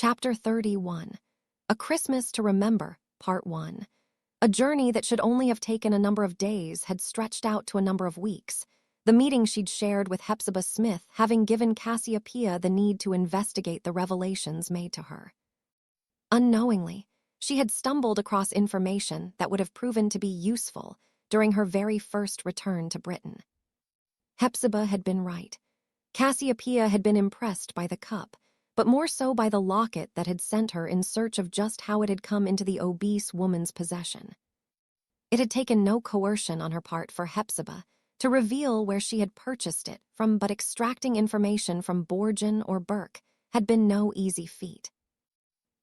Chapter 31. A Christmas to Remember, Part 1. A journey that should only have taken a number of days had stretched out to a number of weeks, the meeting she'd shared with Hepzibah Smith having given Cassiopeia the need to investigate the revelations made to her. Unknowingly, she had stumbled across information that would have proven to be useful during her very first return to Britain. Hepzibah had been right. Cassiopeia had been impressed by the cup, but more so by the locket that had sent her in search of just how it had come into the obese woman's possession. It had taken no coercion on her part for Hepzibah to reveal where she had purchased it from, but extracting information from Borgen or Burke had been no easy feat.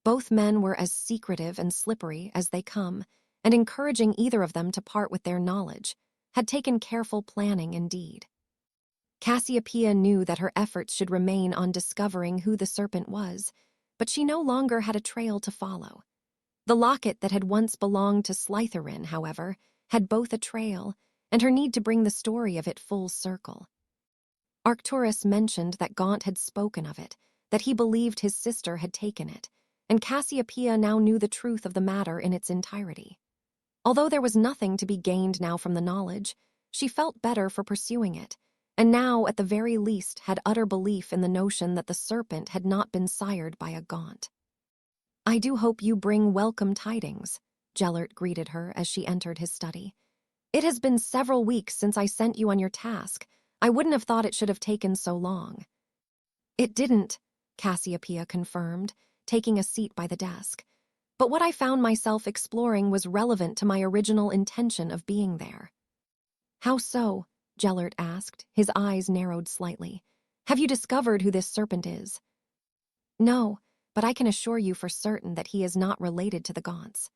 Both men were as secretive and slippery as they come, and encouraging either of them to part with their knowledge had taken careful planning indeed. Cassiopeia knew that her efforts should remain on discovering who the serpent was, but she no longer had a trail to follow. The locket that had once belonged to Slytherin, however, had both a trail and her need to bring the story of it full circle. Arcturus mentioned that Gaunt had spoken of it, that he believed his sister had taken it, and Cassiopeia now knew the truth of the matter in its entirety. Although there was nothing to be gained now from the knowledge, she felt better for pursuing it, and now, at the very least, had utter belief in the notion that the serpent had not been sired by a Gaunt. "I do hope you bring welcome tidings," Gellert greeted her as she entered his study. "It has been several weeks since I sent you on your task. I wouldn't have thought it should have taken so long." "It didn't," Cassiopeia confirmed, taking a seat by the desk. "But what I found myself exploring was relevant to my original intention of being there." "How so?" Gellert asked, his eyes narrowed slightly. "Have you discovered who this serpent is?" "No, but I can assure you for certain that he is not related to the Gaunts."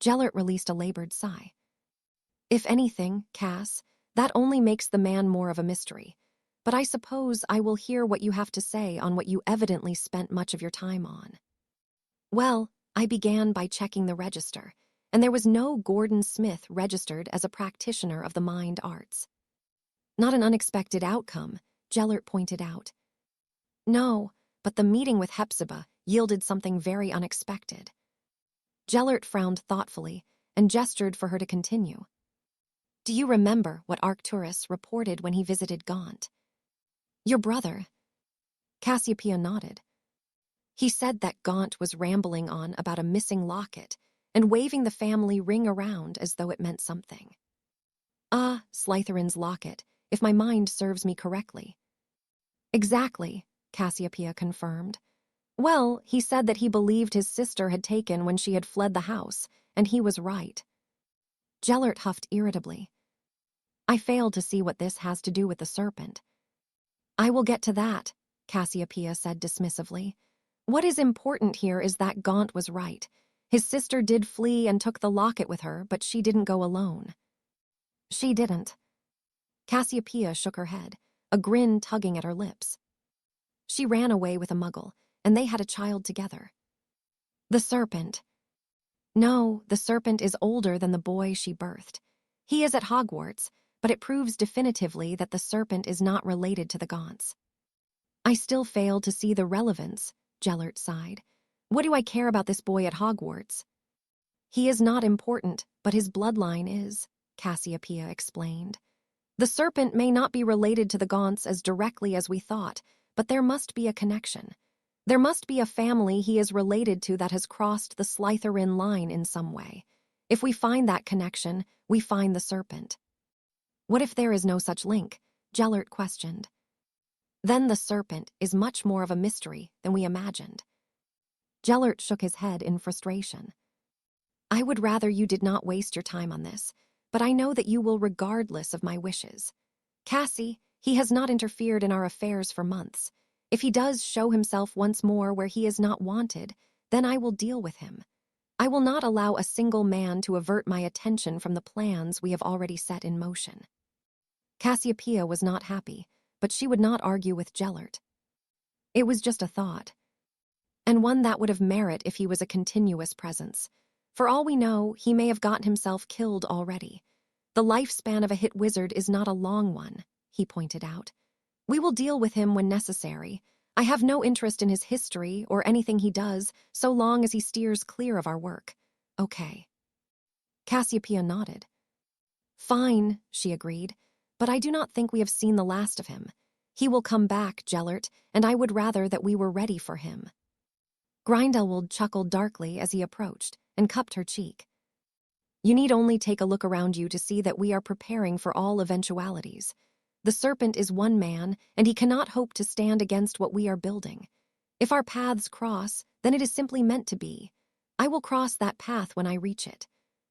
Gellert released a labored sigh. "If anything, Cass, that only makes the man more of a mystery. But I suppose I will hear what you have to say on what you evidently spent much of your time on." "Well, I began by checking the register, and there was no Gordon Smith registered as a practitioner of the mind arts." "Not an unexpected outcome," Gellert pointed out. "No, but the meeting with Hepzibah yielded something very unexpected." Gellert frowned thoughtfully and gestured for her to continue. "Do you remember what Arcturus reported when he visited Gaunt?" "Your brother?" Cassiopeia nodded. "He said that Gaunt was rambling on about a missing locket and waving the family ring around as though it meant something. Slytherin's locket, if my mind serves me correctly." "Exactly," Cassiopeia confirmed. "Well, he said that he believed his sister had taken when she had fled the house, and he was right." Gellert huffed irritably. "I fail to see what this has to do with the serpent." "I will get to that," Cassiopeia said dismissively. "What is important here is that Gaunt was right. His sister did flee and took the locket with her, but she didn't go alone." "She didn't." Cassiopeia shook her head, a grin tugging at her lips. "She ran away with a muggle, and they had a child together." "The serpent." "No, the serpent is older than the boy she birthed. He is at Hogwarts, but it proves definitively that the serpent is not related to the Gaunts." "I still fail to see the relevance," Gellert sighed. "What do I care about this boy at Hogwarts?" "He is not important, but his bloodline is," Cassiopeia explained. "The serpent may not be related to the Gaunts as directly as we thought, but there must be a connection. There must be a family he is related to that has crossed the Slytherin line in some way. If we find that connection, we find the serpent." "What if there is no such link?" Gellert questioned. "Then the serpent is much more of a mystery than we imagined." Gellert shook his head in frustration. "I would rather you did not waste your time on this, but I know that you will regardless of my wishes. Cassie, he has not interfered in our affairs for months. If he does show himself once more where he is not wanted, then I will deal with him. I will not allow a single man to avert my attention from the plans we have already set in motion." Cassiopeia was not happy, but she would not argue with Gellert. It was just a thought, and one that would have merit if he was a continuous presence. For all we know, he may have gotten himself killed already. The lifespan of a hit wizard is not a long one, he pointed out. "We will deal with him when necessary. I have no interest in his history or anything he does, so long as he steers clear of our work. Okay. Cassiopeia nodded. Fine, she agreed, but I do not think we have seen the last of him. He will come back, Gellert, and I would rather that we were ready for him. Grindelwald chuckled darkly as he approached and cupped her cheek. You need only take a look around you to see that we are preparing for all eventualities. The serpent is one man, and he cannot hope to stand against what we are building. If our paths cross, then it is simply meant to be. I will cross that path when I reach it.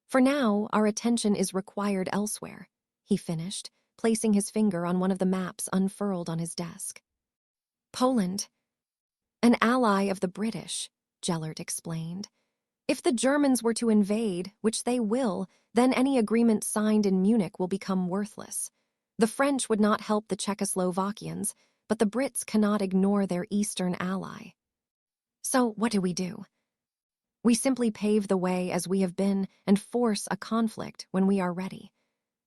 For now, our attention is required elsewhere, he finished, placing his finger on one of the maps unfurled on his desk. Poland. An ally of the British, Gellert explained. If the Germans were to invade, which they will, then any agreement signed in Munich will become worthless. The French would not help the Czechoslovakians, but the Brits cannot ignore their Eastern ally. So what do? We simply pave the way as we have been and force a conflict when we are ready.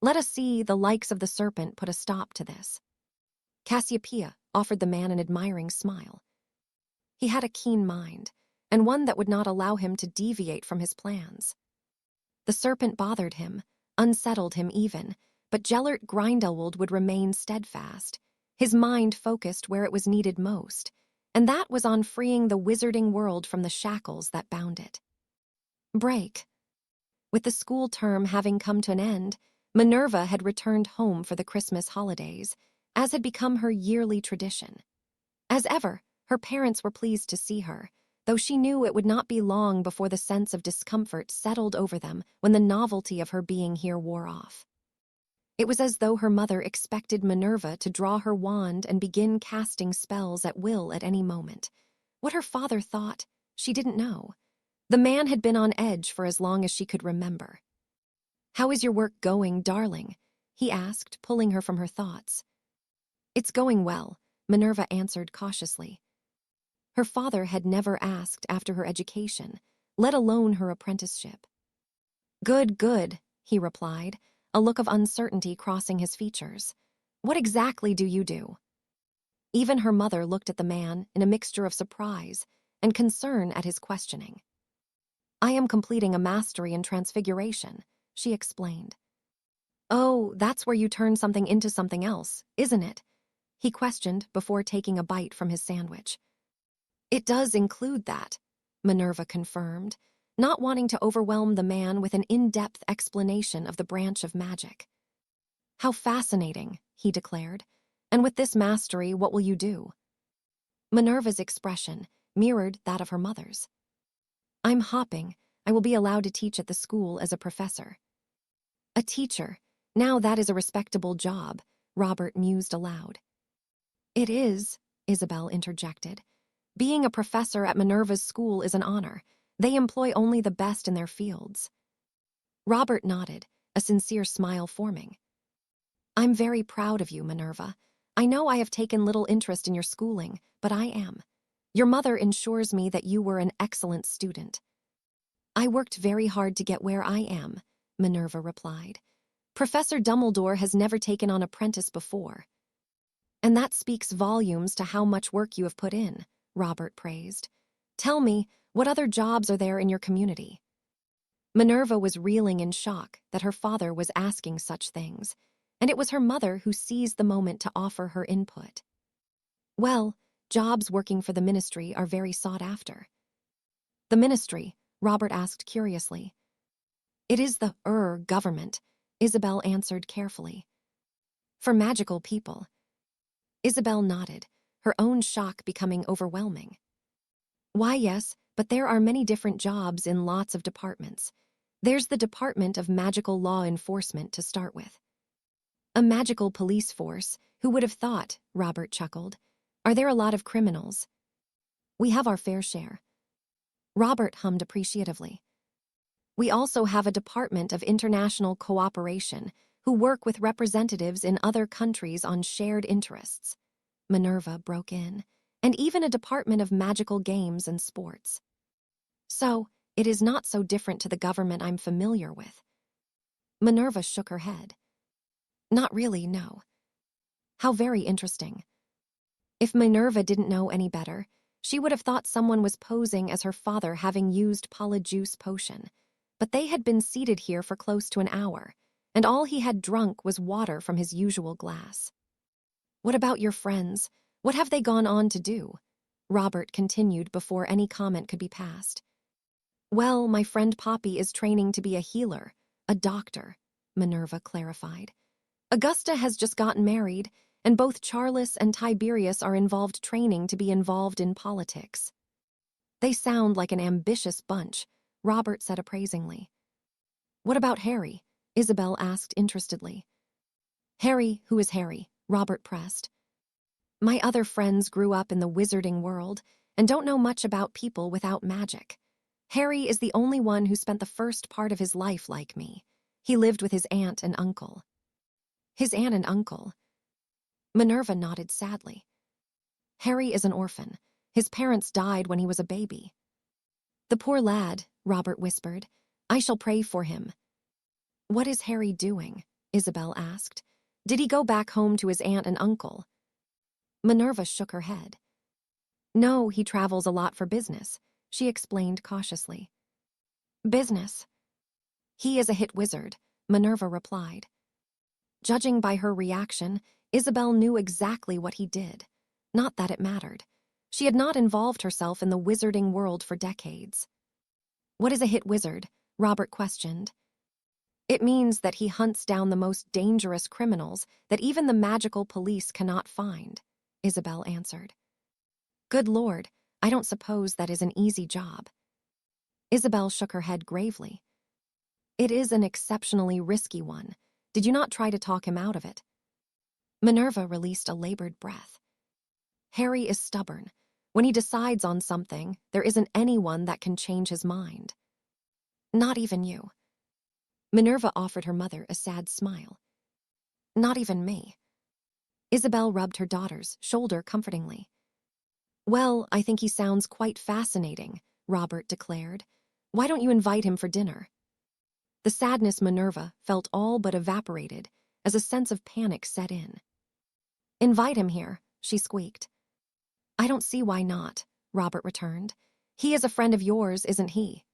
Let us see the likes of the serpent put a stop to this. Cassiopeia offered the man an admiring smile. He had a keen mind, and one that would not allow him to deviate from his plans. The serpent bothered him, unsettled him even, but Gellert Grindelwald would remain steadfast, his mind focused where it was needed most, and that was on freeing the wizarding world from the shackles that bound it. Break. With the school term having come to an end, Minerva had returned home for the Christmas holidays, as had become her yearly tradition. As ever, her parents were pleased to see her, though she knew it would not be long before the sense of discomfort settled over them when the novelty of her being here wore off. It was as though her mother expected Minerva to draw her wand and begin casting spells at will at any moment. What her father thought, she didn't know. The man had been on edge for as long as she could remember. "How is your work going, darling?" he asked, pulling her from her thoughts. "It's going well," Minerva answered cautiously. Her father had never asked after her education, let alone her apprenticeship. "Good, good," he replied, a look of uncertainty crossing his features. "What exactly do you do?" Even her mother looked at the man in a mixture of surprise and concern at his questioning. "I am completing a mastery in transfiguration," she explained. "Oh, that's where you turn something into something else, isn't it?" he questioned before taking a bite from his sandwich. "It does include that," Minerva confirmed, not wanting to overwhelm the man with an in-depth explanation of the branch of magic. "How fascinating," he declared. "And with this mastery, what will you do?" Minerva's expression mirrored that of her mother's. "I'm hopping. I will be allowed to teach at the school as a professor." "A teacher. Now that is a respectable job," Robert mused aloud. "It is," Isabel interjected. "Being a professor at Minerva's school is an honor. They employ only the best in their fields." Robert nodded, a sincere smile forming. "I'm very proud of you, Minerva. I know I have taken little interest in your schooling, but I am. Your mother ensures me that you were an excellent student." "I worked very hard to get where I am," Minerva replied. "Professor Dumbledore has never taken on apprentice before." "And that speaks volumes to how much work you have put in," Robert praised. "Tell me, what other jobs are there in your community?" Minerva was reeling in shock that her father was asking such things, and it was her mother who seized the moment to offer her input. "Well, jobs working for the ministry are very sought after." "The ministry?" Robert asked curiously. "It is the government," Isabel answered carefully. "For magical people." Isabel nodded, her own shock becoming overwhelming. "Why, yes, but there are many different jobs in lots of departments. There's the Department of Magical Law Enforcement to start with." "A magical police force, who would have thought?" Robert chuckled. "Are there a lot of criminals?" "We have our fair share." Robert hummed appreciatively. "We also have a Department of International Cooperation, who work with representatives in other countries on shared interests." Minerva broke in. "And even a Department of Magical Games and Sports." "So, it is not so different to the government I'm familiar with." Minerva shook her head. "Not really, no." "How very interesting." If Minerva didn't know any better, she would have thought someone was posing as her father having used polyjuice potion. But they had been seated here for close to an hour, and all he had drunk was water from his usual glass. "What about your friends? What have they gone on to do?" Robert continued before any comment could be passed. "Well, my friend Poppy is training to be a healer, a doctor," Minerva clarified. "Augusta has just gotten married, and both Charles and Tiberius are involved training to be involved in politics." "They sound like an ambitious bunch," Robert said appraisingly. "What about Harry?" Isabel asked interestedly. "Harry, who is Harry?" Robert pressed. "My other friends grew up in the wizarding world and don't know much about people without magic. Harry is the only one who spent the first part of his life like me. He lived with his aunt and uncle." "His aunt and uncle?" Minerva nodded sadly. "Harry is an orphan. His parents died when he was a baby." "The poor lad," Robert whispered. "I shall pray for him." "What is Harry doing?" Isabel asked. "Did he go back home to his aunt and uncle?" Minerva shook her head. "No, he travels a lot for business," she explained cautiously. "Business?" "He is a hit wizard," Minerva replied. Judging by her reaction, Isabel knew exactly what he did. Not that it mattered. She had not involved herself in the wizarding world for decades. "What is a hit wizard?" Robert questioned. "It means that he hunts down the most dangerous criminals that even the magical police cannot find," Isabel answered. "Good Lord, I don't suppose that is an easy job." Isabel shook her head gravely. "It is an exceptionally risky one. Did you not try to talk him out of it?" Minerva released a labored breath. "Harry is stubborn. When he decides on something, there isn't anyone that can change his mind." "Not even you." Minerva offered her mother a sad smile. "Not even me." Isabel rubbed her daughter's shoulder comfortingly. "Well, I think he sounds quite fascinating," Robert declared. "Why don't you invite him for dinner?" The sadness Minerva felt all but evaporated as a sense of panic set in. "Invite him here," she squeaked. "I don't see why not," Robert returned. "He is a friend of yours, isn't he?"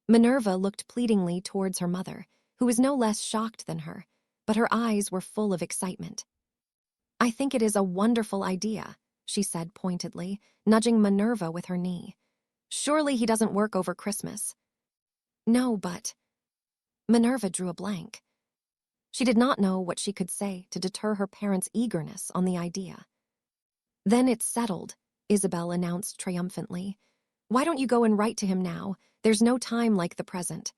Minerva looked pleadingly towards her mother, who was no less shocked than her, but her eyes were full of excitement. "I think it is a wonderful idea," she said pointedly, nudging Minerva with her knee. "Surely he doesn't work over Christmas." "No, but—" Minerva drew a blank. She did not know what she could say to deter her parents' eagerness on the idea. "Then it's settled," Isabel announced triumphantly. "Why don't you go and write to him now? There's no time like the present."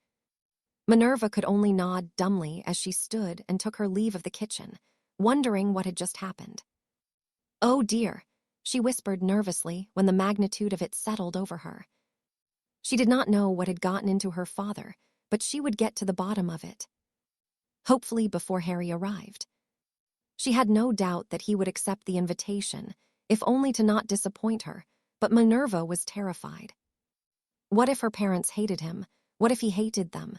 Minerva could only nod dumbly as she stood and took her leave of the kitchen, wondering what had just happened. "Oh dear," she whispered nervously when the magnitude of it settled over her. She did not know what had gotten into her father, but she would get to the bottom of it. Hopefully before Harry arrived. She had no doubt that he would accept the invitation, if only to not disappoint her, but Minerva was terrified. What if her parents hated him? What if he hated them?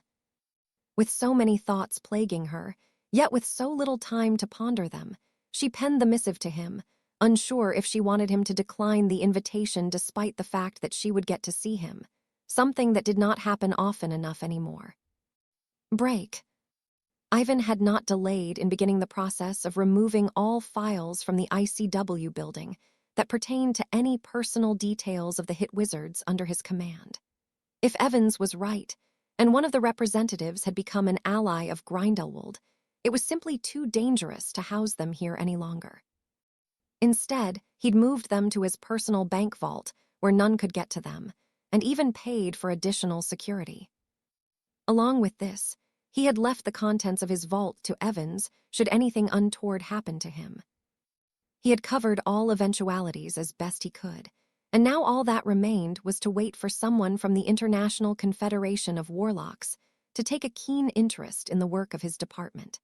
With so many thoughts plaguing her, yet with so little time to ponder them, she penned the missive to him, unsure if she wanted him to decline the invitation despite the fact that she would get to see him, something that did not happen often enough anymore. Break. Ivan had not delayed in beginning the process of removing all files from the ICW building that pertained to any personal details of the hit wizards under his command. If Evans was right, and one of the representatives had become an ally of Grindelwald, it was simply too dangerous to house them here any longer. Instead, he'd moved them to his personal bank vault, where none could get to them, and even paid for additional security. Along with this, he had left the contents of his vault to Evans should anything untoward happen to him. He had covered all eventualities as best he could, and now all that remained was to wait for someone from the International Confederation of Warlocks to take a keen interest in the work of his department.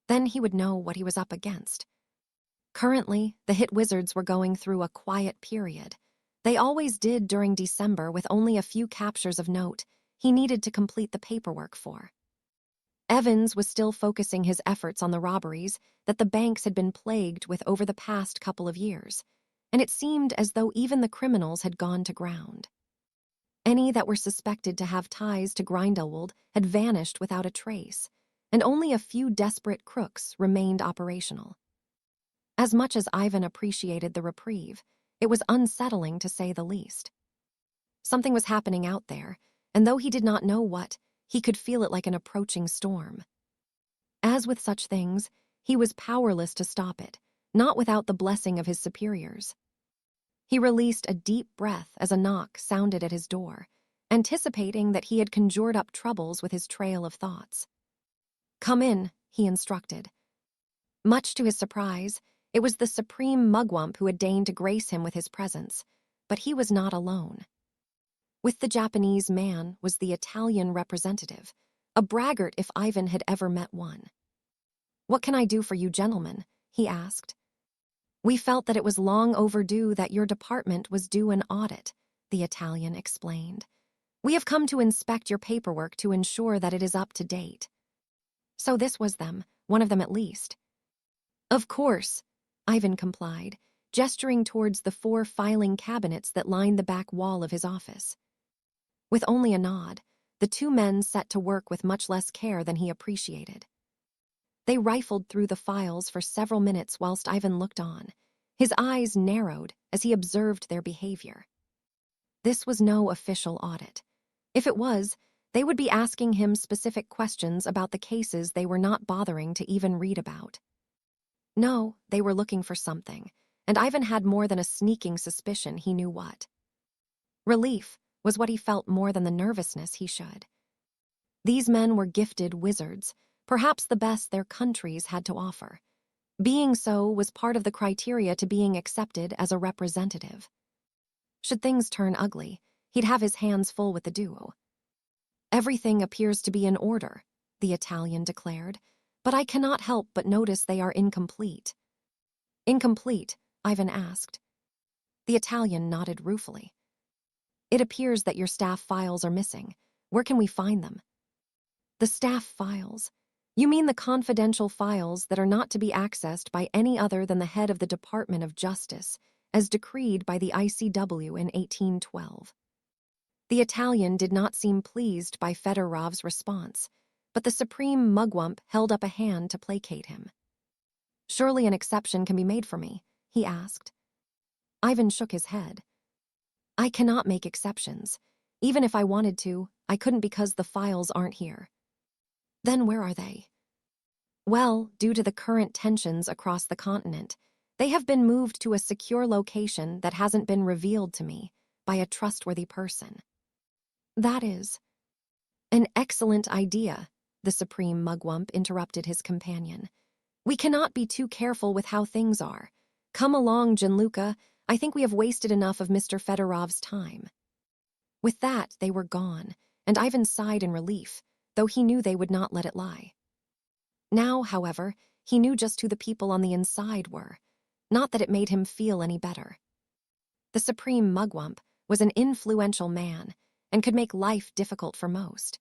Then he would know what he was up against. Currently, the hit wizards were going through a quiet period. They always did during December with only a few captures of note he needed to complete the paperwork for. Evans was still focusing his efforts on the robberies that the banks had been plagued with over the past couple of years, and it seemed as though even the criminals had gone to ground. Any that were suspected to have ties to Grindelwald had vanished without a trace, and only a few desperate crooks remained operational. As much as Ivan appreciated the reprieve, it was unsettling to say the least. Something was happening out there, and though he did not know what, he could feel it like an approaching storm. As with such things, he was powerless to stop it, not without the blessing of his superiors. He released a deep breath as a knock sounded at his door, anticipating that he had conjured up troubles with his trail of thoughts. "Come in," he instructed. Much to his surprise, it was the supreme mugwump who had deigned to grace him with his presence, but he was not alone. With the Japanese man was the Italian representative, a braggart if Ivan had ever met one. "What can I do for you gentlemen?" he asked. "We felt that it was long overdue that your department was due an audit," the Italian explained. "We have come to inspect your paperwork to ensure that it is up to date." So this was them, one of them at least. "Of course," Ivan complied, gesturing towards the 4 filing cabinets that lined the back wall of his office. With only a nod, the 2 men set to work with much less care than he appreciated. They rifled through the files for several minutes whilst Ivan looked on. His eyes narrowed as he observed their behavior. This was no official audit. If it was, they would be asking him specific questions about the cases they were not bothering to even read about. No, they were looking for something, and Ivan had more than a sneaking suspicion he knew what. Relief was what he felt more than the nervousness he should. These men were gifted wizards, perhaps the best their countries had to offer. Being so was part of the criteria to being accepted as a representative. Should things turn ugly, he'd have his hands full with the duo. "Everything appears to be in order," the Italian declared, "but I cannot help but notice they are incomplete." "Incomplete?" Ivan asked. The Italian nodded ruefully. "It appears that your staff files are missing. Where can we find them?" "The staff files? You mean the confidential files that are not to be accessed by any other than the head of the Department of Justice, as decreed by the ICW in 1812. The Italian did not seem pleased by Fedorov's response, but the supreme mugwump held up a hand to placate him. "Surely an exception can be made for me?" he asked. Ivan shook his head. "I cannot make exceptions. Even if I wanted to, I couldn't because the files aren't here." "Then where are they?" "Well, due to the current tensions across the continent, they have been moved to a secure location that hasn't been revealed to me by a trustworthy person." "That is an excellent idea," the supreme mugwump interrupted his companion. "We cannot be too careful with how things are. Come along, Gianluca. I think we have wasted enough of Mr. Fedorov's time." With that, they were gone, and Ivan sighed in relief, though he knew they would not let it lie. Now, however, he knew just who the people on the inside were, not that it made him feel any better. The supreme mugwump was an influential man and could make life difficult for most.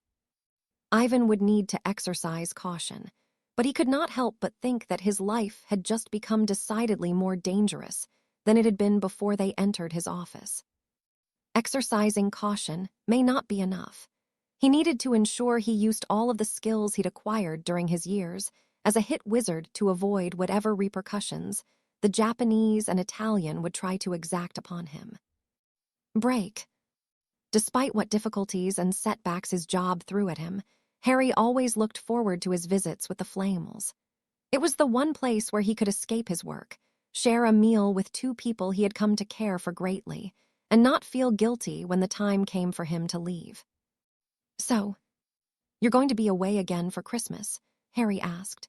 Ivan would need to exercise caution, but he could not help but think that his life had just become decidedly more dangerous than it had been before they entered his office. Exercising caution may not be enough. He needed to ensure he used all of the skills he'd acquired during his years as a hit wizard to avoid whatever repercussions the Japanese and Italian would try to exact upon him. Break. Despite what difficulties and setbacks his job threw at him, Harry always looked forward to his visits with the Flamels. It was the one place where he could escape his work, share a meal with 2 people he had come to care for greatly, and not feel guilty when the time came for him to leave. "So, you're going to be away again for Christmas?" Harry asked.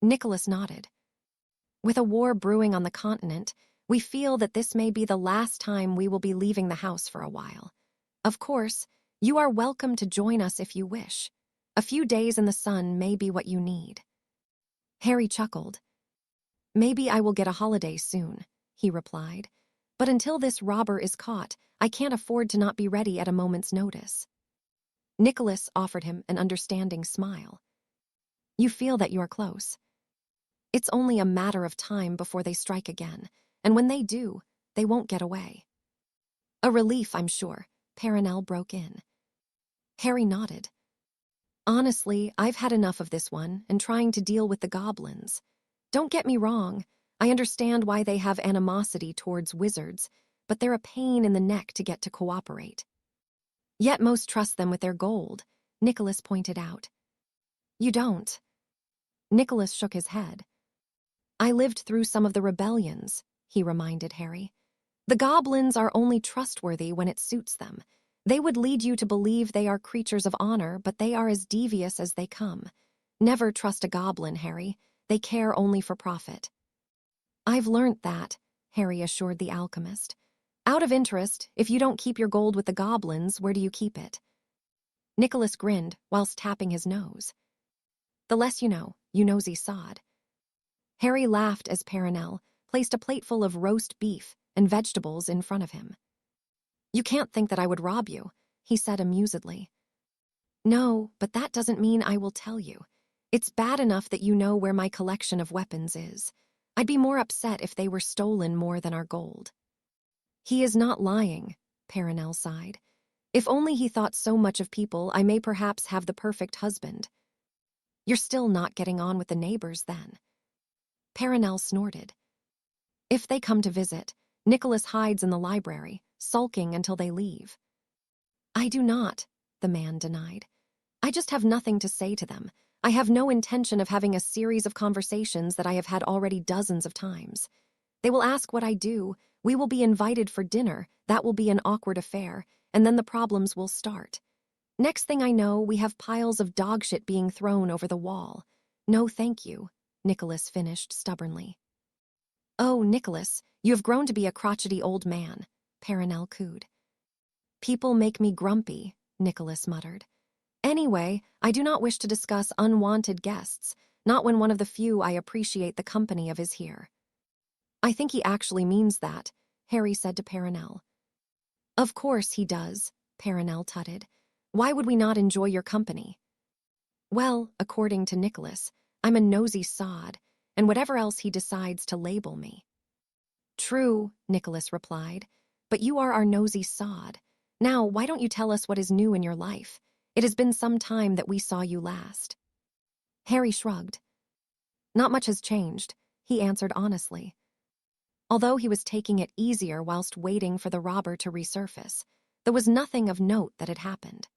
Nicholas nodded. "With a war brewing on the continent, we feel that this may be the last time we will be leaving the house for a while. Of course, you are welcome to join us if you wish. A few days in the sun may be what you need." Harry chuckled. "Maybe I will get a holiday soon," he replied. "But until this robber is caught, I can't afford to not be ready at a moment's notice." Nicholas offered him an understanding smile. You feel that you are close. It's only a matter of time before they strike again, and when they do, they won't get away. A relief, I'm sure, Perenelle broke in. Harry nodded. Honestly, I've had enough of this one and trying to deal with the goblins. Don't get me wrong, I understand why they have animosity towards wizards, but they're a pain in the neck to get to cooperate. Yet most trust them with their gold, Nicholas pointed out. You don't. Nicholas shook his head. I lived through some of the rebellions, he reminded Harry. The goblins are only trustworthy when it suits them. They would lead you to believe they are creatures of honor, but they are as devious as they come. Never trust a goblin, Harry. They care only for profit. I've learnt that, Harry assured the alchemist. Out of interest, if you don't keep your gold with the goblins, where do you keep it? Nicholas grinned whilst tapping his nose. The less you know, you nosy sod. Harry laughed as Perenelle placed a plateful of roast beef and vegetables in front of him. You can't think that I would rob you, he said amusedly. No, but that doesn't mean I will tell you. It's bad enough that you know where my collection of weapons is. I'd be more upset if they were stolen more than our gold. He is not lying, Perenelle sighed. If only he thought so much of people, I may perhaps have the perfect husband. You're still not getting on with the neighbors, then. Perenelle snorted. If they come to visit, Nicholas hides in the library, sulking until they leave. I do not, the man denied. I just have nothing to say to them. I have no intention of having a series of conversations that I have had already dozens of times. They will ask what I do, we will be invited for dinner, that will be an awkward affair, and then the problems will start. Next thing I know, we have piles of dog shit being thrown over the wall. No thank you, Nicholas finished stubbornly. Oh, Nicholas, you have grown to be a crotchety old man, Perenelle cooed. People make me grumpy, Nicholas muttered. Anyway, I do not wish to discuss unwanted guests, not when one of the few I appreciate the company of is here. I think he actually means that, Harry said to Perenelle. Of course he does, Perenelle tutted. Why would we not enjoy your company? Well, according to Nicholas, I'm a nosy sod, and whatever else he decides to label me. True, Nicholas replied, but you are our nosy sod. Now, why don't you tell us what is new in your life? It has been some time that we saw you last. Harry shrugged. Not much has changed, he answered honestly. Although he was taking it easier whilst waiting for the robber to resurface, there was nothing of note that had happened.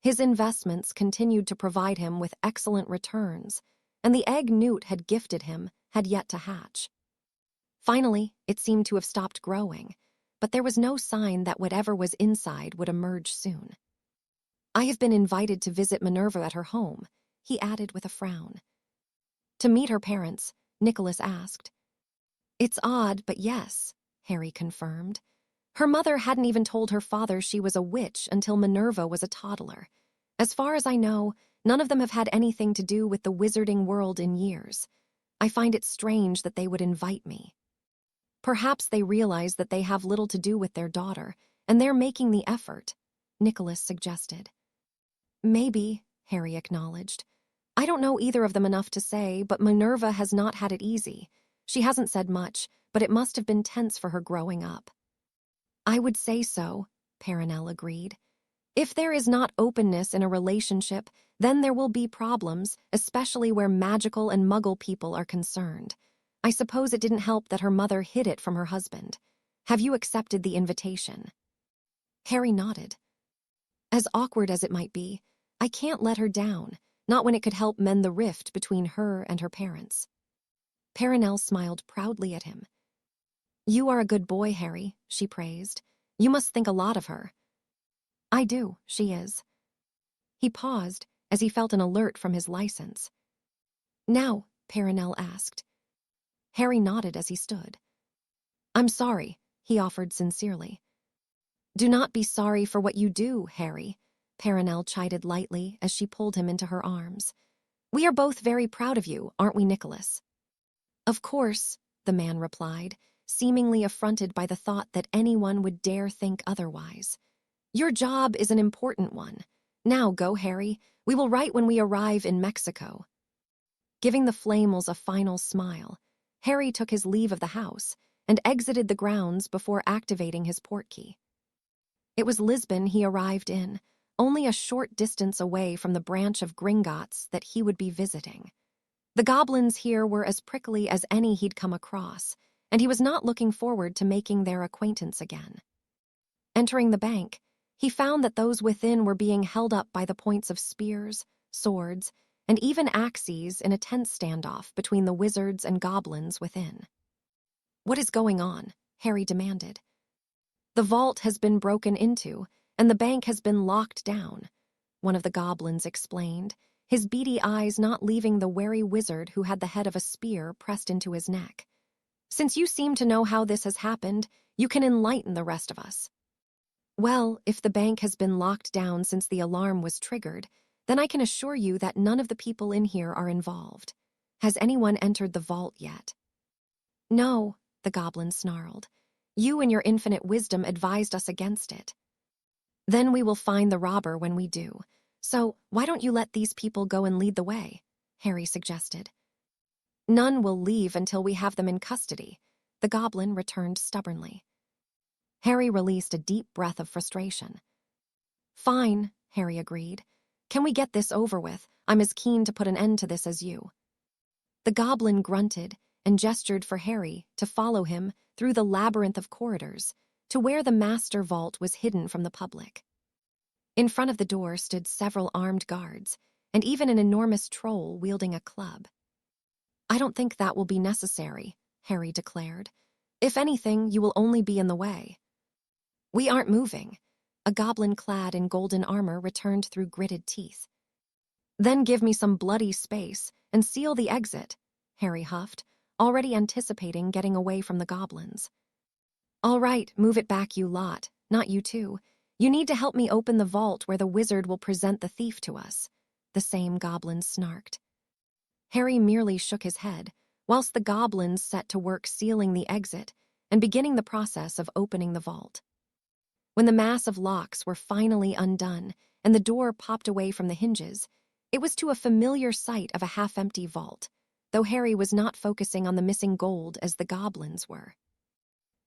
His investments continued to provide him with excellent returns, and the egg Newt had gifted him had yet to hatch. Finally, it seemed to have stopped growing, but there was no sign that whatever was inside would emerge soon. I have been invited to visit Minerva at her home, he added with a frown. To meet her parents, Nicholas asked. It's odd, but yes, Harry confirmed. Her mother hadn't even told her father she was a witch until Minerva was a toddler. As far as I know, none of them have had anything to do with the wizarding world in years. I find it strange that they would invite me. Perhaps they realize that they have little to do with their daughter, and they're making the effort, Nicholas suggested. Maybe, Harry acknowledged. I don't know either of them enough to say, but Minerva has not had it easy. She hasn't said much, but it must have been tense for her growing up. I would say so, Perenelle agreed. If there is not openness in a relationship, then there will be problems, especially where magical and muggle people are concerned. I suppose it didn't help that her mother hid it from her husband. Have you accepted the invitation? Harry nodded. As awkward as it might be, I can't let her down, not when it could help mend the rift between her and her parents. Perenelle smiled proudly at him. You are a good boy, Harry, she praised. You must think a lot of her. I do, she is. He paused as he felt an alert from his license. Now, Perenelle asked. Harry nodded as he stood. I'm sorry, he offered sincerely. Do not be sorry for what you do, Harry, Perenelle chided lightly as she pulled him into her arms. We are both very proud of you, aren't we, Nicholas? Of course, the man replied, seemingly affronted by the thought that anyone would dare think otherwise. Your job is an important one. Now go, Harry. We will write when we arrive in Mexico. Giving the Flamels a final smile, Harry took his leave of the house and exited the grounds before activating his portkey. It was Lisbon he arrived in, only a short distance away from the branch of Gringotts that he would be visiting. The goblins here were as prickly as any he'd come across, and he was not looking forward to making their acquaintance again. Entering the bank, he found that those within were being held up by the points of spears, swords, and even axes in a tense standoff between the wizards and goblins within. "What is going on?" Harry demanded. "The vault has been broken into, and the bank has been locked down," one of the goblins explained, his beady eyes not leaving the wary wizard who had the head of a spear pressed into his neck. "Since you seem to know how this has happened, you can enlighten the rest of us." "Well, if the bank has been locked down since the alarm was triggered, then I can assure you that none of the people in here are involved. Has anyone entered the vault yet?" "No," the goblin snarled. "You and your infinite wisdom advised us against it." "Then we will find the robber when we do. So why don't you let these people go and lead the way?" Harry suggested. "None will leave until we have them in custody," the goblin returned stubbornly. Harry released a deep breath of frustration. "Fine," Harry agreed. "Can we get this over with? I'm as keen to put an end to this as you." The goblin grunted and gestured for Harry to follow him through the labyrinth of corridors to where the master vault was hidden from the public. In front of the door stood several armed guards, and even an enormous troll wielding a club. "I don't think that will be necessary," Harry declared. "If anything, you will only be in the way." "We aren't moving," a goblin clad in golden armor returned through gritted teeth. "Then give me some bloody space and seal the exit," Harry huffed, already anticipating getting away from the goblins. "All right, move it back, you lot, not you two. You need to help me open the vault where the wizard will present the thief to us," the same goblin snarked. Harry merely shook his head, whilst the goblins set to work sealing the exit and beginning the process of opening the vault. When the massive locks were finally undone and the door popped away from the hinges, it was to a familiar sight of a half-empty vault, though Harry was not focusing on the missing gold as the goblins were.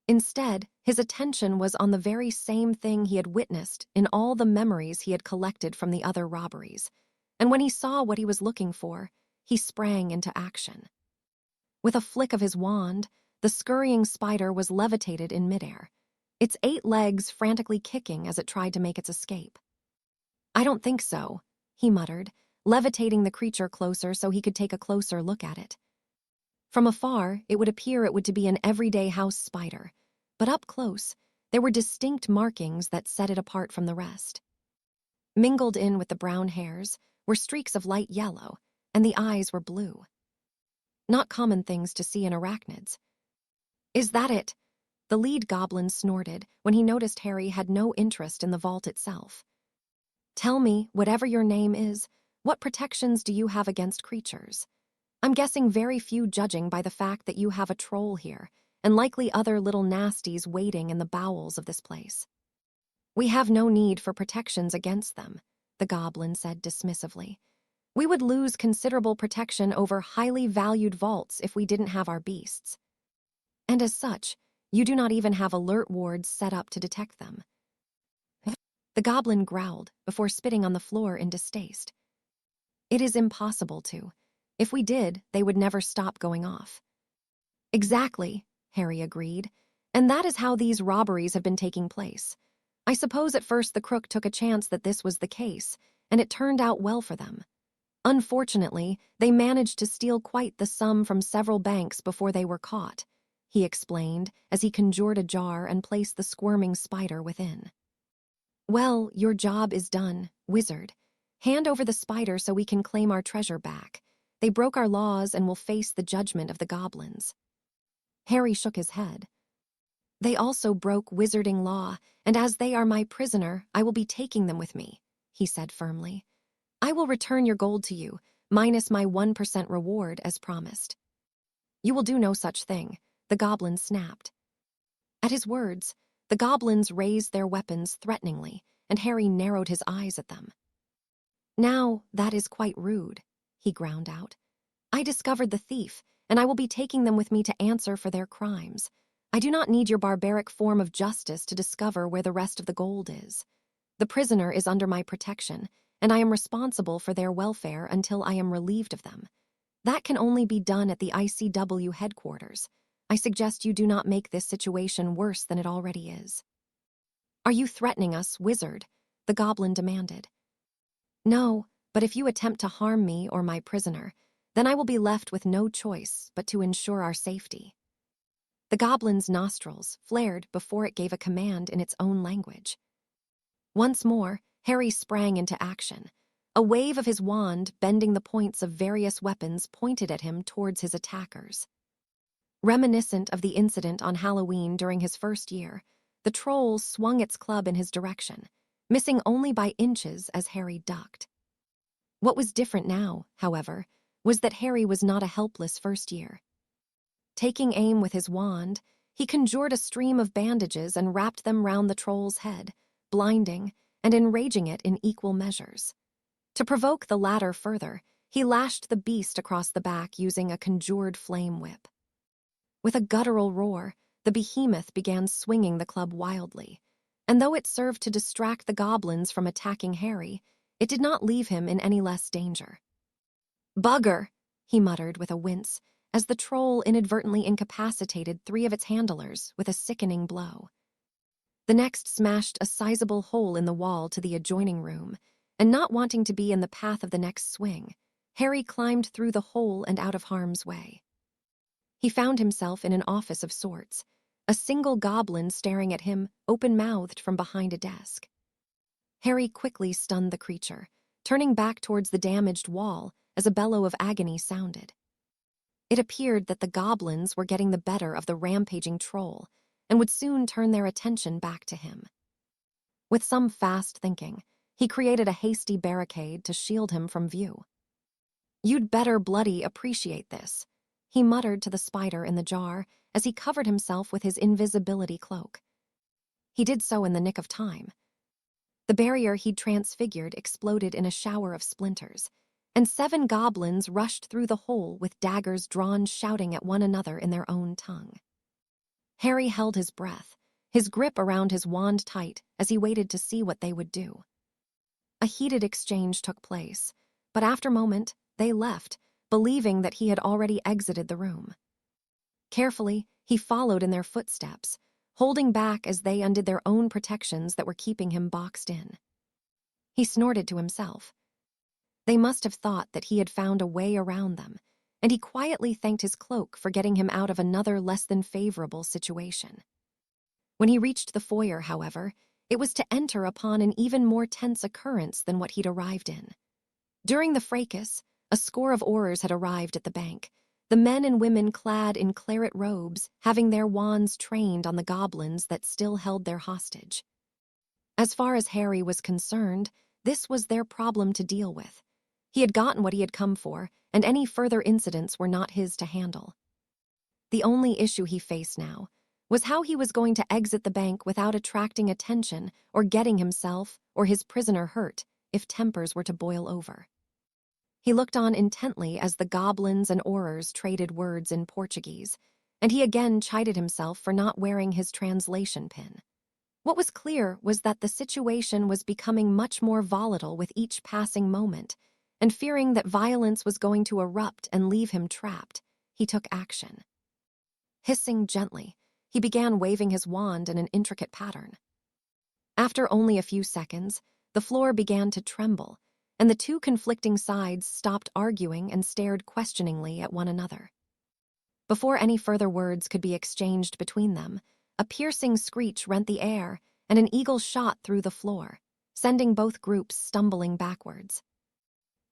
Instead, his attention was on the very same thing he had witnessed in all the memories he had collected from the other robberies, and when he saw what he was looking for, he sprang into action. With a flick of his wand, the scurrying spider was levitated in midair, its 8 legs frantically kicking as it tried to make its escape. "I don't think so," he muttered, levitating the creature closer so he could take a closer look at it. From afar, it would appear it would to be an everyday house spider, but up close, there were distinct markings that set it apart from the rest. Mingled in with the brown hairs were streaks of light yellow, and the eyes were blue. Not common things to see in arachnids. "Is that it?" the lead goblin snorted when he noticed Harry had no interest in the vault itself. "Tell me, whatever your name is, what protections do you have against creatures? I'm guessing very few, judging by the fact that you have a troll here, and likely other little nasties waiting in the bowels of this place." "We have no need for protections against them," the goblin said dismissively. "We would lose considerable protection over highly valued vaults if we didn't have our beasts. And as such, you do not even have alert wards set up to detect them." The goblin growled before spitting on the floor in distaste. "It is impossible to. If we did, they would never stop going off." "Exactly," Harry agreed, "and that is how these robberies have been taking place. I suppose at first the crook took a chance that this was the case, and it turned out well for them. Unfortunately, they managed to steal quite the sum from several banks before they were caught," he explained as he conjured a jar and placed the squirming spider within. "Well, your job is done, wizard. Hand over the spider so we can claim our treasure back. They broke our laws and will face the judgment of the goblins." Harry shook his head. "They also broke wizarding law, and as they are my prisoner, I will be taking them with me," he said firmly. "I will return your gold to you, minus my 1% reward as promised." "You will do no such thing," the goblin snapped. At his words, the goblins raised their weapons threateningly, and Harry narrowed his eyes at them. "Now, that is quite rude," he ground out. I discovered the thief, and I will be taking them with me to answer for their crimes. I do not need your barbaric form of justice to discover where the rest of the gold is. The prisoner is under my protection, and I am responsible for their welfare until I am relieved of them. That can only be done at the ICW headquarters. I suggest you do not make this situation worse than it already is." "Are you threatening us, wizard?" the goblin demanded. "No, but if you attempt to harm me or my prisoner, then I will be left with no choice but to ensure our safety." The goblin's nostrils flared before it gave a command in its own language. Once more, Harry sprang into action. A wave of his wand, bending the points of various weapons, pointed at him towards his attackers. Reminiscent of the incident on Halloween during his first year, the troll swung its club in his direction, missing only by inches as Harry ducked. What was different now, however, was that Harry was not a helpless first year. Taking aim with his wand, he conjured a stream of bandages and wrapped them round the troll's head, blinding and enraging it in equal measures. To provoke the latter further, he lashed the beast across the back using a conjured flame whip. With a guttural roar, the behemoth began swinging the club wildly, and though it served to distract the goblins from attacking Harry, it did not leave him in any less danger. "Bugger," he muttered with a wince, as the troll inadvertently incapacitated 3 of its handlers with a sickening blow. The next smashed a sizable hole in the wall to the adjoining room, and not wanting to be in the path of the next swing, Harry climbed through the hole and out of harm's way. He found himself in an office of sorts, a single goblin staring at him, open-mouthed from behind a desk. Harry quickly stunned the creature, turning back towards the damaged wall as a bellow of agony sounded. It appeared that the goblins were getting the better of the rampaging troll and would soon turn their attention back to him. With some fast thinking, he created a hasty barricade to shield him from view. "You'd better bloody appreciate this," he muttered to the spider in the jar as he covered himself with his invisibility cloak. He did so in the nick of time. The barrier he'd transfigured exploded in a shower of splinters, and 7 goblins rushed through the hole with daggers drawn, shouting at one another in their own tongue. Harry held his breath, his grip around his wand tight as he waited to see what they would do. A heated exchange took place, but after a moment, they left, believing that he had already exited the room. Carefully, he followed in their footsteps, holding back as they undid their own protections that were keeping him boxed in. He snorted to himself. They must have thought that he had found a way around them, and he quietly thanked his cloak for getting him out of another less than favorable situation. When he reached the foyer, however, it was to enter upon an even more tense occurrence than what he'd arrived in. During the fracas, a score of aurors had arrived at the bank, the men and women clad in claret robes, having their wands trained on the goblins that still held their hostage. As far as Harry was concerned, this was their problem to deal with. He had gotten what he had come for, and any further incidents were not his to handle. The only issue he faced now was how he was going to exit the bank without attracting attention or getting himself or his prisoner hurt if tempers were to boil over. He looked on intently as the goblins and aurors traded words in Portuguese, and he again chided himself for not wearing his translation pin. What was clear was that the situation was becoming much more volatile with each passing moment, and fearing that violence was going to erupt and leave him trapped, he took action. Hissing gently, he began waving his wand in an intricate pattern. After only a few seconds, the floor began to tremble, and the 2 conflicting sides stopped arguing and stared questioningly at one another. Before any further words could be exchanged between them, a piercing screech rent the air, and an eagle shot through the floor, sending both groups stumbling backwards.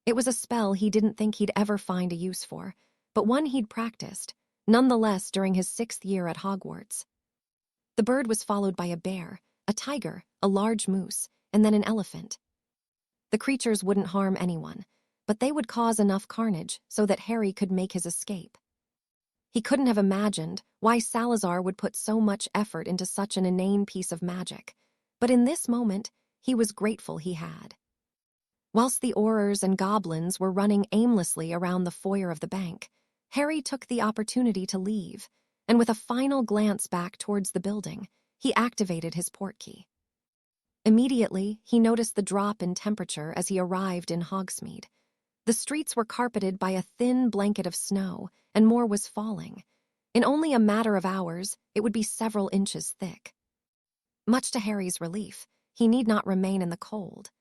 It was a spell he didn't think he'd ever find a use for, but one he'd practiced, nonetheless during his 6th year at Hogwarts. The bird was followed by a bear, a tiger, a large moose, and then an elephant. The creatures wouldn't harm anyone, but they would cause enough carnage so that Harry could make his escape. He couldn't have imagined why Salazar would put so much effort into such an inane piece of magic, but in this moment, he was grateful he had. Whilst the aurors and goblins were running aimlessly around the foyer of the bank, Harry took the opportunity to leave, and with a final glance back towards the building, he activated his portkey. Immediately, he noticed the drop in temperature as he arrived in Hogsmeade. The streets were carpeted by a thin blanket of snow, and more was falling. In only a matter of hours, it would be several inches thick. Much to Harry's relief, he need not remain in the cold.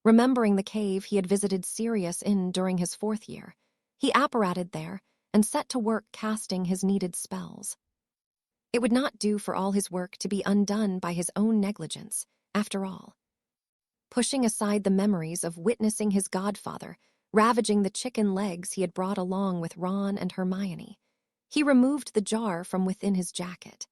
Remembering the cave he had visited Sirius in during his 4th year, he apparated there and set to work casting his needed spells. It would not do for all his work to be undone by his own negligence, after all. Pushing aside the memories of witnessing his godfather ravaging the chicken legs he had brought along with Ron and Hermione, he removed the jar from within his jacket.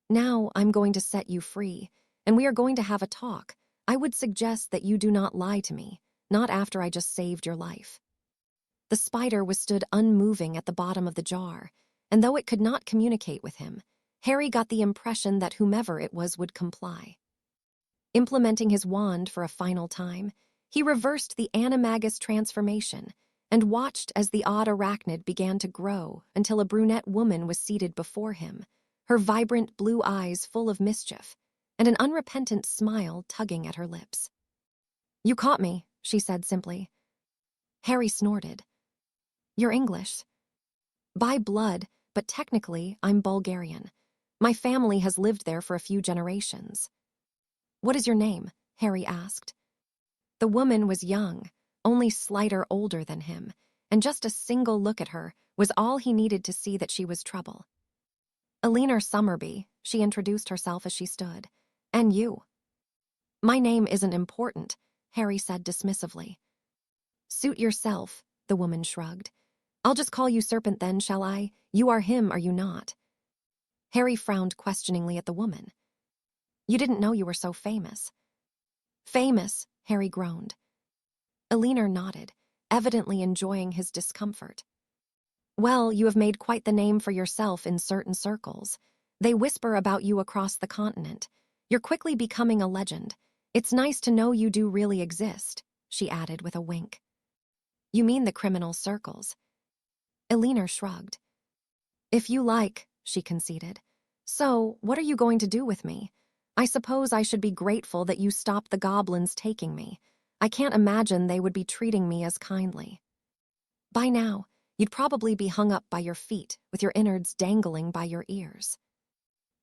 "Now I'm going to set you free, and we are going to have a talk. I would suggest that you do not lie to me, not after I just saved your life." The spider was stood unmoving at the bottom of the jar, and though it could not communicate with him, Harry got the impression that whomever it was would comply. Implementing his wand for a final time, he reversed the animagus transformation and watched as the odd arachnid began to grow until a brunette woman was seated before him, her vibrant blue eyes full of mischief, and an unrepentant smile tugging at her lips. "You caught me," she said simply. Harry snorted. "You're English." "By blood, but technically I'm Bulgarian. My family has lived there for a few generations." "What is your name?" Harry asked. The woman was young, only slighter older than him, and just a single look at her was all he needed to see that she was trouble. "Eleanor Summerby," she introduced herself as she stood. "And you?" "My name isn't important," Harry said dismissively. "Suit yourself," the woman shrugged. "I'll just call you Serpent then, shall I? You are him, are you not?" Harry frowned questioningly at the woman. "You didn't know you were so famous." "Famous," Harry groaned. Eleanor nodded, evidently enjoying his discomfort. "Well, you have made quite the name for yourself in certain circles. They whisper about you across the continent. You're quickly becoming a legend. It's nice to know you do really exist," she added with a wink. "You mean the criminal circles?" Eleanor shrugged. "If you like," she conceded. "So, what are you going to do with me? I suppose I should be grateful that you stopped the goblins taking me. I can't imagine they would be treating me as kindly. By now, you'd probably be hung up by your feet, with your innards dangling by your ears."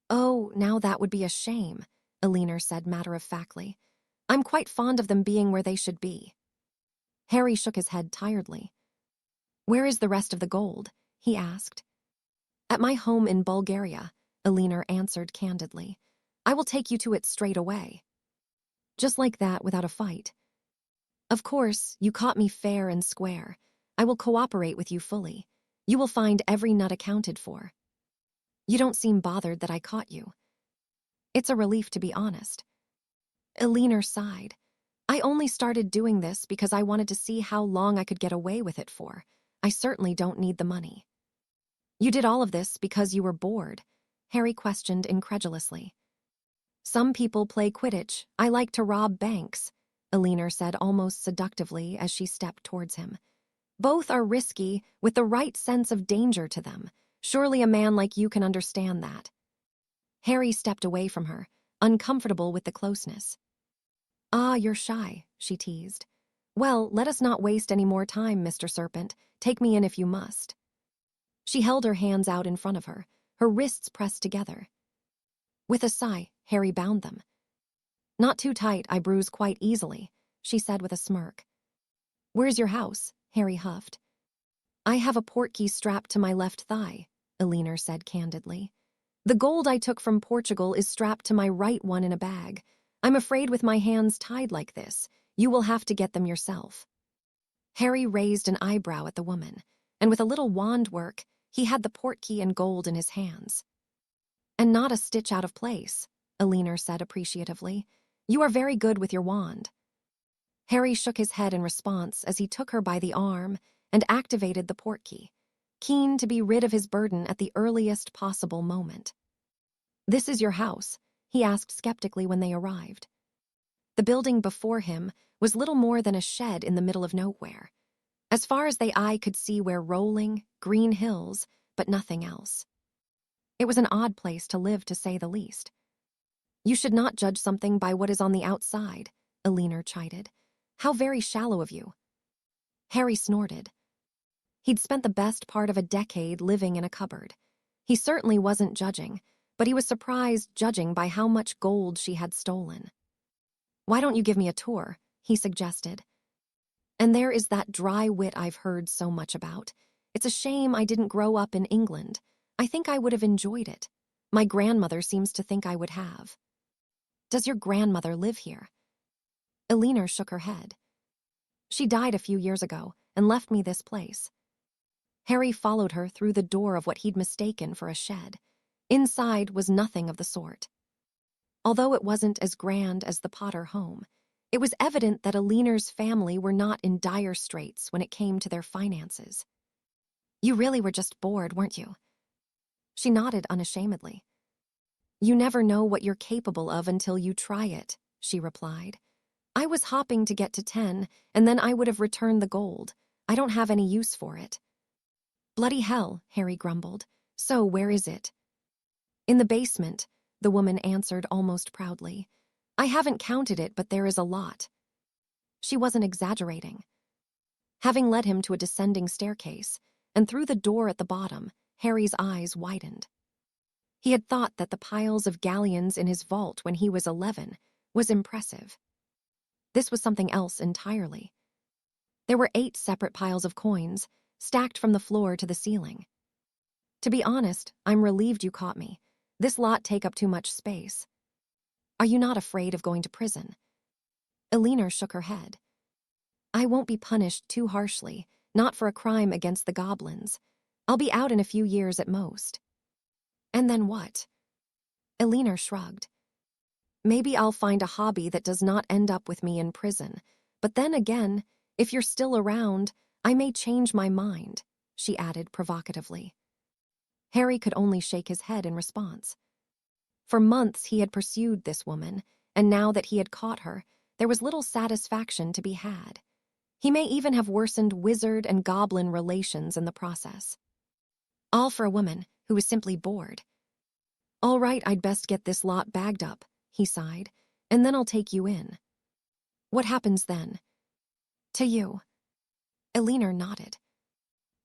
"Oh, now that would be a shame," Eleanor said matter-of-factly. "I'm quite fond of them being where they should be." Harry shook his head tiredly. "Where is the rest of the gold?" he asked. "At my home in Bulgaria," Eleanor answered candidly. "I will take you to it straight away." Just like that, without a fight. "Of course, you caught me fair and square. I will cooperate with you fully. You will find every nut accounted for." "You don't seem bothered that I caught you." "It's a relief, to be honest." Eleanor sighed. "I only started doing this because I wanted to see how long I could get away with it for. I certainly don't need the money." "You did all of this because you were bored?" Harry questioned incredulously. "Some people play Quidditch. I like to rob banks," Eleanor said almost seductively as she stepped towards him. "Both are risky, with the right sense of danger to them. Surely a man like you can understand that." Harry stepped away from her, uncomfortable with the closeness. "Ah, you're shy," she teased. "Well, let us not waste any more time, Mr. Serpent. Take me in if you must." She held her hands out in front of her, her wrists pressed together. With a sigh, Harry bound them. "Not too tight, I bruise quite easily," she said with a smirk. "Where's your house?" Harry huffed. "I have a portkey strapped to my left thigh," Eleanor said candidly. "The gold I took from Portugal is strapped to my right one in a bag. I'm afraid with my hands tied like this, you will have to get them yourself." Harry raised an eyebrow at the woman, and with a little wand work, he had the portkey and gold in his hands. "And not a stitch out of place," Eleanor said appreciatively. "You are very good with your wand." Harry shook his head in response as he took her by the arm and activated the portkey, keen to be rid of his burden at the earliest possible moment. "This is your house?" he asked skeptically when they arrived. The building before him was little more than a shed in the middle of nowhere. As far as the eye could see were rolling, green hills, but nothing else. It was an odd place to live, to say the least. "You should not judge something by what is on the outside," Elinor chided. "How very shallow of you." Harry snorted. He'd spent the best part of a decade living in a cupboard. He certainly wasn't judging, but he was surprised judging by how much gold she had stolen. "Why don't you give me a tour?" he suggested. "And there is that dry wit I've heard so much about. It's a shame I didn't grow up in England. I think I would have enjoyed it. My grandmother seems to think I would have." "Does your grandmother live here?" Elinor shook her head. "She died a few years ago and left me this place." Harry followed her through the door of what he'd mistaken for a shed. Inside was nothing of the sort. Although it wasn't as grand as the Potter home, it was evident that Elinor's family were not in dire straits when it came to their finances. "You really were just bored, weren't you?" She nodded unashamedly. "You never know what you're capable of until you try it," she replied. "I was hopping to get to 10, and then I would have returned the gold. I don't have any use for it." "Bloody hell," Harry grumbled. "So where is it?" "In the basement," the woman answered almost proudly. "I haven't counted it, but there is a lot." She wasn't exaggerating. Having led him to a descending staircase, and through the door at the bottom, Harry's eyes widened. He had thought that the piles of galleons in his vault when he was 11 was impressive. This was something else entirely. There were 8 separate piles of coins, stacked from the floor to the ceiling. "To be honest, I'm relieved you caught me. This lot take up too much space." "Are you not afraid of going to prison?" Elinor shook her head. "I won't be punished too harshly, not for a crime against the goblins. I'll be out in a few years at most." "And then what?" Elinor shrugged. "Maybe I'll find a hobby that does not end up with me in prison. But then again, if you're still around, I may change my mind," she added provocatively. Harry could only shake his head in response. For months he had pursued this woman, and now that he had caught her, there was little satisfaction to be had. He may even have worsened wizard and goblin relations in the process. All for a woman who was simply bored. "All right, I'd best get this lot bagged up," he sighed, "and then I'll take you in." "What happens then?" "To you." Elinor nodded.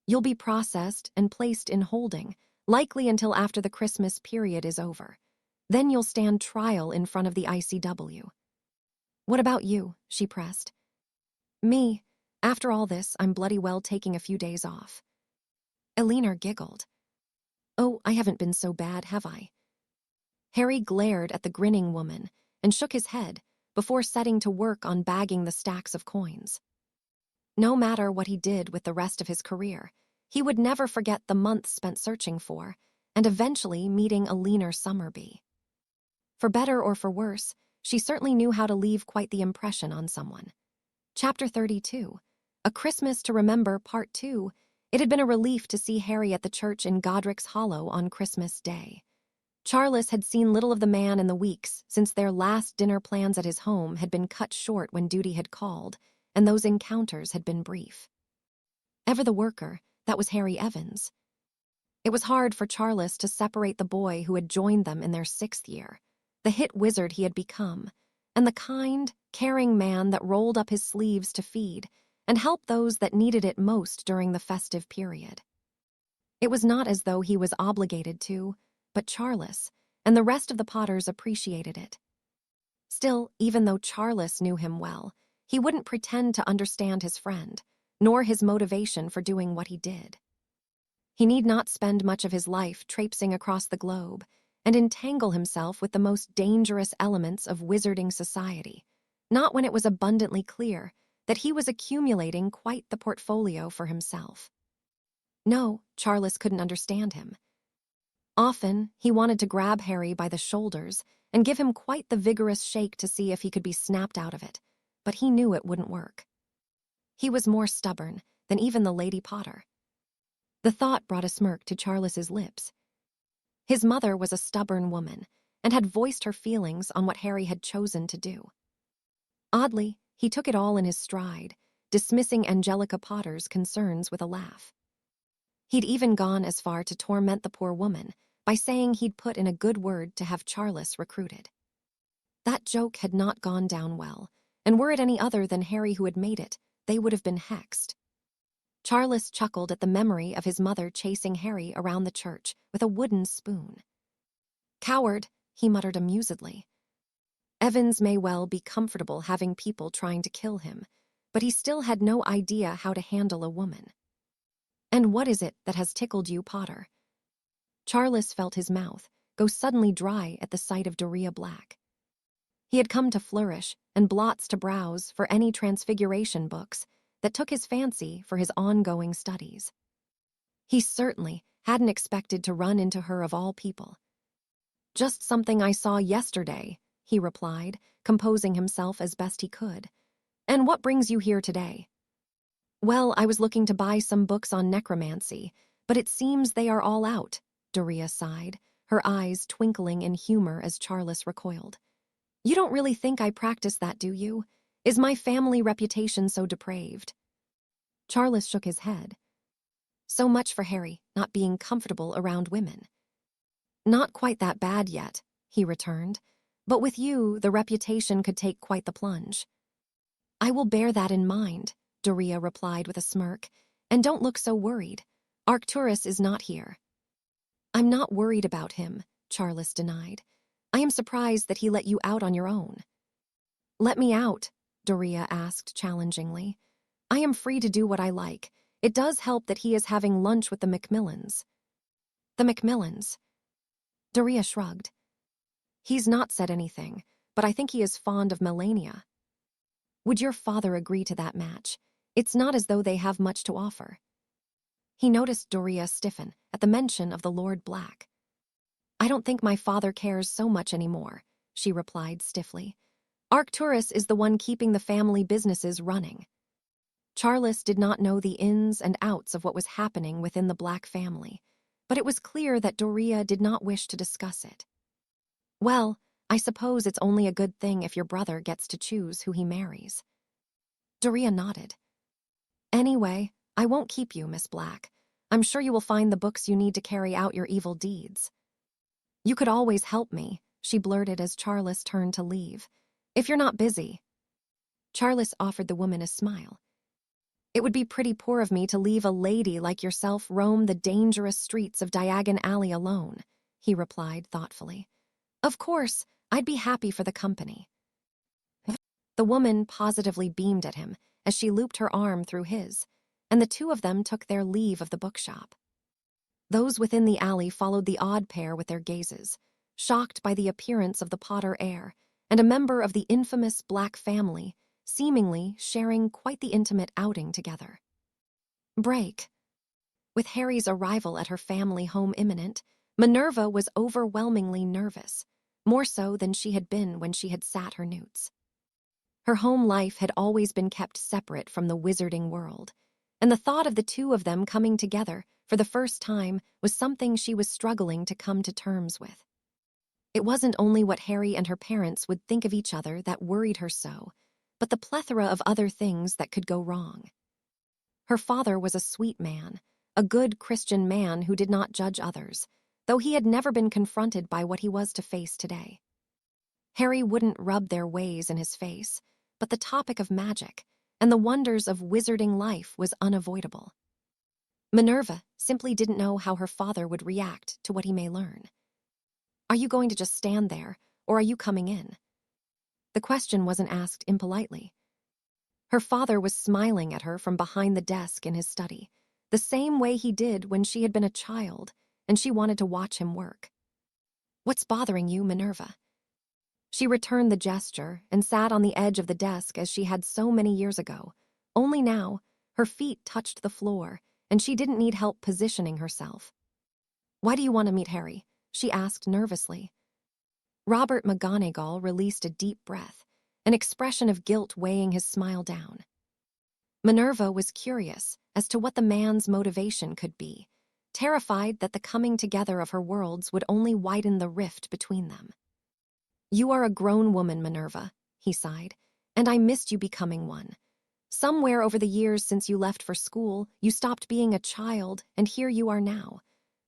"You'll be processed and placed in holding, likely until after the Christmas period is over. Then you'll stand trial in front of the ICW. "What about you?" she pressed. "Me. After all this, I'm bloody well taking a few days off." Elinor giggled. "Oh, I haven't been so bad, have I?" Harry glared at the grinning woman and shook his head before setting to work on bagging the stacks of coins. No matter what he did with the rest of his career, he would never forget the months spent searching for, and eventually meeting Elinor Summerby. For better or for worse, she certainly knew how to leave quite the impression on someone. Chapter 32, A Christmas to Remember, Part 2. It had been a relief to see Harry at the church in Godric's Hollow on Christmas Day. Charles had seen little of the man in the weeks since their last dinner plans at his home had been cut short when duty had called, and those encounters had been brief. Ever the worker, that was Harry Evans. It was hard for Charles to separate the boy who had joined them in their 6th year, the hit wizard he had become, and the kind, caring man that rolled up his sleeves to feed and help those that needed it most during the festive period. It was not as though he was obligated to, but Charles and the rest of the Potters appreciated it. Still, even though Charles knew him well, he wouldn't pretend to understand his friend, nor his motivation for doing what he did. He need not spend much of his life traipsing across the globe and entangle himself with the most dangerous elements of wizarding society, not when it was abundantly clear that he was accumulating quite the portfolio for himself. No, Charles couldn't understand him. Often, he wanted to grab Harry by the shoulders and give him quite the vigorous shake to see if he could be snapped out of it, but he knew it wouldn't work. He was more stubborn than even the Lady Potter. The thought brought a smirk to Charles's lips. His mother was a stubborn woman and had voiced her feelings on what Harry had chosen to do. Oddly, he took it all in his stride, dismissing Angelica Potter's concerns with a laugh. He'd even gone as far to torment the poor woman by saying he'd put in a good word to have Charles recruited. That joke had not gone down well, and were it any other than Harry who had made it, they would have been hexed. Charles chuckled at the memory of his mother chasing Harry around the church with a wooden spoon. "Coward," he muttered amusedly. Evans may well be comfortable having people trying to kill him, but he still had no idea how to handle a woman. "And what is it that has tickled you, Potter?" Charles felt his mouth go suddenly dry at the sight of Doria Black. He had come to flourish and blots to browse for any transfiguration books that took his fancy for his ongoing studies. He certainly hadn't expected to run into her of all people. "Just something I saw yesterday," he replied, composing himself as best he could. "And what brings you here today?" "Well, I was looking to buy some books on necromancy, but it seems they are all out," Doria sighed, her eyes twinkling in humor as Charles recoiled. "You don't really think I practice that, do you? Is my family reputation so depraved?" Charles shook his head. So much for Harry not being comfortable around women. "Not quite that bad yet," he returned, "but with you, the reputation could take quite the plunge." "I will bear that in mind," Doria replied with a smirk, "and don't look so worried. Arcturus is not here." "I'm not worried about him," Charles denied. "I am surprised that he let you out on your own." "Let me out?" Doria asked challengingly. "I am free to do what I like. It does help that he is having lunch with the Macmillans." "The Macmillans?" Doria shrugged. "He's not said anything, but I think he is fond of Melania." "Would your father agree to that match? It's not as though they have much to offer." He noticed Doria stiffen at the mention of the Lord Black. "I don't think my father cares so much anymore," she replied stiffly. "Arcturus is the one keeping the family businesses running." Charles did not know the ins and outs of what was happening within the Black family, but it was clear that Doria did not wish to discuss it. "Well, I suppose it's only a good thing if your brother gets to choose who he marries." Doria nodded. "Anyway, I won't keep you, Miss Black. I'm sure you will find the books you need to carry out your evil deeds." "You could always help me," she blurted as Charles turned to leave. "If you're not busy." Charles offered the woman a smile. "It would be pretty poor of me to leave a lady like yourself roam the dangerous streets of Diagon Alley alone," he replied thoughtfully. "Of course, I'd be happy for the company." The woman positively beamed at him as she looped her arm through his, and the two of them took their leave of the bookshop. Those within the alley followed the odd pair with their gazes, shocked by the appearance of the Potter heir and a member of the infamous Black family, seemingly sharing quite the intimate outing together. Break. With Harry's arrival at her family home imminent, Minerva was overwhelmingly nervous, more so than she had been when she had sat her newts. Her home life had always been kept separate from the wizarding world, and the thought of the two of them coming together for the first time was something she was struggling to come to terms with. It wasn't only what Harry and her parents would think of each other that worried her so, but the plethora of other things that could go wrong. Her father was a sweet man, a good Christian man who did not judge others, though he had never been confronted by what he was to face today. Harry wouldn't rub their ways in his face, but the topic of magic and the wonders of wizarding life was unavoidable. Minerva simply didn't know how her father would react to what he may learn. "Are you going to just stand there, or are you coming in?" The question wasn't asked impolitely. Her father was smiling at her from behind the desk in his study, the same way he did when she had been a child, and she wanted to watch him work. "What's bothering you, Minerva?" She returned the gesture and sat on the edge of the desk as she had so many years ago, only now her feet touched the floor and she didn't need help positioning herself. "Why do you want to meet Harry?" she asked nervously. Robert McGonagall released a deep breath, an expression of guilt weighing his smile down. Minerva was curious as to what the man's motivation could be, terrified that the coming together of her worlds would only widen the rift between them. "You are a grown woman, Minerva," he sighed, And I missed you becoming one. Somewhere over the years since you left for school, you stopped being a child, and here you are now.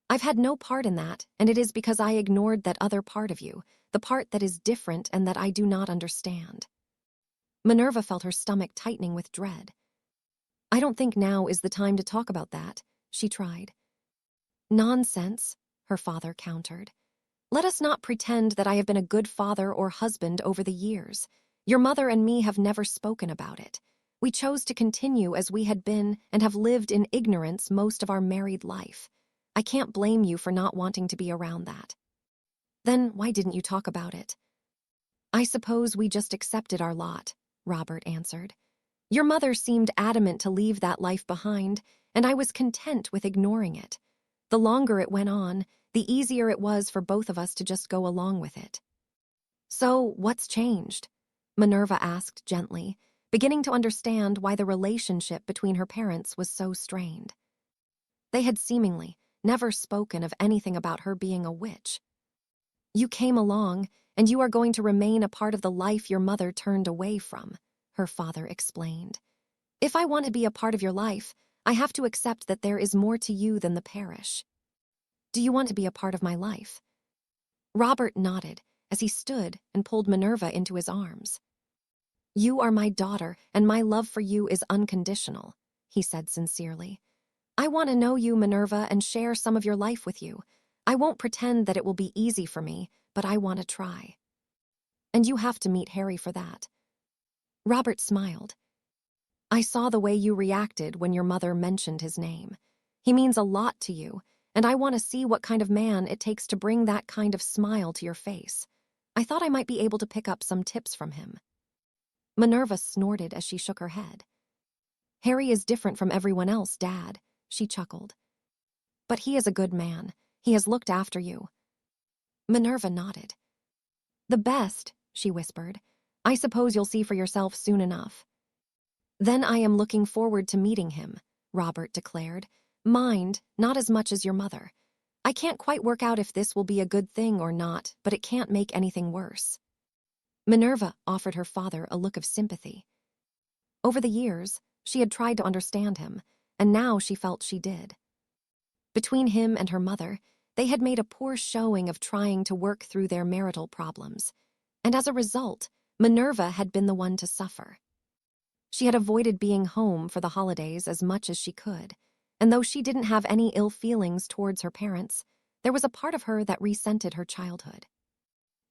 I've had no part in that, and it is because I ignored that other part of you, the part that is different and that I do not understand." Minerva felt her stomach tightening with dread. "I don't think now is the time to talk about that," she tried. "Nonsense," her father countered. "Let us not pretend that I have been a good father or husband over the years. Your mother and me have never spoken about it. We chose to continue as we had been and have lived in ignorance most of our married life. I can't blame you for not wanting to be around that." "Then why didn't you talk about it?" "I suppose we just accepted our lot," Robert answered. "Your mother seemed adamant to leave that life behind, and I was content with ignoring it. The longer it went on, the easier it was for both of us to just go along with it." "So, what's changed?" Minerva asked gently, beginning to understand why the relationship between her parents was so strained. They had seemingly never spoken of anything about her being a witch. "You came along, and you are going to remain a part of the life your mother turned away from," her father explained. "If I want to be a part of your life, I have to accept that there is more to you than the parish. Do you want to be a part of my life?" Robert nodded as he stood and pulled Minerva into his arms. "You are my daughter, and my love for you is unconditional," he said sincerely. "I want to know you, Minerva, and share some of your life with you. I won't pretend that it will be easy for me, but I want to try. And you have to meet Harry for that." Robert smiled. "I saw the way you reacted when your mother mentioned his name. He means a lot to you, and I want to see what kind of man it takes to bring that kind of smile to your face. I thought I might be able to pick up some tips from him." Minerva snorted as she shook her head. "Harry is different from everyone else, Dad," she chuckled. "But he is a good man. He has looked after you." Minerva nodded. "The best," she whispered. "I suppose you'll see for yourself soon enough." "Then I am looking forward to meeting him," Robert declared. "Mind, not as much as your mother. I can't quite work out if this will be a good thing or not, but it can't make anything worse." Minerva offered her father a look of sympathy. Over the years, she had tried to understand him, and now she felt she did. Between him and her mother, they had made a poor showing of trying to work through their marital problems, and as a result, Minerva had been the one to suffer. She had avoided being home for the holidays as much as she could, and though she didn't have any ill feelings towards her parents, there was a part of her that resented her childhood.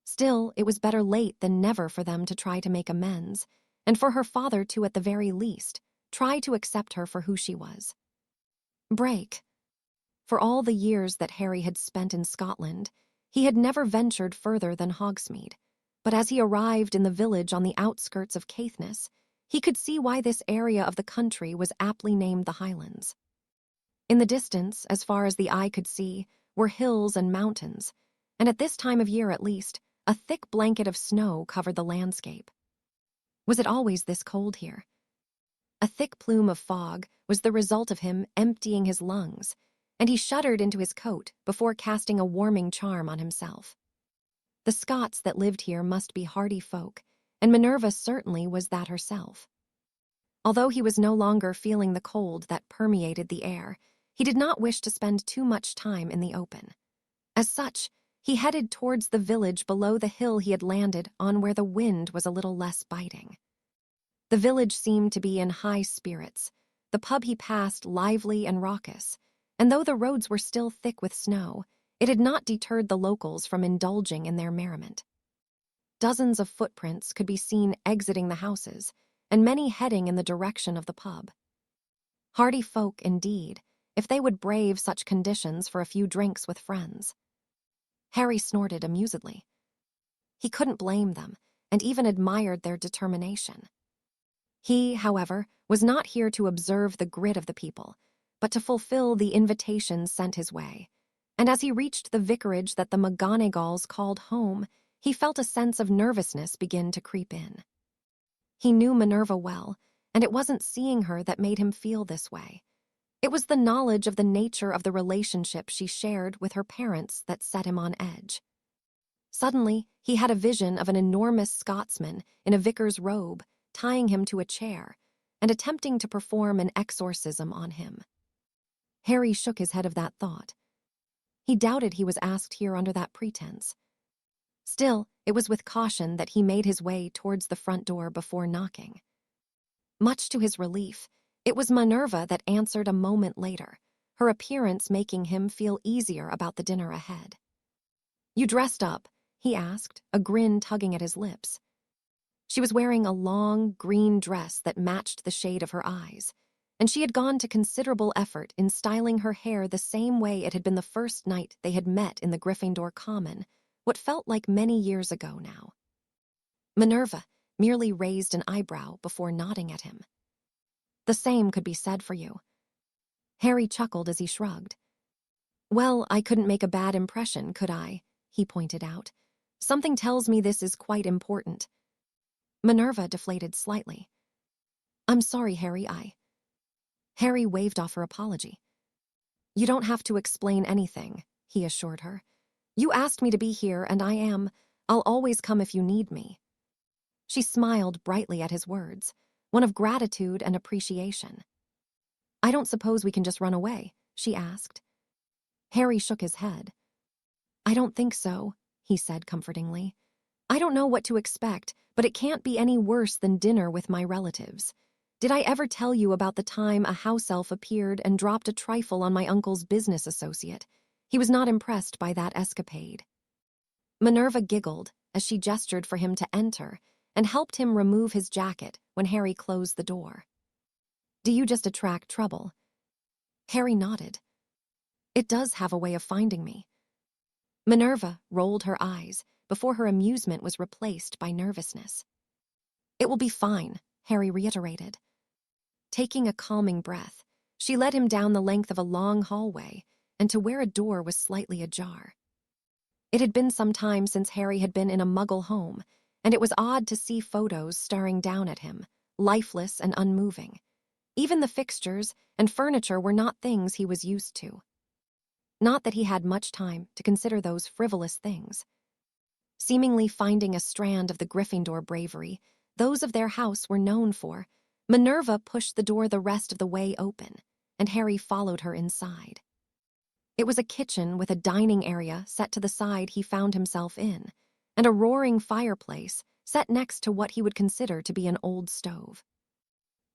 Still, it was better late than never for them to try to make amends, and for her father to, at the very least, try to accept her for who she was. Break. For all the years that Harry had spent in Scotland, he had never ventured further than Hogsmeade, but as he arrived in the village on the outskirts of Caithness, he could see why this area of the country was aptly named the Highlands. In the distance, as far as the eye could see, were hills and mountains, and at this time of year at least, a thick blanket of snow covered the landscape. Was it always this cold here? A thick plume of fog was the result of him emptying his lungs, and he shuddered into his coat before casting a warming charm on himself. The Scots that lived here must be hardy folk, and Minerva certainly was that herself. Although he was no longer feeling the cold that permeated the air, he did not wish to spend too much time in the open. As such, he headed towards the village below the hill he had landed on where the wind was a little less biting. The village seemed to be in high spirits, the pub he passed lively and raucous, and though the roads were still thick with snow, it had not deterred the locals from indulging in their merriment. Dozens of footprints could be seen exiting the houses, and many heading in the direction of the pub. Hardy folk, indeed, if they would brave such conditions for a few drinks with friends. Harry snorted amusedly. He couldn't blame them, and even admired their determination. He, however, was not here to observe the grit of the people, but to fulfill the invitations sent his way, and as he reached the vicarage that the McGonagalls called home, he felt a sense of nervousness begin to creep in. He knew Minerva well, and it wasn't seeing her that made him feel this way. It was the knowledge of the nature of the relationship she shared with her parents that set him on edge. Suddenly, he had a vision of an enormous Scotsman in a vicar's robe, tying him to a chair, and attempting to perform an exorcism on him. Harry shook his head of that thought. He doubted he was asked here under that pretense. Still, it was with caution that he made his way towards the front door before knocking. Much to his relief, it was Minerva that answered a moment later, her appearance making him feel easier about the dinner ahead. "You dressed up?" he asked, a grin tugging at his lips. She was wearing a long, green dress that matched the shade of her eyes, and she had gone to considerable effort in styling her hair the same way it had been the first night they had met in the Gryffindor Common, what felt like many years ago now. Minerva merely raised an eyebrow before nodding at him. "The same could be said for you." Harry chuckled as he shrugged. "Well, I couldn't make a bad impression, could I?" he pointed out. "Something tells me this is quite important." Minerva deflated slightly. "I'm sorry, Harry, Harry waved off her apology. "You don't have to explain anything," he assured her. "You asked me to be here, and I'll always come if you need me." She smiled brightly at his words, one of gratitude and appreciation. "I don't suppose we can just run away?" she asked. Harry shook his head. "I don't think so," he said comfortingly. "I don't know what to expect, but it can't be any worse than dinner with my relatives. Did I ever tell you about the time a house elf appeared and dropped a trifle on my uncle's business associate? He was not impressed by that escapade." Minerva giggled as she gestured for him to enter and helped him remove his jacket when Harry closed the door. "Do you just attract trouble?" Harry nodded. "It does have a way of finding me." Minerva rolled her eyes before her amusement was replaced by nervousness. "It will be fine," Harry reiterated. Taking a calming breath, she led him down the length of a long hallway and to where a door was slightly ajar. It had been some time since Harry had been in a Muggle home, and it was odd to see photos staring down at him, lifeless and unmoving. Even the fixtures and furniture were not things he was used to. Not that he had much time to consider those frivolous things. Seemingly finding a strand of the Gryffindor bravery those of their house were known for, Minerva pushed the door the rest of the way open, and Harry followed her inside. It was a kitchen with a dining area set to the side he found himself in, and a roaring fireplace set next to what he would consider to be an old stove.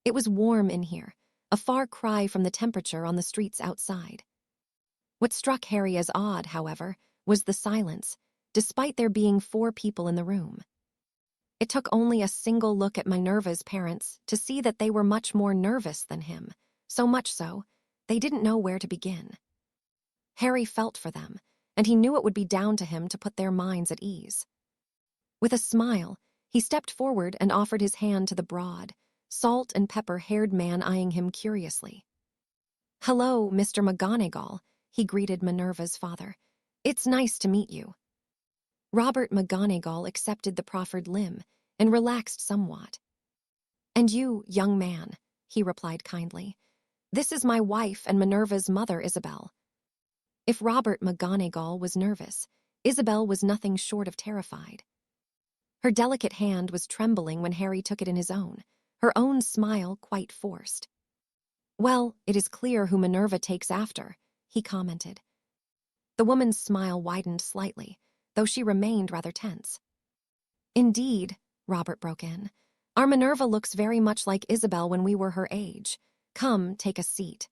It was warm in here, a far cry from the temperature on the streets outside. What struck Harry as odd, however, was the silence, despite there being 4 people in the room. It took only a single look at Minerva's parents to see that they were much more nervous than him, so much so, they didn't know where to begin. Harry felt for them, and he knew it would be down to him to put their minds at ease. With a smile, he stepped forward and offered his hand to the broad, salt and pepper-haired man eyeing him curiously. "Hello, Mr. McGonagall," he greeted Minerva's father. "It's nice to meet you." Robert McGonagall accepted the proffered limb and relaxed somewhat. "And you, young man," he replied kindly. "This is my wife and Minerva's mother, Isabel." If Robert McGonagall was nervous, Isabel was nothing short of terrified. Her delicate hand was trembling when Harry took it in his own, her own smile quite forced. "Well, it is clear who Minerva takes after," he commented. The woman's smile widened slightly, though she remained rather tense. "Indeed," Robert broke in, "our Minerva looks very much like Isabel when we were her age. Come, take a seat."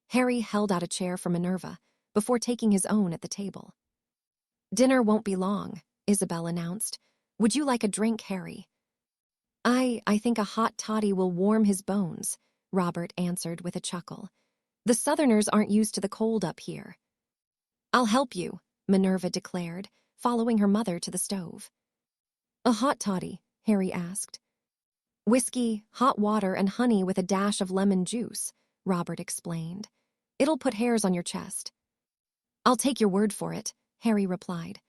Harry held out a chair for Minerva before taking his own at the table. "Dinner won't be long," Isabel announced. "Would you like a drink, Harry?" I think a hot toddy will warm his bones," Robert answered with a chuckle. "The Southerners aren't used to the cold up here." "I'll help you," Minerva declared, following her mother to the stove. "A hot toddy?" Harry asked. "Whiskey, hot water, and honey with a dash of lemon juice," Robert explained. "It'll put hairs on your chest." "I'll take your word for it," Harry replied.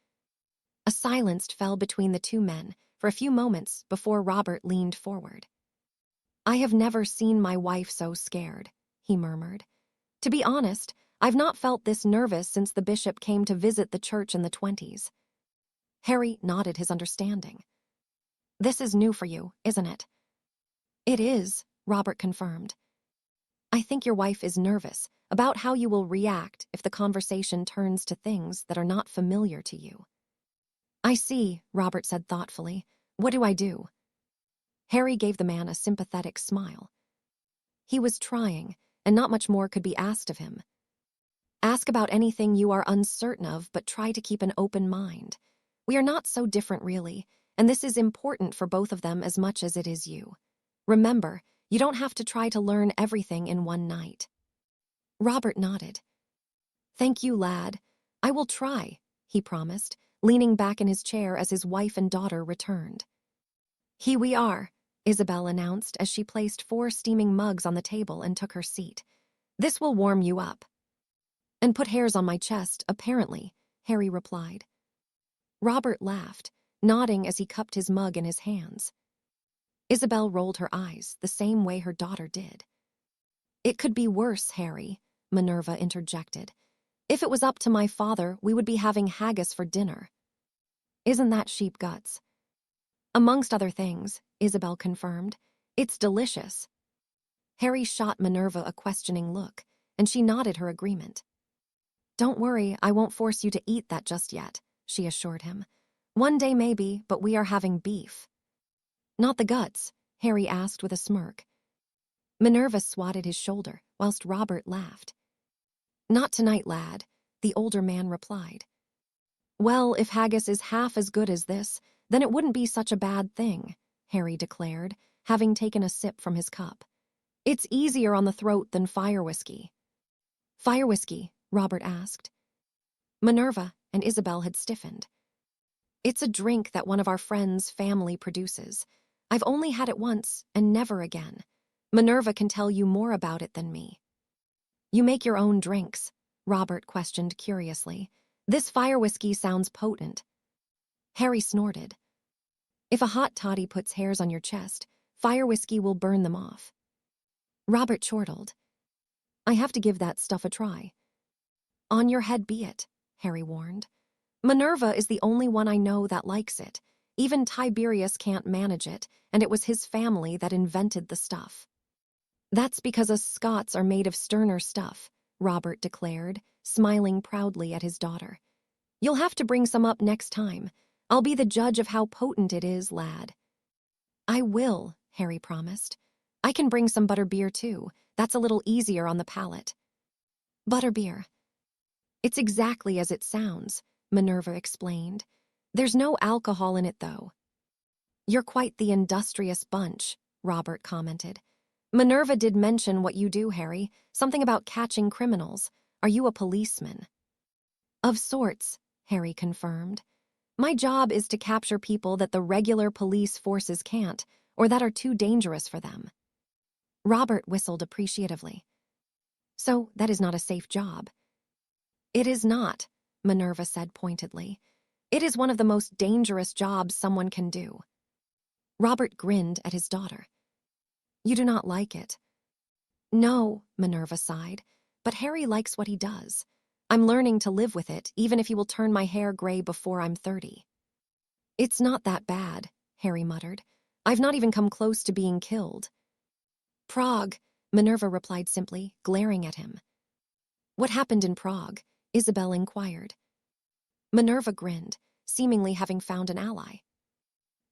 A silence fell between the two men for a few moments before Robert leaned forward. "I have never seen my wife so scared," he murmured. "To be honest, I've not felt this nervous since the bishop came to visit the church in the 20s. Harry nodded his understanding. "This is new for you, isn't it?" It is, Robert confirmed. I think your wife is nervous about how you will react if the conversation turns to things that are not familiar to you. I see, Robert said thoughtfully. What do I do? Harry gave the man a sympathetic smile. He was trying, and not much more could be asked of him. Ask about anything you are uncertain of, but try to keep an open mind. We are not so different, really, and this is important for both of them as much as it is you. Remember, you don't have to try to learn everything in one night. Robert nodded. Thank you, lad. I will try, he promised, leaning back in his chair as his wife and daughter returned. Here we are, Isabel announced as she placed 4 steaming mugs on the table and took her seat. This will warm you up. And put hairs on my chest, apparently, Harry replied. Robert laughed, nodding as he cupped his mug in his hands. Isabel rolled her eyes, the same way her daughter did. It could be worse, Harry, Minerva interjected. If it was up to my father, we would be having haggis for dinner. Isn't that sheep guts? Amongst other things, Isabel confirmed. It's delicious. Harry shot Minerva a questioning look, and she nodded her agreement. Don't worry, I won't force you to eat that just yet, she assured him. One day maybe, but we are having beef. Not the guts, Harry asked with a smirk. Minerva swatted his shoulder, whilst Robert laughed. Not tonight, lad, the older man replied. Well, if haggis is half as good as this, then it wouldn't be such a bad thing, Harry declared, having taken a sip from his cup. It's easier on the throat than fire whiskey. Fire whiskey? Robert asked. Minerva and Isabel had stiffened. It's a drink that one of our friends' family produces. I've only had it once and never again. Minerva can tell you more about it than me. You make your own drinks? Robert questioned curiously. This fire whiskey sounds potent. Harry snorted. If a hot toddy puts hairs on your chest, fire whiskey will burn them off. Robert chortled. I have to give that stuff a try. On your head be it, Harry warned. Minerva is the only one I know that likes it. Even Tiberius can't manage it, and it was his family that invented the stuff. That's because us Scots are made of sterner stuff, Robert declared, smiling proudly at his daughter. You'll have to bring some up next time. I'll be the judge of how potent it is, lad. I will, Harry promised. I can bring some butterbeer too. That's a little easier on the palate. Butterbeer. It's exactly as it sounds, Minerva explained. There's no alcohol in it, though. You're quite the industrious bunch, Robert commented. Minerva did mention what you do, Harry, something about catching criminals. Are you a policeman? Of sorts, Harry confirmed. My job is to capture people that the regular police forces can't, or that are too dangerous for them. Robert whistled appreciatively. So that is not a safe job. It is not, Minerva said pointedly. It is one of the most dangerous jobs someone can do. Robert grinned at his daughter. You do not like it. No, Minerva sighed, but Harry likes what he does. I'm learning to live with it, even if he will turn my hair gray before I'm 30. It's not that bad, Harry muttered. I've not even come close to being killed. Prague, Minerva replied simply, glaring at him. What happened in Prague? Isabel inquired. Minerva grinned, seemingly having found an ally.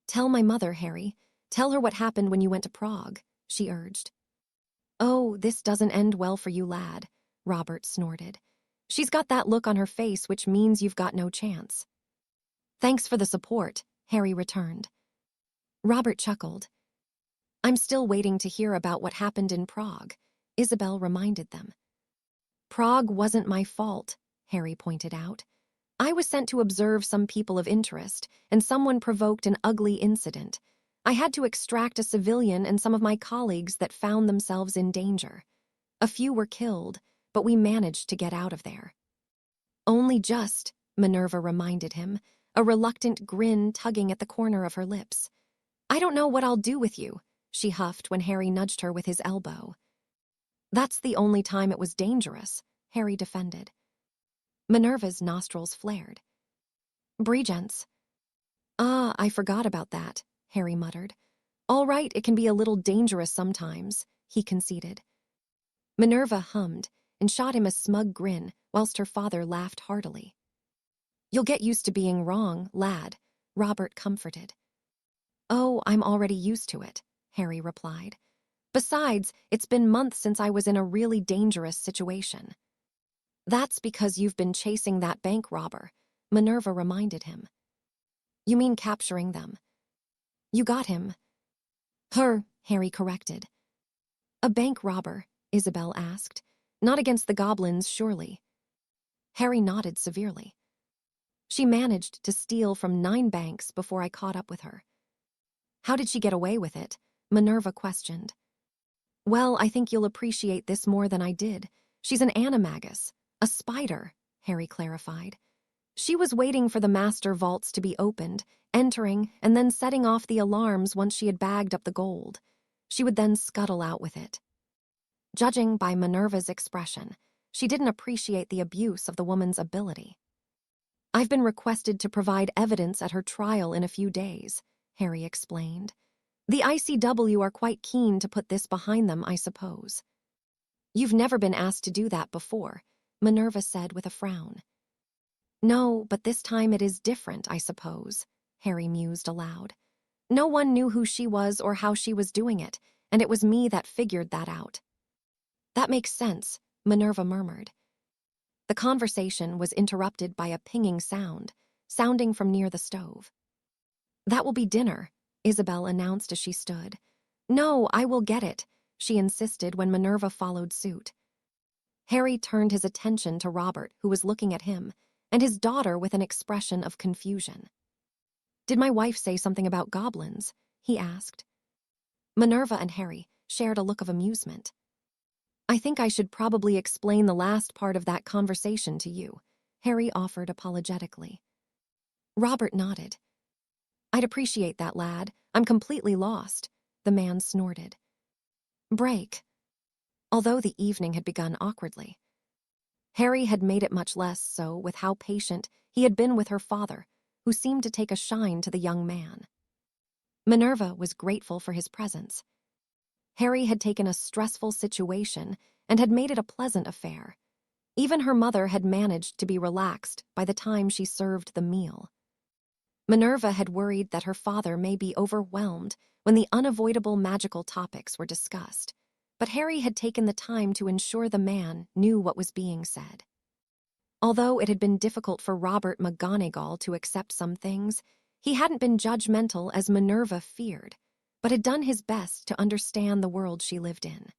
Tell my mother, Harry. Tell her what happened when you went to Prague, she urged. Oh, this doesn't end well for you, lad, Robert snorted. She's got that look on her face, which means you've got no chance. Thanks for the support, Harry returned. Robert chuckled. I'm still waiting to hear about what happened in Prague, Isabel reminded them. Prague wasn't my fault, Harry pointed out. I was sent to observe some people of interest, and someone provoked an ugly incident. I had to extract a civilian and some of my colleagues that found themselves in danger. A few were killed, but we managed to get out of there. Only just, Minerva reminded him, a reluctant grin tugging at the corner of her lips. I don't know what I'll do with you, she huffed when Harry nudged her with his elbow. That's the only time it was dangerous, Harry defended. Minerva's nostrils flared. Regence. Ah, I forgot about that, Harry muttered. All right, it can be a little dangerous sometimes, he conceded. Minerva hummed and shot him a smug grin whilst her father laughed heartily. You'll get used to being wrong, lad, Robert comforted. Oh, I'm already used to it, Harry replied. Besides, it's been months since I was in a really dangerous situation. That's because you've been chasing that bank robber, Minerva reminded him. You mean capturing them? You got him. Her, Harry corrected. A bank robber, Isabel asked. Not against the goblins, surely. Harry nodded severely. She managed to steal from 9 banks before I caught up with her. How did she get away with it? Minerva questioned. Well, I think you'll appreciate this more than I did. She's an animagus, a spider, Harry clarified. She was waiting for the master vaults to be opened, entering, and then setting off the alarms once she had bagged up the gold. She would then scuttle out with it. Judging by Minerva's expression, she didn't appreciate the abuse of the woman's ability. I've been requested to provide evidence at her trial in a few days, Harry explained. The ICW are quite keen to put this behind them, I suppose. You've never been asked to do that before, Minerva said with a frown. No, but this time it is different, I suppose, Harry mused aloud. No one knew who she was or how she was doing it, and it was me that figured that out. That makes sense, Minerva murmured. The conversation was interrupted by a pinging sound, sounding from near the stove. That will be dinner, Isabel announced as she stood. No, I will get it, she insisted when Minerva followed suit. Harry turned his attention to Robert, who was looking at him, and his daughter with an expression of confusion. Did my wife say something about goblins? He asked. Minerva and Harry shared a look of amusement. I think I should probably explain the last part of that conversation to you, Harry offered apologetically. Robert nodded. I'd appreciate that, lad. I'm completely lost, the man snorted. Break. Although the evening had begun awkwardly, Harry had made it much less so with how patient he had been with her father, who seemed to take a shine to the young man. Minerva was grateful for his presence. Harry had taken a stressful situation and had made it a pleasant affair. Even her mother had managed to be relaxed by the time she served the meal. Minerva had worried that her father may be overwhelmed when the unavoidable magical topics were discussed, but Harry had taken the time to ensure the man knew what was being said. Although it had been difficult for Robert McGonagall to accept some things, he hadn't been judgmental as Minerva feared, but had done his best to understand the world she lived in.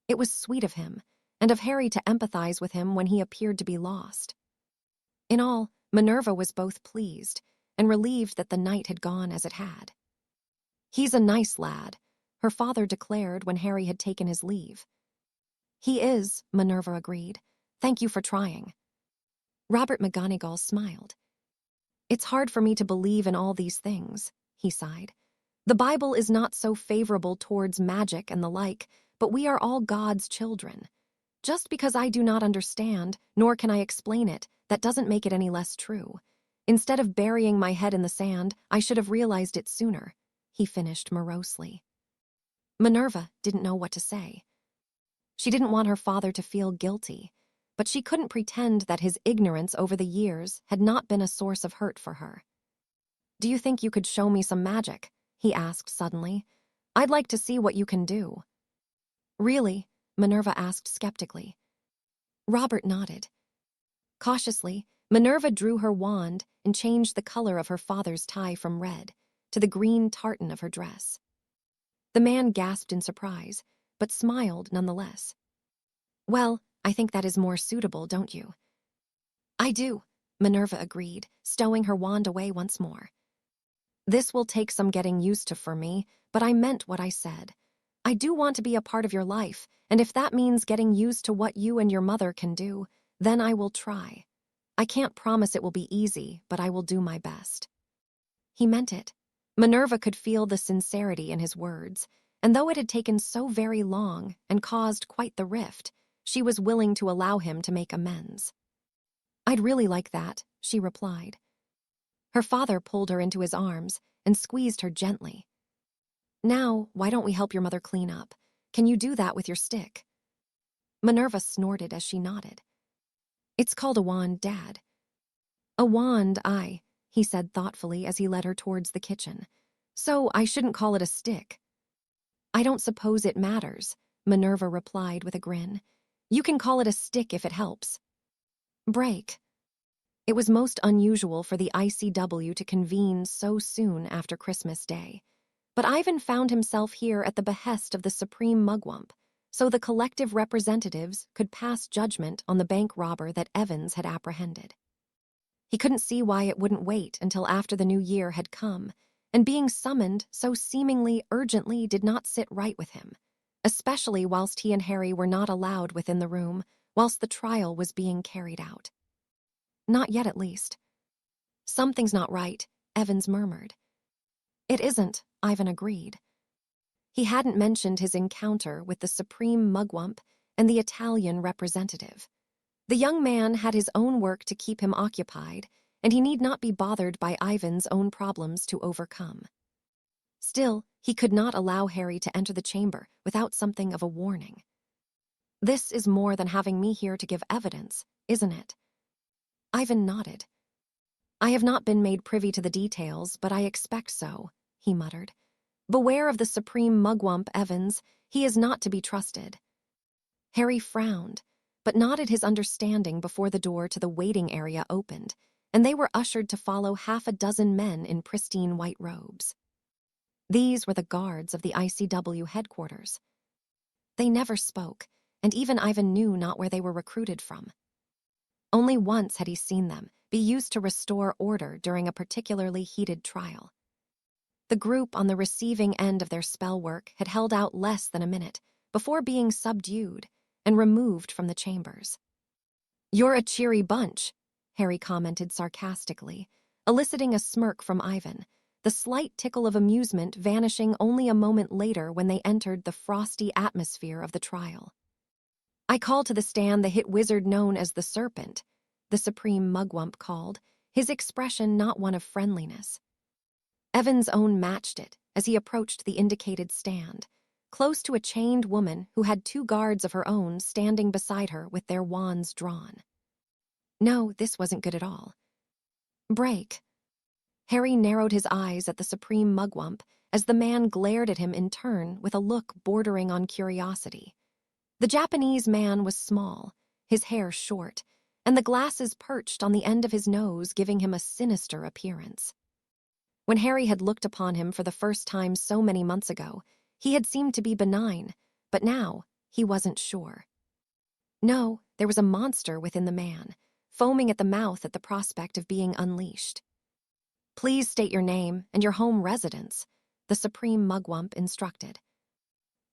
It was sweet of him, and of Harry to empathize with him when he appeared to be lost. In all, Minerva was both pleased and relieved that the night had gone as it had. He's a nice lad, her father declared when Harry had taken his leave. He is, Minerva agreed. Thank you for trying. Robert McGonagall smiled. It's hard for me to believe in all these things, he sighed. The Bible is not so favorable towards magic and the like, but we are all God's children. Just because I do not understand, nor can I explain it, that doesn't make it any less true. Instead of burying my head in the sand, I should have realized it sooner, he finished morosely. Minerva didn't know what to say. She didn't want her father to feel guilty, but she couldn't pretend that his ignorance over the years had not been a source of hurt for her. Do you think you could show me some magic? He asked suddenly. I'd like to see what you can do. Really? Minerva asked skeptically. Robert nodded. Cautiously, Minerva drew her wand and changed the color of her father's tie from red to the green tartan of her dress. The man gasped in surprise, but smiled nonetheless. Well, I think that is more suitable, don't you? I do, Minerva agreed, stowing her wand away once more. This will take some getting used to for me, but I meant what I said. I do want to be a part of your life, and if that means getting used to what you and your mother can do, then I will try. I can't promise it will be easy, but I will do my best. He meant it. Minerva could feel the sincerity in his words, and though it had taken so very long and caused quite the rift, she was willing to allow him to make amends. I'd really like that, she replied. Her father pulled her into his arms and squeezed her gently. Now, why don't we help your mother clean up? Can you do that with your stick? Minerva snorted as she nodded. It's called a wand, Dad. A wand, he said thoughtfully as he led her towards the kitchen. So I shouldn't call it a stick. I don't suppose it matters, Minerva replied with a grin. You can call it a stick if it helps. Break. It was most unusual for the ICW to convene so soon after Christmas Day. But Ivan found himself here at the behest of the Supreme Mugwump, so the collective representatives could pass judgment on the bank robber that Evans had apprehended. He couldn't see why it wouldn't wait until after the new year had come, and being summoned so seemingly urgently did not sit right with him, especially whilst he and Harry were not allowed within the room whilst the trial was being carried out. Not yet, at least. Something's not right, Evans murmured. It isn't, Ivan agreed. He hadn't mentioned his encounter with the Supreme Mugwump and the Italian representative. The young man had his own work to keep him occupied, and he need not be bothered by Ivan's own problems to overcome. Still, he could not allow Harry to enter the chamber without something of a warning. This is more than having me here to give evidence, isn't it? Ivan nodded. I have not been made privy to the details, but I expect so, he muttered. Beware of the Supreme Mugwump, Evans. He is not to be trusted. Harry frowned, but nodded his understanding before the door to the waiting area opened, and they were ushered to follow half a dozen men in pristine white robes. These were the guards of the ICW headquarters. They never spoke, and even Ivan knew not where they were recruited from. Only once had he seen them be used to restore order during a particularly heated trial. The group on the receiving end of their spell work had held out less than a minute before being subdued and removed from the chambers. You're a cheery bunch, Harry commented sarcastically, eliciting a smirk from Ivan, the slight tickle of amusement vanishing only a moment later when they entered the frosty atmosphere of the trial. I call to the stand the hit wizard known as the Serpent, the Supreme Mugwump called, his expression not one of friendliness. Evans' own matched it as he approached the indicated stand, close to a chained woman who had two guards of her own standing beside her with their wands drawn. No, this wasn't good at all. Break. Harry narrowed his eyes at the Supreme Mugwump as the man glared at him in turn with a look bordering on curiosity. The Japanese man was small, his hair short, and the glasses perched on the end of his nose giving him a sinister appearance. When Harry had looked upon him for the first time so many months ago, he had seemed to be benign, but now he wasn't sure. No, there was a monster within the man, foaming at the mouth at the prospect of being unleashed. Please state your name and your home residence, the Supreme Mugwump instructed.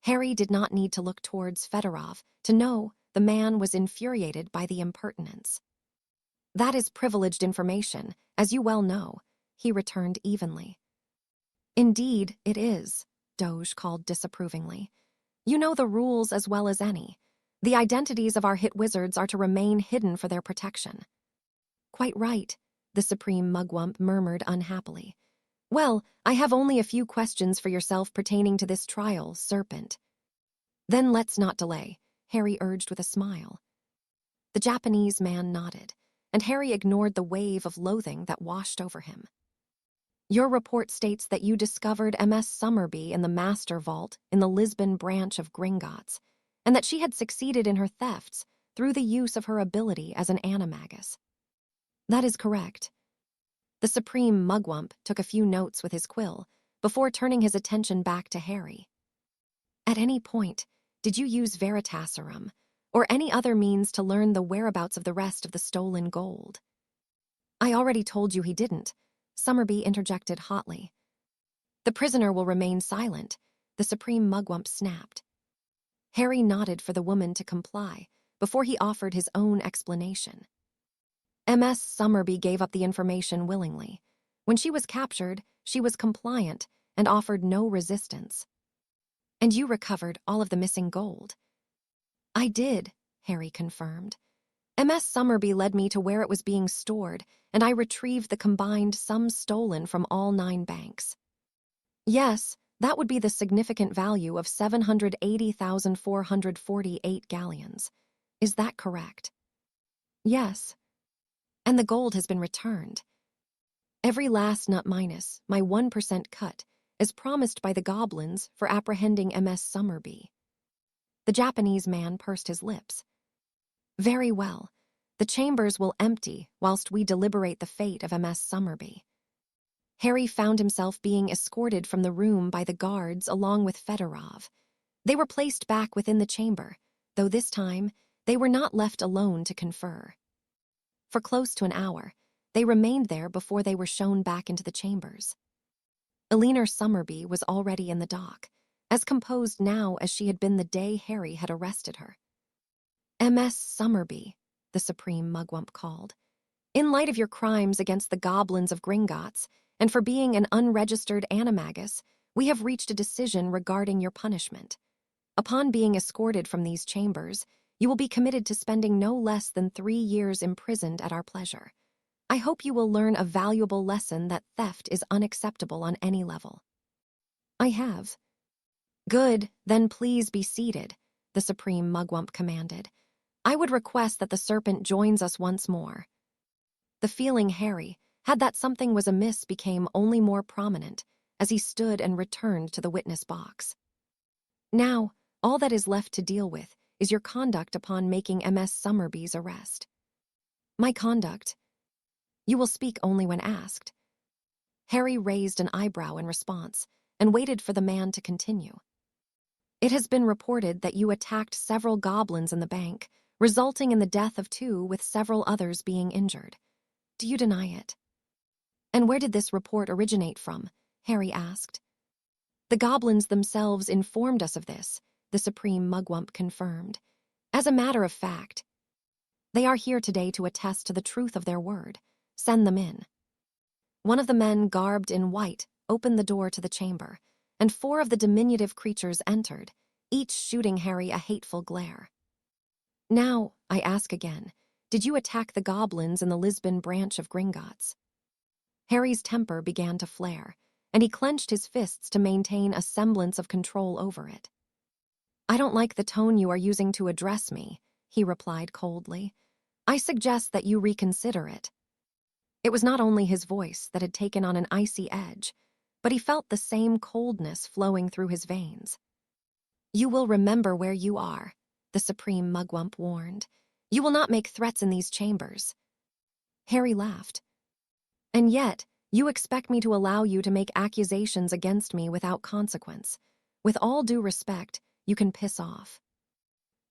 Harry did not need to look towards Fedorov to know the man was infuriated by the impertinence. That is privileged information, as you well know, he returned evenly. Indeed, it is, Doge called disapprovingly. You know the rules as well as any. The identities of our hit wizards are to remain hidden for their protection. Quite right, the Supreme Mugwump murmured unhappily. Well, I have only a few questions for yourself pertaining to this trial, Serpent. Then let's not delay, Harry urged with a smile. The Japanese man nodded, and Harry ignored the wave of loathing that washed over him. Your report states that you discovered Ms. Summerby in the Master Vault in the Lisbon branch of Gringotts, and that she had succeeded in her thefts through the use of her ability as an animagus. That is correct. The Supreme Mugwump took a few notes with his quill before turning his attention back to Harry. At any point, did you use Veritaserum or any other means to learn the whereabouts of the rest of the stolen gold? I already told you he didn't, Summerby interjected hotly. The prisoner will remain silent, the Supreme Mugwump snapped. Harry nodded for the woman to comply before he offered his own explanation. Ms. Summerby gave up the information willingly. When she was captured, she was compliant and offered no resistance. And you recovered all of the missing gold. I did, Harry confirmed. Ms. Summerby led me to where it was being stored, and I retrieved the combined sum stolen from all 9 banks. Yes, That would be the significant value of 780,448 galleons. Is that correct? Yes. And the gold has been returned. Every last nut minus my 1% cut, as promised by the goblins for apprehending MS Summerby. The Japanese man pursed his lips. Very well. The chambers will empty whilst we deliberate the fate of MS Summerby. Harry found himself being escorted from the room by the guards along with Fedorov. They were placed back within the chamber, though this time they were not left alone to confer. For close to an hour, they remained there before they were shown back into the chambers. Eleanor Summerby was already in the dock, as composed now as she had been the day Harry had arrested her. MS Summerby, the Supreme Mugwump called. In light of your crimes against the goblins of Gringotts, and for being an unregistered animagus, we have reached a decision regarding your punishment. Upon being escorted from these chambers, you will be committed to spending no less than 3 years imprisoned at our pleasure. I hope you will learn a valuable lesson that theft is unacceptable on any level. I have. Good, then please be seated, the Supreme Mugwump commanded. I would request that the serpent joins us once more. The feeling Harry had that something was amiss became only more prominent as he stood and returned to the witness box. Now, all that is left to deal with is your conduct upon making MS Summerby's arrest. My conduct? You will speak only when asked. Harry raised an eyebrow in response and waited for the man to continue. It has been reported that you attacked several goblins in the bank, resulting in the death of 2 with several others being injured. Do you deny it? And where did this report originate from? Harry asked. The goblins themselves informed us of this, the Supreme Mugwump confirmed. As a matter of fact, they are here today to attest to the truth of their word. Send them in. One of the men garbed in white opened the door to the chamber, and 4 of the diminutive creatures entered, each shooting Harry a hateful glare. Now, I ask again, did you attack the goblins in the Lisbon branch of Gringotts? Harry's temper began to flare, and he clenched his fists to maintain a semblance of control over it. I don't like the tone you are using to address me, he replied coldly. I suggest that you reconsider it. It was not only his voice that had taken on an icy edge, but he felt the same coldness flowing through his veins. You will remember where you are, the Supreme Mugwump warned. You will not make threats in these chambers. Harry laughed. And yet, you expect me to allow you to make accusations against me without consequence. With all due respect, you can piss off.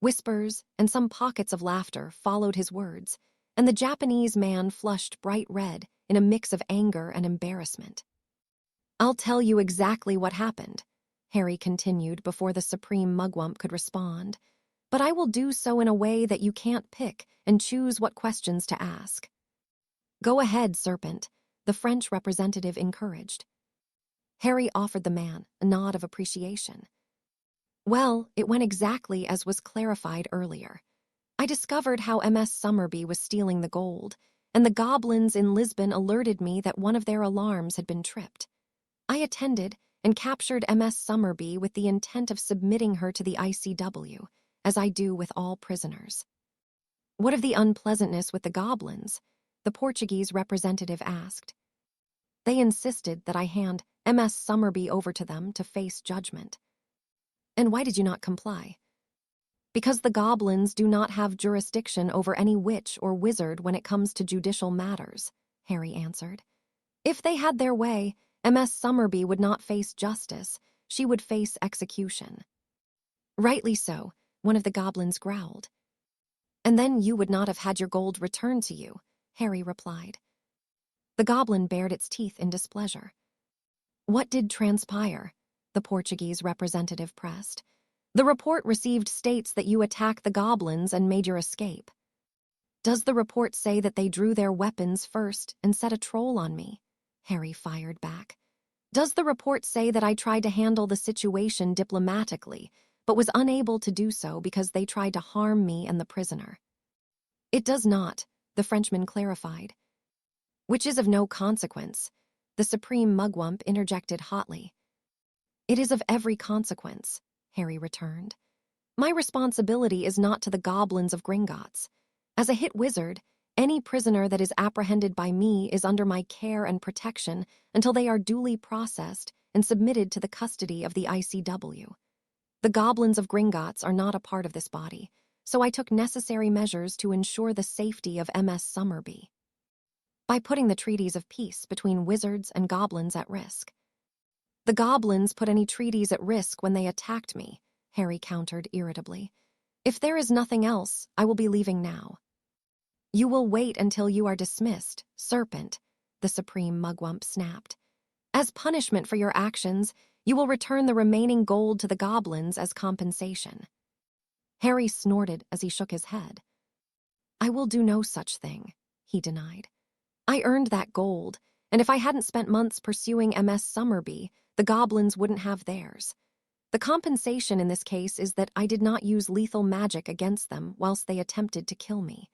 Whispers and some pockets of laughter followed his words, and the Japanese man flushed bright red in a mix of anger and embarrassment. I'll tell you exactly what happened, Harry continued before the Supreme Mugwump could respond, but I will do so in a way that you can't pick and choose what questions to ask. Go ahead, Serpent, the French representative encouraged. Harry offered the man a nod of appreciation. Well, it went exactly as was clarified earlier. I discovered how MS Summerby was stealing the gold, and the goblins in Lisbon alerted me that one of their alarms had been tripped. I attended and captured MS Summerby with the intent of submitting her to the ICW, as I do with all prisoners. What of the unpleasantness with the goblins? The Portuguese representative asked. They insisted that I hand MS Summerby over to them to face judgment. And why did you not comply? Because the goblins do not have jurisdiction over any witch or wizard when it comes to judicial matters, Harry answered. If they had their way, MS Summerby would not face justice, she would face execution. Rightly so, one of the goblins growled. And then you would not have had your gold returned to you, Harry replied. The goblin bared its teeth in displeasure. What did transpire? The Portuguese representative pressed. The report received states that you attacked the goblins and made your escape. Does the report say that they drew their weapons first and set a troll on me? Harry fired back. Does the report say that I tried to handle the situation diplomatically, but was unable to do so because they tried to harm me and the prisoner? It does not, the Frenchman clarified. Which is of no consequence, the Supreme Mugwump interjected hotly. "It is of every consequence," Harry returned. "My responsibility is not to the goblins of Gringotts. As a hit wizard, any prisoner that is apprehended by me is under my care and protection until they are duly processed and submitted to the custody of the ICW. The goblins of Gringotts are not a part of this body, so I took necessary measures to ensure the safety of MS Summerby by putting the treaties of peace between wizards and goblins at risk." "The goblins put any treaties at risk when they attacked me," Harry countered irritably. "If there is nothing else, I will be leaving now." "You will wait until you are dismissed, serpent," the supreme mugwump snapped. "As punishment for your actions, you will return the remaining gold to the goblins as compensation." Harry snorted as he shook his head. "I will do no such thing," he denied. "I earned that gold, and if I hadn't spent months pursuing MS Summerby, the goblins wouldn't have theirs. The compensation in this case is that I did not use lethal magic against them whilst they attempted to kill me.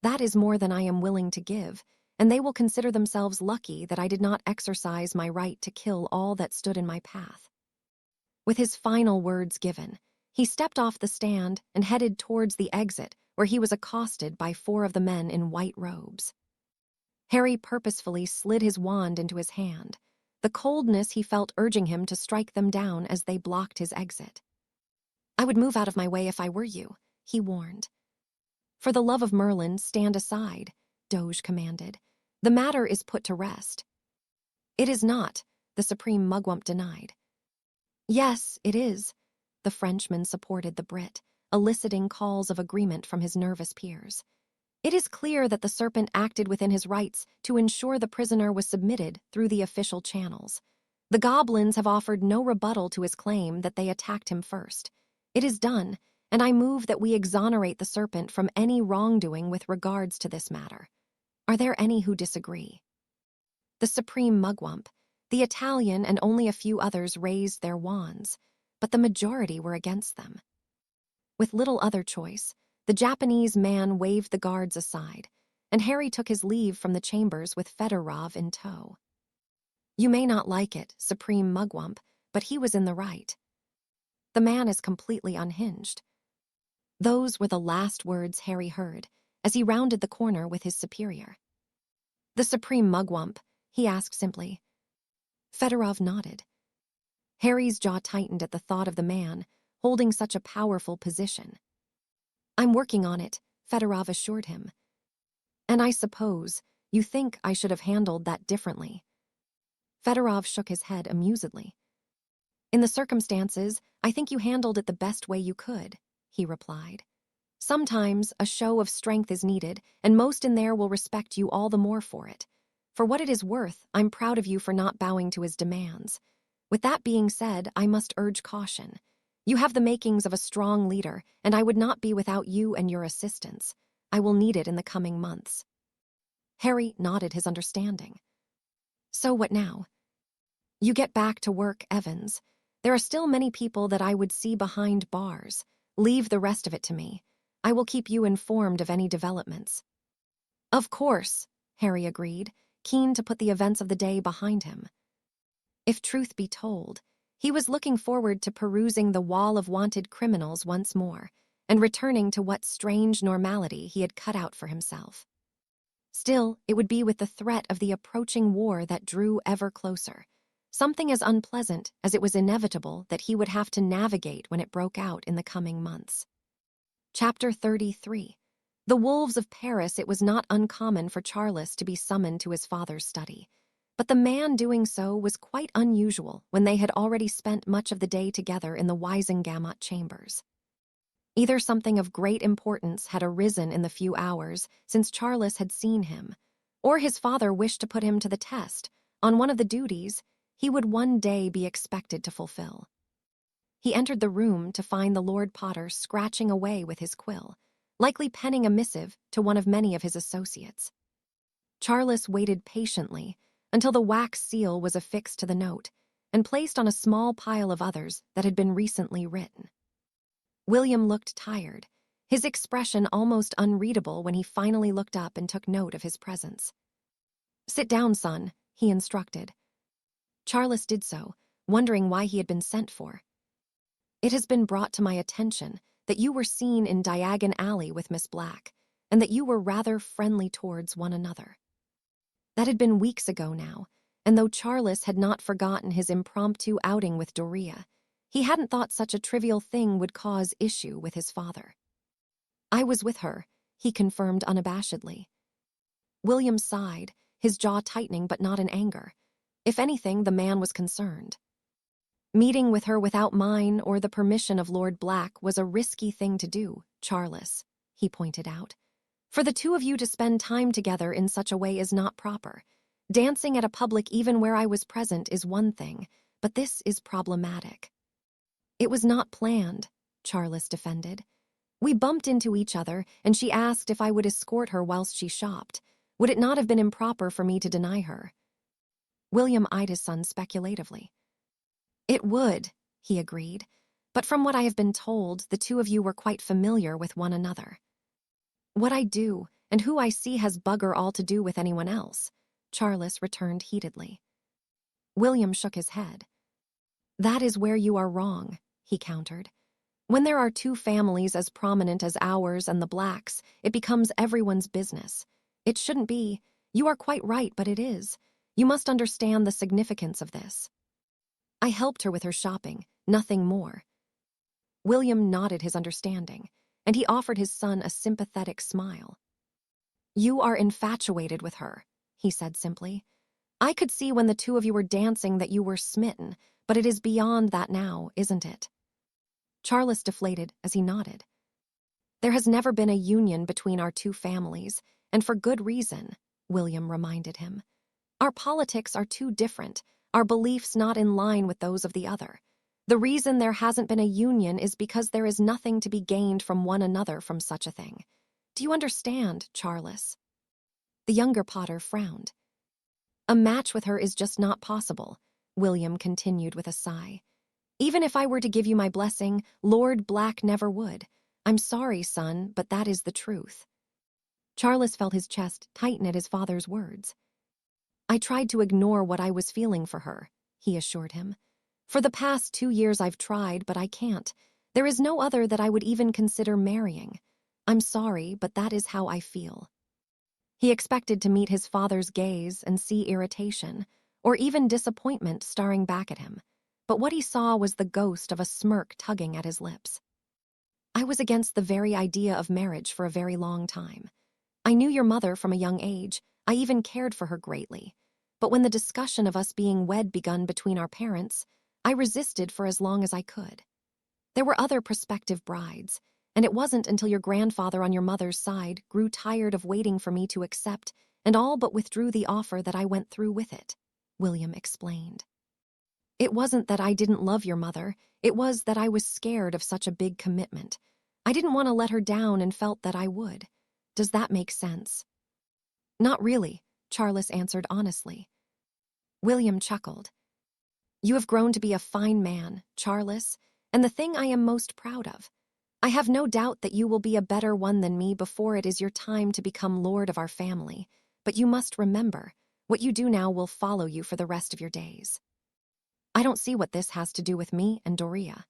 That is more than I am willing to give, and they will consider themselves lucky that I did not exercise my right to kill all that stood in my path." With his final words given, he stepped off the stand and headed towards the exit, where he was accosted by 4 of the men in white robes. Harry purposefully slid his wand into his hand, the coldness he felt urging him to strike them down as they blocked his exit. "I would move out of my way if I were you," he warned. "For the love of Merlin, stand aside," Doge commanded. "The matter is put to rest." "It is not," the supreme mugwump denied. "Yes, it is," the Frenchman supported the Brit, eliciting calls of agreement from his nervous peers. "It is clear that the serpent acted within his rights to ensure the prisoner was submitted through the official channels. The goblins have offered no rebuttal to his claim that they attacked him first. It is done, and I move that we exonerate the serpent from any wrongdoing with regards to this matter. Are there any who disagree?" The supreme mugwump, the Italian, and only a few others raised their wands, but the majority were against them. With little other choice, the Japanese man waved the guards aside, and Harry took his leave from the chambers with Fedorov in tow. "You may not like it, supreme mugwump, but he was in the right. The man is completely unhinged." Those were the last words Harry heard as he rounded the corner with his superior. "The supreme mugwump?" he asked simply. Fedorov nodded. Harry's jaw tightened at the thought of the man holding such a powerful position. "I'm working on it," Fedorov assured him. "And I suppose you think I should have handled that differently." Fedorov shook his head amusedly. "In the circumstances, I think you handled it the best way you could," he replied. "Sometimes a show of strength is needed, and most in there will respect you all the more for it. For what it is worth, I'm proud of you for not bowing to his demands. With that being said, I must urge caution. You have the makings of a strong leader, and I would not be without you and your assistance. I will need it in the coming months." Harry nodded his understanding. "So what now?" "You get back to work, Evans. There are still many people that I would see behind bars. Leave the rest of it to me. I will keep you informed of any developments." "Of course," Harry agreed, keen to put the events of the day behind him. If truth be told, he was looking forward to perusing the wall of wanted criminals once more and returning to what strange normality he had cut out for himself. Still, it would be with the threat of the approaching war that drew ever closer, something as unpleasant as it was inevitable that he would have to navigate when it broke out in the coming months. Chapter 33. The Wolves of Paris. It was not uncommon for Charles to be summoned to his father's study, but the man doing so was quite unusual when they had already spent much of the day together in the Weisengamot chambers. Either something of great importance had arisen in the few hours since Charles had seen him, or his father wished to put him to the test on one of the duties he would one day be expected to fulfill. He entered the room to find the Lord Potter scratching away with his quill, likely penning a missive to one of many of his associates. Charles waited patiently until the wax seal was affixed to the note and placed on a small pile of others that had been recently written. William looked tired, his expression almost unreadable when he finally looked up and took note of his presence. "Sit down, son," he instructed. Charles did so, wondering why he had been sent for. "It has been brought to my attention that you were seen in Diagon Alley with Miss Black, and that you were rather friendly towards one another." That had been weeks ago now, and though Charles had not forgotten his impromptu outing with Doria, he hadn't thought such a trivial thing would cause issue with his father. "I was with her," he confirmed unabashedly. William sighed, his jaw tightening but not in anger. If anything, the man was concerned. "Meeting with her without mine or the permission of Lord Black was a risky thing to do, Charles," he pointed out. "For the two of you to spend time together in such a way is not proper. Dancing at a public even where I was present is one thing, but this is problematic." "It was not planned," Charles defended. "We bumped into each other, and she asked if I would escort her whilst she shopped. Would it not have been improper for me to deny her?" William eyed his son speculatively. "It would," he agreed, "but from what I have been told, the two of you were quite familiar with one another." "What I do and who I see has bugger all to do with anyone else," Charles returned heatedly. William shook his head. "That is where you are wrong," he countered. "When there are two families as prominent as ours and the Blacks, it becomes everyone's business. It shouldn't be. You are quite right, but it is. You must understand the significance of this." "I helped her with her shopping, nothing more." William nodded his understanding, and he offered his son a sympathetic smile. "You are infatuated with her," he said simply. "I could see when the two of you were dancing that you were smitten, but it is beyond that now, isn't it?" Charles deflated as he nodded. "There has never been a union between our two families, and for good reason," William reminded him. "Our politics are too different, our beliefs not in line with those of the other. The reason there hasn't been a union is because there is nothing to be gained from one another from such a thing. Do you understand, Charles?" The younger Potter frowned. "A match with her is just not possible," William continued with a sigh. "Even if I were to give you my blessing, Lord Black never would. I'm sorry, son, but that is the truth." Charles felt his chest tighten at his father's words. "I tried to ignore what I was feeling for her," he assured him. "For the past 2 years I've tried, but I can't. There is no other that I would even consider marrying. I'm sorry, but that is how I feel." He expected to meet his father's gaze and see irritation, or even disappointment staring back at him, but what he saw was the ghost of a smirk tugging at his lips. "I was against the very idea of marriage for a very long time. I knew your mother from a young age. I even cared for her greatly. But when the discussion of us being wed begun between our parents, I resisted for as long as I could. There were other prospective brides, and it wasn't until your grandfather on your mother's side grew tired of waiting for me to accept and all but withdrew the offer that I went through with it," William explained. "It wasn't that I didn't love your mother, it was that I was scared of such a big commitment. I didn't want to let her down and felt that I would. Does that make sense?" "Not really," Charles answered honestly. William chuckled. "You have grown to be a fine man, Charles, and the thing I am most proud of. I have no doubt that you will be a better one than me before it is your time to become lord of our family, but you must remember, what you do now will follow you for the rest of your days." "I don't see what this has to do with me and Doria."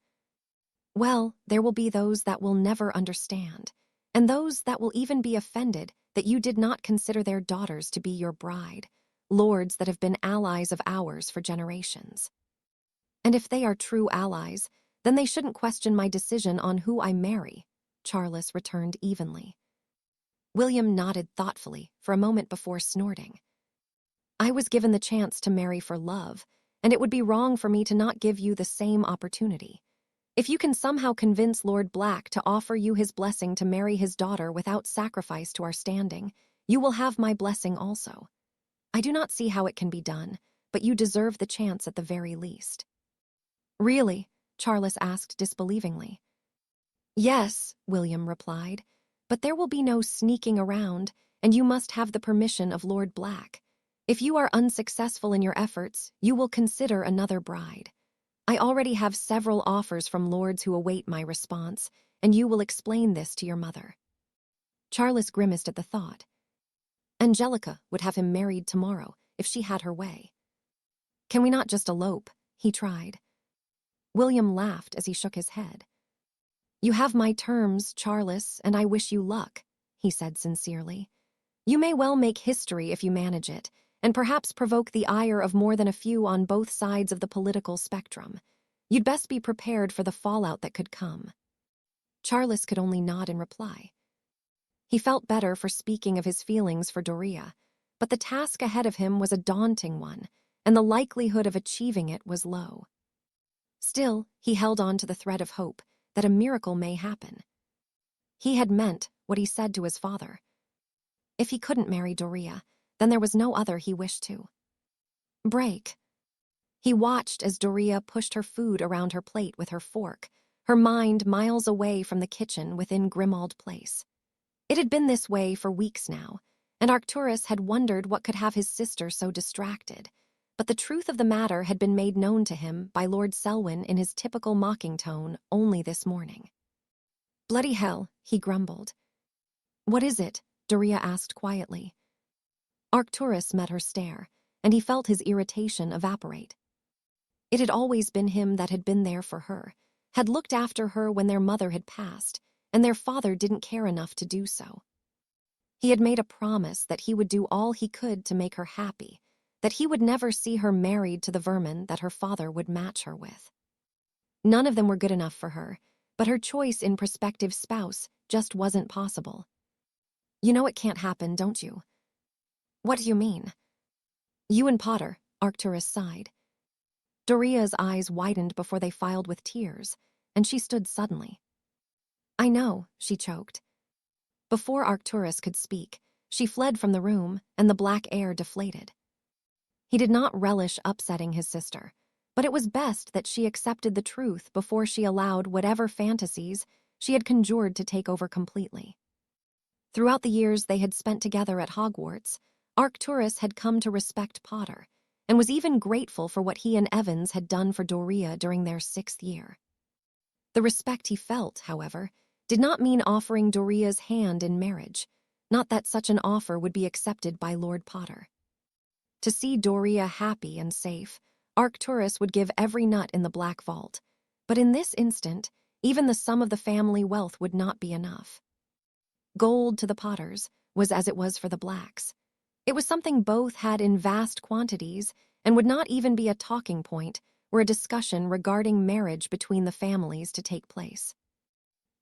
"Well, there will be those that will never understand, and those that will even be offended that you did not consider their daughters to be your bride, lords that have been allies of ours for generations. And if they are true allies, then they shouldn't question my decision on who I marry," Charles returned evenly. William nodded thoughtfully for a moment before snorting. "I was given the chance to marry for love, and it would be wrong for me to not give you the same opportunity. If you can somehow convince Lord Black to offer you his blessing to marry his daughter without sacrifice to our standing, you will have my blessing also. I do not see how it can be done, but you deserve the chance at the very least." "Really?" Charles asked disbelievingly. "Yes," William replied, "but there will be no sneaking around, and you must have the permission of Lord Black. If you are unsuccessful in your efforts, you will consider another bride. I already have several offers from lords who await my response, and you will explain this to your mother." Charles grimaced at the thought. Angelica would have him married tomorrow, if she had her way. "Can we not just elope?" he tried. William laughed as he shook his head. "You have my terms, Charles, and I wish you luck," he said sincerely. "You may well make history if you manage it, and perhaps provoke the ire of more than a few on both sides of the political spectrum. You'd best be prepared for the fallout that could come." Charles could only nod in reply. He felt better for speaking of his feelings for Doria, but the task ahead of him was a daunting one, and the likelihood of achieving it was low. Still, he held on to the thread of hope that a miracle may happen. He had meant what he said to his father. If he couldn't marry Doria, then there was no other he wished to. Break. He watched as Doria pushed her food around her plate with her fork, her mind miles away from the kitchen within Grimald Place. It had been this way for weeks now, and Arcturus had wondered what could have his sister so distracted. But the truth of the matter had been made known to him by Lord Selwyn in his typical mocking tone only this morning. "Bloody hell," he grumbled. "What is it?" Doria asked quietly. Arcturus met her stare, and he felt his irritation evaporate. It had always been him that had been there for her, had looked after her when their mother had passed, and their father didn't care enough to do so. He had made a promise that he would do all he could to make her happy, that he would never see her married to the vermin that her father would match her with. None of them were good enough for her, but her choice in prospective spouse just wasn't possible. "You know it can't happen, don't you?" "What do you mean?" "You and Potter," Arcturus sighed. Doria's eyes widened before they filled with tears, and she stood suddenly. "I know," she choked. Before Arcturus could speak, she fled from the room, and the black air deflated. He did not relish upsetting his sister, but it was best that she accepted the truth before she allowed whatever fantasies she had conjured to take over completely. Throughout the years they had spent together at Hogwarts, Arcturus had come to respect Potter, and was even grateful for what he and Evans had done for Doria during their 6th year. The respect he felt, however, did not mean offering Doria's hand in marriage, not that such an offer would be accepted by Lord Potter. To see Doria happy and safe, Arcturus would give every nut in the Black Vault, but in this instant, even the sum of the family wealth would not be enough. Gold to the Potters was as it was for the Blacks. It was something both had in vast quantities and would not even be a talking point were a discussion regarding marriage between the families to take place.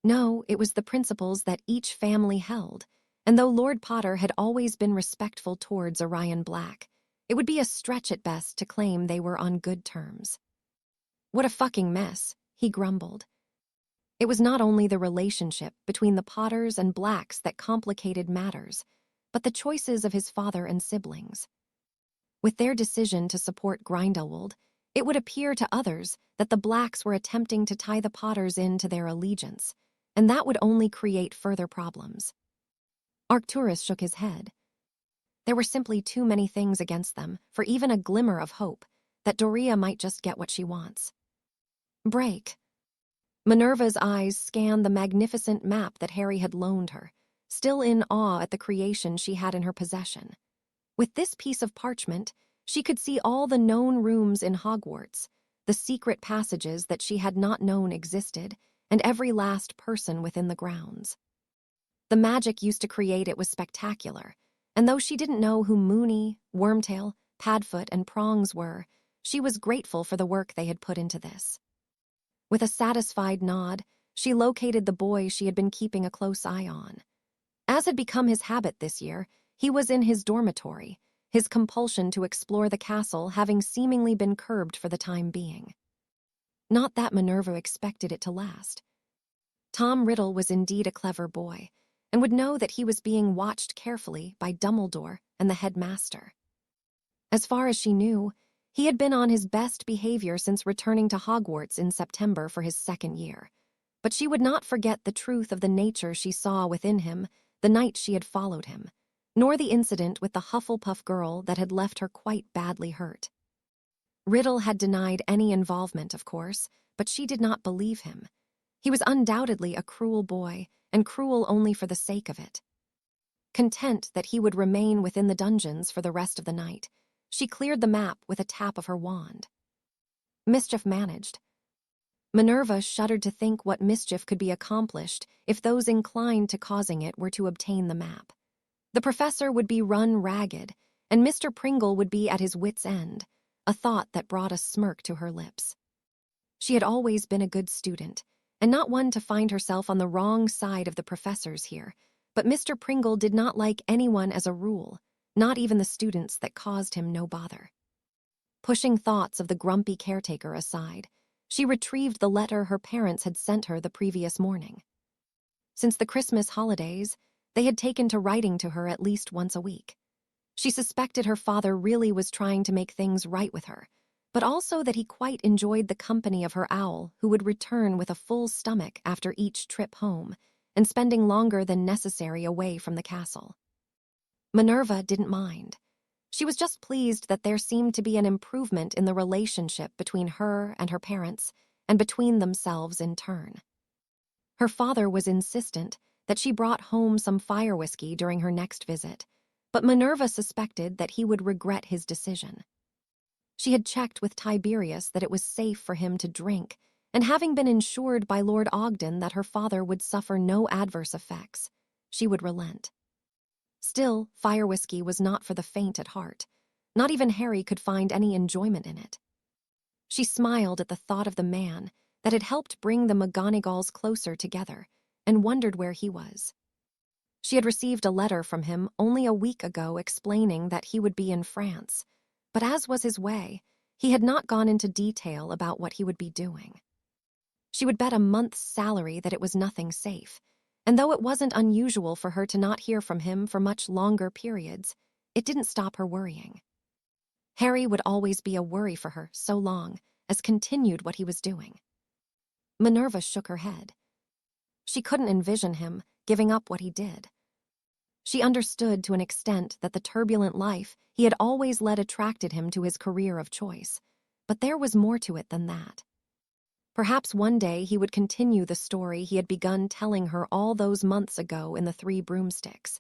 No, it was the principles that each family held, and though Lord Potter had always been respectful towards Orion Black, it would be a stretch at best to claim they were on good terms. "What a fucking mess," he grumbled. It was not only the relationship between the Potters and Blacks that complicated matters, but the choices of his father and siblings. With their decision to support Grindelwald, it would appear to others that the Blacks were attempting to tie the Potters into their allegiance, and that would only create further problems. Arcturus shook his head. There were simply too many things against them for even a glimmer of hope that Doria might just get what she wants. Break. Minerva's eyes scanned the magnificent map that Harry had loaned her, still in awe at the creation she had in her possession. With this piece of parchment, she could see all the known rooms in Hogwarts, the secret passages that she had not known existed, and every last person within the grounds. The magic used to create it was spectacular, and though she didn't know who Moony, Wormtail, Padfoot, and Prongs were, she was grateful for the work they had put into this. With a satisfied nod, she located the boy she had been keeping a close eye on. As had become his habit this year, he was in his dormitory, his compulsion to explore the castle having seemingly been curbed for the time being. Not that Minerva expected it to last. Tom Riddle was indeed a clever boy, and would know that he was being watched carefully by Dumbledore and the headmaster. As far as she knew, he had been on his best behavior since returning to Hogwarts in September for his 2nd year, but she would not forget the truth of the nature she saw within him the night she had followed him, nor the incident with the Hufflepuff girl that had left her quite badly hurt. Riddle had denied any involvement, of course, but she did not believe him. He was undoubtedly a cruel boy, and cruel only for the sake of it. Content that he would remain within the dungeons for the rest of the night, she cleared the map with a tap of her wand. Mischief managed. Minerva shuddered to think what mischief could be accomplished if those inclined to causing it were to obtain the map. The professor would be run ragged, and Mr. Pringle would be at his wits' end, a thought that brought a smirk to her lips. She had always been a good student, and not one to find herself on the wrong side of the professors here, but Mr. Pringle did not like anyone as a rule, not even the students that caused him no bother. Pushing thoughts of the grumpy caretaker aside, she retrieved the letter her parents had sent her the previous morning. Since the Christmas holidays, they had taken to writing to her at least once a week. She suspected her father really was trying to make things right with her, but also that he quite enjoyed the company of her owl, who would return with a full stomach after each trip home, and spending longer than necessary away from the castle. Minerva didn't mind. She was just pleased that there seemed to be an improvement in the relationship between her and her parents, and between themselves in turn. Her father was insistent that she brought home some fire whiskey during her next visit, but Minerva suspected that he would regret his decision. She had checked with Tiberius that it was safe for him to drink, and having been assured by Lord Ogden that her father would suffer no adverse effects, she would relent. Still, fire whiskey was not for the faint at heart. Not even Harry could find any enjoyment in it. She smiled at the thought of the man that had helped bring the McGonagalls closer together, and wondered where he was. She had received a letter from him only a week ago explaining that he would be in France, but as was his way, he had not gone into detail about what he would be doing. She would bet a month's salary that it was nothing safe, and though it wasn't unusual for her to not hear from him for much longer periods, it didn't stop her worrying. Harry would always be a worry for her so long as continued what he was doing. Minerva shook her head. She couldn't envision him giving up what he did. She understood to an extent that the turbulent life he had always led attracted him to his career of choice, but there was more to it than that. Perhaps one day he would continue the story he had begun telling her all those months ago in the Three Broomsticks,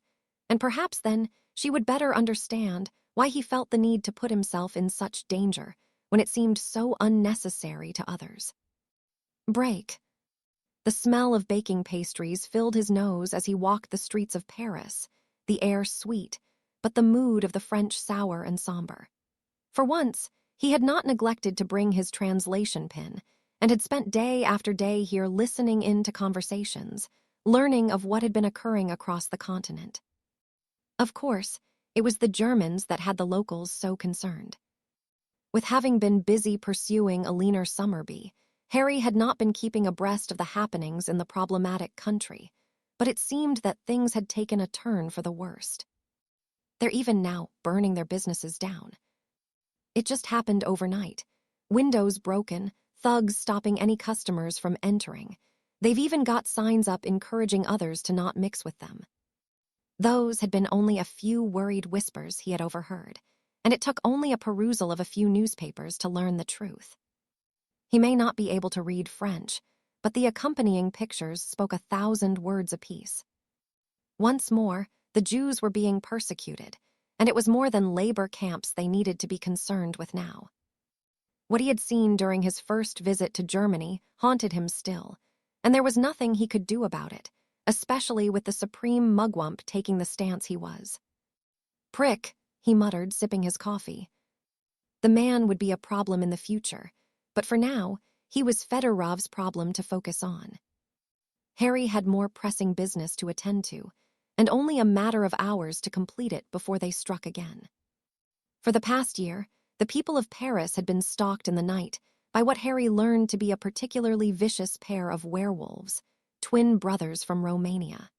and perhaps then she would better understand why he felt the need to put himself in such danger when it seemed so unnecessary to others. Break. The smell of baking pastries filled his nose as he walked the streets of Paris, the air sweet, but the mood of the French sour and somber. For once, he had not neglected to bring his translation pin, and had spent day after day here listening in to conversations, learning of what had been occurring across the continent. Of course, it was the Germans that had the locals so concerned. With having been busy pursuing Elinor Summerby, Harry had not been keeping abreast of the happenings in the problematic country, but it seemed that things had taken a turn for the worst. They're even now burning their businesses down. It just happened overnight. Windows broken, thugs stopping any customers from entering. They've even got signs up encouraging others to not mix with them. Those had been only a few worried whispers he had overheard, and it took only a perusal of a few newspapers to learn the truth. He may not be able to read French, but the accompanying pictures spoke 1,000 words apiece. Once more, the Jews were being persecuted, and it was more than labor camps they needed to be concerned with now. What he had seen during his first visit to Germany haunted him still, and there was nothing he could do about it, especially with the supreme mugwump taking the stance he was. Prick, he muttered, sipping his coffee. The man would be a problem in the future, but for now, he was Fedorov's problem to focus on. Harry had more pressing business to attend to, and only a matter of hours to complete it before they struck again. For the past year, the people of Paris had been stalked in the night by what Harry learned to be a particularly vicious pair of werewolves, twin brothers from Romania.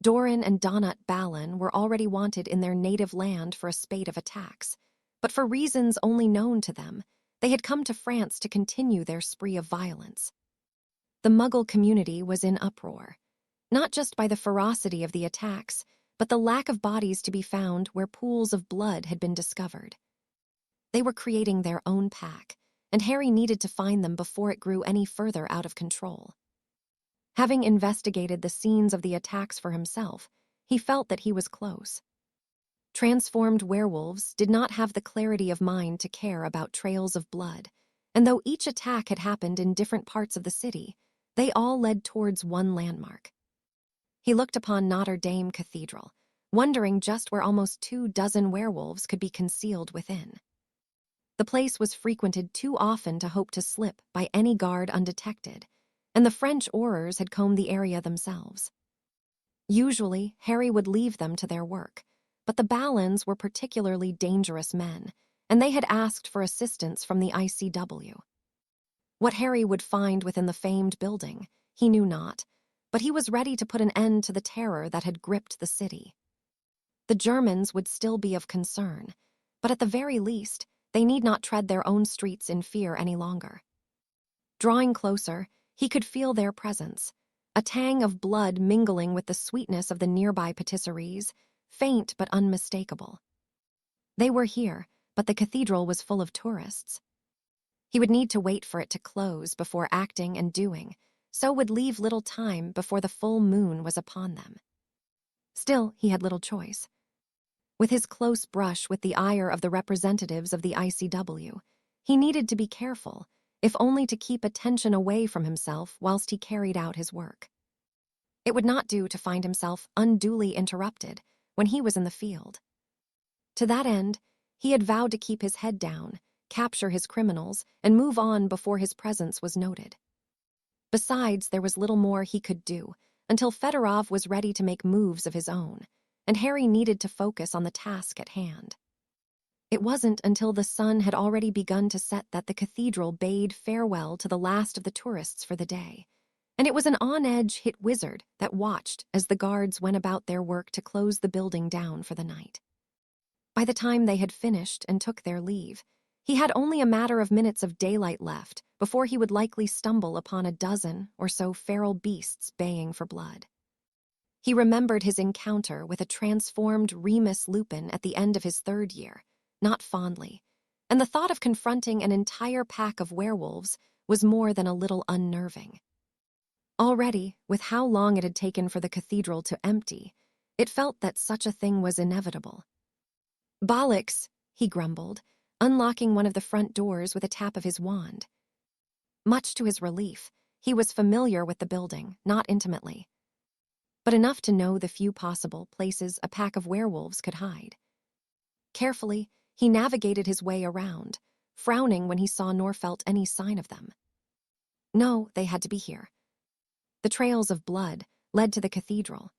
Doran and Donat Balin were already wanted in their native land for a spate of attacks, but for reasons only known to them, they had come to France to continue their spree of violence. The Muggle community was in uproar, not just by the ferocity of the attacks, but the lack of bodies to be found where pools of blood had been discovered. They were creating their own pack, and Harry needed to find them before it grew any further out of control. Having investigated the scenes of the attacks for himself, he felt that he was close. Transformed werewolves did not have the clarity of mind to care about trails of blood, and though each attack had happened in different parts of the city, they all led towards one landmark. He looked upon Notre Dame Cathedral, wondering just where almost 24 werewolves could be concealed within. The place was frequented too often to hope to slip by any guard undetected, and the French aurors had combed the area themselves. Usually, Harry would leave them to their work, but the Ballons were particularly dangerous men, and they had asked for assistance from the ICW. What Harry would find within the famed building, he knew not, but he was ready to put an end to the terror that had gripped the city. The Germans would still be of concern, but at the very least, they need not tread their own streets in fear any longer. Drawing closer, he could feel their presence, a tang of blood mingling with the sweetness of the nearby patisseries, faint but unmistakable. They were here, but the cathedral was full of tourists. He would need to wait for it to close before acting and doing, so would leave little time before the full moon was upon them. Still, he had little choice. With his close brush with the ire of the representatives of the ICW, he needed to be careful, if only to keep attention away from himself whilst he carried out his work. It would not do to find himself unduly interrupted when he was in the field. To that end, he had vowed to keep his head down, capture his criminals, and move on before his presence was noted. Besides, there was little more he could do until Fedorov was ready to make moves of his own, and Harry needed to focus on the task at hand. It wasn't until the sun had already begun to set that the cathedral bade farewell to the last of the tourists for the day, and it was an on-edge hit wizard that watched as the guards went about their work to close the building down for the night. By the time they had finished and took their leave, he had only a matter of minutes of daylight left before he would likely stumble upon a dozen or so feral beasts baying for blood. He remembered his encounter with a transformed Remus Lupin at the end of his 3rd year, not fondly, and the thought of confronting an entire pack of werewolves was more than a little unnerving. Already, with how long it had taken for the cathedral to empty, it felt that such a thing was inevitable. "Bollocks," he grumbled, unlocking one of the front doors with a tap of his wand. Much to his relief, he was familiar with the building, not intimately, but enough to know the few possible places a pack of werewolves could hide. Carefully, he navigated his way around, frowning when he saw nor felt any sign of them. No, they had to be here. The trails of blood led to the cathedral.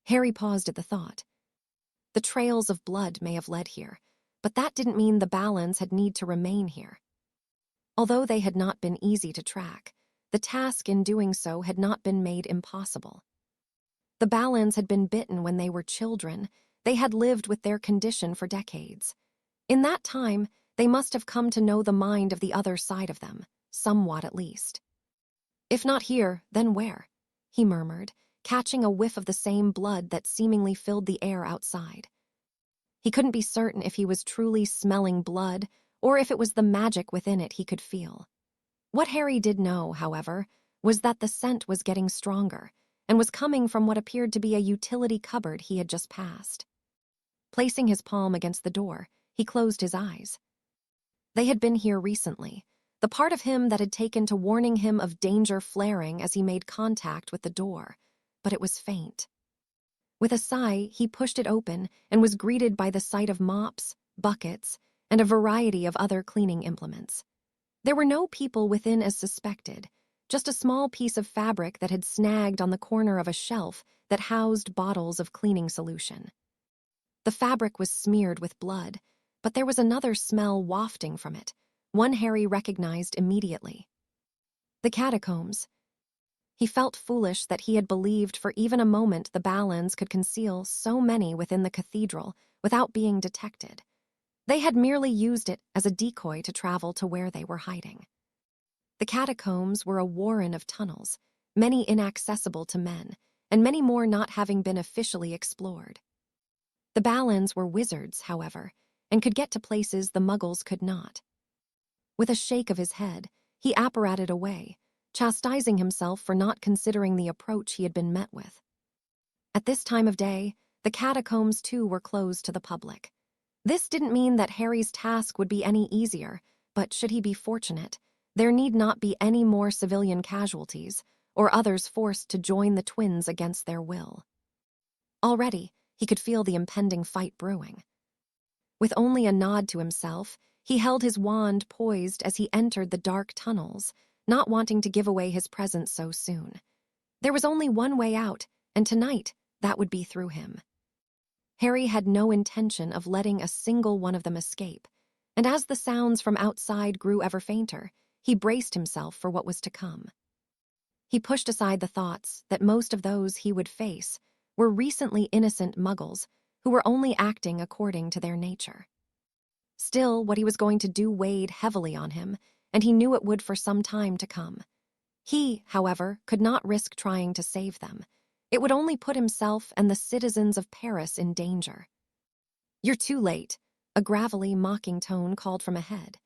Harry paused at the thought. The trails of blood may have led here, but that didn't mean the Ballons had need to remain here. Although they had not been easy to track, the task in doing so had not been made impossible. The Ballons had been bitten when they were children. They had lived with their condition for decades. In that time, they must have come to know the mind of the other side of them, somewhat at least. "If not here, then where?" he murmured, catching a whiff of the same blood that seemingly filled the air outside. He couldn't be certain if he was truly smelling blood or if it was the magic within it he could feel. What Harry did know, however, was that the scent was getting stronger and was coming from what appeared to be a utility cupboard he had just passed. Placing his palm against the door, he closed his eyes. They had been here recently, the part of him that had taken to warning him of danger flaring as he made contact with the door, but it was faint. With a sigh, he pushed it open and was greeted by the sight of mops, buckets, and a variety of other cleaning implements. There were no people within as suspected, just a small piece of fabric that had snagged on the corner of a shelf that housed bottles of cleaning solution. The fabric was smeared with blood, but there was another smell wafting from it, one Harry recognized immediately. The catacombs. He felt foolish that he had believed for even a moment the Ballons could conceal so many within the cathedral without being detected. They had merely used it as a decoy to travel to where they were hiding. The catacombs were a warren of tunnels, many inaccessible to men, and many more not having been officially explored. The Ballons were wizards, however, and could get to places the Muggles could not. With a shake of his head, he apparated away, chastising himself for not considering the approach he had been met with. At this time of day, the catacombs too were closed to the public. This didn't mean that Harry's task would be any easier, But should he be fortunate, there need not be any more civilian casualties or others forced to join the twins against their will. Already, he could feel the impending fight brewing. With only a nod to himself, he held his wand poised as he entered the dark tunnels, not wanting to give away his presence so soon. There was only one way out, and tonight, that would be through him. Harry had no intention of letting a single one of them escape, and as the sounds from outside grew ever fainter, he braced himself for what was to come. He pushed aside the thoughts that most of those he would face were recently innocent muggles who were only acting according to their nature. Still, what he was going to do weighed heavily on him, and he knew it would for some time to come. He, however, could not risk trying to save them. It would only put himself and the citizens of Paris in danger. "You're too late," a gravelly, mocking tone called from ahead.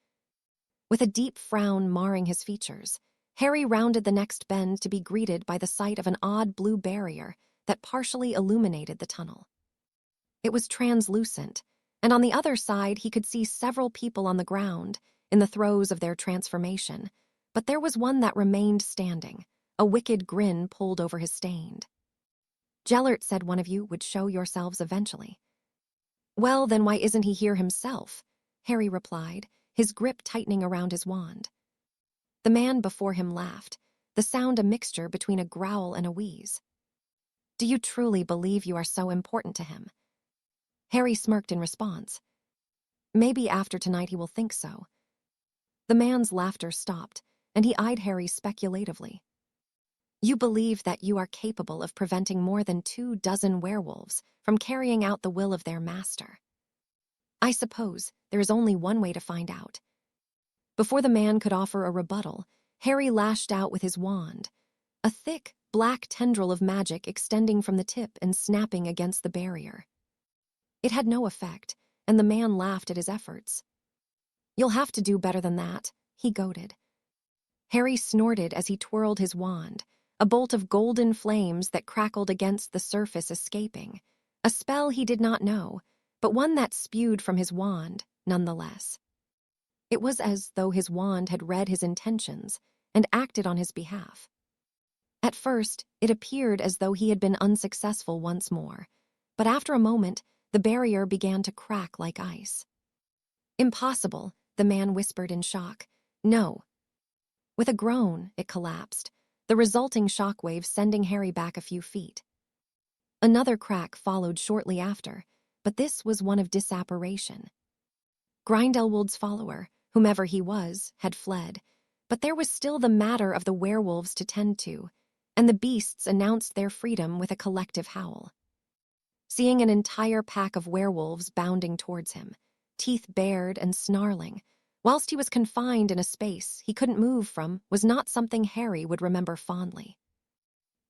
With a deep frown marring his features, Harry rounded the next bend to be greeted by the sight of an odd blue barrier that partially illuminated the tunnel. It was translucent, and on the other side he could see several people on the ground in the throes of their transformation, but there was one that remained standing, a wicked grin pulled over his stained. "Gellert said one of you would show yourselves eventually." "Well, then why isn't he here himself?" Harry replied, his grip tightening around his wand. The man before him laughed, the sound a mixture between a growl and a wheeze. "Do you truly believe you are so important to him?" Harry smirked in response. "Maybe after tonight he will think so." The man's laughter stopped, and he eyed Harry speculatively. "You believe that you are capable of preventing more than 24 werewolves from carrying out the will of their master. I suppose there is only one way to find out." Before the man could offer a rebuttal, Harry lashed out with his wand, a thick, black tendril of magic extending from the tip and snapping against the barrier. It had no effect, and the man laughed at his efforts. "You'll have to do better than that," he goaded. Harry snorted as he twirled his wand, a bolt of golden flames that crackled against the surface escaping, a spell he did not know, but one that spewed from his wand, nonetheless. It was as though his wand had read his intentions and acted on his behalf. At first, it appeared as though he had been unsuccessful once more, but after a moment, the barrier began to crack like ice. "Impossible," the man whispered in shock. "No." With a groan, it collapsed, the resulting shockwave sending Harry back a few feet. Another crack followed shortly after, but this was one of disapparation. Grindelwald's follower, whomever he was, had fled, but there was still the matter of the werewolves to tend to, and the beasts announced their freedom with a collective howl. Seeing an entire pack of werewolves bounding towards him, teeth bared and snarling, whilst he was confined in a space he couldn't move from, was not something Harry would remember fondly.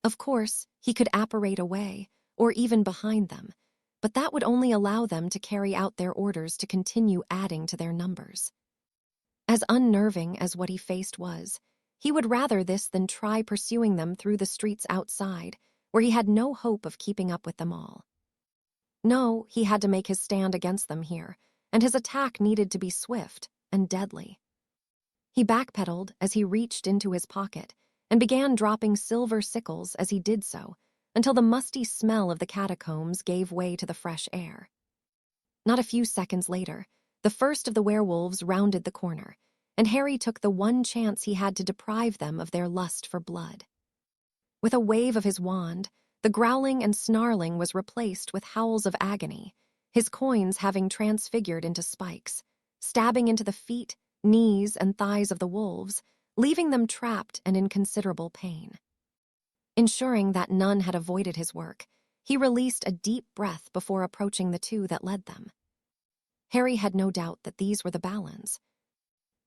Of course, he could apparate away, or even behind them, but that would only allow them to carry out their orders to continue adding to their numbers. As unnerving as what he faced was, he would rather this than try pursuing them through the streets outside, where he had no hope of keeping up with them all. No, he had to make his stand against them here, and his attack needed to be swift and deadly. He backpedaled as he reached into his pocket and began dropping silver sickles as he did so, until the musty smell of the catacombs gave way to the fresh air. Not a few seconds later, the first of the werewolves rounded the corner, and Harry took the one chance he had to deprive them of their lust for blood. With a wave of his wand, the growling and snarling was replaced with howls of agony, his coins having transfigured into spikes, stabbing into the feet, knees, and thighs of the wolves, leaving them trapped and in considerable pain. Ensuring that none had avoided his work, he released a deep breath before approaching the two that led them. Harry had no doubt that these were the Balins.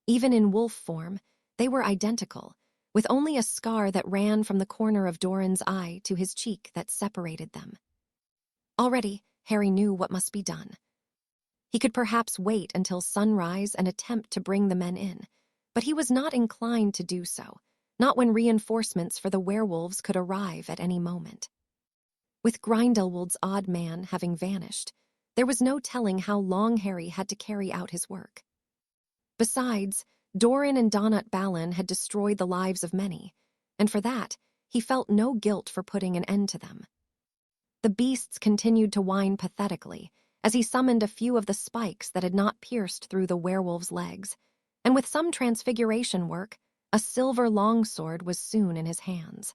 Even in wolf form, they were identical, with only a scar that ran from the corner of Doran's eye to his cheek that separated them. Already, Harry knew what must be done. He could perhaps wait until sunrise and attempt to bring the men in, but he was not inclined to do so, not when reinforcements for the werewolves could arrive at any moment. With Grindelwald's odd man having vanished, there was no telling how long Harry had to carry out his work. Besides, Doran and Donut Balin had destroyed the lives of many, and for that, he felt no guilt for putting an end to them. The beasts continued to whine pathetically as he summoned a few of the spikes that had not pierced through the werewolf's legs, and with some transfiguration work, a silver longsword was soon in his hands.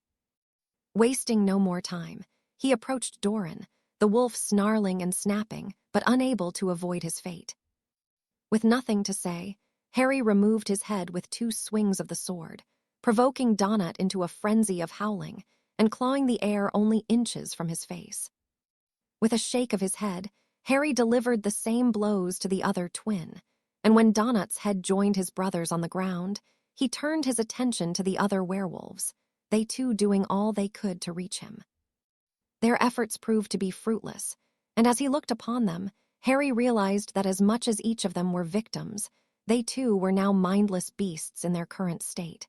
Wasting no more time, he approached Doran, the wolf snarling and snapping, but unable to avoid his fate. With nothing to say, Harry removed his head with 2 swings of the sword, provoking Donut into a frenzy of howling and clawing the air only inches from his face. With a shake of his head, Harry delivered the same blows to the other twin, and when Donut's head joined his brother's on the ground, he turned his attention to the other werewolves, they too doing all they could to reach him. Their efforts proved to be fruitless, and as he looked upon them, Harry realized that as much as each of them were victims, they too were now mindless beasts in their current state.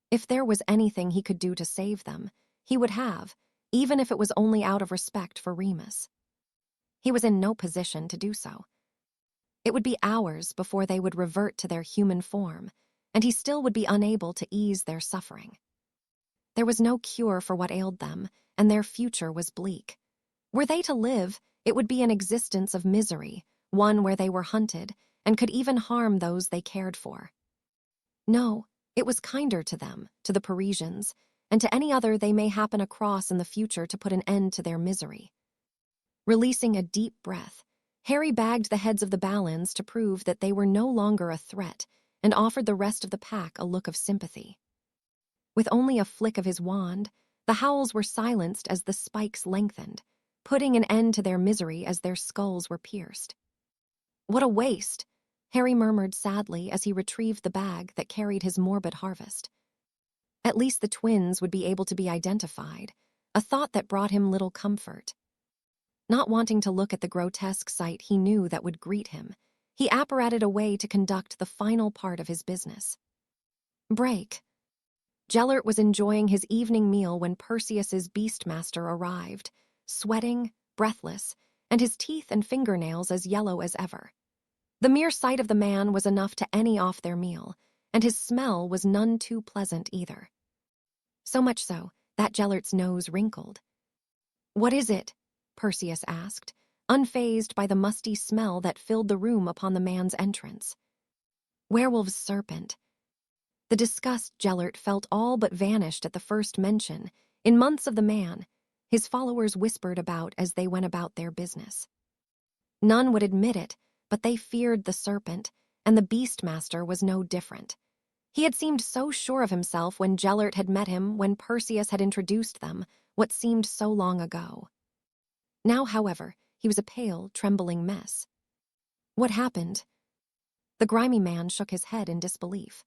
If there was anything he could do to save them, he would have, even if it was only out of respect for Remus. He was in no position to do so. It would be hours before they would revert to their human form, and he still would be unable to ease their suffering. There was no cure for what ailed them, and their future was bleak. Were they to live, it would be an existence of misery, one where they were hunted, and could even harm those they cared for. No, it was kinder to them, to the Parisians, and to any other they may happen across in the future to put an end to their misery. Releasing a deep breath, Harry bagged the heads of the Balins to prove that they were no longer a threat and offered the rest of the pack a look of sympathy. With only a flick of his wand, the howls were silenced as the spikes lengthened, putting an end to their misery as their skulls were pierced. "What a waste," Harry murmured sadly as he retrieved the bag that carried his morbid harvest. At least the twins would be able to be identified, a thought that brought him little comfort. Not wanting to look at the grotesque sight he knew that would greet him, he apparated a way to conduct the final part of his business. Break. Gellert was enjoying his evening meal when Perseus's beastmaster arrived, sweating, breathless, and his teeth and fingernails as yellow as ever. The mere sight of the man was enough to any off their meal, and his smell was none too pleasant either. So much so that Gellert's nose wrinkled. "What is it?" Perseus asked, unfazed by the musty smell that filled the room upon the man's entrance. "Werewolf's serpent." The disgust Gellert felt all but vanished at the first mention. In months of the man, his followers whispered about as they went about their business. None would admit it, but they feared the serpent, and the beastmaster was no different. He had seemed so sure of himself when Gellert had met him, when Perseus had introduced them, what seemed so long ago. Now, however, he was a pale, trembling mess. "What happened?" The grimy man shook his head in disbelief.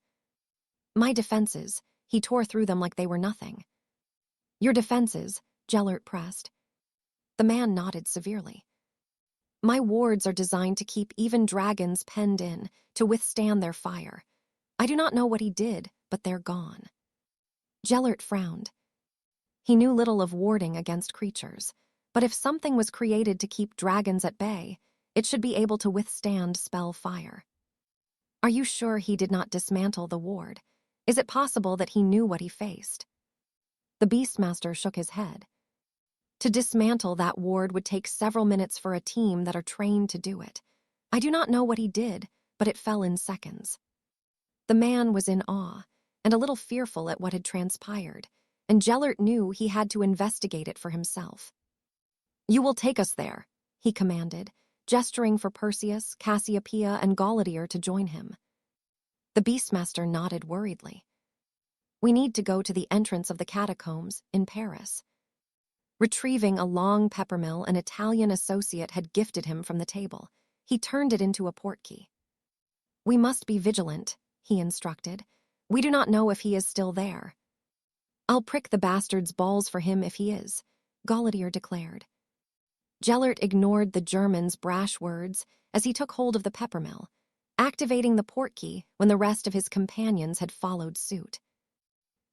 "My defenses," he tore through them like they were nothing. "Your defenses," Gellert pressed. The man nodded severely. "My wards are designed to keep even dragons penned in, to withstand their fire. I do not know what he did, but they're gone." Gellert frowned. He knew little of warding against creatures, but if something was created to keep dragons at bay, it should be able to withstand spell fire. "Are you sure he did not dismantle the ward? Is it possible that he knew what he faced?" The Beastmaster shook his head. "To dismantle that ward would take several minutes for a team that are trained to do it. I do not know what he did, but it fell in seconds." The man was in awe, and a little fearful at what had transpired, and Gellert knew he had to investigate it for himself. "You will take us there," he commanded, gesturing for Perseus, Cassiopeia, and Gallaudier to join him. The Beastmaster nodded worriedly. "We need to go to the entrance of the catacombs in Paris." Retrieving a long peppermill an Italian associate had gifted him from the table, he turned it into a portkey. "We must be vigilant," he instructed. "We do not know if he is still there." "I'll prick the bastard's balls for him if he is," Gallaudier declared. Gellert ignored the German's brash words as he took hold of the peppermill, activating the portkey when the rest of his companions had followed suit.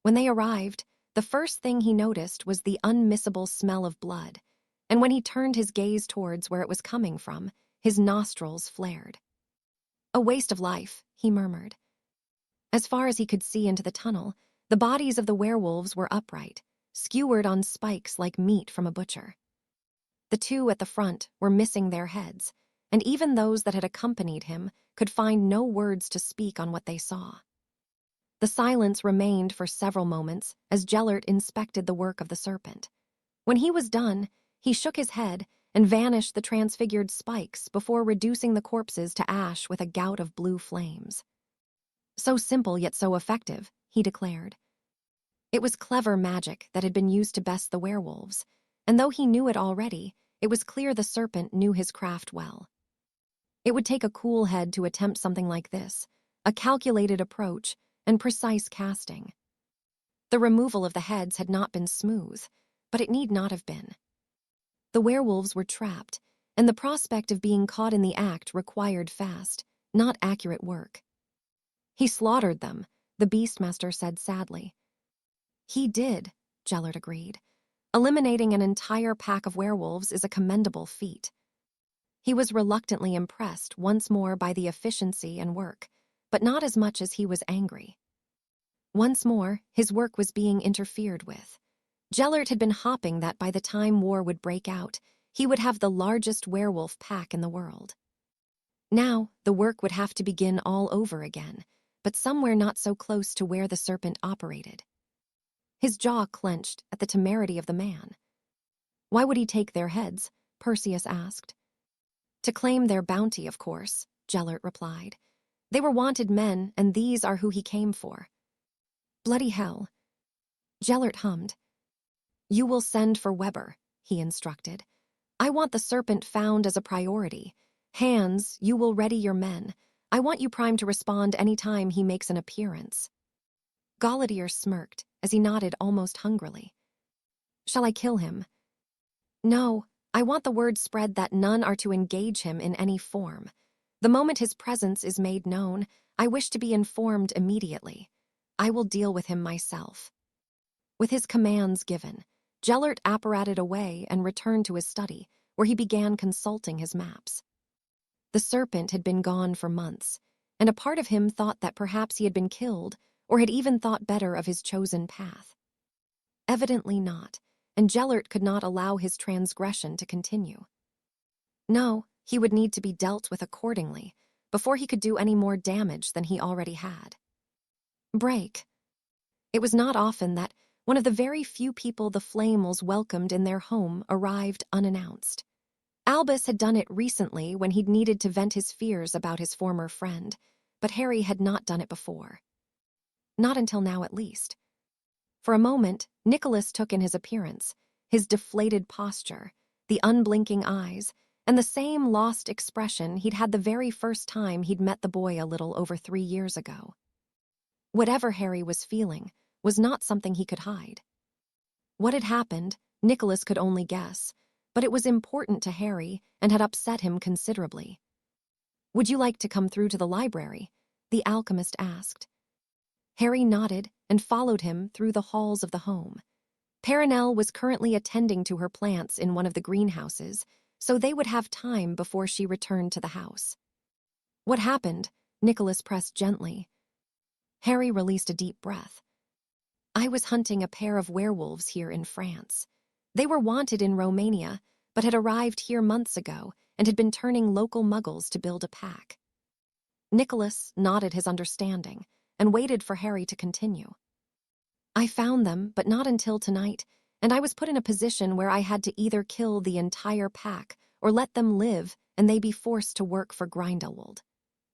When they arrived, the first thing he noticed was the unmissable smell of blood, and when he turned his gaze towards where it was coming from, his nostrils flared. "A waste of life," he murmured. As far as he could see into the tunnel, the bodies of the werewolves were upright, skewered on spikes like meat from a butcher. The two at the front were missing their heads, and even those that had accompanied him could find no words to speak on what they saw. The silence remained for several moments as Gellert inspected the work of the serpent. When he was done, he shook his head and vanished the transfigured spikes before reducing the corpses to ash with a gout of blue flames. So simple yet so effective, he declared. It was clever magic that had been used to best the werewolves, and though he knew it already, it was clear the serpent knew his craft well. It would take a cool head to attempt something like this, a calculated approach and precise casting. The removal of the heads had not been smooth, but it need not have been. The werewolves were trapped, and the prospect of being caught in the act required fast, not accurate work. He slaughtered them, the Beastmaster said sadly. He did, Gellert agreed. Eliminating an entire pack of werewolves is a commendable feat. He was reluctantly impressed once more by the efficiency and work, but not as much as he was angry. Once more, his work was being interfered with. Gellert had been hoping that by the time war would break out, he would have the largest werewolf pack in the world. Now, the work would have to begin all over again, but somewhere not so close to where the serpent operated. His jaw clenched at the temerity of the man. Why would he take their heads? Perseus asked. To claim their bounty, of course, Gellert replied. They were wanted men, and these are who he came for. Bloody hell. Gellert hummed. You will send for Weber, he instructed. I want the serpent found as a priority. Hans, you will ready your men. I want you primed to respond any time he makes an appearance. Galletier smirked as he nodded almost hungrily. Shall I kill him? No, I want the word spread that none are to engage him in any form. The moment his presence is made known, I wish to be informed immediately. I will deal with him myself. With his commands given, Gellert apparated away and returned to his study, where he began consulting his maps. The serpent had been gone for months, and a part of him thought that perhaps he had been killed, or had even thought better of his chosen path. Evidently not, and Gellert could not allow his transgression to continue. No, he would need to be dealt with accordingly, before he could do any more damage than he already had. Break. It was not often that one of the very few people the Flamels welcomed in their home arrived unannounced. Albus had done it recently when he'd needed to vent his fears about his former friend, but Harry had not done it before. Not until now, at least. For a moment, Nicholas took in his appearance, his deflated posture, the unblinking eyes, and the same lost expression he'd had the very first time he'd met the boy a little over 3 years ago. Whatever Harry was feeling was not something he could hide. What had happened, Nicholas could only guess, but it was important to Harry and had upset him considerably. Would you like to come through to the library? The alchemist asked. Harry nodded and followed him through the halls of the home. Perenelle was currently attending to her plants in one of the greenhouses, so they would have time before she returned to the house. What happened? Nicholas pressed gently. Harry released a deep breath. I was hunting a pair of werewolves here in France. They were wanted in Romania, but had arrived here months ago and had been turning local muggles to build a pack. Nicholas nodded his understanding and waited for Harry to continue. I found them, but not until tonight, and I was put in a position where I had to either kill the entire pack or let them live and they be forced to work for Grindelwald.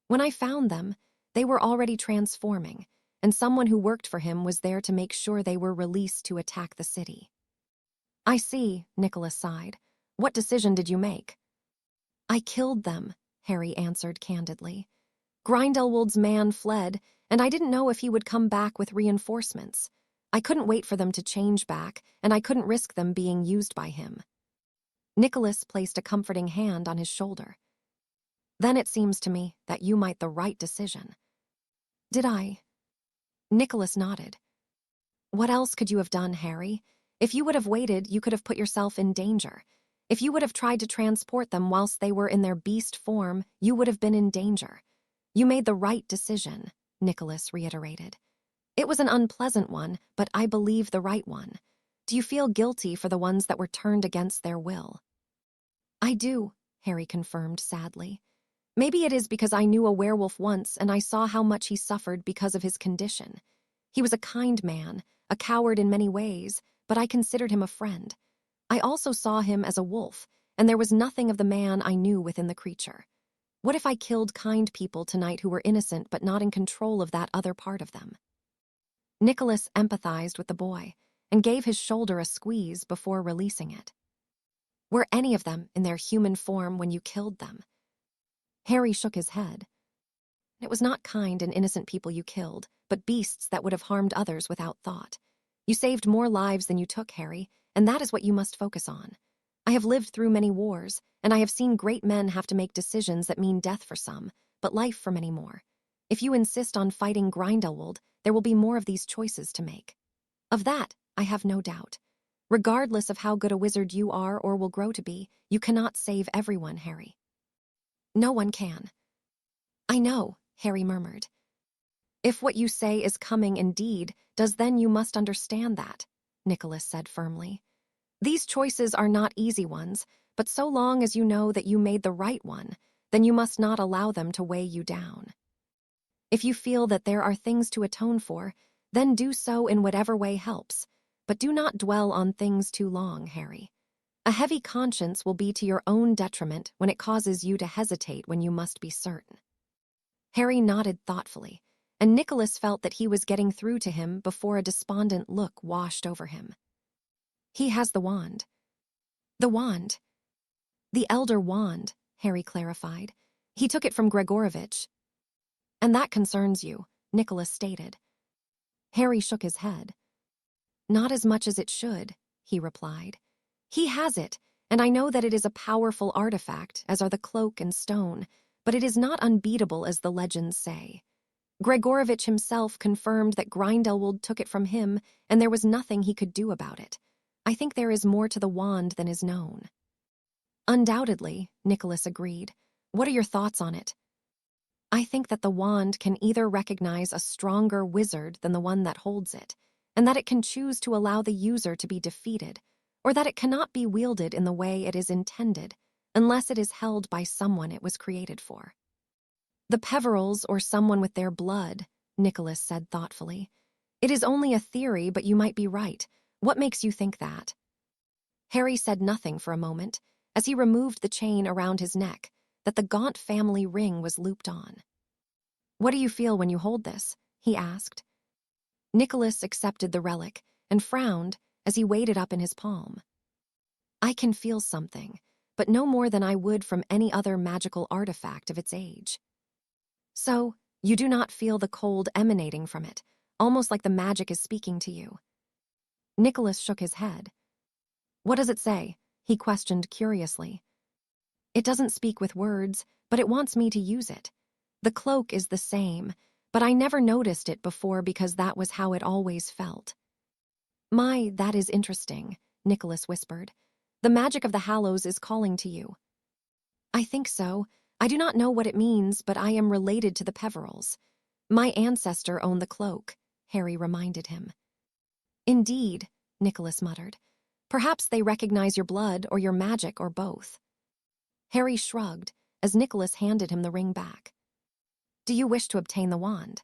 When I found them, they were already transforming, and someone who worked for him was there to make sure they were released to attack the city. I see, Nicholas sighed. What decision did you make? I killed them, Harry answered candidly. Grindelwald's man fled, and I didn't know if he would come back with reinforcements. I couldn't wait for them to change back, and I couldn't risk them being used by him. Nicholas placed a comforting hand on his shoulder. Then it seems to me that you made the right decision. Did I? Nicholas nodded. What else could you have done, Harry? If you would have waited, you could have put yourself in danger. If you would have tried to transport them whilst they were in their beast form, you would have been in danger. You made the right decision, Nicholas reiterated. It was an unpleasant one, but I believe the right one. Do you feel guilty for the ones that were turned against their will? I do, Harry confirmed sadly. Maybe it is because I knew a werewolf once and I saw how much he suffered because of his condition. He was a kind man, a coward in many ways, but I considered him a friend. I also saw him as a wolf, and there was nothing of the man I knew within the creature. What if I killed kind people tonight who were innocent but not in control of that other part of them? Nicholas empathized with the boy and gave his shoulder a squeeze before releasing it. Were any of them in their human form when you killed them? Harry shook his head. It was not kind and innocent people you killed, but beasts that would have harmed others without thought. You saved more lives than you took, Harry, and that is what you must focus on. I have lived through many wars, and I have seen great men have to make decisions that mean death for some, but life for many more. If you insist on fighting Grindelwald, there will be more of these choices to make. Of that, I have no doubt. Regardless of how good a wizard you are or will grow to be, you cannot save everyone, Harry. No one can. I know, Harry murmured. If what you say is coming indeed, then you must understand that, Nicholas said firmly. These choices are not easy ones, but so long as you know that you made the right one, then you must not allow them to weigh you down. If you feel that there are things to atone for, then do so in whatever way helps, but do not dwell on things too long, Harry. A heavy conscience will be to your own detriment when it causes you to hesitate when you must be certain. Harry nodded thoughtfully, and Nicholas felt that he was getting through to him before a despondent look washed over him. He has the wand. The wand. The Elder Wand, Harry clarified. He took it from Gregorovitch. And that concerns you, Nicholas stated. Harry shook his head. Not as much as it should, he replied. He has it, and I know that it is a powerful artifact, as are the cloak and stone, but it is not unbeatable as the legends say. Gregorovitch himself confirmed that Grindelwald took it from him, and there was nothing he could do about it. I think there is more to the wand than is known. Undoubtedly, Nicholas agreed. What are your thoughts on it? I think that the wand can either recognize a stronger wizard than the one that holds it, and that it can choose to allow the user to be defeated, or that it cannot be wielded in the way it is intended, unless it is held by someone it was created for. The Peverills or someone with their blood, Nicholas said thoughtfully. It is only a theory, but you might be right. What makes you think that? Harry said nothing for a moment, as he removed the chain around his neck, that the Gaunt family ring was looped on. What do you feel when you hold this? He asked. Nicholas accepted the relic and frowned as he weighed it up in his palm. I can feel something, but no more than I would from any other magical artifact of its age. So, you do not feel the cold emanating from it, almost like the magic is speaking to you. Nicholas shook his head. What does it say? He questioned curiously. It doesn't speak with words, but it wants me to use it. The cloak is the same, but I never noticed it before because that was how it always felt. My, that is interesting, Nicholas whispered. The magic of the Hallows is calling to you. I think so. I do not know what it means, but I am related to the Peverills. My ancestor owned the cloak, Harry reminded him. Indeed, Nicholas muttered. Perhaps they recognize your blood or your magic or both. Harry shrugged as Nicholas handed him the ring back. Do you wish to obtain the wand?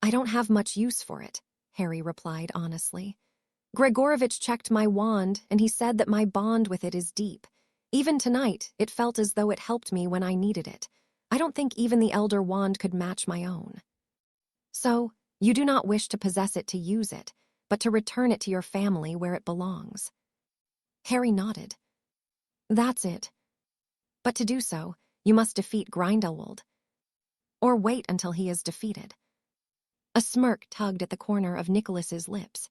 I don't have much use for it, Harry replied honestly. Gregorovitch checked my wand, and he said that my bond with it is deep. Even tonight, it felt as though it helped me when I needed it. I don't think even the Elder Wand could match my own. So, you do not wish to possess it to use it, but to return it to your family where it belongs. Harry nodded. That's it. But to do so, you must defeat Grindelwald. Or wait until he is defeated. A smirk tugged at the corner of Nicholas's lips.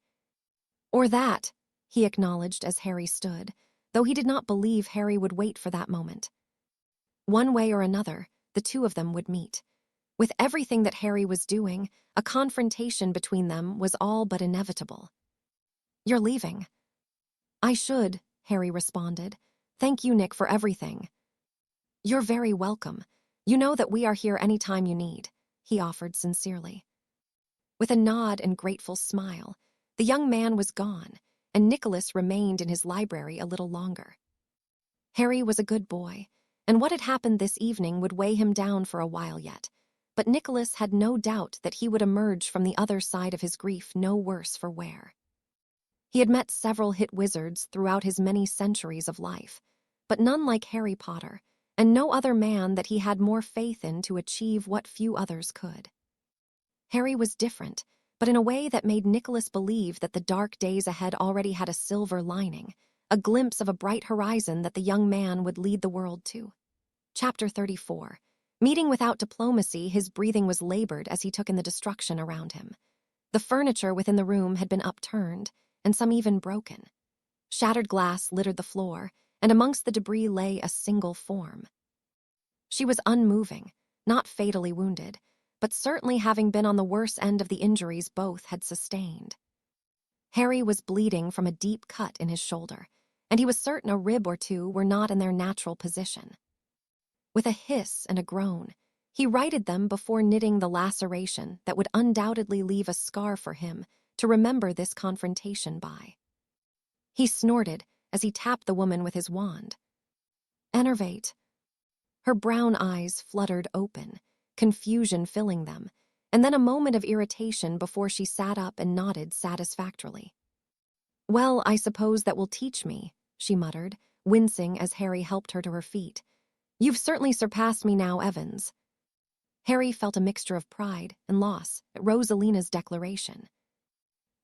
Or that, he acknowledged as Harry stood, though he did not believe Harry would wait for that moment. One way or another, the two of them would meet. With everything that Harry was doing, a confrontation between them was all but inevitable. You're leaving. I should, Harry responded. Thank you, Nick, for everything. You're very welcome. You know that we are here any time you need, he offered sincerely. With a nod and grateful smile, the young man was gone, and Nicholas remained in his library a little longer. Harry was a good boy, and what had happened this evening would weigh him down for a while yet, but Nicholas had no doubt that he would emerge from the other side of his grief no worse for wear. He had met several hit wizards throughout his many centuries of life, but none like Harry Potter, and no other man that he had more faith in to achieve what few others could. Harry was different, but in a way that made Nicholas believe that the dark days ahead already had a silver lining, a glimpse of a bright horizon that the young man would lead the world to. Chapter 34. Meeting without diplomacy, his breathing was labored as he took in the destruction around him. The furniture within the room had been upturned, and some even broken. Shattered glass littered the floor, and amongst the debris lay a single form. She was unmoving, not fatally wounded, but certainly having been on the worse end of the injuries both had sustained. Harry was bleeding from a deep cut in his shoulder, and he was certain a rib or two were not in their natural position. With a hiss and a groan, he righted them before knitting the laceration that would undoubtedly leave a scar for him to remember this confrontation by. He snorted as he tapped the woman with his wand. Enervate. Her brown eyes fluttered open, confusion filling them, and then a moment of irritation before she sat up and nodded satisfactorily. Well, I suppose that will teach me, she muttered, wincing as Harry helped her to her feet. You've certainly surpassed me now, Evans. Harry felt a mixture of pride and loss at Rosalina's declaration.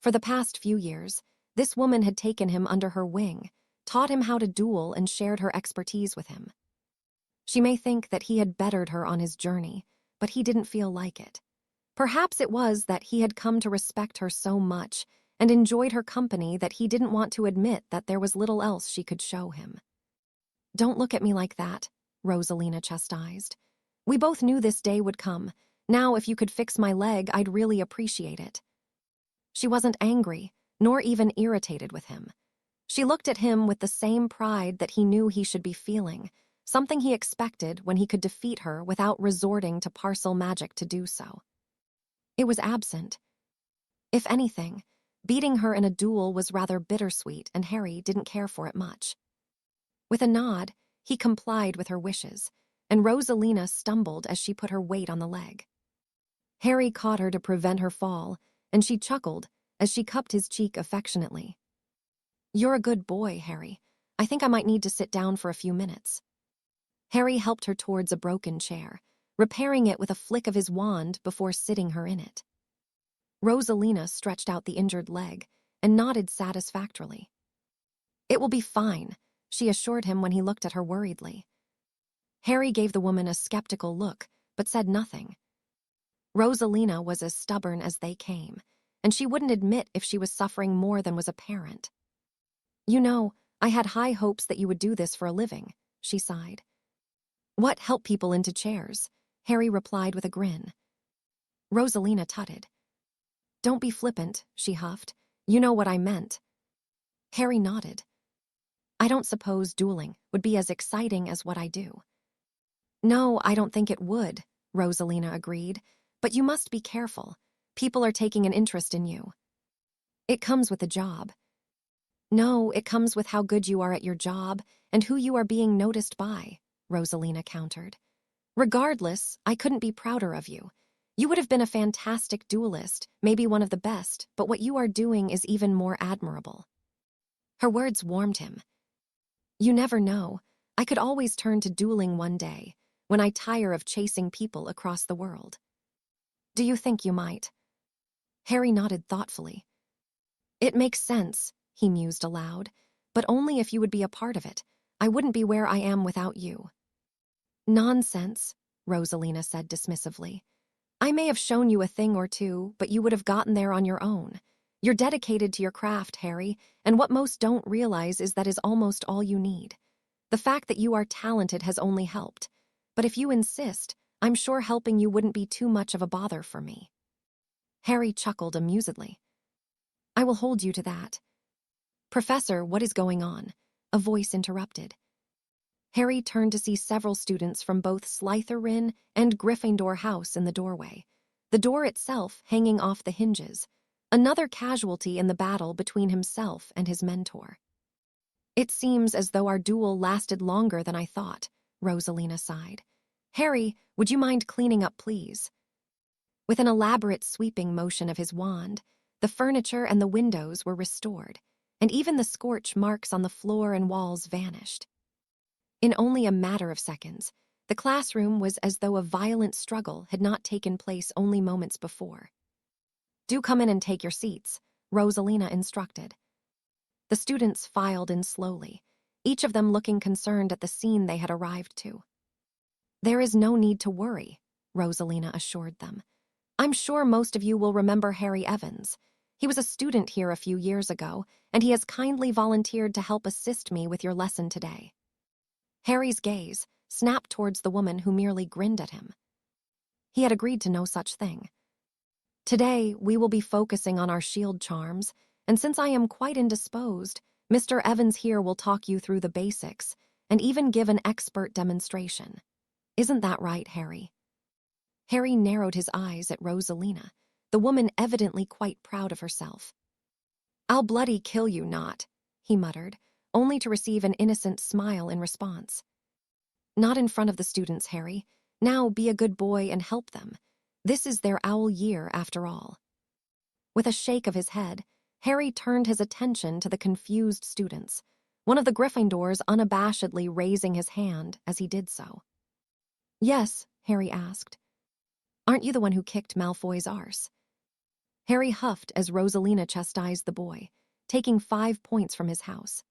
For the past few years, this woman had taken him under her wing, taught him how to duel, and shared her expertise with him. She may think that he had bettered her on his journey, but he didn't feel like it. Perhaps it was that he had come to respect her so much and enjoyed her company that he didn't want to admit that there was little else she could show him. Don't look at me like that, Rosalina chastised. We both knew this day would come. Now, if you could fix my leg, I'd really appreciate it. She wasn't angry, nor even irritated with him. She looked at him with the same pride that he knew he should be feeling, something he expected when he could defeat her without resorting to parcel magic to do so. It was absent. If anything, beating her in a duel was rather bittersweet, and Harry didn't care for it much. With a nod, he complied with her wishes, and Rosalina stumbled as she put her weight on the leg. Harry caught her to prevent her fall, and she chuckled as she cupped his cheek affectionately. You're a good boy, Harry. I think I might need to sit down for a few minutes. Harry helped her towards a broken chair, repairing it with a flick of his wand before sitting her in it. Rosalina stretched out the injured leg and nodded satisfactorily. It will be fine, she assured him when he looked at her worriedly. Harry gave the woman a skeptical look, but said nothing. Rosalina was as stubborn as they came, and she wouldn't admit if she was suffering more than was apparent. You know, I had high hopes that you would do this for a living, she sighed. What, help people into chairs? Harry replied with a grin. Rosalina tutted. Don't be flippant, she huffed. You know what I meant. Harry nodded. I don't suppose dueling would be as exciting as what I do. No, I don't think it would, Rosalina agreed, but you must be careful. People are taking an interest in you. It comes with the job. No, it comes with how good you are at your job and who you are being noticed by, Rosalina countered. Regardless, I couldn't be prouder of you. You would have been a fantastic duelist, maybe one of the best, but what you are doing is even more admirable. Her words warmed him. You never know. I could always turn to dueling one day, when I tire of chasing people across the world. Do you think you might? Harry nodded thoughtfully. It makes sense, he mused aloud, but only if you would be a part of it. I wouldn't be where I am without you. Nonsense, Rosalina said dismissively. I may have shown you a thing or two, but you would have gotten there on your own. You're dedicated to your craft, Harry, and what most don't realize is that is almost all you need. The fact that you are talented has only helped, but if you insist, I'm sure helping you wouldn't be too much of a bother for me. Harry chuckled amusedly. I will hold you to that. Professor, what is going on? A voice interrupted. Harry turned to see several students from both Slytherin and Gryffindor house in the doorway, the door itself hanging off the hinges, another casualty in the battle between himself and his mentor. "It seems as though our duel lasted longer than I thought," Rosalina sighed. "Harry, would you mind cleaning up, please?" With an elaborate sweeping motion of his wand, the furniture and the windows were restored, and even the scorch marks on the floor and walls vanished. In only a matter of seconds, the classroom was as though a violent struggle had not taken place only moments before. "Do come in and take your seats," Rosalina instructed. The students filed in slowly, each of them looking concerned at the scene they had arrived to. "There is no need to worry," Rosalina assured them. "I'm sure most of you will remember Harry Evans. He was a student here a few years ago, and he has kindly volunteered to help assist me with your lesson today." Harry's gaze snapped towards the woman who merely grinned at him. He had agreed to no such thing. "Today, we will be focusing on our shield charms, and since I am quite indisposed, Mr. Evans here will talk you through the basics and even give an expert demonstration. Isn't that right, Harry?" Harry narrowed his eyes at Rosalina, the woman evidently quite proud of herself. "I'll bloody kill you not," he muttered, only to receive an innocent smile in response. "Not in front of the students, Harry. Now be a good boy and help them. This is their owl year, after all." With a shake of his head, Harry turned his attention to the confused students, one of the Gryffindors unabashedly raising his hand as he did so. "Yes," Harry asked. "Aren't you the one who kicked Malfoy's arse?" Harry huffed as Rosalina chastised the boy, taking 5 points from his house.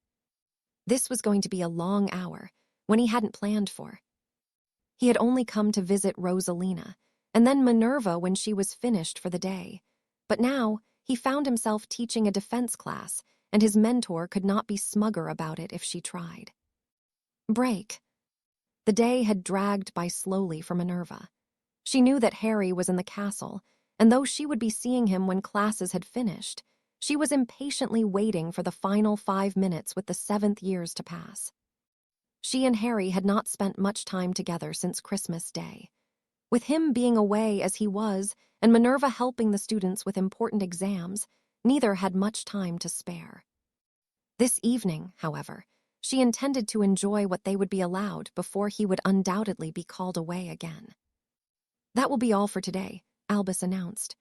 This was going to be a long hour, one he hadn't planned for. He had only come to visit Rosalina, and then Minerva when she was finished for the day. But now, he found himself teaching a defense class, and his mentor could not be smugger about it if she tried. Break. The day had dragged by slowly for Minerva. She knew that Harry was in the castle, and though she would be seeing him when classes had finished, she was impatiently waiting for the final 5 minutes with the 7th years to pass. She and Harry had not spent much time together since Christmas Day. With him being away as he was, and Minerva helping the students with important exams, neither had much time to spare. This evening, however, she intended to enjoy what they would be allowed before he would undoubtedly be called away again. "That will be all for today," Albus announced.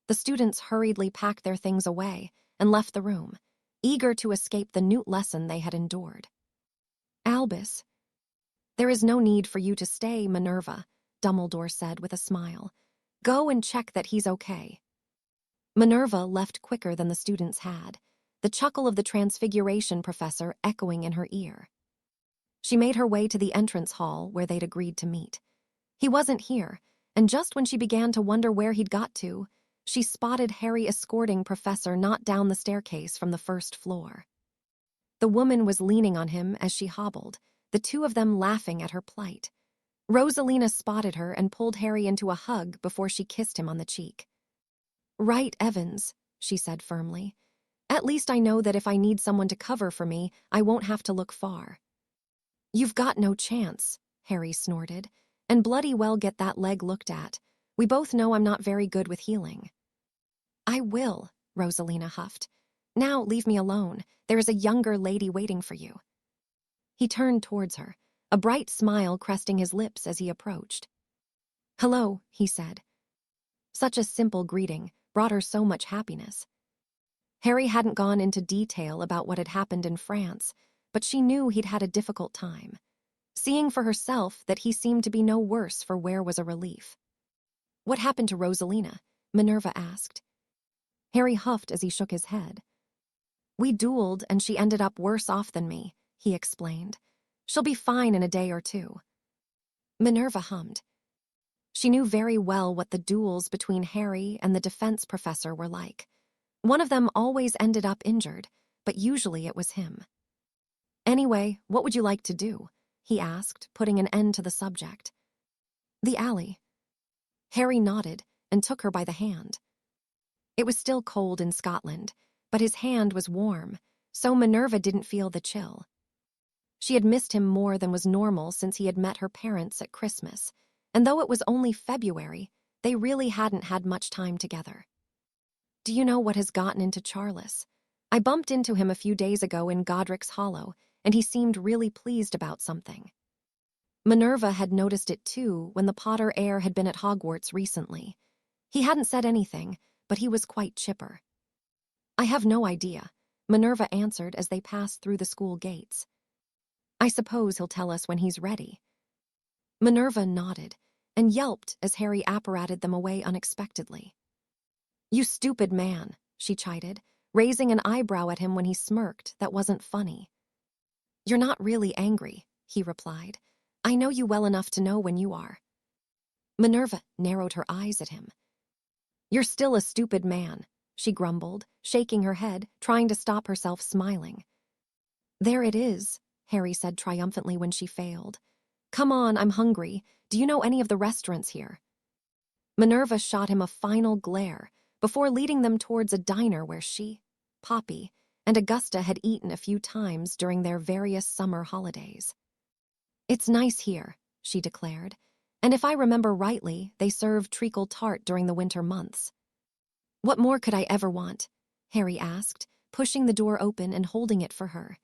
The students hurriedly packed their things away and left the room, eager to escape the newt lesson they had endured. "Albus, there is no need for you to stay, Minerva," Dumbledore said with a smile. "Go and check that he's okay." Minerva left quicker than the students had, the chuckle of the Transfiguration professor echoing in her ear. She made her way to the entrance hall where they'd agreed to meet. He wasn't here, and just when she began to wonder where he'd got to, she spotted Harry escorting Professor Not down the staircase from the first floor. The woman was leaning on him as she hobbled, the two of them laughing at her plight. Rosalina spotted her and pulled Harry into a hug before she kissed him on the cheek. "Right, Evans," she said firmly. "At least I know that if I need someone to cover for me, I won't have to look far." "You've got no chance," Harry snorted, "and bloody well get that leg looked at. We both know I'm not very good with healing." "I will," Rosalina huffed. "Now leave me alone. There is a younger lady waiting for you." He turned towards her, a bright smile cresting his lips as he approached. "Hello," he said. Such a simple greeting brought her so much happiness. Harry hadn't gone into detail about what had happened in France, but she knew he'd had a difficult time. Seeing for herself that he seemed to be no worse for wear was a relief. "What happened to Rosalina?" Minerva asked. Harry huffed as he shook his head. "We dueled and she ended up worse off than me," he explained. "She'll be fine in a day or two." Minerva hummed. She knew very well what the duels between Harry and the defense professor were like. One of them always ended up injured, but usually it was him. "Anyway, what would you like to do?" he asked, putting an end to the subject. "The alley." Harry nodded and took her by the hand. It was still cold in Scotland, but his hand was warm, so Minerva didn't feel the chill. She had missed him more than was normal since he had met her parents at Christmas, and though it was only February, they really hadn't had much time together. Do you know what has gotten into Charles? I bumped into him a few days ago in Godric's Hollow, and he seemed really pleased about something. Minerva had noticed it too when the Potter heir had been at Hogwarts recently. He hadn't said anything, but he was quite chipper. I have no idea, Minerva answered as they passed through the school gates. I suppose he'll tell us when he's ready. Minerva nodded and yelped as Harry apparated them away unexpectedly. You stupid man, she chided, raising an eyebrow at him when he smirked that wasn't funny. You're not really angry, he replied. I know you well enough to know when you are. Minerva narrowed her eyes at him. You're still a stupid man, she grumbled, shaking her head, trying to stop herself smiling. There it is, Harry said triumphantly when she failed. Come on, I'm hungry. Do you know any of the restaurants here? Minerva shot him a final glare before leading them towards a diner where she, Poppy, and Augusta had eaten a few times during their various summer holidays. It's nice here, she declared, and if I remember rightly, they serve treacle tart during the winter months. What more could I ever want? Harry asked, pushing the door open and holding it for her.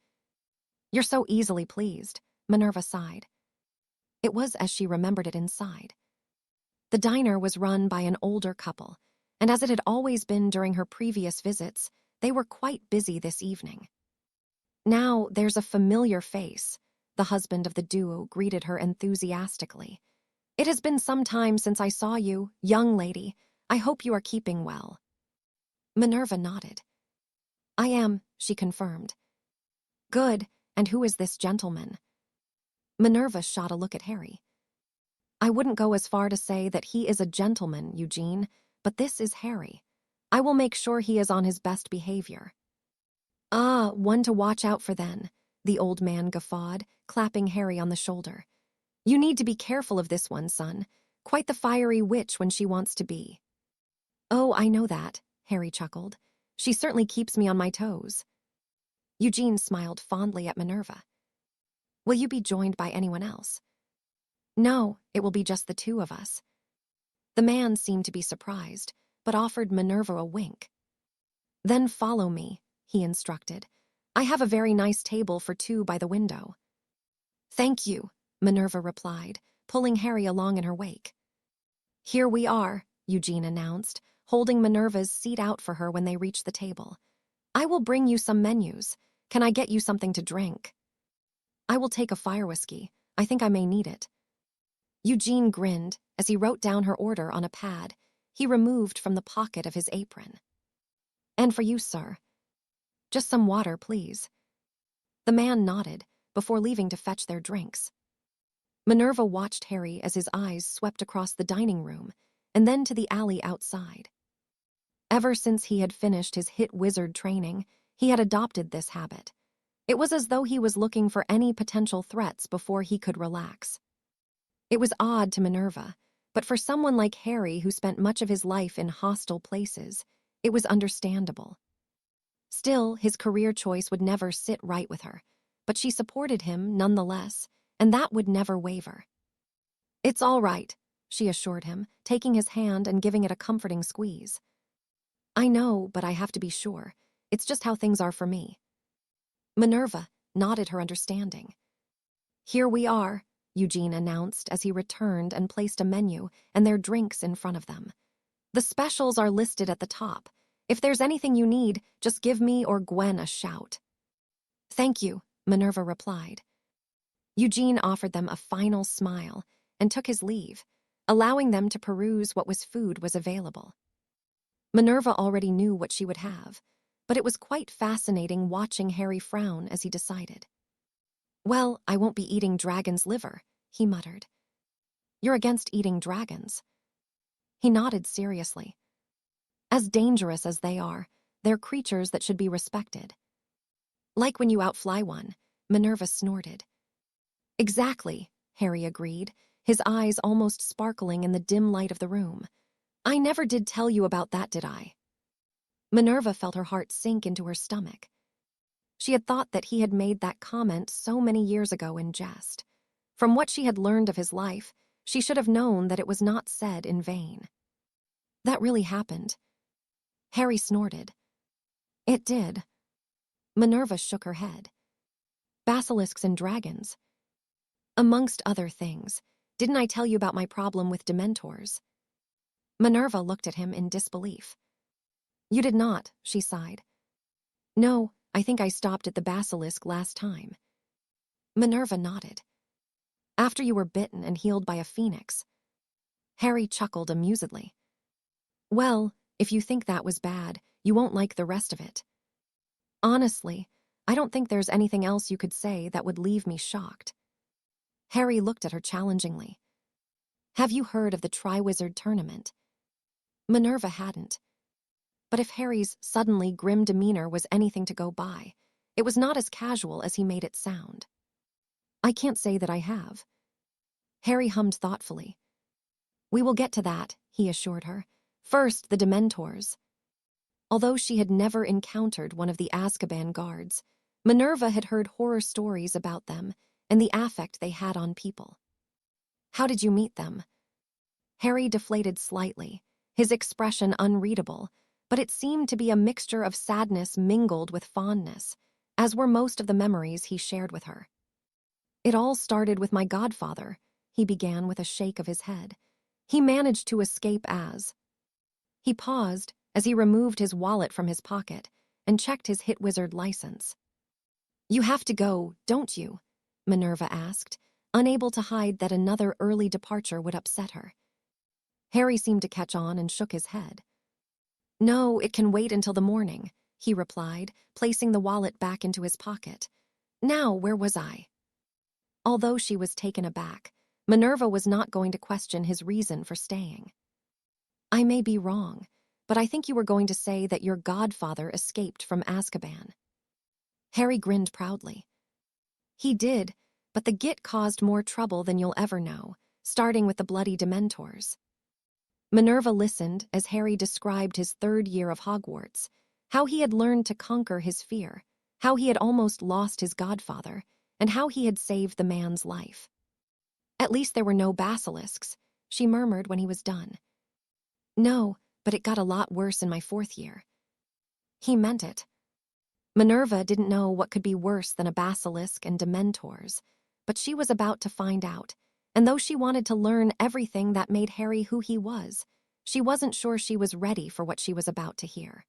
You're so easily pleased, Minerva sighed. It was as she remembered it inside. The diner was run by an older couple, and as it had always been during her previous visits, they were quite busy this evening. Now there's a familiar face, the husband of the duo greeted her enthusiastically. It has been some time since I saw you, young lady. I hope you are keeping well. Minerva nodded. I am, she confirmed. Good, and who is this gentleman? Minerva shot a look at Harry. I wouldn't go as far to say that he is a gentleman, Eugene, but this is Harry. I will make sure he is on his best behavior. Ah, one to watch out for then, the old man guffawed, clapping Harry on the shoulder. You need to be careful of this one, son. Quite the fiery witch when she wants to be. Oh, I know that, Harry chuckled. She certainly keeps me on my toes. Eugene smiled fondly at Minerva. Will you be joined by anyone else? No, it will be just the two of us. The man seemed to be surprised, but offered Minerva a wink. Then follow me, he instructed. I have a very nice table for two by the window. Thank you, Minerva replied, pulling Harry along in her wake. Here we are, Eugene announced, holding Minerva's seat out for her when they reached the table. I will bring you some menus. Can I get you something to drink? I will take a fire whiskey. I think I may need it. Eugene grinned as he wrote down her order on a pad he removed from the pocket of his apron. And for you, sir. Just some water, please. The man nodded before leaving to fetch their drinks. Minerva watched Harry as his eyes swept across the dining room and then to the alley outside. Ever since he had finished his hit wizard training, he had adopted this habit. It was as though he was looking for any potential threats before he could relax. It was odd to Minerva, but for someone like Harry who spent much of his life in hostile places, it was understandable. Still, his career choice would never sit right with her, but she supported him nonetheless, and that would never waver. It's all right, she assured him, taking his hand and giving it a comforting squeeze. I know, but I have to be sure. It's just how things are for me. Minerva nodded her understanding. Here we are, Eugene announced as he returned and placed a menu and their drinks in front of them. The specials are listed at the top. If there's anything you need, just give me or Gwen a shout. Thank you, Minerva replied. Eugene offered them a final smile and took his leave, allowing them to peruse what food was available. Minerva already knew what she would have, but it was quite fascinating watching Harry frown as he decided. Well, I won't be eating dragon's liver, he muttered. You're against eating dragons? He nodded seriously. As dangerous as they are, they're creatures that should be respected. Like when you outfly one, Minerva snorted. Exactly, Harry agreed, his eyes almost sparkling in the dim light of the room. I never did tell you about that, did I? Minerva felt her heart sink into her stomach. She had thought that he had made that comment so many years ago in jest. From what she had learned of his life, she should have known that it was not said in vain. That really happened. Harry snorted. It did. Minerva shook her head. Basilisks and dragons. Amongst other things, didn't I tell you about my problem with dementors? Minerva looked at him in disbelief. You did not, she sighed. No, I think I stopped at the basilisk last time. Minerva nodded. After you were bitten and healed by a phoenix. Harry chuckled amusedly. Well, if you think that was bad, you won't like the rest of it. Honestly, I don't think there's anything else you could say that would leave me shocked. Harry looked at her challengingly. Have you heard of the Triwizard Tournament? Minerva hadn't. But if Harry's suddenly grim demeanor was anything to go by, it was not as casual as he made it sound. I can't say that I have. Harry hummed thoughtfully. We will get to that, he assured her. First, the Dementors. Although she had never encountered one of the Azkaban guards, Minerva had heard horror stories about them and the affect they had on people. How did you meet them? Harry deflated slightly, his expression unreadable, but it seemed to be a mixture of sadness mingled with fondness, as were most of the memories he shared with her. It all started with my godfather, he began with a shake of his head. He managed to escape as. He paused as he removed his wallet from his pocket and checked his Hit Wizard license. You have to go, don't you? Minerva asked, unable to hide that another early departure would upset her. Harry seemed to catch on and shook his head. No, it can wait until the morning, he replied, placing the wallet back into his pocket. Now, where was I? Although she was taken aback, Minerva was not going to question his reason for staying. I may be wrong, but I think you were going to say that your godfather escaped from Azkaban. Harry grinned proudly. He did, but the Git caused more trouble than you'll ever know, starting with the bloody Dementors. Minerva listened as Harry described his third year of Hogwarts, how he had learned to conquer his fear, how he had almost lost his godfather, and how he had saved the man's life. At least there were no basilisks, she murmured when he was done. No, but it got a lot worse in my fourth year. He meant it. Minerva didn't know what could be worse than a basilisk and dementors, but she was about to find out, and though she wanted to learn everything that made Harry who he was, she wasn't sure she was ready for what she was about to hear.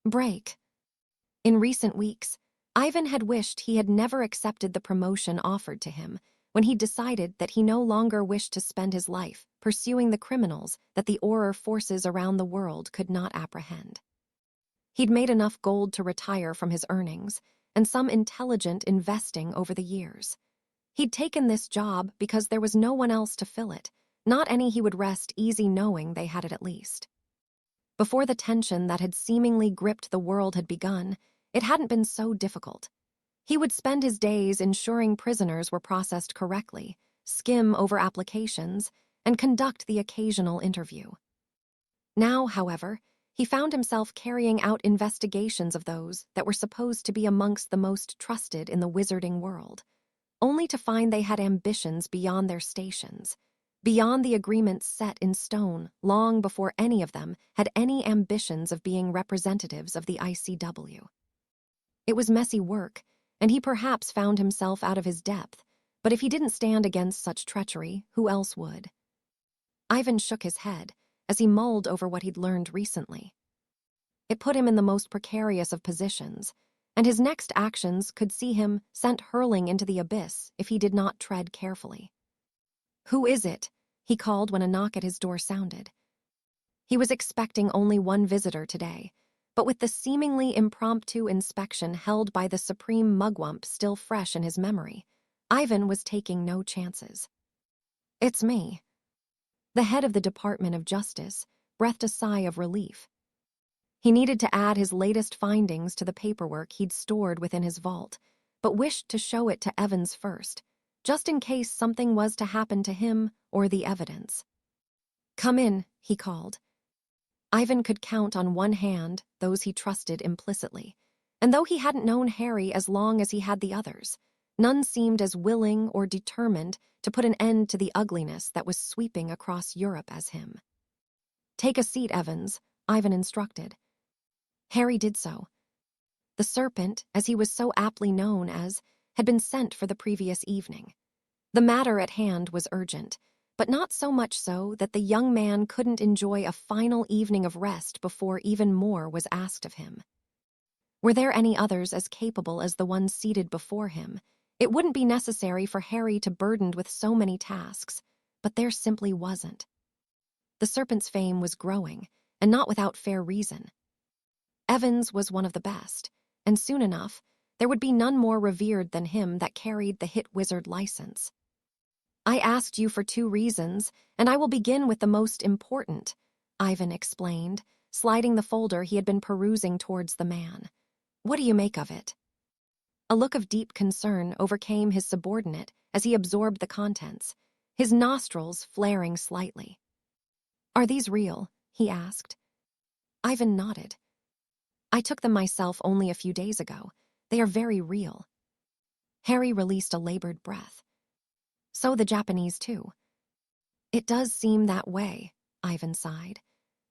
Break. In recent weeks, Ivan had wished he had never accepted the promotion offered to him when he decided that he no longer wished to spend his life pursuing the criminals that the Auror forces around the world could not apprehend. He'd made enough gold to retire from his earnings and some intelligent investing over the years. He'd taken this job because there was no one else to fill it, not any he would rest easy knowing they had it at least. Before the tension that had seemingly gripped the world had begun, it hadn't been so difficult. He would spend his days ensuring prisoners were processed correctly, skim over applications, and conduct the occasional interview. Now, however, he found himself carrying out investigations of those that were supposed to be amongst the most trusted in the wizarding world, only to find they had ambitions beyond their stations, beyond the agreements set in stone long before any of them had any ambitions of being representatives of the ICW. It was messy work, and he perhaps found himself out of his depth, but if he didn't stand against such treachery, who else would? Ivan shook his head as he mulled over what he'd learned recently. It put him in the most precarious of positions, and his next actions could see him sent hurling into the abyss if he did not tread carefully. Who is it? He called when a knock at his door sounded. He was expecting only one visitor today, but with the seemingly impromptu inspection held by the supreme mugwump still fresh in his memory, Ivan was taking no chances. It's me. The head of the Department of Justice breathed a sigh of relief. He needed to add his latest findings to the paperwork he'd stored within his vault, but wished to show it to Evans first, just in case something was to happen to him or the evidence. Come in, he called. Ivan could count on one hand those he trusted implicitly, And though he hadn't known Harry as long as he had the others, none seemed as willing or determined to put an end to the ugliness that was sweeping across Europe as him. "Take a seat, Evans," Ivan instructed. Harry did so. The serpent, as he was so aptly known as, had been sent for the previous evening. The matter at hand was urgent, but not so much so that the young man couldn't enjoy a final evening of rest before even more was asked of him. Were there any others as capable as the one seated before him, it wouldn't be necessary for Harry to burdened with so many tasks, but there simply wasn't. The serpent's fame was growing, and not without fair reason. Evans was one of the best, and soon enough, there would be none more revered than him that carried the hit wizard license. "I asked you for 2 reasons, and I will begin with the most important," Ivan explained, sliding the folder he had been perusing towards the man. "What do you make of it?" A look of deep concern overcame his subordinate as he absorbed the contents, his nostrils flaring slightly. "Are these real?" he asked. Ivan nodded. "I took them myself only a few days ago. They are very real." Harry released a labored breath. "So the Japanese, too." "It does seem that way," Ivan sighed.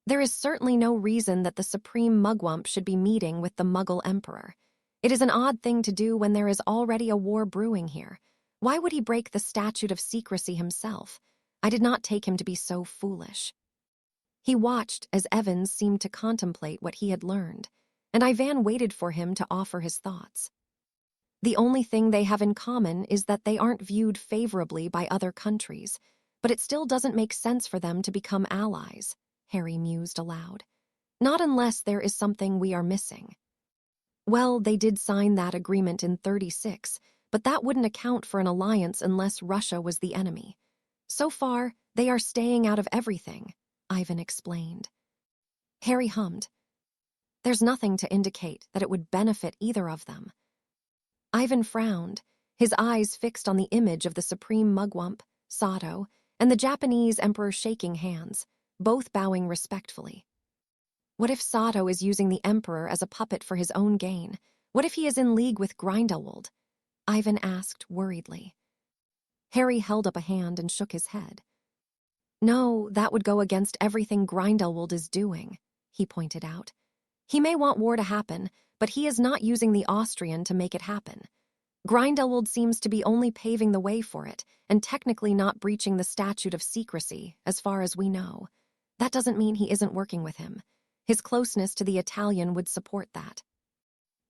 "There is certainly no reason that the Supreme Mugwump should be meeting with the Muggle Emperor. It is an odd thing to do when there is already a war brewing here. Why would he break the statute of secrecy himself? I did not take him to be so foolish." He watched as Evans seemed to contemplate what he had learned, and Ivan waited for him to offer his thoughts. "The only thing they have in common is that they aren't viewed favorably by other countries, but it still doesn't make sense for them to become allies," Harry mused aloud. "Not unless there is something we are missing." Well, they did sign that agreement in 36, but that wouldn't account for an alliance unless Russia was the enemy. So far, they are staying out of everything, Ivan explained. Harry hummed. There's nothing to indicate that it would benefit either of them. Ivan frowned, his eyes fixed on the image of the Supreme Mugwump, Sato, and the Japanese emperor shaking hands, both bowing respectfully. What if Sato is using the emperor as a puppet for his own gain? What if he is in league with Grindelwald? Ivan asked worriedly. Harry held up a hand and shook his head. No, that would go against everything Grindelwald is doing, he pointed out. He may want war to happen, but he is not using the Austrian to make it happen. Grindelwald seems to be only paving the way for it, and technically not breaching the statute of secrecy, as far as we know. That doesn't mean he isn't working with him. His closeness to the Italian would support that.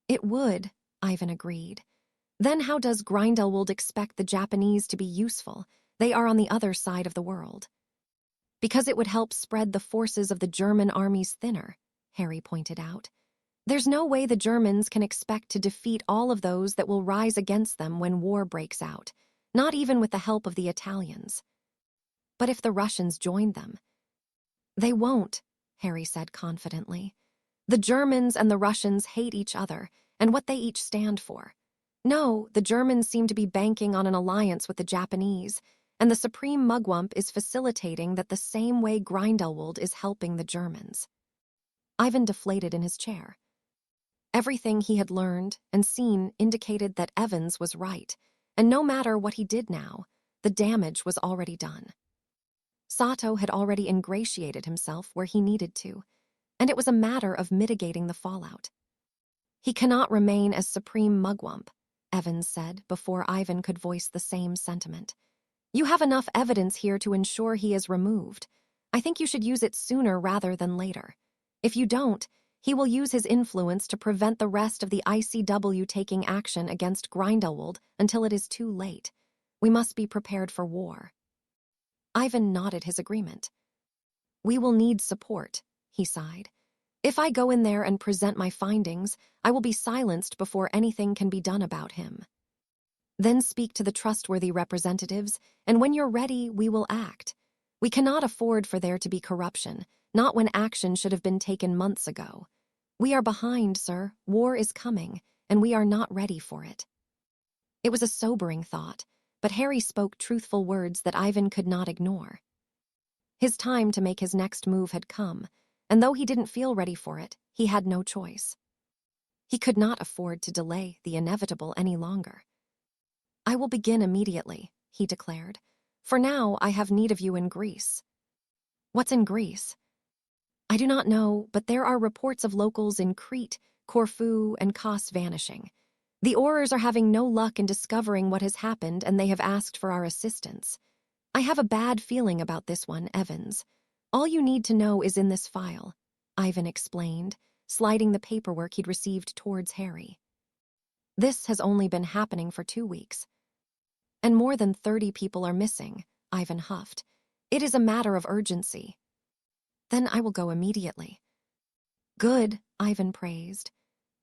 It would, Ivan agreed. Then how does Grindelwald expect the Japanese to be useful? They are on the other side of the world. Because it would help spread the forces of the German armies thinner, Harry pointed out. There's no way the Germans can expect to defeat all of those that will rise against them when war breaks out, not even with the help of the Italians. But if the Russians joined them? They won't, Harry said confidently. The Germans and the Russians hate each other and what they each stand for. No, the Germans seem to be banking on an alliance with the Japanese, and the Supreme Mugwump is facilitating that the same way Grindelwald is helping the Germans. Ivan deflated in his chair. Everything he had learned and seen indicated that Evans was right, and no matter what he did now, the damage was already done. Sato had already ingratiated himself where he needed to, and it was a matter of mitigating the fallout. He cannot remain as Supreme Mugwump, Evans said before Ivan could voice the same sentiment. You have enough evidence here to ensure he is removed. I think you should use it sooner rather than later. If you don't, he will use his influence to prevent the rest of the ICW taking action against Grindelwald until it is too late. We must be prepared for war. Ivan nodded his agreement. We will need support, he sighed. If I go in there and present my findings, I will be silenced before anything can be done about him. Then speak to the trustworthy representatives, and when you're ready, we will act. We cannot afford for there to be corruption, not when action should have been taken months ago. We are behind, sir. War is coming, and we are not ready for it. It was a sobering thought, but Harry spoke truthful words that Ivan could not ignore. His time to make his next move had come, and though he didn't feel ready for it, he had no choice. He could not afford to delay the inevitable any longer. "I will begin immediately," he declared. "For now, I have need of you in Greece." "What's in Greece?" "I do not know, but there are reports of locals in Crete, Corfu, and Kos vanishing. The Aurors are having no luck in discovering what has happened, and they have asked for our assistance. I have a bad feeling about this one, Evans. All you need to know is in this file," Ivan explained, sliding the paperwork he'd received towards Harry. "This has only been happening for 2 weeks. And more than 30 people are missing," Ivan huffed. "It is a matter of urgency." "Then I will go immediately." "Good," Ivan praised.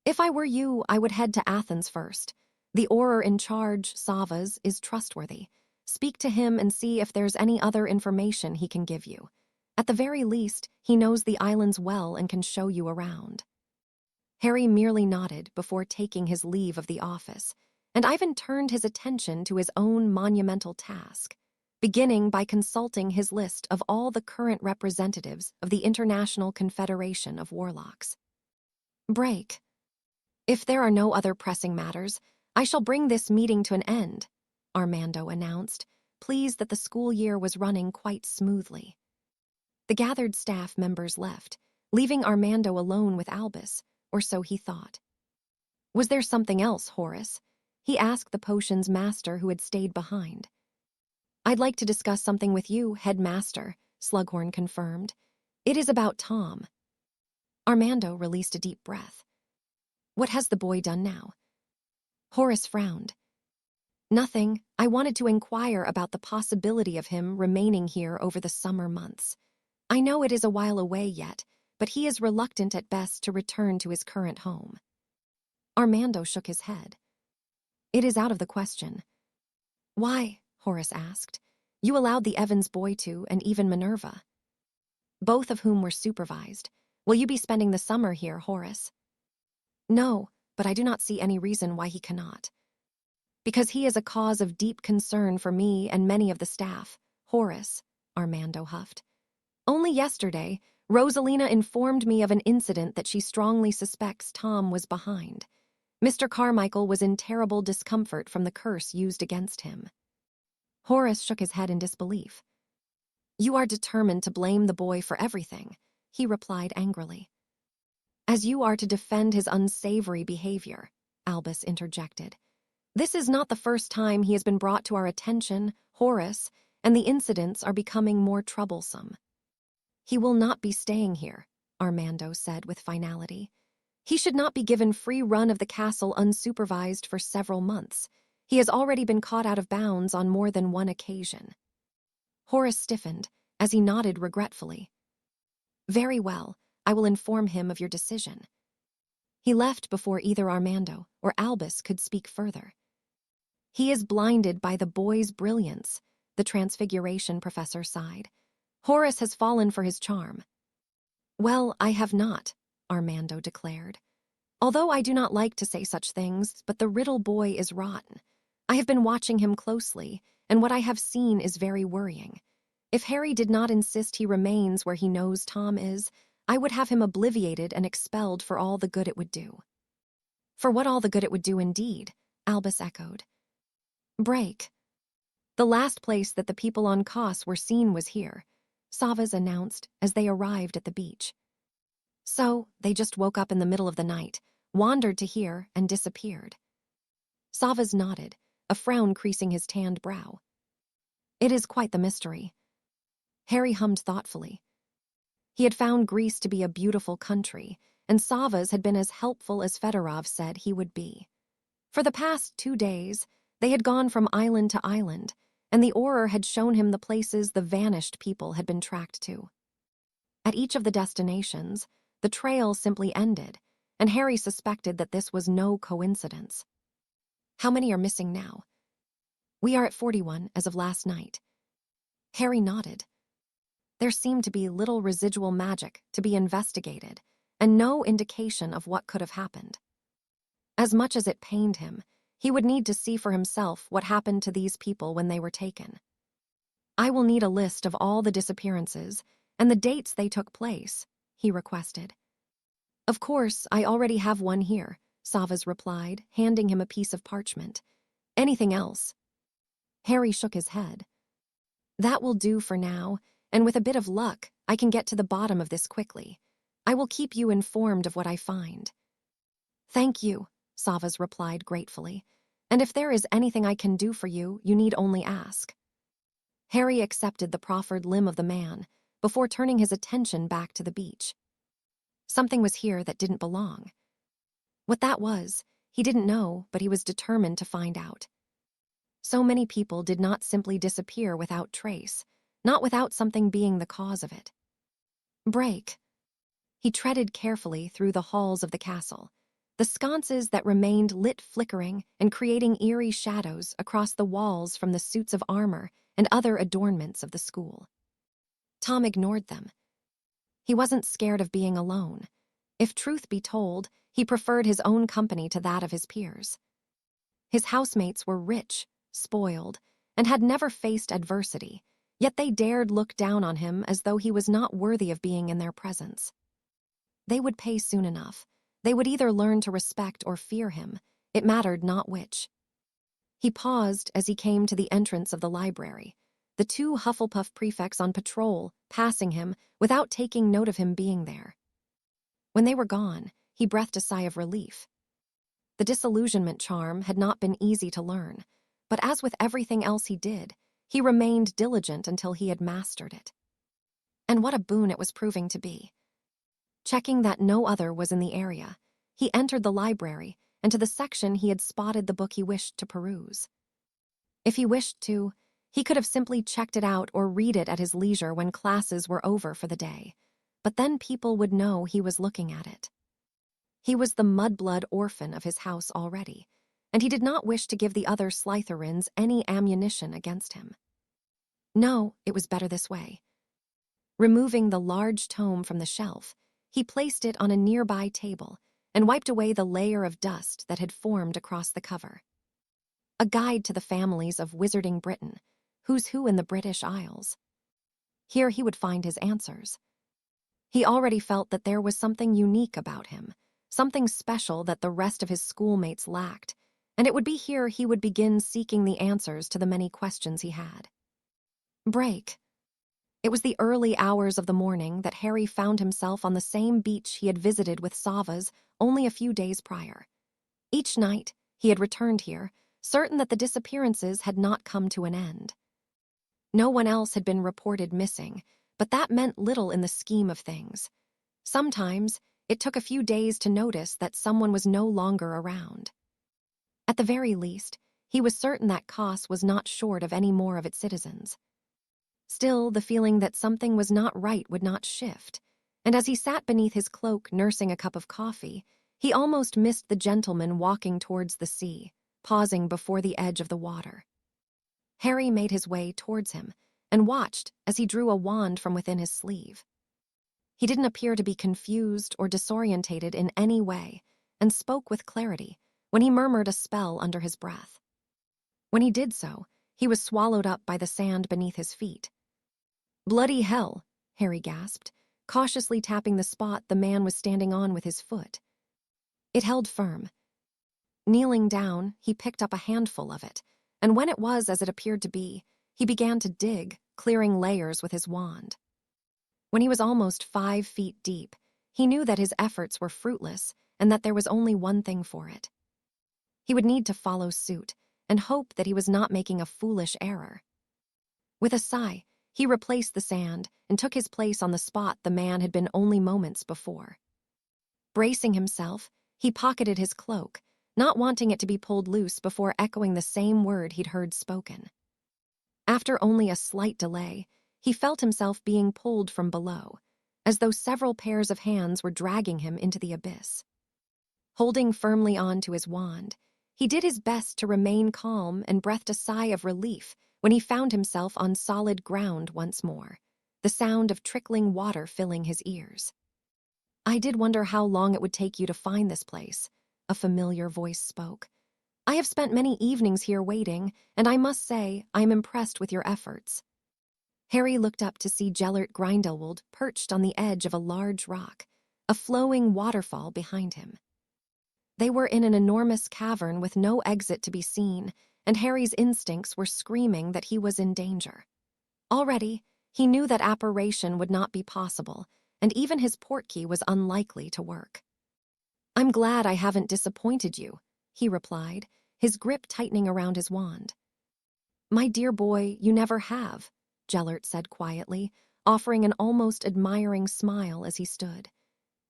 "If I were you, I would head to Athens first. The Auror in charge, Savas, is trustworthy. Speak to him and see if there's any other information he can give you. At the very least, he knows the islands well and can show you around." Harry merely nodded before taking his leave of the office, and Ivan turned his attention to his own monumental task, beginning by consulting his list of all the current representatives of the International Confederation of Warlocks. "Break. If there are no other pressing matters, I shall bring this meeting to an end," Armando announced, pleased that the school year was running quite smoothly. The gathered staff members left, leaving Armando alone with Albus, or so he thought. "Was there something else, Horace?" he asked the potions master who had stayed behind. "I'd like to discuss something with you, headmaster," Slughorn confirmed. "It is about Tom." Armando released a deep breath. "What has the boy done now?" Horace frowned. "Nothing. I wanted to inquire about the possibility of him remaining here over the summer months. I know it is a while away yet, but he is reluctant at best to return to his current home." Armando shook his head. "It is out of the question." "Why?" Horace asked. "You allowed the Evans boy to, and even Minerva." "Both of whom were supervised. Will you be spending the summer here, Horace?" "No, but I do not see any reason why he cannot." "Because he is a cause of deep concern for me and many of the staff, Horace," Armando huffed. "Only yesterday, Rosalina informed me of an incident that she strongly suspects Tom was behind. Mr. Carmichael was in terrible discomfort from the curse used against him." Horace shook his head in disbelief. "You are determined to blame the boy for everything," he replied angrily. "As you are to defend his unsavory behavior," Albus interjected. "This is not the first time he has been brought to our attention, Horace, and the incidents are becoming more troublesome." "He will not be staying here," Armando said with finality. "He should not be given free run of the castle unsupervised for several months. He has already been caught out of bounds on more than one occasion." Horace stiffened as he nodded regretfully. "Very well, I will inform him of your decision." He left before either Armando or Albus could speak further. "He is blinded by the boy's brilliance," the Transfiguration professor sighed. "Horace has fallen for his charm." "Well, I have not," Armando declared. "Although I do not like to say such things, but the Riddle boy is rotten. I have been watching him closely, and what I have seen is very worrying. If Harry did not insist he remains where he knows Tom is, I would have him obliviated and expelled for all the good it would do." "For what all the good it would do indeed," Albus echoed. "Break. The last place that the people on Kos were seen was here," Savas announced as they arrived at the beach. "So, they just woke up in the middle of the night, wandered to here, and disappeared." Savas nodded, a frown creasing his tanned brow. "It is quite the mystery." Harry hummed thoughtfully. He had found Greece to be a beautiful country, and Savas had been as helpful as Fedorov said he would be. For the past 2 days, they had gone from island to island, and the Auror had shown him the places the vanished people had been tracked to. At each of the destinations, the trail simply ended, and Harry suspected that this was no coincidence. "How many are missing now?" "We are at 41 as of last night." Harry nodded. There seemed to be little residual magic to be investigated, and no indication of what could have happened. As much as it pained him, he would need to see for himself what happened to these people when they were taken. "I will need a list of all the disappearances and the dates they took place," he requested. "Of course, I already have one here," Savas replied, handing him a piece of parchment. Anything else? Harry shook his head. That will do for now, and with a bit of luck, I can get to the bottom of this quickly. I will keep you informed of what I find. Thank you, Savas replied gratefully. And if there is anything I can do for you, you need only ask. Harry accepted the proffered limb of the man before turning his attention back to the beach. Something was here that didn't belong. What that was, he didn't know, but he was determined to find out. So many people did not simply disappear without trace, not without something being the cause of it. Break. He treaded carefully through the halls of the castle, the sconces that remained lit flickering and creating eerie shadows across the walls from the suits of armor and other adornments of the school. Tom ignored them. He wasn't scared of being alone. If truth be told, he preferred his own company to that of his peers. His housemates were rich, spoiled, and had never faced adversity, yet they dared look down on him as though he was not worthy of being in their presence. They would pay soon enough. They would either learn to respect or fear him. It mattered not which. He paused as he came to the entrance of the library, the two Hufflepuff prefects on patrol, passing him without taking note of him being there. When they were gone, he breathed a sigh of relief. The disillusionment charm had not been easy to learn, but as with everything else he did, he remained diligent until he had mastered it. And what a boon it was proving to be. Checking that no other was in the area, he entered the library and to the section he had spotted the book he wished to peruse. If he wished to, he could have simply checked it out or read it at his leisure when classes were over for the day, but then people would know he was looking at it. He was the mudblood orphan of his house already, and he did not wish to give the other Slytherins any ammunition against him. No, it was better this way. Removing the large tome from the shelf, he placed it on a nearby table and wiped away the layer of dust that had formed across the cover. A guide to the families of Wizarding Britain, who's who in the British Isles. Here he would find his answers. He already felt that there was something unique about him, something special that the rest of his schoolmates lacked, and it would be here he would begin seeking the answers to the many questions he had. Break. It was the early hours of the morning that Harry found himself on the same beach he had visited with Savas only a few days prior. Each night, he had returned here, certain that the disappearances had not come to an end. No one else had been reported missing, but that meant little in the scheme of things. Sometimes, it took a few days to notice that someone was no longer around. At the very least, he was certain that Kos was not short of any more of its citizens. Still, the feeling that something was not right would not shift, and as he sat beneath his cloak nursing a cup of coffee, he almost missed the gentleman walking towards the sea, pausing before the edge of the water. Harry made his way towards him and watched as he drew a wand from within his sleeve. He didn't appear to be confused or disorientated in any way, and spoke with clarity when he murmured a spell under his breath. When he did so, he was swallowed up by the sand beneath his feet. Bloody hell, Harry gasped, cautiously tapping the spot the man was standing on with his foot. It held firm. Kneeling down, he picked up a handful of it, and when it was as it appeared to be, he began to dig, clearing layers with his wand. When he was almost 5 feet deep, he knew that his efforts were fruitless and that there was only one thing for it. He would need to follow suit and hope that he was not making a foolish error. With a sigh, he replaced the sand and took his place on the spot the man had been only moments before. Bracing himself, he pocketed his cloak, not wanting it to be pulled loose before echoing the same word he'd heard spoken. After only a slight delay, he felt himself being pulled from below, as though several pairs of hands were dragging him into the abyss. Holding firmly on to his wand, he did his best to remain calm and breathed a sigh of relief when he found himself on solid ground once more, the sound of trickling water filling his ears. I did wonder how long it would take you to find this place, a familiar voice spoke. I have spent many evenings here waiting, and I must say I am impressed with your efforts. Harry looked up to see Gellert Grindelwald perched on the edge of a large rock, a flowing waterfall behind him. They were in an enormous cavern with no exit to be seen, and Harry's instincts were screaming that he was in danger. Already, he knew that apparition would not be possible, and even his portkey was unlikely to work. "I'm glad I haven't disappointed you," he replied, his grip tightening around his wand. "My dear boy, you never have," Gellert said quietly, offering an almost admiring smile as he stood.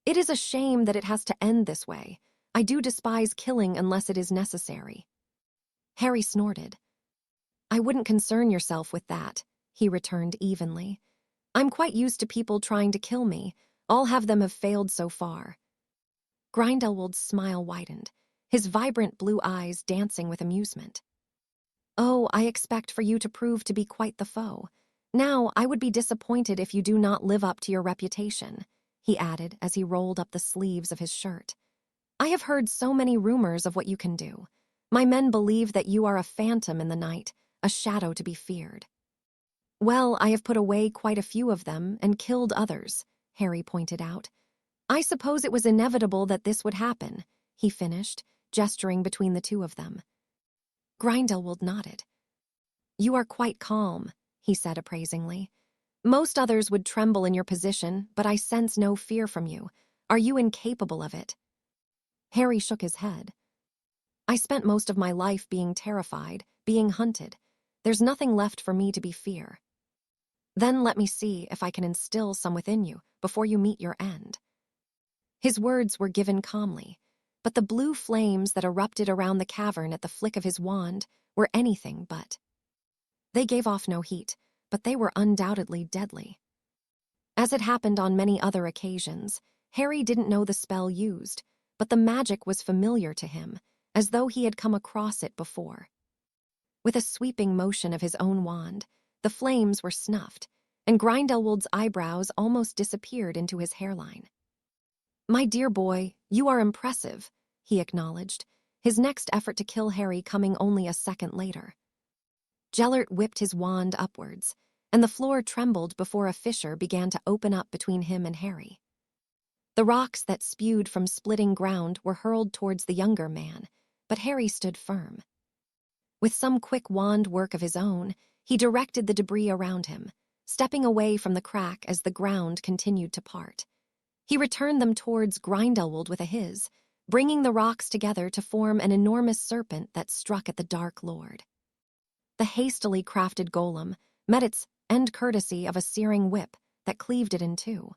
"It is a shame that it has to end this way. I do despise killing unless it is necessary." Harry snorted. "I wouldn't concern yourself with that," he returned evenly. "I'm quite used to people trying to kill me. All of them have failed so far." Grindelwald's smile widened, his vibrant blue eyes dancing with amusement. "Oh, I expect for you to prove to be quite the foe. Now, I would be disappointed if you do not live up to your reputation," he added as he rolled up the sleeves of his shirt. "I have heard so many rumors of what you can do. My men believe that you are a phantom in the night, a shadow to be feared." "Well, I have put away quite a few of them and killed others," Harry pointed out. "I suppose it was inevitable that this would happen," he finished, gesturing between the two of them. Grindelwald nodded. "You are quite calm," he said appraisingly. "Most others would tremble in your position, but I sense no fear from you. Are you incapable of it?" Harry shook his head. "I spent most of my life being terrified, being hunted. There's nothing left for me to be fear." "Then let me see if I can instill some within you before you meet your end." His words were given calmly, but the blue flames that erupted around the cavern at the flick of his wand were anything but. They gave off no heat, but they were undoubtedly deadly. As it happened on many other occasions, Harry didn't know the spell used, but the magic was familiar to him, as though he had come across it before. With a sweeping motion of his own wand, the flames were snuffed, and Grindelwald's eyebrows almost disappeared into his hairline. "My dear boy, you are impressive," he acknowledged, his next effort to kill Harry coming only a second later. Gellert whipped his wand upwards, and the floor trembled before a fissure began to open up between him and Harry. The rocks that spewed from splitting ground were hurled towards the younger man, but Harry stood firm. With some quick wand work of his own, he directed the debris around him, stepping away from the crack as the ground continued to part. He returned them towards Grindelwald with a hiss, bringing the rocks together to form an enormous serpent that struck at the Dark Lord. The hastily crafted golem met its end courtesy of a searing whip that cleaved it in two.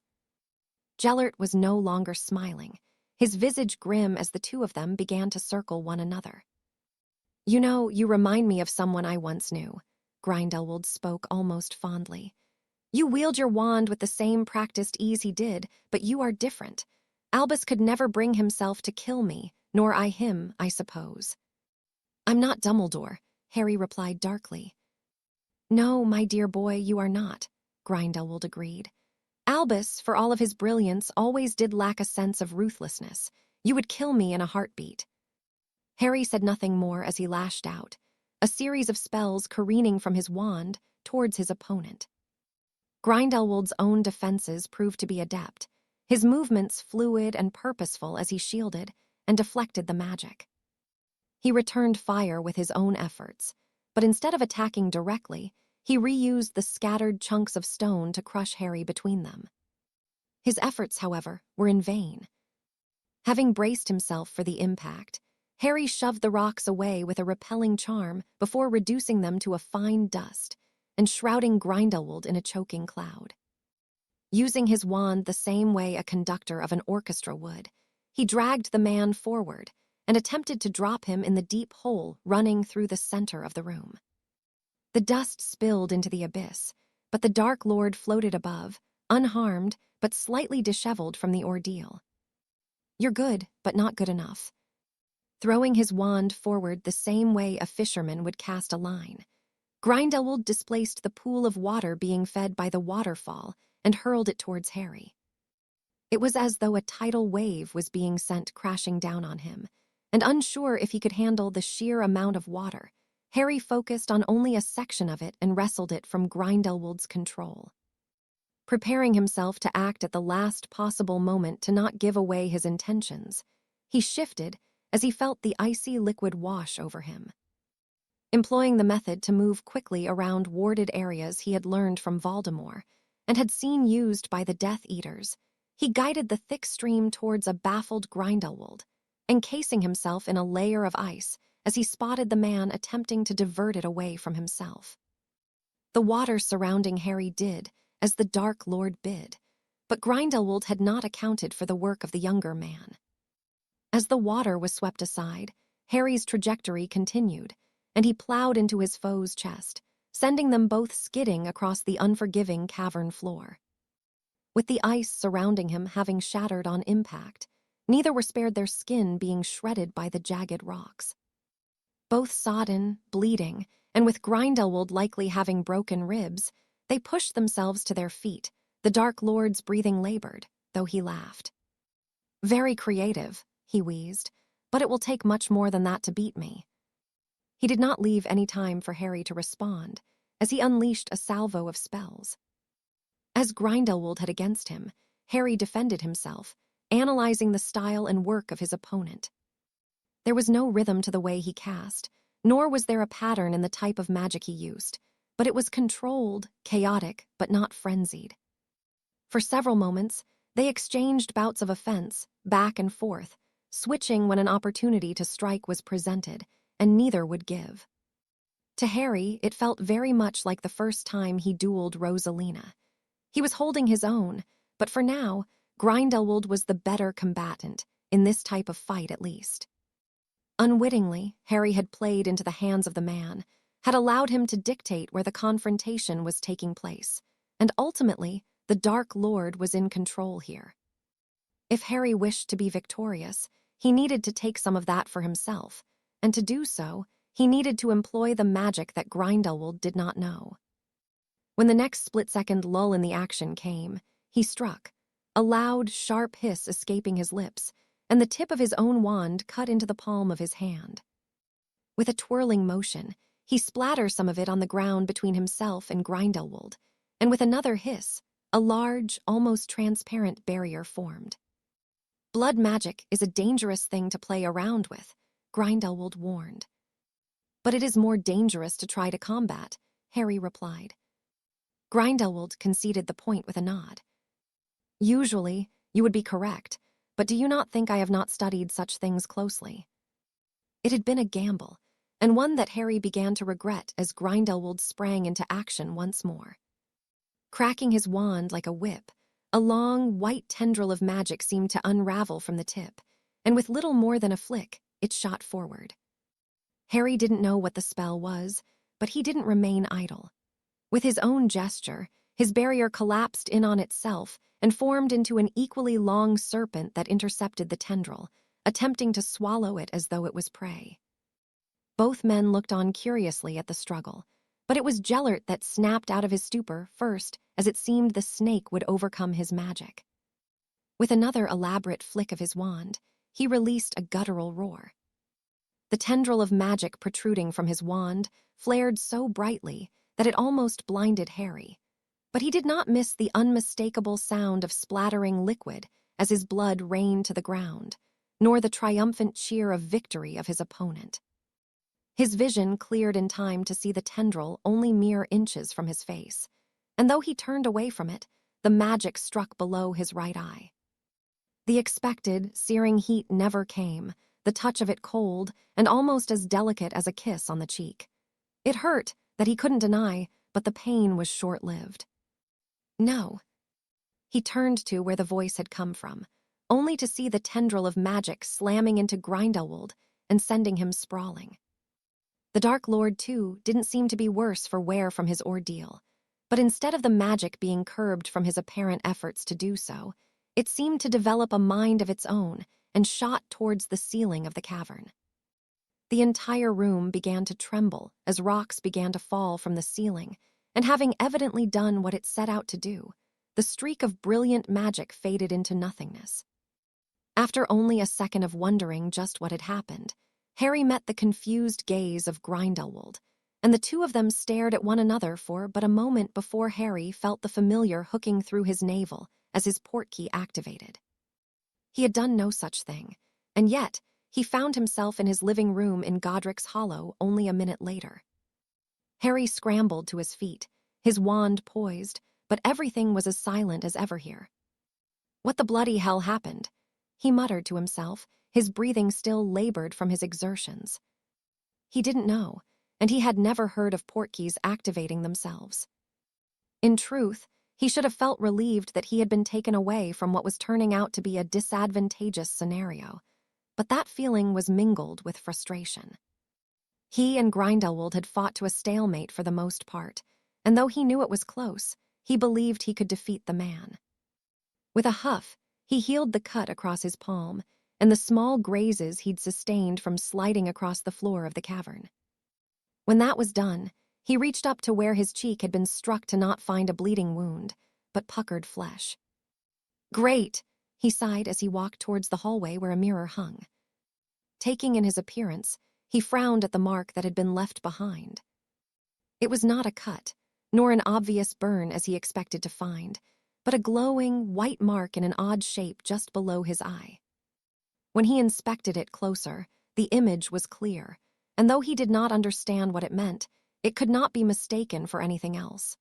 Gellert was no longer smiling, his visage grim as the two of them began to circle one another. "You know, you remind me of someone I once knew," Grindelwald spoke almost fondly. "You wield your wand with the same practiced ease he did, but you are different. Albus could never bring himself to kill me, nor I him, I suppose." "I'm not Dumbledore," Harry replied darkly. "No, my dear boy, you are not," Grindelwald agreed. "Albus, for all of his brilliance, always did lack a sense of ruthlessness. You would kill me in a heartbeat." Harry said nothing more as he lashed out, a series of spells careening from his wand towards his opponent. Grindelwald's own defenses proved to be adept, his movements fluid and purposeful as he shielded and deflected the magic. He returned fire with his own efforts, but instead of attacking directly, he reused the scattered chunks of stone to crush Harry between them. His efforts, however, were in vain. Having braced himself for the impact, Harry shoved the rocks away with a repelling charm before reducing them to a fine dust and shrouding Grindelwald in a choking cloud. Using his wand the same way a conductor of an orchestra would, he dragged the man forward and attempted to drop him in the deep hole running through the center of the room. The dust spilled into the abyss, but the Dark Lord floated above, unharmed but slightly disheveled from the ordeal. "You're good, but not good enough." Throwing his wand forward the same way a fisherman would cast a line, Grindelwald displaced the pool of water being fed by the waterfall and hurled it towards Harry. It was as though a tidal wave was being sent crashing down on him, and unsure if he could handle the sheer amount of water, Harry focused on only a section of it and wrestled it from Grindelwald's control. Preparing himself to act at the last possible moment to not give away his intentions, he shifted as he felt the icy liquid wash over him. Employing the method to move quickly around warded areas he had learned from Voldemort and had seen used by the Death Eaters, he guided the thick stream towards a baffled Grindelwald, encasing himself in a layer of ice as he spotted the man attempting to divert it away from himself. The water surrounding Harry did as the Dark Lord bid, but Grindelwald had not accounted for the work of the younger man. As the water was swept aside, Harry's trajectory continued, and he plowed into his foe's chest, sending them both skidding across the unforgiving cavern floor. With the ice surrounding him having shattered on impact, neither were spared their skin being shredded by the jagged rocks. Both sodden, bleeding, and with Grindelwald likely having broken ribs, they pushed themselves to their feet, the Dark Lord's breathing labored, though he laughed. "Very creative," he wheezed, "but it will take much more than that to beat me." He did not leave any time for Harry to respond, as he unleashed a salvo of spells. As Grindelwald had against him, Harry defended himself, analyzing the style and work of his opponent. There was no rhythm to the way he cast, nor was there a pattern in the type of magic he used, but it was controlled, chaotic, but not frenzied. For several moments, they exchanged bouts of offense, back and forth, switching when an opportunity to strike was presented, and neither would give. To Harry, it felt very much like the first time he dueled Rosalina. He was holding his own, but for now, Grindelwald was the better combatant, in this type of fight at least. Unwittingly, Harry had played into the hands of the man, had allowed him to dictate where the confrontation was taking place, and ultimately, the Dark Lord was in control here. If Harry wished to be victorious, he needed to take some of that for himself, and to do so, he needed to employ the magic that Grindelwald did not know. When the next split-second lull in the action came, he struck, a loud, sharp hiss escaping his lips, and the tip of his own wand cut into the palm of his hand. With a twirling motion, he splattered some of it on the ground between himself and Grindelwald, and with another hiss, a large, almost transparent barrier formed. "Blood magic is a dangerous thing to play around with," Grindelwald warned. "But it is more dangerous to try to combat," Harry replied. Grindelwald conceded the point with a nod. "Usually, you would be correct, but do you not think I have not studied such things closely?" It had been a gamble, and one that Harry began to regret as Grindelwald sprang into action once more. Cracking his wand like a whip, a long, white tendril of magic seemed to unravel from the tip, and with little more than a flick, it shot forward. Harry didn't know what the spell was, but he didn't remain idle. With his own gesture, his barrier collapsed in on itself and formed into an equally long serpent that intercepted the tendril, attempting to swallow it as though it was prey. Both men looked on curiously at the struggle, but it was Gellert that snapped out of his stupor first, as it seemed the snake would overcome his magic. With another elaborate flick of his wand, he released a guttural roar. The tendril of magic protruding from his wand flared so brightly that it almost blinded Harry, but he did not miss the unmistakable sound of splattering liquid as his blood rained to the ground, nor the triumphant cheer of victory of his opponent. His vision cleared in time to see the tendril only mere inches from his face, and though he turned away from it, the magic struck below his right eye. The expected, searing heat never came, the touch of it cold and almost as delicate as a kiss on the cheek. It hurt, that he couldn't deny, but the pain was short-lived. "No." He turned to where the voice had come from, only to see the tendril of magic slamming into Grindelwald and sending him sprawling. The Dark Lord, too, didn't seem to be worse for wear from his ordeal, but instead of the magic being curbed from his apparent efforts to do so, it seemed to develop a mind of its own and shot towards the ceiling of the cavern. The entire room began to tremble as rocks began to fall from the ceiling, and having evidently done what it set out to do, the streak of brilliant magic faded into nothingness. After only a second of wondering just what had happened, Harry met the confused gaze of Grindelwald, and the two of them stared at one another for but a moment before Harry felt the familiar hooking through his navel as his portkey activated. He had done no such thing, and yet he found himself in his living room in Godric's Hollow only a minute later. Harry scrambled to his feet, his wand poised, but everything was as silent as ever here. What the bloody hell happened? He muttered to himself, his breathing still labored from his exertions. He didn't know, and he had never heard of portkeys activating themselves. In truth, he should have felt relieved that he had been taken away from what was turning out to be a disadvantageous scenario, but that feeling was mingled with frustration. He and Grindelwald had fought to a stalemate for the most part, and though he knew it was close, he believed he could defeat the man. With a huff, he healed the cut across his palm and the small grazes he'd sustained from sliding across the floor of the cavern. When that was done, he reached up to where his cheek had been struck to not find a bleeding wound, but puckered flesh. "Great," he sighed as he walked towards the hallway where a mirror hung. Taking in his appearance, he frowned at the mark that had been left behind. It was not a cut, nor an obvious burn as he expected to find, but a glowing, white mark in an odd shape just below his eye. When he inspected it closer, the image was clear, and though he did not understand what it meant, it could not be mistaken for anything else.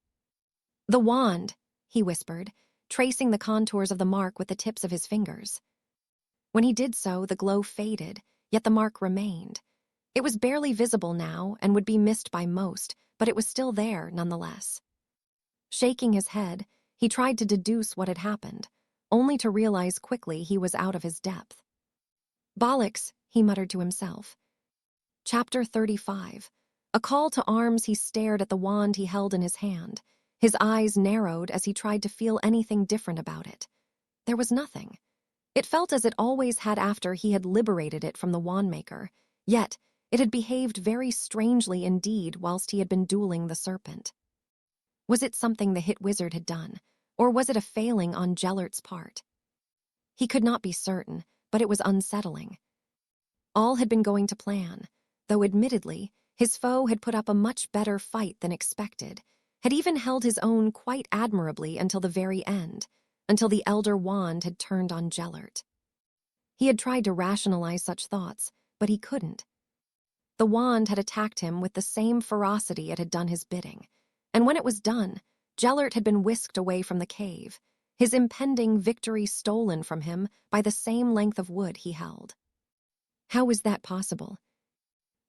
"The wand," he whispered, tracing the contours of the mark with the tips of his fingers. When he did so, the glow faded, yet the mark remained. It was barely visible now and would be missed by most, but it was still there nonetheless. Shaking his head, he tried to deduce what had happened, only to realize quickly he was out of his depth. "Bollocks," he muttered to himself. Chapter 35. A call to arms. He stared at the wand he held in his hand. His eyes narrowed as he tried to feel anything different about it. There was nothing. It felt as it always had after he had liberated it from the wandmaker, yet it had behaved very strangely indeed whilst he had been dueling the serpent. Was it something the hit wizard had done, or was it a failing on Gellert's part? He could not be certain, but it was unsettling. All had been going to plan, though admittedly, his foe had put up a much better fight than expected, had even held his own quite admirably until the very end, until the Elder Wand had turned on Gellert. He had tried to rationalize such thoughts, but he couldn't. The wand had attacked him with the same ferocity it had done his bidding, and when it was done, Gellert had been whisked away from the cave, his impending victory stolen from him by the same length of wood he held. How was that possible?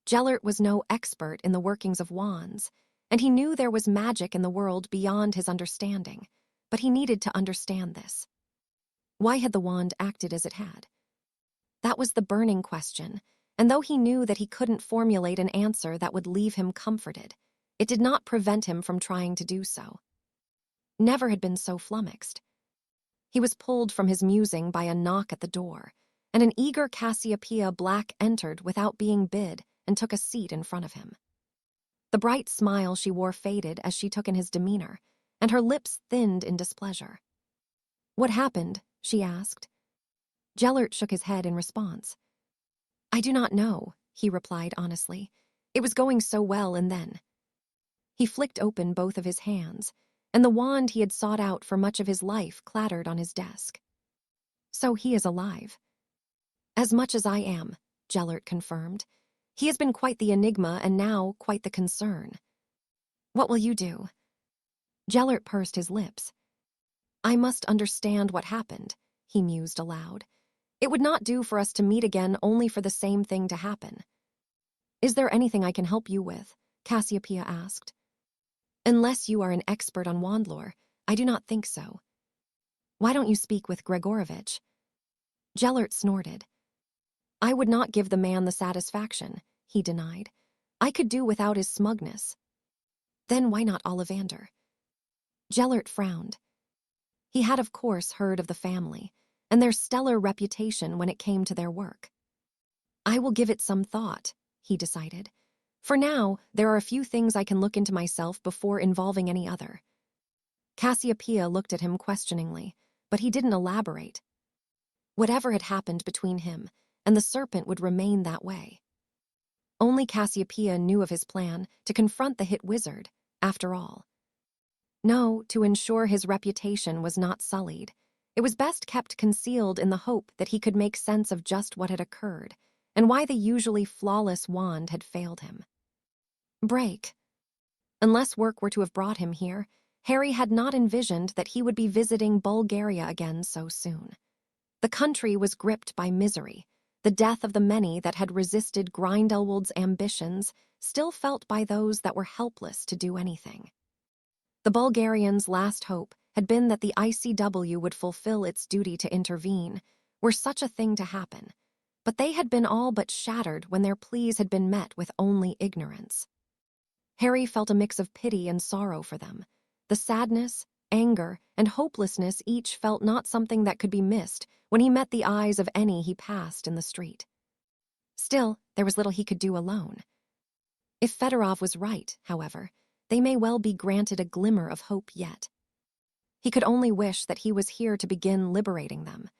Gellert was no expert in the workings of wands, and he knew there was magic in the world beyond his understanding, but he needed to understand this. Why had the wand acted as it had? That was the burning question, and though he knew that he couldn't formulate an answer that would leave him comforted, it did not prevent him from trying to do so. Never had been so flummoxed. He was pulled from his musing by a knock at the door, and an eager Cassiopeia Black entered without being bid and took a seat in front of him. The bright smile she wore faded as she took in his demeanor, and her lips thinned in displeasure. "What happened?" she asked. Gellert shook his head in response. "I do not know," he replied honestly. "It was going so well, and then—" He flicked open both of his hands, and the wand he had sought out for much of his life clattered on his desk. "So he is alive." "As much as I am," Gellert confirmed. "He has been quite the enigma and now quite the concern." "What will you do?" Gellert pursed his lips. "I must understand what happened," he mused aloud. "It would not do for us to meet again only for the same thing to happen." "Is there anything I can help you with?" Cassiopeia asked. "Unless you are an expert on wand lore, I do not think so." "Why don't you speak with Gregorovitch?" Gellert snorted. "I would not give the man the satisfaction," he denied. "I could do without his smugness." "Then why not Ollivander?" Gellert frowned. He had of course heard of the family, and their stellar reputation when it came to their work. "I will give it some thought," he decided. "For now, there are a few things I can look into myself before involving any other." Cassiopeia looked at him questioningly, but he didn't elaborate. Whatever had happened between him and the serpent would remain that way. Only Cassiopeia knew of his plan to confront the hit wizard, after all. No, to ensure his reputation was not sullied, it was best kept concealed in the hope that he could make sense of just what had occurred, and why the usually flawless wand had failed him. Break. Unless work were to have brought him here, Harry had not envisioned that he would be visiting Bulgaria again so soon. The country was gripped by misery. The death of the many that had resisted Grindelwald's ambitions still felt by those that were helpless to do anything. The Bulgarians' last hope had been that the ICW would fulfill its duty to intervene, were such a thing to happen, but they had been all but shattered when their pleas had been met with only ignorance. Harry felt a mix of pity and sorrow for them. The sadness, anger, and hopelessness each felt not something that could be missed when he met the eyes of any he passed in the street. Still, there was little he could do alone. If Fedorov was right, however, they may well be granted a glimmer of hope yet. He could only wish that he was here to begin liberating them.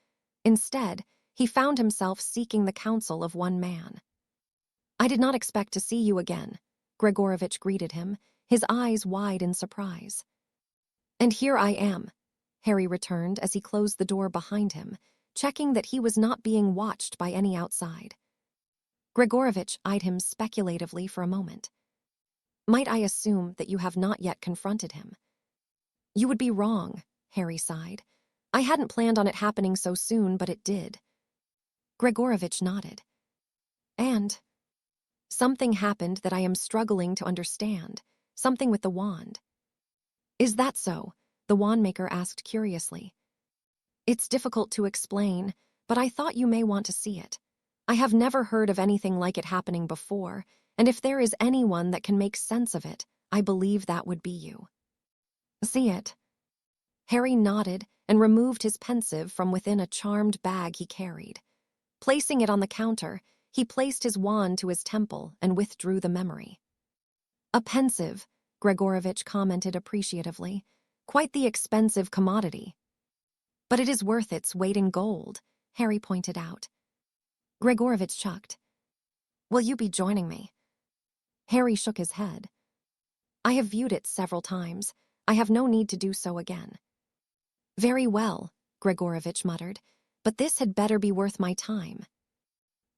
Instead, he found himself seeking the counsel of one man. "I did not expect to see you again," Gregorovitch greeted him, his eyes wide in surprise. "And here I am," Harry returned as he closed the door behind him, checking that he was not being watched by any outside. Gregorovitch eyed him speculatively for a moment. "Might I assume that you have not yet confronted him?" "You would be wrong," Harry sighed. "I hadn't planned on it happening so soon, but it did." Gregorovitch nodded. "And something happened that I am struggling to understand, something with the wand." "Is that so?" the wandmaker asked curiously. "It's difficult to explain, but I thought you may want to see it. I have never heard of anything like it happening before, and if there is anyone that can make sense of it, I believe that would be you." "See it?" Harry nodded and removed his pensive from within a charmed bag he carried. Placing it on the counter, he placed his wand to his temple and withdrew the memory. "A pensive," Gregorovitch commented appreciatively. "Quite the expensive commodity." "But it is worth its weight in gold," Harry pointed out. Gregorovitch chuckled. "Will you be joining me?" Harry shook his head. "I have viewed it several times. I have no need to do so again." "Very well," Gregorovitch muttered, "but this had better be worth my time."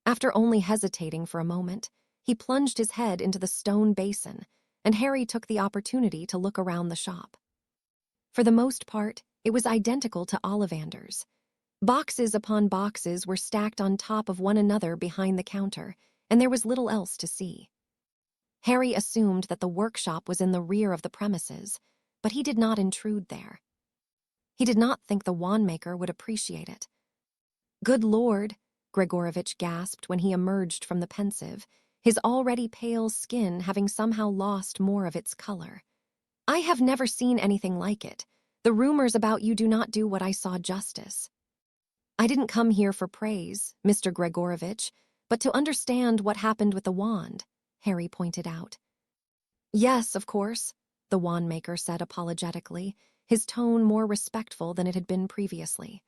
After only hesitating for a moment, he plunged his head into the stone basin, and Harry took the opportunity to look around the shop. For the most part, it was identical to Ollivander's. Boxes upon boxes were stacked on top of one another behind the counter, and there was little else to see. Harry assumed that the workshop was in the rear of the premises, but he did not intrude there. He did not think the wandmaker would appreciate it. "Good Lord," Gregorovitch gasped when he emerged from the pensive, his already pale skin having somehow lost more of its color. "I have never seen anything like it. The rumors about you do not do what I saw justice." "I didn't come here for praise, Mr. Gregorovitch, but to understand what happened with the wand," Harry pointed out. "Yes, of course," the wandmaker said apologetically, his tone more respectful than it had been previously.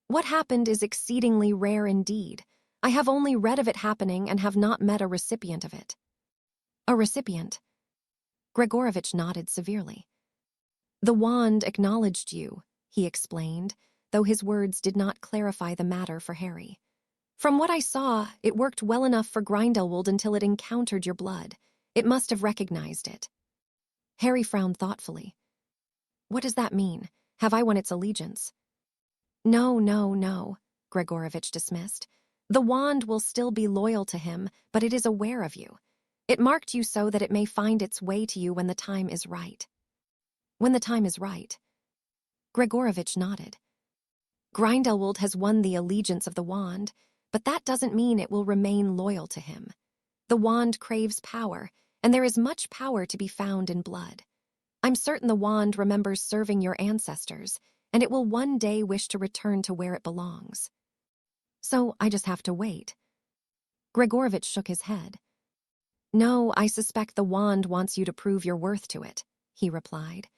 "What happened is exceedingly rare indeed. I have only read of it happening and have not met a recipient of it." "A recipient?" Gregorovitch nodded severely. "The wand acknowledged you," he explained, though his words did not clarify the matter for Harry. "From what I saw, it worked well enough for Grindelwald until it encountered your blood. It must have recognized it." Harry frowned thoughtfully. "What does that mean? Have I won its allegiance?" No, Gregorovitch dismissed. "The wand will still be loyal to him, but it is aware of you. It marked you so that it may find its way to you when the time is right." "When the time is right?" Gregorovitch nodded. "Grindelwald has won the allegiance of the wand, but that doesn't mean it will remain loyal to him. The wand craves power, and there is much power to be found in blood. I'm certain the wand remembers serving your ancestors, and it will one day wish to return to where it belongs. So I just have to wait." Gregorovitch shook his head. "No, I suspect the wand wants you to prove your worth to it," he replied.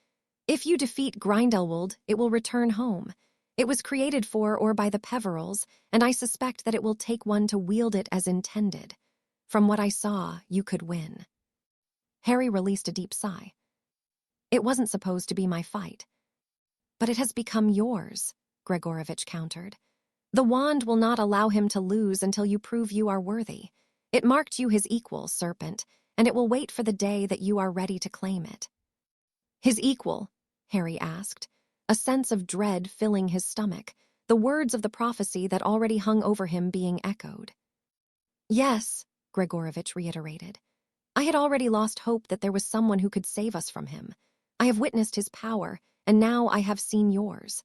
"If you defeat Grindelwald, it will return home. It was created for or by the Peverills, and I suspect that it will take one to wield it as intended. From what I saw, you could win." Harry released a deep sigh. "It wasn't supposed to be my fight." "But it has become yours," Gregorovitch countered. "The The wand will not allow him to lose until you prove you are worthy. It marked you his equal, serpent, and it will wait for the day that you are ready to claim it." "His equal?" Harry asked, a sense of dread filling his stomach, the words of the prophecy that already hung over him being echoed. "Yes," Gregorovitch reiterated. "I had already lost hope that there was someone who could save us from him. I have witnessed his power, and now I have seen yours.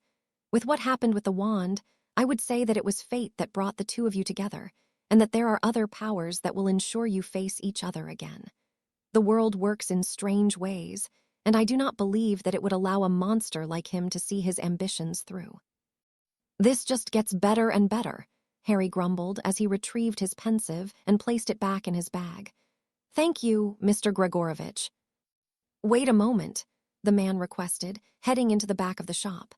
With what happened with the wand, I would say that it was fate that brought the two of you together, and that there are other powers that will ensure you face each other again. The world works in strange ways, and I do not believe that it would allow a monster like him to see his ambitions through." "This just gets better and better," Harry grumbled as he retrieved his pensive and placed it back in his bag. "Thank you, Mr. Gregorovitch." "Wait a moment," the man requested, heading into the back of the shop.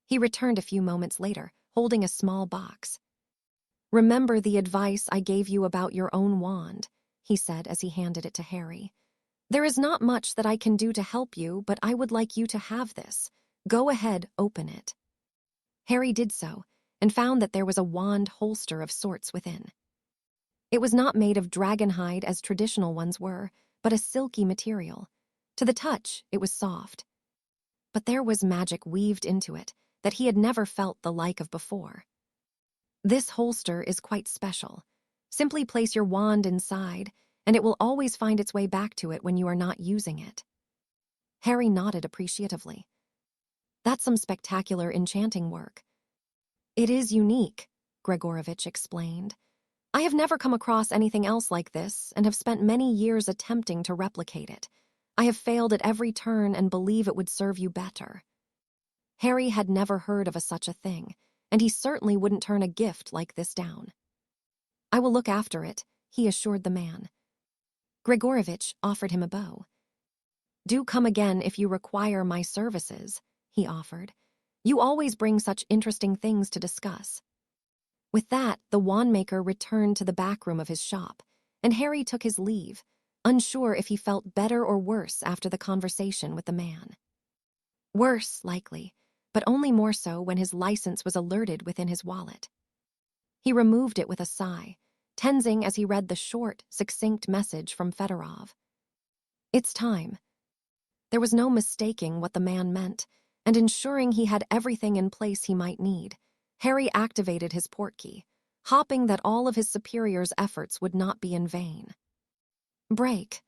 He returned a few moments later, holding a small box. "Remember the advice I gave you about your own wand," he said as he handed it to Harry. "There is not much that I can do to help you, but I would like you to have this. Go ahead, open it." Harry did so, and found that there was a wand holster of sorts within. It was not made of dragonhide as traditional ones were, but a silky material. To the touch, it was soft. But there was magic weaved into it that he had never felt the like of before. "This holster is quite special. Simply place your wand inside, and it will always find its way back to it when you are not using it." Harry nodded appreciatively. "That's some spectacular enchanting work." "It is unique," Gregorovitch explained. "I have never come across anything else like this and have spent many years attempting to replicate it. I have failed at every turn and believe it would serve you better." Harry had never heard of such a thing, and he certainly wouldn't turn a gift like this down. "I will look after it," he assured the man. Gregorovitch offered him a bow. "Do come again if you require my services," he offered. "You always bring such interesting things to discuss." With that, the wandmaker returned to the back room of his shop, and Harry took his leave, unsure if he felt better or worse after the conversation with the man. Worse, likely, but only more so when his license was alerted within his wallet. He removed it with a sigh, tensing as he read the short, succinct message from Fedorov. "It's time." There was no mistaking what the man meant, and ensuring he had everything in place he might need, Harry activated his portkey, hoping that all of his superior's efforts would not be in vain. Break.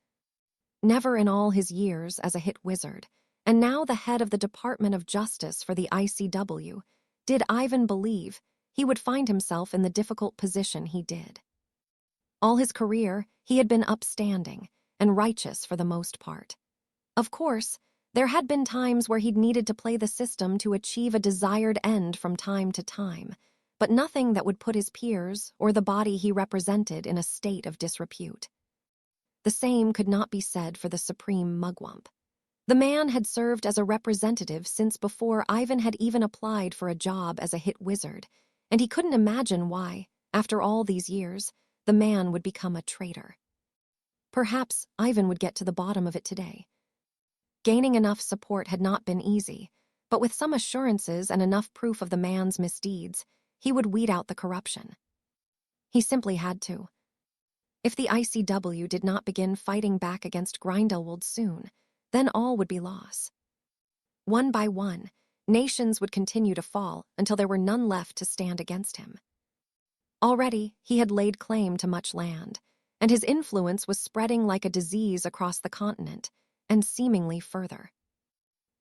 Never in all his years as a hit wizard, and now the head of the Department of Justice for the ICW, did Ivan believe he would find himself in the difficult position he did. All his career, he had been upstanding and righteous for the most part. Of course, there had been times where he'd needed to play the system to achieve a desired end from time to time, but nothing that would put his peers or the body he represented in a state of disrepute. The same could not be said for the supreme mugwump. The man had served as a representative since before Ivan had even applied for a job as a hit wizard, and he couldn't imagine why, after all these years, the man would become a traitor. Perhaps Ivan would get to the bottom of it today. Gaining enough support had not been easy, but with some assurances and enough proof of the man's misdeeds, he would weed out the corruption. He simply had to. If the ICW did not begin fighting back against Grindelwald soon, then all would be loss. One by one, nations would continue to fall until there were none left to stand against him. Already, he had laid claim to much land, and his influence was spreading like a disease across the continent, and seemingly further.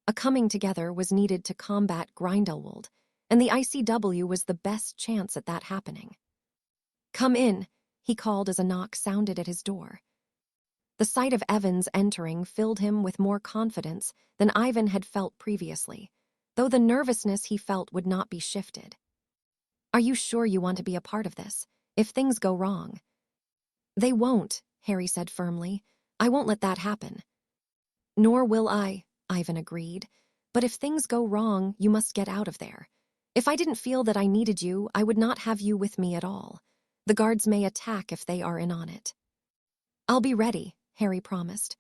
A coming together was needed to combat Grindelwald, and the ICW was the best chance at that happening. "Come in," he called as a knock sounded at his door. The sight of Evans entering filled him with more confidence than Ivan had felt previously, though the nervousness he felt would not be shifted. "Are you sure you want to be a part of this, if things go wrong?" "They won't," Harry said firmly. "I won't let that happen." "Nor will I," Ivan agreed. "But if things go wrong, you must get out of there. If I didn't feel that I needed you, I would not have you with me at all. The guards may attack if they are in on it." "I'll be ready," Harry promised.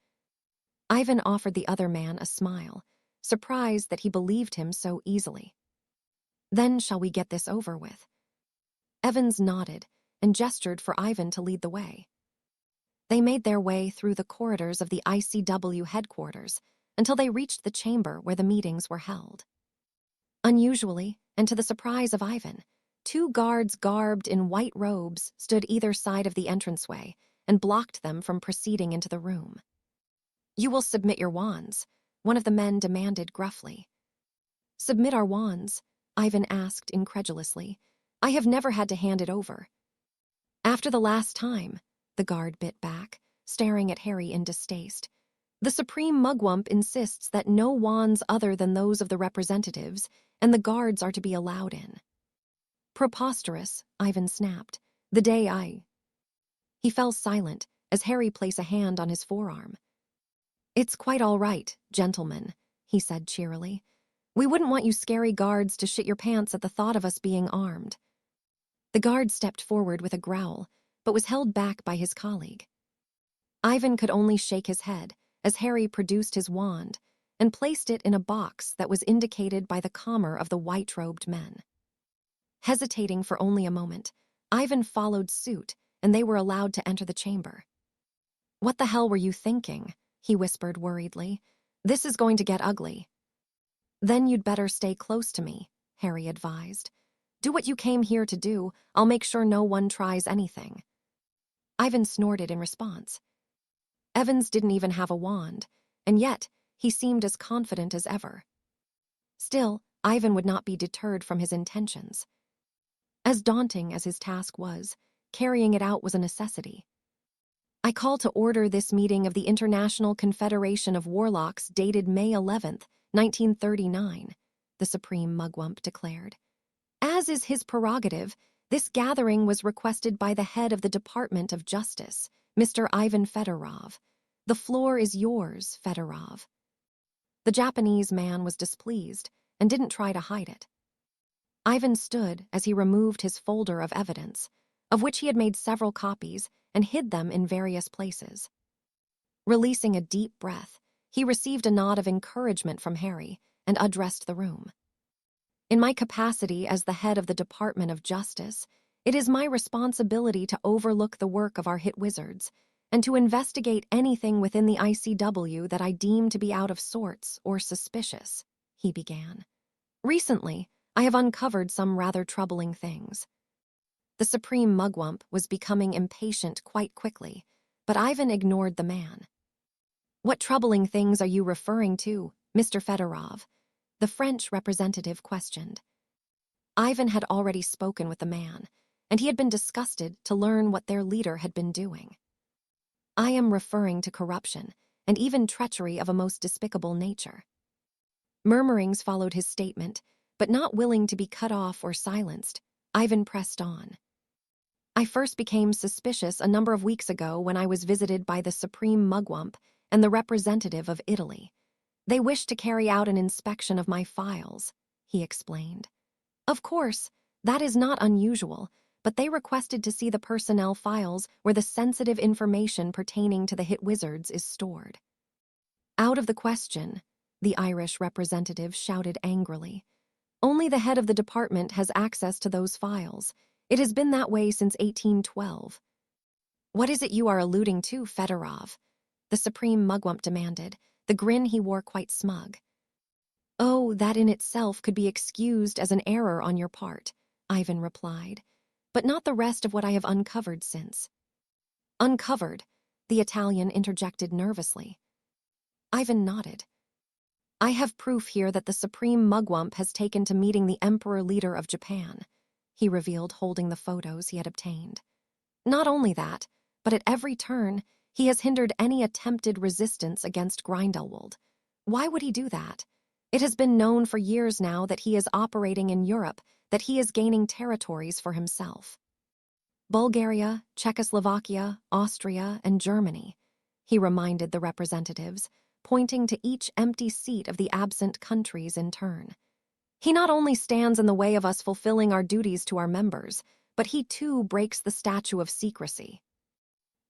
Ivan offered the other man a smile, surprised that he believed him so easily. "Then shall we get this over with?" Evans nodded and gestured for Ivan to lead the way. They made their way through the corridors of the ICW headquarters until they reached the chamber where the meetings were held. Unusually, and to the surprise of Ivan, 2 guards garbed in white robes stood either side of the entranceway and blocked them from proceeding into the room. "You will submit your wands," one of the men demanded gruffly. "Submit our wands?" Ivan asked incredulously. "I have never had to hand it over." "After the last time," the guard bit back, staring at Harry in distaste. "The Supreme Mugwump insists that no wands other than those of the representatives and the guards are to be allowed in." "Preposterous," Ivan snapped. "The day I—" He fell silent as Harry placed a hand on his forearm. "It's quite all right, gentlemen," he said cheerily. "We wouldn't want you scary guards to shit your pants at the thought of us being armed." The guard stepped forward with a growl, but was held back by his colleague. Ivan could only shake his head as Harry produced his wand and placed it in a box that was indicated by the calmer of the white-robed men. Hesitating for only a moment, Ivan followed suit and they were allowed to enter the chamber. "What the hell were you thinking?" he whispered worriedly. "This is going to get ugly." "Then you'd better stay close to me," Harry advised. "Do what you came here to do. I'll make sure no one tries anything." Ivan snorted in response. Evans didn't even have a wand, and yet he seemed as confident as ever. Still, Ivan would not be deterred from his intentions. As daunting as his task was, carrying it out was a necessity. "I call to order this meeting of the International Confederation of Warlocks dated May 11th, 1939, the Supreme Mugwump declared. As is his prerogative, this gathering was requested by the head of the Department of Justice, Mr. Ivan Fedorov. The floor is yours, Fedorov." The Japanese man was displeased and didn't try to hide it. Ivan stood as he removed his folder of evidence, of which he had made several copies, and hid them in various places. Releasing a deep breath, he received a nod of encouragement from Harry and addressed the room. "In my capacity as the head of the Department of Justice, it is my responsibility to overlook the work of our hit wizards and to investigate anything within the ICW that I deem to be out of sorts or suspicious," he began. "Recently, I have uncovered some rather troubling things." The Supreme Mugwump was becoming impatient quite quickly, but Ivan ignored the man. "What troubling things are you referring to, Mr. Fedorov?" the French representative questioned. Ivan had already spoken with the man, and he had been disgusted to learn what their leader had been doing. "I am referring to corruption, and even treachery of a most despicable nature." Murmurings followed his statement, but not willing to be cut off or silenced, Ivan pressed on. "I first became suspicious a number of weeks ago when I was visited by the Supreme Mugwump and the representative of Italy. They wished to carry out an inspection of my files," he explained. "Of course, that is not unusual, but they requested to see the personnel files where the sensitive information pertaining to the hit wizards is stored." "Out of the question," the Irish representative shouted angrily. "Only the head of the department has access to those files. It has been that way since 1812. "What is it you are alluding to, Fedorov?" the Supreme Mugwump demanded, the grin he wore quite smug. "Oh, that in itself could be excused as an error on your part," Ivan replied, "but not the rest of what I have uncovered since." "Uncovered?" the Italian interjected nervously. Ivan nodded. "I have proof here that the Supreme Mugwump has taken to meeting the Emperor-leader of Japan," he revealed, holding the photos he had obtained. "Not only that, but at every turn, he has hindered any attempted resistance against Grindelwald. Why would he do that? It has been known for years now that he is operating in Europe, that he is gaining territories for himself. Bulgaria, Czechoslovakia, Austria, and Germany," he reminded the representatives, pointing to each empty seat of the absent countries in turn. "He not only stands in the way of us fulfilling our duties to our members, but he too breaks the statute of secrecy."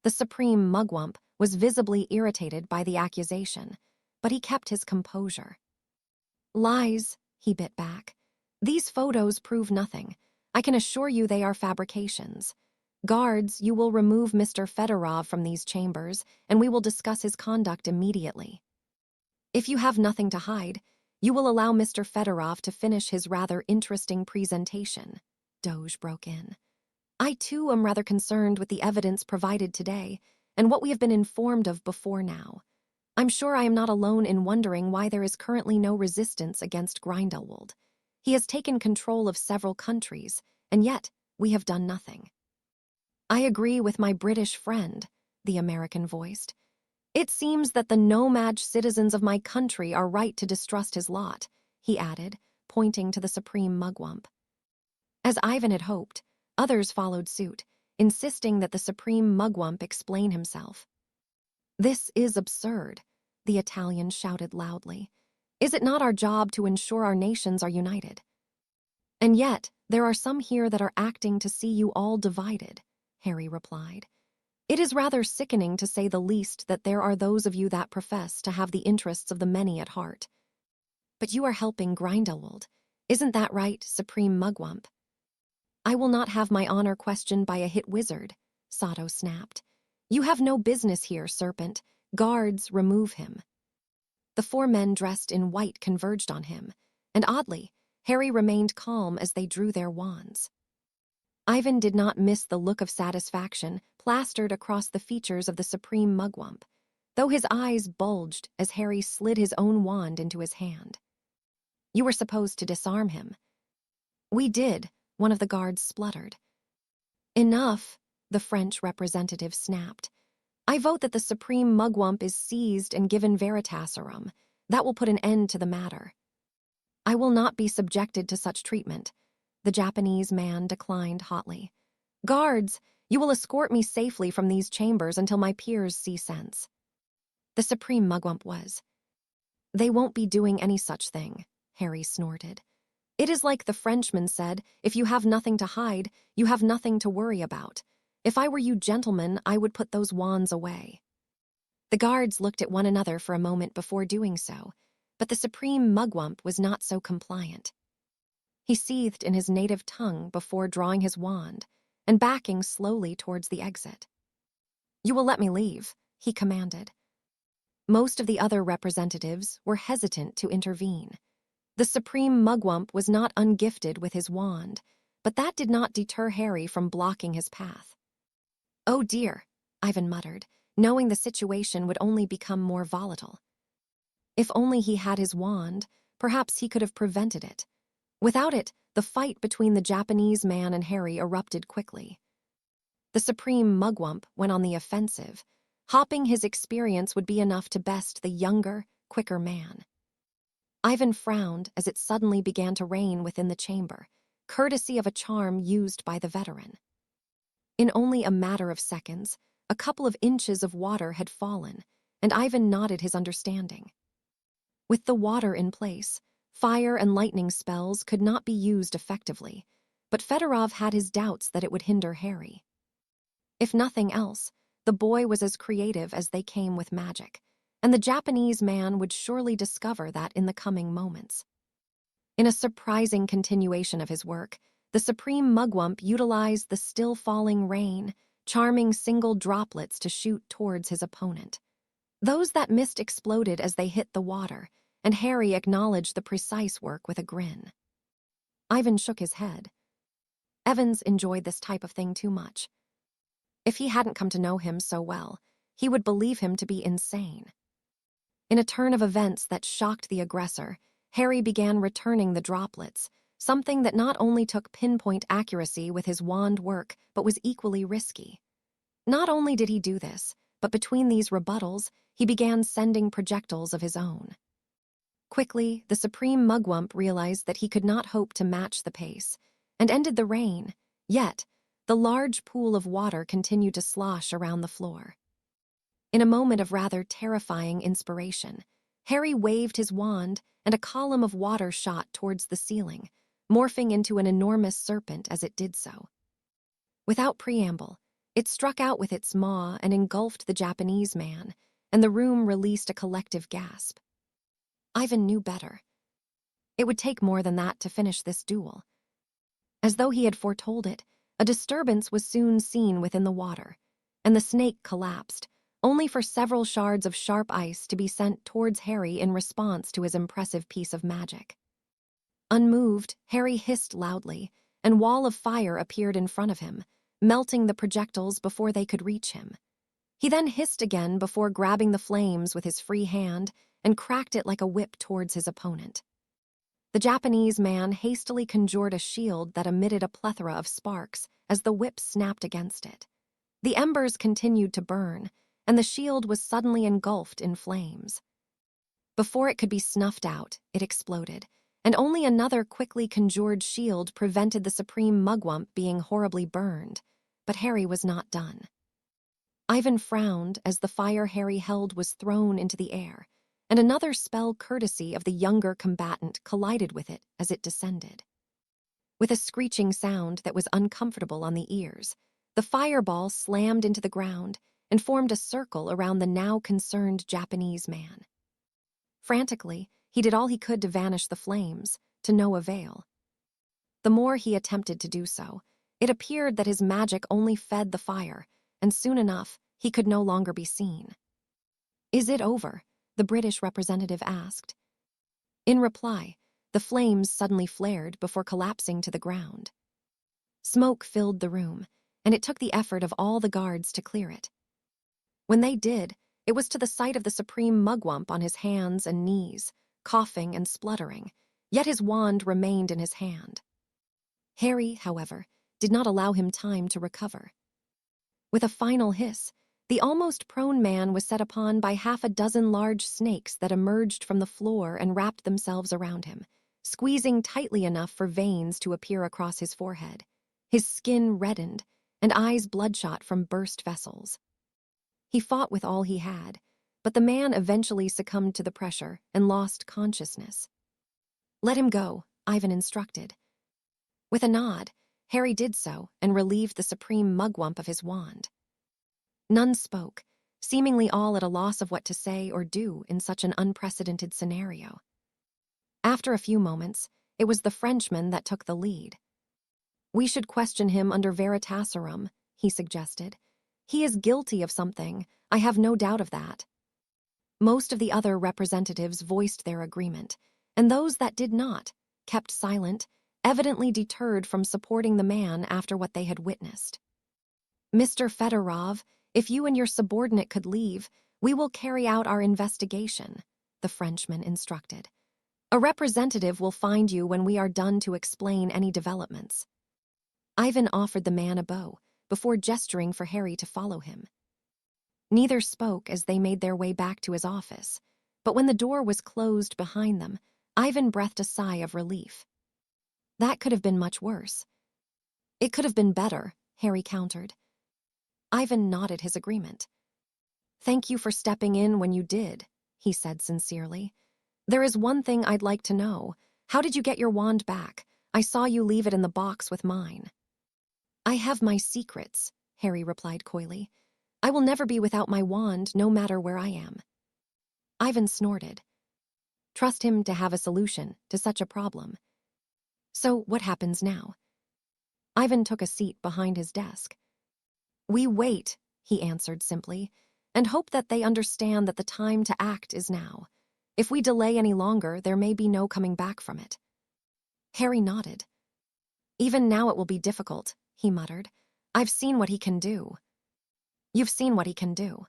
The Supreme Mugwump was visibly irritated by the accusation, but he kept his composure. "Lies," he bit back. "These photos prove nothing. I can assure you they are fabrications. Guards, you will remove Mr. Fedorov from these chambers, and we will discuss his conduct immediately. If you have nothing to hide, you will allow Mr. Fedorov to finish his rather interesting presentation. Doge broke in. I too am rather concerned with the evidence provided today, and what we have been informed of before now. I'm sure I am not alone in wondering why there is currently no resistance against Grindelwald. He has taken control of several countries, and yet we have done nothing. I agree with my British friend, the American voiced. It seems that the nomad citizens of my country are right to distrust his lot, he added, pointing to the supreme mugwump. As Ivan had hoped, others followed suit, insisting that the supreme mugwump explain himself. This is absurd, the Italian shouted loudly. Is it not our job to ensure our nations are united? And yet, there are some here that are acting to see you all divided, Harry replied. It is rather sickening, to say the least, that there are those of you that profess to have the interests of the many at heart. But you are helping Grindelwald. Isn't that right, Supreme Mugwump? I will not have my honor questioned by a hit wizard, Sato snapped. You have no business here, Serpent. Guards, remove him. The 4 men dressed in white converged on him, and oddly, Harry remained calm as they drew their wands. Ivan did not miss the look of satisfaction plastered across the features of the supreme mugwump, though his eyes bulged as Harry slid his own wand into his hand. You were supposed to disarm him. We did, one of the guards spluttered. Enough, the French representative snapped. I vote that the supreme mugwump is seized and given veritaserum. That will put an end to the matter. I will not be subjected to such treatment, the Japanese man declined hotly. Guards, you will escort me safely from these chambers until my peers see sense. The supreme mugwump was. They won't be doing any such thing, Harry snorted. It is like the Frenchman said, if you have nothing to hide, you have nothing to worry about. If I were you gentlemen, I would put those wands away. The guards looked at one another for a moment before doing so, but the supreme mugwump was not so compliant. He seethed in his native tongue before drawing his wand and backing slowly towards the exit. You will let me leave, he commanded. Most of the other representatives were hesitant to intervene. The supreme mugwump was not ungifted with his wand, but that did not deter Harry from blocking his path. Oh dear, Ivan muttered, knowing the situation would only become more volatile. If only he had his wand, perhaps he could have prevented it. Without it, the fight between the Japanese man and Harry erupted quickly. The supreme mugwump went on the offensive. Hopping his experience would be enough to best the younger, quicker man. Ivan frowned as it suddenly began to rain within the chamber, courtesy of a charm used by the veteran. In only a matter of seconds, a couple of inches of water had fallen, and Ivan nodded his understanding. With the water in place, fire and lightning spells could not be used effectively, but Fedorov had his doubts that it would hinder Harry. If nothing else, the boy was as creative as they came with magic, and the Japanese man would surely discover that in the coming moments. In a surprising continuation of his work, the supreme mugwump utilized the still-falling rain, charming single droplets to shoot towards his opponent. Those that missed exploded as they hit the water, and Harry acknowledged the precise work with a grin. Ivan shook his head. Evans enjoyed this type of thing too much. If he hadn't come to know him so well, he would believe him to be insane. In a turn of events that shocked the aggressor, Harry began returning the droplets, something that not only took pinpoint accuracy with his wand work, but was equally risky. Not only did he do this, but between these rebuttals, he began sending projectiles of his own. Quickly, the supreme mugwump realized that he could not hope to match the pace, and ended the rain, yet the large pool of water continued to slosh around the floor. In a moment of rather terrifying inspiration, Harry waved his wand and a column of water shot towards the ceiling, morphing into an enormous serpent as it did so. Without preamble, it struck out with its maw and engulfed the Japanese man, and the room released a collective gasp. Ivan knew better. It would take more than that to finish this duel. As though he had foretold it, a disturbance was soon seen within the water, and the snake collapsed, only for several shards of sharp ice to be sent towards Harry in response to his impressive piece of magic. Unmoved, Harry hissed loudly, and a wall of fire appeared in front of him, melting the projectiles before they could reach him. He then hissed again before grabbing the flames with his free hand and cracked it like a whip towards his opponent. The Japanese man hastily conjured a shield that emitted a plethora of sparks as the whip snapped against it. The embers continued to burn, and the shield was suddenly engulfed in flames. Before it could be snuffed out, it exploded, and only another quickly conjured shield prevented the supreme mugwump being horribly burned. But Harry was not done. Ivan frowned as the fire Harry held was thrown into the air, and another spell courtesy of the younger combatant collided with it as it descended. With a screeching sound that was uncomfortable on the ears, the fireball slammed into the ground and formed a circle around the now concerned Japanese man. Frantically, he did all he could to vanish the flames, to no avail. The more he attempted to do so, it appeared that his magic only fed the fire, and soon enough, he could no longer be seen. "Is it over?" the British representative asked. In reply, the flames suddenly flared before collapsing to the ground. Smoke filled the room, and it took the effort of all the guards to clear it. When they did, it was to the sight of the supreme mugwump on his hands and knees, coughing and spluttering, yet his wand remained in his hand. Harry, however, did not allow him time to recover. With a final hiss, the almost prone man was set upon by half a dozen large snakes that emerged from the floor and wrapped themselves around him, squeezing tightly enough for veins to appear across his forehead. His skin reddened, and eyes bloodshot from burst vessels. He fought with all he had, but the man eventually succumbed to the pressure and lost consciousness. "Let him go," Ivan instructed. With a nod, Harry did so and relieved the supreme mugwump of his wand. None spoke, seemingly all at a loss of what to say or do in such an unprecedented scenario. After a few moments, it was the Frenchman that took the lead. "We should question him under veritaserum," he suggested. "He is guilty of something, I have no doubt of that." Most of the other representatives voiced their agreement, and those that did not kept silent, evidently deterred from supporting the man after what they had witnessed. "Mr. Fedorov, if you and your subordinate could leave, we will carry out our investigation," the Frenchman instructed. "A representative will find you when we are done to explain any developments." Ivan offered the man a bow before gesturing for Harry to follow him. Neither spoke as they made their way back to his office, but when the door was closed behind them, Ivan breathed a sigh of relief. That could have been much worse. "It could have been better," Harry countered. Ivan nodded his agreement. "Thank you for stepping in when you did," he said sincerely. "There is one thing I'd like to know. How did you get your wand back? I saw you leave it in the box with mine." "I have my secrets," Harry replied coyly. "I will never be without my wand, no matter where I am." Ivan snorted. Trust him to have a solution to such a problem. "So what happens now?" Ivan took a seat behind his desk. "We wait," he answered simply, "and hope that they understand that the time to act is now. If we delay any longer, there may be no coming back from it." Harry nodded. "Even now it will be difficult," he muttered. "I've seen what he can do." "You've seen what he can do."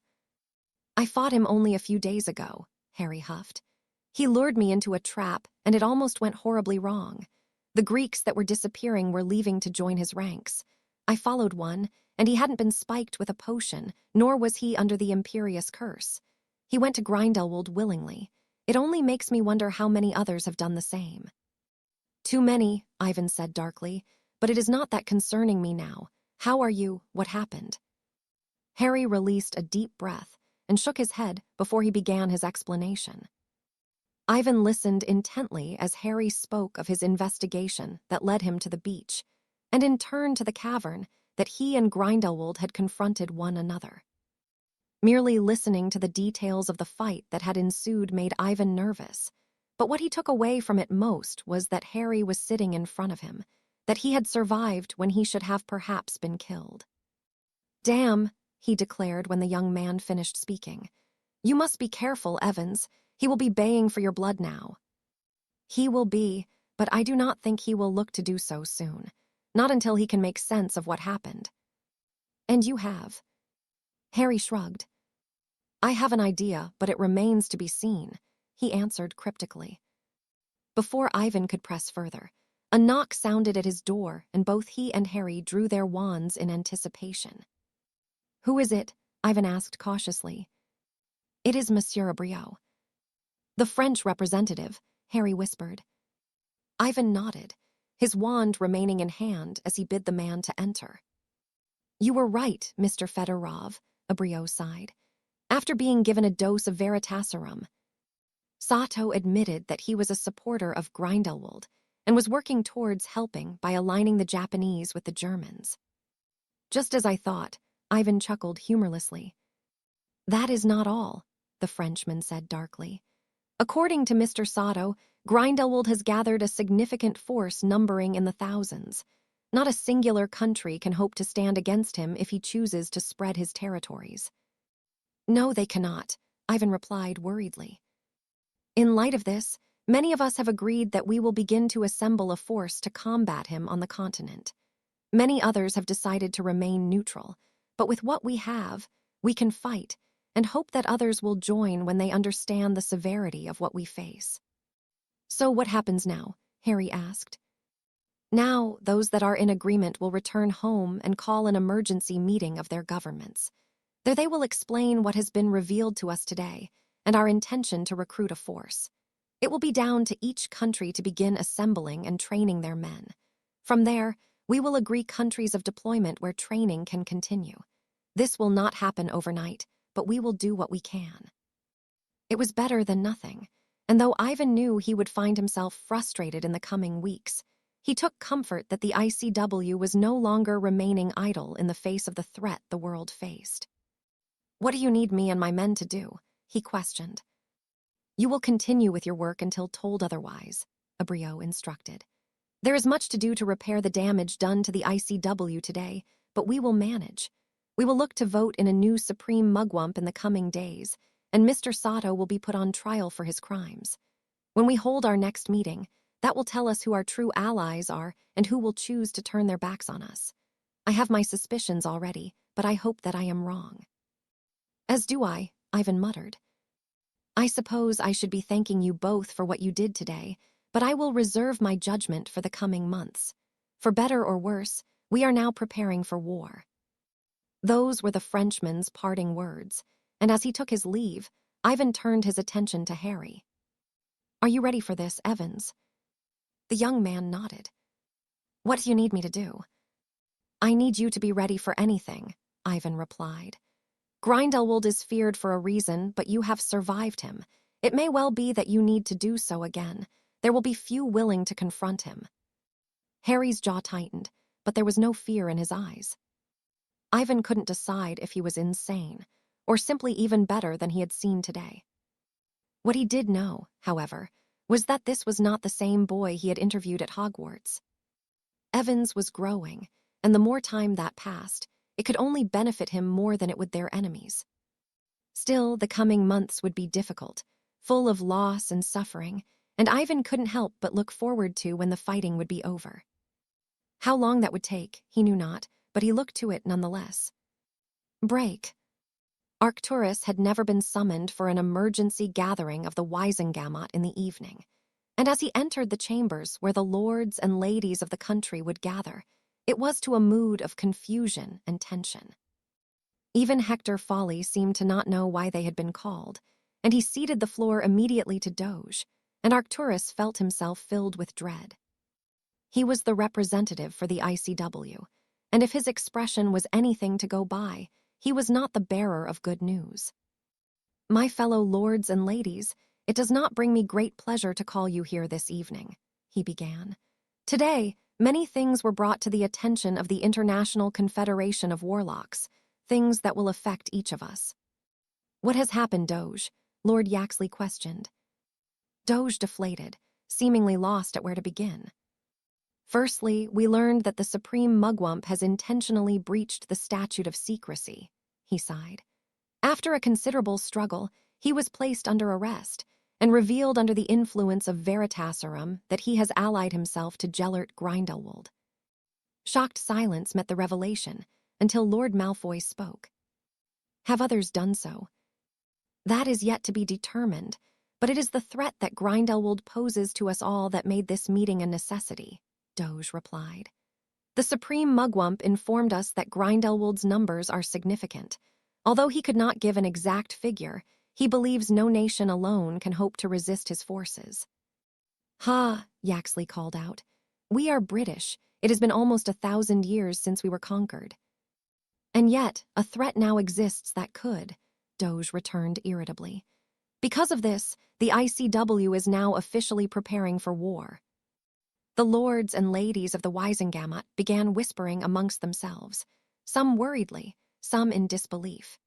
"I fought him only a few days ago," Harry huffed. "He lured me into a trap, and it almost went horribly wrong. The Greeks that were disappearing were leaving to join his ranks. I followed one, and he hadn't been spiked with a potion, nor was he under the Imperious curse. He went to Grindelwald willingly. It only makes me wonder how many others have done the same." "Too many," Ivan said darkly, "but it is not that concerning me now. How are you? What happened?" Harry released a deep breath and shook his head before he began his explanation. Ivan listened intently as Harry spoke of his investigation that led him to the beach, and in turn to the cavern that he and Grindelwald had confronted one another. Merely listening to the details of the fight that had ensued made Ivan nervous, but what he took away from it most was that Harry was sitting in front of him, that he had survived when he should have perhaps been killed. "Damn," he declared when the young man finished speaking. "You must be careful, Evans. He will be baying for your blood now." "He will be, but I do not think he will look to do so soon. Not until he can make sense of what happened." "And you have?" Harry shrugged. "I have an idea, but it remains to be seen," he answered cryptically. Before Ivan could press further, a knock sounded at his door, and both he and Harry drew their wands in anticipation. "Who is it?" Ivan asked cautiously. "It is Monsieur Abriot." "The French representative," Harry whispered. Ivan nodded, his wand remaining in hand as he bid the man to enter. "You were right, Mr. Fedorov," Abriot sighed. "After being given a dose of Veritaserum." Sato admitted that he was a supporter of Grindelwald and was working towards helping by aligning the Japanese with the Germans. "Just as I thought," Ivan chuckled humorlessly. "That is not all," the Frenchman said darkly. "According to Mr. Sato, Grindelwald has gathered a significant force numbering in the thousands. Not a singular country can hope to stand against him if he chooses to spread his territories." "No, they cannot," Ivan replied worriedly. "In light of this, many of us have agreed that we will begin to assemble a force to combat him on the continent. Many others have decided to remain neutral, but with what we have, we can fight and hope that others will join when they understand the severity of what we face." "So what happens now?" Harry asked. "Now, those that are in agreement will return home and call an emergency meeting of their governments. There they will explain what has been revealed to us today and our intention to recruit a force. It will be down to each country to begin assembling and training their men. From there, we will agree countries of deployment where training can continue. This will not happen overnight, but we will do what we can." It was better than nothing, and though Ivan knew he would find himself frustrated in the coming weeks, he took comfort that the ICW was no longer remaining idle in the face of the threat the world faced. "What do you need me and my men to do?" he questioned. "You will continue with your work until told otherwise," Abriot instructed. "There is much to do to repair the damage done to the ICW today, but we will manage. We will look to vote in a new Supreme Mugwump in the coming days, and Mr. Sato will be put on trial for his crimes. When we hold our next meeting, that will tell us who our true allies are and who will choose to turn their backs on us. I have my suspicions already, but I hope that I am wrong." "As do I," Ivan muttered. "I suppose I should be thanking you both for what you did today, but I will reserve my judgment for the coming months. For better or worse, we are now preparing for war." Those were the Frenchman's parting words, and as he took his leave, Ivan turned his attention to Harry. "Are you ready for this, Evans?" The young man nodded. "What do you need me to do?" "I need you to be ready for anything," Ivan replied. "Grindelwald is feared for a reason, but you have survived him. It may well be that you need to do so again. There will be few willing to confront him." Harry's jaw tightened, but there was no fear in his eyes. Ivan couldn't decide if he was insane, or simply even better than he had seen today. What he did know, however, was that this was not the same boy he had interviewed at Hogwarts. Evans was growing, and the more time that passed, it could only benefit him more than it would their enemies. Still, the coming months would be difficult, full of loss and suffering, and Ivan couldn't help but look forward to when the fighting would be over. How long that would take, he knew not, but he looked to it nonetheless. Break. Arcturus had never been summoned for an emergency gathering of the Wisengamot in the evening, and as he entered the chambers where the lords and ladies of the country would gather, it was to a mood of confusion and tension. Even Hector Folly seemed to not know why they had been called, and he ceded the floor immediately to Doge, and Arcturus felt himself filled with dread. He was the representative for the ICW, and if his expression was anything to go by, he was not the bearer of good news. "My fellow lords and ladies, it does not bring me great pleasure to call you here this evening," he began. "Today, many things were brought to the attention of the International Confederation of Warlocks, things that will affect each of us." "What has happened, Doge?" Lord Yaxley questioned. Doge deflated, seemingly lost at where to begin. Firstly, we learned that the Supreme Mugwump has intentionally breached the statute of secrecy, he sighed. After a considerable struggle, he was placed under arrest and revealed under the influence of Veritaserum that he has allied himself to Gellert Grindelwald. Shocked silence met the revelation until Lord Malfoy spoke. Have others done so? That is yet to be determined, but it is the threat that Grindelwald poses to us all that made this meeting a necessity, Doge replied. The Supreme Mugwump informed us that Grindelwald's numbers are significant. Although he could not give an exact figure, he believes no nation alone can hope to resist his forces. Ha, Yaxley called out. We are British. It has been almost 1,000 years since we were conquered. And yet, a threat now exists that could, Doge returned irritably. Because of this, the ICW is now officially preparing for war. The lords and ladies of the Wisengamot began whispering amongst themselves, some worriedly, some in disbelief.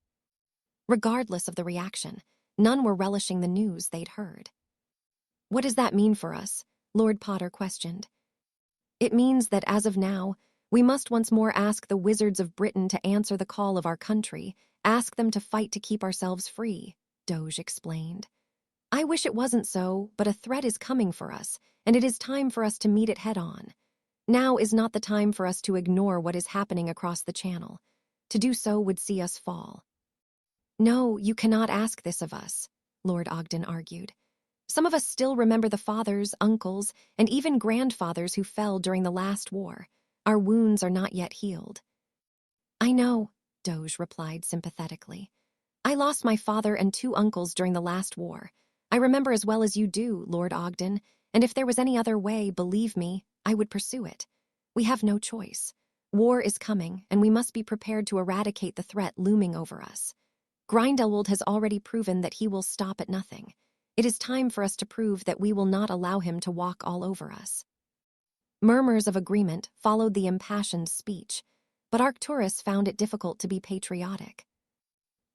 Regardless of the reaction, none were relishing the news they'd heard. What does that mean for us? Lord Potter questioned. It means that as of now, we must once more ask the wizards of Britain to answer the call of our country, ask them to fight to keep ourselves free, Doge explained. I wish it wasn't so, but a threat is coming for us, and it is time for us to meet it head-on. Now is not the time for us to ignore what is happening across the channel. To do so would see us fall. No, you cannot ask this of us, Lord Ogden argued. Some of us still remember the fathers, uncles, and even grandfathers who fell during the last war. Our wounds are not yet healed. I know, Doge replied sympathetically. I lost my father and 2 uncles during the last war. I remember as well as you do, Lord Ogden, and if there was any other way, believe me, I would pursue it. We have no choice. War is coming, and we must be prepared to eradicate the threat looming over us. Grindelwald has already proven that he will stop at nothing. It is time for us to prove that we will not allow him to walk all over us. Murmurs of agreement followed the impassioned speech, but Arcturus found it difficult to be patriotic.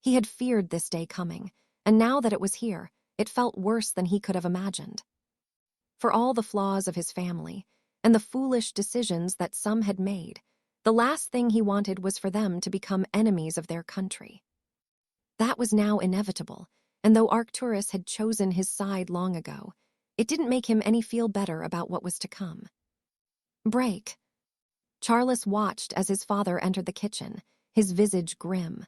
He had feared this day coming, and now that it was here, it felt worse than he could have imagined. For all the flaws of his family, and the foolish decisions that some had made, the last thing he wanted was for them to become enemies of their country. That was now inevitable, and though Arcturus had chosen his side long ago, it didn't make him any feel better about what was to come. Break. Charles watched as his father entered the kitchen, his visage grim.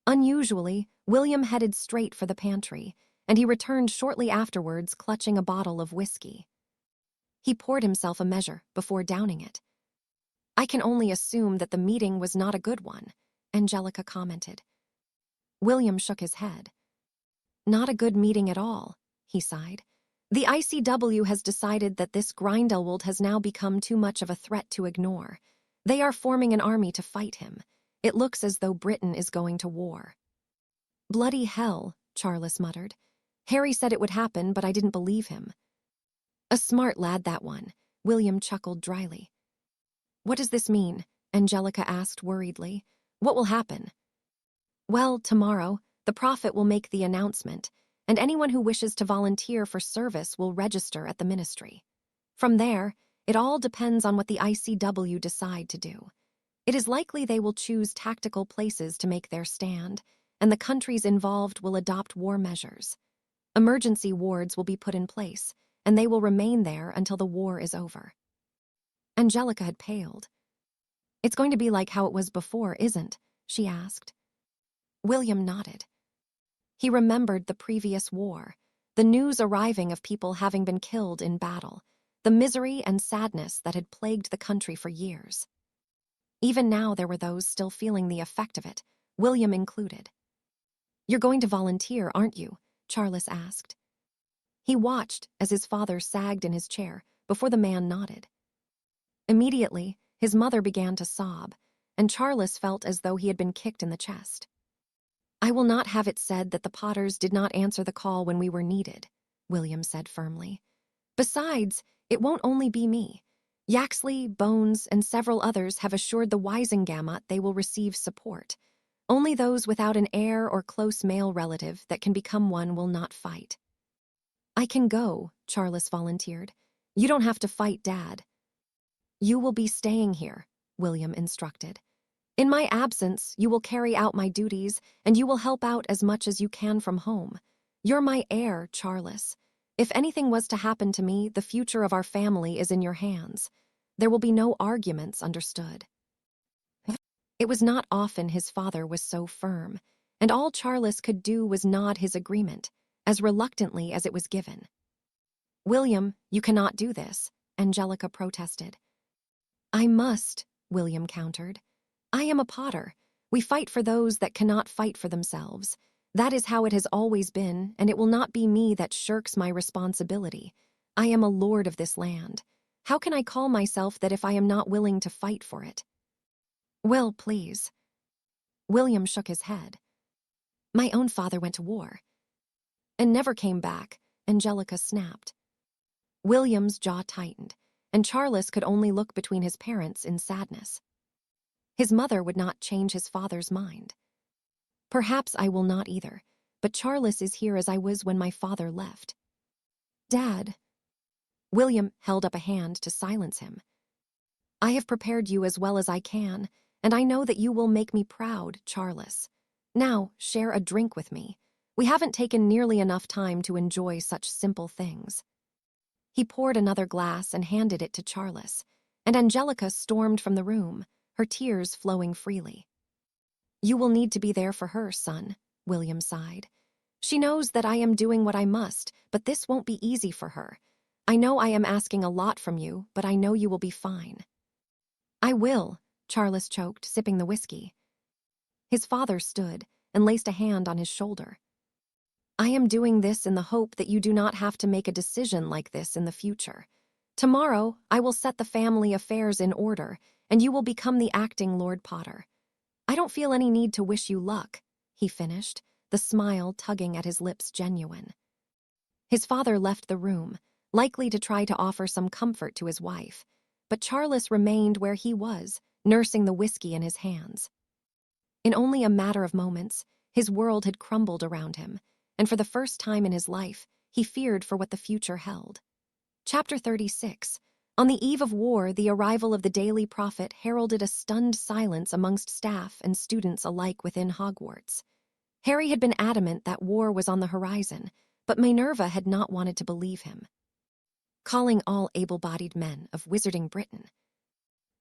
Unusually, William headed straight for the pantry, and he returned shortly afterwards clutching a bottle of whiskey. He poured himself a measure before downing it. I can only assume that the meeting was not a good one, Angelica commented. William shook his head. Not a good meeting at all, he sighed. The ICW has decided that this Grindelwald has now become too much of a threat to ignore. They are forming an army to fight him. It looks as though Britain is going to war. Bloody hell, Charles muttered. Harry said it would happen, but I didn't believe him. A smart lad, that one, William chuckled dryly. What does this mean? Angelica asked worriedly. What will happen? Well, tomorrow, the prophet will make the announcement, and anyone who wishes to volunteer for service will register at the ministry. From there, it all depends on what the ICW decide to do. It is likely they will choose tactical places to make their stand, and the countries involved will adopt war measures. Emergency wards will be put in place, and they will remain there until the war is over. Angelica had paled. It's going to be like how it was before, isn't? She asked. William nodded. He remembered the previous war, the news arriving of people having been killed in battle, the misery and sadness that had plagued the country for years. Even now there were those still feeling the effect of it, William included. You're going to volunteer, aren't you? Charles asked. He watched as his father sagged in his chair before the man nodded. Immediately, his mother began to sob, and Charles felt as though he had been kicked in the chest. I will not have it said that the Potters did not answer the call when we were needed, William said firmly. Besides, it won't only be me. Yaxley, Bones, and several others have assured the Wisengamot they will receive support. Only those without an heir or close male relative that can become one will not fight. I can go, Charles volunteered. You don't have to fight, Dad. You will be staying here, William instructed. In my absence, you will carry out my duties, and you will help out as much as you can from home. You're my heir, Charles. If anything was to happen to me, the future of our family is in your hands. There will be no arguments, understood? It was not often his father was so firm, and all Charles could do was nod his agreement, as reluctantly as it was given. William, you cannot do this, Angelica protested. I must, William countered. I am a potter. We fight for those that cannot fight for themselves. That is how it has always been, and it will not be me that shirks my responsibility. I am a lord of this land. How can I call myself that if I am not willing to fight for it? Will, please. William shook his head. My own father went to war and never came back, Angelica snapped. William's jaw tightened, and Charles could only look between his parents in sadness. His mother would not change his father's mind. Perhaps I will not either, but Charles is here as I was when my father left. Dad. William held up a hand to silence him. I have prepared you as well as I can, and I know that you will make me proud, Charles. Now, share a drink with me. We haven't taken nearly enough time to enjoy such simple things. He poured another glass and handed it to Charles, and Angelica stormed from the room, her tears flowing freely. You will need to be there for her, son, William sighed. She knows that I am doing what I must, but this won't be easy for her. I know I am asking a lot from you, but I know you will be fine. I will, Charles choked, sipping the whiskey. His father stood and placed a hand on his shoulder. I am doing this in the hope that you do not have to make a decision like this in the future. Tomorrow, I will set the family affairs in order, and you will become the acting Lord Potter. I don't feel any need to wish you luck, he finished, the smile tugging at his lips genuine. His father left the room, likely to try to offer some comfort to his wife, but Charles remained where he was, nursing the whiskey in his hands. In only a matter of moments, his world had crumbled around him, and for the first time in his life, he feared for what the future held. Chapter 36. On the eve of war, the arrival of the Daily Prophet heralded a stunned silence amongst staff and students alike within Hogwarts. Harry had been adamant that war was on the horizon, but Minerva had not wanted to believe him. Calling all able-bodied men of Wizarding Britain.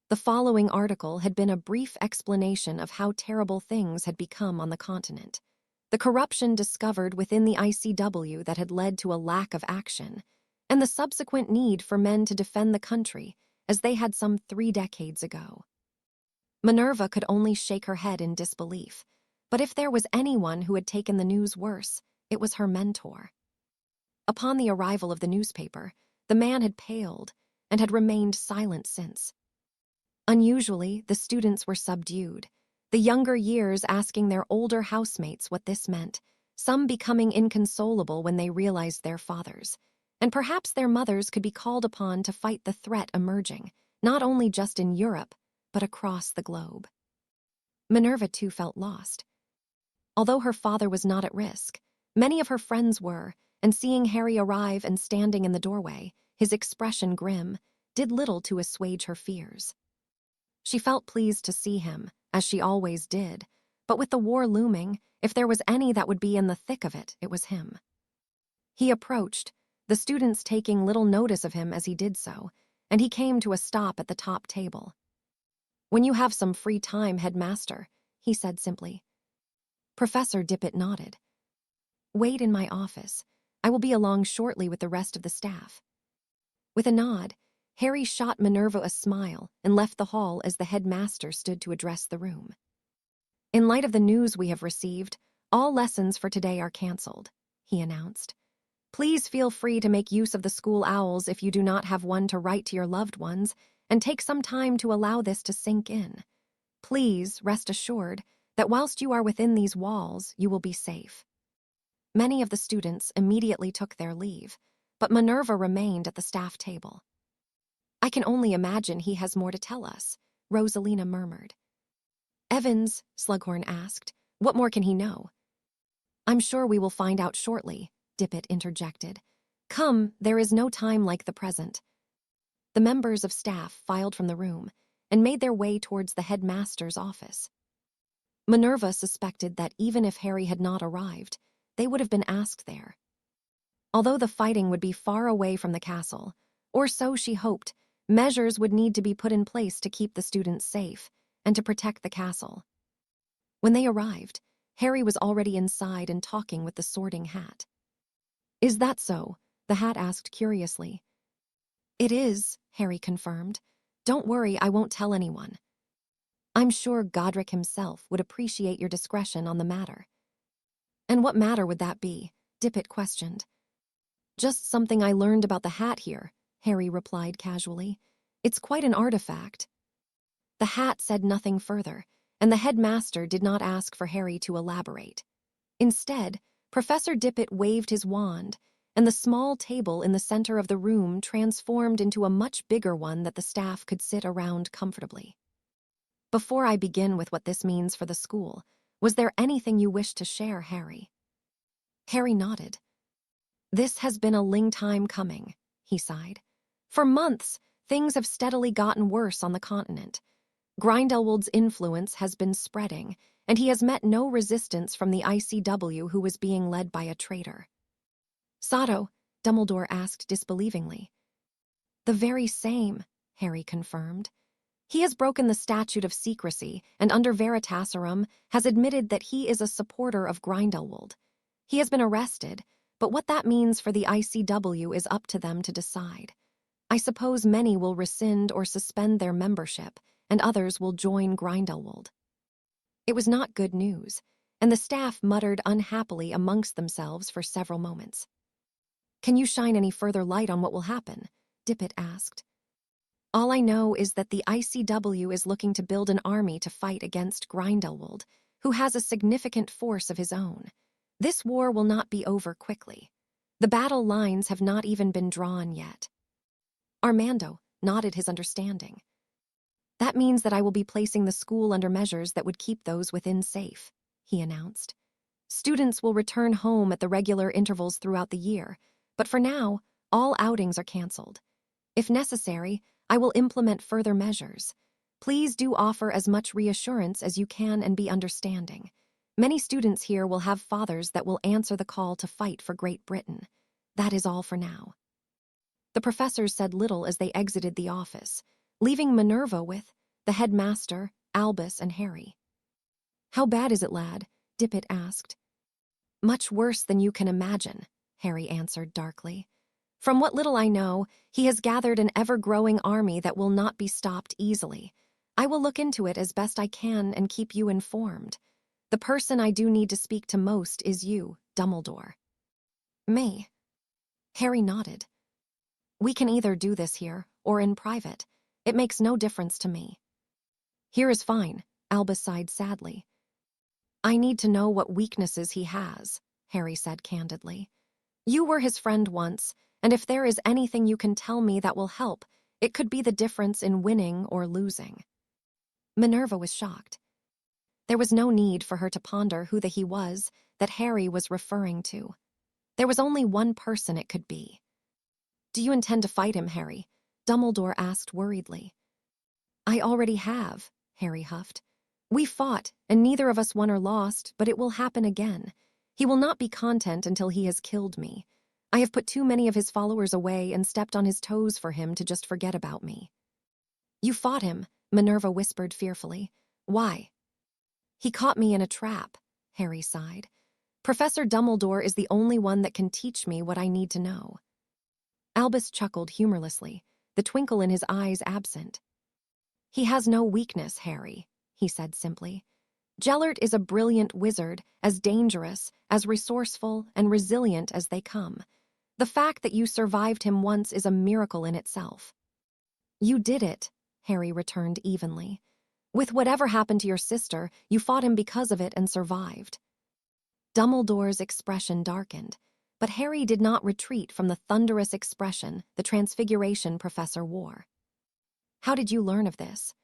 The following article had been a brief explanation of how terrible things had become on the continent. The corruption discovered within the ICW that had led to a lack of action, and the subsequent need for men to defend the country as they had some 3 decades ago. Minerva could only shake her head in disbelief, but if there was anyone who had taken the news worse, it was her mentor. Upon the arrival of the newspaper, the man had paled and had remained silent since. Unusually, the students were subdued, the younger years asking their older housemates what this meant, some becoming inconsolable when they realized their fathers, and perhaps their mothers could be called upon to fight the threat emerging, not only just in Europe, but across the globe. Minerva too felt lost. Although her father was not at risk, many of her friends were, and seeing Harry arrive and standing in the doorway, his expression grim, did little to assuage her fears. She felt pleased to see him, as she always did, but with the war looming, if there was any that would be in the thick of it, it was him. He approached, the students taking little notice of him as he did so, and he came to a stop at the top table. When you have some free time, headmaster, he said simply. Professor Dippet nodded. Wait in my office. I will be along shortly with the rest of the staff. With a nod, Harry shot Minerva a smile and left the hall as the headmaster stood to address the room. In light of the news we have received, all lessons for today are cancelled, he announced. Please feel free to make use of the school owls if you do not have one to write to your loved ones, and take some time to allow this to sink in. Please rest assured that whilst you are within these walls, you will be safe. Many of the students immediately took their leave, but Minerva remained at the staff table. I can only imagine he has more to tell us, Rosalina murmured. Evans, Slughorn asked, what more can he know? I'm sure we will find out shortly, Dippet interjected. Come, there is no time like the present. the members of staff filed from the room and made their way towards the headmaster's office. Minerva suspected that even if Harry had not arrived, they would have been asked there. Although the fighting would be far away from the castle, or so she hoped, measures would need to be put in place to keep the students safe and to protect the castle. When they arrived, Harry was already inside and talking with the Sorting Hat. "Is that so?" the Hat asked curiously. "It is," Harry confirmed. "Don't worry, I won't tell anyone. I'm sure Godric himself would appreciate your discretion on the matter." "And what matter would that be?" Dippet questioned. "Just something I learned about the hat here," Harry replied casually. "It's quite an artifact." The Hat said nothing further, and the headmaster did not ask for Harry to elaborate. Instead, Professor Dippet waved his wand, and the small table in the center of the room transformed into a much bigger one that the staff could sit around comfortably. "Before I begin with what this means for the school, was there anything you wished to share, Harry?" Harry nodded. "This has been a long time coming," he sighed. "For months, things have steadily gotten worse on the continent. Grindelwald's influence has been spreading, and he has met no resistance from the ICW, who was being led by a traitor." "Sato?" Dumbledore asked disbelievingly. "The very same," Harry confirmed. "He has broken the statute of secrecy and under Veritaserum has admitted that he is a supporter of Grindelwald. He has been arrested, but what that means for the ICW is up to them to decide. I suppose many will rescind or suspend their membership, and others will join Grindelwald." It was not good news, and the staff muttered unhappily amongst themselves for several moments. "Can you shine any further light on what will happen?" Dippet asked. "All I know is that the ICW is looking to build an army to fight against Grindelwald, who has a significant force of his own. This war will not be over quickly. The battle lines have not even been drawn yet." Armando nodded his understanding. "That means that I will be placing the school under measures that would keep those within safe," he announced. "Students will return home at the regular intervals throughout the year, but for now, all outings are canceled. If necessary, I will implement further measures. Please do offer as much reassurance as you can and be understanding. Many students here will have fathers that will answer the call to fight for Great Britain. That is all for now." The professors said little as they exited the office, leaving Minerva with the headmaster, Albus, and Harry. "How bad is it, lad?" Dippet asked. "Much worse than you can imagine," Harry answered darkly. "From what little I know, he has gathered an ever-growing army that will not be stopped easily. I will look into it as best I can and keep you informed. The person I do need to speak to most is you, Dumbledore." "Me?" Harry nodded. "We can either do this here or in private. It makes no difference to me." "Here is fine," Albus sighed sadly. "I need to know what weaknesses he has," Harry said candidly. "You were his friend once, and if there is anything you can tell me that will help, it could be the difference in winning or losing." Minerva was shocked. There was no need for her to ponder who the he was that Harry was referring to. There was only one person it could be. "Do you intend to fight him, Harry?" Dumbledore asked worriedly. "I already have," Harry huffed. "We fought, and neither of us won or lost, but it will happen again. He will not be content until he has killed me. I have put too many of his followers away and stepped on his toes for him to just forget about me." "You fought him," Minerva whispered fearfully. "Why?" "He caught me in a trap," Harry sighed. "Professor Dumbledore is the only one that can teach me what I need to know." Albus chuckled humorlessly, the twinkle in his eyes absent. "He has no weakness, Harry," he said simply. "Gellert is a brilliant wizard, as dangerous, as resourceful, and resilient as they come. The fact that you survived him once is a miracle in itself." "You did it," Harry returned evenly. "With whatever happened to your sister, you fought him because of it and survived." Dumbledore's expression darkened, but Harry did not retreat from the thunderous expression the Transfiguration professor wore. "How did you learn of this?"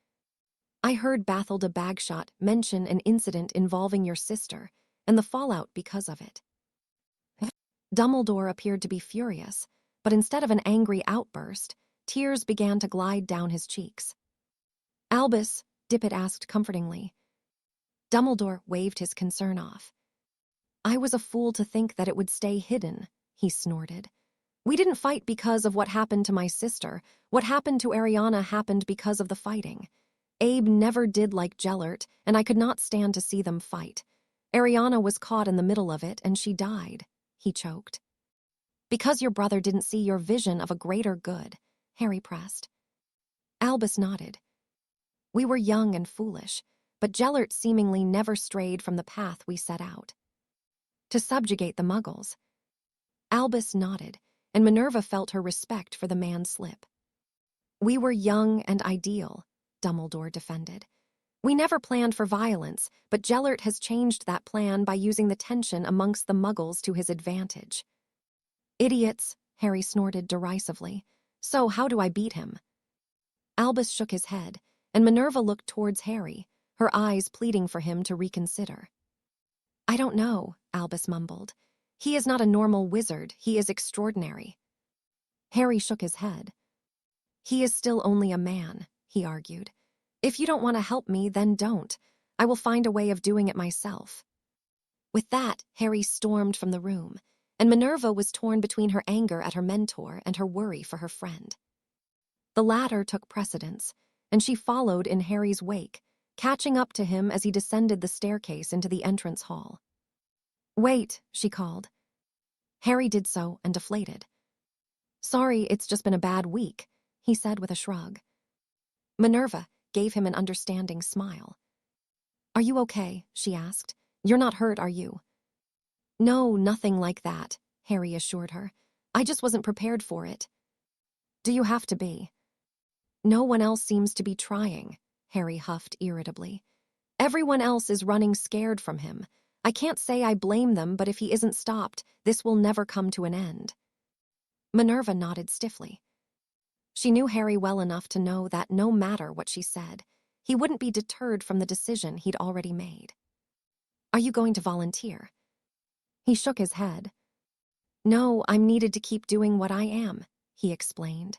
"I heard Bathilda Bagshot mention an incident involving your sister and the fallout because of it." Dumbledore appeared to be furious, but instead of an angry outburst, Tears began to glide down his cheeks. "Albus," Dippet asked comfortingly. Dumbledore waved his concern off. "I was a fool to think that it would stay hidden," he snorted. "We didn't fight because of what happened to my sister. What happened to Ariana happened because of the fighting. Abe never did like Gellert, and I could not stand to see them fight. Ariana was caught in the middle of it, and she died," he choked. "Because your brother didn't see your vision of a greater good," Harry pressed. Albus nodded. "We were young and foolish, but Gellert seemingly never strayed from the path we set out. To subjugate the Muggles." Albus nodded, and Minerva felt her respect for the man slip. "We were young and ideal," Dumbledore defended. "We never planned for violence, but Gellert has changed that plan by using the tension amongst the Muggles to his advantage." "Idiots," Harry snorted derisively. "So how do I beat him?" Albus shook his head, and Minerva looked towards Harry, her eyes pleading for him to reconsider. "I don't know," Albus mumbled. "He is not a normal wizard, he is extraordinary." Harry shook his head. "He is still only a man," he argued. "If you don't want to help me, then don't. I will find a way of doing it myself." With that, Harry stormed from the room, and Minerva was torn between her anger at her mentor and her worry for her friend. The latter took precedence, and she followed in Harry's wake, catching up to him as he descended the staircase into the entrance hall. "Wait," she called. Harry did so and deflated. "Sorry, it's just been a bad week," he said with a shrug. Minerva gave him an understanding smile. "Are you okay?" she asked. "You're not hurt, are you?" "No, nothing like that," Harry assured her. "I just wasn't prepared for it." "Do you have to be?" "No one else seems to be trying," Harry huffed irritably. "Everyone else is running scared from him. I can't say I blame them, but if he isn't stopped, this will never come to an end." Minerva nodded stiffly. She knew Harry well enough to know that no matter what she said, he wouldn't be deterred from the decision he'd already made. "Are you going to volunteer?" He shook his head. "No, I'm needed to keep doing what I am," he explained.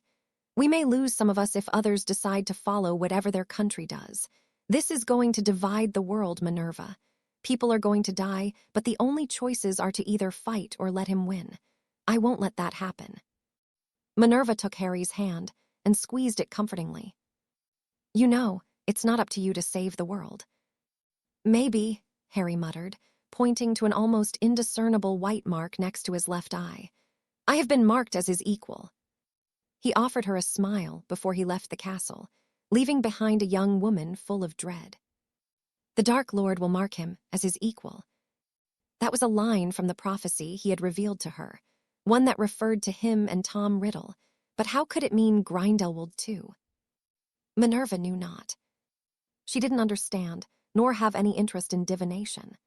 "We may lose some of us if others decide to follow whatever their country does. This is going to divide the world, Minerva. People are going to die, but the only choices are to either fight or let him win. I won't let that happen." Minerva took Harry's hand and squeezed it comfortingly. "You know, it's not up to you to save the world." "Maybe," Harry muttered, pointing to an almost indiscernible white mark next to his left eye. "I have been marked as his equal." He offered her a smile before he left the castle, leaving behind a young woman full of dread. "The Dark Lord will mark him as his equal." That was a line from the prophecy he had revealed to her, one that referred to him and Tom Riddle, but how could it mean Grindelwald too? Minerva knew not. She didn't understand, nor have any interest in divination.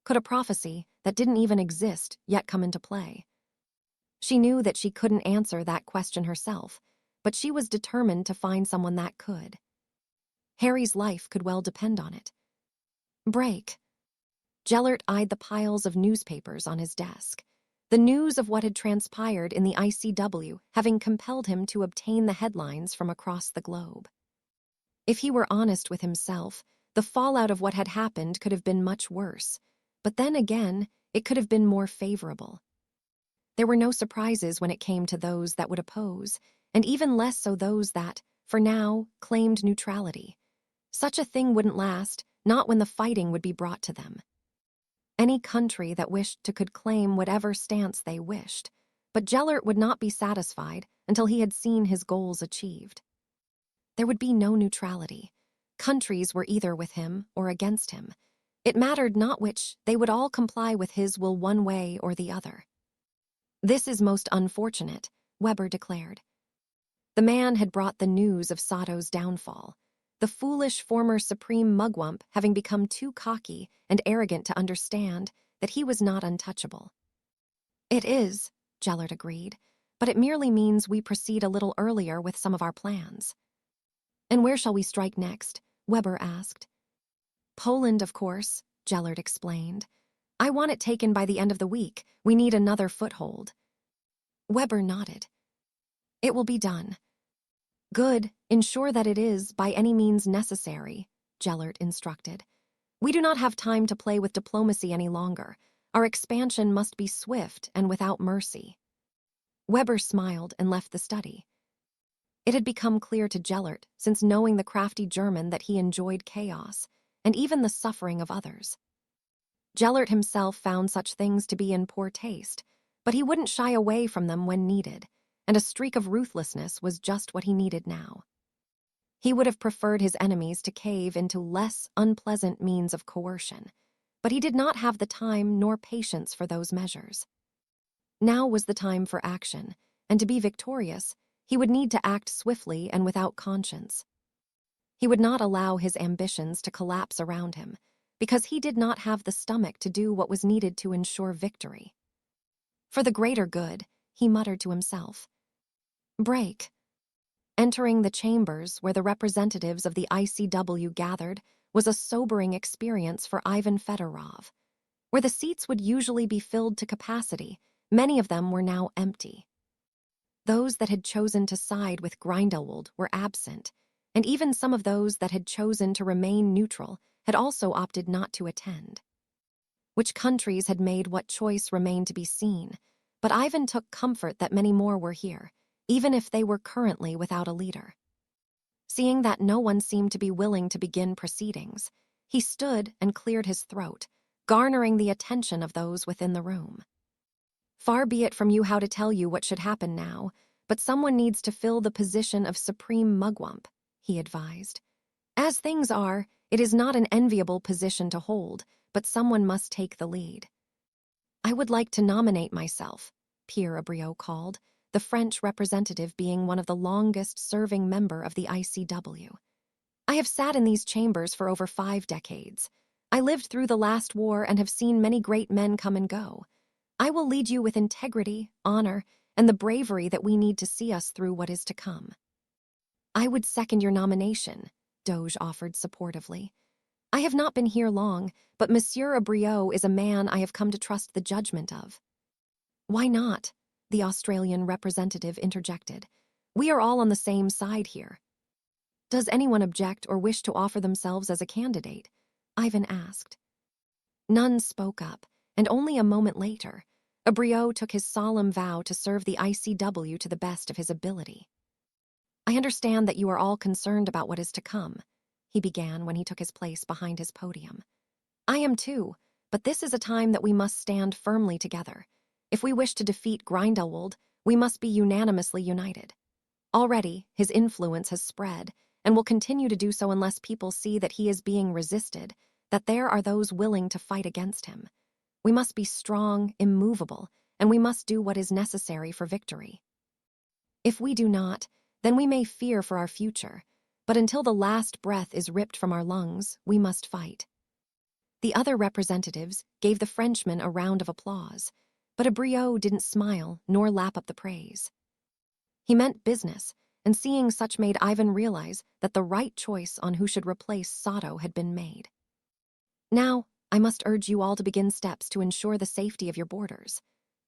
Could a prophecy that didn't even exist yet come into play? She knew that she couldn't answer that question herself, but she was determined to find someone that could. Harry's life could well depend on it. Break. Gellert eyed the piles of newspapers on his desk. The news of what had transpired in the ICW having compelled him to obtain the headlines from across the globe. If he were honest with himself, the fallout of what had happened could have been much worse, but then again, it could have been more favorable. There were no surprises when it came to those that would oppose, and even less so those that, for now, claimed neutrality. Such a thing wouldn't last, not when the fighting would be brought to them. Any country that wished to could claim whatever stance they wished, but Gellert would not be satisfied until he had seen his goals achieved. There would be no neutrality. Countries were either with him or against him. It mattered not which, they would all comply with his will one way or the other. "This is most unfortunate," Weber declared. The man had brought the news of Sato's downfall, the foolish former supreme mugwump having become too cocky and arrogant to understand that he was not untouchable. "It is," Gellert agreed, "but it merely means we proceed a little earlier with some of our plans." "And where shall we strike next?" Weber asked. "Poland, of course," Gellert explained. "I want it taken by the end of the week. We need another foothold." Weber nodded. "It will be done. Good, ensure that it is, by any means necessary, Gellert instructed. We do not have time to play with diplomacy any longer. Our expansion must be swift and without mercy. Weber smiled and left the study. It had become clear to Gellert, since knowing the crafty German, that he enjoyed chaos, and even the suffering of others. Gellert himself found such things to be in poor taste, but he wouldn't shy away from them when needed, and a streak of ruthlessness was just what he needed now. He would have preferred his enemies to cave into less unpleasant means of coercion, but he did not have the time nor patience for those measures. Now was the time for action, and to be victorious, he would need to act swiftly and without conscience. He would not allow his ambitions to collapse around him, because he did not have the stomach to do what was needed to ensure victory. For the greater good, he muttered to himself. Break. Entering the chambers where the representatives of the ICW gathered was a sobering experience for Ivan Fedorov. Where the seats would usually be filled to capacity, many of them were now empty. Those that had chosen to side with Grindelwald were absent, and even some of those that had chosen to remain neutral had also opted not to attend. Which countries had made what choice remained to be seen, but Ivan took comfort that many more were here, even if they were currently without a leader. Seeing that no one seemed to be willing to begin proceedings, he stood and cleared his throat, garnering the attention of those within the room. Far be it from you how to tell you what should happen now, but someone needs to fill the position of supreme mugwump, he advised. As things are, it is not an enviable position to hold, but someone must take the lead. I would like to nominate myself, Pierre Abriot called, the French representative being one of the longest-serving member of the ICW. I have sat in these chambers for over 5 decades. I lived through the last war and have seen many great men come and go. I will lead you with integrity, honor, and the bravery that we need to see us through what is to come. I would second your nomination, Doge offered supportively. I have not been here long, but Monsieur Abriot is a man I have come to trust the judgment of. Why not? The Australian representative interjected. We are all on the same side here. Does anyone object or wish to offer themselves as a candidate? Ivan asked. None spoke up, and only a moment later, Abriot took his solemn vow to serve the ICW to the best of his ability. I understand that you are all concerned about what is to come, he began when he took his place behind his podium. I am too, but this is a time that we must stand firmly together. If we wish to defeat Grindelwald, we must be unanimously united. Already, his influence has spread, and will continue to do so unless people see that he is being resisted, that there are those willing to fight against him. We must be strong, immovable, and we must do what is necessary for victory. If we do not, then we may fear for our future, but until the last breath is ripped from our lungs, we must fight. The other representatives gave the Frenchman a round of applause, but Abriot didn't smile nor lap up the praise. He meant business, and seeing such made Ivan realize that the right choice on who should replace Sato had been made. Now, I must urge you all to begin steps to ensure the safety of your borders,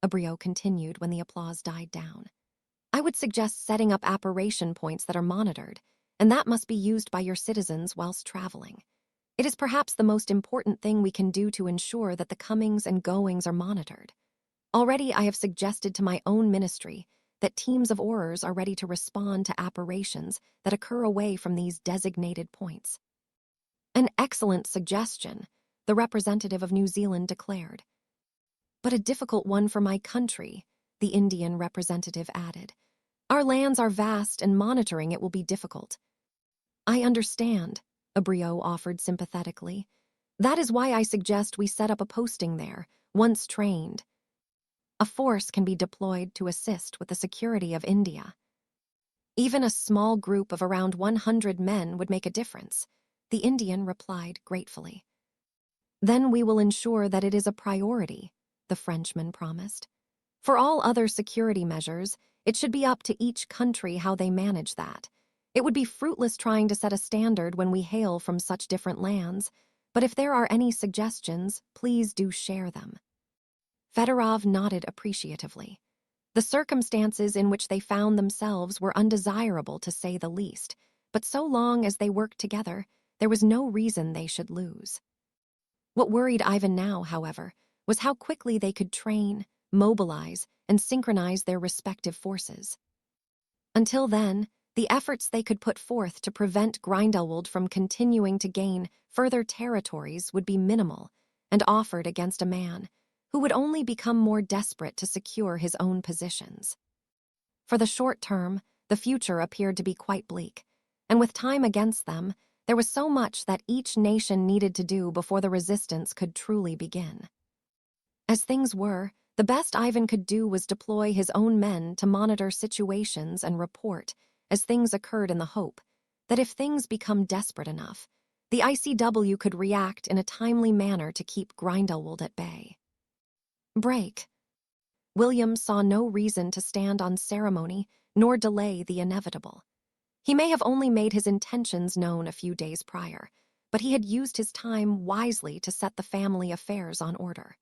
Abriot continued when the applause died down. I would suggest setting up apparition points that are monitored, and that must be used by your citizens whilst traveling. It is perhaps the most important thing we can do to ensure that the comings and goings are monitored. Already I have suggested to my own ministry that teams of aurors are ready to respond to apparitions that occur away from these designated points. An excellent suggestion, the representative of New Zealand declared. But a difficult one for my country, the Indian representative added. Our lands are vast and monitoring it will be difficult. I understand, Abriot offered sympathetically. That is why I suggest we set up a posting there, once trained. A force can be deployed to assist with the security of India. Even a small group of around 100 men would make a difference, the Indian replied gratefully. Then we will ensure that it is a priority, the Frenchman promised. For all other security measures, it should be up to each country how they manage that. It would be fruitless trying to set a standard when we hail from such different lands, but if there are any suggestions, please do share them. Fedorov nodded appreciatively. The circumstances in which they found themselves were undesirable to say the least, but so long as they worked together, there was no reason they should lose. What worried Ivan now, however, was how quickly they could train, mobilize, and synchronize their respective forces. Until then, the efforts they could put forth to prevent Grindelwald from continuing to gain further territories would be minimal and offered against a man who would only become more desperate to secure his own positions. For the short term, the future appeared to be quite bleak, and with time against them, there was so much that each nation needed to do before the resistance could truly begin. As things were, the best Ivan could do was deploy his own men to monitor situations and report as things occurred, in the hope that if things become desperate enough, the ICW could react in a timely manner to keep Grindelwald at bay. Break. William saw no reason to stand on ceremony nor delay the inevitable. He may have only made his intentions known a few days prior, but he had used his time wisely to set the family affairs on order.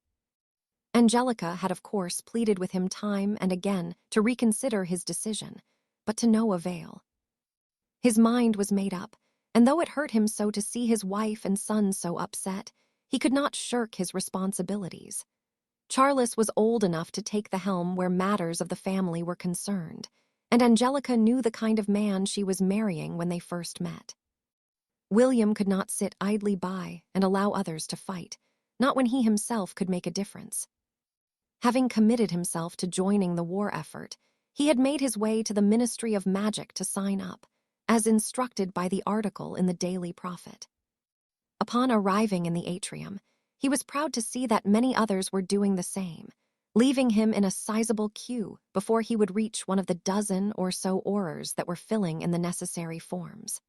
Angelica had of course pleaded with him time and again to reconsider his decision, but to no avail. His mind was made up, and though it hurt him so to see his wife and son so upset, he could not shirk his responsibilities. Charles was old enough to take the helm where matters of the family were concerned, and Angelica knew the kind of man she was marrying when they first met. William could not sit idly by and allow others to fight, not when he himself could make a difference. Having committed himself to joining the war effort, he had made his way to the Ministry of Magic to sign up, as instructed by the article in the Daily Prophet. Upon arriving in the atrium, he was proud to see that many others were doing the same, leaving him in a sizable queue before he would reach one of the dozen or so aurors that were filling in the necessary forms.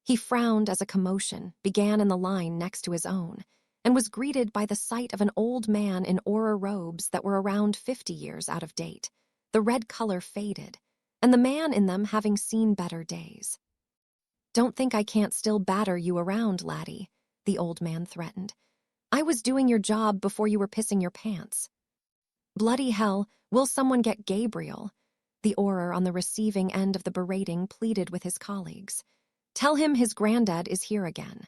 He frowned as a commotion began in the line next to his own, and was greeted by the sight of an old man in auror robes that were around 50 years out of date, the red color faded, and the man in them having seen better days. "Don't think I can't still batter you around, laddie," the old man threatened. "I was doing your job before you were pissing your pants." "Bloody hell, will someone get Gabriel?" The auror on the receiving end of the berating pleaded with his colleagues. "Tell him his granddad is here again."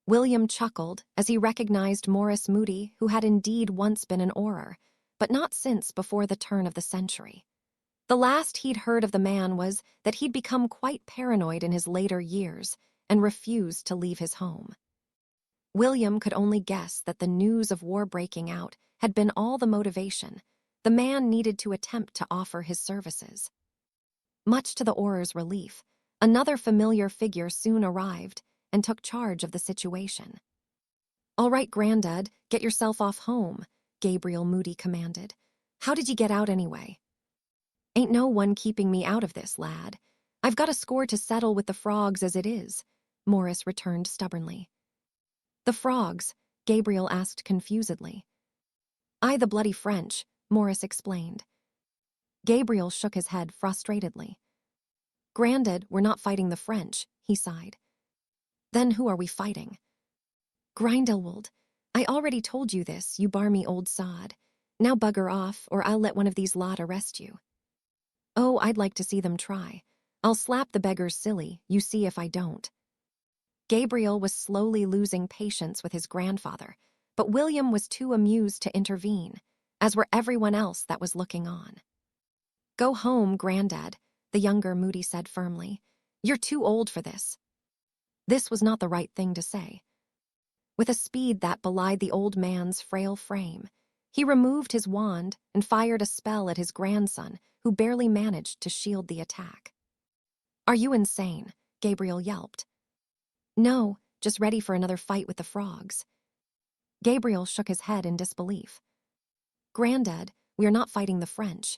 William chuckled as he recognized Morris Moody, who had indeed once been an auror, but not since before the turn of the century. The last he'd heard of the man was that he'd become quite paranoid in his later years and refused to leave his home. William could only guess that the news of war breaking out had been all the motivation the man needed to attempt to offer his services. Much to the auror's relief, another familiar figure soon arrived and took charge of the situation. "All right, Grandad, get yourself off home," Gabriel Moody commanded. "How did you get out anyway?" "Ain't no one keeping me out of this, lad. I've got a score to settle with the frogs as it is," Morris returned stubbornly. "The frogs?" Gabriel asked confusedly. "Aye, the bloody French," Morris explained. Gabriel shook his head frustratedly. "Grandad, we're not fighting the French," he sighed. "Then who are we fighting?" "Grindelwald. I already told you this, you barmy old sod. Now bugger off, or I'll let one of these lot arrest you." "Oh, I'd like to see them try. I'll slap the beggars silly, you see if I don't." Gabriel was slowly losing patience with his grandfather, but William was too amused to intervene, as were everyone else that was looking on. "Go home, Grandad," the younger Moody said firmly. "You're too old for this." This was not the right thing to say. With a speed that belied the old man's frail frame, he removed his wand and fired a spell at his grandson, who barely managed to shield the attack. "Are you insane?" Gabriel yelped. "No, just ready for another fight with the frogs." Gabriel shook his head in disbelief. "Grandad, we are not fighting the French."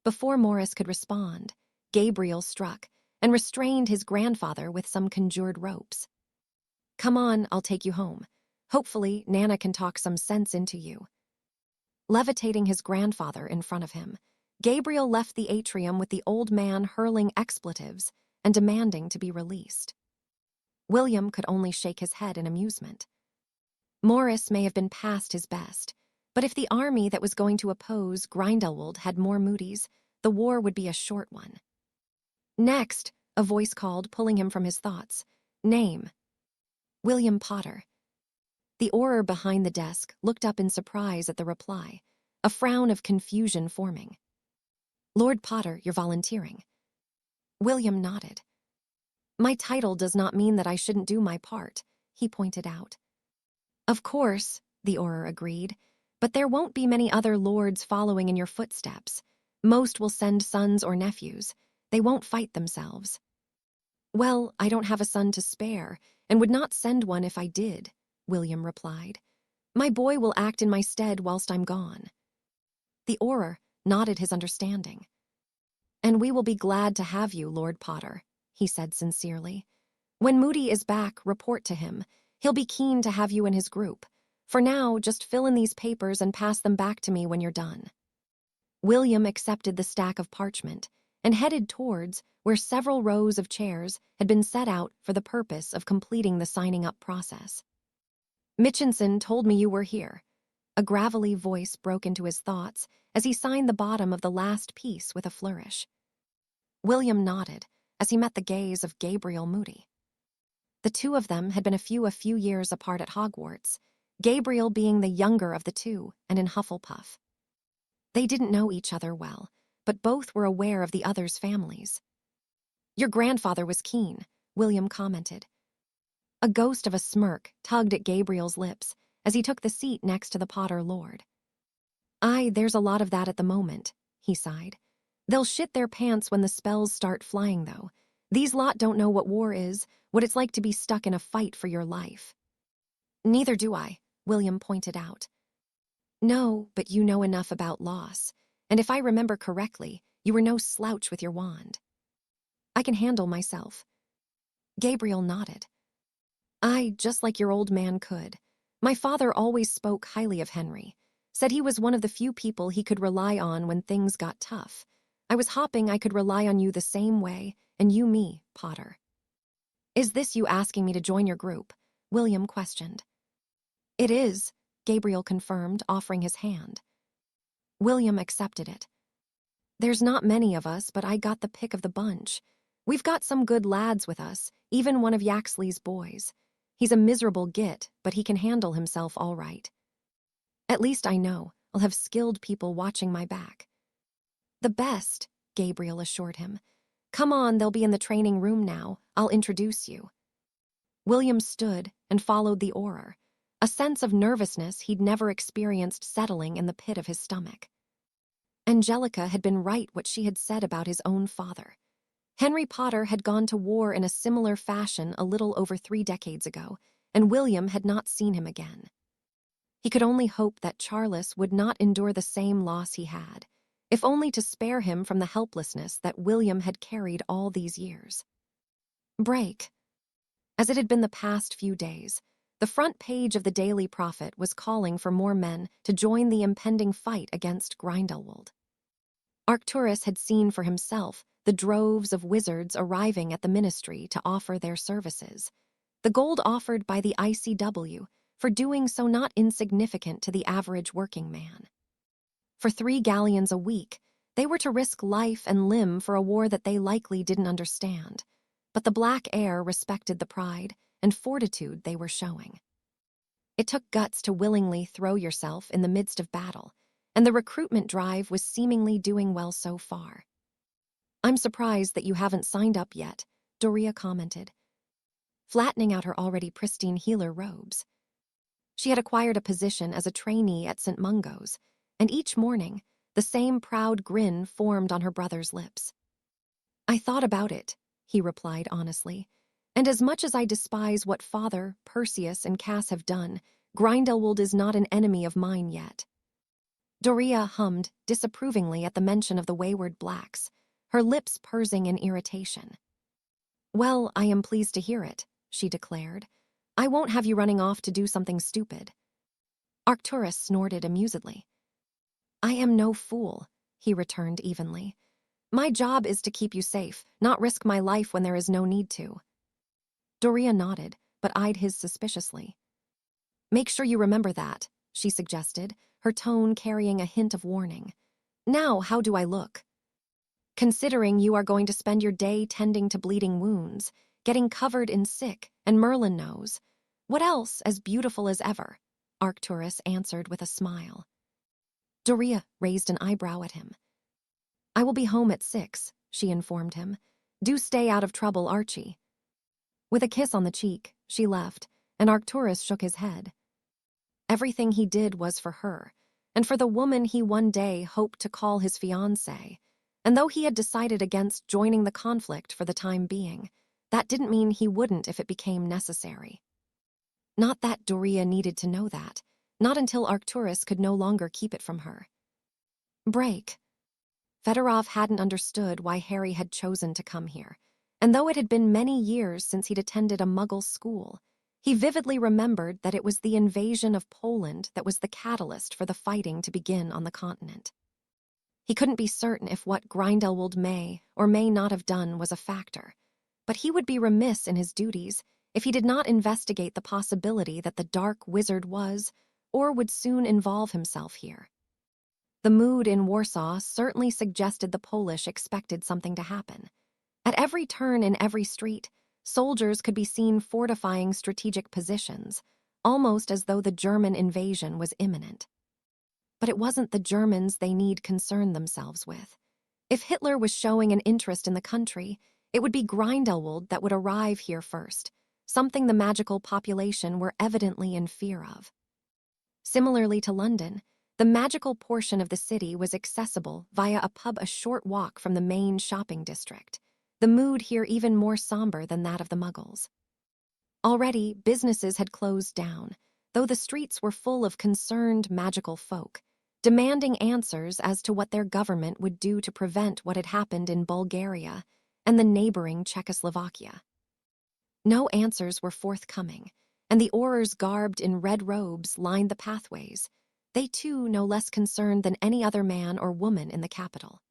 Before Morris could respond, Gabriel struck and restrained his grandfather with some conjured ropes. "Come on, I'll take you home. Hopefully, Nana can talk some sense into you." Levitating his grandfather in front of him, Gabriel left the atrium with the old man hurling expletives and demanding to be released. William could only shake his head in amusement. Morris may have been past his best, But if the army that was going to oppose Grindelwald had more Moody's, the war would be a short one. Next, a voice called, pulling him from his thoughts. Name. William Potter. The Auror behind the desk looked up in surprise at the reply, a frown of confusion forming. Lord Potter, you're volunteering. William nodded. My title does not mean that I shouldn't do my part, he pointed out. Of course, the Auror agreed, but there won't be many other lords following in your footsteps. Most will send sons or nephews. They won't fight themselves. Well, I don't have a son to spare, and would not send one if I did, William replied. My boy will act in my stead whilst I'm gone. The Auror nodded his understanding. And we will be glad to have you, Lord Potter, he said sincerely. When Moody is back, report to him. He'll be keen to have you in his group. For now, just fill in these papers and pass them back to me when you're done. William accepted the stack of parchment and headed towards where several rows of chairs had been set out for the purpose of completing the signing-up process. Mitchinson told me you were here. A gravelly voice broke into his thoughts as he signed the bottom of the last piece with a flourish. William nodded as he met the gaze of Gabriel Moody. The two of them had been a few years apart at Hogwarts, Gabriel being the younger of the two and in Hufflepuff. They didn't know each other well, but both were aware of the others' families. Your grandfather was keen, William commented. A ghost of a smirk tugged at Gabriel's lips as he took the seat next to the Potter Lord. Aye, there's a lot of that at the moment, he sighed. They'll shit their pants when the spells start flying, though. These lot don't know what war is, what it's like to be stuck in a fight for your life. Neither do I, William pointed out. No, but you know enough about loss, and if I remember correctly, you were no slouch with your wand. I can handle myself. Gabriel nodded. Aye, just like your old man could. My father always spoke highly of Henry, said he was one of the few people he could rely on when things got tough. I was hoping I could rely on you the same way, and you me, Potter. Is this you asking me to join your group? William questioned. It is, Gabriel confirmed, offering his hand. William accepted it. There's not many of us, but I got the pick of the bunch. We've got some good lads with us, even one of Yaxley's boys. He's a miserable git, but he can handle himself all right. At least I know I'll have skilled people watching my back. The best, Gabriel assured him. Come on, they'll be in the training room now. I'll introduce you. William stood and followed the Auror, a sense of nervousness he'd never experienced settling in the pit of his stomach. Angelica had been right what she had said about his own father. Henry Potter had gone to war in a similar fashion a little over 3 decades ago, and William had not seen him again. He could only hope that Charles would not endure the same loss he had, if only to spare him from the helplessness that William had carried all these years. Break. As it had been the past few days, the front page of the Daily Prophet was calling for more men to join the impending fight against Grindelwald. Arcturus had seen for himself the droves of wizards arriving at the ministry to offer their services, the gold offered by the ICW for doing so not insignificant to the average working man. For 3 galleons a week, they were to risk life and limb for a war that they likely didn't understand, but the Black Air respected the pride and fortitude they were showing. It took guts to willingly throw yourself in the midst of battle, and the recruitment drive was seemingly doing well so far. I'm surprised that you haven't signed up yet, Doria commented, flattening out her already pristine healer robes. She had acquired a position as a trainee at St. Mungo's, and each morning, the same proud grin formed on her brother's lips. I thought about it, he replied honestly, and as much as I despise what Father, Perseus, and Cass have done, Grindelwald is not an enemy of mine yet. Doria hummed disapprovingly at the mention of the wayward blacks, her lips pursing in irritation. Well, I am pleased to hear it, she declared. I won't have you running off to do something stupid. Arcturus snorted amusedly. I am no fool, he returned evenly. My job is to keep you safe, not risk my life when there is no need to. Doria nodded, but eyed his suspiciously. Make sure you remember that, she suggested, her tone carrying a hint of warning. "Now, how do I look?" "Considering you are going to spend your day tending to bleeding wounds, getting covered in sick, and Merlin knows. What else as beautiful as ever?" Arcturus answered with a smile. Doria raised an eyebrow at him. "I will be home at 6, she informed him. "Do stay out of trouble, Archie." With a kiss on the cheek, she left, and Arcturus shook his head. Everything he did was for her, and for the woman he one day hoped to call his fiancée. And though he had decided against joining the conflict for the time being, that didn't mean he wouldn't if it became necessary. Not that Doria needed to know that, not until Arcturus could no longer keep it from her. Break. Fedorov hadn't understood why Harry had chosen to come here, and though it had been many years since he'd attended a Muggle school, he vividly remembered that it was the invasion of Poland that was the catalyst for the fighting to begin on the continent. He couldn't be certain if what Grindelwald may or may not have done was a factor, but he would be remiss in his duties if he did not investigate the possibility that the Dark Wizard was or would soon involve himself here. The mood in Warsaw certainly suggested the Polish expected something to happen. At every turn in every street, soldiers could be seen fortifying strategic positions, almost as though the German invasion was imminent. But it wasn't the Germans they need concern themselves with. If Hitler was showing an interest in the country, it would be Grindelwald that would arrive here first, something the magical population were evidently in fear of. Similarly to London, the magical portion of the city was accessible via a pub a short walk from the main shopping district, the mood here even more somber than that of the Muggles. Already, businesses had closed down, though the streets were full of concerned magical folk, demanding answers as to what their government would do to prevent what had happened in Bulgaria and the neighboring Czechoslovakia. No answers were forthcoming, and the Aurors garbed in red robes lined the pathways, they too no less concerned than any other man or woman in the capital.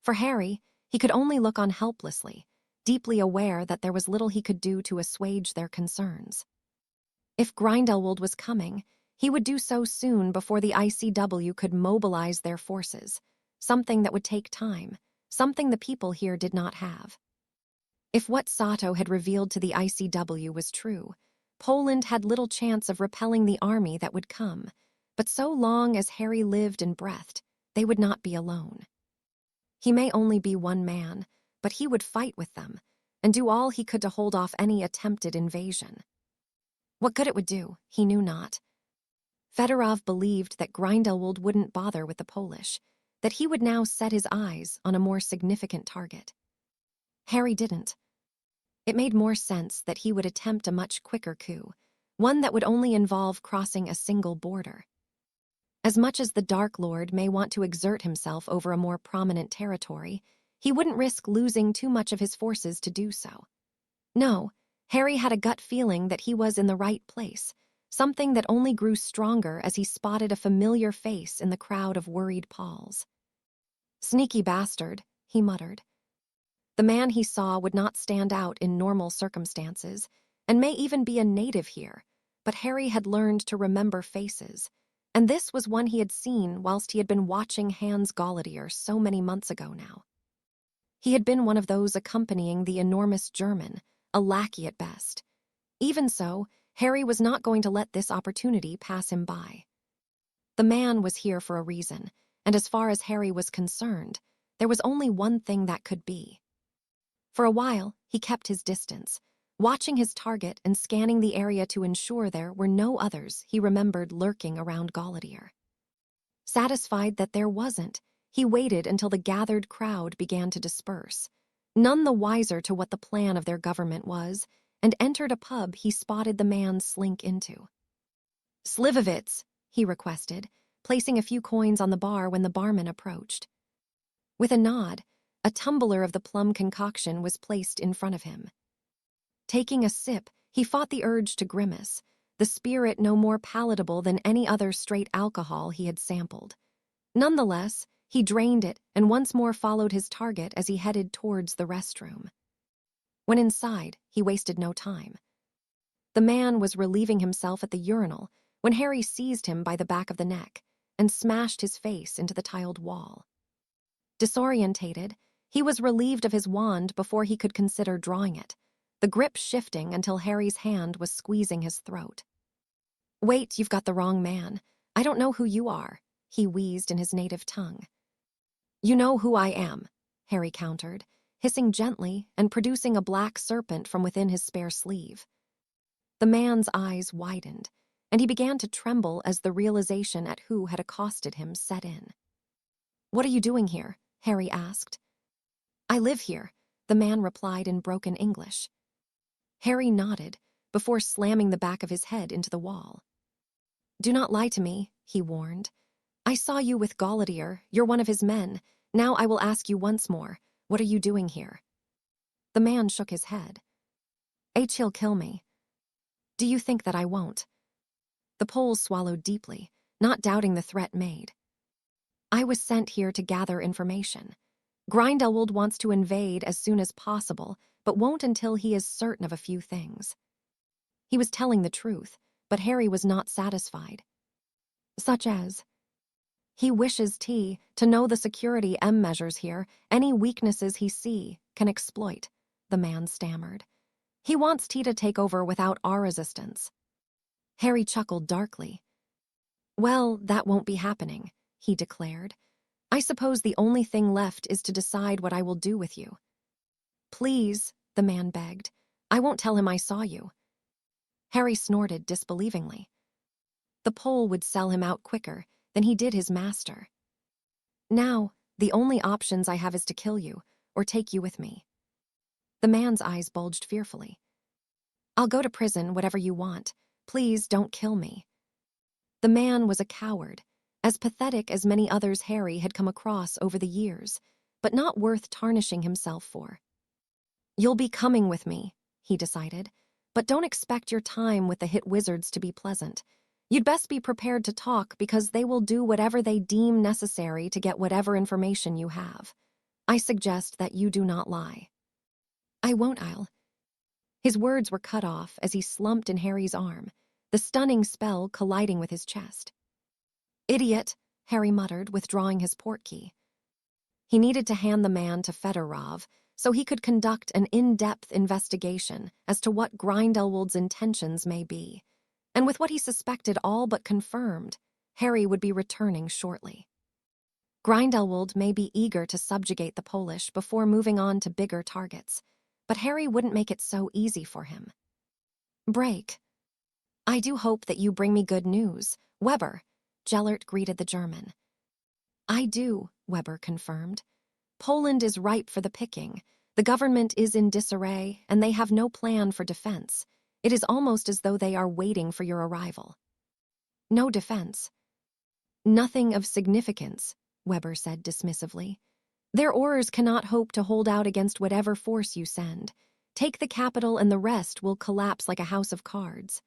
For Harry, he could only look on helplessly, deeply aware that there was little he could do to assuage their concerns. If Grindelwald was coming, he would do so soon before the ICW could mobilize their forces, something that would take time, something the people here did not have. If what Sato had revealed to the ICW was true, Poland had little chance of repelling the army that would come, but so long as Harry lived and breathed, they would not be alone. He may only be one man, but he would fight with them, and do all he could to hold off any attempted invasion. What good it would do, he knew not. Fedorov believed that Grindelwald wouldn't bother with the Polish, that he would now set his eyes on a more significant target. Harry didn't. It made more sense that he would attempt a much quicker coup, one that would only involve crossing a single border. As much as the Dark Lord may want to exert himself over a more prominent territory, he wouldn't risk losing too much of his forces to do so. No, Harry had a gut feeling that he was in the right place, something that only grew stronger as he spotted a familiar face in the crowd of worried Pauls. "Sneaky bastard," he muttered. The man he saw would not stand out in normal circumstances, and may even be a native here, but Harry had learned to remember faces, and this was one he had seen whilst he had been watching Hans Gauladier so many months ago now. He had been one of those accompanying the enormous German, a lackey at best. Even so, Harry was not going to let this opportunity pass him by. The man was here for a reason, and as far as Harry was concerned, there was only one thing that could be. For a while, he kept his distance, watching his target and scanning the area to ensure there were no others he remembered lurking around Gauladier. Satisfied that there wasn't, he waited until the gathered crowd began to disperse, none the wiser to what the plan of their government was, and entered a pub he spotted the man slink into. "Slivovitz," he requested, placing a few coins on the bar when the barman approached. With a nod, a tumbler of the plum concoction was placed in front of him. Taking a sip, he fought the urge to grimace, the spirit no more palatable than any other straight alcohol he had sampled. Nonetheless, he drained it and once more followed his target as he headed towards the restroom. When inside, he wasted no time. The man was relieving himself at the urinal when Harry seized him by the back of the neck, and smashed his face into the tiled wall. Disorientated, he was relieved of his wand before he could consider drawing it, the grip shifting until Harry's hand was squeezing his throat. "Wait, you've got the wrong man. I don't know who you are," he wheezed in his native tongue. "You know who I am," Harry countered, hissing gently and producing a black serpent from within his spare sleeve. The man's eyes widened, and he began to tremble as the realization at who had accosted him set in. "What are you doing here?" Harry asked. "I live here," the man replied in broken English. Harry nodded before slamming the back of his head into the wall. "Do not lie to me," he warned. "I saw you with Gellert. You're one of his men. Now I will ask you once more, what are you doing here?" The man shook his head. "He'll kill me." "Do you think that I won't?" The Pole swallowed deeply, not doubting the threat made. "I was sent here to gather information. Grindelwald wants to invade as soon as possible, but won't until he is certain of a few things." He was telling the truth, but Harry was not satisfied. "Such as?" "He wishes to know the security measures here, any weaknesses he can exploit," the man stammered. "He wants to take over without our resistance." Harry chuckled darkly. "Well, that won't be happening," he declared. "I suppose the only thing left is to decide what I will do with you." "Please," the man begged. "I won't tell him I saw you." Harry snorted disbelievingly. The Pole would sell him out quicker than he did his master. "Now, the only options I have is to kill you, or take you with me." The man's eyes bulged fearfully. "I'll go to prison, whatever you want. Please don't kill me." The man was a coward, as pathetic as many others Harry had come across over the years, but not worth tarnishing himself for. "You'll be coming with me," he decided, "but don't expect your time with the hit wizards to be pleasant. You'd best be prepared to talk because they will do whatever they deem necessary to get whatever information you have. I suggest that you do not lie." "I won't, I'll." His words were cut off as he slumped in Harry's arm, the stunning spell colliding with his chest. "Idiot," Harry muttered, withdrawing his portkey. He needed to hand the man to Fedorov so he could conduct an in-depth investigation as to what Grindelwald's intentions may be. And with what he suspected all but confirmed, Harry would be returning shortly. Grindelwald may be eager to subjugate the Polish before moving on to bigger targets, but Harry wouldn't make it so easy for him. "Break. I do hope that you bring me good news, Weber," Gellert greeted the German. "I do," Weber confirmed. "Poland is ripe for the picking. The government is in disarray, and they have no plan for defense. It is almost as though they are waiting for your arrival." "No defense." "Nothing of significance," Weber said dismissively. "Their orders cannot hope to hold out against whatever force you send. Take the capital and the rest will collapse like a house of cards."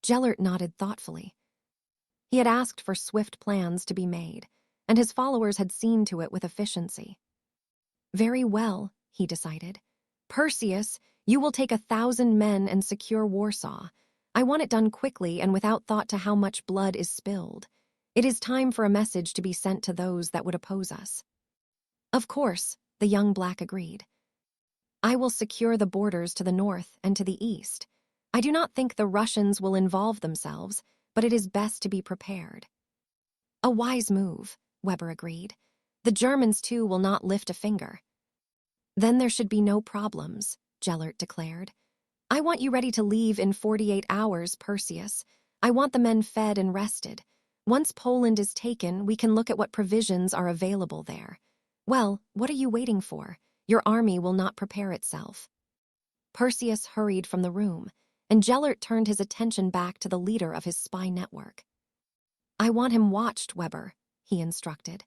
Gellert nodded thoughtfully. He had asked for swift plans to be made, and his followers had seen to it with efficiency. "Very well," he decided. "Perseus, you will take 1,000 men and secure Warsaw. I want it done quickly and without thought to how much blood is spilled. It is time for a message to be sent to those that would oppose us." "Of course," the young black agreed. "I will secure the borders to the north and to the east. I do not think the Russians will involve themselves, but it is best to be prepared." "A wise move," Weber agreed. "The Germans, too, will not lift a finger." "Then there should be no problems," Gellert declared. "I want you ready to leave in 48 hours, Perseus. I want the men fed and rested. Once Poland is taken, we can look at what provisions are available there. Well, what are you waiting for? Your army will not prepare itself." Perseus hurried from the room, and Gellert turned his attention back to the leader of his spy network. "I want him watched, Weber," he instructed.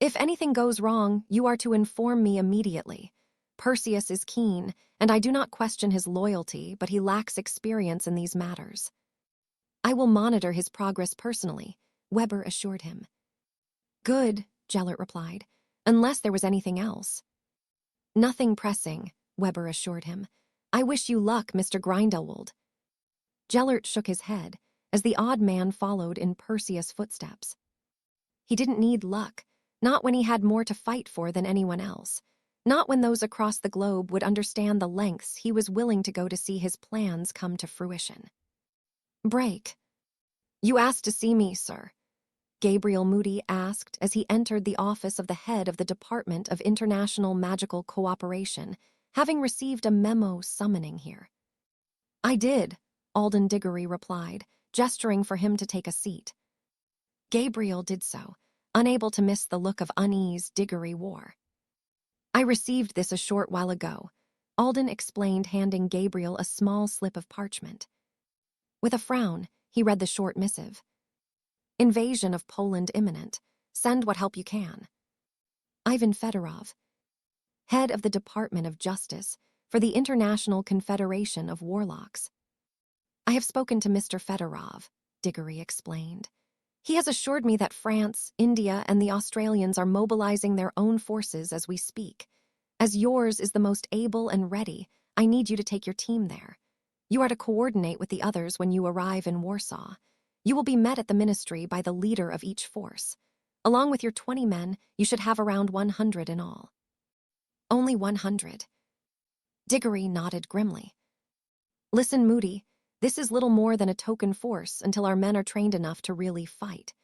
"If anything goes wrong, you are to inform me immediately. Perseus is keen, and I do not question his loyalty, but he lacks experience in these matters." "I will monitor his progress personally," Weber assured him. "Good," Gellert replied, "unless there was anything else." "Nothing pressing," Weber assured him. "I wish you luck, Mr. Grindelwald." Gellert shook his head as the odd man followed in Perseus' footsteps. He didn't need luck, not when he had more to fight for than anyone else, not when those across the globe would understand the lengths he was willing to go to see his plans come to fruition. "Break. You asked to see me, sir," Gabriel Moody asked as he entered the office of the head of the Department of International Magical Cooperation, having received a memo summoning here. "I did," Alden Diggory replied, gesturing for him to take a seat. Gabriel did so, unable to miss the look of unease Diggory wore. "I received this a short while ago," Alden explained, handing Gabriel a small slip of parchment. With a frown, he read the short missive. "Invasion of Poland imminent. Send what help you can. Ivan Fedorov, head of the Department of Justice for the International Confederation of Warlocks." "I have spoken to Mr. Fedorov," Diggory explained. "He has assured me that France, India, and the Australians are mobilizing their own forces as we speak. As yours is the most able and ready, I need you to take your team there. You are to coordinate with the others when you arrive in Warsaw. You will be met at the ministry by the leader of each force. Along with your 20 men, you should have around 100 in all." "Only 100. Diggory nodded grimly. "Listen, Moody, this is little more than a token force until our men are trained enough to really fight.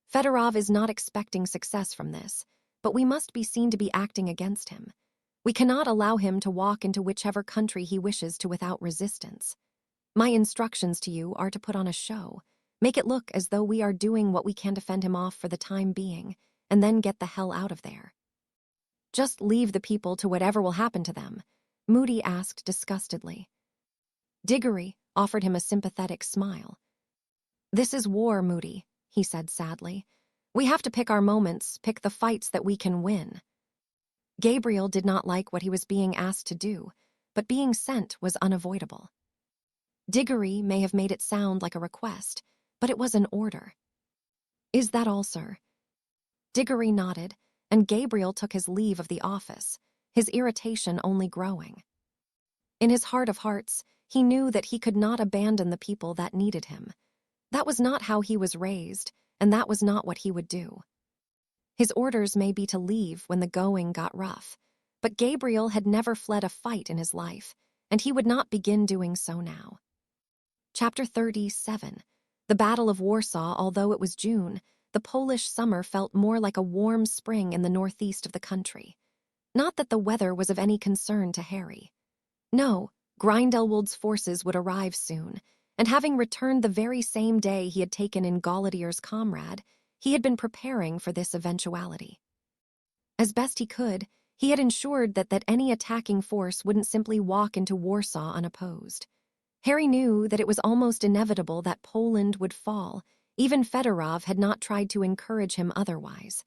Fedorov is not expecting success from this, but we must be seen to be acting against him. We cannot allow him to walk into whichever country he wishes to without resistance. My instructions to you are to put on a show, make it look as though we are doing what we can to fend him off for the time being, and then get the hell out of there." "Just leave the people to whatever will happen to them," Moody asked disgustedly. Diggory offered him a sympathetic smile. "This is war, Moody," he said sadly. "We have to pick our moments, pick the fights that we can win." Gabriel did not like what he was being asked to do, but being sent was unavoidable. Diggory may have made it sound like a request, but it was an order. "Is that all, sir?" Diggory nodded, and Gabriel took his leave of the office, his irritation only growing. In his heart of hearts, he knew that he could not abandon the people that needed him. That was not how he was raised, and that was not what he would do. His orders may be to leave when the going got rough, but Gabriel had never fled a fight in his life, and he would not begin doing so now. Chapter 37. The Battle of Warsaw. Although it was June, the Polish summer felt more like a warm spring in the northeast of the country. Not that the weather was of any concern to Harry. No, Grindelwald's forces would arrive soon, and having returned the very same day he had taken in Gaultier's comrade, he had been preparing for this eventuality. As best he could, he had ensured that any attacking force wouldn't simply walk into Warsaw unopposed. Harry knew that it was almost inevitable that Poland would fall. Even Fedorov had not tried to encourage him otherwise.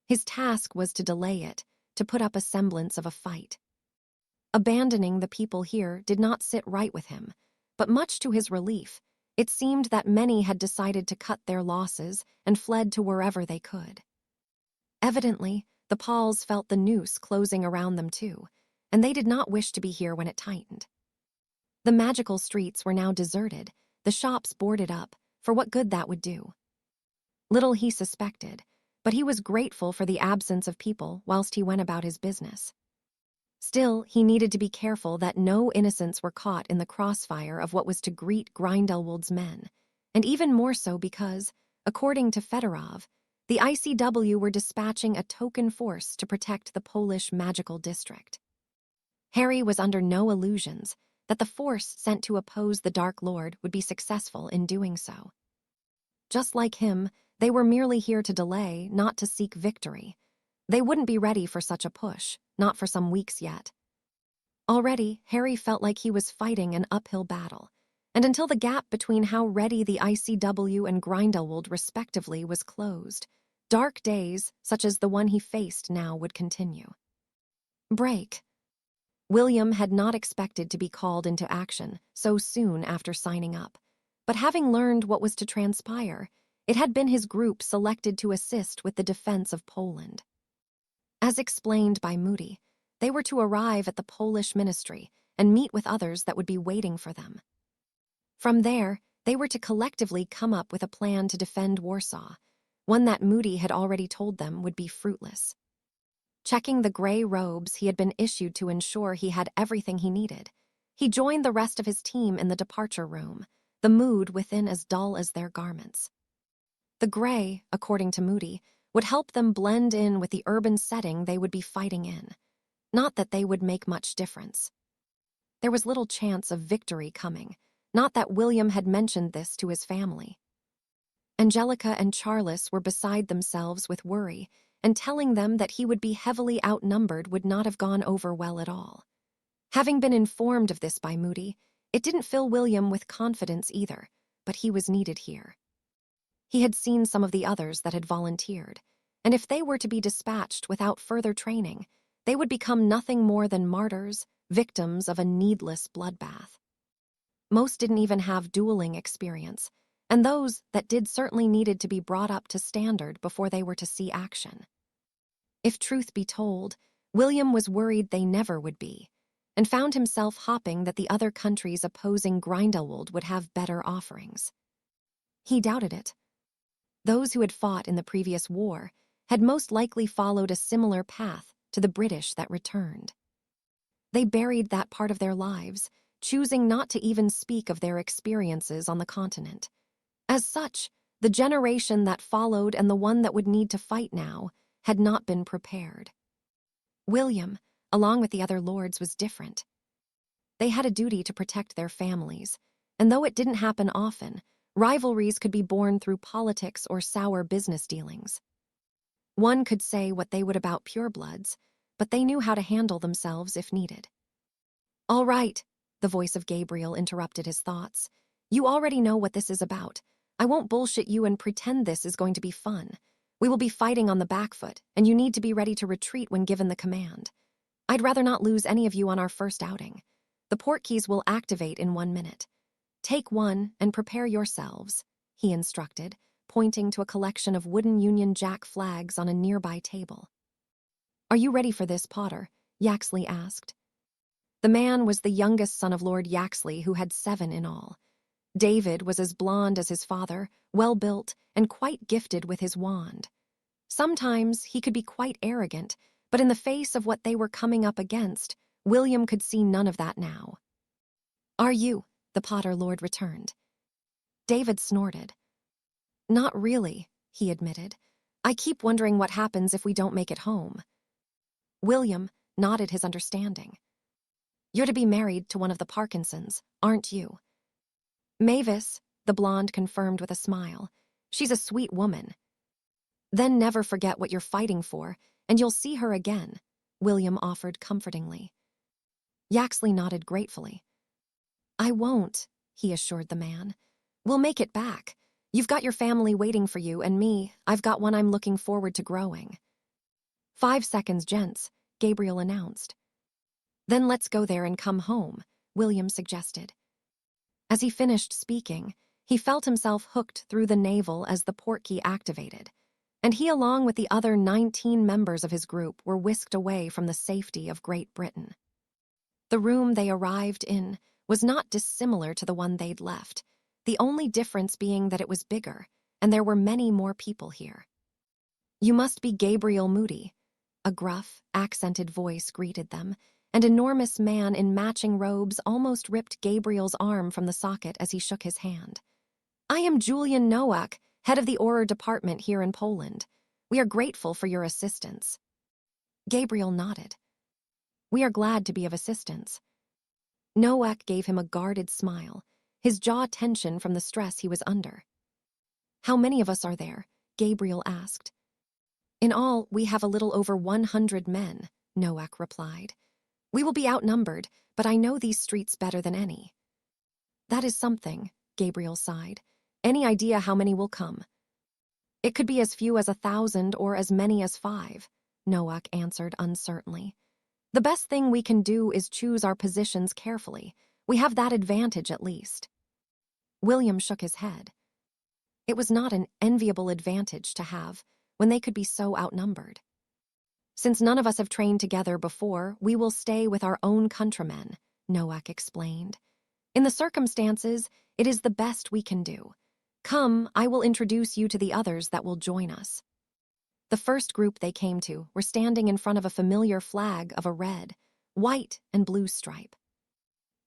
His task was to delay it, to put up a semblance of a fight. Abandoning the people here did not sit right with him, but much to his relief, it seemed that many had decided to cut their losses and fled to wherever they could. Evidently, the Pauls felt the noose closing around them too, and they did not wish to be here when it tightened. The magical streets were now deserted, the shops boarded up, for what good that would do. Little he suspected, but he was grateful for the absence of people whilst he went about his business. Still, he needed to be careful that no innocents were caught in the crossfire of what was to greet Grindelwald's men, and even more so because, according to Fedorov, the ICW were dispatching a token force to protect the Polish magical district. Harry was under no illusions that the force sent to oppose the Dark Lord would be successful in doing so. Just like him, they were merely here to delay, not to seek victory. They wouldn't be ready for such a push, not for some weeks yet. Already, Harry felt like he was fighting an uphill battle, and until the gap between how ready the ICW and Grindelwald respectively was closed, dark days, such as the one he faced now, would continue. Break. William had not expected to be called into action so soon after signing up, but having learned what was to transpire, it had been his group selected to assist with the defense of Poland. As explained by Moody, they were to arrive at the Polish ministry and meet with others that would be waiting for them. From there, they were to collectively come up with a plan to defend Warsaw, one that Moody had already told them would be fruitless. Checking the gray robes he had been issued to ensure he had everything he needed, he joined the rest of his team in the departure room, the mood within as dull as their garments. The gray, according to Moody, would help them blend in with the urban setting they would be fighting in. Not that they would make much difference. There was little chance of victory coming, not that William had mentioned this to his family. Angelica and Charles were beside themselves with worry, and telling them that he would be heavily outnumbered would not have gone over well at all. Having been informed of this by Moody, it didn't fill William with confidence either, but he was needed here. He had seen some of the others that had volunteered, and if they were to be dispatched without further training, they would become nothing more than martyrs, victims of a needless bloodbath. Most didn't even have dueling experience, and those that did certainly needed to be brought up to standard before they were to see action. If truth be told, William was worried they never would be, and found himself hoping that the other countries opposing Grindelwald would have better offerings. He doubted it. Those who had fought in the previous war had most likely followed a similar path to the British that returned. They buried that part of their lives, choosing not to even speak of their experiences on the continent. As such, the generation that followed and the one that would need to fight now had not been prepared. William, along with the other lords, was different. They had a duty to protect their families, and though it didn't happen often, rivalries could be born through politics or sour business dealings. One could say what they would about purebloods, but they knew how to handle themselves if needed. "All right," the voice of Gabriel interrupted his thoughts. "You already know what this is about. I won't bullshit you and pretend this is going to be fun. We will be fighting on the back foot, and you need to be ready to retreat when given the command. I'd rather not lose any of you on our first outing. The port keys will activate in 1 minute. Take one and prepare yourselves," he instructed, pointing to a collection of wooden Union Jack flags on a nearby table. "Are you ready for this, Potter?" Yaxley asked. The man was the youngest son of Lord Yaxley, who had 7 in all. David was as blond as his father, well-built, and quite gifted with his wand. Sometimes he could be quite arrogant, but in the face of what they were coming up against, William could see none of that now. "Are you?" the Potter Lord returned. David snorted. "Not really," he admitted. "I keep wondering what happens if we don't make it home." William nodded his understanding. "You're to be married to one of the Parkinsons, aren't you?" "Mavis," the blonde confirmed with a smile. "She's a sweet woman." "Then never forget what you're fighting for, and you'll see her again," William offered comfortingly. Yaxley nodded gratefully. "I won't," he assured the man. "We'll make it back. You've got your family waiting for you, and me, I've got one I'm looking forward to growing." 5 seconds, gents," Gabriel announced. "Then let's go there and come home," William suggested. As he finished speaking, he felt himself hooked through the navel as the port key activated, and he, along with the other 19 members of his group, were whisked away from the safety of Great Britain. The room they arrived in was not dissimilar to the one they'd left, the only difference being that it was bigger, and there were many more people here. "You must be Gabriel Moody," a gruff, accented voice greeted them. An enormous man in matching robes almost ripped Gabriel's arm from the socket as he shook his hand. "I am Julian Nowak, head of the Orer department here in Poland. We are grateful for your assistance." Gabriel nodded. "We are glad to be of assistance." Nowak gave him a guarded smile, his jaw tension from the stress he was under. "How many of us are there?" Gabriel asked. "In all, we have a little over 100 men," Nowak replied. "We will be outnumbered, but I know these streets better than any." "That is something," Gabriel sighed. "Any idea how many will come?" "It could be as few as 1,000 or as many as 5, Nowak answered uncertainly. "The best thing we can do is choose our positions carefully. We have that advantage at least." William shook his head. It was not an enviable advantage to have when they could be so outnumbered. "Since none of us have trained together before, we will stay with our own countrymen," Nowak explained. "In the circumstances, it is the best we can do. Come, I will introduce you to the others that will join us. The first group they came to were standing in front of a familiar flag of a red, white, and blue stripe.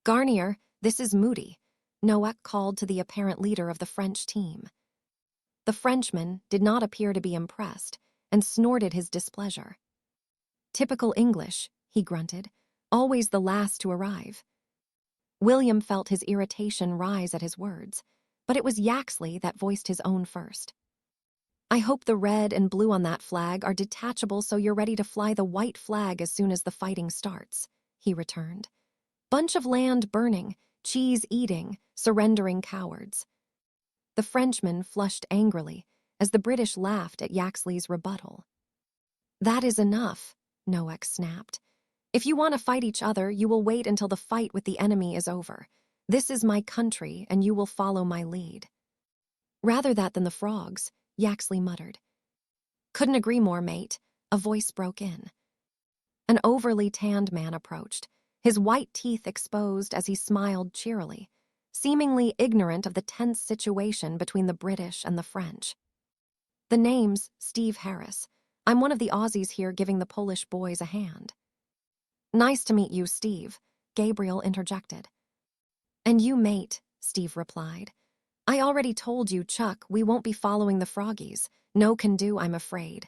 Garnier, this is Moody, Noack called to the apparent leader of the French team. The Frenchman did not appear to be impressed and snorted his displeasure. Typical English, he grunted, always the last to arrive. William felt his irritation rise at his words, but it was Yaxley that voiced his own first. I hope the red and blue on that flag are detachable so you're ready to fly the white flag as soon as the fighting starts, he returned. Bunch of land burning, cheese eating, surrendering cowards. The Frenchman flushed angrily as the British laughed at Yaxley's rebuttal. That is enough, Noack snapped. If you want to fight each other, you will wait until the fight with the enemy is over. This is my country, and you will follow my lead. Rather that than the frogs, Yaxley muttered. Couldn't agree more, mate, a voice broke in. An overly tanned man approached, his white teeth exposed as he smiled cheerily, seemingly ignorant of the tense situation between the British and the French. The name's Steve Harris. I'm one of the Aussies here giving the Polish boys a hand. Nice to meet you, Steve, Gabriel interjected. And you, mate, Steve replied. I already told you, Chuck, we won't be following the froggies. No can do, I'm afraid.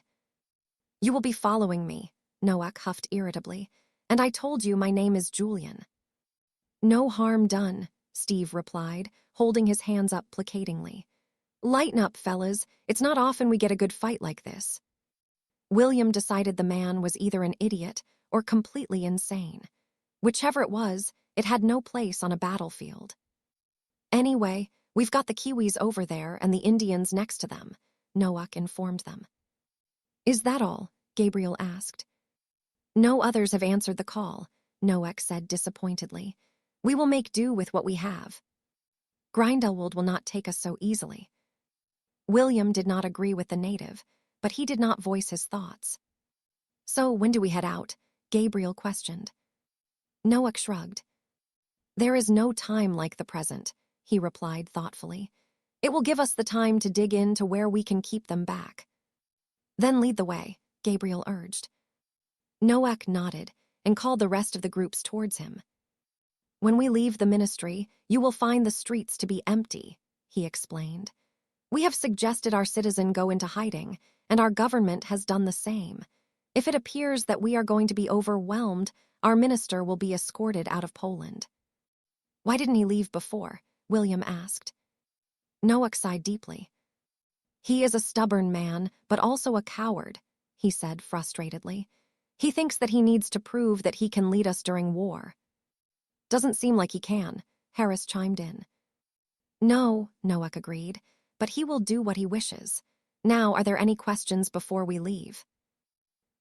You will be following me, Noack huffed irritably, and I told you my name is Julian. No harm done, Steve replied, holding his hands up placatingly. Lighten up, fellas, it's not often we get a good fight like this. William decided the man was either an idiot or completely insane. Whichever it was, it had no place on a battlefield. Anyway, we've got the Kiwis over there and the Indians next to them, Noack informed them. Is that all? Gabriel asked. No others have answered the call, Noack said disappointedly. We will make do with what we have. Grindelwald will not take us so easily. William did not agree with the native, but he did not voice his thoughts. So when do we head out? Gabriel questioned. Noack shrugged. There is no time like the present, he replied thoughtfully. It will give us the time to dig into where we can keep them back. Then lead the way, Gabriel urged. Noack nodded and called the rest of the groups towards him. When we leave the ministry, you will find the streets to be empty, he explained. We have suggested our citizen go into hiding, and our government has done the same. If it appears that we are going to be overwhelmed, our minister will be escorted out of Poland. Why didn't he leave before? William asked. Noack sighed deeply. He is a stubborn man, but also a coward, he said frustratedly. He thinks that he needs to prove that he can lead us during war. Doesn't seem like he can, Harris chimed in. No, Noack agreed, but he will do what he wishes. Now, are there any questions before we leave?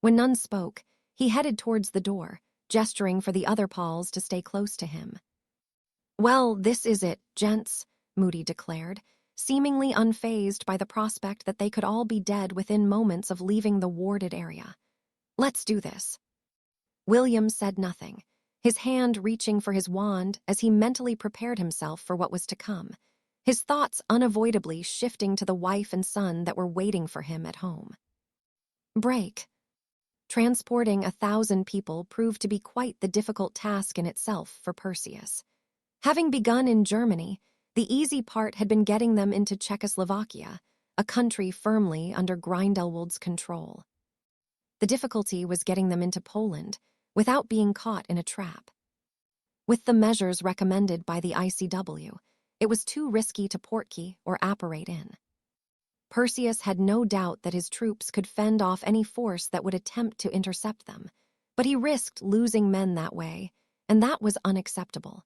When none spoke, he headed towards the door, gesturing for the other Pauls to stay close to him. Well, this is it, gents, Moody declared, seemingly unfazed by the prospect that they could all be dead within moments of leaving the warded area. Let's do this. William said nothing, his hand reaching for his wand as he mentally prepared himself for what was to come, his thoughts unavoidably shifting to the wife and son that were waiting for him at home. Break. Transporting 1,000 people proved to be quite the difficult task in itself for Perseus. Having begun in Germany, the easy part had been getting them into Czechoslovakia, a country firmly under Grindelwald's control. The difficulty was getting them into Poland without being caught in a trap. With the measures recommended by the ICW, it was too risky to portkey or apparate in. Perseus had no doubt that his troops could fend off any force that would attempt to intercept them, but he risked losing men that way, and that was unacceptable.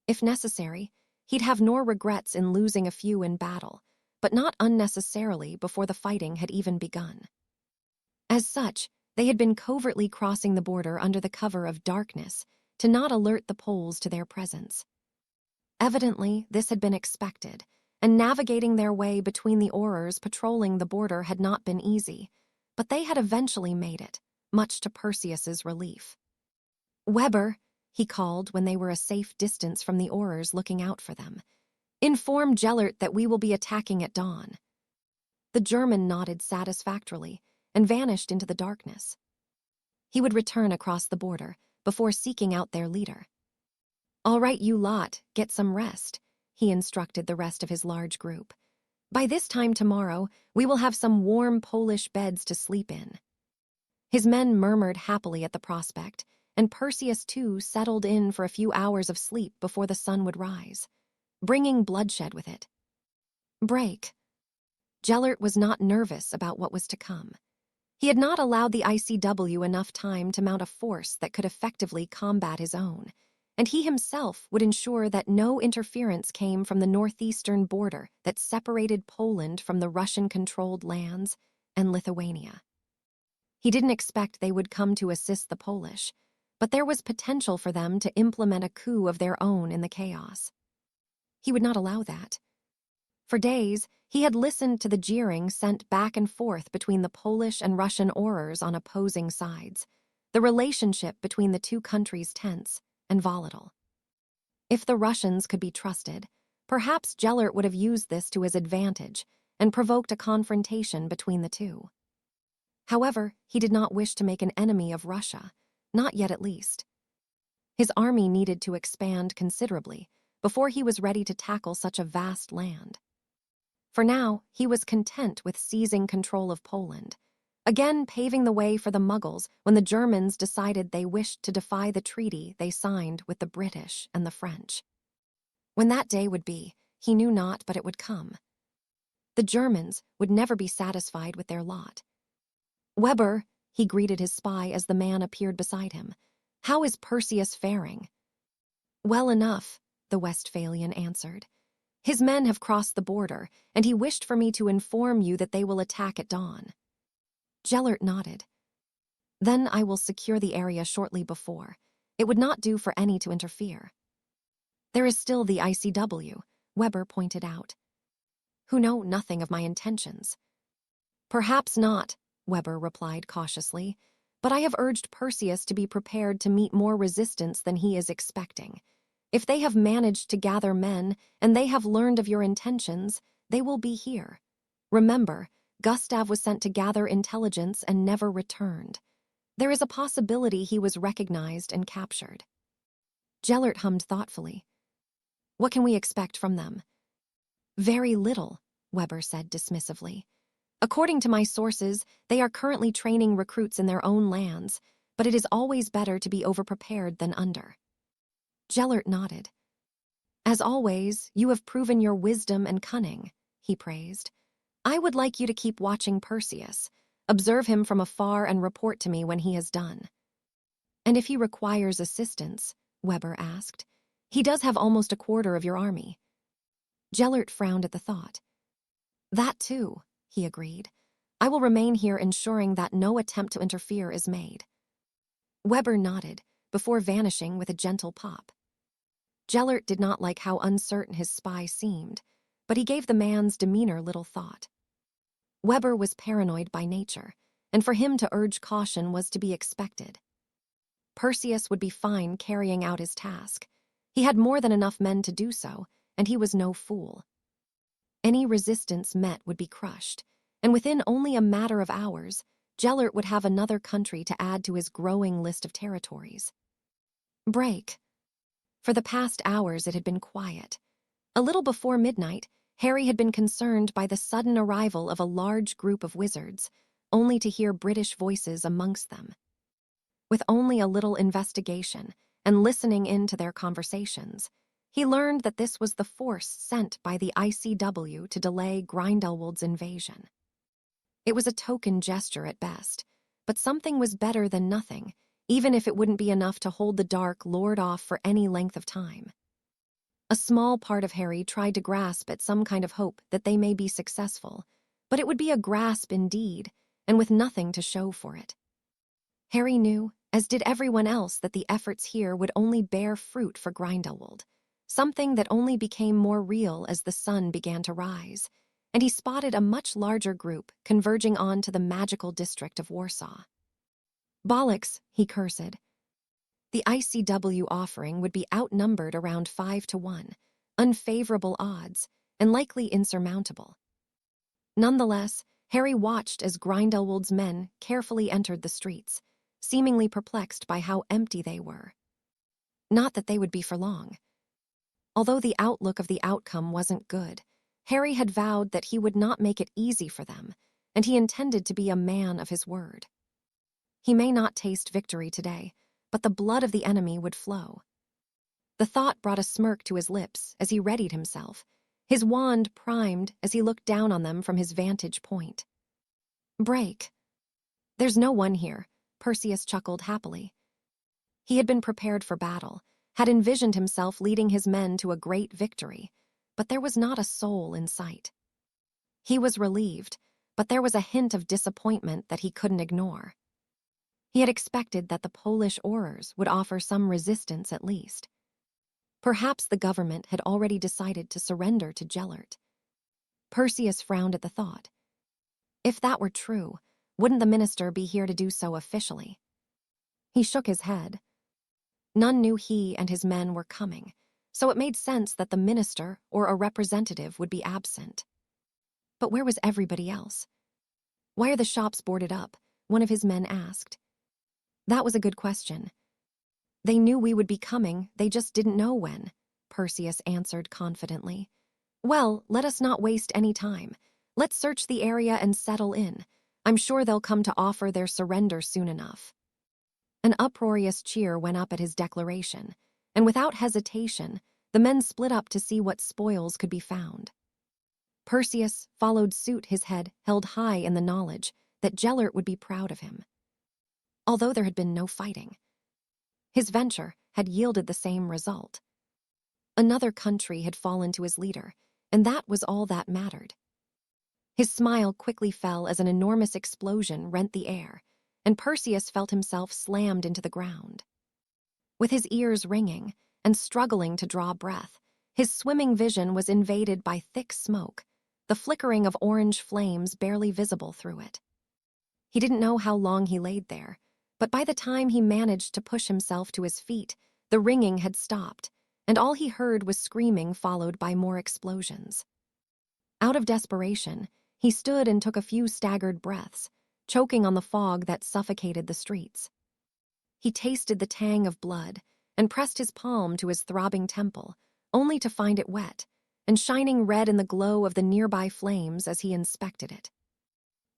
If necessary, he'd have no regrets in losing a few in battle, but not unnecessarily before the fighting had even begun. As such, they had been covertly crossing the border under the cover of darkness to not alert the Poles to their presence. Evidently, this had been expected, and navigating their way between the Aurors patrolling the border had not been easy, but they had eventually made it, much to Perseus's relief. Weber, he called when they were a safe distance from the Aurors looking out for them. Inform Gellert that we will be attacking at dawn." The German nodded satisfactorily and vanished into the darkness. He would return across the border before seeking out their leader. "All right, you lot, get some rest," he instructed the rest of his large group. "By this time tomorrow, we will have some warm Polish beds to sleep in." His men murmured happily at the prospect, and Perseus too settled in for a few hours of sleep before the sun would rise, bringing bloodshed with it. Break. Gellert was not nervous about what was to come. He had not allowed the ICW enough time to mount a force that could effectively combat his own, and he himself would ensure that no interference came from the northeastern border that separated Poland from the Russian-controlled lands and Lithuania. He didn't expect they would come to assist the Polish, but there was potential for them to implement a coup of their own in the chaos. He would not allow that. For days, he had listened to the jeering sent back and forth between the Polish and Russian orators on opposing sides, the relationship between the two countries tense and volatile. If the Russians could be trusted, perhaps Gellert would have used this to his advantage and provoked a confrontation between the two. However, he did not wish to make an enemy of Russia, not yet at least. His army needed to expand considerably before he was ready to tackle such a vast land. For now, he was content with seizing control of Poland, again paving the way for the Muggles when the Germans decided they wished to defy the treaty they signed with the British and the French. When that day would be, he knew not, but it would come. The Germans would never be satisfied with their lot. "Weber," he greeted his spy as the man appeared beside him. "How is Perseus faring?" "Well enough," the Westphalian answered. "His men have crossed the border, and he wished for me to inform you that they will attack at dawn." Gellert nodded. "Then I will secure the area shortly before. It would not do for any to interfere." "There is still the ICW," Weber pointed out, "who know nothing of my intentions." "Perhaps not," Weber replied cautiously, "but I have urged Perseus to be prepared to meet more resistance than he is expecting. If they have managed to gather men and they have learned of your intentions, they will be here. Remember, Gustav was sent to gather intelligence and never returned. There is a possibility he was recognized and captured." Gellert hummed thoughtfully. "What can we expect from them?" "Very little," Weber said dismissively. "According to my sources, they are currently training recruits in their own lands, but it is always better to be overprepared than under." Gellert nodded. "As always, you have proven your wisdom and cunning," he praised. "I would like you to keep watching Perseus. Observe him from afar and report to me when he has done." "And if he requires assistance?" Weber asked. "He does have almost a quarter of your army." Gellert frowned at the thought. "That too," he agreed. "I will remain here ensuring that no attempt to interfere is made." Weber nodded, before vanishing with a gentle pop. Gellert did not like how uncertain his spy seemed, but he gave the man's demeanor little thought. Weber was paranoid by nature, and for him to urge caution was to be expected. Perseus would be fine carrying out his task. He had more than enough men to do so, and he was no fool. Any resistance met would be crushed, and within only a matter of hours, Gellert would have another country to add to his growing list of territories. Break. For the past hours it had been quiet. A little before midnight, Harry had been concerned by the sudden arrival of a large group of wizards, only to hear British voices amongst them. With only a little investigation and listening in to their conversations, he learned that this was the force sent by the ICW to delay Grindelwald's invasion. It was a token gesture at best, but something was better than nothing, even if it wouldn't be enough to hold the Dark Lord off for any length of time. A small part of Harry tried to grasp at some kind of hope that they may be successful, but it would be a grasp indeed, and with nothing to show for it. Harry knew, as did everyone else, that the efforts here would only bear fruit for Grindelwald, something that only became more real as the sun began to rise, and he spotted a much larger group converging on to the magical district of Warsaw. "Bollocks," he cursed. The ICW offering would be outnumbered around 5 to 1, Unfavorable odds, and likely insurmountable. Nonetheless, Harry watched as Grindelwald's men carefully entered the streets, seemingly perplexed by how empty they were. Not that they would be for long. Although the outlook of the outcome wasn't good, Harry had vowed that he would not make it easy for them, and he intended to be a man of his word. He may not taste victory today, but the blood of the enemy would flow. The thought brought a smirk to his lips as he readied himself, his wand primed as he looked down on them from his vantage point. Break. There's no one here, Perseus chuckled happily. He had been prepared for battle, had envisioned himself leading his men to a great victory, but there was not a soul in sight. He was relieved, but there was a hint of disappointment that he couldn't ignore. He had expected that the Polish aurors would offer some resistance at least. Perhaps the government had already decided to surrender to Gellert. Perseus frowned at the thought. If that were true, wouldn't the minister be here to do so officially? He shook his head. None knew he and his men were coming, so it made sense that the minister or a representative would be absent. But where was everybody else? Why are the shops boarded up? One of his men asked. That was a good question. They knew we would be coming, they just didn't know when, Perseus answered confidently. Well, let us not waste any time. Let's search the area and settle in. I'm sure they'll come to offer their surrender soon enough. An uproarious cheer went up at his declaration, and without hesitation, the men split up to see what spoils could be found. Perseus followed suit, his head held high in the knowledge that Gellert would be proud of him. Although there had been no fighting, his venture had yielded the same result. Another country had fallen to his leader, and that was all that mattered. His smile quickly fell as an enormous explosion rent the air, and Perseus felt himself slammed into the ground. With his ears ringing and struggling to draw breath, his swimming vision was invaded by thick smoke, the flickering of orange flames barely visible through it. He didn't know how long he laid there, but by the time he managed to push himself to his feet, the ringing had stopped, and all he heard was screaming followed by more explosions. Out of desperation, he stood and took a few staggered breaths, choking on the fog that suffocated the streets. He tasted the tang of blood and pressed his palm to his throbbing temple, only to find it wet and shining red in the glow of the nearby flames as he inspected it.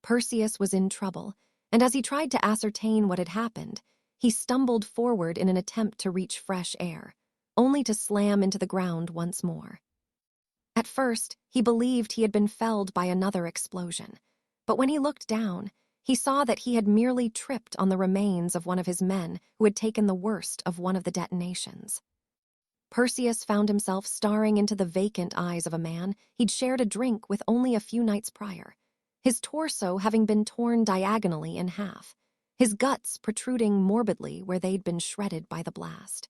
Perseus was in trouble, and as he tried to ascertain what had happened, he stumbled forward in an attempt to reach fresh air, only to slam into the ground once more. At first, he believed he had been felled by another explosion, but when he looked down, he saw that he had merely tripped on the remains of one of his men who had taken the worst of one of the detonations. Perseus found himself staring into the vacant eyes of a man he'd shared a drink with only a few nights prior, his torso having been torn diagonally in half, his guts protruding morbidly where they'd been shredded by the blast.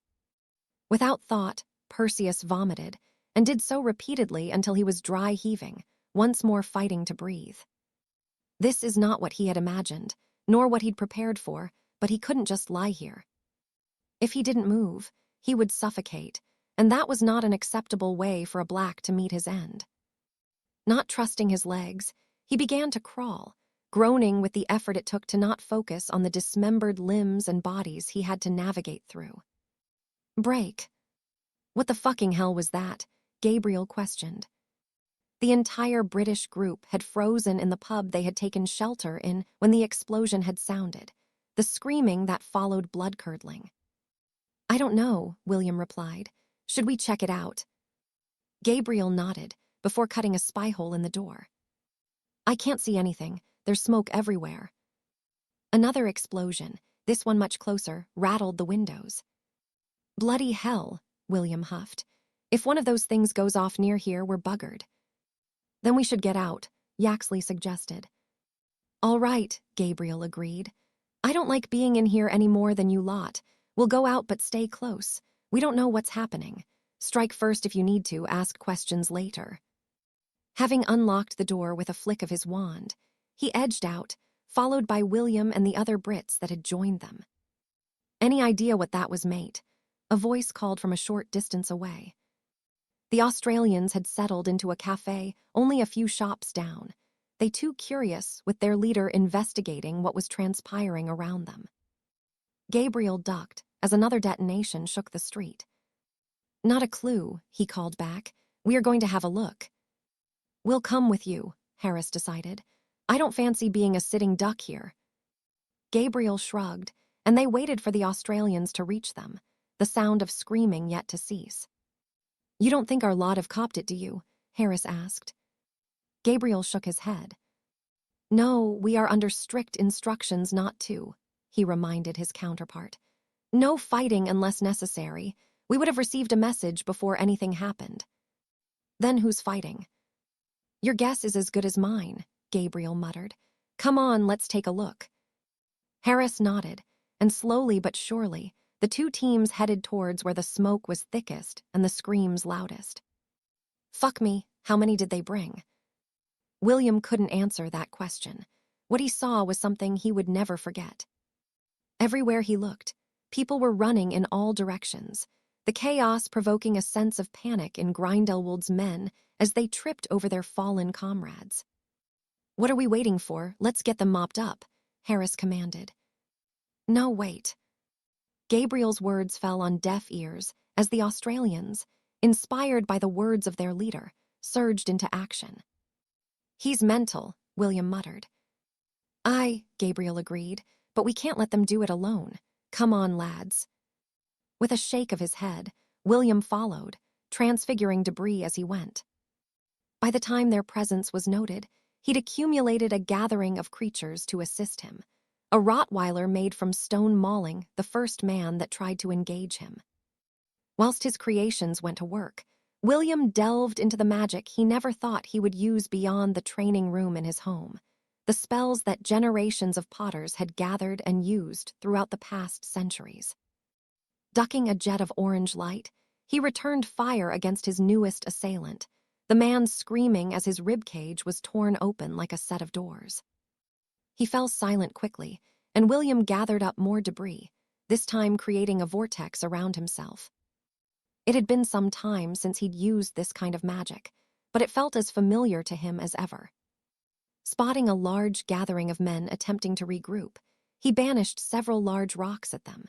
Without thought, Perseus vomited, and did so repeatedly until he was dry heaving, once more fighting to breathe. This is not what he had imagined, nor what he'd prepared for, but he couldn't just lie here. If he didn't move, he would suffocate, and that was not an acceptable way for a black to meet his end. Not trusting his legs, he began to crawl, groaning with the effort it took to not focus on the dismembered limbs and bodies he had to navigate through. Break. What the fucking hell was that? Gabriel questioned. The entire British group had frozen in the pub they had taken shelter in when the explosion had sounded, the screaming that followed blood-curdling. I don't know, William replied. Should we check it out? Gabriel nodded, before cutting a spy hole in the door. I can't see anything. There's smoke everywhere. Another explosion, this one much closer, rattled the windows. Bloody hell, William huffed. If one of those things goes off near here, we're buggered. Then we should get out, Yaxley suggested. All right, Gabriel agreed. I don't like being in here any more than you lot. We'll go out but stay close. We don't know what's happening. Strike first if you need to, ask questions later. Having unlocked the door with a flick of his wand, he edged out, followed by William and the other Brits that had joined them. Any idea what that was, mate? A voice called from a short distance away. The Australians had settled into a cafe only a few shops down, they too curious with their leader investigating what was transpiring around them. Gabriel ducked as another detonation shook the street. "Not a clue," he called back. "We are going to have a look." "We'll come with you," Harris decided. "I don't fancy being a sitting duck here." Gabriel shrugged, and they waited for the Australians to reach them, the sound of screaming yet to cease. "You don't think our lot have copped it, do you?" Harris asked. Gabriel shook his head. "No, we are under strict instructions not to," he reminded his counterpart. "No fighting unless necessary. We would have received a message before anything happened." "Then who's fighting?" "Your guess is as good as mine," Gabriel muttered. "Come on, let's take a look." Harris nodded, and slowly but surely, the two teams headed towards where the smoke was thickest and the screams loudest. "Fuck me, how many did they bring?" William couldn't answer that question. What he saw was something he would never forget. Everywhere he looked, people were running in all directions, the chaos provoking a sense of panic in Grindelwald's men as they tripped over their fallen comrades. "What are we waiting for? Let's get them mopped up," Harris commanded. "No, wait." Gabriel's words fell on deaf ears as the Australians, inspired by the words of their leader, surged into action. "He's mental," William muttered. "Aye," Gabriel agreed, "but we can't let them do it alone. Come on, lads." With a shake of his head, William followed, transfiguring debris as he went. By the time their presence was noted, he'd accumulated a gathering of creatures to assist him. A Rottweiler made from stone mauling the first man that tried to engage him. Whilst his creations went to work, William delved into the magic he never thought he would use beyond the training room in his home, the spells that generations of potters had gathered and used throughout the past centuries. Ducking a jet of orange light, he returned fire against his newest assailant, the man screaming as his ribcage was torn open like a set of doors. He fell silent quickly, and William gathered up more debris, this time creating a vortex around himself. It had been some time since he'd used this kind of magic, but it felt as familiar to him as ever. Spotting a large gathering of men attempting to regroup, he banished several large rocks at them.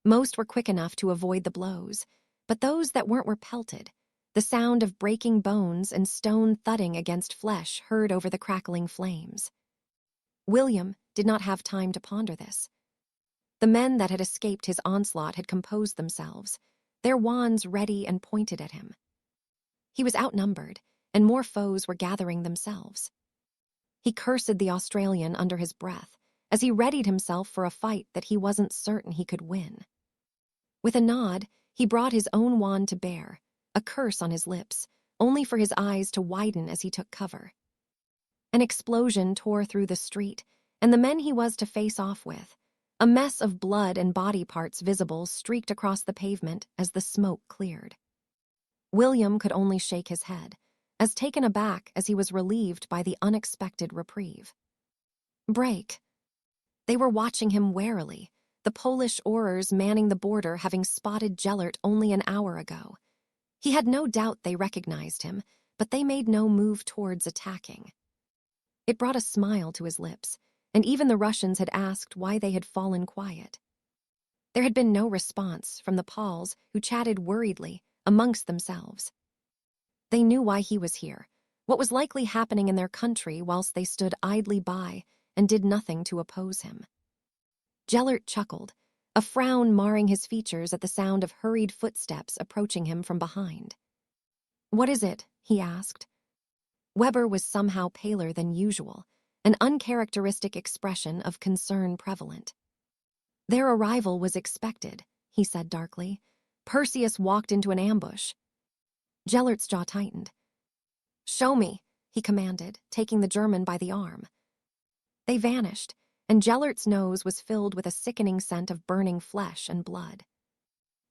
Most were quick enough to avoid the blows, but those that weren't were pelted, the sound of breaking bones and stone thudding against flesh heard over the crackling flames. William did not have time to ponder this. The men that had escaped his onslaught had composed themselves, their wands ready and pointed at him. He was outnumbered, and more foes were gathering themselves. He cursed the Australian under his breath as he readied himself for a fight that he wasn't certain he could win. With a nod, he brought his own wand to bear, a curse on his lips, only for his eyes to widen as he took cover. An explosion tore through the street, and the men he was to face off with, a mess of blood and body parts visible streaked across the pavement as the smoke cleared. William could only shake his head, as taken aback as he was relieved by the unexpected reprieve. Break. They were watching him warily, the Polish oarers manning the border having spotted Gellert only an hour ago. He had no doubt they recognized him, but they made no move towards attacking. It brought a smile to his lips, and even the Russians had asked why they had fallen quiet. There had been no response from the Poles, who chatted worriedly amongst themselves. They knew why he was here, what was likely happening in their country whilst they stood idly by and did nothing to oppose him. Gellert chuckled, a frown marring his features at the sound of hurried footsteps approaching him from behind. "What is it?" he asked. Weber was somehow paler than usual, an uncharacteristic expression of concern prevalent. "Their arrival was expected," he said darkly. "Perseus walked into an ambush." Gellert's jaw tightened. "Show me," he commanded, taking the German by the arm. They vanished, and Gellert's nose was filled with a sickening scent of burning flesh and blood.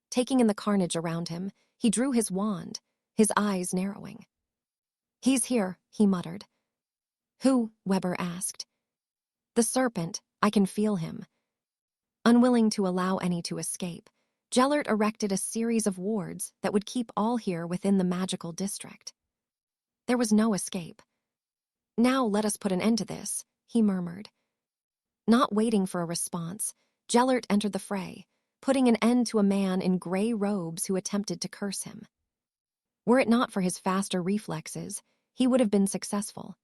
Taking in the carnage around him, he drew his wand, his eyes narrowing. "He's here," he muttered. "Who?" Weber asked. "The serpent. I can feel him." Unwilling to allow any to escape, Gellert erected a series of wards that would keep all here within the magical district. There was no escape. "Now let us put an end to this," he murmured. Not waiting for a response, Gellert entered the fray, putting an end to a man in gray robes who attempted to curse him. Were it not for his faster reflexes, he would have been successful.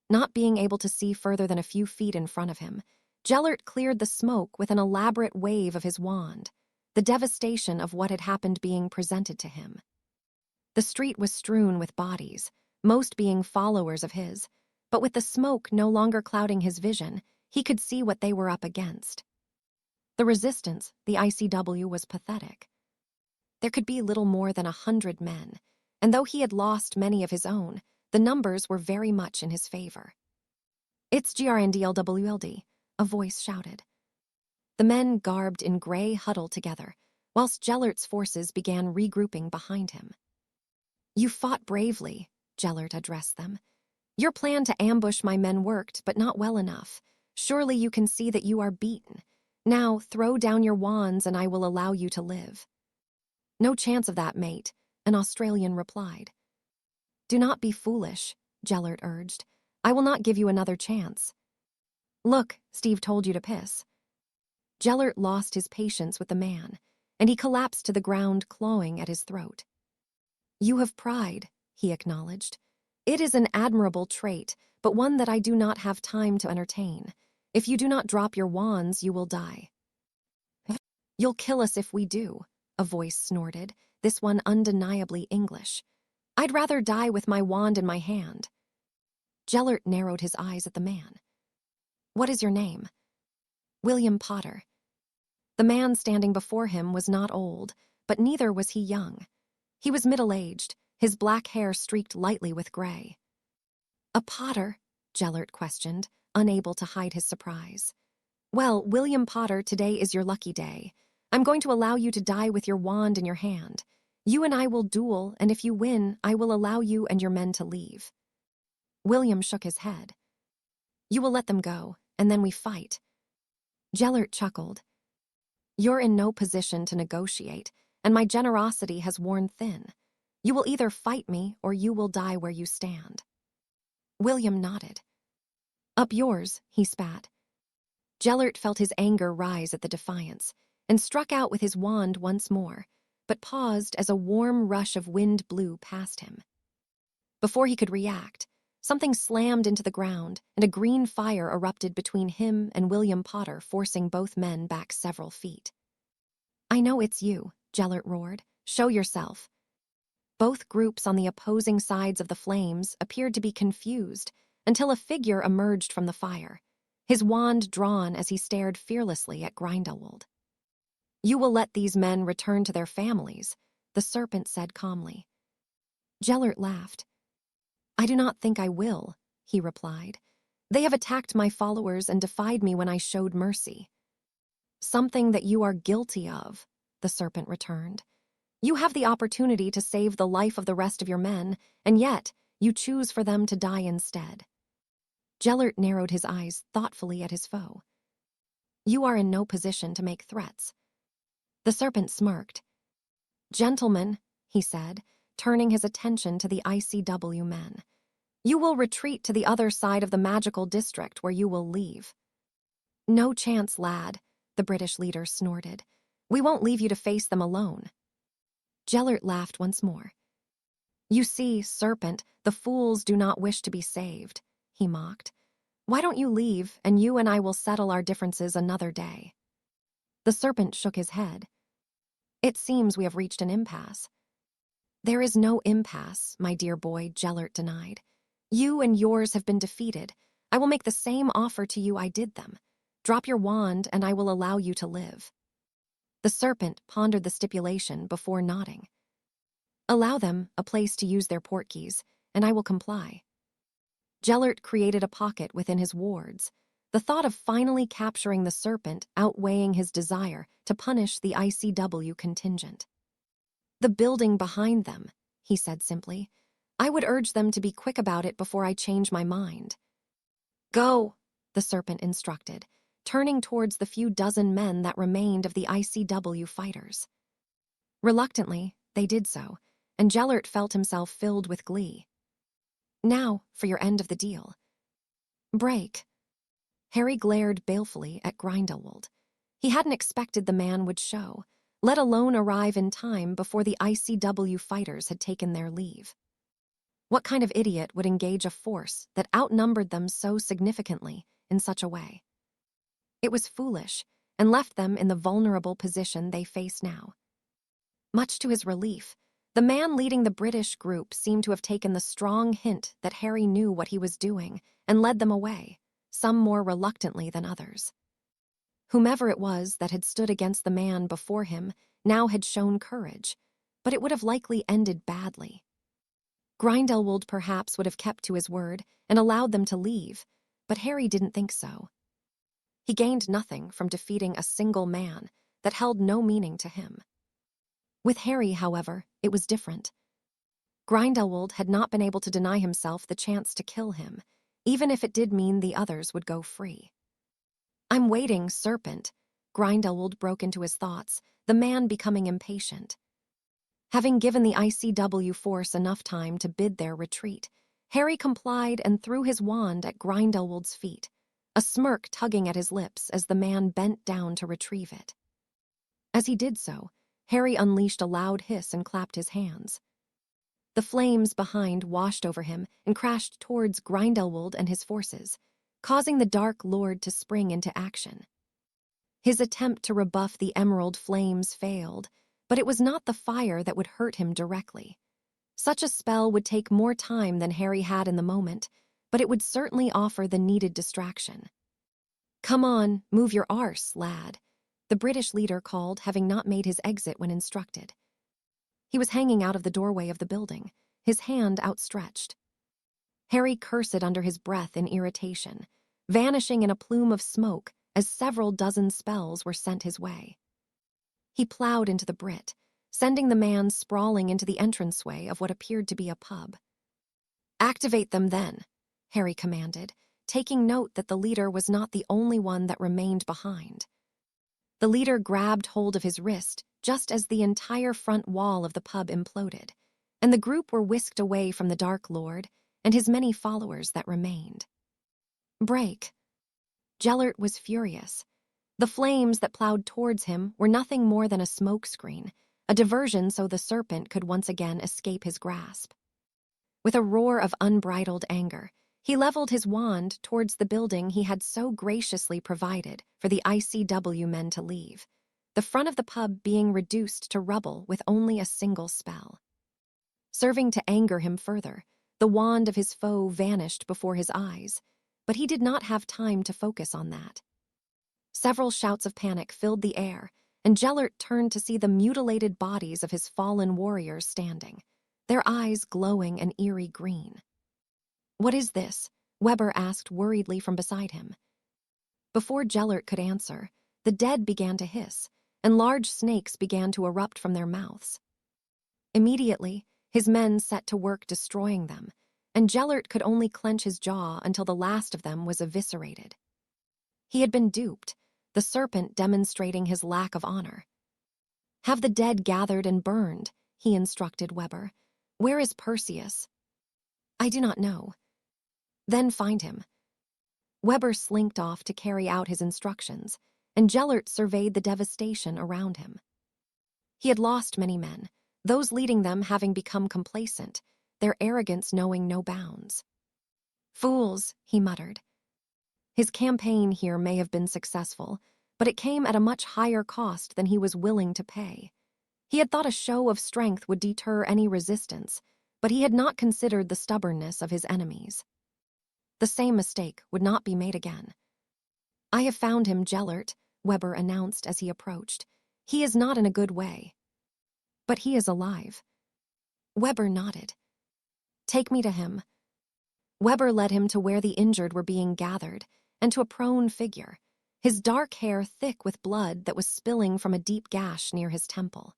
Not being able to see further than a few feet in front of him, Gellert cleared the smoke with an elaborate wave of his wand, the devastation of what had happened being presented to him. The street was strewn with bodies, most being followers of his, but with the smoke no longer clouding his vision, he could see what they were up against. The resistance, the ICW, was pathetic. There could be little more than 100 men, and though he had lost many of his own, the numbers were very much in his favor. "It's GRNDLWLD," a voice shouted. The men garbed in gray huddled together, whilst Gellert's forces began regrouping behind him. "You fought bravely," Gellert addressed them. "Your plan to ambush my men worked, but not well enough. Surely you can see that you are beaten. Now throw down your wands and I will allow you to live." "No chance of that, mate," an Australian replied. "Do not be foolish," Gellert urged. "I will not give you another chance." "Look, Steve told you to piss." Gellert lost his patience with the man, and he collapsed to the ground, clawing at his throat. "You have pride," he acknowledged. "It is an admirable trait, but one that I do not have time to entertain. If you do not drop your wands, you will die." "You'll kill us if we do," a voice snorted, this one undeniably English. "I'd rather die with my wand in my hand." Gellert narrowed his eyes at the man. "What is your name?" "William Potter." The man standing before him was not old, but neither was he young. He was middle-aged, his black hair streaked lightly with gray. "A Potter?" Gellert questioned, unable to hide his surprise. "Well, William Potter, today is your lucky day. I'm going to allow you to die with your wand in your hand. You and I will duel, and if you win, I will allow you and your men to leave." William shook his head. "You will let them go, and then we fight." Gellert chuckled. "You're in no position to negotiate, and my generosity has worn thin. You will either fight me or you will die where you stand." William nodded. "Up yours," he spat. Gellert felt his anger rise at the defiance, and struck out with his wand once more, but paused as a warm rush of wind blew past him. Before he could react, something slammed into the ground, and a green fire erupted between him and William Potter, forcing both men back several feet. "I know it's you," Gellert roared. "Show yourself." Both groups on the opposing sides of the flames appeared to be confused until a figure emerged from the fire, his wand drawn as he stared fearlessly at Grindelwald. "You will let these men return to their families," the serpent said calmly. Gellert laughed. "I do not think I will," he replied. "They have attacked my followers and defied me when I showed mercy." "Something that you are guilty of," the serpent returned. "You have the opportunity to save the life of the rest of your men, and yet you choose for them to die instead." Gellert narrowed his eyes thoughtfully at his foe. "You are in no position to make threats." The serpent smirked. "Gentlemen," he said, turning his attention to the ICW men, "you will retreat to the other side of the magical district where you will leave." "No chance, lad," the British leader snorted. "We won't leave you to face them alone." Gellert laughed once more. "You see, serpent, the fools do not wish to be saved," he mocked. "Why don't you leave, and you and I will settle our differences another day?" The serpent shook his head. "It seems we have reached an impasse." "There is no impasse, my dear boy," Gellert denied. "You and yours have been defeated. I will make the same offer to you I did them. Drop your wand, and I will allow you to live." The serpent pondered the stipulation before nodding. "Allow them a place to use their portkeys, and I will comply." Gellert created a pocket within his wards, the thought of finally capturing the serpent outweighing his desire to punish the ICW contingent. "The building behind them," he said simply. "I would urge them to be quick about it before I change my mind." "Go," the serpent instructed. turning towards the few dozen men that remained of the ICW fighters. Reluctantly, they did so, and Gellert felt himself filled with glee. Now, for your end of the deal. Break. Harry glared balefully at Grindelwald. He hadn't expected the man would show, let alone arrive in time before the ICW fighters had taken their leave. What kind of idiot would engage a force that outnumbered them so significantly in such a way? It was foolish, and left them in the vulnerable position they face now. Much to his relief, the man leading the British group seemed to have taken the strong hint that Harry knew what he was doing and led them away, some more reluctantly than others. Whomever it was that had stood against the man before him now had shown courage, but it would have likely ended badly. Grindelwald perhaps would have kept to his word and allowed them to leave, but Harry didn't think so. He gained nothing from defeating a single man that held no meaning to him. With Harry, however, it was different. Grindelwald had not been able to deny himself the chance to kill him, even if it did mean the others would go free. "I'm waiting, serpent," Grindelwald broke into his thoughts, the man becoming impatient. Having given the ICW force enough time to bid their retreat, Harry complied and threw his wand at Grindelwald's feet, a smirk tugging at his lips as the man bent down to retrieve it. As he did so, Harry unleashed a loud hiss and clapped his hands. The flames behind washed over him and crashed towards Grindelwald and his forces, causing the Dark Lord to spring into action. His attempt to rebuff the emerald flames failed, but it was not the fire that would hurt him directly. Such a spell would take more time than Harry had in the moment, but it would certainly offer the needed distraction. "Come on, move your arse, lad," the British leader called, having not made his exit when instructed. He was hanging out of the doorway of the building, his hand outstretched. Harry cursed under his breath in irritation, vanishing in a plume of smoke as several dozen spells were sent his way. He plowed into the Brit, sending the man sprawling into the entranceway of what appeared to be a pub. "Activate them then," Harry commanded, taking note that the leader was not the only one that remained behind. The leader grabbed hold of his wrist just as the entire front wall of the pub imploded, and the group were whisked away from the Dark Lord and his many followers that remained. Break. Gellert was furious. The flames that plowed towards him were nothing more than a smokescreen, a diversion so the serpent could once again escape his grasp. With a roar of unbridled anger, he leveled his wand towards the building he had so graciously provided for the ICW men to leave, the front of the pub being reduced to rubble with only a single spell. Serving to anger him further, the wand of his foe vanished before his eyes, but he did not have time to focus on that. Several shouts of panic filled the air, and Gellert turned to see the mutilated bodies of his fallen warriors standing, their eyes glowing an eerie green. "What is this?" Weber asked worriedly from beside him. Before Gellert could answer, the dead began to hiss, and large snakes began to erupt from their mouths. Immediately, his men set to work destroying them, and Gellert could only clench his jaw until the last of them was eviscerated. He had been duped, the serpent demonstrating his lack of honor. "Have the dead gathered and burned," he instructed Weber. "Where is Perseus?" "I do not know." "Then find him." Weber slinked off to carry out his instructions, and Gellert surveyed the devastation around him. He had lost many men, those leading them having become complacent, their arrogance knowing no bounds. "Fools," he muttered. His campaign here may have been successful, but it came at a much higher cost than he was willing to pay. He had thought a show of strength would deter any resistance, but he had not considered the stubbornness of his enemies. The same mistake would not be made again. "I have found him, Gellert," Weber announced as he approached. "He is not in a good way." "But he is alive." Weber nodded. "Take me to him." Weber led him to where the injured were being gathered, and to a prone figure, his dark hair thick with blood that was spilling from a deep gash near his temple.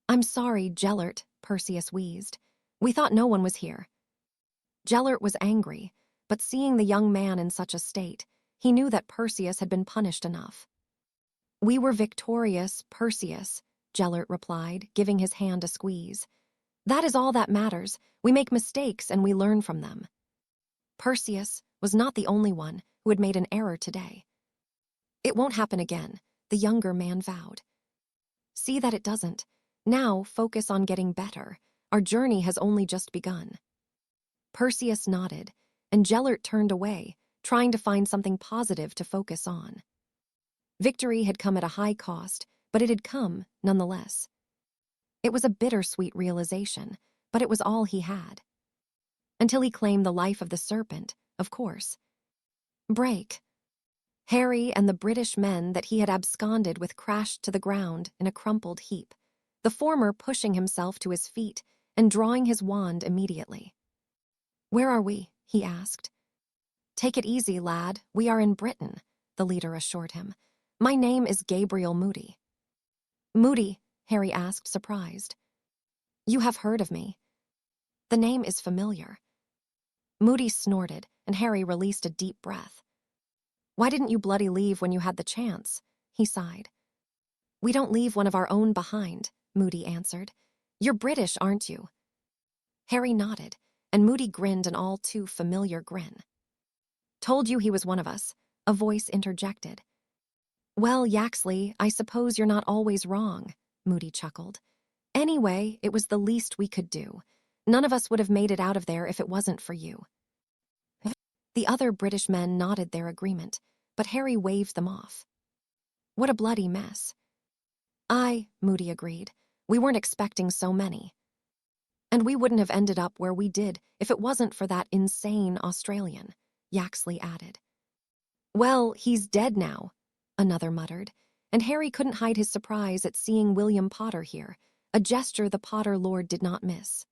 "I'm sorry, Gellert," Perseus wheezed. "We thought no one was here." Gellert was angry, but seeing the young man in such a state, He knew that Perseus had been punished enough. "We were victorious, Perseus," Gellert replied, giving his hand a squeeze. "That is all that matters. We make mistakes and we learn from them." Perseus was not the only one who had made an error today. "It won't happen again," the younger man vowed. "See that it doesn't. Now focus on getting better. Our journey has only just begun." Perseus nodded, and Gellert turned away, trying to find something positive to focus on. Victory had come at a high cost, but it had come nonetheless. It was a bittersweet realization, but it was all he had. Until he claimed the life of the serpent, of course. Break. Harry and the British men that he had absconded with crashed to the ground in a crumpled heap, the former pushing himself to his feet and drawing his wand immediately. "Where are we?" he asked. "Take it easy, lad. We are in Britain," the leader assured him. "My name is Gabriel Moody." "Moody?" Harry asked, surprised. "You have heard of me. The name is familiar." Moody snorted, and Harry released a deep breath. "Why didn't you bloody leave when you had the chance?" he sighed. "We don't leave one of our own behind," Moody answered. "You're British, aren't you?" Harry nodded, and Moody grinned an all too familiar grin. "Told you he was one of us," a voice interjected. "Well, Yaxley, I suppose you're not always wrong," Moody chuckled. "Anyway, it was the least we could do. None of us would have made it out of there if it wasn't for you." The other British men nodded their agreement, but Harry waved them off. "What a bloody mess." "Aye," Moody agreed. "We weren't expecting so many. And we wouldn't have ended up where we did if it wasn't for that insane Australian," Yaxley added. "Well, he's dead now," another muttered, and Harry couldn't hide his surprise at seeing William Potter here, a gesture the Potter Lord did not miss.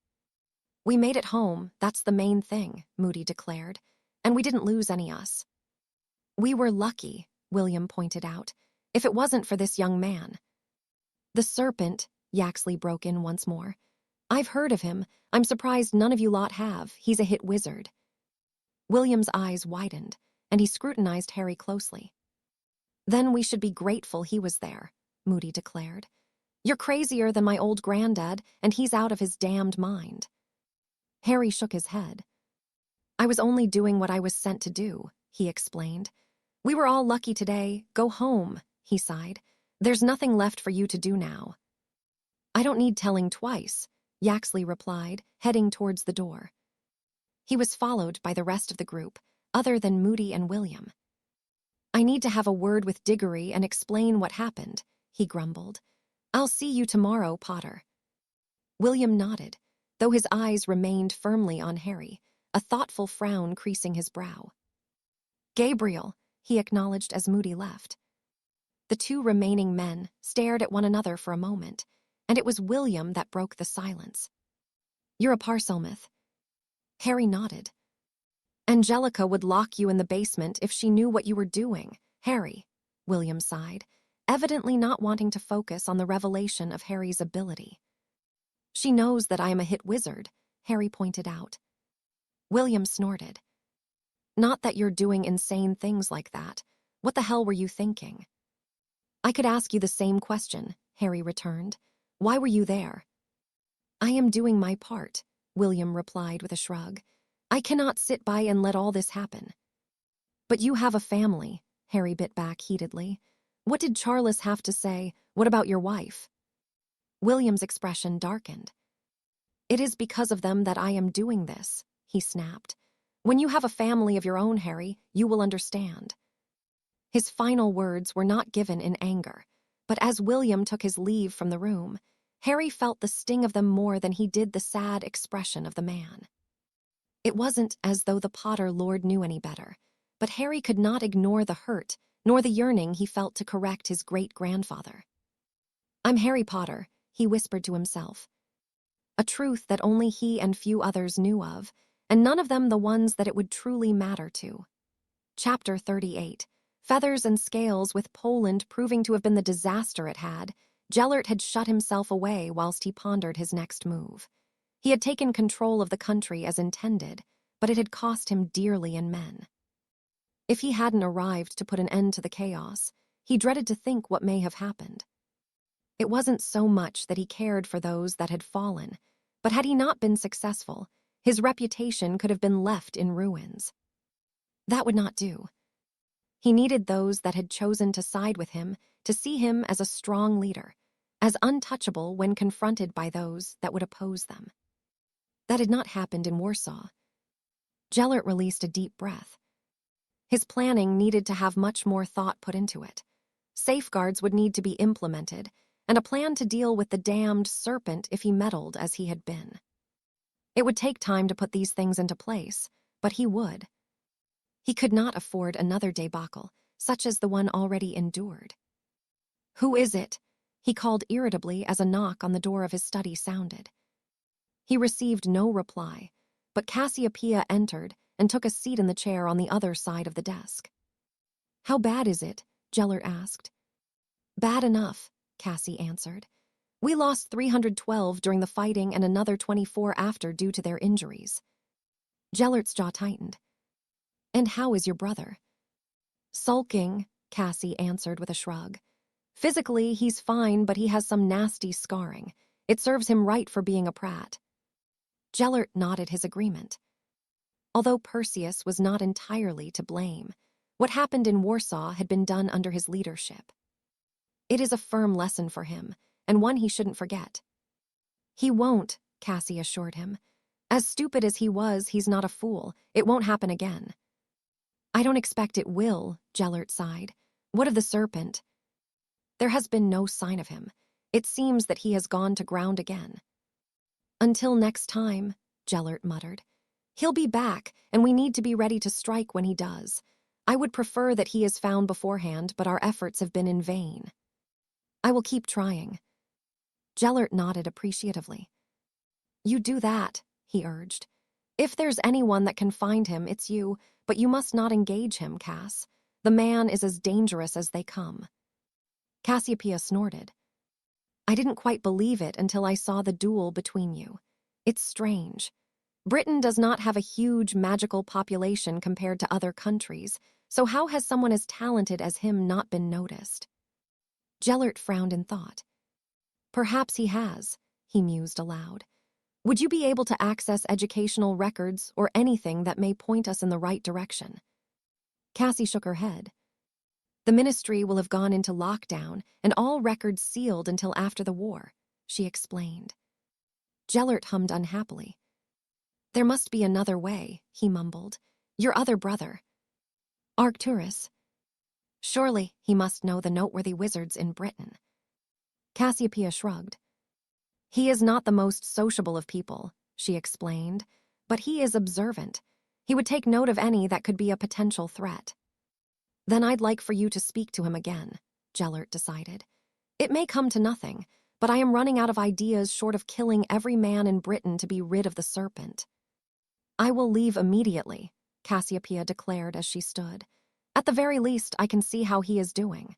"We made it home, that's the main thing," Moody declared, "and we didn't lose any us." "We were lucky," William pointed out, "if it wasn't for this young man." "The serpent," Yaxley broke in once more. "I've heard of him. I'm surprised none of you lot have. He's a hit wizard." William's eyes widened, and he scrutinized Harry closely. "Then we should be grateful he was there," Moody declared. "You're crazier than my old granddad, and he's out of his damned mind." Harry shook his head. "I was only doing what I was sent to do," he explained. "We were all lucky today. Go home," he sighed. "There's nothing left for you to do now." "I don't need telling twice," Yaxley replied, heading towards the door. He was followed by the rest of the group, other than Moody and William. "I need to have a word with Diggory and explain what happened," he grumbled. "I'll see you tomorrow, Potter." William nodded, though his eyes remained firmly on Harry, a thoughtful frown creasing his brow. "Gabriel," he acknowledged as Moody left. The two remaining men stared at one another for a moment, and it was William that broke the silence. "You're a Parselmouth." Harry nodded. "Angelica would lock you in the basement if she knew what you were doing, Harry," William sighed, evidently not wanting to focus on the revelation of Harry's ability. "She knows that I am a hit wizard," Harry pointed out. William snorted. "Not that you're doing insane things like that. What the hell were you thinking?" "I could ask you the same question," Harry returned. "Why were you there?" "I am doing my part," William replied with a shrug. "I cannot sit by and let all this happen." "But you have a family," Harry bit back heatedly. "What did Charles have to say? What about your wife?" William's expression darkened. "It is because of them that I am doing this," he snapped. "When you have a family of your own, Harry, you will understand." His final words were not given in anger, but as William took his leave from the room, Harry felt the sting of them more than he did the sad expression of the man. It wasn't as though the Potter Lord knew any better, but Harry could not ignore the hurt, nor the yearning he felt to correct his great-grandfather. "I'm Harry Potter," he whispered to himself. A truth that only he and few others knew of, and none of them the ones that it would truly matter to. Chapter 38. Feathers and scales with Poland proving to have been the disaster it had, Gellert had shut himself away whilst he pondered his next move. He had taken control of the country as intended, but it had cost him dearly in men. If he hadn't arrived to put an end to the chaos, he dreaded to think what may have happened. It wasn't so much that he cared for those that had fallen, but had he not been successful, his reputation could have been left in ruins. That would not do. He needed those that had chosen to side with him to see him as a strong leader, as untouchable when confronted by those that would oppose them. That had not happened in Warsaw. Gellert released a deep breath. His planning needed to have much more thought put into it. Safeguards would need to be implemented, and a plan to deal with the damned serpent if he meddled as he had been. It would take time to put these things into place, but he would. He could not afford another debacle, such as the one already endured. "Who is it?" he called irritably as a knock on the door of his study sounded. He received no reply, but Cassiopeia entered and took a seat in the chair on the other side of the desk. "How bad is it?" Gellert asked. "Bad enough," Cassie answered. "We lost 312 during the fighting and another 24 after due to their injuries." Gellert's jaw tightened. "And how is your brother?" "Sulking," Cassie answered with a shrug. "Physically, he's fine, but he has some nasty scarring. It serves him right for being a prat." Gellert nodded his agreement. Although Perseus was not entirely to blame, what happened in Warsaw had been done under his leadership. It is a firm lesson for him, and one he shouldn't forget. "He won't," Cassie assured him. "As stupid as he was, he's not a fool. It won't happen again." "I don't expect it will," Gellert sighed. "What of the serpent?" "There has been no sign of him. It seems that he has gone to ground again." "Until next time," Gellert muttered. "He'll be back, and we need to be ready to strike when he does. I would prefer that he is found beforehand, but our efforts have been in vain." "I will keep trying." Gellert nodded appreciatively. "You do that," he urged. "If there's anyone that can find him, it's you, but you must not engage him, Cass. The man is as dangerous as they come." Cassiopeia snorted. "I didn't quite believe it until I saw the duel between you. It's strange. Britain does not have a huge magical population compared to other countries, so how has someone as talented as him not been noticed?" Gellert frowned in thought. "Perhaps he has," he mused aloud. "Would you be able to access educational records or anything that may point us in the right direction?" Cassie shook her head. "The ministry will have gone into lockdown and all records sealed until after the war," she explained. Gellert hummed unhappily. "There must be another way," he mumbled. "Your other brother." "Arcturus." "Surely he must know the noteworthy wizards in Britain." Cassiopeia shrugged. "He is not the most sociable of people," she explained, "but he is observant. He would take note of any that could be a potential threat." "Then I'd like for you to speak to him again," Gellert decided. "It may come to nothing, but I am running out of ideas short of killing every man in Britain to be rid of the serpent." "I will leave immediately," Cassiopeia declared as she stood. "At the very least, I can see how he is doing."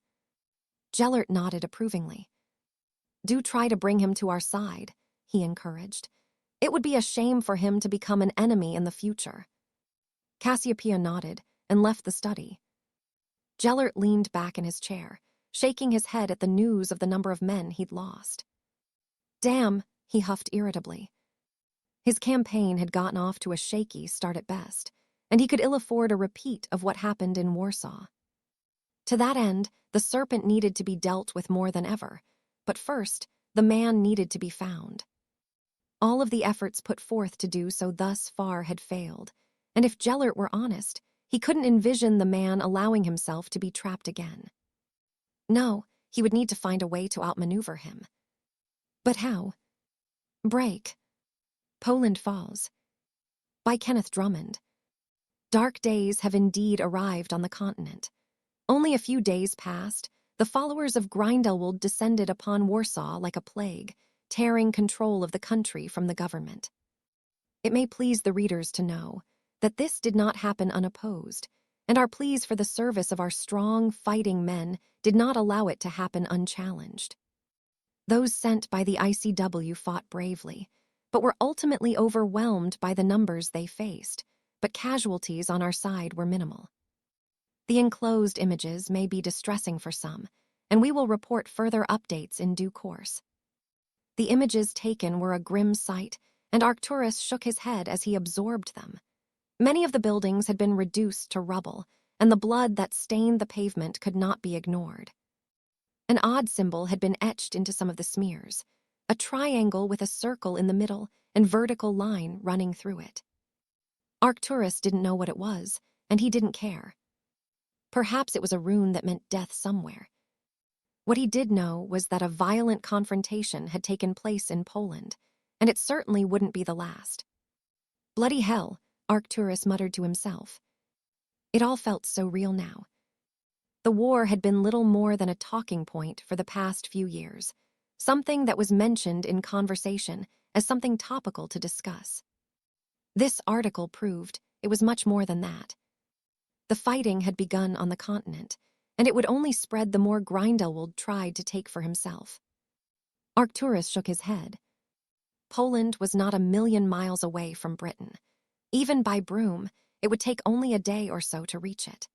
Gellert nodded approvingly. "Do try to bring him to our side," he encouraged. "It would be a shame for him to become an enemy in the future." Cassiopeia nodded and left the study. Gellert leaned back in his chair, shaking his head at the news of the number of men he'd lost. "Damn," he huffed irritably. His campaign had gotten off to a shaky start at best, and he could ill afford a repeat of what happened in Warsaw. To that end, the serpent needed to be dealt with more than ever, but first, the man needed to be found. All of the efforts put forth to do so thus far had failed, and if Gellert were honest, he couldn't envision the man allowing himself to be trapped again. No, he would need to find a way to outmaneuver him. But how? Break. Poland Falls. By Kenneth Drummond. Dark days have indeed arrived on the continent. Only a few days past, the followers of Grindelwald descended upon Warsaw like a plague, tearing control of the country from the government. It may please the readers to know that this did not happen unopposed, and our pleas for the service of our strong, fighting men did not allow it to happen unchallenged. Those sent by the ICW fought bravely, but were ultimately overwhelmed by the numbers they faced, but casualties on our side were minimal. The enclosed images may be distressing for some, and we will report further updates in due course. The images taken were a grim sight, and Arcturus shook his head as he absorbed them. Many of the buildings had been reduced to rubble, and the blood that stained the pavement could not be ignored. An odd symbol had been etched into some of the smears, a triangle with a circle in the middle and vertical line running through it. Arcturus didn't know what it was, and he didn't care. Perhaps it was a rune that meant death somewhere. What he did know was that a violent confrontation had taken place in Poland, and it certainly wouldn't be the last. Bloody hell, Arcturus muttered to himself. It all felt so real now. The war had been little more than a talking point for the past few years, something that was mentioned in conversation as something topical to discuss. This article proved it was much more than that. The fighting had begun on the continent, and it would only spread the more Grindelwald tried to take for himself. Arcturus shook his head. Poland was not a million miles away from Britain. Even by broom, it would take only a day or so to reach it.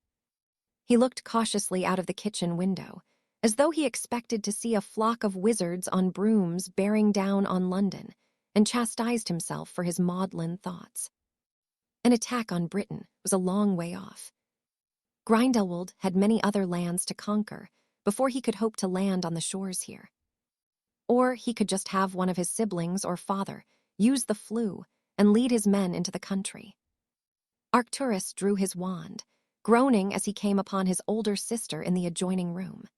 He looked cautiously out of the kitchen window, as though he expected to see a flock of wizards on brooms bearing down on London, and chastised himself for his maudlin thoughts. An attack on Britain was a long way off. Grindelwald had many other lands to conquer before he could hope to land on the shores here. Or he could just have one of his siblings or father use the flu and lead his men into the country. Arcturus drew his wand, groaning as he came upon his older sister in the adjoining room.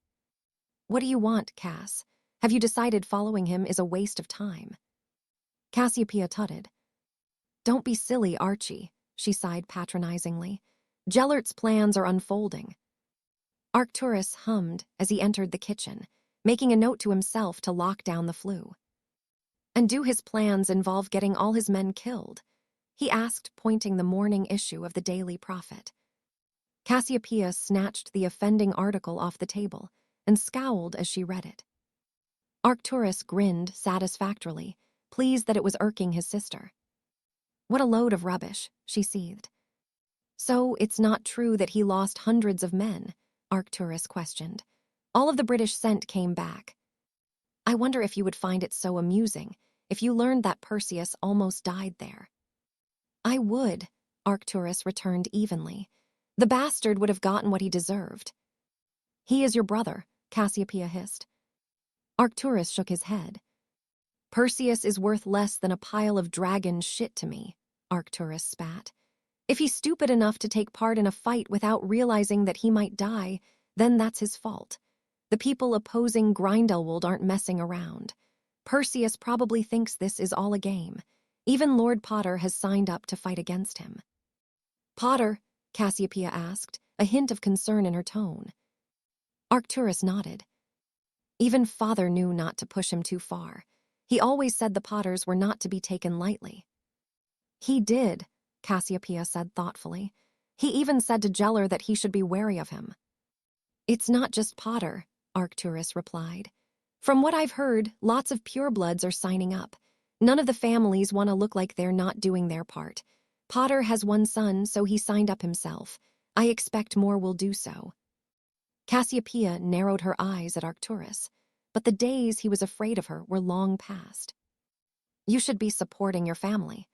"What do you want, Cass? Have you decided following him is a waste of time?" Cassiopeia tutted. "Don't be silly, Archie," she sighed patronizingly. "Gellert's plans are unfolding." Arcturus hummed as he entered the kitchen, making a note to himself to lock down the flu. "And do his plans involve getting all his men killed?" he asked, pointing the morning issue of the Daily Prophet. Cassiopeia snatched the offending article off the table and scowled as she read it. Arcturus grinned satisfactorily, pleased that it was irking his sister. "What a load of rubbish," she seethed. "So it's not true that he lost hundreds of men?" Arcturus questioned. "All of the British sent came back. I wonder if you would find it so amusing if you learned that Perseus almost died there." "I would," Arcturus returned evenly. "The bastard would have gotten what he deserved." "He is your brother," Cassiopeia hissed. Arcturus shook his head. "Perseus is worth less than a pile of dragon shit to me," Arcturus spat. "If he's stupid enough to take part in a fight without realizing that he might die, then that's his fault. The people opposing Grindelwald aren't messing around. Perseus probably thinks this is all a game. Even Lord Potter has signed up to fight against him." "Potter?" Cassiopeia asked, a hint of concern in her tone. Arcturus nodded. Even Father knew not to push him too far. He always said the Potters were not to be taken lightly. "He did," Cassiopeia said thoughtfully. "He even said to Gellert that he should be wary of him." "It's not just Potter," Arcturus replied. "From what I've heard, lots of purebloods are signing up. None of the families want to look like they're not doing their part. Potter has one son, so he signed up himself. I expect more will do so." Cassiopeia narrowed her eyes at Arcturus, but the days he was afraid of her were long past. "You should be supporting your family."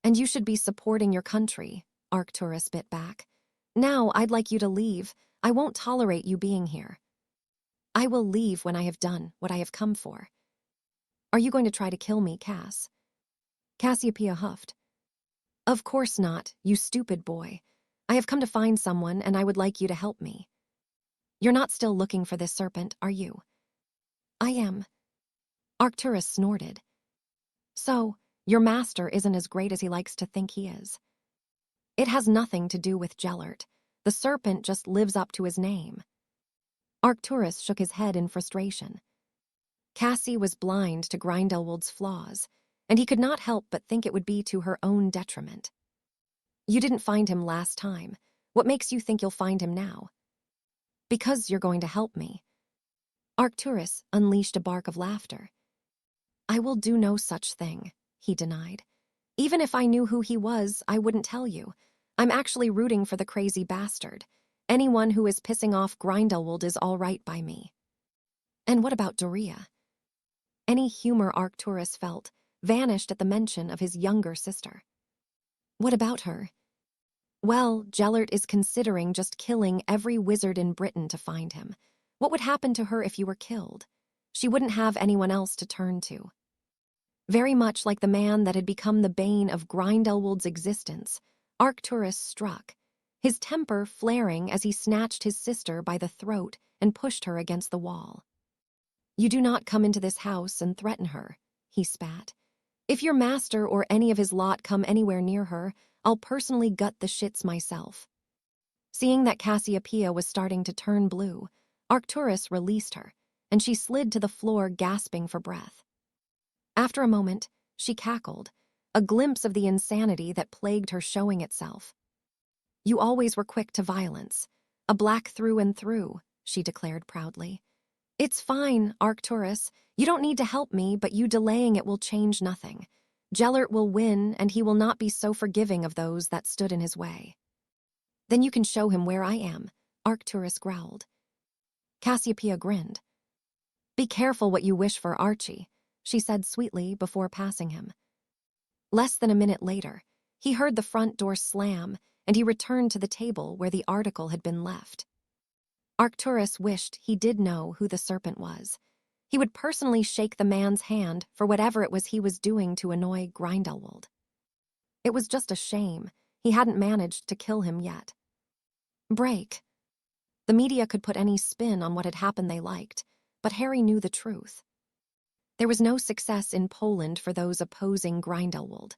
"And you should be supporting your country," Arcturus bit back. "Now I'd like you to leave. I won't tolerate you being here." "I will leave when I have done what I have come for." "Are you going to try to kill me, Cass?" Cassiopeia huffed. "Of course not, you stupid boy. I have come to find someone, and I would like you to help me." "You're not still looking for this serpent, are you?" "I am." Arcturus snorted. "So, your master isn't as great as he likes to think he is." "It has nothing to do with Gellert. The serpent just lives up to his name." Arcturus shook his head in frustration. Cassie was blind to Grindelwald's flaws, and he could not help but think it would be to her own detriment. "You didn't find him last time. What makes you think you'll find him now?" "Because you're going to help me." Arcturus unleashed a bark of laughter. "I will do no such thing," he denied. "Even if I knew who he was, I wouldn't tell you. I'm actually rooting for the crazy bastard. Anyone who is pissing off Grindelwald is all right by me. And what about Doria? Any humor Arcturus felt vanished at the mention of his younger sister. What about her? Well, Gellert is considering just killing every wizard in Britain to find him. What would happen to her if you were killed? She wouldn't have anyone else to turn to. Very much like the man that had become the bane of Grindelwald's existence, Arcturus struck, his temper flaring as he snatched his sister by the throat and pushed her against the wall. "You do not come into this house and threaten her," he spat. "If your master or any of his lot come anywhere near her, I'll personally gut the shits myself." Seeing that Cassiopeia was starting to turn blue, Arcturus released her, and she slid to the floor gasping for breath. After a moment, she cackled, a glimpse of the insanity that plagued her showing itself. "You always were quick to violence, a black through and through," she declared proudly. "It's fine, Arcturus. You don't need to help me, but you delaying it will change nothing. Gellert will win, and he will not be so forgiving of those that stood in his way." "Then you can show him where I am," Arcturus growled. Cassiopeia grinned. "Be careful what you wish for, Archie," she said sweetly before passing him. Less than a minute later, he heard the front door slam, and he returned to the table where the article had been left. Arcturus wished he did know who the serpent was. He would personally shake the man's hand for whatever it was he was doing to annoy Grindelwald. It was just a shame he hadn't managed to kill him yet. Break. The media could put any spin on what had happened they liked, but Harry knew the truth. There was no success in Poland for those opposing Grindelwald.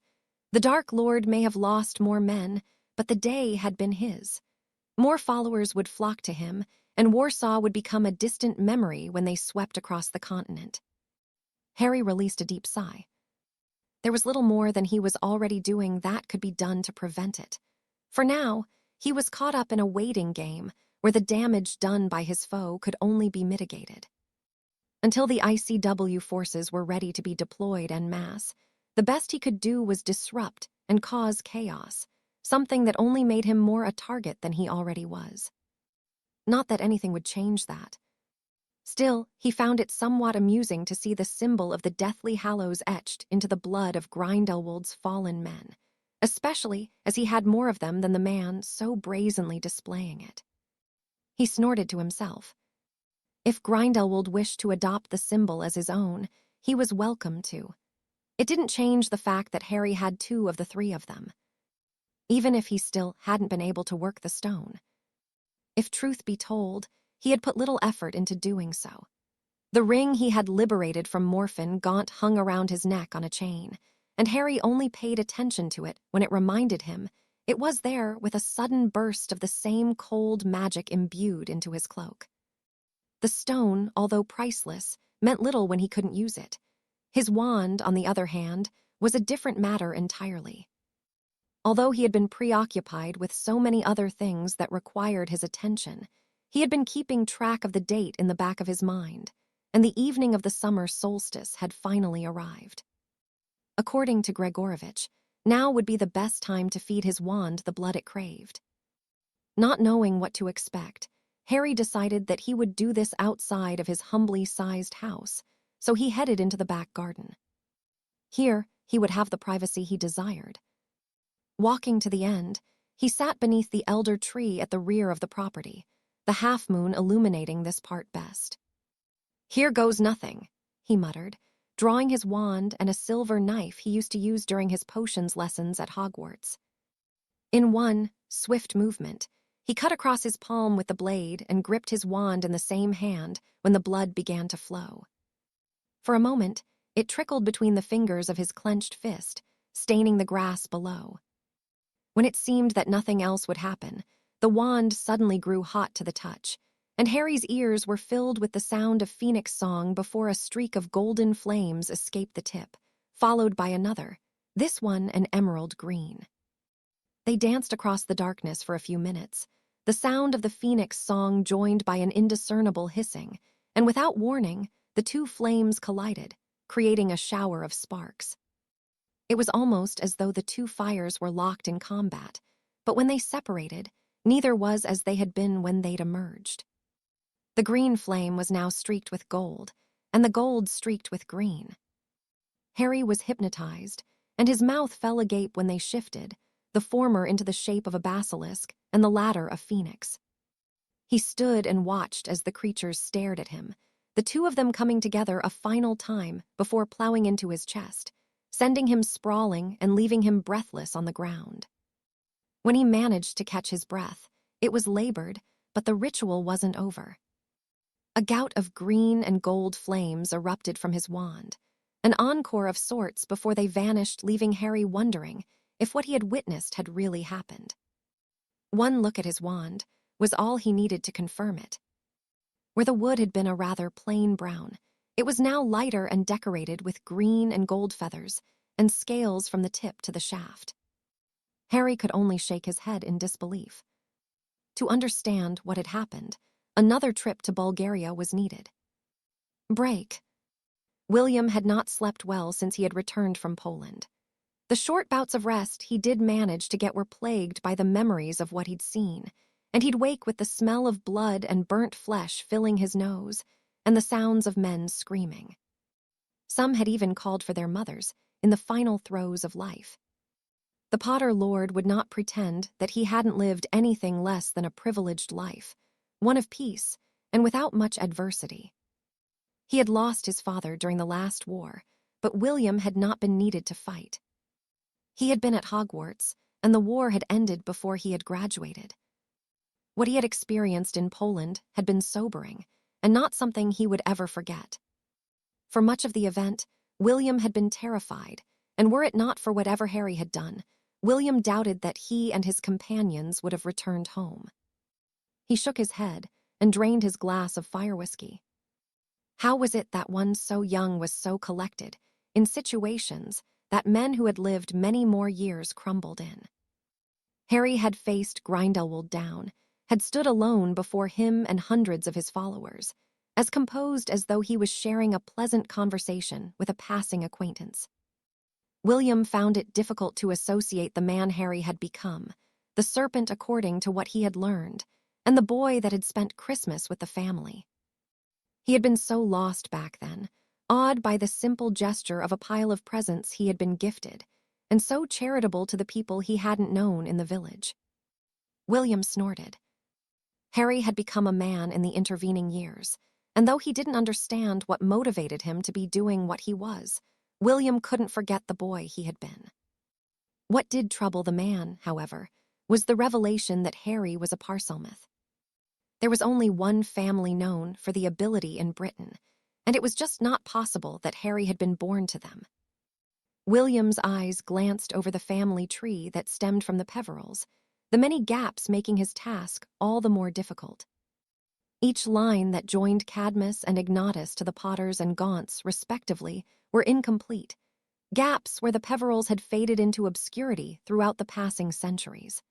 The Dark Lord may have lost more men, but the day had been his. More followers would flock to him, and Warsaw would become a distant memory when they swept across the continent. Harry released a deep sigh. There was little more than he was already doing that could be done to prevent it. For now, he was caught up in a waiting game where the damage done by his foe could only be mitigated. Until the ICW forces were ready to be deployed en masse, the best he could do was disrupt and cause chaos, something that only made him more a target than he already was. Not that anything would change that. Still, he found it somewhat amusing to see the symbol of the Deathly Hallows etched into the blood of Grindelwald's fallen men, especially as he had more of them than the man so brazenly displaying it. He snorted to himself. If Grindelwald wished to adopt the symbol as his own, he was welcome to. It didn't change the fact that Harry had 2 of the 3 of them, even if he still hadn't been able to work the stone. If truth be told, he had put little effort into doing so. The ring he had liberated from Morphin Gaunt hung around his neck on a chain, and Harry only paid attention to it when it reminded him it was there with a sudden burst of the same cold magic imbued into his cloak. The stone, although priceless, meant little when he couldn't use it. His wand, on the other hand, was a different matter entirely. Although he had been preoccupied with so many other things that required his attention, he had been keeping track of the date in the back of his mind, and the evening of the summer solstice had finally arrived. According to Gregorovitch, now would be the best time to feed his wand the blood it craved. Not knowing what to expect, Harry decided that he would do this outside of his humbly sized house, so he headed into the back garden. Here, he would have the privacy he desired. Walking to the end, he sat beneath the elder tree at the rear of the property, the half-moon illuminating this part best. "Here goes nothing," he muttered, drawing his wand and a silver knife he used to use during his potions lessons at Hogwarts. In one swift movement, he cut across his palm with the blade and gripped his wand in the same hand when the blood began to flow. For a moment, it trickled between the fingers of his clenched fist, staining the grass below. When it seemed that nothing else would happen, the wand suddenly grew hot to the touch, and Harry's ears were filled with the sound of phoenix song before a streak of golden flames escaped the tip, followed by another, this one an emerald green. They danced across the darkness for a few minutes, the sound of the phoenix song joined by an indiscernible hissing, and without warning, the 2 flames collided, creating a shower of sparks. It was almost as though the 2 fires were locked in combat, but when they separated, Neither was as they had been when they'd emerged. The green flame was now streaked with gold, and the gold streaked with green. Harry was hypnotized, and his mouth fell agape when they shifted, the former into the shape of a basilisk and the latter a phoenix. He stood and watched as the creatures stared at him, the two of them coming together a final time before plowing into his chest, sending him sprawling and leaving him breathless on the ground. When he managed to catch his breath, it was labored, but the ritual wasn't over. A gout of green and gold flames erupted from his wand, an encore of sorts before they vanished, leaving Harry wondering if what he had witnessed had really happened. One look at his wand was all he needed to confirm it. Where the wood had been a rather plain brown, it was now lighter and decorated with green and gold feathers and scales from the tip to the shaft. Harry could only shake his head in disbelief. To understand what had happened, another trip to Bulgaria was needed. Break. William had not slept well since he had returned from Poland. The short bouts of rest he did manage to get were plagued by the memories of what he'd seen, and he'd wake with the smell of blood and burnt flesh filling his nose, and the sounds of men screaming. Some had even called for their mothers in the final throes of life. The Potter Lord would not pretend that he hadn't lived anything less than a privileged life, one of peace, and without much adversity. He had lost his father during the last war, but William had not been needed to fight. He had been at Hogwarts, and the war had ended before he had graduated. What he had experienced in Poland had been sobering, and not something he would ever forget. For much of the event, William had been terrified, and were it not for whatever Harry had done, William doubted that he and his companions would have returned home. He shook his head and drained his glass of fire whiskey. How was it that one so young was so collected, in situations that men who had lived many more years crumbled in? Harry had faced Grindelwald down, had stood alone before him and hundreds of his followers, as composed as though he was sharing a pleasant conversation with a passing acquaintance. William found it difficult to associate the man Harry had become, the serpent according to what he had learned, and the boy that had spent Christmas with the family. He had been so lost back then, awed by the simple gesture of a pile of presents he had been gifted, and so charitable to the people he hadn't known in the village. William snorted. Harry had become a man in the intervening years, and though he didn't understand what motivated him to be doing what he was, William couldn't forget the boy he had been. What did trouble the man, however, was the revelation that Harry was a Parselmouth. There was only one family known for the ability in Britain, and it was just not possible that Harry had been born to them. William's eyes glanced over the family tree that stemmed from the Peverills, the many gaps making his task all the more difficult. Each line that joined Cadmus and Ignatus to the Potters and Gaunts, respectively, were incomplete, gaps where the Peverills had faded into obscurity throughout the passing centuries.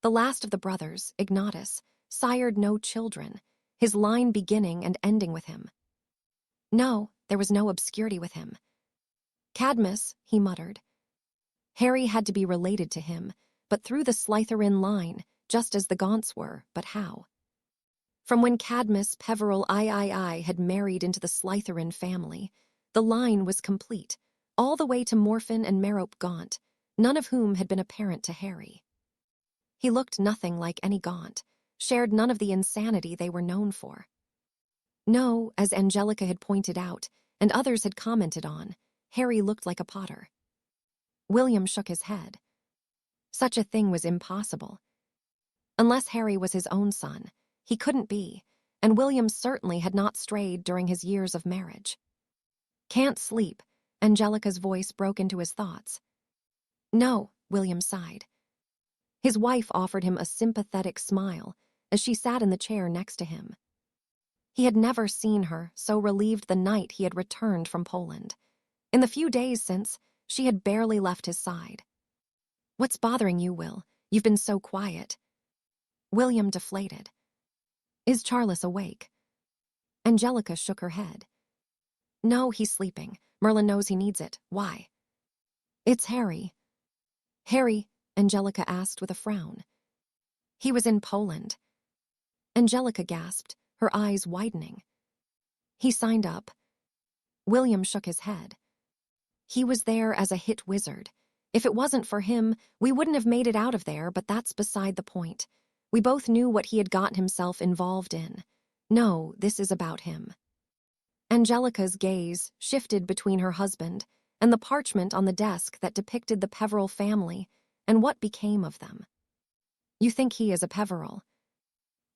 The last of the brothers, Ignatus, sired no children, his line beginning and ending with him. No, there was no obscurity with him. Cadmus, he muttered. Harry had to be related to him, but through the Slytherin line, just as the Gaunts were, but how? From when Cadmus Peveril III had married into the Slytherin family, the line was complete, all the way to Morphin and Merope Gaunt, none of whom had been a parent to Harry. He looked nothing like any Gaunt, shared none of the insanity they were known for. No, as Angelica had pointed out, and others had commented on, Harry looked like a Potter. William shook his head. Such a thing was impossible. Unless Harry was his own son, he couldn't be, and William certainly had not strayed during his years of marriage. Can't sleep, Angelica's voice broke into his thoughts. No, William sighed. His wife offered him a sympathetic smile as she sat in the chair next to him. He had never seen her so relieved the night he had returned from Poland. In the few days since, she had barely left his side. What's bothering you, Will? You've been so quiet. William deflated. Is Charles awake? Angelica shook her head. No, he's sleeping. Merlin knows he needs it. Why? It's Harry. Harry, Angelica asked with a frown. He was in Poland. Angelica gasped, her eyes widening. He signed up. William shook his head. He was there as a hit wizard. If it wasn't for him, we wouldn't have made it out of there, but that's beside the point. We both knew what he had gotten himself involved in. No, this is about him. Angelica's gaze shifted between her husband and the parchment on the desk that depicted the Peveril family and what became of them. You think he is a Peveril?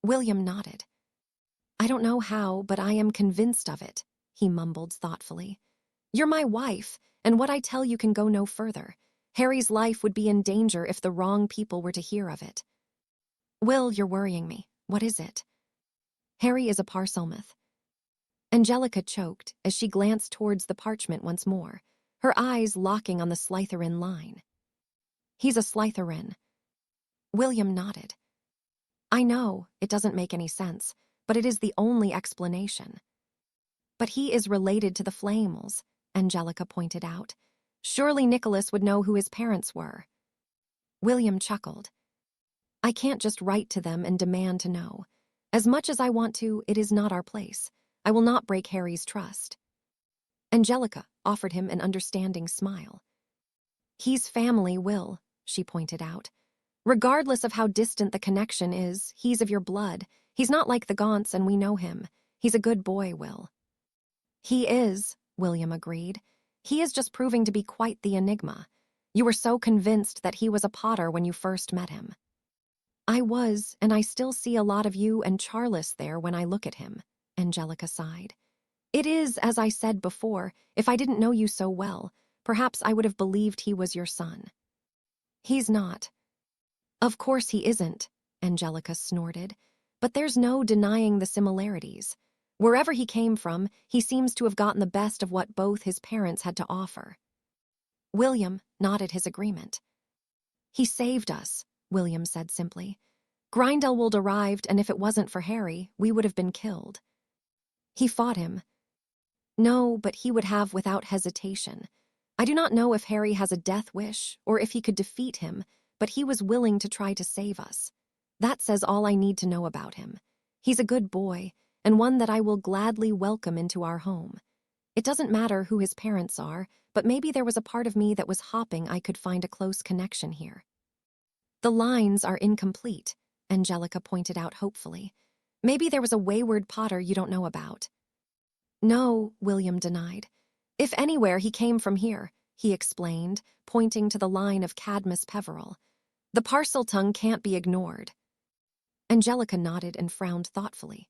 William nodded. I don't know how, but I am convinced of it, he mumbled thoughtfully. You're my wife, and what I tell you can go no further. Harry's life would be in danger if the wrong people were to hear of it. Will, you're worrying me. What is it? Harry is a Parselmouth. Angelica choked as she glanced towards the parchment once more, her eyes locking on the Slytherin line. He's a Slytherin. William nodded. I know, it doesn't make any sense, but it is the only explanation. But he is related to the Flamels, Angelica pointed out. Surely Nicholas would know who his parents were. William chuckled. I can't just write to them and demand to know. As much as I want to, it is not our place. I will not break Harry's trust. Angelica offered him an understanding smile. He's family, Will, she pointed out. Regardless of how distant the connection is, he's of your blood. He's not like the Gaunts, and we know him. He's a good boy, Will. He is, William agreed. He is just proving to be quite the enigma. You were so convinced that he was a Potter when you first met him. I was, and I still see a lot of you and Charles there when I look at him, Angelica sighed. It is, as I said before, if I didn't know you so well, perhaps I would have believed he was your son. He's not. Of course he isn't, Angelica snorted, but there's no denying the similarities. Wherever he came from, he seems to have gotten the best of what both his parents had to offer. William nodded his agreement. He saved us, William said simply. Grindelwald arrived, and if it wasn't for Harry, we would have been killed. He fought him. No, but he would have without hesitation. I do not know if Harry has a death wish, or if he could defeat him, but he was willing to try to save us. That says all I need to know about him. He's a good boy, and one that I will gladly welcome into our home. It doesn't matter who his parents are, but maybe there was a part of me that was hoping I could find a close connection here. The lines are incomplete, Angelica pointed out hopefully. Maybe there was a wayward Potter you don't know about. No, William denied. If anywhere, he came from here, he explained, pointing to the line of Cadmus Peveril. The Parseltongue can't be ignored. Angelica nodded and frowned thoughtfully.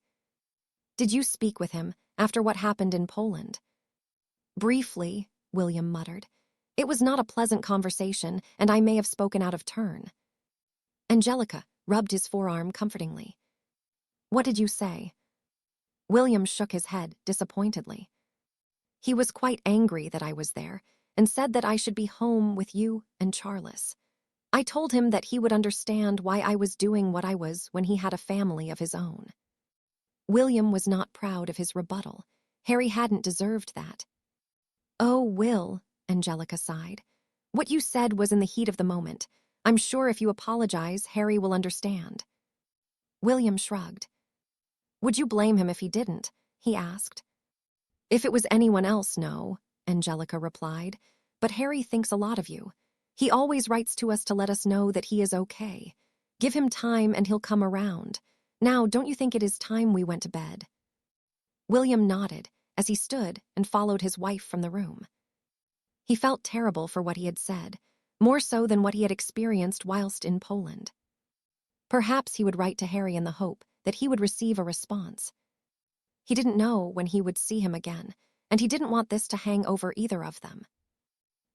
Did you speak with him after what happened in Poland? Briefly, William muttered. It was not a pleasant conversation, and I may have spoken out of turn. Angelica rubbed his forearm comfortingly. What did you say? William shook his head disappointedly. He was quite angry that I was there, and said that I should be home with you and Charles. I told him that he would understand why I was doing what I was when he had a family of his own. William was not proud of his rebuttal. Harry hadn't deserved that. Oh, Will, Angelica sighed. What you said was in the heat of the moment. I'm sure if you apologize, Harry will understand. William shrugged. Would you blame him if he didn't? He asked. If it was anyone else, no, Angelica replied. But Harry thinks a lot of you. He always writes to us to let us know that he is okay. Give him time and he'll come around. Now, don't you think it is time we went to bed? William nodded as he stood and followed his wife from the room. He felt terrible for what he had said, more so than what he had experienced whilst in Poland. Perhaps he would write to Harry in the hope that he would receive a response. He didn't know when he would see him again, and he didn't want this to hang over either of them.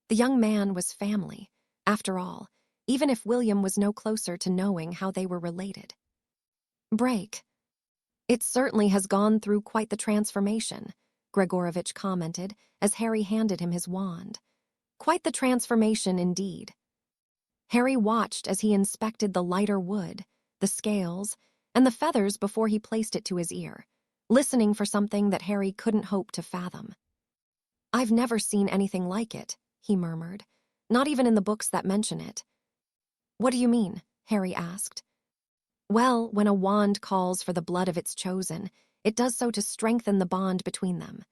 The young man was family, after all, even if William was no closer to knowing how they were related. Break. It certainly has gone through quite the transformation, Gregorovitch commented as Harry handed him his wand. Quite the transformation indeed. Harry watched as he inspected the lighter wood, the scales, and the feathers before he placed it to his ear, listening for something that Harry couldn't hope to fathom. I've never seen anything like it, he murmured, not even in the books that mention it. What do you mean? Harry asked. Well, when a wand calls for the blood of its chosen, it does so to strengthen the bond between them.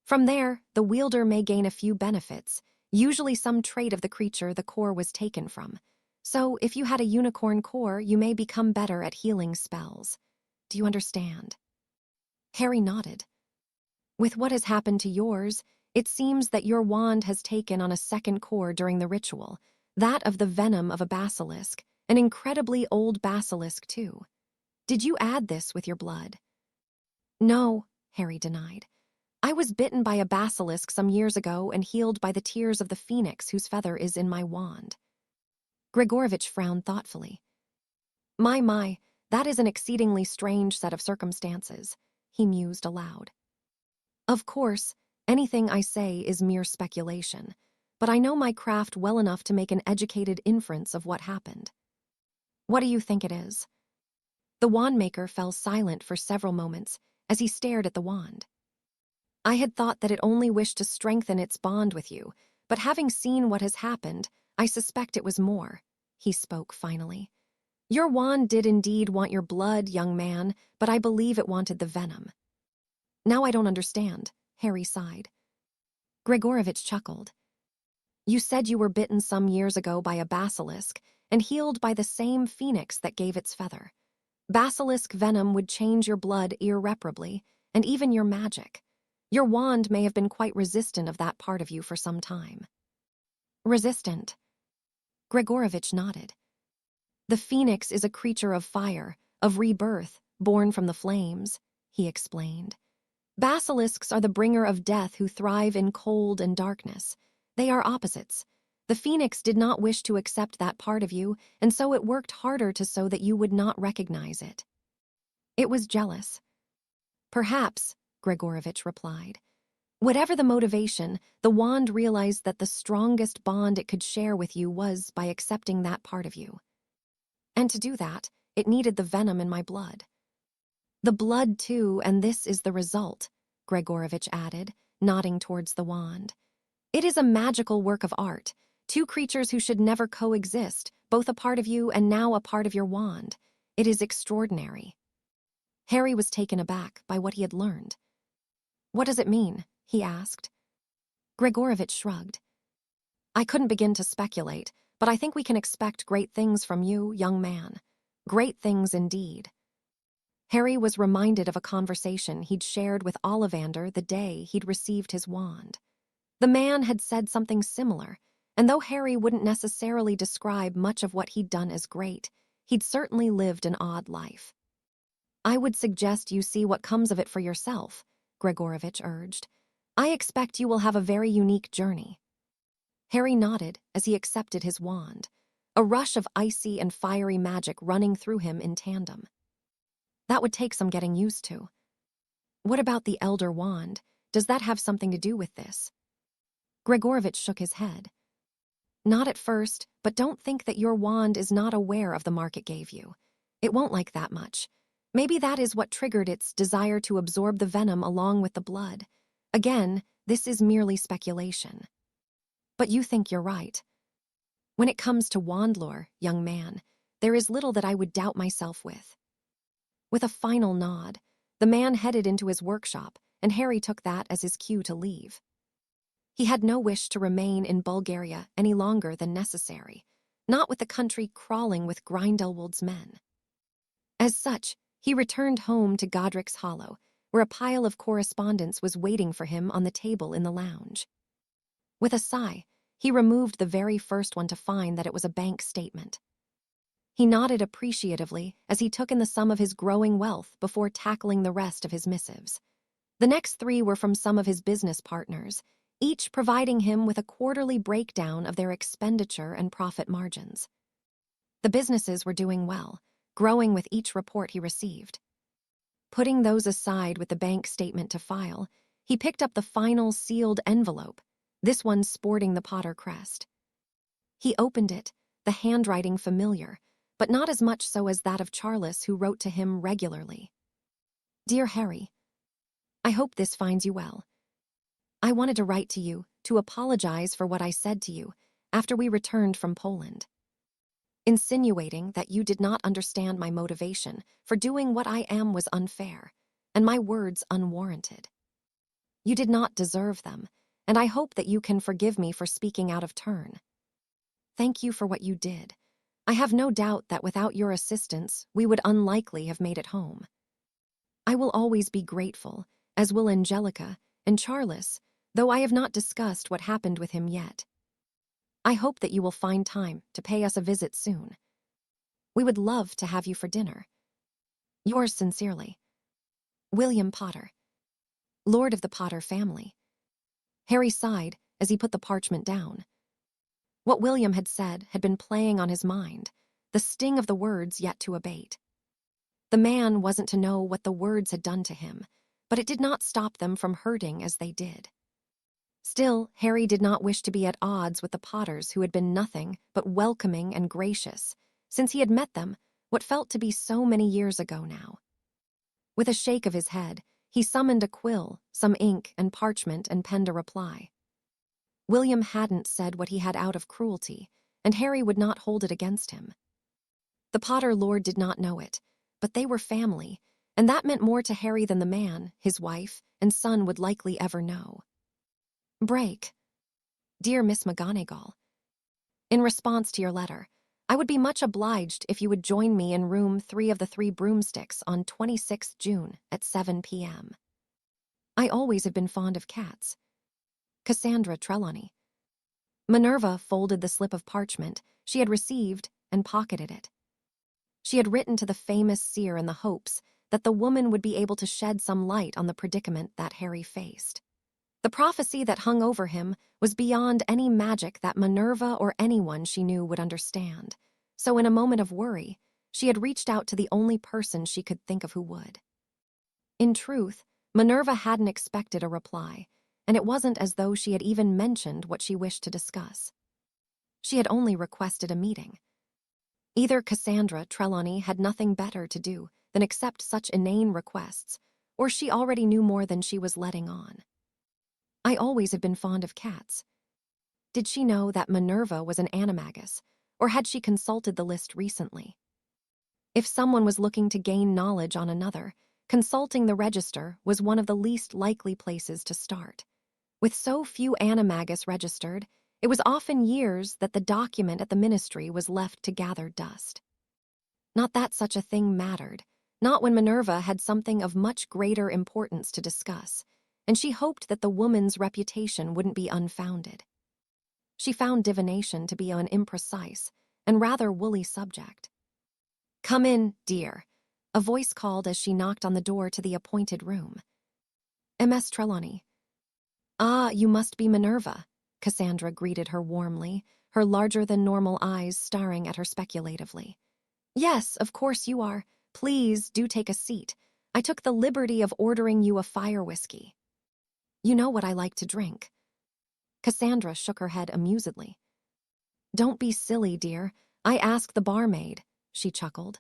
From there, the wielder may gain a few benefits, usually some trait of the creature the core was taken from. So, if you had a unicorn core, you may become better at healing spells. Do you understand? Harry nodded. With what has happened to yours, it seems that your wand has taken on a second core during the ritual, that of the venom of a basilisk, an incredibly old basilisk too. Did you add this with your blood? No, Harry denied. I was bitten by a basilisk some years ago and healed by the tears of the phoenix whose feather is in my wand. Gregorovitch frowned thoughtfully. My, that is an exceedingly strange set of circumstances, he mused aloud. Of course, anything I say is mere speculation, but I know my craft well enough to make an educated inference of what happened. What do you think it is? The wandmaker fell silent for several moments as he stared at the wand. I had thought that it only wished to strengthen its bond with you, but having seen what has happened, I suspect it was more, he spoke finally. Your wand did indeed want your blood, young man, but I believe it wanted the venom. Now I don't understand, Harry sighed. Gregorovitch chuckled. You said you were bitten some years ago by a basilisk and healed by the same phoenix that gave its feather. Basilisk venom would change your blood irreparably, and even your magic. Your wand may have been quite resistant of that part of you for some time. Resistant? Gregorovitch nodded. The phoenix is a creature of fire, of rebirth, born from the flames, he explained. Basilisks are the bringer of death who thrive in cold and darkness. They are opposites. The phoenix did not wish to accept that part of you, and so it worked harder so that you would not recognize it. It was jealous. Perhaps, Gregorovitch replied. Whatever the motivation, the wand realized that the strongest bond it could share with you was by accepting that part of you. And to do that, it needed the venom in my blood. The blood, too, and this is the result, Gregorovitch added, nodding towards the wand. It is a magical work of art, two creatures who should never coexist, both a part of you and now a part of your wand. It is extraordinary. Harry was taken aback by what he had learned. What does it mean? He asked. Gregorovitch shrugged. I couldn't begin to speculate, but I think we can expect great things from you, young man. Great things indeed. Harry was reminded of a conversation he'd shared with Ollivander the day he'd received his wand. The man had said something similar, and though Harry wouldn't necessarily describe much of what he'd done as great, he'd certainly lived an odd life. I would suggest you see what comes of it for yourself, Gregorovitch urged. I expect you will have a very unique journey. Harry nodded as he accepted his wand, a rush of icy and fiery magic running through him in tandem. That would take some getting used to. What about the Elder Wand? Does that have something to do with this? Gregorovitch shook his head. Not at first, but don't think that your wand is not aware of the mark it gave you. It won't like that much. Maybe that is what triggered its desire to absorb the venom along with the blood. Again, this is merely speculation. But you think you're right. When it comes to wand lore, young man, there is little that I would doubt myself with. With a final nod, the man headed into his workshop, and Harry took that as his cue to leave. He had no wish to remain in Bulgaria any longer than necessary, not with the country crawling with Grindelwald's men. As such, he returned home to Godric's Hollow, where a pile of correspondence was waiting for him on the table in the lounge. With a sigh, he removed the very first one to find that it was a bank statement. He nodded appreciatively as he took in the sum of his growing wealth before tackling the rest of his missives. The next three were from some of his business partners, each providing him with a quarterly breakdown of their expenditure and profit margins. The businesses were doing well, growing with each report he received. Putting those aside with the bank statement to file, he picked up the final sealed envelope, this one sporting the Potter crest. He opened it, the handwriting familiar, but not as much so as that of Charles, who wrote to him regularly. Dear Harry, I hope this finds you well. I wanted to write to you to apologize for what I said to you after we returned from Poland. insinuating that you did not understand my motivation for doing what I am was unfair, and my words unwarranted. You did not deserve them, and I hope that you can forgive me for speaking out of turn. Thank you for what you did. I have no doubt that without your assistance, we would unlikely have made it home. I will always be grateful, as will Angelica and Charles, though I have not discussed what happened with him yet. I hope that you will find time to pay us a visit soon. We would love to have you for dinner. Yours sincerely, William Potter, Lord of the Potter family. Harry sighed as he put the parchment down. What William had said had been playing on his mind, the sting of the words yet to abate. The man wasn't to know what the words had done to him, but it did not stop them from hurting as they did. Still, Harry did not wish to be at odds with the Potters who had been nothing but welcoming and gracious, since he had met them what felt to be so many years ago now. With a shake of his head, he summoned a quill, some ink and parchment, and penned a reply. William hadn't said what he had out of cruelty, and Harry would not hold it against him. The Potter Lord did not know it, but they were family, and that meant more to Harry than the man, his wife, and son would likely ever know. Break. Dear Miss McGonagall, in response to your letter, I would be much obliged if you would join me in room 3 of the 3 Broomsticks on 26th June at 7 p.m. I always have been fond of cats. Cassandra Trelawney. Minerva folded the slip of parchment she had received and pocketed it. She had written to the famous seer in the hopes that the woman would be able to shed some light on the predicament that Harry faced. The prophecy that hung over him was beyond any magic that Minerva or anyone she knew would understand, so in a moment of worry, she had reached out to the only person she could think of who would. In truth, Minerva hadn't expected a reply, and it wasn't as though she had even mentioned what she wished to discuss. She had only requested a meeting. Either Cassandra Trelawney had nothing better to do than accept such inane requests, or she already knew more than she was letting on. I always have been fond of cats. Did she know that Minerva was an animagus, or had she consulted the list recently? If someone was looking to gain knowledge on another, consulting the register was one of the least likely places to start. With so few animagus registered, it was often years that the document at the ministry was left to gather dust. Not that such a thing mattered, not when Minerva had something of much greater importance to discuss, and she hoped that the woman's reputation wouldn't be unfounded. She found divination to be an imprecise and rather woolly subject. "Come in, dear," a voice called as she knocked on the door to the appointed room. "Ms. Trelawney." "Ah, you must be Minerva," Cassandra greeted her warmly, her larger-than-normal eyes staring at her speculatively. "Yes, of course you are. Please do take a seat. I took the liberty of ordering you a fire whiskey. You know what I like to drink." Cassandra shook her head amusedly. "Don't be silly, dear. I asked the barmaid," she chuckled.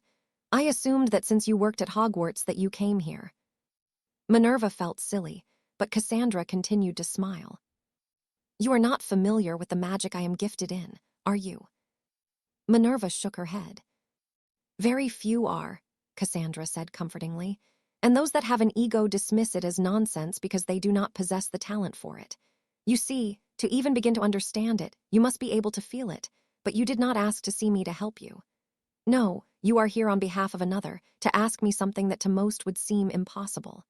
"I assumed that since you worked at Hogwarts that you came here." Minerva felt silly, but Cassandra continued to smile. "You are not familiar with the magic I am gifted in, are you?" Minerva shook her head. "Very few are," Cassandra said comfortingly, "and those that have an ego dismiss it as nonsense because they do not possess the talent for it. You see, to even begin to understand it, you must be able to feel it, but you did not ask to see me to help you. No, you are here on behalf of another, to ask me something that to most would seem impossible.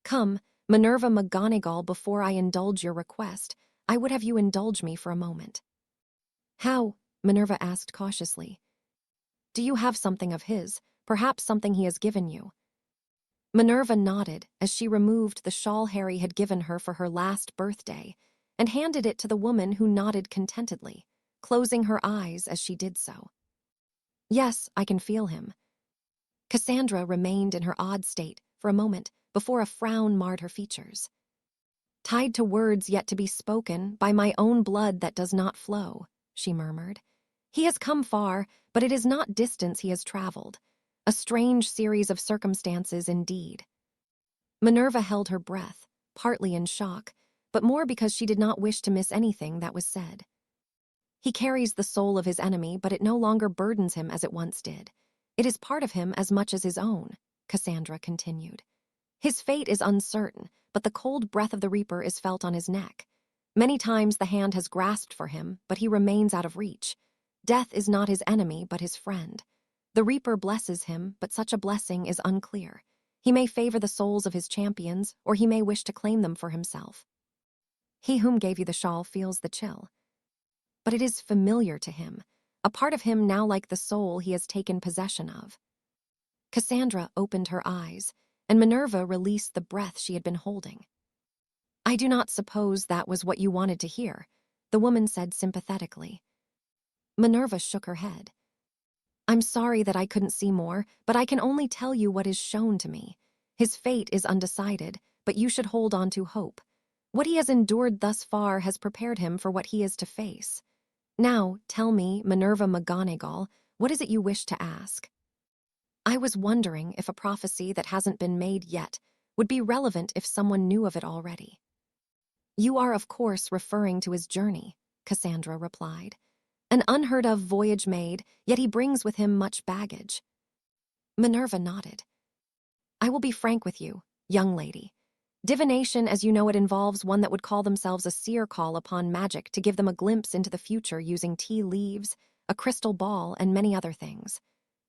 Come, Minerva McGonagall, before I indulge your request, I would have you indulge me for a moment." "How?" Minerva asked cautiously. "Do you have something of his, perhaps something he has given you?" Minerva nodded as she removed the shawl Harry had given her for her last birthday and handed it to the woman, who nodded contentedly, closing her eyes as she did so. "Yes, I can feel him." Cassandra remained in her odd state for a moment before a frown marred her features. "Tied to words yet to be spoken by my own blood that does not flow," she murmured. "He has come far, but it is not distance he has traveled. A strange series of circumstances indeed." Minerva held her breath, partly in shock, but more because she did not wish to miss anything that was said. He carries the soul of his enemy, but it no longer burdens him as it once did. It is part of him as much as his own, Cassandra continued. His fate is uncertain, but the cold breath of the Reaper is felt on his neck. Many times the hand has grasped for him, but he remains out of reach. Death is not his enemy, but his friend. The Reaper blesses him, but such a blessing is unclear. He may favor the souls of his champions, or he may wish to claim them for himself. He whom gave you the shawl feels the chill. But it is familiar to him, a part of him now like the soul he has taken possession of. Cassandra opened her eyes, and Minerva released the breath she had been holding. I do not suppose that was what you wanted to hear, the woman said sympathetically. Minerva shook her head. I'm sorry that I couldn't see more, but I can only tell you what is shown to me. His fate is undecided, but you should hold on to hope. What he has endured thus far has prepared him for what he is to face. Now, tell me, Minerva McGonagall, what is it you wish to ask? I was wondering if a prophecy that hasn't been made yet would be relevant if someone knew of it already. You are, of course, referring to his journey, Cassandra replied. An unheard-of voyage made, yet he brings with him much baggage. Minerva nodded. I will be frank with you, young lady. Divination, as you know it, involves one that would call themselves a seer call upon magic to give them a glimpse into the future using tea leaves, a crystal ball, and many other things.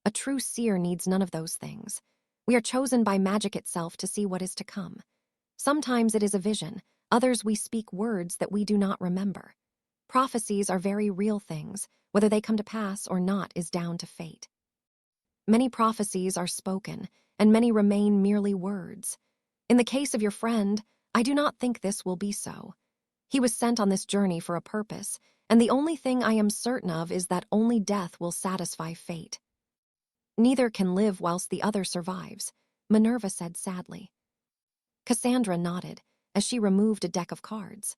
A true seer needs none of those things. We are chosen by magic itself to see what is to come. Sometimes it is a vision, others we speak words that we do not remember. Prophecies are very real things. Whether they come to pass or not is down to fate. Many prophecies are spoken, and many remain merely words. In the case of your friend, I do not think this will be so. He was sent on this journey for a purpose, and the only thing I am certain of is that only death will satisfy fate. Neither can live whilst the other survives, Minerva said sadly. Cassandra nodded as she removed a deck of cards.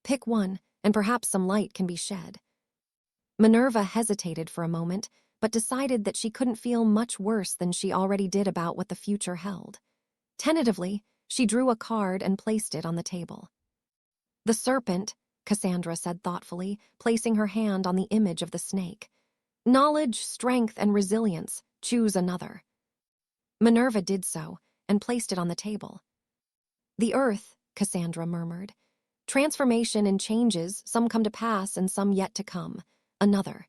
Pick one, and perhaps some light can be shed. Minerva hesitated for a moment, but decided that she couldn't feel much worse than she already did about what the future held. Tentatively, she drew a card and placed it on the table. The serpent, Cassandra said thoughtfully, placing her hand on the image of the snake. Knowledge, strength, and resilience. Choose another. Minerva did so, and placed it on the table. The earth, Cassandra murmured. Transformation and changes, some come to pass and some yet to come. Another.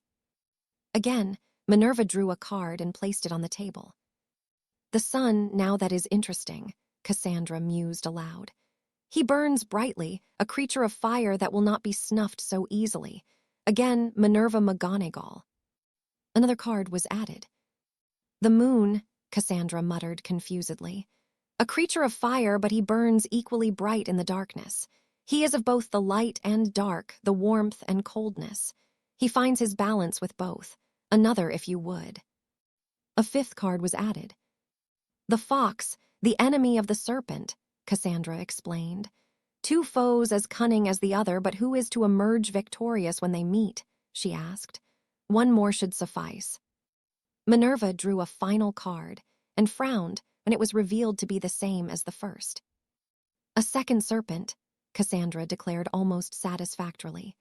Again, Minerva drew a card and placed it on the table. The sun, now that is interesting, Cassandra mused aloud. He burns brightly, a creature of fire that will not be snuffed so easily. Again, Minerva McGonagall. Another card was added. The moon, Cassandra muttered confusedly. A creature of fire, but he burns equally bright in the darkness. He is of both the light and dark, the warmth and coldness. He finds his balance with both. Another, if you would. A fifth card was added. The fox, the enemy of the serpent, Cassandra explained. Two foes as cunning as the other, but who is to emerge victorious when they meet? She asked. One more should suffice. Minerva drew a final card and frowned when it was revealed to be the same as the first. A second serpent, Cassandra declared almost satisfactorily.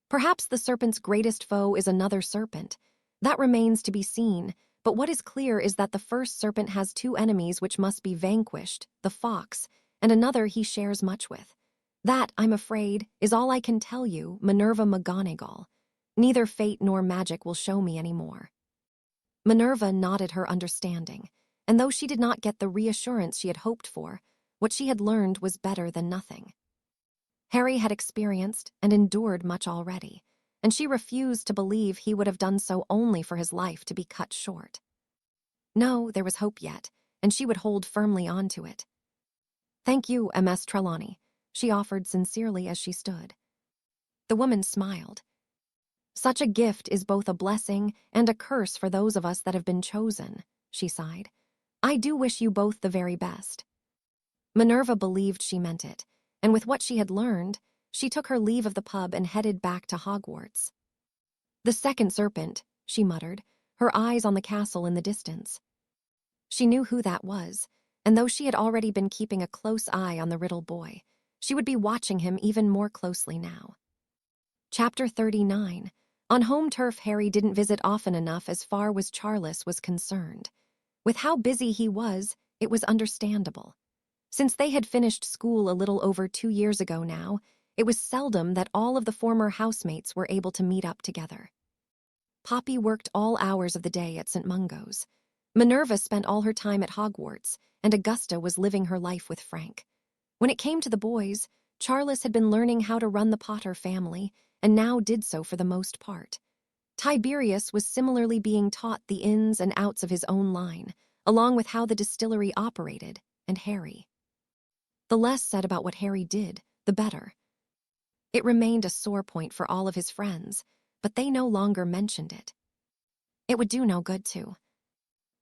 Perhaps the serpent's greatest foe is another serpent. That remains to be seen, but what is clear is that the first serpent has two enemies which must be vanquished, the fox, and another he shares much with. That, I'm afraid, is all I can tell you, Minerva McGonagall. Neither fate nor magic will show me any more. Minerva nodded her understanding, and though she did not get the reassurance she had hoped for, what she had learned was better than nothing. Harry had experienced and endured much already, and she refused to believe he would have done so only for his life to be cut short. No, there was hope yet, and she would hold firmly on to it. Thank you, Ms. Trelawney, she offered sincerely as she stood. The woman smiled. Such a gift is both a blessing and a curse for those of us that have been chosen, she sighed. I do wish you both the very best. Minerva believed she meant it, and with what she had learned, she took her leave of the pub and headed back to Hogwarts. The second serpent, she muttered, her eyes on the castle in the distance. She knew who that was, and though she had already been keeping a close eye on the Riddle boy, she would be watching him even more closely now. Chapter 39. On home turf, Harry didn't visit often enough as far as Charles was concerned. With how busy he was, it was understandable. Since they had finished school a little over 2 years ago now, it was seldom that all of the former housemates were able to meet up together. Poppy worked all hours of the day at St. Mungo's. Minerva spent all her time at Hogwarts, and Augusta was living her life with Frank. When it came to the boys, Charles had been learning how to run the Potter family, and now did so for the most part. Tiberius was similarly being taught the ins and outs of his own line, along with how the distillery operated, and Harry. The less said about what Harry did, the better. It remained a sore point for all of his friends, but they no longer mentioned it. It would do no good to.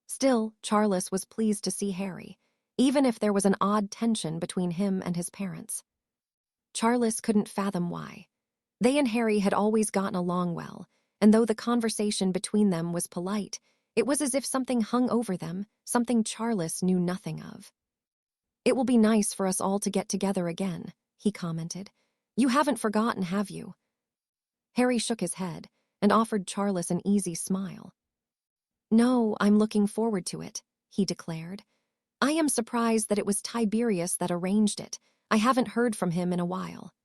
Still, Charles was pleased to see Harry, even if there was an odd tension between him and his parents. Charles couldn't fathom why. They and Harry had always gotten along well, and though the conversation between them was polite, it was as if something hung over them, something Charles knew nothing of. "It will be nice for us all to get together again," he commented. "You haven't forgotten, have you?" Harry shook his head and offered Charles an easy smile. "No, I'm looking forward to it," he declared. "I am surprised that it was Tiberius that arranged it. I haven't heard from him in a while."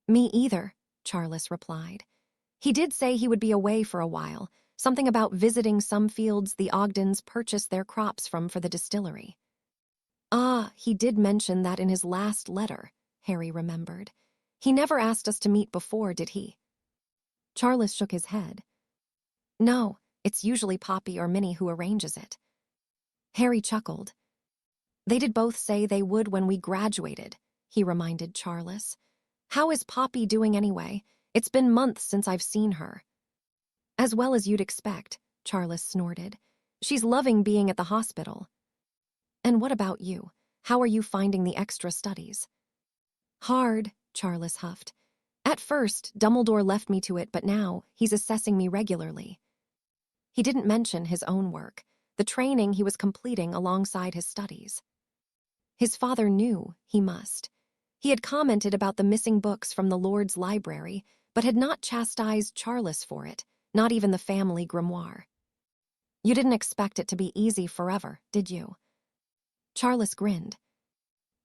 "Me either," Charles replied. "He did say he would be away for a while, something about visiting some fields the Ogdens purchased their crops from for the distillery." "Ah, he did mention that in his last letter," Harry remembered. "He never asked us to meet before, did he?" Charles shook his head. "No, it's usually Poppy or Minnie who arranges it." Harry chuckled. "They did both say they would when we graduated," he reminded Charles. "How is Poppy doing anyway? It's been months since I've seen her." "As well as you'd expect," Charles snorted. "She's loving being at the hospital." "And what about you? How are you finding the extra studies?" "Hard," Charles huffed. "At first, Dumbledore left me to it, but now he's assessing me regularly." He didn't mention his own work, the training he was completing alongside his studies. His father knew he must. He had commented about the missing books from the Lord's library, but had not chastised Charles for it, not even the family grimoire. "You didn't expect it to be easy forever, did you?" Charles grinned.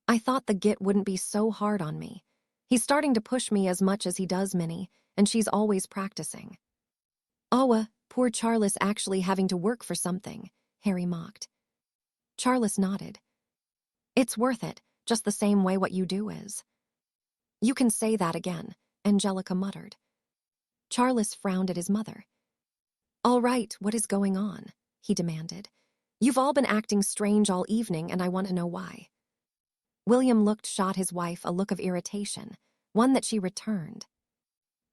"I thought the Git wouldn't be so hard on me. He's starting to push me as much as he does Minnie, and she's always practicing." Poor Charles actually having to work for something," Harry mocked. Charles nodded. "It's worth it, just the same way what you do is." "You can say that again," Angelica muttered. Charles frowned at his mother. "All right, what is going on?" he demanded. "You've all been acting strange all evening, and I want to know why." William shot his wife a look of irritation, one that she returned.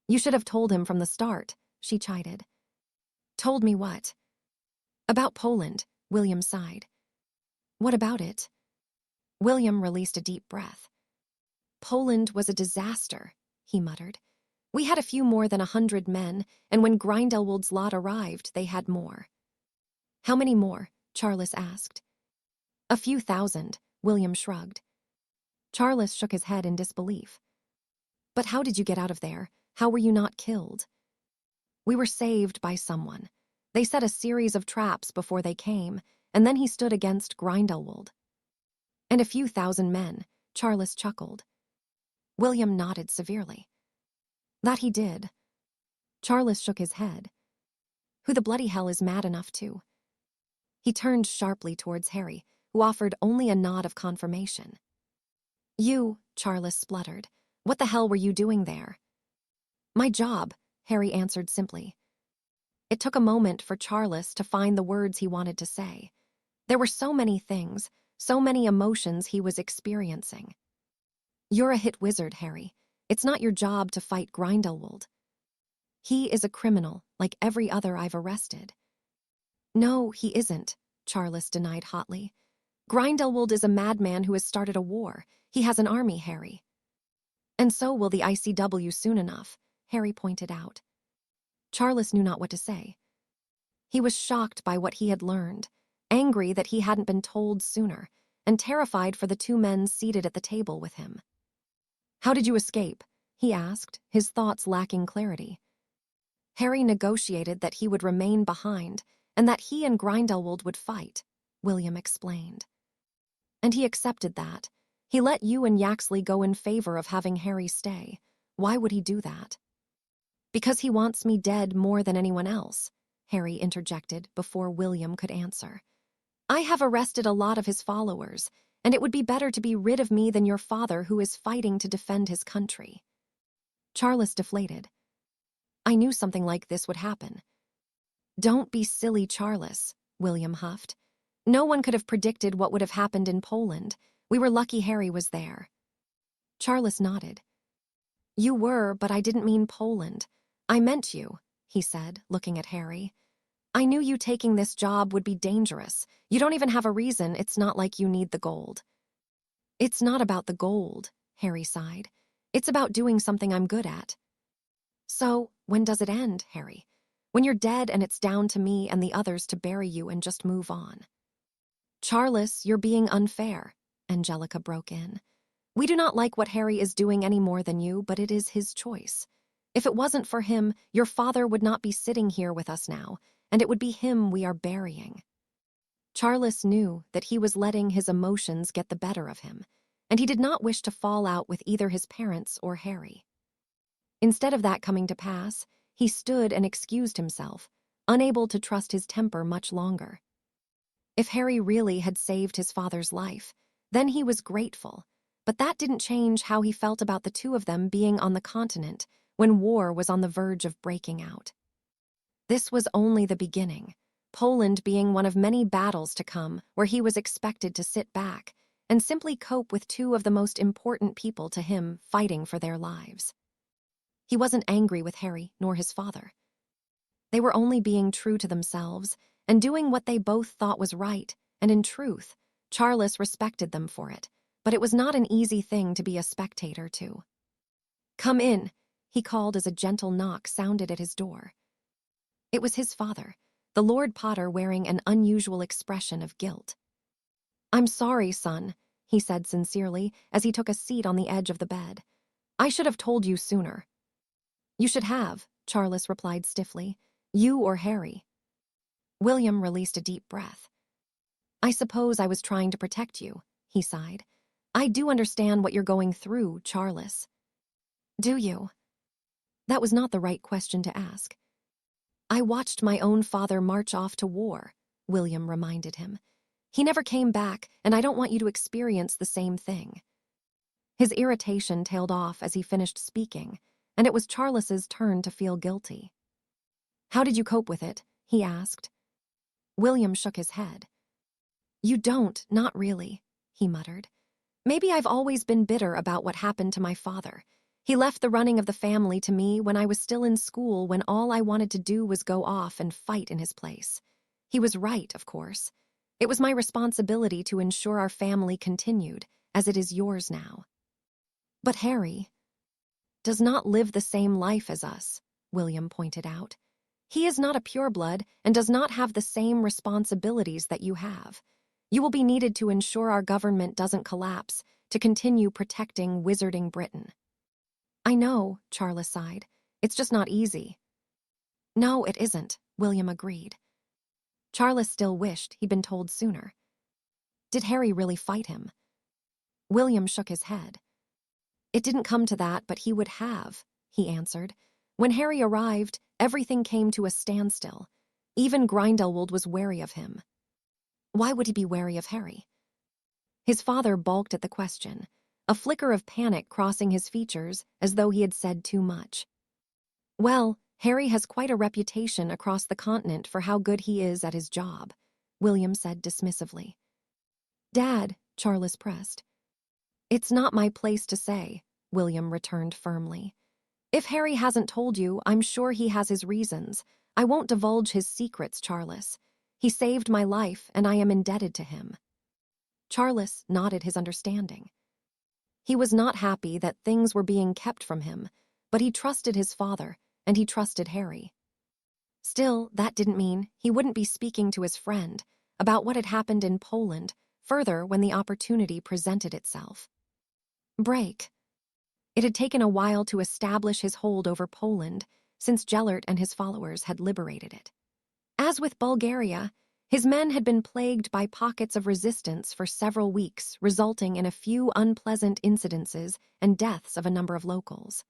"You should have told him from the start," she chided. "Told me what?" "About Poland," William sighed. "What about it?" William released a deep breath. "Poland was a disaster," he muttered. "We had a few more than 100 men, and when Grindelwald's lot arrived, they had more." "How many more?" Charles asked. "A few thousand," William shrugged. Charles shook his head in disbelief. "But how did you get out of there? How were you not killed?" "We were saved by someone. They set a series of traps before they came, and then he stood against Grindelwald." "And a few thousand men," Charles chuckled. William nodded severely. "That he did." Charles shook his head. "Who the bloody hell is mad enough to?" He turned sharply towards Harry, who offered only a nod of confirmation. "You," Charles spluttered. "What the hell were you doing there?" "My job," Harry answered simply. It took a moment for Charles to find the words he wanted to say. There were so many things, so many emotions he was experiencing. "You're a hit wizard, Harry. It's not your job to fight Grindelwald. He is a criminal, like every other I've arrested." "No, he isn't," Charles denied hotly. "Grindelwald is a madman who has started a war. He has an army, Harry." "And so will the ICW soon enough," Harry pointed out. Charles knew not what to say. He was shocked by what he had learned, angry that he hadn't been told sooner, and terrified for the two men seated at the table with him. "How did you escape?" he asked, his thoughts lacking clarity. Harry negotiated that he would remain behind and that he and Grindelwald would fight, William explained. And he accepted that. He let you and Yaxley go in favor of having Harry stay. Why would he do that? Because he wants me dead more than anyone else, Harry interjected before William could answer. I have arrested a lot of his followers, and it would be better to be rid of me than your father who is fighting to defend his country. Charles deflated. I knew something like this would happen. Don't be silly, Charles, William huffed. No one could have predicted what would have happened in Poland. We were lucky Harry was there. Charles nodded. You were, but I didn't mean Poland. I meant you, he said, looking at Harry. I knew you taking this job would be dangerous. You don't even have a reason. It's not like you need the gold. It's not about the gold, Harry sighed. It's about doing something I'm good at. So, when does it end, Harry? When you're dead and it's down to me and the others to bury you and just move on. Charles, you're being unfair, Angelica broke in. We do not like what Harry is doing any more than you, but it is his choice. If it wasn't for him, your father would not be sitting here with us now, and it would be him we are burying. Charles knew that he was letting his emotions get the better of him, and he did not wish to fall out with either his parents or Harry. Instead of that coming to pass, he stood and excused himself, unable to trust his temper much longer. If Harry really had saved his father's life, then he was grateful, but that didn't change how he felt about the two of them being on the continent when war was on the verge of breaking out. This was only the beginning, Poland being one of many battles to come where he was expected to sit back and simply cope with two of the most important people to him fighting for their lives. He wasn't angry with Harry nor his father. They were only being true to themselves and doing what they both thought was right, and in truth, Charles respected them for it, but it was not an easy thing to be a spectator to. Come in, he called as a gentle knock sounded at his door. It was his father, the Lord Potter, wearing an unusual expression of guilt. I'm sorry, son, he said sincerely as he took a seat on the edge of the bed. I should have told you sooner. You should have, Charles replied stiffly. You or Harry. William released a deep breath. I suppose I was trying to protect you, he sighed. I do understand what you're going through, Charles. Do you? That was not the right question to ask. I watched my own father march off to war, William reminded him. He never came back, and I don't want you to experience the same thing. His irritation tailed off as he finished speaking, and it was Charles's turn to feel guilty. How did you cope with it? He asked. William shook his head. You don't, not really, he muttered. Maybe I've always been bitter about what happened to my father. He left the running of the family to me when I was still in school, when all I wanted to do was go off and fight in his place. He was right, of course. It was my responsibility to ensure our family continued, as it is yours now. But Harry does not live the same life as us, William pointed out. He is not a pureblood and does not have the same responsibilities that you have. You will be needed to ensure our government doesn't collapse, to continue protecting Wizarding Britain. I know, Charles sighed. It's just not easy. No, it isn't, William agreed. Charles still wished he'd been told sooner. Did Harry really fight him? William shook his head. It didn't come to that, but he would have, he answered. When Harry arrived, everything came to a standstill. Even Grindelwald was wary of him. Why would he be wary of Harry? His father balked at the question, a flicker of panic crossing his features as though he had said too much. Well, Harry has quite a reputation across the continent for how good he is at his job, William said dismissively. Dad, Charles pressed. It's not my place to say, William returned firmly. If Harry hasn't told you, I'm sure he has his reasons. I won't divulge his secrets, Charles. He saved my life, and I am indebted to him. Charles nodded his understanding. He was not happy that things were being kept from him, but he trusted his father, and he trusted Harry. Still, that didn't mean he wouldn't be speaking to his friend about what had happened in Poland further when the opportunity presented itself. Break. It had taken a while to establish his hold over Poland, since Gellert and his followers had liberated it. As with Bulgaria, his men had been plagued by pockets of resistance for several weeks, resulting in a few unpleasant incidences and deaths of a number of locals.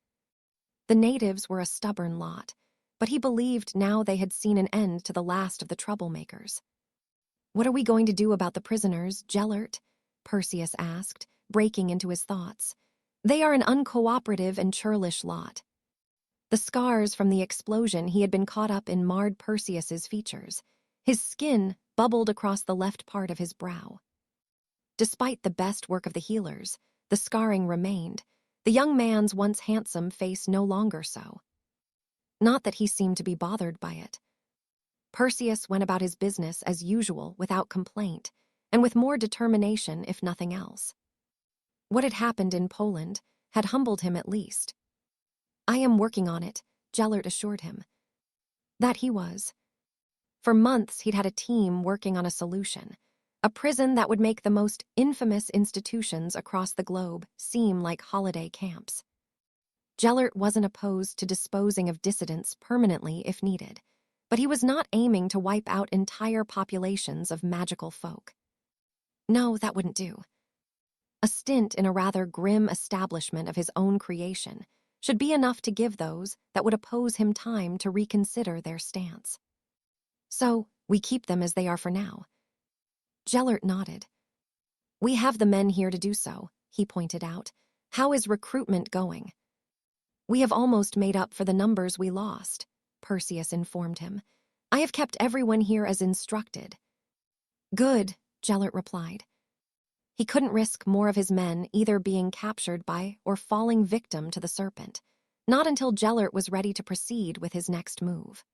The natives were a stubborn lot, but he believed now they had seen an end to the last of the troublemakers. "What are we going to do about the prisoners, Gellert?" Perseus asked, breaking into his thoughts. "They are an uncooperative and churlish lot." The scars from the explosion he had been caught up in marred Perseus's features. His skin bubbled across the left part of his brow. Despite the best work of the healers, the scarring remained, the young man's once handsome face no longer so. Not that he seemed to be bothered by it. Perseus went about his business as usual without complaint, and with more determination if nothing else. What had happened in Poland had humbled him at least. "I am working on it," Gellert assured him. That he was. For months he'd had a team working on a solution, a prison that would make the most infamous institutions across the globe seem like holiday camps. Gellert wasn't opposed to disposing of dissidents permanently if needed, but he was not aiming to wipe out entire populations of magical folk. No, that wouldn't do. A stint in a rather grim establishment of his own creation should be enough to give those that would oppose him time to reconsider their stance. "So, we keep them as they are for now." Gellert nodded. "We have the men here to do so," he pointed out. "How is recruitment going?" "We have almost made up for the numbers we lost," Perseus informed him. "I have kept everyone here as instructed." "Good," Gellert replied. He couldn't risk more of his men either being captured by or falling victim to the serpent, not until Gellert was ready to proceed with his next move.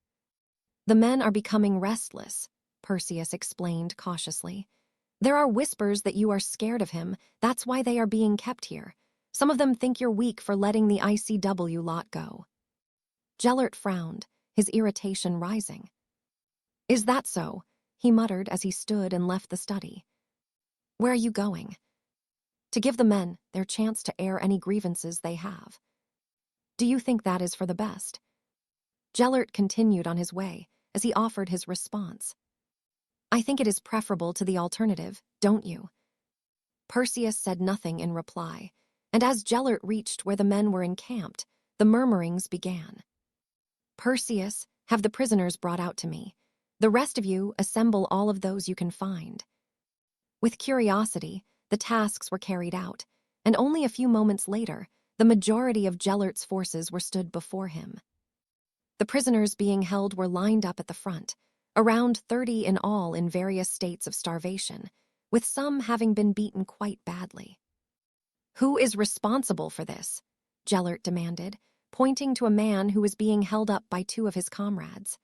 "The men are becoming restless," Perseus explained cautiously. "There are whispers that you are scared of him, that's why they are being kept here. Some of them think you're weak for letting the ICW lot go." Gellert frowned, his irritation rising. "Is that so?" he muttered as he stood and left the study. "Where are you going?" "To give the men their chance to air any grievances they have." "Do you think that is for the best?" Gellert continued on his way as he offered his response. "I think it is preferable to the alternative, don't you?" Perseus said nothing in reply, and as Gellert reached where the men were encamped, the murmurings began. "Perseus, have the prisoners brought out to me. The rest of you assemble all of those you can find." With curiosity, the tasks were carried out, and only a few moments later, the majority of Gellert's forces were stood before him. The prisoners being held were lined up at the front, around 30 in all in various states of starvation, with some having been beaten quite badly. "Who is responsible for this?" Gellert demanded, pointing to a man who was being held up by two of his comrades.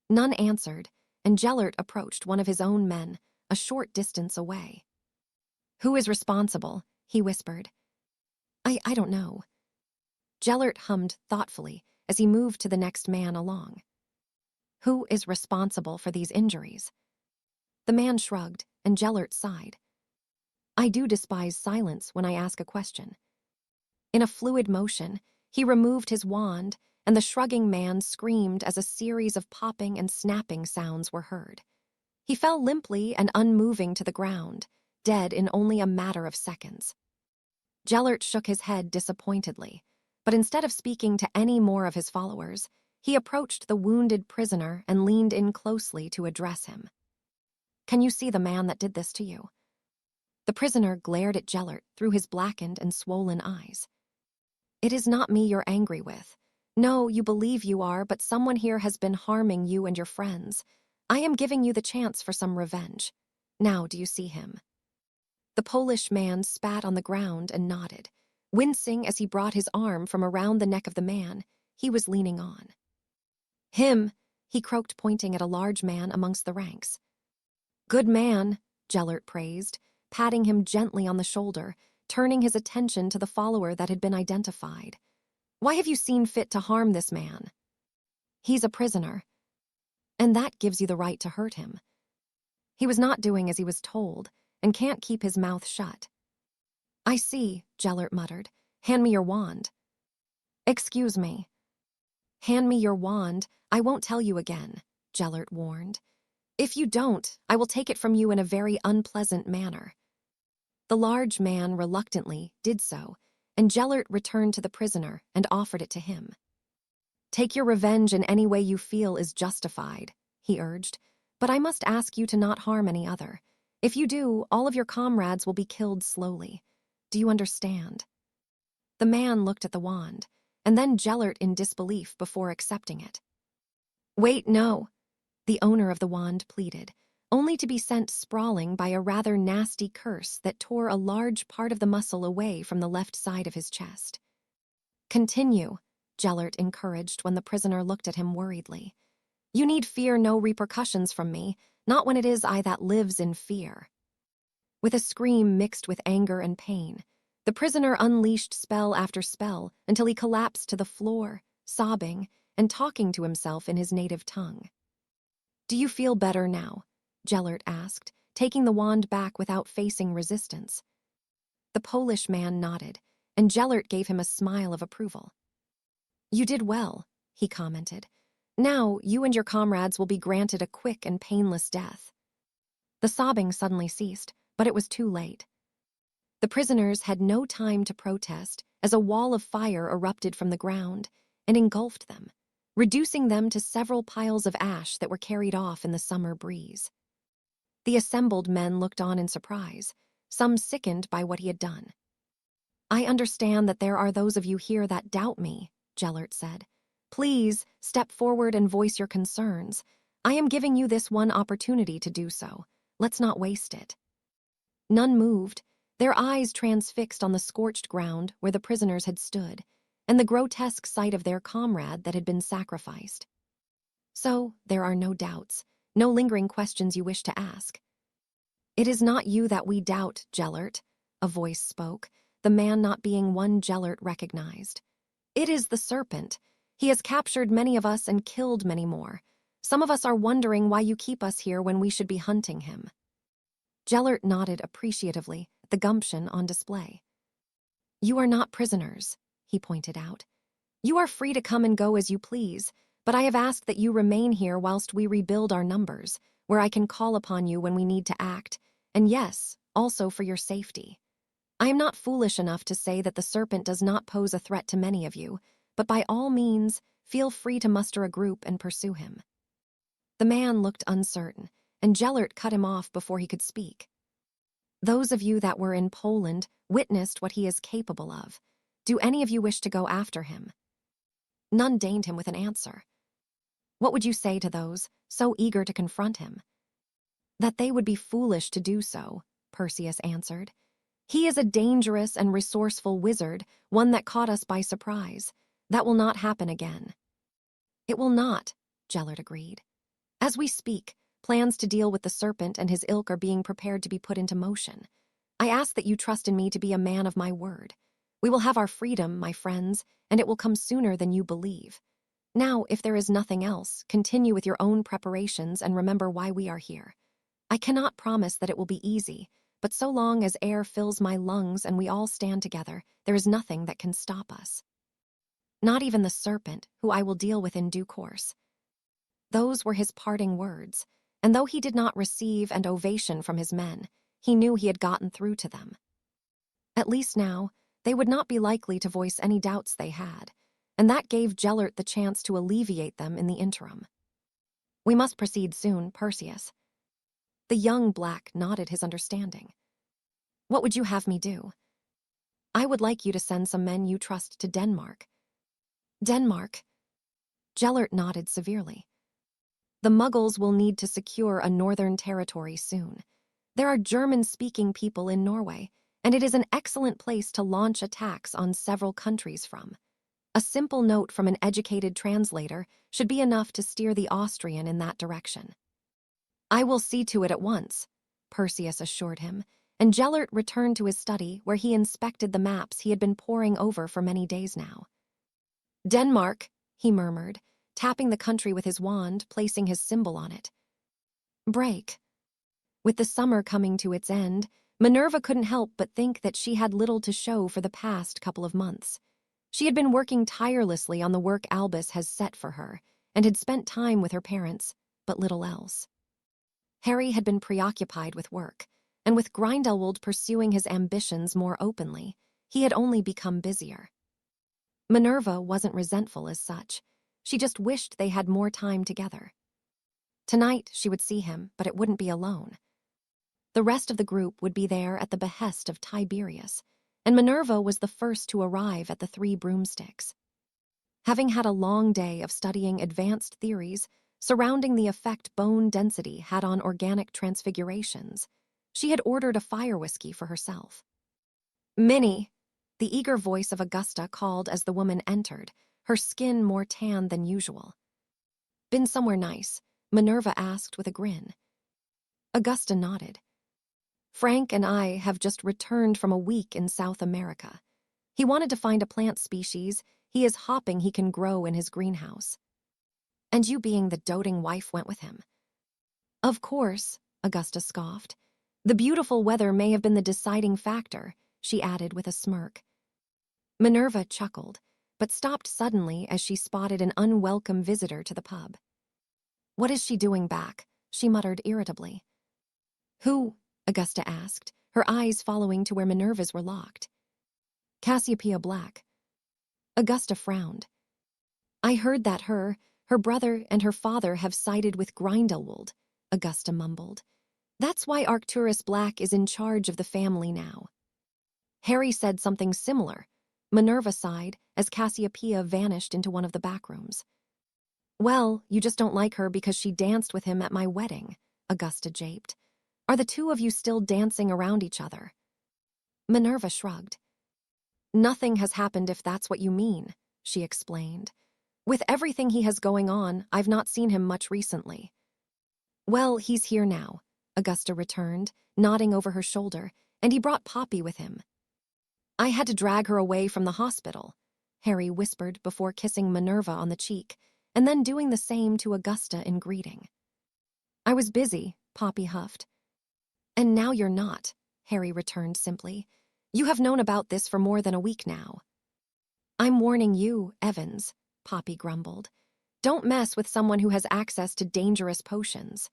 None answered, and Gellert approached one of his own men, a short distance away. "Who is responsible?" he whispered. I don't know." Gellert hummed thoughtfully as he moved to the next man along. "Who is responsible for these injuries?" The man shrugged, and Gellert sighed. "I do despise silence when I ask a question." In a fluid motion, he removed his wand, and the shrugging man screamed as a series of popping and snapping sounds were heard. He fell limply and unmoving to the ground, dead in only a matter of seconds. Gellert shook his head disappointedly, but instead of speaking to any more of his followers, he approached the wounded prisoner and leaned in closely to address him. "Can you see the man that did this to you?" The prisoner glared at Gellert through his blackened and swollen eyes. "It is not me you're angry with. No, you believe you are, but someone here has been harming you and your friends. I am giving you the chance for some revenge. Now, do you see him?" The Polish man spat on the ground and nodded, wincing as he brought his arm from around the neck of the man he was leaning on. "Him," he croaked, pointing at a large man amongst the ranks. "Good man," Gellert praised, patting him gently on the shoulder, turning his attention to the follower that had been identified. "Why have you seen fit to harm this man?" "He's a prisoner. And that gives you the right to hurt him. He was not doing as he was told, and can't keep his mouth shut." "I see," Gellert muttered, Hand me your wand. Excuse me. Hand me your wand. I won't tell you again, Gellert warned. If you don't, I will take it from you in a very unpleasant manner. The large man reluctantly did so, and Gellert returned to the prisoner and offered it to him. Take your revenge in any way you feel is justified, he urged, but I must ask you to not harm any other. If you do, all of your comrades will be killed slowly. Do you understand? The man looked at the wand, and then Gellert in disbelief before accepting it. Wait, no, the owner of the wand pleaded, only to be sent sprawling by a rather nasty curse that tore a large part of the muscle away from the left side of his chest. Continue, Gellert encouraged when the prisoner looked at him worriedly. You need fear no repercussions from me, not when it is I that lives in fear. With a scream mixed with anger and pain, the prisoner unleashed spell after spell until he collapsed to the floor, sobbing and talking to himself in his native tongue. Do you feel better now? Gellert asked, taking the wand back without facing resistance. The Polish man nodded, and Gellert gave him a smile of approval. You did well, he commented. Now you and your comrades will be granted a quick and painless death. The sobbing suddenly ceased, but it was too late. The prisoners had no time to protest as a wall of fire erupted from the ground and engulfed them, reducing them to several piles of ash that were carried off in the summer breeze. The assembled men looked on in surprise, some sickened by what he had done. I understand that there are those of you here that doubt me, Gellert said. Please step forward and voice your concerns. I am giving you this one opportunity to do so. Let's not waste it. None moved, their eyes transfixed on the scorched ground where the prisoners had stood, and the grotesque sight of their comrade that had been sacrificed. So, there are no doubts, no lingering questions you wish to ask. It is not you that we doubt, Gellert, a voice spoke, the man not being one Gellert recognized. It is the serpent. He has captured many of us and killed many more. Some of us are wondering why you keep us here when we should be hunting him. Gellert nodded appreciatively at the gumption on display. You are not prisoners, he pointed out. You are free to come and go as you please, but I have asked that you remain here whilst we rebuild our numbers, where I can call upon you when we need to act, and yes, also for your safety. I am not foolish enough to say that the serpent does not pose a threat to many of you, but by all means, feel free to muster a group and pursue him. The man looked uncertain, and Gellert cut him off before he could speak. Those of you that were in Poland witnessed what he is capable of. Do any of you wish to go after him? None deigned him with an answer. What would you say to those so eager to confront him? That they would be foolish to do so, Perseus answered. He is a dangerous and resourceful wizard, one that caught us by surprise. That will not happen again. It will not, Gellert agreed. As we speak, plans to deal with the serpent and his ilk are being prepared to be put into motion. I ask that you trust in me to be a man of my word. We will have our freedom, my friends, and it will come sooner than you believe. Now, if there is nothing else, continue with your own preparations and remember why we are here. I cannot promise that it will be easy, but so long as air fills my lungs and we all stand together, there is nothing that can stop us. Not even the serpent, who I will deal with in due course. Those were his parting words, and though he did not receive an ovation from his men, he knew he had gotten through to them. At least now, they would not be likely to voice any doubts they had, and that gave Gellert the chance to alleviate them in the interim. We must proceed soon, Perseus. The young black nodded his understanding. What would you have me do? I would like you to send some men you trust to Denmark. Denmark? Gellert nodded severely. The Muggles will need to secure a northern territory soon. There are German-speaking people in Norway, and it is an excellent place to launch attacks on several countries from. A simple note from an educated translator should be enough to steer the Austrian in that direction. I will see to it at once, Perseus assured him, and Gellert returned to his study where he inspected the maps he had been poring over for many days now. Denmark, he murmured, tapping the country with his wand, placing his symbol on it. Break. With the summer coming to its end, Minerva couldn't help but think that she had little to show for the past couple of months. She had been working tirelessly on the work Albus has set for her and had spent time with her parents, but little else. Harry had been preoccupied with work, and with Grindelwald pursuing his ambitions more openly, he had only become busier. Minerva wasn't resentful as such. She just wished they had more time together. Tonight, she would see him, but it wouldn't be alone. The rest of the group would be there at the behest of Tiberius, and Minerva was the first to arrive at the Three Broomsticks. Having had a long day of studying advanced theories surrounding the effect bone density had on organic transfigurations, she had ordered a fire whiskey for herself. "Minnie," the eager voice of Augusta called as the woman entered, her skin more tan than usual. "Been somewhere nice?" Minerva asked with a grin. Augusta nodded. "Frank and I have just returned from a week in South America. He wanted to find a plant species he is hoping he can grow in his greenhouse. And you, being the doting wife, went with him." "Of course," Augusta scoffed. "The beautiful weather may have been the deciding factor," she added with a smirk. Minerva chuckled, but stopped suddenly as she spotted an unwelcome visitor to the pub. "What is she doing back?" she muttered irritably. "Who?" Augusta asked, her eyes following to where Minerva's were locked. "Cassiopeia Black." Augusta frowned. "I heard that her brother and her father have sided with Grindelwald," Augusta mumbled. "That's why Arcturus Black is in charge of the family now." Harry said something similar. Minerva sighed as Cassiopeia vanished into one of the back rooms. "Well, you just don't like her because she danced with him at my wedding," Augusta japed. "Are the two of you still dancing around each other?" Minerva shrugged. "Nothing has happened if that's what you mean," she explained. "With everything he has going on, I've not seen him much recently." "Well, he's here now," Augusta returned, nodding over her shoulder, "and he brought Poppy with him." "I had to drag her away from the hospital," Harry whispered before kissing Minerva on the cheek, and then doing the same to Augusta in greeting. "I was busy," Poppy huffed. "And now you're not," Harry returned simply. "You have known about this for more than a week now." "I'm warning you, Evans," Poppy grumbled. "Don't mess with someone who has access to dangerous potions."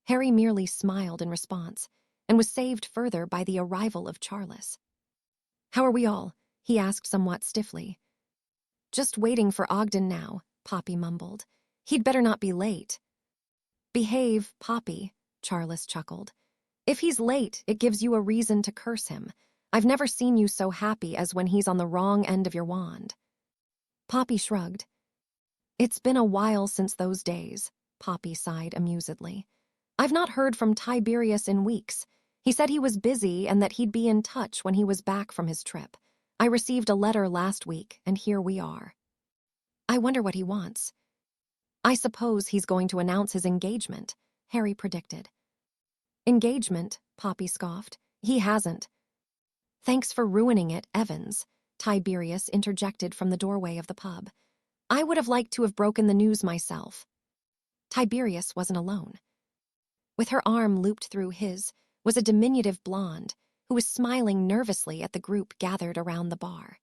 Harry merely smiled in response, and was saved further by the arrival of Charles. "How are we all?" he asked somewhat stiffly. "Just waiting for Ogden now," Poppy mumbled. "He'd better not be late." "Behave, Poppy," Charles chuckled. "If he's late, it gives you a reason to curse him. I've never seen you so happy as when he's on the wrong end of your wand." Poppy shrugged. "It's been a while since those days," Poppy sighed amusedly. "I've not heard from Tiberius in weeks. He said he was busy and that he'd be in touch when he was back from his trip. I received a letter last week, and here we are." "I wonder what he wants." "I suppose he's going to announce his engagement," Harry predicted. "Engagement?" Poppy scoffed. "He hasn't." "Thanks for ruining it, Evans," Tiberius interjected from the doorway of the pub. "I would have liked to have broken the news myself." Tiberius wasn't alone. With her arm looped through his was a diminutive blonde who was smiling nervously at the group gathered around the bar.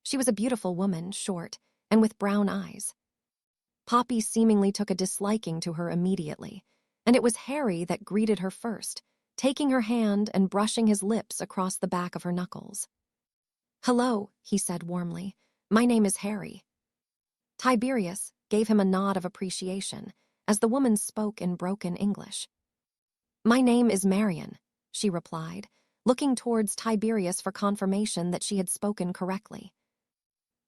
She was a beautiful woman, short, and with brown eyes. Poppy seemingly took a disliking to her immediately, and it was Harry that greeted her first, taking her hand and brushing his lips across the back of her knuckles. "Hello," he said warmly. "My name is Harry." Tiberius gave him a nod of appreciation as the woman spoke in broken English. "My name is Marion," she replied, looking towards Tiberius for confirmation that she had spoken correctly.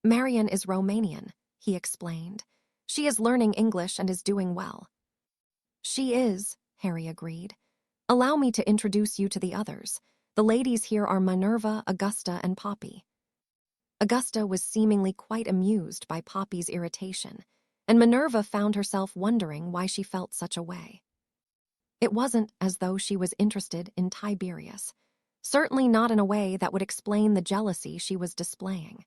"Marion is Romanian," he explained. "She is learning English and is doing well." "She is," Harry agreed. "Allow me to introduce you to the others. The ladies here are Minerva, Augusta, and Poppy." Augusta was seemingly quite amused by Poppy's irritation, and Minerva found herself wondering why she felt such a way. It wasn't as though she was interested in Tiberius, certainly not in a way that would explain the jealousy she was displaying.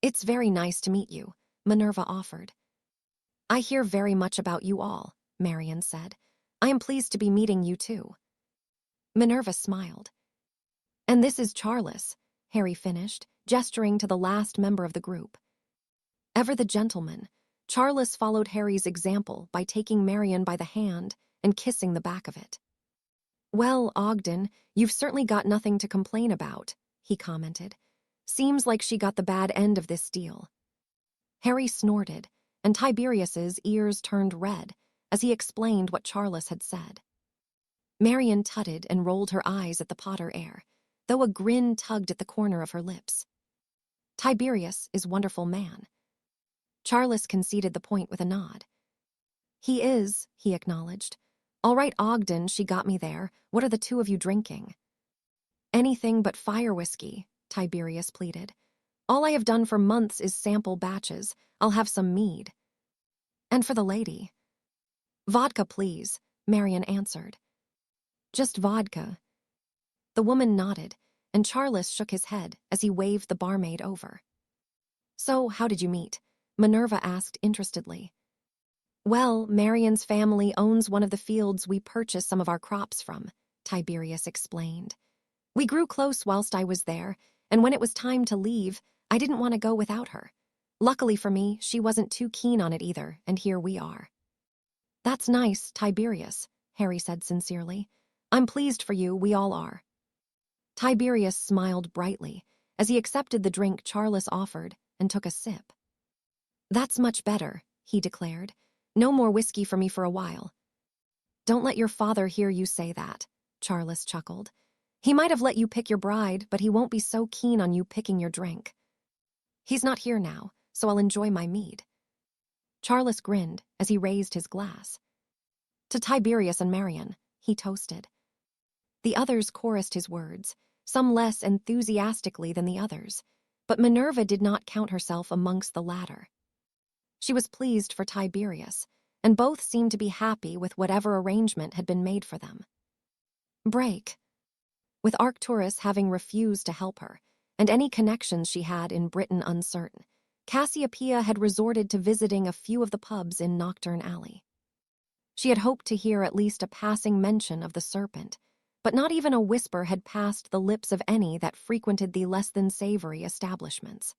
"It's very nice to meet you," Minerva offered. "I hear very much about you all," Marion said. "I am pleased to be meeting you too." Minerva smiled. And this is Charles, Harry finished, gesturing to the last member of the group. Ever the gentleman, Charles followed Harry's example by taking Marion by the hand and kissing the back of it. Well, Ogden, you've certainly got nothing to complain about, he commented. Seems like she got the bad end of this deal. Harry snorted, and Tiberius's ears turned red as he explained what Charles had said. Marion tutted and rolled her eyes at the Potter heir, though a grin tugged at the corner of her lips. Tiberius is wonderful man. Charles conceded the point with a nod. He is, he acknowledged. All right, Ogden, she got me there. What are the two of you drinking? Anything but fire whiskey, Tiberius pleaded. All I have done for months is sample batches. I'll have some mead. And for the lady? Vodka, please, Marion answered. Just vodka. The woman nodded, and Charles shook his head as he waved the barmaid over. So, how did you meet? Minerva asked interestedly. Well, Marion's family owns one of the fields we purchased some of our crops from, Tiberius explained. We grew close whilst I was there, and when it was time to leave, I didn't want to go without her. Luckily for me, she wasn't too keen on it either, and here we are. That's nice, Tiberius, Harry said sincerely. I'm pleased for you, we all are. Tiberius smiled brightly as he accepted the drink Charles offered and took a sip. That's much better, he declared. No more whiskey for me for a while. Don't let your father hear you say that, Charles chuckled. He might have let you pick your bride, but he won't be so keen on you picking your drink. He's not here now, so I'll enjoy my mead. Charles grinned as he raised his glass. To Tiberius and Marion, he toasted. The others chorused his words, some less enthusiastically than the others, but Minerva did not count herself amongst the latter. She was pleased for Tiberius, and both seemed to be happy with whatever arrangement had been made for them. Break. With Arcturus having refused to help her, and any connections she had in Britain uncertain, Cassiopeia had resorted to visiting a few of the pubs in Nocturne Alley. She had hoped to hear at least a passing mention of the serpent, but not even a whisper had passed the lips of any that frequented the less-than-savory establishments.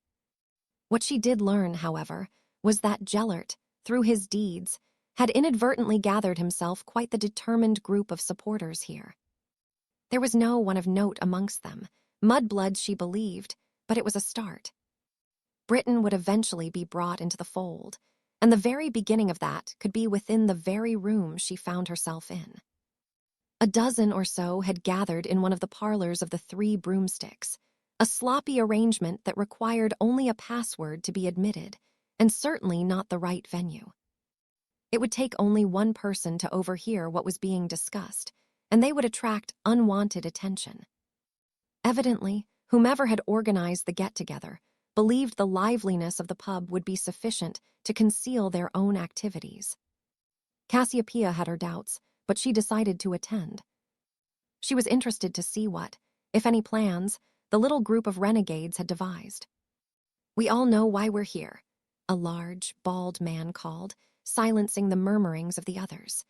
What she did learn, however, was that Gellert, through his deeds, had inadvertently gathered himself quite the determined group of supporters here. There was no one of note amongst them, mudbloods she believed, but it was a start. Britain would eventually be brought into the fold, and the very beginning of that could be within the very room she found herself in. A dozen or so had gathered in one of the parlors of the Three Broomsticks, a sloppy arrangement that required only a password to be admitted, and certainly not the right venue. It would take only one person to overhear what was being discussed, and they would attract unwanted attention. Evidently, whomever had organized the get-together believed the liveliness of the pub would be sufficient to conceal their own activities. Cassiopeia had her doubts, but she decided to attend. She was interested to see what, if any plans, the little group of renegades had devised. We all know why we're here, a large, bald man called, silencing the murmurings of the others.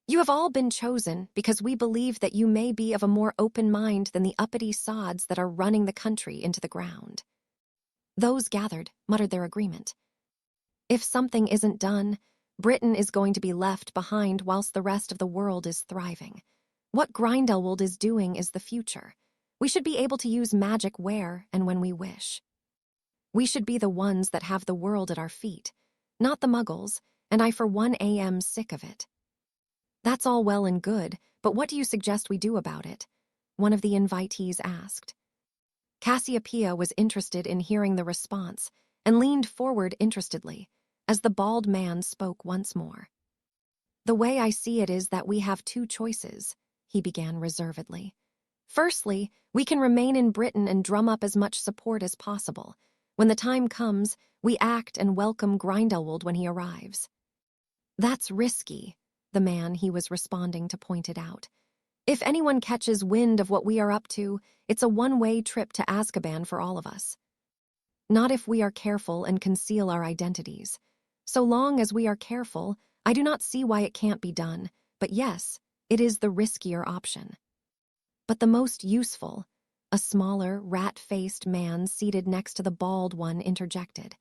You have all been chosen because we believe that you may be of a more open mind than the uppity sods that are running the country into the ground. Those gathered muttered their agreement. If something isn't done, Britain is going to be left behind whilst the rest of the world is thriving. What Grindelwald is doing is the future. We should be able to use magic where and when we wish. We should be the ones that have the world at our feet, not the muggles, and I for one am sick of it. That's all well and good, but what do you suggest we do about it? One of the invitees asked. Cassiopeia was interested in hearing the response and leaned forward interestedly as the bald man spoke once more. The way I see it is that we have two choices, he began reservedly. Firstly, we can remain in Britain and drum up as much support as possible. When the time comes, we act and welcome Grindelwald when he arrives. That's risky, the man he was responding to pointed out. If anyone catches wind of what we are up to, it's a one-way trip to Azkaban for all of us. Not if we are careful and conceal our identities. So long as we are careful, I do not see why it can't be done, but yes, it is the riskier option. but the most useful. A smaller, rat-faced man seated next to the bald one interjected.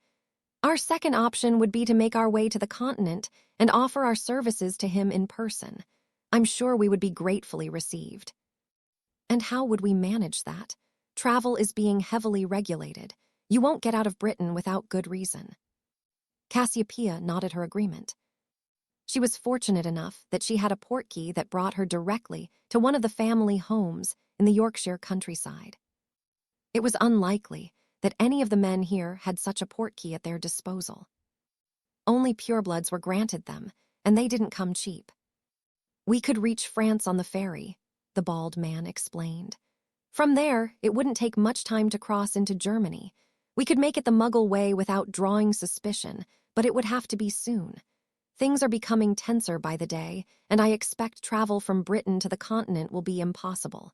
Our second option would be to make our way to the continent and offer our services to him in person. I'm sure we would be gratefully received. And how would we manage that? Travel is being heavily regulated. You won't get out of Britain without good reason. Cassiopeia nodded her agreement. She was fortunate enough that she had a portkey that brought her directly to one of the family homes in the Yorkshire countryside. It was unlikely that any of the men here had such a portkey at their disposal. Only purebloods were granted them, and they didn't come cheap. We could reach France on the ferry, the bald man explained. From there, it wouldn't take much time to cross into Germany. We could make it the Muggle way without drawing suspicion, but it would have to be soon. Things are becoming tenser by the day, and I expect travel from Britain to the continent will be impossible.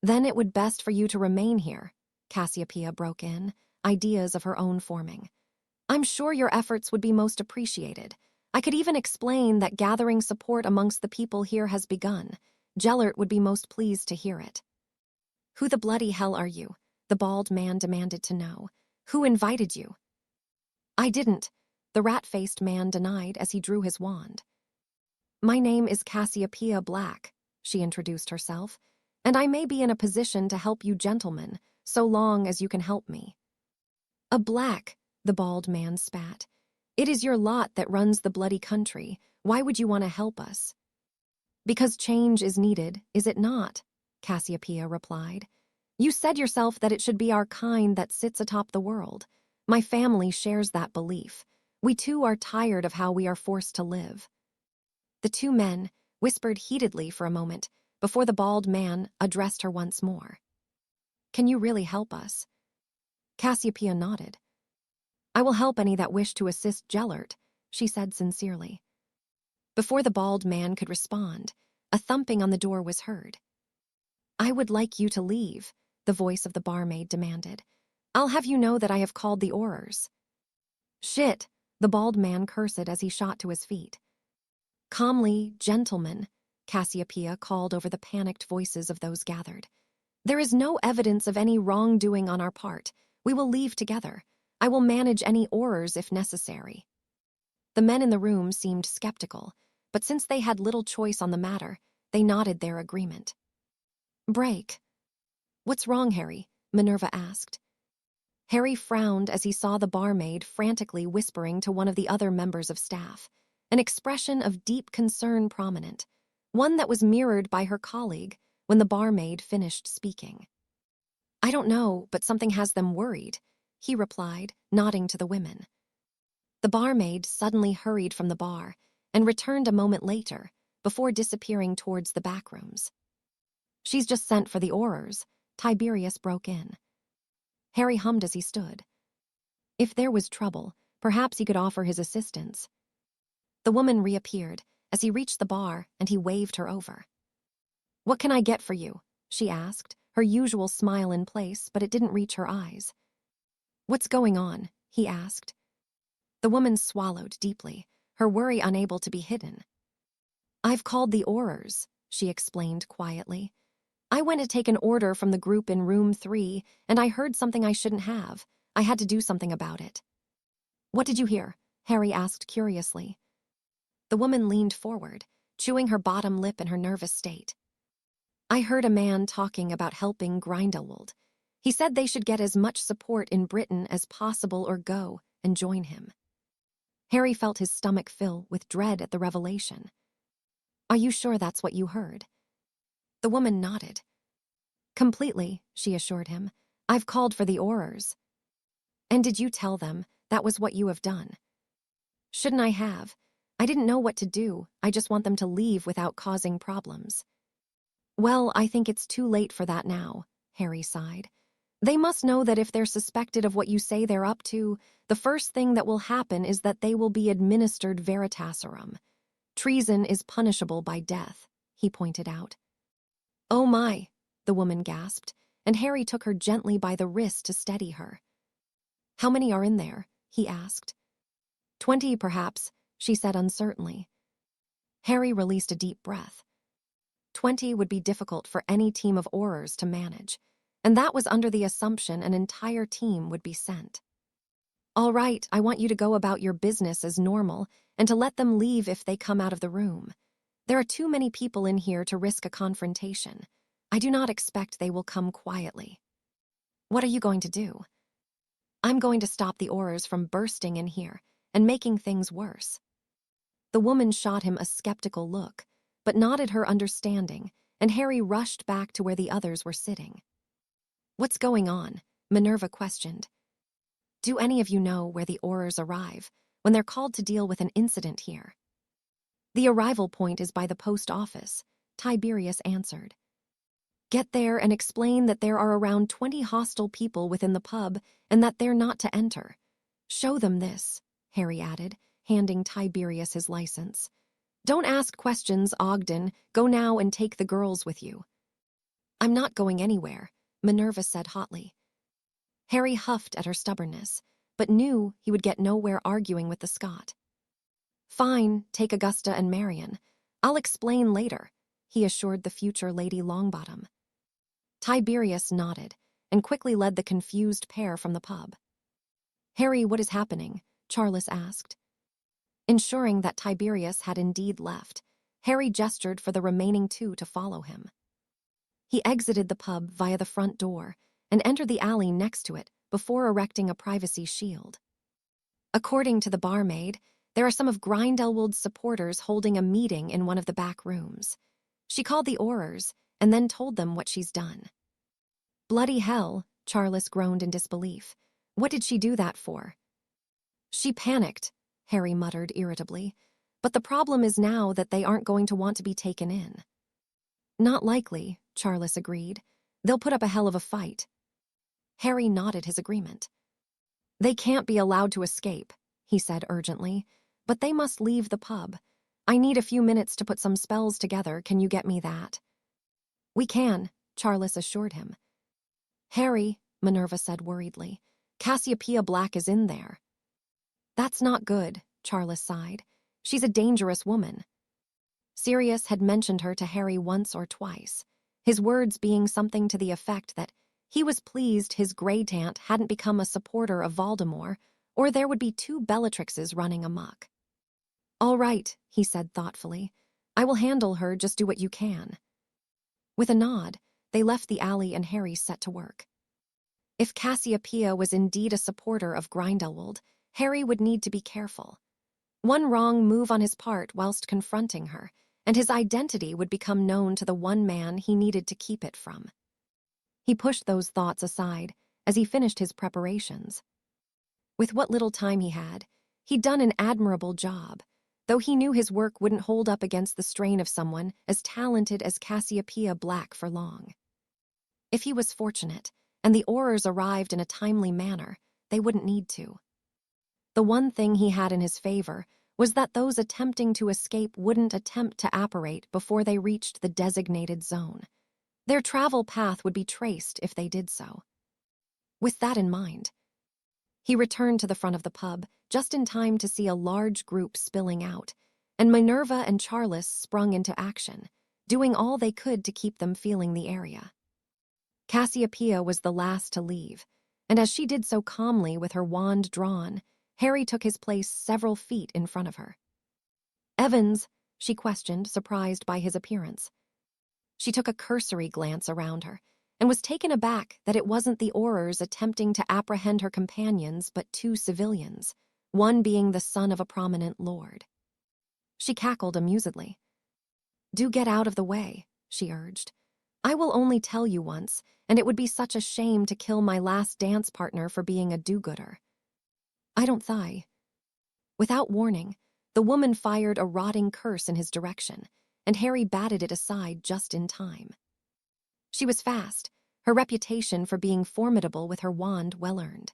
Then it would best for you to remain here, Cassiopeia broke in, ideas of her own forming. I'm sure your efforts would be most appreciated. I could even explain that gathering support amongst the people here has begun. Gellert would be most pleased to hear it. Who the bloody hell are you? The bald man demanded to know. Who invited you? I didn't, the rat-faced man denied as he drew his wand. My name is Cassiopeia Black, she introduced herself, and I may be in a position to help you gentlemen, so long as you can help me. A Black, the bald man spat. It is your lot that runs the bloody country. Why would you want to help us? Because change is needed, is it not? Cassiopeia replied. You said yourself that it should be our kind that sits atop the world. My family shares that belief. We too are tired of how we are forced to live. The two men whispered heatedly for a moment before the bald man addressed her once more. Can you really help us? Cassiopeia nodded. I will help any that wish to assist Gellert, she said sincerely. Before the bald man could respond, a thumping on the door was heard. I would like you to leave, the voice of the barmaid demanded. I'll have you know that I have called the Aurors. Shit, the bald man cursed as he shot to his feet. Calmly, gentlemen, Cassiopeia called over the panicked voices of those gathered. There is no evidence of any wrongdoing on our part. We will leave together. I will manage any Aurors if necessary. The men in the room seemed skeptical, but since they had little choice on the matter, they nodded their agreement. Break. What's wrong, Harry? Minerva asked. Harry frowned as he saw the barmaid frantically whispering to one of the other members of staff, an expression of deep concern prominent, one that was mirrored by her colleague when the barmaid finished speaking. I don't know, but something has them worried, he replied, nodding to the women. The barmaid suddenly hurried from the bar and returned a moment later before disappearing towards the back rooms. She's just sent for the Aurors, Tiberius broke in. Harry hummed as he stood. If there was trouble, perhaps he could offer his assistance. The woman reappeared as he reached the bar and he waved her over. What can I get for you? She asked, her usual smile in place, but it didn't reach her eyes. What's going on? He asked. The woman swallowed deeply, her worry unable to be hidden. I've called the Aurors, she explained quietly. I went to take an order from the group in room 3, and I heard something I shouldn't have. I had to do something about it. What did you hear? Harry asked curiously. The woman leaned forward, chewing her bottom lip in her nervous state. I heard a man talking about helping Grindelwald. He said they should get as much support in Britain as possible or go and join him. Harry felt his stomach fill with dread at the revelation. Are you sure that's what you heard? The woman nodded. Completely, she assured him. I've called for the Aurors. And did you tell them that was what you have done? Shouldn't I have? I didn't know what to do. I just want them to leave without causing problems. Well, I think it's too late for that now, Harry sighed. They must know that if they're suspected of what you say they're up to, the first thing that will happen is that they will be administered veritaserum. Treason is punishable by death, he pointed out. Oh my, the woman gasped, and Harry took her gently by the wrist to steady her. How many are in there? He asked. 20, perhaps, she said uncertainly. Harry released a deep breath. 20 would be difficult for any team of Aurors to manage, and that was under the assumption an entire team would be sent. All right, I want you to go about your business as normal and to let them leave if they come out of the room. There are too many people in here to risk a confrontation. I do not expect they will come quietly. What are you going to do? I'm going to stop the Aurors from bursting in here and making things worse. The woman shot him a skeptical look, but nodded her understanding, and Harry rushed back to where the others were sitting. What's going on? Minerva questioned. Do any of you know where the Aurors arrive when they're called to deal with an incident here? The arrival point is by the post office, Tiberius answered. Get there and explain that there are around 20 hostile people within the pub and that they're not to enter. Show them this, Harry added, handing Tiberius his license. Don't ask questions, Ogden. Go now and take the girls with you. I'm not going anywhere, Minerva said hotly. Harry huffed at her stubbornness, but knew he would get nowhere arguing with the Scot. Fine, take Augusta and Marion. I'll explain later, he assured the future Lady Longbottom. Tiberius nodded and quickly led the confused pair from the pub. Harry, what is happening? Charles asked. Ensuring that Tiberius had indeed left, Harry gestured for the remaining two to follow him. He exited the pub via the front door and entered the alley next to it before erecting a privacy shield. According to the barmaid, there are some of Grindelwald's supporters holding a meeting in one of the back rooms. She called the Aurors and then told them what she's done. Bloody hell, Charles groaned in disbelief. What did she do that for? She panicked, Harry muttered irritably. But the problem is now that they aren't going to want to be taken in. Not likely, Charles agreed. They'll put up a hell of a fight. Harry nodded his agreement. They can't be allowed to escape, he said urgently, but they must leave the pub. I need a few minutes to put some spells together. Can you get me that? We can, Charles assured him. Harry, Minerva said worriedly, Cassiopeia Black is in there. That's not good, Charles sighed. She's a dangerous woman. Sirius had mentioned her to Harry once or twice, his words being something to the effect that he was pleased his Greytant hadn't become a supporter of Voldemort, or there would be two Bellatrixes running amok. All right, he said thoughtfully. I will handle her, just do what you can. With a nod, they left the alley and Harry set to work. If Cassiopeia was indeed a supporter of Grindelwald, Harry would need to be careful. One wrong move on his part whilst confronting her, and his identity would become known to the one man he needed to keep it from. He pushed those thoughts aside as he finished his preparations. With what little time he had, he'd done an admirable job, though he knew his work wouldn't hold up against the strain of someone as talented as Cassiopeia Black for long. If he was fortunate, and the Aurors arrived in a timely manner, they wouldn't need to. The one thing he had in his favor was that those attempting to escape wouldn't attempt to apparate before they reached the designated zone. Their travel path would be traced if they did so. With that in mind, he returned to the front of the pub just in time to see a large group spilling out, and Minerva and Charles sprung into action, doing all they could to keep them feeling the area. Cassiopeia was the last to leave, and as she did so calmly with her wand drawn, Harry took his place several feet in front of her. Evans, she questioned, surprised by his appearance. She took a cursory glance around her, and was taken aback that it wasn't the Aurors attempting to apprehend her companions but two civilians, one being the son of a prominent lord. She cackled amusedly. Do get out of the way, she urged. I will only tell you once, and it would be such a shame to kill my last dance partner for being a do-gooder. I don't thigh. Without warning, the woman fired a rotting curse in his direction, and Harry batted it aside just in time. She was fast, her reputation for being formidable with her wand well-earned.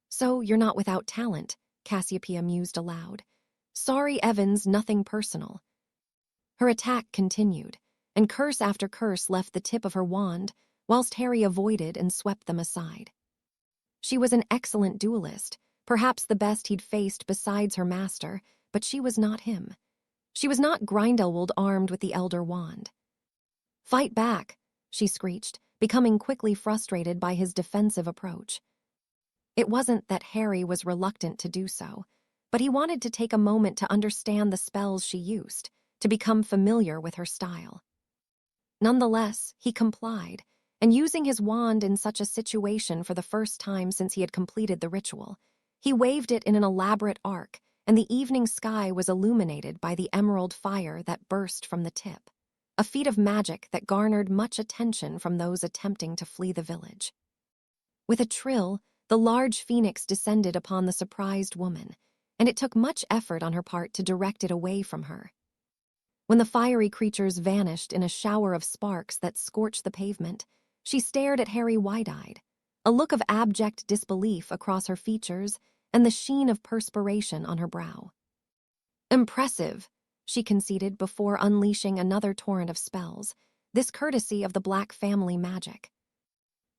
So you're not without talent, Cassiopeia mused aloud. Sorry, Evans, nothing personal. Her attack continued, and curse after curse left the tip of her wand, whilst Harry avoided and swept them aside. She was an excellent duelist, perhaps the best he'd faced besides her master, but she was not him. She was not Grindelwald armed with the Elder Wand. "Fight back," she screeched, becoming quickly frustrated by his defensive approach. It wasn't that Harry was reluctant to do so, but he wanted to take a moment to understand the spells she used, to become familiar with her style. Nonetheless, he complied, and using his wand in such a situation for the first time since he had completed the ritual, he waved it in an elaborate arc, and the evening sky was illuminated by the emerald fire that burst from the tip, a feat of magic that garnered much attention from those attempting to flee the village. With a trill, the large phoenix descended upon the surprised woman, and it took much effort on her part to direct it away from her. When the fiery creatures vanished in a shower of sparks that scorched the pavement, she stared at Harry wide-eyed, a look of abject disbelief across her features and the sheen of perspiration on her brow. "Impressive," she conceded before unleashing another torrent of spells, this courtesy of the Black family magic.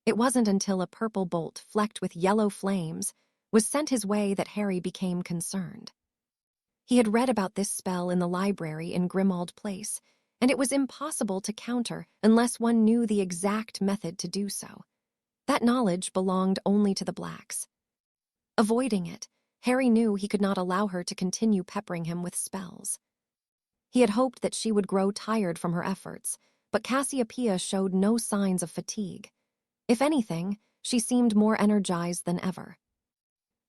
It wasn't until a purple bolt flecked with yellow flames was sent his way that Harry became concerned. He had read about this spell in the library in Grimmauld Place, and it was impossible to counter unless one knew the exact method to do so. That knowledge belonged only to the Blacks. Avoiding it, Harry knew he could not allow her to continue peppering him with spells. He had hoped that she would grow tired from her efforts, but Cassiopeia showed no signs of fatigue. If anything, she seemed more energized than ever.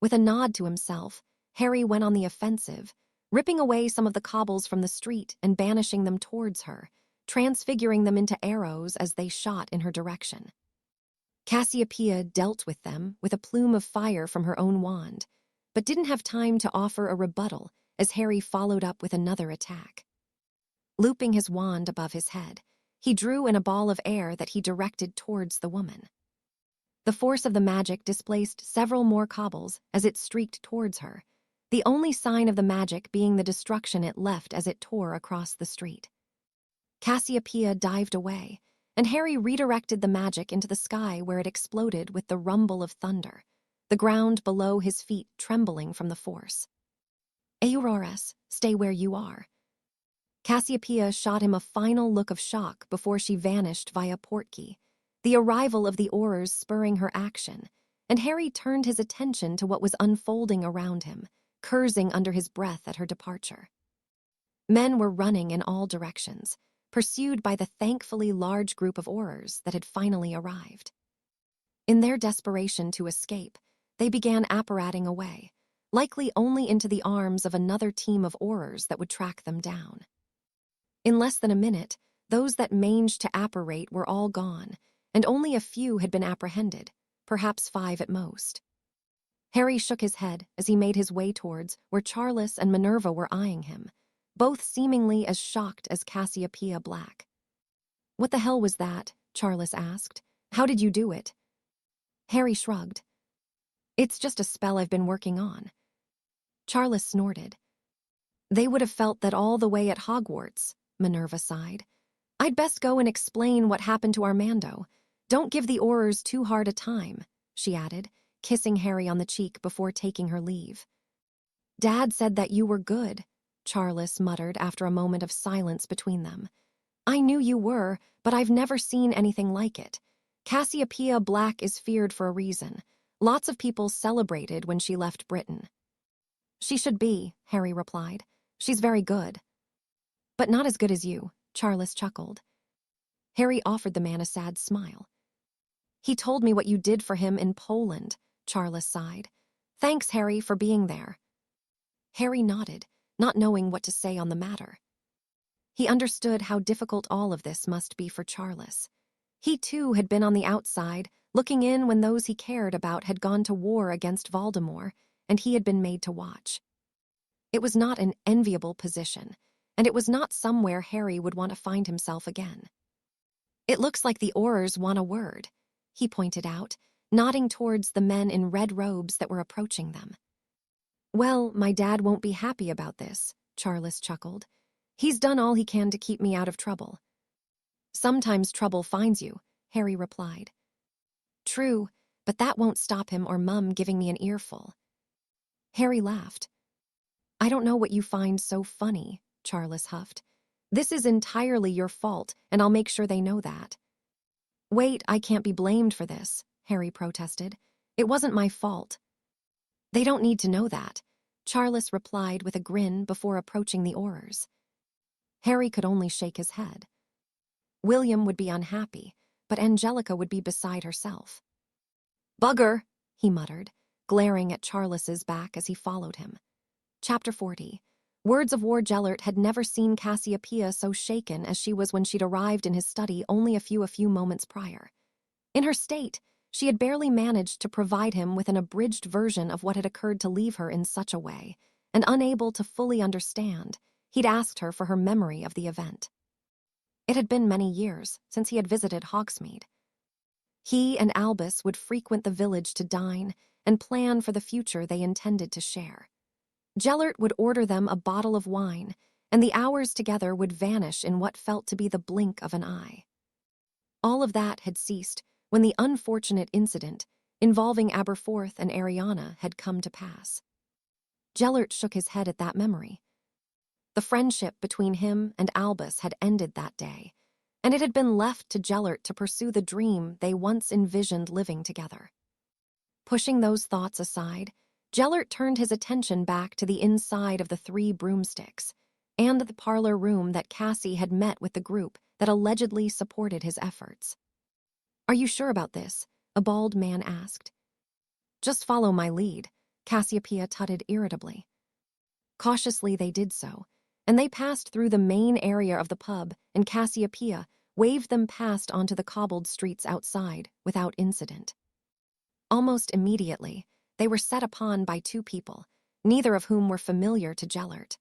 With a nod to himself, Harry went on the offensive, ripping away some of the cobbles from the street and banishing them towards her, transfiguring them into arrows as they shot in her direction. Cassiopeia dealt with them with a plume of fire from her own wand, but didn't have time to offer a rebuttal as Harry followed up with another attack. Looping his wand above his head, he drew in a ball of air that he directed towards the woman. The force of the magic displaced several more cobbles as it streaked towards her, the only sign of the magic being the destruction it left as it tore across the street. Cassiopeia dived away, and Harry redirected the magic into the sky where it exploded with the rumble of thunder, the ground below his feet trembling from the force. "Aurores, stay where you are." Cassiopeia shot him a final look of shock before she vanished via portkey, the arrival of the Aurors spurring her action, and Harry turned his attention to what was unfolding around him, cursing under his breath at her departure. Men were running in all directions, pursued by the thankfully large group of Aurors that had finally arrived. In their desperation to escape, they began apparating away, likely only into the arms of another team of Aurors that would track them down. In less than a minute, those that managed to apparate were all gone, and only a few had been apprehended, perhaps 5 at most. Harry shook his head as he made his way towards where Charles and Minerva were eyeing him, both seemingly as shocked as Cassiopeia Black. "What the hell was that?" Charles asked. "How did you do it?" Harry shrugged. "It's just a spell I've been working on." Charles snorted. "They would have felt that all the way at Hogwarts," Minerva sighed. "I'd best go and explain what happened to Armando. Don't give the Aurors too hard a time," she added, kissing Harry on the cheek before taking her leave. "Dad said that you were good," Charles muttered after a moment of silence between them. "I knew you were, but I've never seen anything like it. Cassiopeia Black is feared for a reason. Lots of people celebrated when she left Britain." "She should be," Harry replied. "She's very good." "But not as good as you," Charles chuckled. Harry offered the man a sad smile. "He told me what you did for him in Poland," Charles sighed. "Thanks, Harry, for being there." Harry nodded, not knowing what to say on the matter. He understood how difficult all of this must be for Charles. He too had been on the outside, looking in when those he cared about had gone to war against Voldemort, and he had been made to watch. It was not an enviable position, and it was not somewhere Harry would want to find himself again. "It looks like the Aurors want a word," he pointed out, nodding towards the men in red robes that were approaching them. "Well, my dad won't be happy about this," Charles chuckled. "He's done all he can to keep me out of trouble." "Sometimes trouble finds you," Harry replied. "True, but that won't stop him or Mum giving me an earful." Harry laughed. "I don't know what you find so funny," Charles huffed. This is entirely your fault, and I'll make sure they know that." "Wait, I can't be blamed for this," Harry protested. "It wasn't my fault." "They don't need to know that," Charles replied with a grin before approaching the Aurors. Harry could only shake his head. William would be unhappy, but Angelica would be beside herself. "Bugger," he muttered, glaring at Charles's back as he followed him. Chapter 40. Words of War. Gellert had never seen Cassiopeia so shaken as she was when she'd arrived in his study only a few moments prior. In her state, she had barely managed to provide him with an abridged version of what had occurred to leave her in such a way, and unable to fully understand, he'd asked her for her memory of the event. It had been many years since he had visited Hogsmeade. He and Albus would frequent the village to dine and plan for the future they intended to share. Gellert would order them a bottle of wine, and the hours together would vanish in what felt to be the blink of an eye. All of that had ceased when the unfortunate incident involving Aberforth and Ariana had come to pass. Gellert shook his head at that memory. The friendship between him and Albus had ended that day, and it had been left to Gellert to pursue the dream they once envisioned living together. Pushing those thoughts aside, Gellert turned his attention back to the inside of the Three Broomsticks and the parlor room that Cassie had met with the group that allegedly supported his efforts. "Are you sure about this?" a bald man asked. "Just follow my lead," Cassiopeia tutted irritably. Cautiously they did so, and they passed through the main area of the pub, and Cassiopeia waved them past onto the cobbled streets outside without incident. Almost immediately, they were set upon by two people, neither of whom were familiar to Gellert.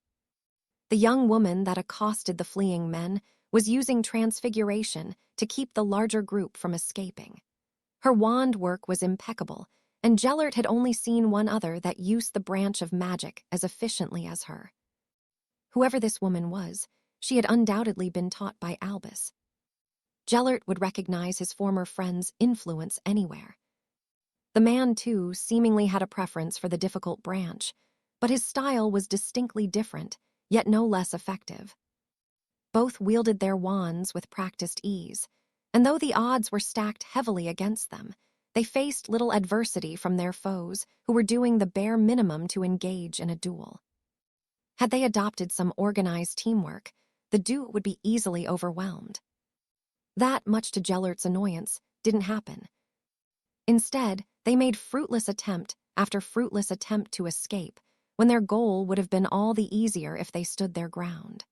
The young woman that accosted the fleeing men was using transfiguration to keep the larger group from escaping. Her wand work was impeccable, and Gellert had only seen one other that used the branch of magic as efficiently as her. Whoever this woman was, she had undoubtedly been taught by Albus. Gellert would recognize his former friend's influence anywhere. The man, too, seemingly had a preference for the difficult branch, but his style was distinctly different, yet no less effective. Both wielded their wands with practiced ease, and though the odds were stacked heavily against them, they faced little adversity from their foes who were doing the bare minimum to engage in a duel. Had they adopted some organized teamwork, the duo would be easily overwhelmed. That, much to Gellert's annoyance, didn't happen. Instead, they made fruitless attempt after fruitless attempt to escape, when their goal would have been all the easier if they stood their ground.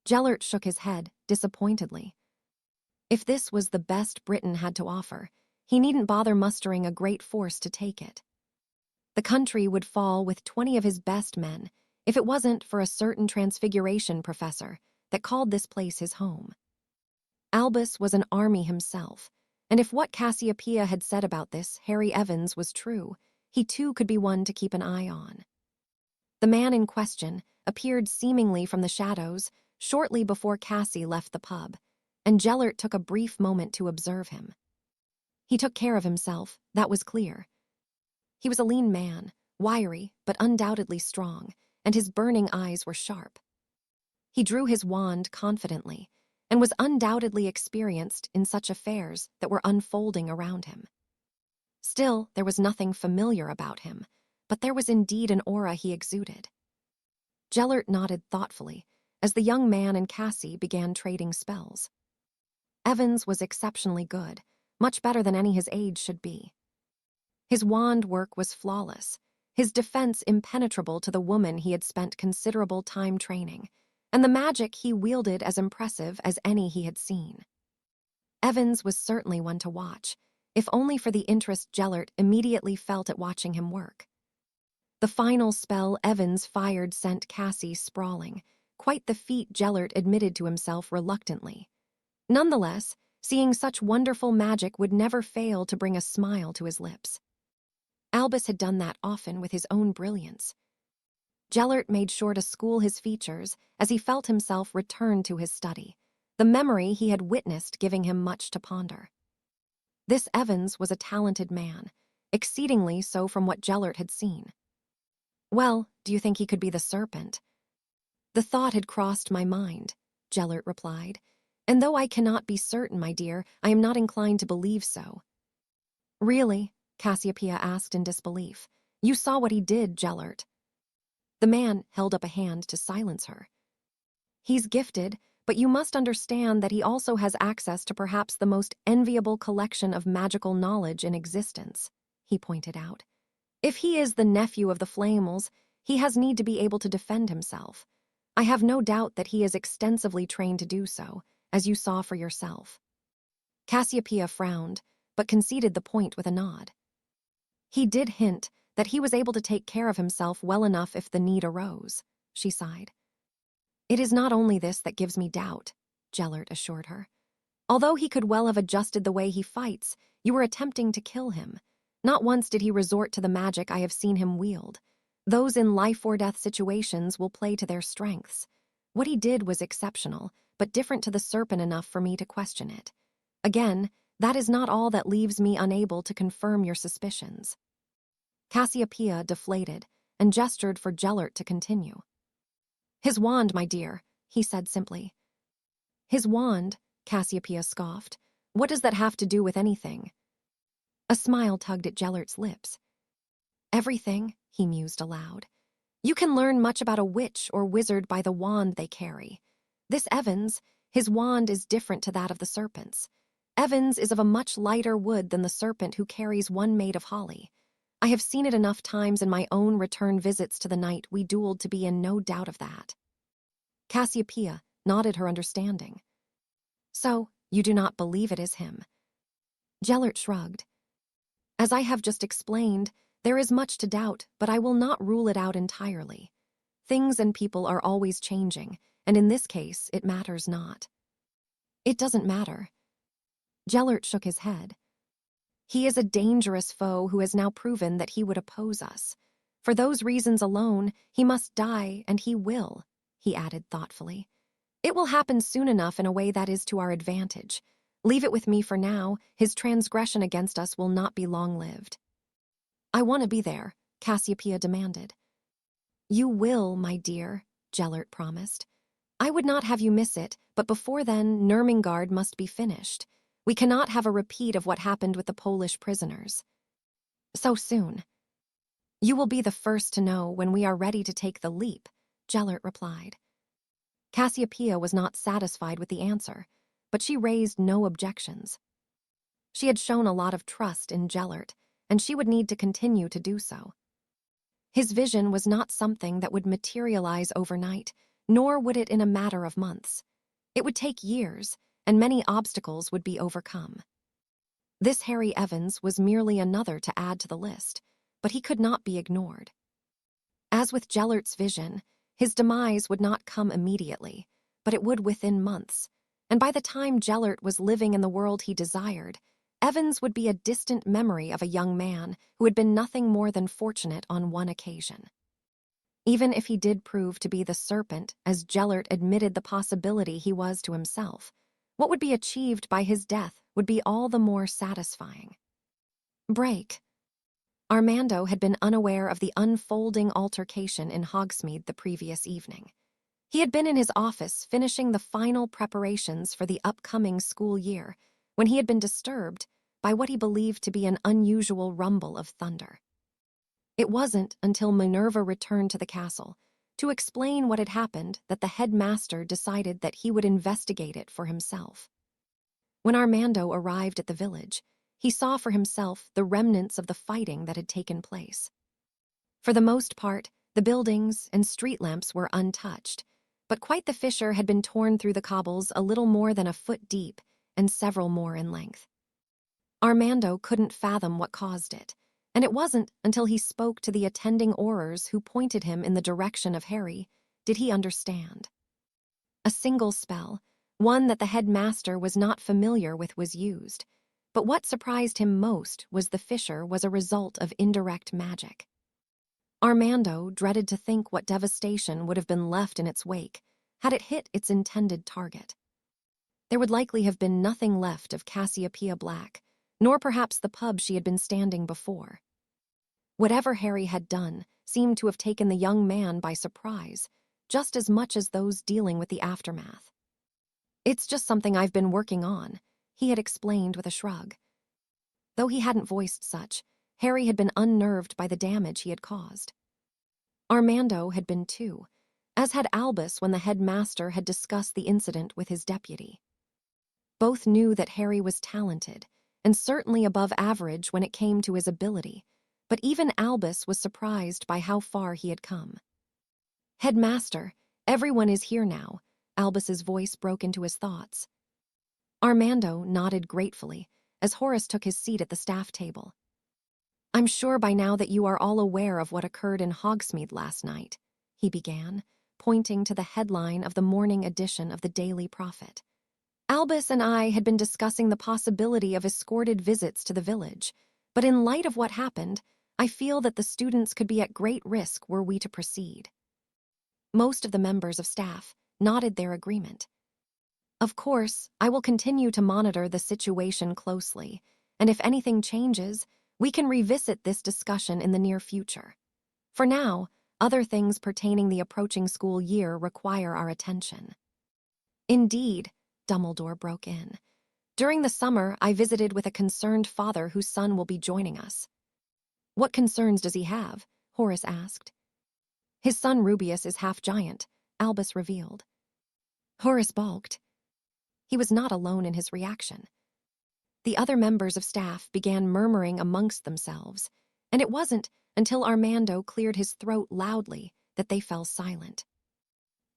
Gellert shook his head, disappointedly. If this was the best Britain had to offer, he needn't bother mustering a great force to take it. The country would fall with 20 of his best men if it wasn't for a certain transfiguration professor that called this place his home. Albus was an army himself, and if what Cassiopeia had said about this Harry Evans was true, he too could be one to keep an eye on. The man in question appeared seemingly from the shadows shortly before Cassie left the pub, and Gellert took a brief moment to observe him. He took care of himself, that was clear. He was a lean man, wiry but undoubtedly strong, and his burning eyes were sharp. He drew his wand confidently, and was undoubtedly experienced in such affairs that were unfolding around him. Still, there was nothing familiar about him, but there was indeed an aura he exuded. Gellert nodded thoughtfully as the young man and Cassie began trading spells. Evans was exceptionally good, much better than any his age should be. His wand work was flawless, his defense impenetrable to the woman he had spent considerable time training, and the magic he wielded as impressive as any he had seen. Evans was certainly one to watch, if only for the interest Gellert immediately felt at watching him work. The final spell Evans fired sent Cassie sprawling, quite the feat Gellert admitted to himself reluctantly. Nonetheless, seeing such wonderful magic would never fail to bring a smile to his lips. Albus had done that often with his own brilliance. Gellert made sure to school his features as he felt himself return to his study, the memory he had witnessed giving him much to ponder. This Evans was a talented man, exceedingly so from what Gellert had seen. Well, do you think he could be the serpent? The thought had crossed my mind, Gellert replied. And though I cannot be certain, my dear, I am not inclined to believe so. Really? Cassiopeia asked in disbelief. You saw what he did, Gellert. The man held up a hand to silence her. He's gifted, but you must understand that he also has access to perhaps the most enviable collection of magical knowledge in existence, he pointed out. If he is the nephew of the Flamels, he has need to be able to defend himself. I have no doubt that he is extensively trained to do so, as you saw for yourself. Cassiopeia frowned, but conceded the point with a nod. He did hint that he was able to take care of himself well enough if the need arose, she sighed. It is not only this that gives me doubt, Gellert assured her. Although he could well have adjusted the way he fights, you were attempting to kill him. Not once did he resort to the magic I have seen him wield. Those in life-or-death situations will play to their strengths. What he did was exceptional, but different to the serpent enough for me to question it. Again, that is not all that leaves me unable to confirm your suspicions. Cassiopeia deflated and gestured for Gellert to continue. His wand, my dear, he said simply. His wand, Cassiopeia scoffed. What does that have to do with anything? A smile tugged at Gellert's lips. Everything, he mused aloud. You can learn much about a witch or wizard by the wand they carry. This Evans, his wand is different to that of the serpent's. Evans is of a much lighter wood than the serpent who carries one made of holly. I have seen it enough times in my own return visits to the night we dueled to be in no doubt of that. Cassiopeia nodded her understanding. So, you do not believe it is him? Gellert shrugged. As I have just explained, there is much to doubt, but I will not rule it out entirely. Things and people are always changing, and in this case, it matters not. It doesn't matter. Gellert shook his head. He is a dangerous foe who has now proven that he would oppose us. For those reasons alone, he must die, and he will, he added thoughtfully. It will happen soon enough in a way that is to our advantage. Leave it with me for now. His transgression against us will not be long-lived. I want to be there, Cassiopeia demanded. You will, my dear, Gellert promised. I would not have you miss it, but before then, Nurmengard must be finished. We cannot have a repeat of what happened with the Polish prisoners. So soon. You will be the first to know when we are ready to take the leap, Gellert replied. Cassiopeia was not satisfied with the answer, but she raised no objections. She had shown a lot of trust in Gellert, and she would need to continue to do so. His vision was not something that would materialize overnight, nor would it in a matter of months. It would take years, and many obstacles would be overcome. This Harry Evans was merely another to add to the list, but he could not be ignored. As with Gellert's vision, his demise would not come immediately, but it would within months, and by the time Gellert was living in the world he desired, Evans would be a distant memory of a young man who had been nothing more than fortunate on one occasion. Even if he did prove to be the serpent, as Gellert admitted the possibility he was to himself, what would be achieved by his death would be all the more satisfying. Break. Armando had been unaware of the unfolding altercation in Hogsmeade the previous evening. He had been in his office finishing the final preparations for the upcoming school year when he had been disturbed by what he believed to be an unusual rumble of thunder. It wasn't until Minerva returned to the castle to explain what had happened that the headmaster decided that he would investigate it for himself. When Armando arrived at the village, he saw for himself the remnants of the fighting that had taken place. For the most part, the buildings and street lamps were untouched, but quite the fissure had been torn through the cobbles a little more than a foot deep and several more in length. Armando couldn't fathom what caused it, and it wasn't until he spoke to the attending aurors who pointed him in the direction of Harry did he understand. A single spell, one that the headmaster was not familiar with, was used, but what surprised him most was the fissure was a result of indirect magic. Armando dreaded to think what devastation would have been left in its wake had it hit its intended target. There would likely have been nothing left of Cassiopeia Black, nor perhaps the pub she had been standing before. Whatever Harry had done seemed to have taken the young man by surprise, just as much as those dealing with the aftermath. It's just something I've been working on, he had explained with a shrug. Though he hadn't voiced such, Harry had been unnerved by the damage he had caused. Armando had been too, as had Albus when the headmaster had discussed the incident with his deputy. Both knew that Harry was talented, and certainly above average when it came to his ability, but even Albus was surprised by how far he had come. "Headmaster, everyone is here now," Albus's voice broke into his thoughts. Armando nodded gratefully as Horace took his seat at the staff table. "I'm sure by now that you are all aware of what occurred in Hogsmeade last night," he began, pointing to the headline of the morning edition of the Daily Prophet. "Albus and I had been discussing the possibility of escorted visits to the village, but in light of what happened, I feel that the students could be at great risk were we to proceed." Most of the members of staff nodded their agreement. "Of course, I will continue to monitor the situation closely, and if anything changes, we can revisit this discussion in the near future. For now, other things pertaining the approaching school year require our attention." "Indeed," Dumbledore broke in. "During the summer, I visited with a concerned father whose son will be joining us." "What concerns does he have?" Horace asked. "His son Rubius is half-giant," Albus revealed. Horace balked. He was not alone in his reaction. The other members of staff began murmuring amongst themselves, and it wasn't until Armando cleared his throat loudly that they fell silent.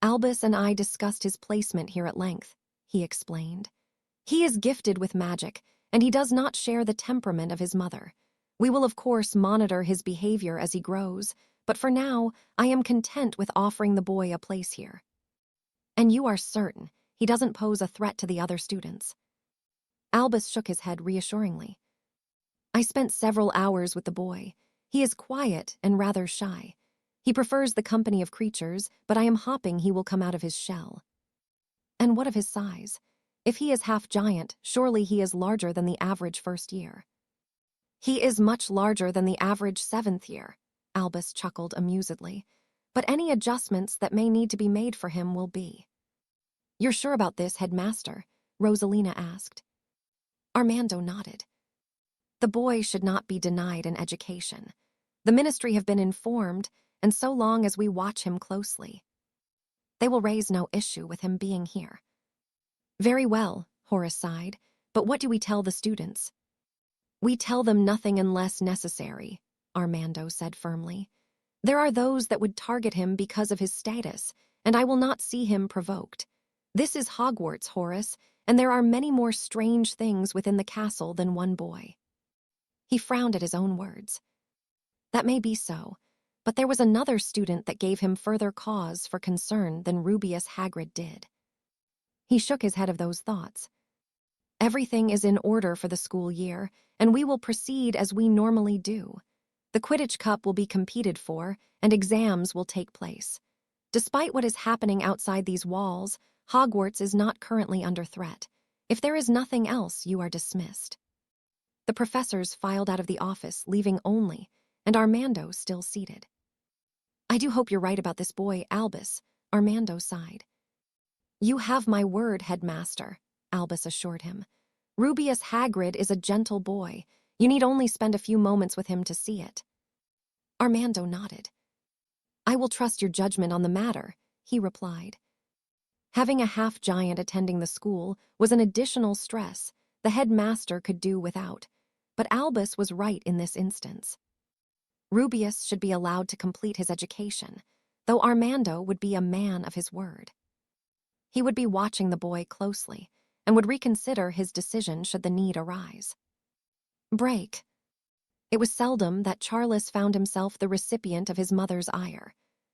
"Albus and I discussed his placement here at length," he explained. "He is gifted with magic, and he does not share the temperament of his mother. We will of course monitor his behavior as he grows, but for now, I am content with offering the boy a place here." "And you are certain he doesn't pose a threat to the other students?" Albus shook his head reassuringly. "I spent several hours with the boy. He is quiet and rather shy. He prefers the company of creatures, but I am hoping he will come out of his shell." "And what of his size? If he is half-giant, surely he is larger than the average first year." "He is much larger than the average seventh year," Albus chuckled amusedly. "But any adjustments that may need to be made for him will be." "You're sure about this, Headmaster?" Rosalina asked. Armando nodded. "The boy should not be denied an education. The ministry have been informed, and so long as we watch him closely, they will raise no issue with him being here." "Very well," Horace sighed, "but what do we tell the students?" "We tell them nothing unless necessary," Armando said firmly. "There are those that would target him because of his status, and I will not see him provoked. This is Hogwarts, Horace, and there are many more strange things within the castle than one boy." He frowned at his own words. "That may be so, but there was another student that gave him further cause for concern than Rubius Hagrid did." He shook his head of those thoughts. "Everything is in order for the school year, and we will proceed as we normally do. The Quidditch Cup will be competed for, and exams will take place. Despite what is happening outside these walls, Hogwarts is not currently under threat. If there is nothing else, you are dismissed." The professors filed out of the office, leaving only, and Armando still seated. "I do hope you're right about this boy, Albus," Armando sighed. "You have my word, Headmaster," Albus assured him. "Rubius Hagrid is a gentle boy. You need only spend a few moments with him to see it." Armando nodded. "I will trust your judgment on the matter," he replied. Having a half-giant attending the school was an additional stress the headmaster could do without, but Albus was right in this instance. Rubius should be allowed to complete his education, though Armando would be a man of his word. He would be watching the boy closely and would reconsider his decision should the need arise. Break. It was seldom that Charles found himself the recipient of his mother's ire,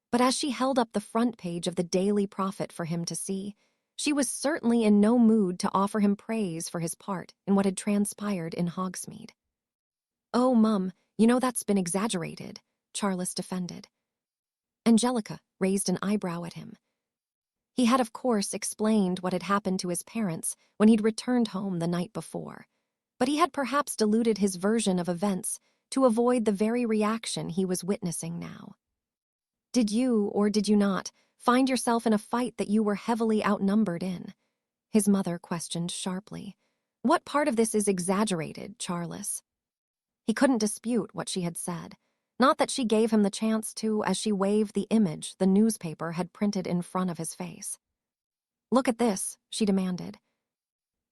but as she held up the front page of the Daily Prophet for him to see, she was certainly in no mood to offer him praise for his part in what had transpired in Hogsmeade. "Oh, Mum, you know that's been exaggerated," Charles defended. Angelica raised an eyebrow at him. He had, of course, explained what had happened to his parents when he'd returned home the night before, but he had perhaps diluted his version of events to avoid the very reaction he was witnessing now. "Did you, or did you not, find yourself in a fight that you were heavily outnumbered in?" his mother questioned sharply. What part of this is exaggerated, Charles? He couldn't dispute what she had said. Not that she gave him the chance to, as she waved the image the newspaper had printed in front of his face. Look at this, she demanded.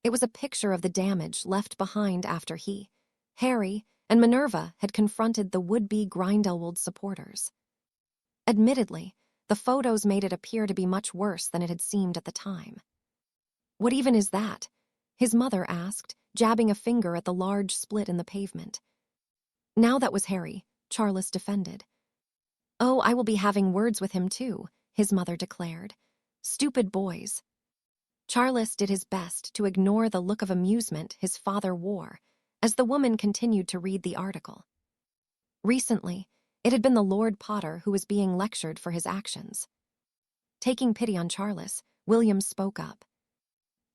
It was a picture of the damage left behind after he, Harry, and Minerva had confronted the would-be Grindelwald supporters. Admittedly, the photos made it appear to be much worse than it had seemed at the time. What even is that? His mother asked, jabbing a finger at the large split in the pavement. Now that was Harry, Charles defended. Oh, I will be having words with him too, his mother declared. Stupid boys. Charles did his best to ignore the look of amusement his father wore as the woman continued to read the article. Recently, it had been the Lord Potter who was being lectured for his actions. Taking pity on Charles, William spoke up.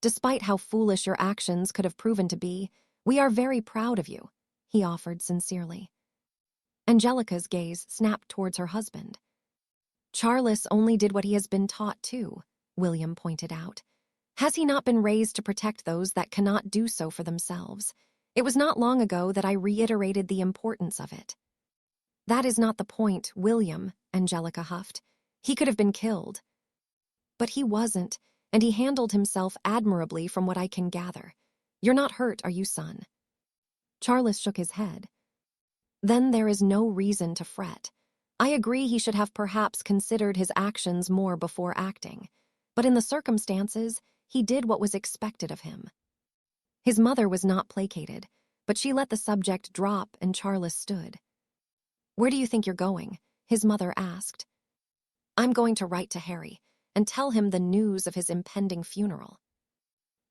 Despite how foolish your actions could have proven to be, we are very proud of you, he offered sincerely. Angelica's gaze snapped towards her husband. Charles only did what he has been taught to, William pointed out. Has he not been raised to protect those that cannot do so for themselves? It was not long ago that I reiterated the importance of it. That is not the point, William, Angelica huffed. He could have been killed. But he wasn't, and he handled himself admirably from what I can gather. You're not hurt, are you, son? Charles shook his head. Then there is no reason to fret. I agree he should have perhaps considered his actions more before acting, but in the circumstances, he did what was expected of him. His mother was not placated, but she let the subject drop and Charles stood. Where do you think you're going? His mother asked. I'm going to write to Harry and tell him the news of his impending funeral.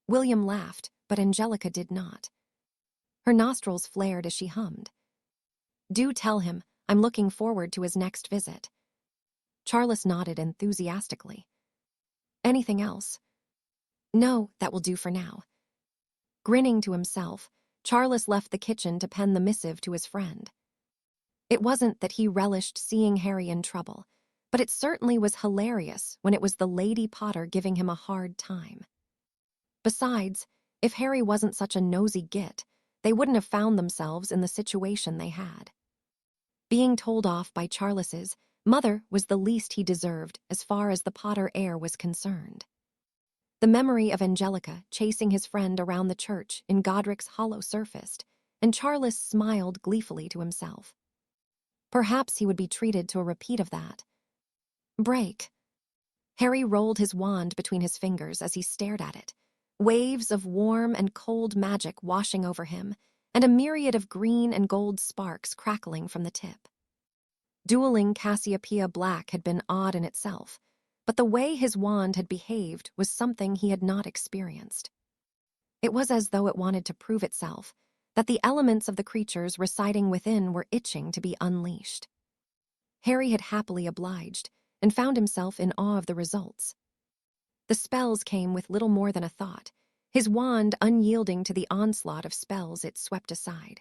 William laughed, but Angelica did not. Her nostrils flared as she hummed. Do tell him I'm looking forward to his next visit. Charles nodded enthusiastically. Anything else? No, that will do for now. Grinning to himself, Charles left the kitchen to pen the missive to his friend. It wasn't that he relished seeing Harry in trouble, but it certainly was hilarious when it was the Lady Potter giving him a hard time. Besides, if Harry wasn't such a nosy git, they wouldn't have found themselves in the situation they had. Being told off by Charles's mother was the least he deserved as far as the Potter heir was concerned. The memory of Angelica chasing his friend around the church in Godric's Hollow surfaced, and Charles smiled gleefully to himself. Perhaps he would be treated to a repeat of that. Break. Harry rolled his wand between his fingers as he stared at it, waves of warm and cold magic washing over him, and a myriad of green and gold sparks crackling from the tip. Dueling Cassiopeia Black had been odd in itself, but the way his wand had behaved was something he had not experienced. It was as though it wanted to prove itself, that the elements of the creatures residing within were itching to be unleashed. Harry had happily obliged, and found himself in awe of the results. The spells came with little more than a thought, his wand unyielding to the onslaught of spells it swept aside.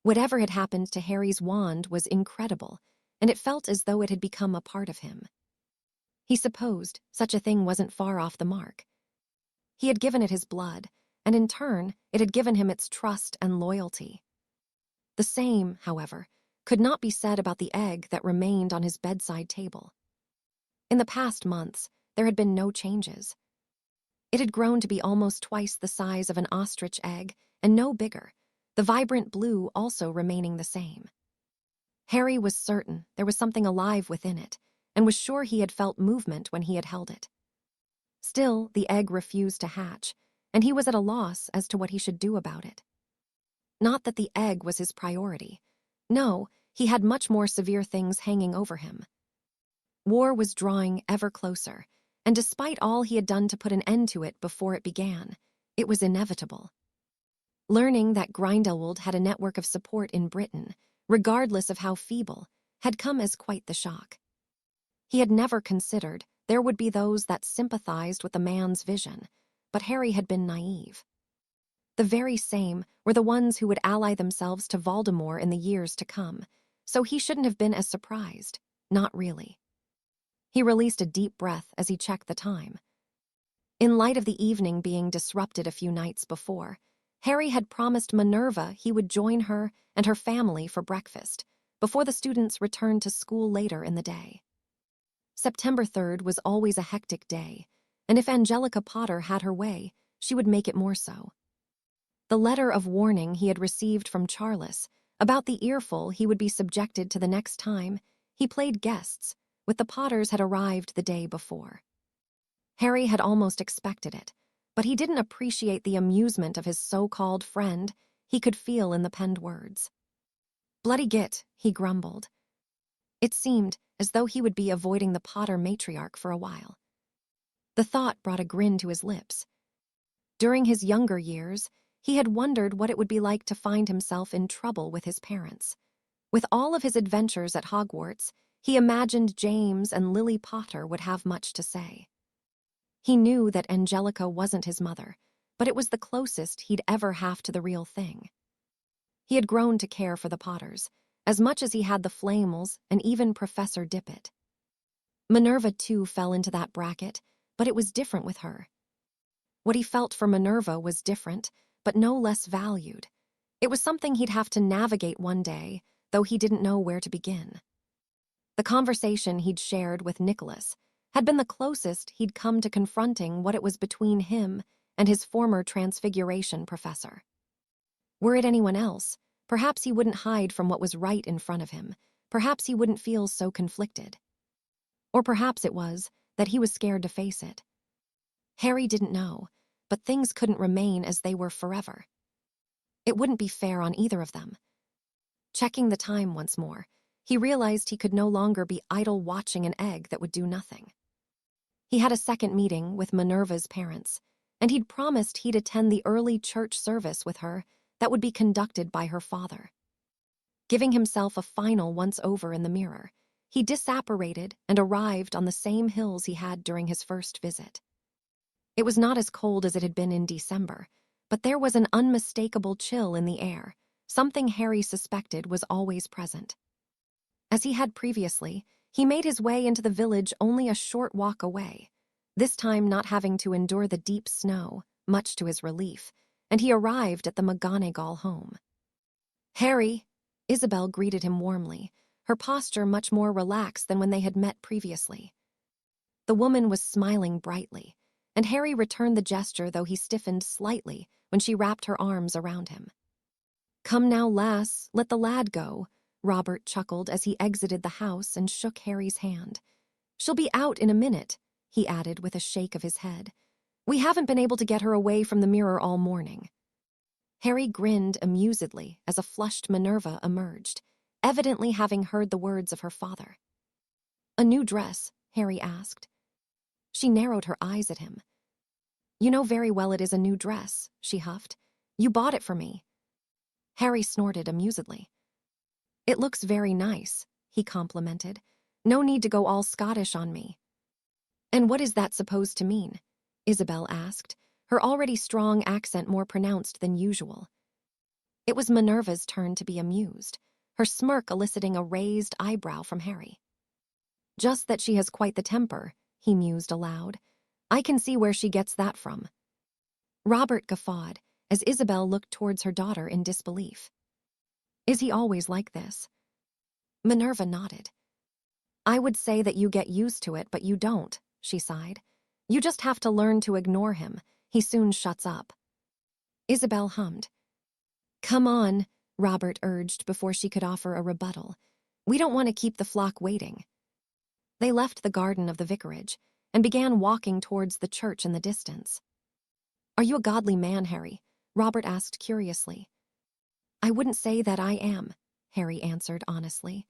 Whatever had happened to Harry's wand was incredible, and it felt as though it had become a part of him. He supposed such a thing wasn't far off the mark. He had given it his blood, and in turn, it had given him its trust and loyalty. The same, however, could not be said about the egg that remained on his bedside table. In the past months, there had been no changes. It had grown to be almost twice the size of an ostrich egg, and no bigger, the vibrant blue also remaining the same. Harry was certain there was something alive within it, and was sure he had felt movement when he had held it. Still, the egg refused to hatch, and he was at a loss as to what he should do about it. Not that the egg was his priority. No, he had much more severe things hanging over him. War was drawing ever closer, and despite all he had done to put an end to it before it began, it was inevitable. Learning that Grindelwald had a network of support in Britain, regardless of how feeble, had come as quite the shock. He had never considered there would be those that sympathized with the man's vision, but Harry had been naive. The very same were the ones who would ally themselves to Voldemort in the years to come, so he shouldn't have been as surprised, not really. He released a deep breath as he checked the time. In light of the evening being disrupted a few nights before, Harry had promised Minerva he would join her and her family for breakfast before the students returned to school later in the day. September 3rd was always a hectic day, and if Angelica Potter had her way, she would make it more so. The letter of warning he had received from Charles about the earful he would be subjected to the next time he played guests with the Potters had arrived the day before. Harry had almost expected it, but he didn't appreciate the amusement of his so-called friend he could feel in the penned words. "Bloody git," he grumbled. It seemed as though he would be avoiding the Potter matriarch for a while. The thought brought a grin to his lips. During his younger years, he had wondered what it would be like to find himself in trouble with his parents. With all of his adventures at Hogwarts, he imagined James and Lily Potter would have much to say. He knew that Angelica wasn't his mother, but it was the closest he'd ever have to the real thing. He had grown to care for the Potters, as much as he had the Flamels and even Professor Dippet. Minerva, too, fell into that bracket, but it was different with her. What he felt for Minerva was different, but no less valued. It was something he'd have to navigate one day, though he didn't know where to begin. The conversation he'd shared with Nicholas had been the closest he'd come to confronting what it was between him and his former Transfiguration professor. Were it anyone else, perhaps he wouldn't hide from what was right in front of him. Perhaps he wouldn't feel so conflicted. Or perhaps it was that he was scared to face it. Harry didn't know, but things couldn't remain as they were forever. It wouldn't be fair on either of them. Checking the time once more, he realized he could no longer be idle watching an egg that would do nothing. He had a second meeting with Minerva's parents, and he'd promised he'd attend the early church service with her that would be conducted by her father. Giving himself a final once-over in the mirror, he disapparated and arrived on the same hills he had during his first visit. It was not as cold as it had been in December, but there was an unmistakable chill in the air, something Harry suspected was always present. As he had previously, he made his way into the village only a short walk away, this time not having to endure the deep snow, much to his relief, and he arrived at the McGonagall home. "Harry!" Isabel greeted him warmly, her posture much more relaxed than when they had met previously. The woman was smiling brightly, and Harry returned the gesture, though he stiffened slightly when she wrapped her arms around him. "Come now, lass, let the lad go," Robert chuckled as he exited the house and shook Harry's hand. "She'll be out in a minute," he added with a shake of his head. "We haven't been able to get her away from the mirror all morning." Harry grinned amusedly as a flushed Minerva emerged, evidently having heard the words of her father. "A new dress?" Harry asked. She narrowed her eyes at him. "You know very well it is a new dress," she huffed. "You bought it for me." Harry snorted amusedly. "It looks very nice," he complimented. "No need to go all Scottish on me." "And what is that supposed to mean?" Isabel asked, her already strong accent more pronounced than usual. It was Minerva's turn to be amused, her smirk eliciting a raised eyebrow from Harry. "Just that she has quite the temper," he mused aloud. "I can see where she gets that from." Robert guffawed as Isabel looked towards her daughter in disbelief. "Is he always like this?" Minerva nodded. "I would say that you get used to it, but you don't," she sighed. "You just have to learn to ignore him. He soon shuts up." Isabel hummed. "Come on," Robert urged before she could offer a rebuttal. "We don't want to keep the flock waiting." They left the garden of the vicarage and began walking towards the church in the distance. "Are you a godly man, Harry?" Robert asked curiously. "I wouldn't say that I am," Harry answered honestly.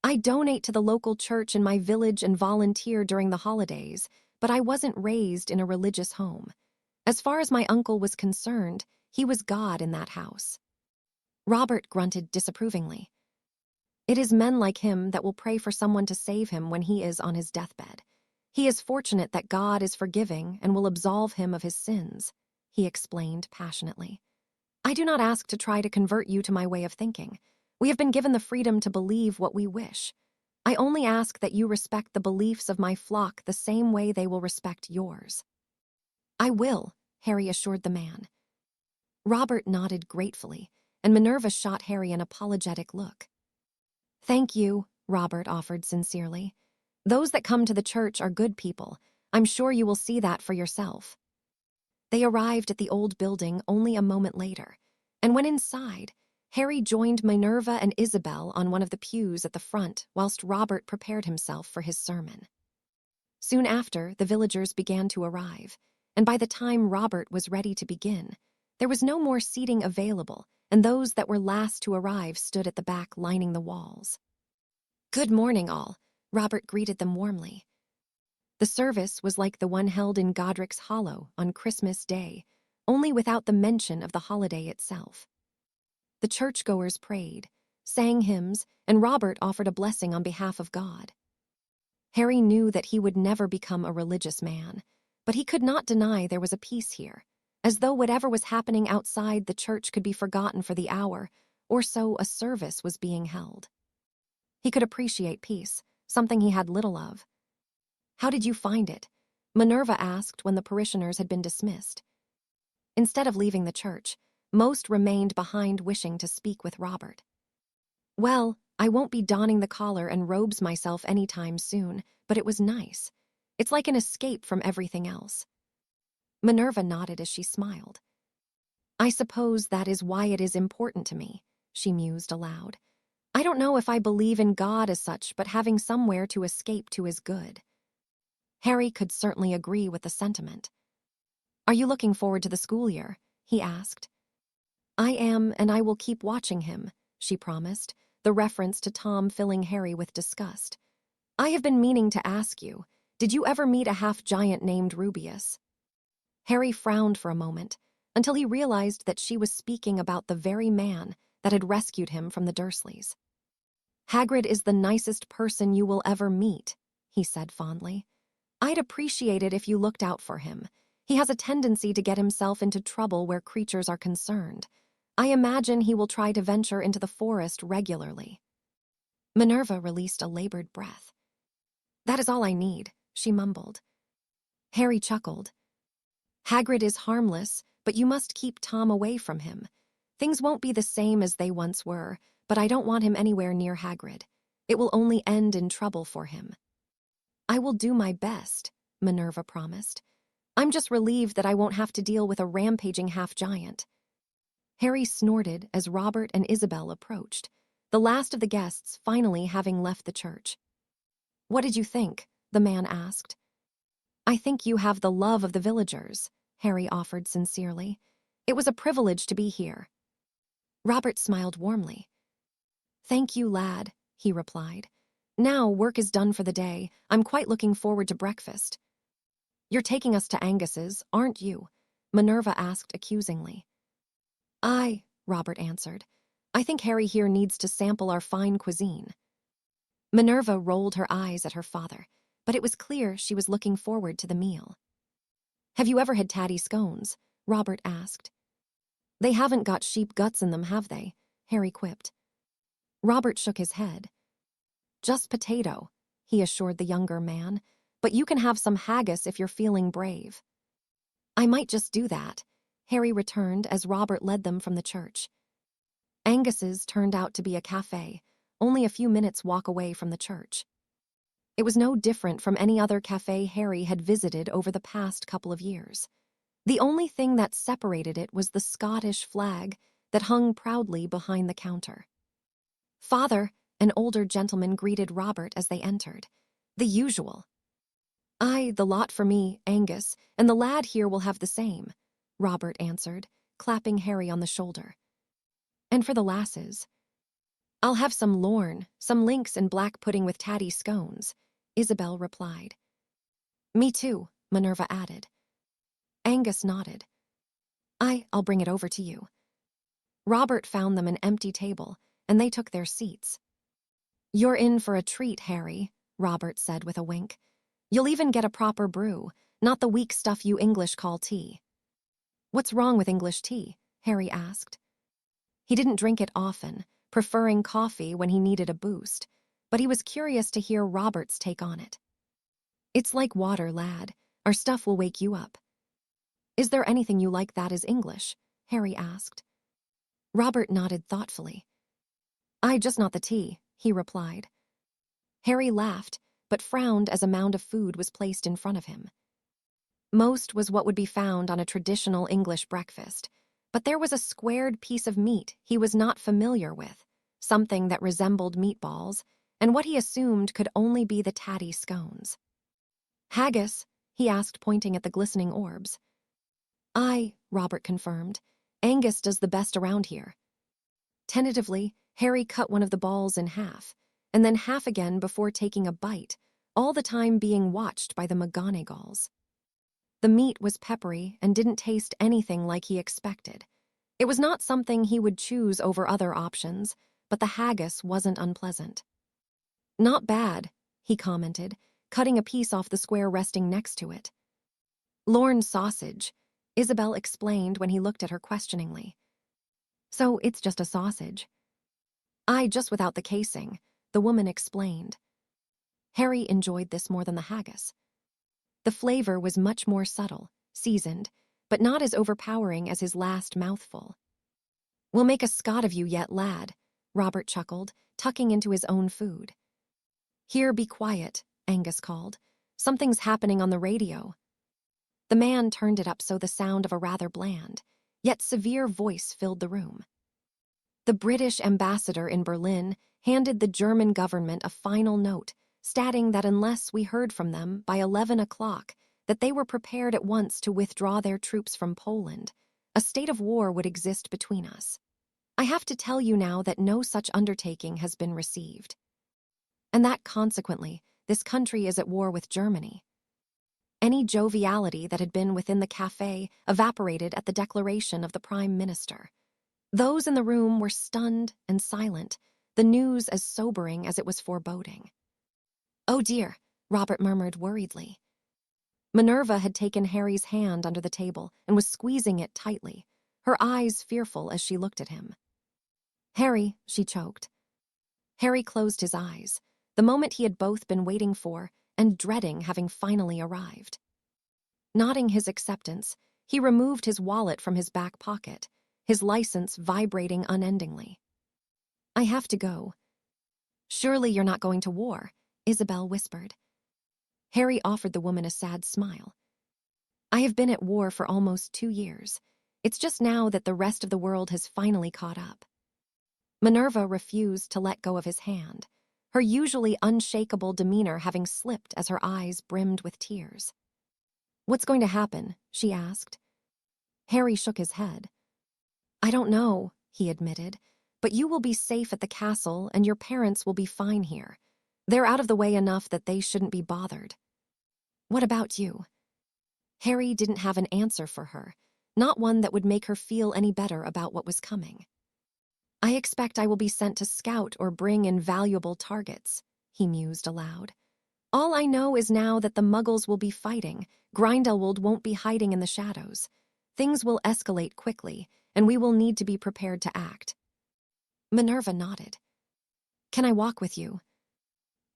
"I donate to the local church in my village and volunteer during the holidays, but I wasn't raised in a religious home. As far as my uncle was concerned, he was God in that house." Robert grunted disapprovingly. "It is men like him that will pray for someone to save him when he is on his deathbed. He is fortunate that God is forgiving and will absolve him of his sins," he explained passionately. "I do not ask to try to convert you to my way of thinking. We have been given the freedom to believe what we wish. I only ask that you respect the beliefs of my flock the same way they will respect yours." I will, Harry assured the man. Robert nodded gratefully, and Minerva shot Harry an apologetic look. Thank you, Robert offered sincerely. Those that come to the church are good people. I'm sure you will see that for yourself. They arrived at the old building only a moment later, and when inside, Harry joined Minerva and Isabel on one of the pews at the front whilst Robert prepared himself for his sermon. Soon after, the villagers began to arrive, and by the time Robert was ready to begin, there was no more seating available, and those that were last to arrive stood at the back lining the walls. Good morning, all, Robert greeted them warmly. The service was like the one held in Godric's Hollow on Christmas Day, only without the mention of the holiday itself. The churchgoers prayed, sang hymns, and Robert offered a blessing on behalf of God. Harry knew that he would never become a religious man, but he could not deny there was a peace here, as though whatever was happening outside the church could be forgotten for the hour, or so a service was being held. He could appreciate peace, something he had little of. How did you find it? Minerva asked when the parishioners had been dismissed. Instead of leaving the church, most remained behind wishing to speak with Robert. Well, I won't be donning the collar and robes myself anytime soon, but it was nice. It's like an escape from everything else. Minerva nodded as she smiled. I suppose that is why it is important to me, she mused aloud. I don't know if I believe in God as such, but having somewhere to escape to is good. Harry could certainly agree with the sentiment. Are you looking forward to the school year? He asked. I am, and I will keep watching him, she promised, the reference to Tom filling Harry with disgust. I have been meaning to ask you, did you ever meet a half-giant named Rubeus? Harry frowned for a moment, until he realized that she was speaking about the very man that had rescued him from the Dursleys. Hagrid is the nicest person you will ever meet, he said fondly. I'd appreciate it if you looked out for him. He has a tendency to get himself into trouble where creatures are concerned. I imagine he will try to venture into the forest regularly. Minerva released a labored breath. That is all I need, she mumbled. Harry chuckled. Hagrid is harmless, but you must keep Tom away from him. Things won't be the same as they once were, but I don't want him anywhere near Hagrid. It will only end in trouble for him. I will do my best, Minerva promised. I'm just relieved that I won't have to deal with a rampaging half-giant. Harry snorted as Robert and Isabel approached, the last of the guests finally having left the church. What did you think? The man asked. I think you have the love of the villagers, Harry offered sincerely. It was a privilege to be here. Robert smiled warmly. Thank you, lad, he replied. Now work is done for the day. I'm quite looking forward to breakfast. You're taking us to Angus's, aren't you? Minerva asked accusingly. Aye, Robert answered. I think Harry here needs to sample our fine cuisine. Minerva rolled her eyes at her father, but it was clear she was looking forward to the meal. Have you ever had tatty scones? Robert asked. They haven't got sheep guts in them, have they? Harry quipped. Robert shook his head. Just potato, he assured the younger man, but you can have some haggis if you're feeling brave. I might just do that, Harry returned as Robert led them from the church. Angus's turned out to be a cafe, only a few minutes' walk away from the church. It was no different from any other cafe Harry had visited over the past couple of years. The only thing that separated it was the Scottish flag that hung proudly behind the counter. Father, an older gentleman greeted Robert as they entered. The usual. Aye, the lot for me, Angus, and the lad here will have the same, Robert answered, clapping Harry on the shoulder. And for the lasses? I'll have some Lorne, some Lynx and black pudding with tatty scones, Isabel replied. Me too, Minerva added. Angus nodded. I'll bring it over to you. Robert found them an empty table, and they took their seats. You're in for a treat, Harry, Robert said with a wink. You'll even get a proper brew, not the weak stuff you English call tea. What's wrong with English tea? Harry asked. He didn't drink it often, preferring coffee when he needed a boost, but he was curious to hear Robert's take on it. It's like water, lad. Our stuff will wake you up. Is there anything you like that is English? Harry asked. Robert nodded thoughtfully. Just not the tea, he replied. Harry laughed, but frowned as a mound of food was placed in front of him. Most was what would be found on a traditional English breakfast, but there was a squared piece of meat he was not familiar with, something that resembled meatballs, and what he assumed could only be the tatty scones. Haggis, he asked, pointing at the glistening orbs. Aye, Robert confirmed. Angus does the best around here. Tentatively, Harry cut one of the balls in half, and then half again before taking a bite, all the time being watched by the McGonagalls. The meat was peppery and didn't taste anything like he expected. It was not something he would choose over other options, but the haggis wasn't unpleasant. Not bad, he commented, cutting a piece off the square resting next to it. Lorne sausage, Isabel explained when he looked at her questioningly. So it's just a sausage. Just without the casing, the woman explained. Harry enjoyed this more than the haggis. The flavor was much more subtle, seasoned, but not as overpowering as his last mouthful. We'll make a Scot of you yet, lad, Robert chuckled, tucking into his own food. Here, be quiet, Angus called. Something's happening on the radio. The man turned it up so the sound of a rather bland, yet severe voice filled the room. The British ambassador in Berlin handed the German government a final note, stating that unless we heard from them by 11 o'clock, that they were prepared at once to withdraw their troops from Poland, a state of war would exist between us. I have to tell you now that no such undertaking has been received. And that, consequently, this country is at war with Germany. Any joviality that had been within the café evaporated at the declaration of the Prime Minister. Those in the room were stunned and silent, the news as sobering as it was foreboding. Oh dear, Robert murmured worriedly. Minerva had taken Harry's hand under the table and was squeezing it tightly, her eyes fearful as she looked at him. Harry, she choked. Harry closed his eyes, the moment he had both been waiting for and dreading having finally arrived. Nodding his acceptance, he removed his wallet from his back pocket, his license vibrating unendingly. I have to go. Surely you're not going to war, Isabel whispered. Harry offered the woman a sad smile. I have been at war for almost 2 years. It's just now that the rest of the world has finally caught up. Minerva refused to let go of his hand, her usually unshakable demeanor having slipped as her eyes brimmed with tears. What's going to happen? She asked. Harry shook his head. I don't know, he admitted, but you will be safe at the castle and your parents will be fine here. They're out of the way enough that they shouldn't be bothered. What about you? Harry didn't have an answer for her, not one that would make her feel any better about what was coming. I expect I will be sent to scout or bring in valuable targets, he mused aloud. All I know is now that the Muggles will be fighting, Grindelwald won't be hiding in the shadows. Things will escalate quickly, and we will need to be prepared to act. Minerva nodded. Can I walk with you?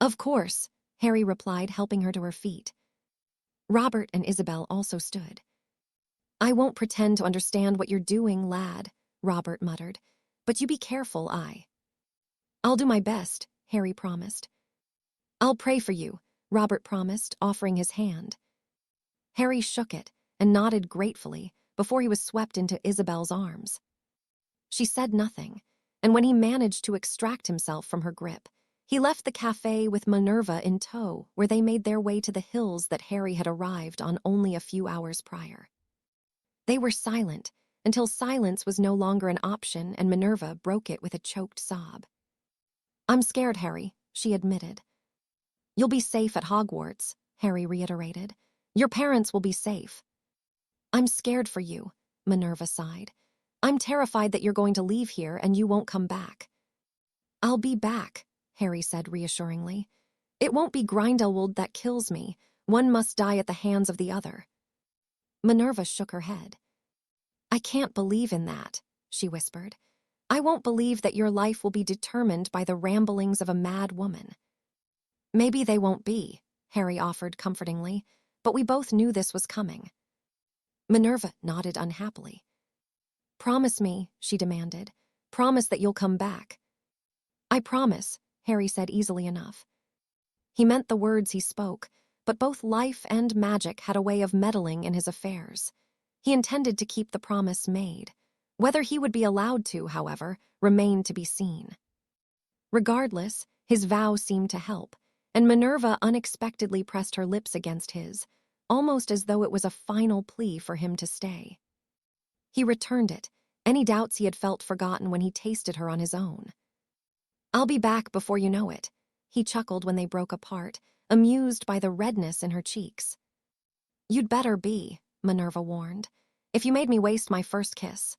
Of course, Harry replied, helping her to her feet. Robert and Isabel also stood. I won't pretend to understand what you're doing, lad, Robert muttered, but you be careful, I'll do my best, Harry promised. I'll pray for you, Robert promised, offering his hand. Harry shook it and nodded gratefully before he was swept into Isabel's arms. She said nothing, and when he managed to extract himself from her grip, he left the café with Minerva in tow, where they made their way to the hills that Harry had arrived on only a few hours prior. They were silent until silence was no longer an option and Minerva broke it with a choked sob. I'm scared, Harry, she admitted. You'll be safe at Hogwarts, Harry reiterated. Your parents will be safe. I'm scared for you, Minerva sighed. I'm terrified that you're going to leave here and you won't come back. I'll be back, Harry said reassuringly. It won't be Grindelwald that kills me. One must die at the hands of the other. Minerva shook her head. I can't believe in that, she whispered. I won't believe that your life will be determined by the ramblings of a mad woman. Maybe they won't be, Harry offered comfortingly, but we both knew this was coming. Minerva nodded unhappily. "Promise me," she demanded. "Promise that you'll come back." "I promise," Harry said easily enough. He meant the words he spoke, but both life and magic had a way of meddling in his affairs. He intended to keep the promise made. Whether he would be allowed to, however, remained to be seen. Regardless, his vow seemed to help, and Minerva unexpectedly pressed her lips against his, almost as though it was a final plea for him to stay. He returned it, any doubts he had felt forgotten when he tasted her on his own. "I'll be back before you know it," he chuckled when they broke apart, amused by the redness in her cheeks. "You'd better be," Minerva warned, "if you made me waste my first kiss."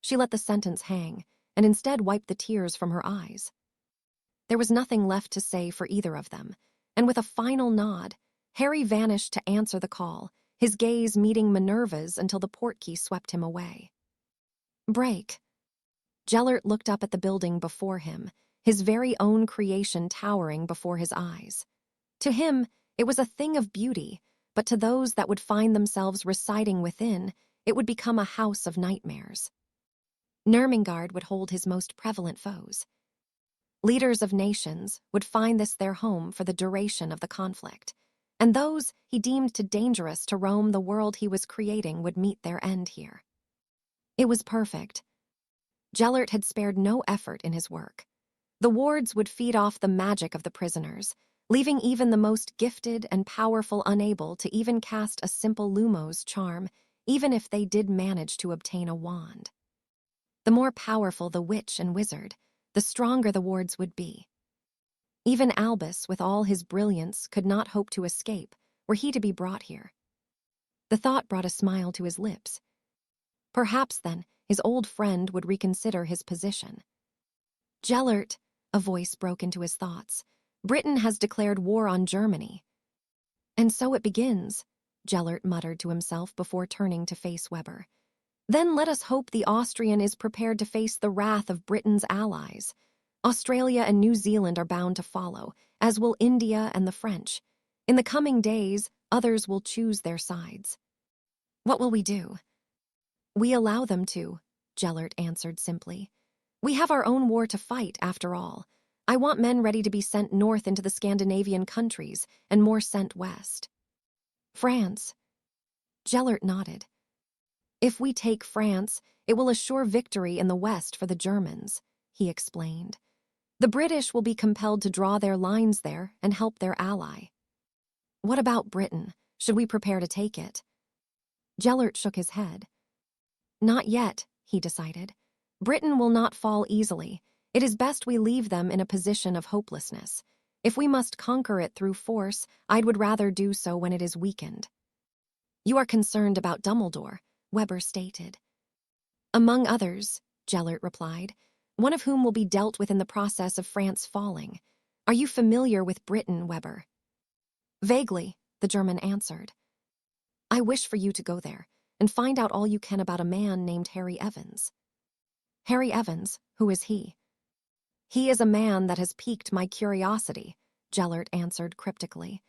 She let the sentence hang, and instead wiped the tears from her eyes. There was nothing left to say for either of them, and with a final nod, Harry vanished to answer the call, his gaze meeting Minerva's until the portkey swept him away. Break. Gellert looked up at the building before him, his very own creation towering before his eyes. To him, it was a thing of beauty, but to those that would find themselves residing within, it would become a house of nightmares. Nurmengard would hold his most prevalent foes. Leaders of nations would find this their home for the duration of the conflict, and those he deemed too dangerous to roam the world he was creating would meet their end here. It was perfect. Gellert had spared no effort in his work. The wards would feed off the magic of the prisoners, leaving even the most gifted and powerful unable to even cast a simple Lumos charm, even if they did manage to obtain a wand. The more powerful the witch and wizard, the stronger the wards would be. Even Albus, with all his brilliance, could not hope to escape, were he to be brought here. The thought brought a smile to his lips. Perhaps, then, his old friend would reconsider his position. "Gellert," a voice broke into his thoughts, "Britain has declared war on Germany." "And so it begins," Gellert muttered to himself before turning to face Weber. "Then let us hope the Austrian is prepared to face the wrath of Britain's allies. Australia and New Zealand are bound to follow, as will India and the French. In the coming days, others will choose their sides. What will we do?" "We allow them to," Gellert answered simply. "We have our own war to fight, after all. I want men ready to be sent north into the Scandinavian countries, and more sent west." "France." Gellert nodded. "If we take France, it will assure victory in the west for the Germans," he explained. "The British will be compelled to draw their lines there and help their ally." "What about Britain? Should we prepare to take it?" Gellert shook his head. "Not yet," he decided. "Britain will not fall easily. It is best we leave them in a position of hopelessness. If we must conquer it through force, I would rather do so when it is weakened." "You are concerned about Dumbledore," Weber stated. "Among others," Gellert replied, "one of whom will be dealt with in the process of France falling. Are you familiar with Britain, Weber?" "Vaguely," the German answered. "I wish for you to go there and find out all you can about a man named Harry Evans." "Harry Evans? Who is he?" "He is a man that has piqued my curiosity," Gellert answered cryptically.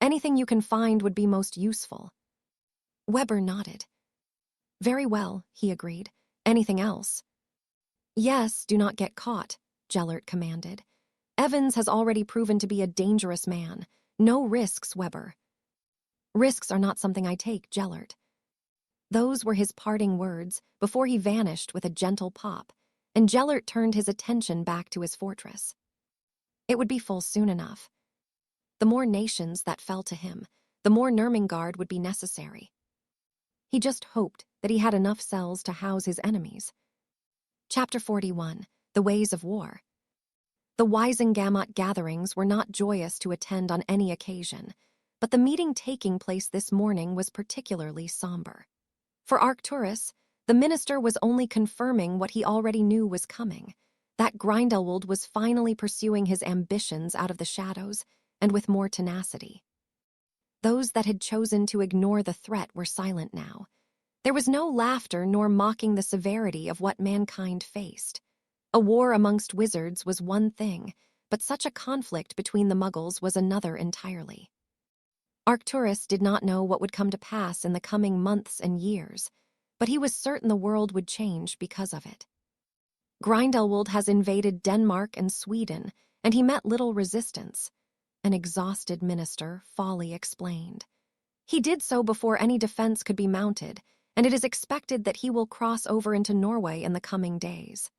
"Anything you can find would be most useful." Weber nodded. "Very well," he agreed. "Anything else?" "Yes, do not get caught," Gellert commanded. "Evans has already proven to be a dangerous man. No risks, Weber." "Risks are not something I take, Gellert." Those were his parting words before he vanished with a gentle pop, and Gellert turned his attention back to his fortress. It would be full soon enough. The more nations that fell to him, the more Nurmengard would be necessary. He just hoped that he had enough cells to house his enemies. Chapter 41. The Ways of War. The Weisengamot gatherings were not joyous to attend on any occasion, but the meeting taking place this morning was particularly somber. For Arcturus, the minister was only confirming what he already knew was coming, that Grindelwald was finally pursuing his ambitions out of the shadows, and with more tenacity. Those that had chosen to ignore the threat were silent now. There was no laughter nor mocking the severity of what mankind faced. A war amongst wizards was one thing, but such a conflict between the Muggles was another entirely. Arcturus did not know what would come to pass in the coming months and years, but he was certain the world would change because of it. Grindelwald has invaded Denmark and Sweden, and he met little resistance, an exhausted minister, Folly explained. He did so before any defense could be mounted, and it is expected that he will cross over into Norway in the coming days.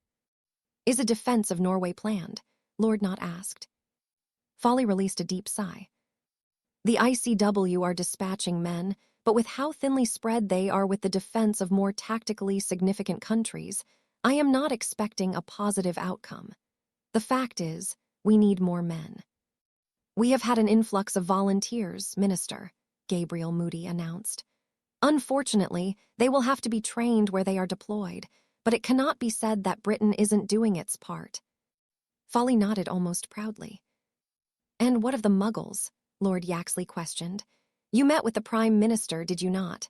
Is a defense of Norway planned? Lord Knot asked. Folly released a deep sigh. The ICW are dispatching men, but with how thinly spread they are with the defense of more tactically significant countries, I am not expecting a positive outcome. The fact is, we need more men. We have had an influx of volunteers, Minister, Gabriel Moody announced. Unfortunately, they will have to be trained where they are deployed, but it cannot be said that Britain isn't doing its part. Folly nodded almost proudly. And what of the Muggles? Lord Yaxley questioned. You met with the Prime Minister, did you not?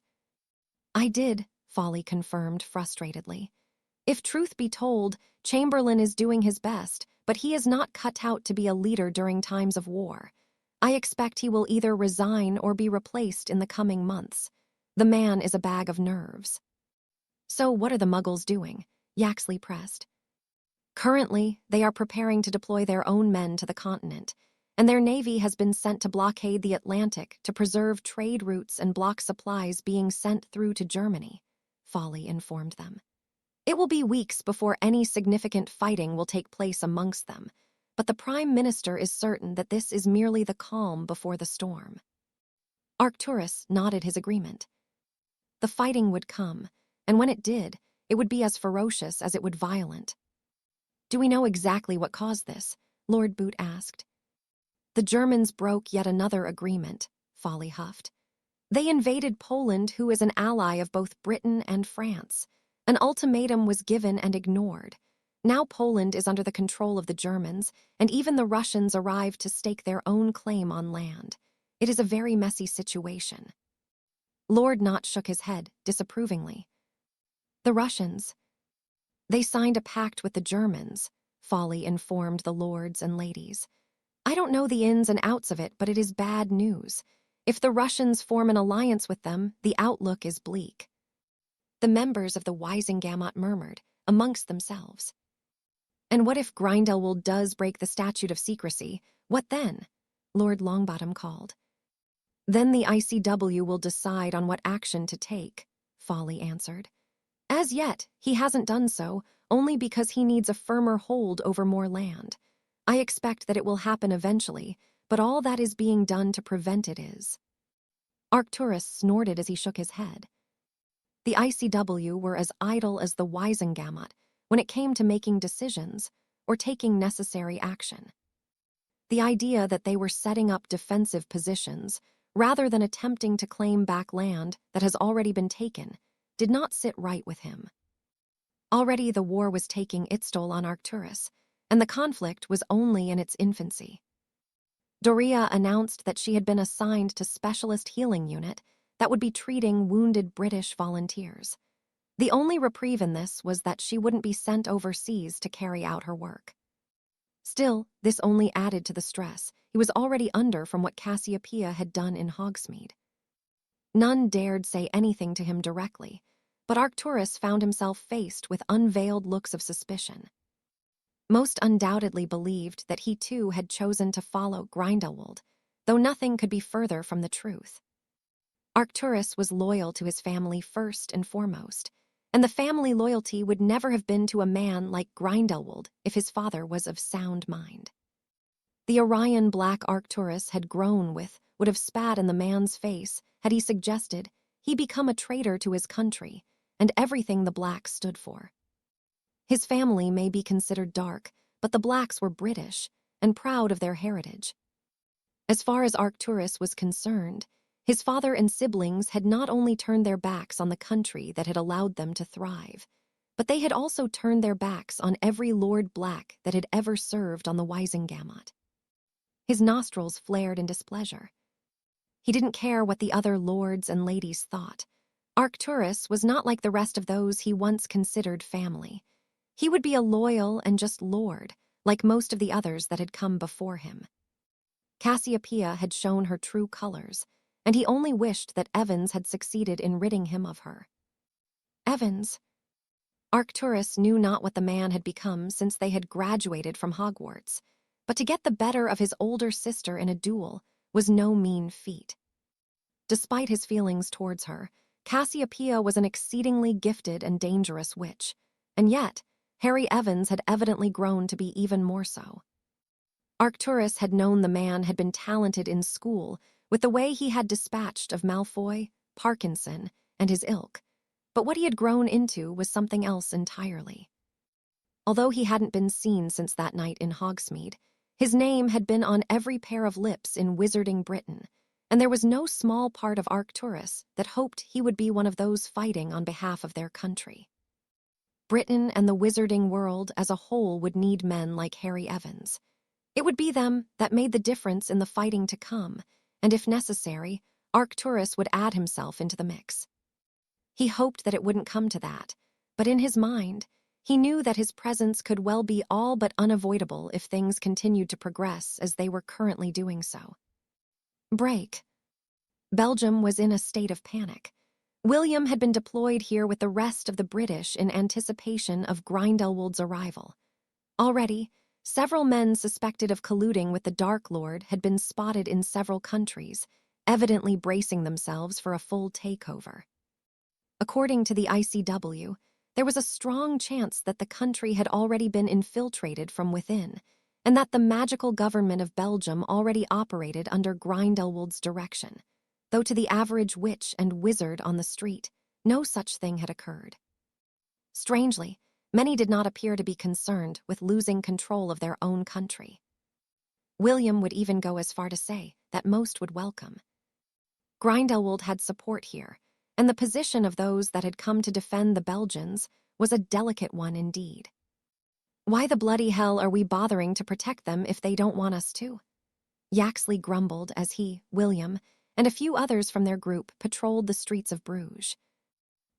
I did, Folly confirmed frustratedly. If truth be told, Chamberlain is doing his best, but he is not cut out to be a leader during times of war. I expect he will either resign or be replaced in the coming months. The man is a bag of nerves. So what are the Muggles doing? Yaxley pressed. Currently, they are preparing to deploy their own men to the continent, and their navy has been sent to blockade the Atlantic to preserve trade routes and block supplies being sent through to Germany, Folly informed them. It will be weeks before any significant fighting will take place amongst them, but the Prime Minister is certain that this is merely the calm before the storm. Arcturus nodded his agreement. The fighting would come, and when it did, it would be as ferocious as it would violent. Do we know exactly what caused this? Lord Boot asked. The Germans broke yet another agreement, Folly huffed. They invaded Poland, who is an ally of both Britain and France. An ultimatum was given and ignored. Now Poland is under the control of the Germans, and even the Russians arrived to stake their own claim on land. It is a very messy situation. Lord Knot shook his head disapprovingly. The Russians. They signed a pact with the Germans, Folly informed the lords and ladies. I don't know the ins and outs of it, but it is bad news. If the Russians form an alliance with them, the outlook is bleak. The members of the Wisengamot murmured, amongst themselves. And what if Grindelwald does break the statute of secrecy? What then? Lord Longbottom called. Then the ICW will decide on what action to take, Folly answered. As yet, he hasn't done so, only because he needs a firmer hold over more land. I expect that it will happen eventually, but all that is being done to prevent it is. Arcturus snorted as he shook his head. The ICW were as idle as the Wisengamot when it came to making decisions or taking necessary action. The idea that they were setting up defensive positions rather than attempting to claim back land that has already been taken did not sit right with him. Already the war was taking its toll on Arcturus, and the conflict was only in its infancy. Doria announced that she had been assigned to Specialist Healing Unit that would be treating wounded British volunteers. The only reprieve in this was that she wouldn't be sent overseas to carry out her work. Still, this only added to the stress he was already under from what Cassiopeia had done in Hogsmeade. None dared say anything to him directly, but Arcturus found himself faced with unveiled looks of suspicion. Most undoubtedly believed that he too had chosen to follow Grindelwald, though nothing could be further from the truth. Arcturus was loyal to his family first and foremost, and the family loyalty would never have been to a man like Grindelwald if his father was of sound mind. The Orion black Arcturus had grown with would have spat in the man's face had he suggested he become a traitor to his country and everything the Blacks stood for. His family may be considered dark, but the Blacks were British and proud of their heritage. As far as Arcturus was concerned, his father and siblings had not only turned their backs on the country that had allowed them to thrive, but they had also turned their backs on every Lord Black that had ever served on the Wisengamot. His nostrils flared in displeasure. He didn't care what the other lords and ladies thought. Arcturus was not like the rest of those he once considered family. He would be a loyal and just lord, like most of the others that had come before him. Cassiopeia had shown her true colors, and he only wished that Evans had succeeded in ridding him of her. Evans. Arcturus knew not what the man had become since they had graduated from Hogwarts, but to get the better of his older sister in a duel was no mean feat. Despite his feelings towards her, Cassiopeia was an exceedingly gifted and dangerous witch, and yet Harry Evans had evidently grown to be even more so. Arcturus had known the man had been talented in school with the way he had dispatched of Malfoy, Parkinson, and his ilk, but what he had grown into was something else entirely. Although he hadn't been seen since that night in Hogsmeade, his name had been on every pair of lips in Wizarding Britain, and there was no small part of Arcturus that hoped he would be one of those fighting on behalf of their country. Britain and the wizarding world as a whole would need men like Harry Evans. It would be them that made the difference in the fighting to come, and if necessary, Arcturus would add himself into the mix. He hoped that it wouldn't come to that, but in his mind, he knew that his presence could well be all but unavoidable if things continued to progress as they were currently doing so. Break. Belgium was in a state of panic. William had been deployed here with the rest of the British in anticipation of Grindelwald's arrival. Already, several men suspected of colluding with the Dark Lord had been spotted in several countries, evidently bracing themselves for a full takeover. According to the ICW, there was a strong chance that the country had already been infiltrated from within, and that the magical government of Belgium already operated under Grindelwald's direction, though to the average witch and wizard on the street, no such thing had occurred. Strangely, many did not appear to be concerned with losing control of their own country. William would even go as far to say that most would welcome. Grindelwald had support here, and the position of those that had come to defend the Belgians was a delicate one indeed. Why the bloody hell are we bothering to protect them if they don't want us to? Yaxley grumbled as he, William, and a few others from their group patrolled the streets of Bruges.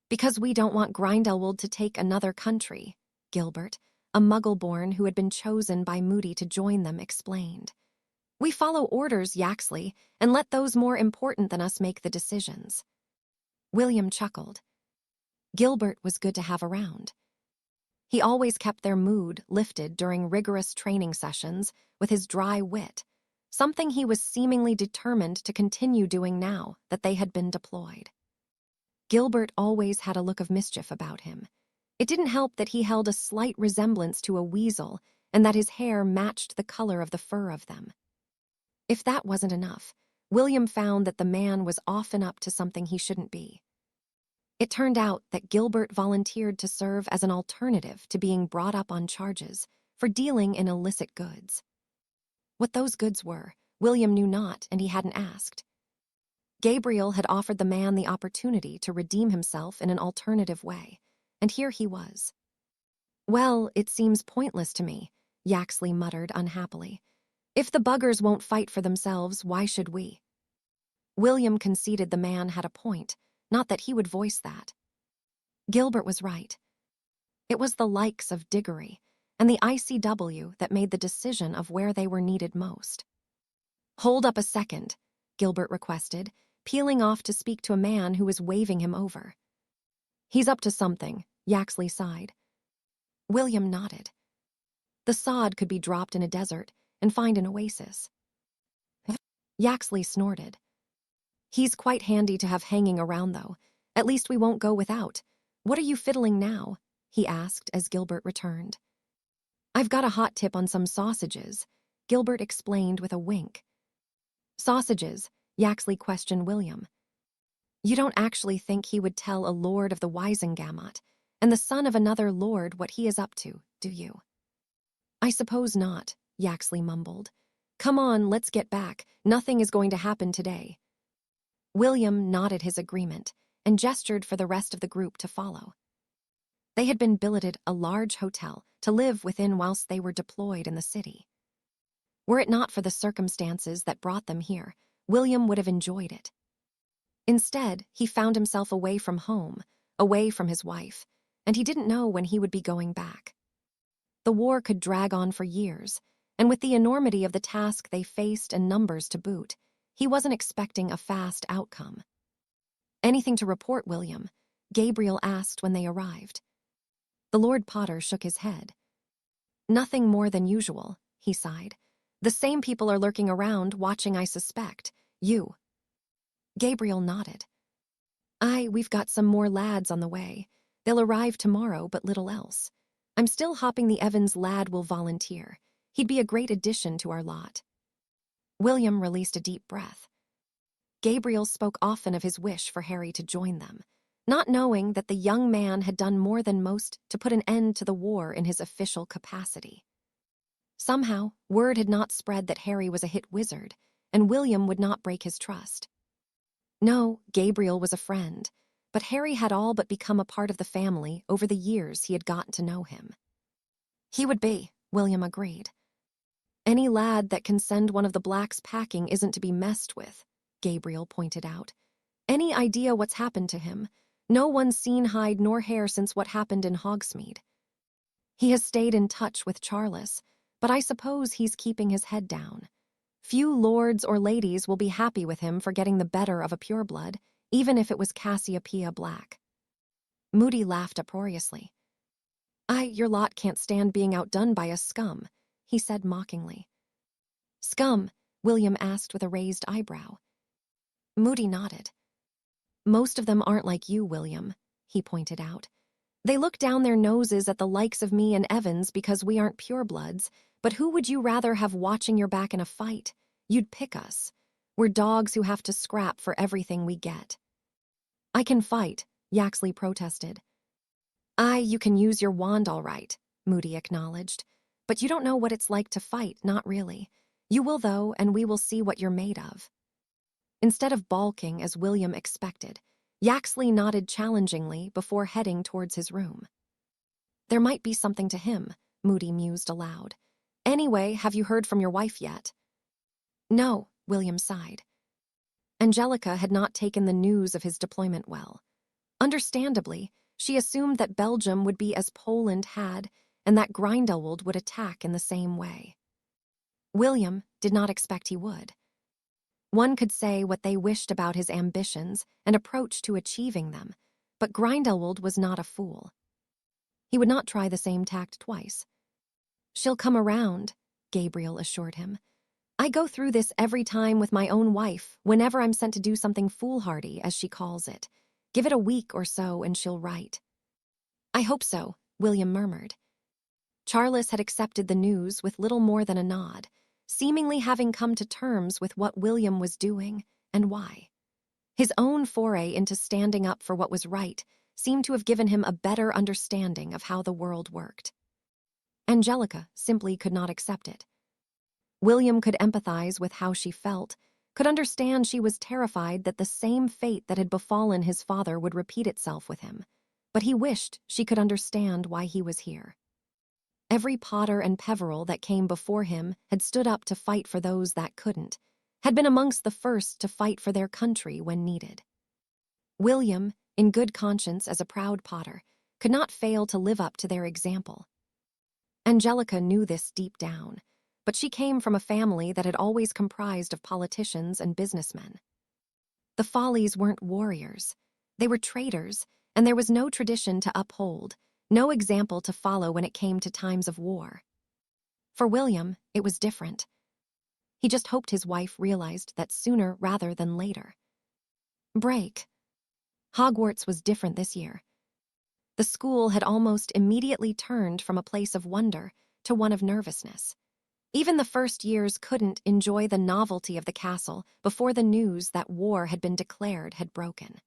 Because we don't want Grindelwald to take another country, Gilbert, a muggle-born who had been chosen by Moody to join them, explained. We follow orders, Yaxley, and let those more important than us make the decisions. William chuckled. Gilbert was good to have around. He always kept their mood lifted during rigorous training sessions with his dry wit, something he was seemingly determined to continue doing now that they had been deployed. Gilbert always had a look of mischief about him. It didn't help that he held a slight resemblance to a weasel and that his hair matched the color of the fur of them. If that wasn't enough, William found that the man was often up to something he shouldn't be. It turned out that Gilbert volunteered to serve as an alternative to being brought up on charges for dealing in illicit goods. What those goods were, William knew not, and he hadn't asked. Gabriel had offered the man the opportunity to redeem himself in an alternative way, and here he was. Well, it seems pointless to me, Yaxley muttered unhappily. If the buggers won't fight for themselves, why should we? William conceded the man had a point, not that he would voice that. Gilbert was right. It was the likes of Diggory and the ICW that made the decision of where they were needed most. Hold up a second, Gilbert requested, peeling off to speak to a man who was waving him over. He's up to something, Yaxley sighed. William nodded. The sod could be dropped in a desert and find an oasis. Yaxley snorted. He's quite handy to have hanging around, though. At least we won't go without. What are you fiddling now? He asked as Gilbert returned. I've got a hot tip on some sausages, Gilbert explained with a wink. Sausages? Yaxley questioned William. You don't actually think he would tell a lord of the Wisengamot and the son of another lord what he is up to, do you? I suppose not, Yaxley mumbled. Come on, let's get back. Nothing is going to happen today. William nodded his agreement and gestured for the rest of the group to follow. They had been billeted a large hotel to live within whilst they were deployed in the city. Were it not for the circumstances that brought them here, William would have enjoyed it. Instead, he found himself away from home, away from his wife, and he didn't know when he would be going back. The war could drag on for years, and with the enormity of the task they faced and numbers to boot, He wasn't expecting a fast outcome. "Anything to report, William?" Gabriel asked when they arrived. The Lord Potter shook his head. "Nothing more than usual," he sighed. "The same people are lurking around, watching, I suspect. You." Gabriel nodded. We've got some more lads on the way. They'll arrive tomorrow, but little else. I'm still hoping the Evans lad will volunteer. He'd be a great addition to our lot." William released a deep breath. Gabriel spoke often of his wish for Harry to join them, not knowing that the young man had done more than most to put an end to the war in his official capacity. Somehow, word had not spread that Harry was a hit wizard, and William would not break his trust. No, Gabriel was a friend, but Harry had all but become a part of the family over the years he had gotten to know him. "He would be," William agreed. "Any lad that can send one of the Blacks packing isn't to be messed with," Gabriel pointed out. "Any idea what's happened to him? No one's seen hide nor hair since what happened in Hogsmeade. He has stayed in touch with Charles, but I suppose he's keeping his head down. Few lords or ladies will be happy with him for getting the better of a pureblood, even if it was Cassiopeia Black." Moody laughed uproariously. Your lot can't stand being outdone by a scum," he said mockingly. "Scum?" William asked with a raised eyebrow. Moody nodded. "Most of them aren't like you, William," he pointed out. "They look down their noses at the likes of me and Evans because we aren't purebloods, but who would you rather have watching your back in a fight? You'd pick us. We're dogs who have to scrap for everything we get." "I can fight," Yaxley protested. You can use your wand all right," Moody acknowledged. "But you don't know what it's like to fight, not really. You will, though, and we will see what you're made of." Instead of balking as William expected, Yaxley nodded challengingly before heading towards his room. "There might be something to him," Moody mused aloud. "Anyway, have you heard from your wife yet?" "No," William sighed. Angelica had not taken the news of his deployment well. Understandably, she assumed that Belgium would be as Poland had, and that Grindelwald would attack in the same way. William did not expect he would. One could say what they wished about his ambitions and approach to achieving them, but Grindelwald was not a fool. He would not try the same tact twice. "She'll come around," Gabriel assured him. "I go through this every time with my own wife, whenever I'm sent to do something foolhardy, as she calls it. Give it a week or so and she'll right." "I hope so," William murmured. Charles had accepted the news with little more than a nod, seemingly having come to terms with what William was doing and why. His own foray into standing up for what was right seemed to have given him a better understanding of how the world worked. Angelica simply could not accept it. William could empathize with how she felt, could understand she was terrified that the same fate that had befallen his father would repeat itself with him, but he wished she could understand why he was here. Every Potter and Peveril that came before him had stood up to fight for those that couldn't, had been amongst the first to fight for their country when needed. William, in good conscience as a proud Potter, could not fail to live up to their example. Angelica knew this deep down, but she came from a family that had always comprised of politicians and businessmen. The Follies weren't warriors. They were traders, and there was no tradition to uphold, no example to follow when it came to times of war. For William, it was different. He just hoped his wife realized that sooner rather than later. Break. Hogwarts was different this year. The school had almost immediately turned from a place of wonder to one of nervousness. Even the first years couldn't enjoy the novelty of the castle before the news that war had been declared had broken.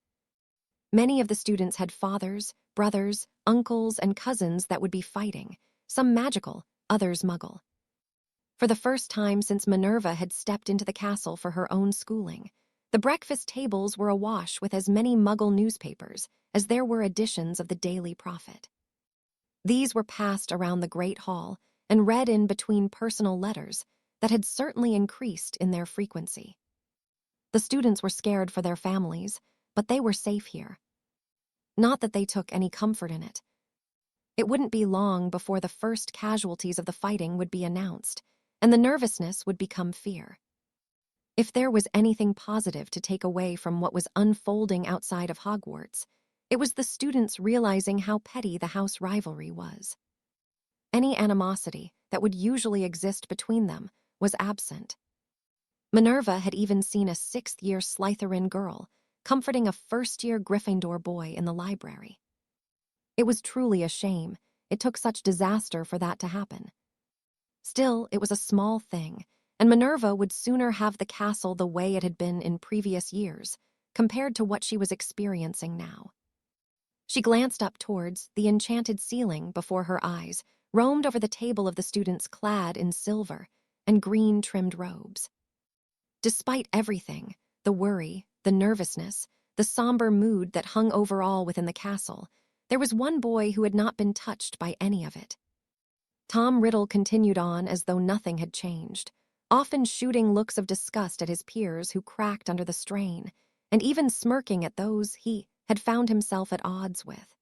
Many of the students had fathers, brothers, uncles, and cousins that would be fighting, some magical, others muggle. For the first time since Minerva had stepped into the castle for her own schooling, the breakfast tables were awash with as many muggle newspapers as there were editions of the Daily Prophet. These were passed around the Great Hall and read in between personal letters that had certainly increased in their frequency. The students were scared for their families, but they were safe here. Not that they took any comfort in it. It wouldn't be long before the first casualties of the fighting would be announced, and the nervousness would become fear. If there was anything positive to take away from what was unfolding outside of Hogwarts, it was the students realizing how petty the house rivalry was. Any animosity that would usually exist between them was absent. Minerva had even seen a sixth-year Slytherin girl comforting a first-year Gryffindor boy in the library. It was truly a shame it took such disaster for that to happen. Still, it was a small thing, and Minerva would sooner have the castle the way it had been in previous years, compared to what she was experiencing now. She glanced up towards the enchanted ceiling before her eyes roamed over the table of the students clad in silver and green-trimmed robes. Despite everything, the worry, the nervousness, the somber mood that hung over all within the castle, there was one boy who had not been touched by any of it. Tom Riddle continued on as though nothing had changed, often shooting looks of disgust at his peers who cracked under the strain, and even smirking at those he had found himself at odds with.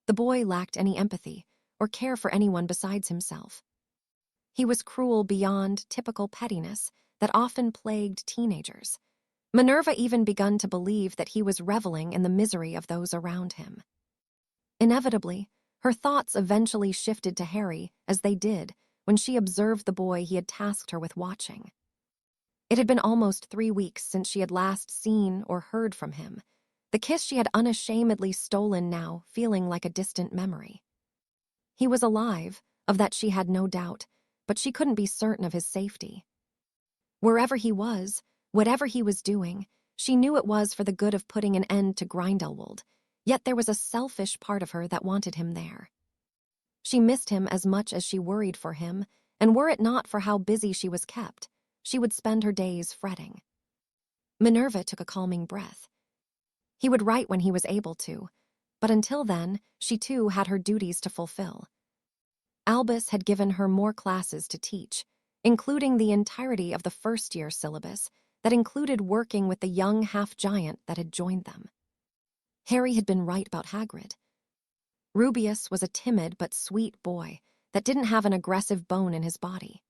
The boy lacked any empathy or care for anyone besides himself. He was cruel beyond typical pettiness that often plagued teenagers. Minerva even begun to believe that he was reveling in the misery of those around him. Inevitably, her thoughts eventually shifted to Harry, as they did when she observed the boy he had tasked her with watching. It had been almost 3 weeks since she had last seen or heard from him, the kiss she had unashamedly stolen now feeling like a distant memory. He was alive, of that she had no doubt, but she couldn't be certain of his safety. Wherever he was, whatever he was doing, she knew it was for the good of putting an end to Grindelwald, yet there was a selfish part of her that wanted him there. She missed him as much as she worried for him, and were it not for how busy she was kept, she would spend her days fretting. Minerva took a calming breath. He would write when he was able to, but until then, she too had her duties to fulfill. Albus had given her more classes to teach, including the entirety of the first-year syllabus that included working with the young half-giant that had joined them. Harry had been right about Hagrid. Rubeus was a timid but sweet boy that didn't have an aggressive bone in his body.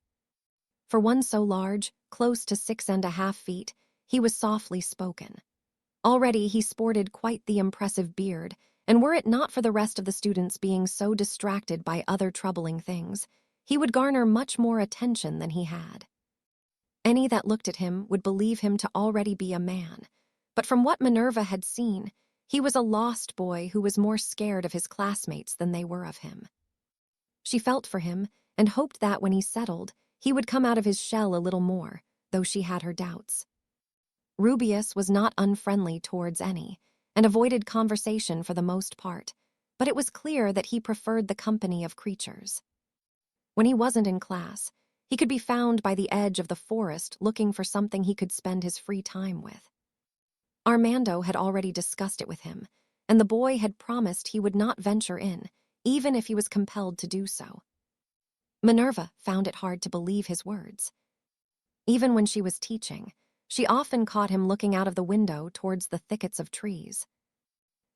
For one so large, close to 6.5 feet, he was softly spoken. Already he sported quite the impressive beard, and were it not for the rest of the students being so distracted by other troubling things, he would garner much more attention than he had. Any that looked at him would believe him to already be a man, but from what Minerva had seen, he was a lost boy who was more scared of his classmates than they were of him. She felt for him and hoped that when he settled, he would come out of his shell a little more, though she had her doubts. Rubeus was not unfriendly towards any, and avoided conversation for the most part, but it was clear that he preferred the company of creatures. When he wasn't in class, he could be found by the edge of the forest looking for something he could spend his free time with. Armando had already discussed it with him, and the boy had promised he would not venture in, even if he was compelled to do so. Minerva found it hard to believe his words. Even when she was teaching, she often caught him looking out of the window towards the thickets of trees.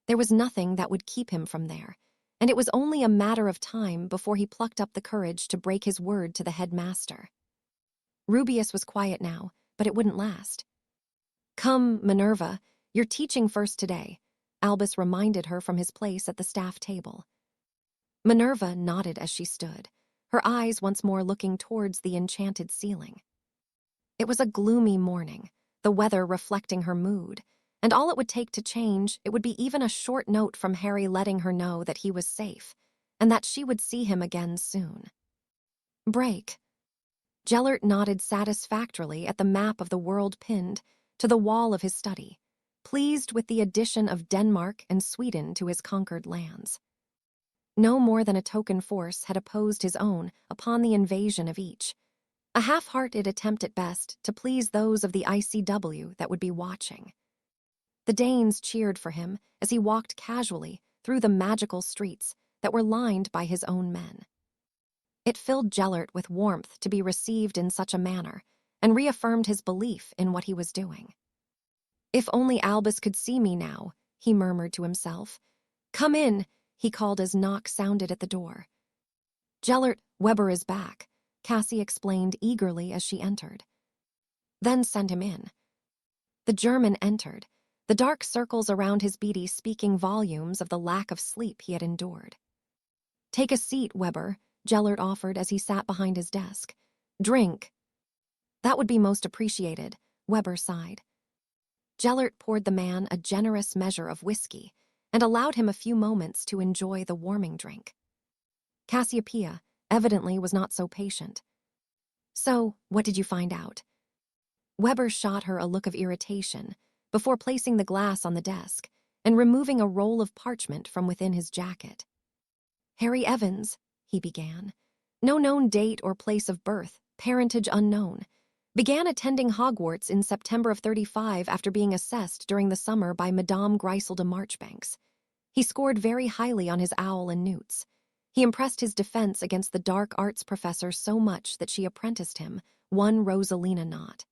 There was nothing that would keep him from there, and it was only a matter of time before he plucked up the courage to break his word to the headmaster. Rubeus was quiet now, but it wouldn't last. "Come, Minerva, you're teaching first today," Albus reminded her from his place at the staff table. Minerva nodded as she stood, her eyes once more looking towards the enchanted ceiling. It was a gloomy morning, the weather reflecting her mood, and all it would take to change it would be even a short note from Harry letting her know that he was safe, and that she would see him again soon. "Break." Gellert nodded satisfactorily at the map of the world pinned to the wall of his study, pleased with the addition of Denmark and Sweden to his conquered lands. No more than a token force had opposed his own upon the invasion of each, a half-hearted attempt at best to please those of the ICW that would be watching. The Danes cheered for him as he walked casually through the magical streets that were lined by his own men. It filled Gellert with warmth to be received in such a manner, and reaffirmed his belief in what he was doing. "If only Albus could see me now," he murmured to himself. "Come in," he called as knock sounded at the door. "Gellert, Weber is back," Cassie explained eagerly as she entered. Then send him in. The German entered, the dark circles around his beady speaking volumes of the lack of sleep he had endured. "Take a seat, Weber," Gellert offered as he sat behind his desk. "Drink." "That would be most appreciated," Weber sighed. Gellert poured the man a generous measure of whiskey and allowed him a few moments to enjoy the warming drink. Cassiopeia evidently was not so patient. "So, what did you find out?" Weber shot her a look of irritation before placing the glass on the desk and removing a roll of parchment from within his jacket. "Harry Evans," he began. "No known date or place of birth, parentage unknown. Began attending Hogwarts in September of 35 after being assessed during the summer by Madame Griselda Marchbanks. He scored very highly on his owl and newts. He impressed his defense against the dark arts professor so much that she apprenticed him, one Rosalina Knott."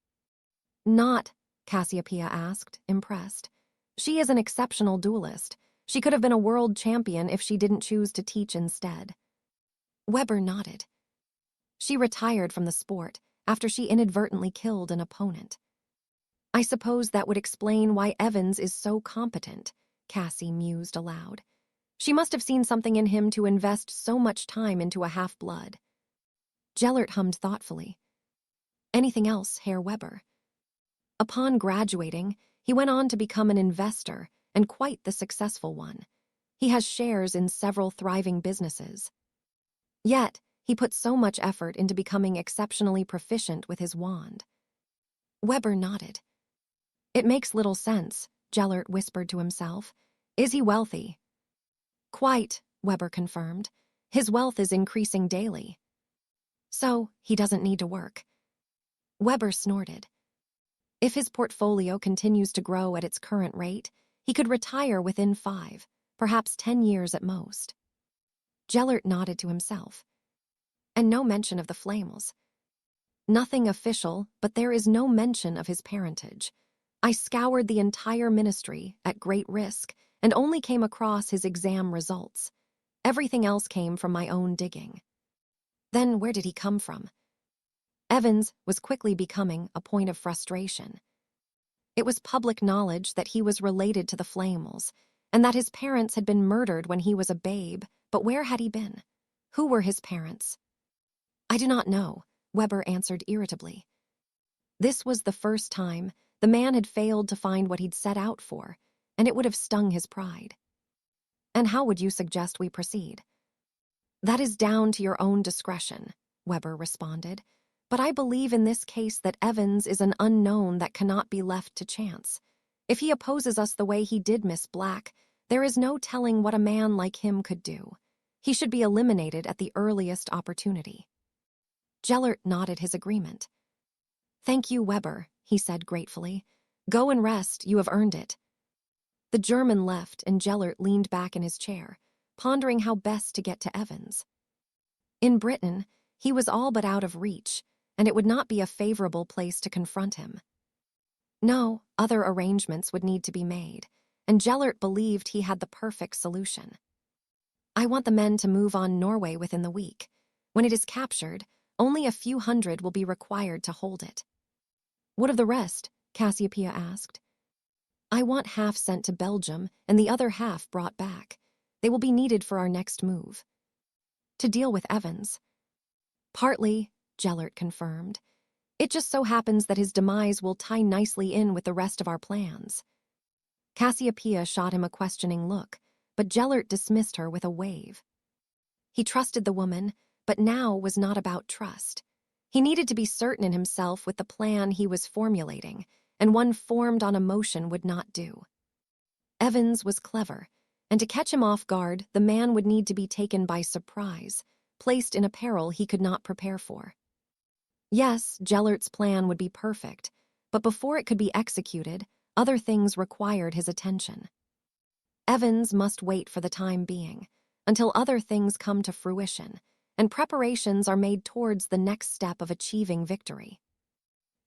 "Not?" Cassiopeia asked, impressed. "She is an exceptional duelist. She could have been a world champion if she didn't choose to teach instead." Weber nodded. "She retired from the sport after she inadvertently killed an opponent." "I suppose that would explain why Evans is so competent," Cassie mused aloud. "She must have seen something in him to invest so much time into a half-blood." Gellert hummed thoughtfully. "Anything else, Herr Weber?" "Upon graduating, he went on to become an investor, and quite the successful one. He has shares in several thriving businesses. Yet, he put so much effort into becoming exceptionally proficient with his wand." Weber nodded. "It makes little sense," Gellert whispered to himself. "Is he wealthy?" "Quite," Weber confirmed. "His wealth is increasing daily." "So, he doesn't need to work." Weber snorted. "If his portfolio continues to grow at its current rate, he could retire within 5, perhaps 10 years at most." Gellert nodded to himself. "And no mention of the Flamels." "Nothing official, but there is no mention of his parentage. I scoured the entire ministry, at great risk, and only came across his exam results. Everything else came from my own digging." "Then where did he come from?" Evans was quickly becoming a point of frustration. It was public knowledge that he was related to the Flamels, and that his parents had been murdered when he was a babe, but where had he been? Who were his parents? "I do not know," Weber answered irritably. This was the first time the man had failed to find what he'd set out for, and it would have stung his pride. "And how would you suggest we proceed?" "That is down to your own discretion," Weber responded. "But I believe in this case that Evans is an unknown that cannot be left to chance. If he opposes us the way he did Miss Black, there is no telling what a man like him could do. He should be eliminated at the earliest opportunity." Gellert nodded his agreement. "Thank you, Weber," he said gratefully. "Go and rest, you have earned it." The German left and Gellert leaned back in his chair, pondering how best to get to Evans. In Britain, he was all but out of reach, and it would not be a favorable place to confront him. No, other arrangements would need to be made, and Gellert believed he had the perfect solution. "I want the men to move on Norway within the week. When it is captured, only a few hundred will be required to hold it." "What of the rest?" Cassiopeia asked. "I want half sent to Belgium and the other half brought back. They will be needed for our next move." "To deal with Evans?" "Partly," Gellert confirmed. "It just so happens that his demise will tie nicely in with the rest of our plans." Cassiopeia shot him a questioning look, but Gellert dismissed her with a wave. He trusted the woman, but now was not about trust. He needed to be certain in himself with the plan he was formulating, and one formed on emotion would not do. Evans was clever, and to catch him off guard, the man would need to be taken by surprise, placed in a peril he could not prepare for. Yes, Gellert's plan would be perfect, but before it could be executed, other things required his attention. Evans must wait for the time being, until other things come to fruition, and preparations are made towards the next step of achieving victory.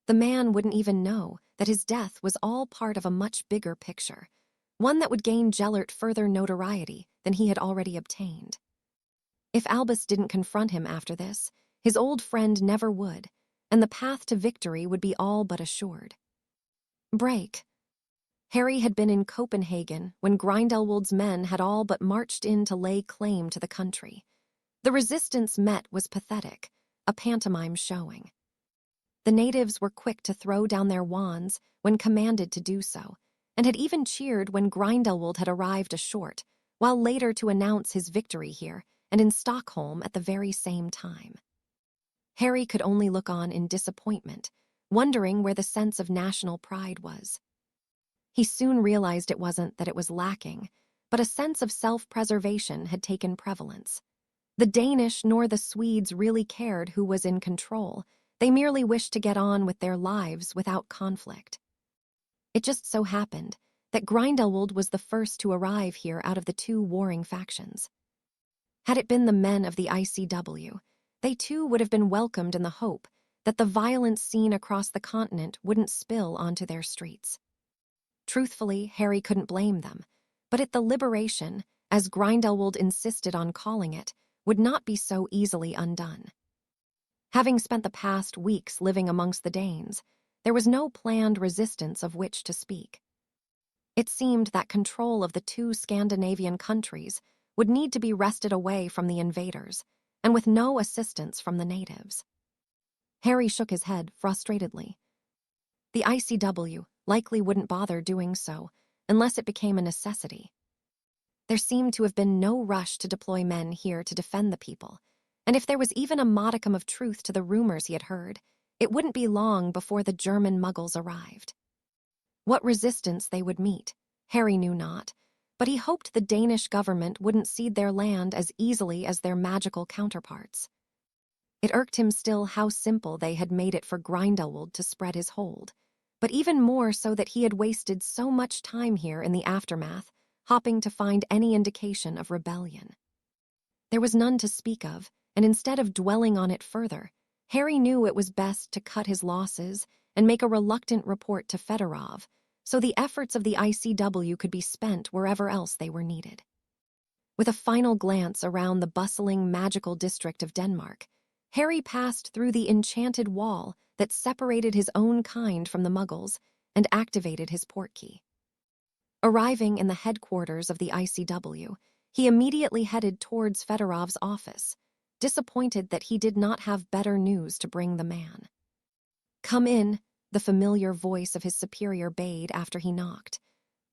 The man wouldn't even know that his death was all part of a much bigger picture, one that would gain Gellert further notoriety than he had already obtained. If Albus didn't confront him after this, his old friend never would, and the path to victory would be all but assured. Break. Harry had been in Copenhagen when Grindelwald's men had all but marched in to lay claim to the country. The resistance met was pathetic, a pantomime showing. The natives were quick to throw down their wands when commanded to do so, and had even cheered when Grindelwald had arrived ashort, while later to announce his victory here and in Stockholm at the very same time. Harry could only look on in disappointment, wondering where the sense of national pride was. He soon realized it wasn't that it was lacking, but a sense of self-preservation had taken prevalence. The Danish nor the Swedes really cared who was in control. They merely wished to get on with their lives without conflict. It just so happened that Grindelwald was the first to arrive here out of the two warring factions. Had it been the men of the ICW, they too would have been welcomed in the hope that the violence seen across the continent wouldn't spill onto their streets. Truthfully, Harry couldn't blame them, but the liberation, as Grindelwald insisted on calling it, would not be so easily undone. Having spent the past weeks living amongst the Danes, there was no planned resistance of which to speak. It seemed that control of the two Scandinavian countries would need to be wrested away from the invaders, and with no assistance from the natives. Harry shook his head frustratedly. The ICW likely wouldn't bother doing so unless it became a necessity. There seemed to have been no rush to deploy men here to defend the people, and if there was even a modicum of truth to the rumors he had heard, it wouldn't be long before the German muggles arrived. What resistance they would meet, Harry knew not, but he hoped the Danish government wouldn't cede their land as easily as their magical counterparts. It irked him still how simple they had made it for Grindelwald to spread his hold, but even more so that he had wasted so much time here in the aftermath, hopping to find any indication of rebellion. There was none to speak of, and instead of dwelling on it further, Harry knew it was best to cut his losses and make a reluctant report to Fedorov, so the efforts of the ICW could be spent wherever else they were needed. With a final glance around the bustling magical district of Denmark, Harry passed through the enchanted wall that separated his own kind from the Muggles and activated his portkey. Arriving in the headquarters of the ICW, he immediately headed towards Fedorov's office, disappointed that he did not have better news to bring the man. "Come in," the familiar voice of his superior bade after he knocked.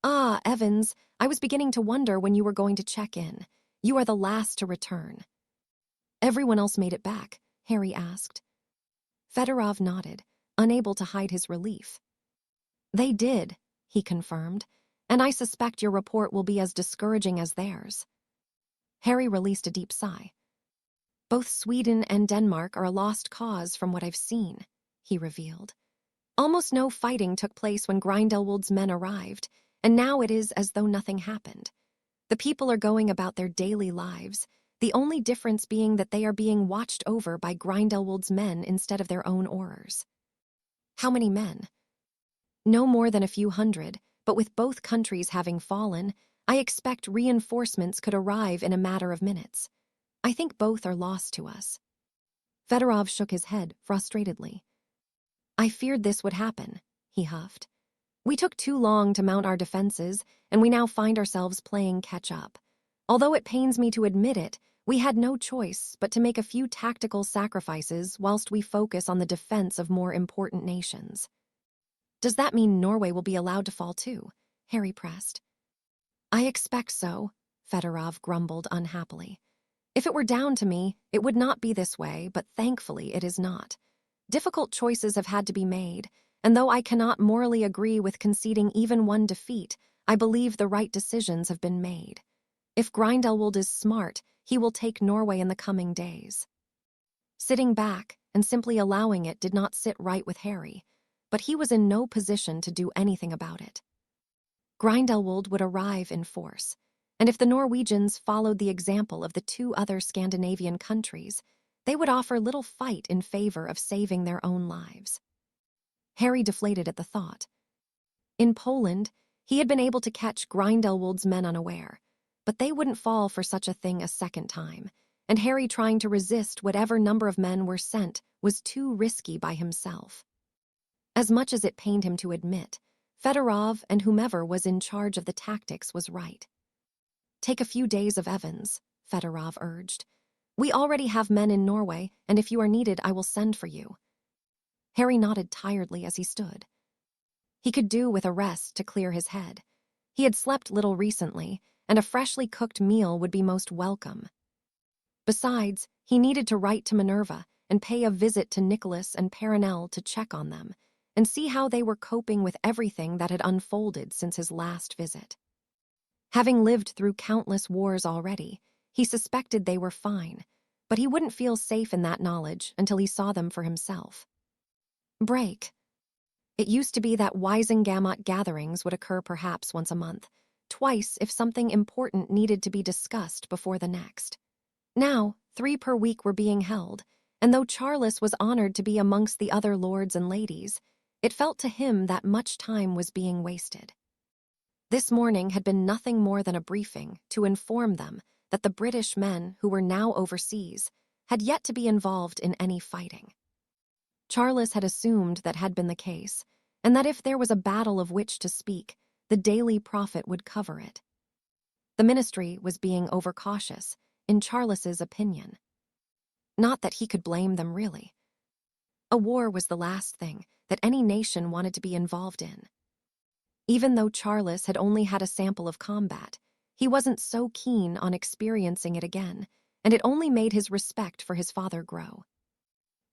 "Ah, Evans, I was beginning to wonder when you were going to check in. You are the last to return." "Everyone else made it back?" Harry asked. Fedorov nodded, unable to hide his relief. "They did," he confirmed, "and I suspect your report will be as discouraging as theirs." Harry released a deep sigh. "Both Sweden and Denmark are a lost cause from what I've seen," he revealed. "Almost no fighting took place when Grindelwald's men arrived, and now it is as though nothing happened. The people are going about their daily lives, the only difference being that they are being watched over by Grindelwald's men instead of their own Aurors." "How many men?" "No more than a few hundred, but with both countries having fallen, I expect reinforcements could arrive in a matter of minutes. I think both are lost to us." Fedorov shook his head frustratedly. "I feared this would happen," he huffed. "We took too long to mount our defenses, and we now find ourselves playing catch-up. Although it pains me to admit it, we had no choice but to make a few tactical sacrifices whilst we focus on the defense of more important nations." "Does that mean Norway will be allowed to fall too?" Harry pressed. "I expect so," Fedorov grumbled unhappily. "If it were down to me, it would not be this way, but thankfully it is not. Difficult choices have had to be made, and though I cannot morally agree with conceding even one defeat, I believe the right decisions have been made. If Grindelwald is smart, he will take Norway in the coming days." Sitting back and simply allowing it did not sit right with Harry, but he was in no position to do anything about it. Grindelwald would arrive in force, and if the Norwegians followed the example of the two other Scandinavian countries, they would offer little fight in favor of saving their own lives. Harry deflated at the thought. In Poland, he had been able to catch Grindelwald's men unaware, but they wouldn't fall for such a thing a second time, and Harry trying to resist whatever number of men were sent was too risky by himself. As much as it pained him to admit, Fedorov and whomever was in charge of the tactics was right. "Take a few days of Evans," Fedorov urged. "We already have men in Norway, and if you are needed, I will send for you." Harry nodded tiredly as he stood. He could do with a rest to clear his head. He had slept little recently, and a freshly cooked meal would be most welcome. Besides, he needed to write to Minerva and pay a visit to Nicholas and Perenelle to check on them, and see how they were coping with everything that had unfolded since his last visit. Having lived through countless wars already, he suspected they were fine, but he wouldn't feel safe in that knowledge until he saw them for himself. Break. It used to be that Wiesengamot gatherings would occur perhaps once a month, twice if something important needed to be discussed before the next. Now, 3 per week were being held, and though Charles was honored to be amongst the other lords and ladies, it felt to him that much time was being wasted. This morning had been nothing more than a briefing to inform them that the British men who were now overseas had yet to be involved in any fighting. Charles had assumed that had been the case, and that if there was a battle of which to speak, the Daily Prophet would cover it. The ministry was being overcautious, in Charles's opinion. Not that he could blame them, really. A war was the last thing that any nation wanted to be involved in. Even though Charles had only had a sample of combat, he wasn't so keen on experiencing it again, and it only made his respect for his father grow.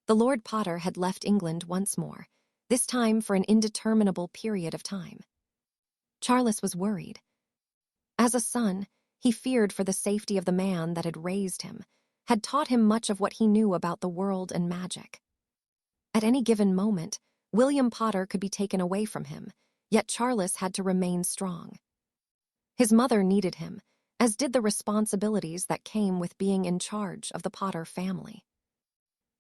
The Lord Potter had left England once more, this time for an indeterminable period of time. Charles was worried. As a son, he feared for the safety of the man that had raised him, had taught him much of what he knew about the world and magic. At any given moment, William Potter could be taken away from him, yet Charles had to remain strong. His mother needed him, as did the responsibilities that came with being in charge of the Potter family.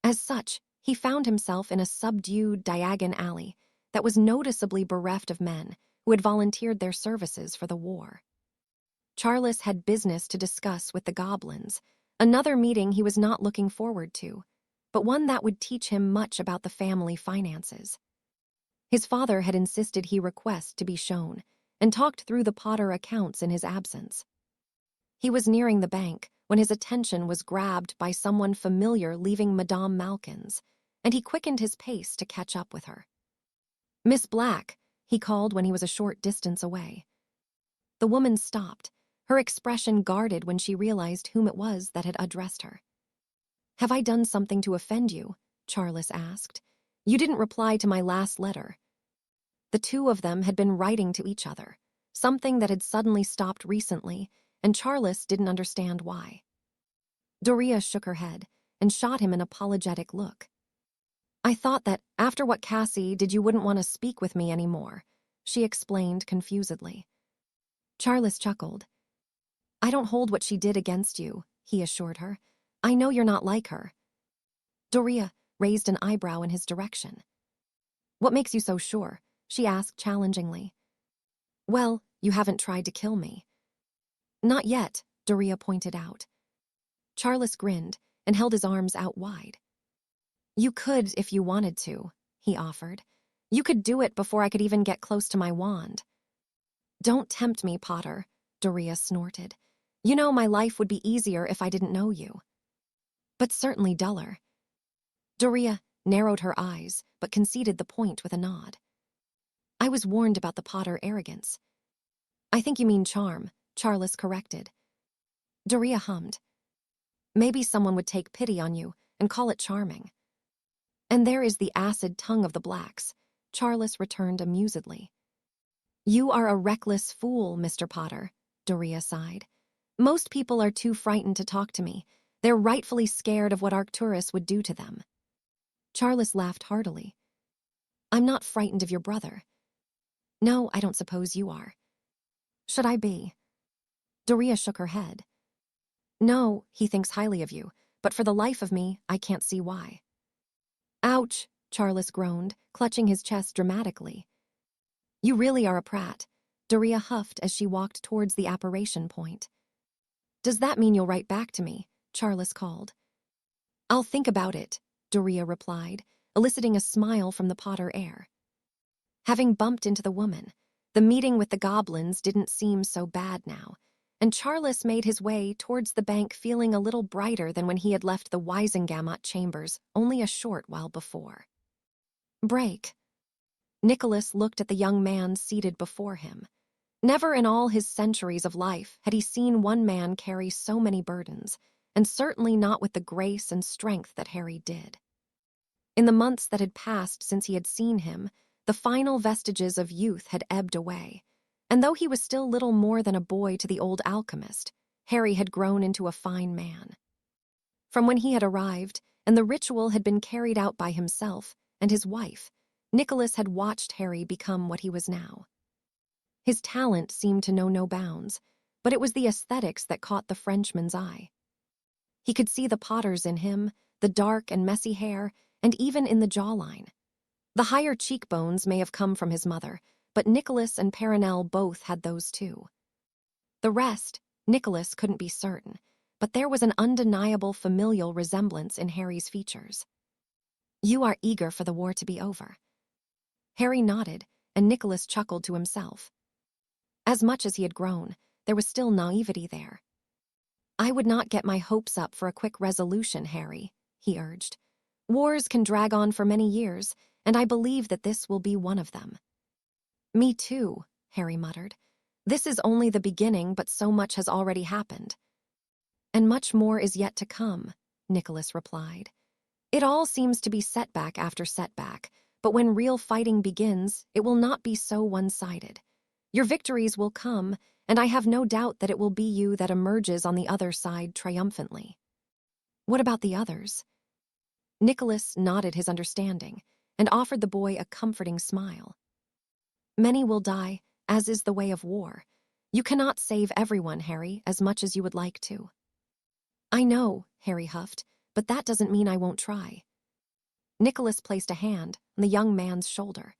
As such, he found himself in a subdued Diagon Alley that was noticeably bereft of men who had volunteered their services for the war. Charles had business to discuss with the goblins, another meeting he was not looking forward to, but one that would teach him much about the family finances. His father had insisted he request to be shown, and talked through the Potter accounts in his absence. He was nearing the bank when his attention was grabbed by someone familiar leaving Madame Malkin's, and he quickened his pace to catch up with her. "Miss Black," he called when he was a short distance away. The woman stopped, her expression guarded when she realized whom it was that had addressed her. "Have I done something to offend you?" Charles asked. "You didn't reply to my last letter." The two of them had been writing to each other, something that had suddenly stopped recently, and Charles didn't understand why. Doria shook her head and shot him an apologetic look. "I thought that, after what Cassie did, you wouldn't want to speak with me anymore," she explained confusedly. Charles chuckled. "I don't hold what she did against you," he assured her. "I know you're not like her." Doria raised an eyebrow in his direction. "What makes you so sure?" she asked challengingly. "Well, you haven't tried to kill me." "Not yet," Doria pointed out. Charles grinned and held his arms out wide. "You could if you wanted to," he offered. "You could do it before I could even get close to my wand." "Don't tempt me, Potter," Doria snorted. "You know my life would be easier if I didn't know you." "But certainly duller." Doria narrowed her eyes, but conceded the point with a nod. "I was warned about the Potter arrogance." "I think you mean charm," Charles corrected. Doria hummed. "Maybe someone would take pity on you and call it charming." "And there is the acid tongue of the Blacks," Charles returned amusedly. "You are a reckless fool, Mr. Potter," Doria sighed. "Most people are too frightened to talk to me. They're rightfully scared of what Arcturus would do to them." Charles laughed heartily. "I'm not frightened of your brother." "No, I don't suppose you are." "Should I be?" Doria shook her head. "No, he thinks highly of you, but for the life of me, I can't see why." "Ouch," Charles groaned, clutching his chest dramatically. "You really are a prat," Doria huffed as she walked towards the apparition point. "Does that mean you'll write back to me?" Charles called. I'll think about it, Doria replied, eliciting a smile from the Potter air. Having bumped into the woman, the meeting with the goblins didn't seem so bad now, and Charles made his way towards the bank feeling a little brighter than when he had left the Wisengamot chambers only a short while before. Break. Nicholas looked at the young man seated before him. Never in all his centuries of life had he seen one man carry so many burdens, and certainly not with the grace and strength that Harry did. In the months that had passed since he had seen him, the final vestiges of youth had ebbed away, and though he was still little more than a boy to the old alchemist, Harry had grown into a fine man. From when he had arrived, and the ritual had been carried out by himself and his wife, Nicholas had watched Harry become what he was now. His talent seemed to know no bounds, but it was the aesthetics that caught the Frenchman's eye. He could see the Potters in him, the dark and messy hair, and even in the jawline. The higher cheekbones may have come from his mother, but Nicholas and Perenelle both had those too. The rest, Nicholas couldn't be certain, but there was an undeniable familial resemblance in Harry's features. You are eager for the war to be over. Harry nodded, and Nicholas chuckled to himself. As much as he had grown, there was still naivety there. I would not get my hopes up for a quick resolution, Harry, he urged. Wars can drag on for many years, and I believe that this will be one of them. Me too, Harry muttered. This is only the beginning, but so much has already happened. And much more is yet to come, Nicholas replied. It all seems to be setback after setback, but when real fighting begins, it will not be so one-sided. Your victories will come, and I have no doubt that it will be you that emerges on the other side triumphantly. What about the others? Nicholas nodded his understanding and offered the boy a comforting smile. Many will die, as is the way of war. You cannot save everyone, Harry, as much as you would like to. I know, Harry huffed, but that doesn't mean I won't try. Nicholas placed a hand on the young man's shoulder.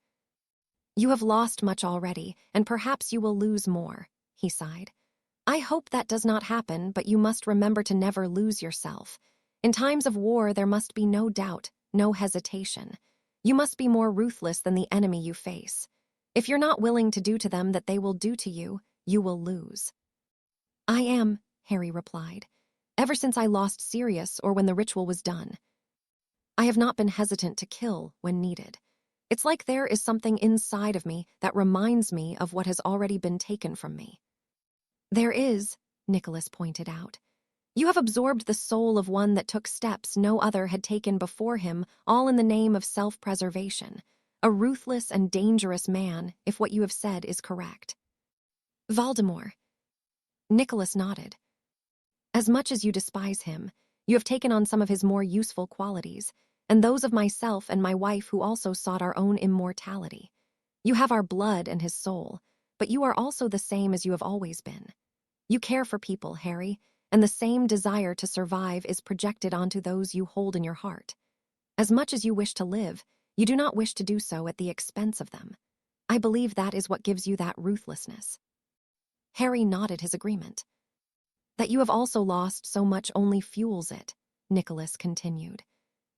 You have lost much already, and perhaps you will lose more, he sighed. I hope that does not happen, but you must remember to never lose yourself. In times of war, there must be no doubt, no hesitation. You must be more ruthless than the enemy you face. If you're not willing to do to them that they will do to you, you will lose. I am, Harry replied, ever since I lost Sirius or when the ritual was done. I have not been hesitant to kill when needed. It's like there is something inside of me that reminds me of what has already been taken from me. There is, Nicholas pointed out. You have absorbed the soul of one that took steps no other had taken before him, all in the name of self-preservation. A ruthless and dangerous man, if what you have said is correct. Voldemort. Nicholas nodded. As much as you despise him, you have taken on some of his more useful qualities, and those of myself and my wife who also sought our own immortality. You have our blood and his soul, but you are also the same as you have always been. You care for people, Harry, and the same desire to survive is projected onto those you hold in your heart. As much as you wish to live, you do not wish to do so at the expense of them. I believe that is what gives you that ruthlessness. Harry nodded his agreement. That you have also lost so much only fuels it, Nicholas continued.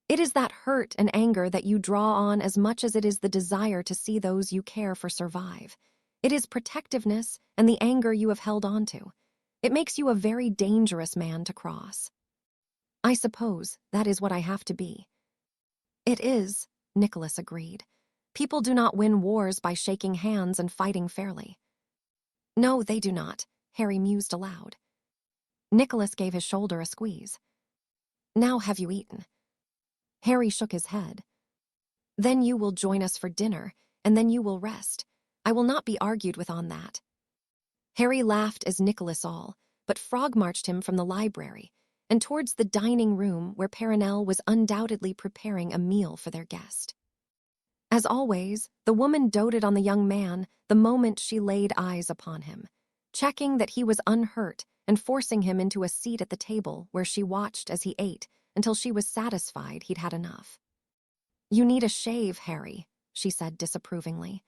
It is that hurt and anger that you draw on as much as it is the desire to see those you care for survive. It is protectiveness and the anger you have held on to. It makes you a very dangerous man to cross. I suppose that is what I have to be. It is, Nicholas agreed. People do not win wars by shaking hands and fighting fairly. No, they do not, Harry mused aloud. Nicholas gave his shoulder a squeeze. Now have you eaten? Harry shook his head. Then you will join us for dinner, and then you will rest. I will not be argued with on that. Harry laughed as Nicholas all, but Frog marched him from the library and towards the dining room where Perenelle was undoubtedly preparing a meal for their guest. As always, the woman doted on the young man the moment she laid eyes upon him, checking that he was unhurt and forcing him into a seat at the table where she watched as he ate until she was satisfied he'd had enough. You need a shave, Harry, she said disapprovingly.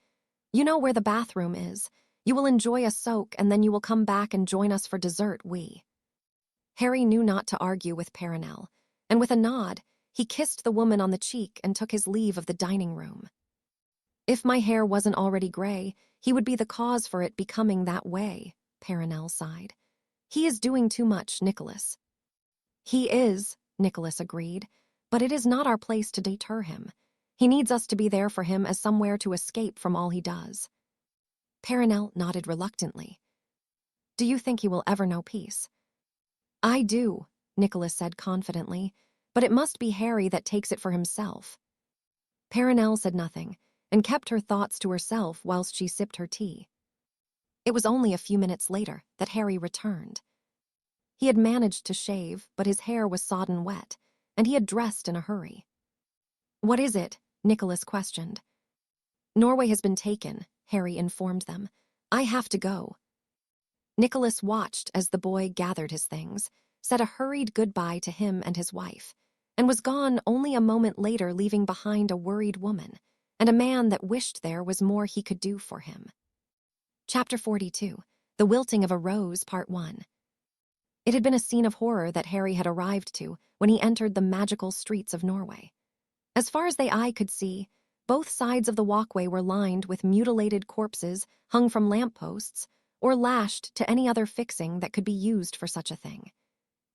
You know where the bathroom is. You will enjoy a soak and then you will come back and join us for dessert, Harry knew not to argue with Perenelle, and with a nod, he kissed the woman on the cheek and took his leave of the dining room. If my hair wasn't already gray, he would be the cause for it becoming that way, Perenelle sighed. He is doing too much, Nicholas. He is, Nicholas agreed, but it is not our place to deter him. He needs us to be there for him as somewhere to escape from all he does. Perenelle nodded reluctantly. Do you think he will ever know peace? I do, Nicholas said confidently, but it must be Harry that takes it for himself. Perenelle said nothing, and kept her thoughts to herself whilst she sipped her tea. It was only a few minutes later that Harry returned. He had managed to shave, but his hair was sodden wet, and he had dressed in a hurry. What is it? Nicholas questioned. Norway has been taken, Harry informed them. I have to go. Nicholas watched as the boy gathered his things, said a hurried goodbye to him and his wife, and was gone only a moment later, leaving behind a worried woman and a man that wished there was more he could do for him. Chapter 42, The Wilting of a Rose, Part 1. It had been a scene of horror that Harry had arrived to when he entered the magical streets of Norway. As far as the eye could see, both sides of the walkway were lined with mutilated corpses hung from lampposts or lashed to any other fixing that could be used for such a thing.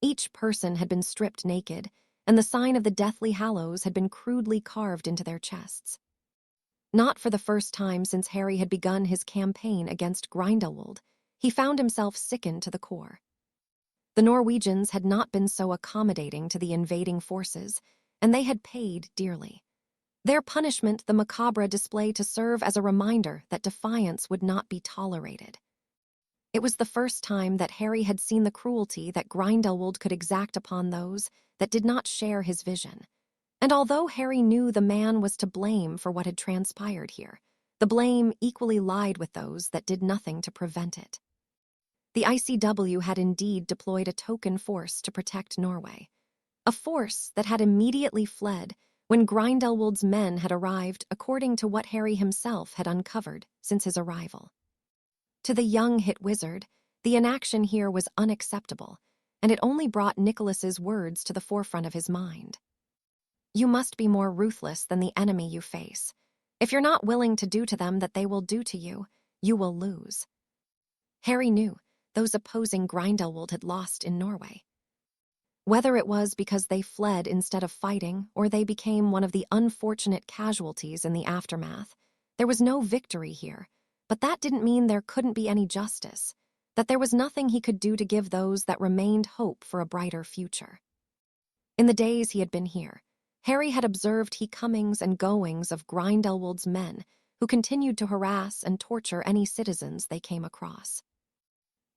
Each person had been stripped naked, and the sign of the Deathly Hallows had been crudely carved into their chests. Not for the first time since Harry had begun his campaign against Grindelwald, he found himself sickened to the core. The Norwegians had not been so accommodating to the invading forces, and they had paid dearly. Their punishment the macabre display to serve as a reminder that defiance would not be tolerated. It was the first time that Harry had seen the cruelty that Grindelwald could exact upon those that did not share his vision. And although Harry knew the man was to blame for what had transpired here, the blame equally lied with those that did nothing to prevent it. The ICW had indeed deployed a token force to protect Norway, a force that had immediately fled when Grindelwald's men had arrived, according to what Harry himself had uncovered since his arrival. To the young hit wizard, the inaction here was unacceptable, and it only brought Nicholas's words to the forefront of his mind. You must be more ruthless than the enemy you face. If you're not willing to do to them that they will do to you, you will lose. Harry knew those opposing Grindelwald had lost in Norway. Whether it was because they fled instead of fighting, or they became one of the unfortunate casualties in the aftermath, there was no victory here, but that didn't mean there couldn't be any justice, that there was nothing he could do to give those that remained hope for a brighter future. In the days he had been here, Harry had observed he comings and goings of Grindelwald's men, who continued to harass and torture any citizens they came across.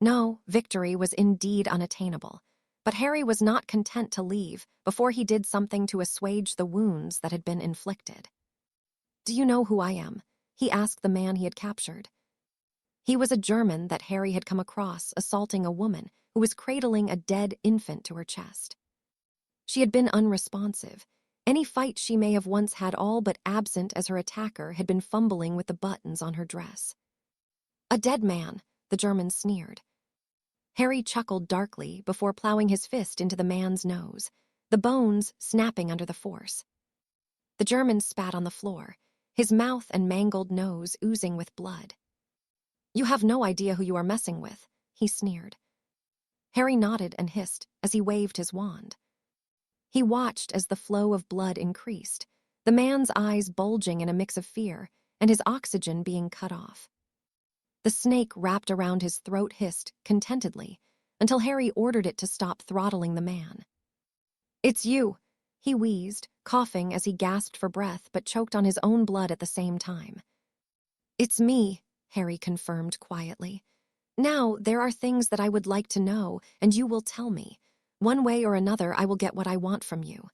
No, victory was indeed unattainable, but Harry was not content to leave before he did something to assuage the wounds that had been inflicted. Do you know who I am? He asked the man he had captured. He was a German that Harry had come across assaulting a woman who was cradling a dead infant to her chest. She had been unresponsive. Any fight she may have once had all but absent, as her attacker had been fumbling with the buttons on her dress. A dead man, the German sneered. Harry chuckled darkly before plowing his fist into the man's nose, the bones snapping under the force. The German spat on the floor, his mouth and mangled nose oozing with blood. You have no idea who you are messing with, he sneered. Harry nodded and hissed as he waved his wand. He watched as the flow of blood increased, the man's eyes bulging in a mix of fear and his oxygen being cut off. The snake wrapped around his throat hissed contentedly until Harry ordered it to stop throttling the man. It's you, he wheezed, coughing as he gasped for breath but choked on his own blood at the same time. It's me, Harry confirmed quietly. Now, there are things that I would like to know, and you will tell me. One way or another, I will get what I want from you.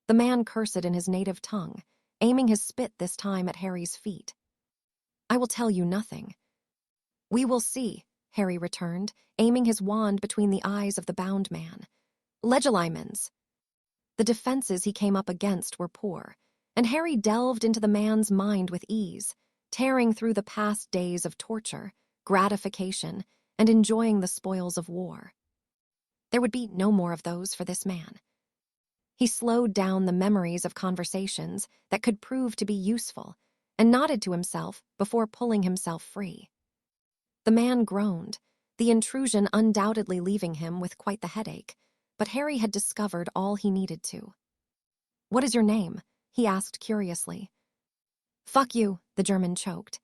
The man cursed in his native tongue, aiming his spit this time at Harry's feet. I will tell you nothing. We will see, Harry returned, aiming his wand between the eyes of the bound man. Legilimens. The defenses he came up against were poor, and Harry delved into the man's mind with ease, tearing through the past days of torture, gratification, and enjoying the spoils of war. There would be no more of those for this man. He slowed down the memories of conversations that could prove to be useful and nodded to himself before pulling himself free. The man groaned, the intrusion undoubtedly leaving him with quite the headache, but Harry had discovered all he needed to. "What is your name?" he asked curiously. "Fuck you," the German choked.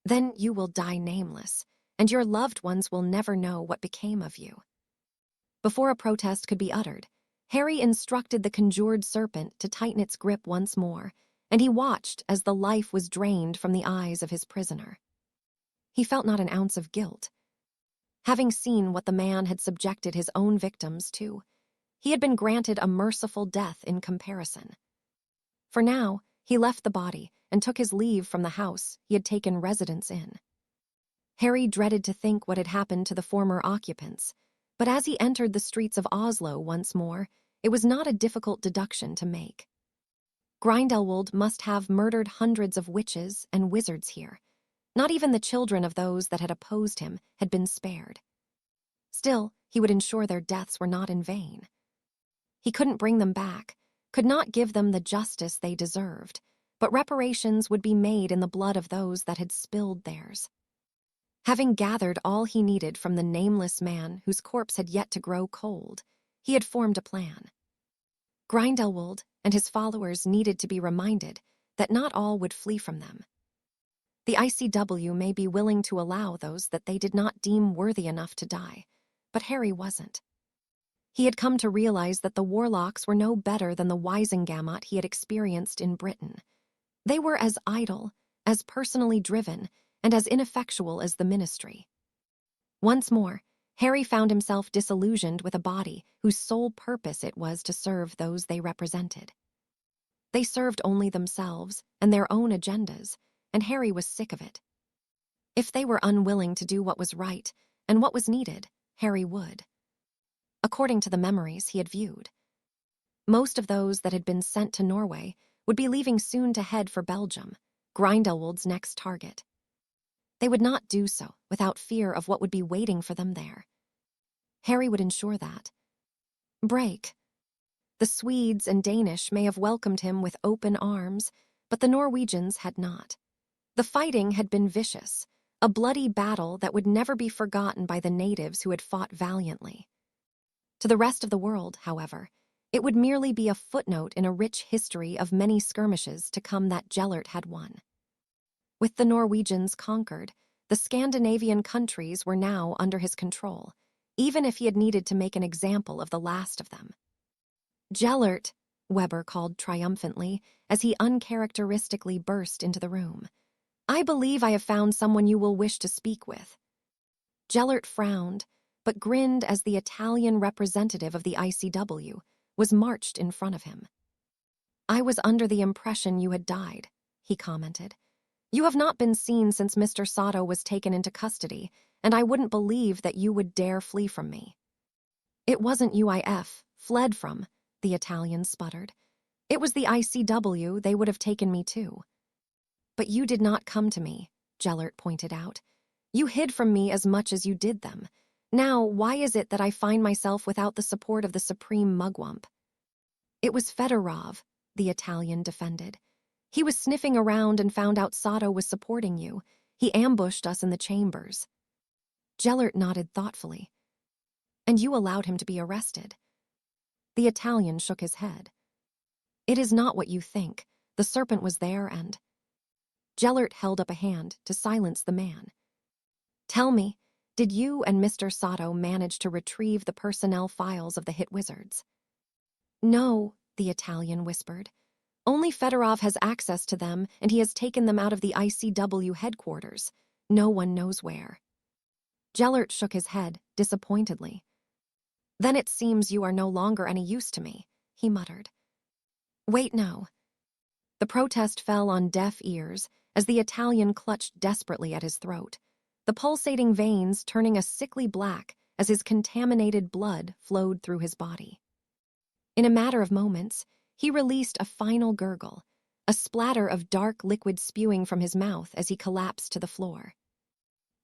"Then you will die nameless, and your loved ones will never know what became of you." Before a protest could be uttered, Harry instructed the conjured serpent to tighten its grip once more, and he watched as the life was drained from the eyes of his prisoner. He felt not an ounce of guilt. Having seen what the man had subjected his own victims to, he had been granted a merciful death in comparison. For now, he left the body and took his leave from the house he had taken residence in. Harry dreaded to think what had happened to the former occupants, but as he entered the streets of Oslo once more, it was not a difficult deduction to make. Grindelwald must have murdered hundreds of witches and wizards here. Not even the children of those that had opposed him had been spared. Still, he would ensure their deaths were not in vain. He couldn't bring them back, could not give them the justice they deserved, but reparations would be made in the blood of those that had spilled theirs. Having gathered all he needed from the nameless man whose corpse had yet to grow cold, he had formed a plan. Grindelwald and his followers needed to be reminded that not all would flee from them. The ICW may be willing to allow those that they did not deem worthy enough to die, but Harry wasn't. He had come to realize that the warlocks were no better than the Wisengamot he had experienced in Britain. They were as idle, as personally driven, and as ineffectual as the ministry. Once more, Harry found himself disillusioned with a body whose sole purpose it was to serve those they represented. They served only themselves and their own agendas, and Harry was sick of it. If they were unwilling to do what was right and what was needed, Harry would. According to the memories he had viewed, most of those that had been sent to Norway would be leaving soon to head for Belgium, Grindelwald's next target. They would not do so without fear of what would be waiting for them there. Harry would ensure that. Break. The Swedes and Danish may have welcomed him with open arms, but the Norwegians had not. The fighting had been vicious, a bloody battle that would never be forgotten by the natives who had fought valiantly. To the rest of the world, however, it would merely be a footnote in a rich history of many skirmishes to come that Gellert had won. With the Norwegians conquered, the Scandinavian countries were now under his control, even if he had needed to make an example of the last of them. "Gellert," Weber called triumphantly as he uncharacteristically burst into the room. "I believe I have found someone you will wish to speak with." Gellert frowned, but grinned as the Italian representative of the ICW was marched in front of him. "I was under the impression you had died," he commented. "You have not been seen since Mr. Sato was taken into custody, and I wouldn't believe that you would dare flee from me." "It wasn't UIF, fled from," the Italian sputtered. "It was the ICW they would have taken me to." "But you did not come to me," Gellert pointed out. "You hid from me as much as you did them. Now, why is it that I find myself without the support of the supreme mugwump?" "It was Fedorov," the Italian defended. "He was sniffing around and found out Sato was supporting you. He ambushed us in the chambers." Gellert nodded thoughtfully. "And you allowed him to be arrested?" The Italian shook his head. "It is not what you think. The serpent was there and—" Gellert held up a hand to silence the man. "Tell me, did you and Mr. Sato manage to retrieve the personnel files of the hit wizards?" "No," the Italian whispered. "Only Fedorov has access to them, and he has taken them out of the ICW headquarters. No one knows where." Gellert shook his head disappointedly. "Then it seems you are no longer any use to me," he muttered. "Wait, no." The protest fell on deaf ears as the Italian clutched desperately at his throat, the pulsating veins turning a sickly black as his contaminated blood flowed through his body. In a matter of moments, he released a final gurgle, a splatter of dark liquid spewing from his mouth as he collapsed to the floor.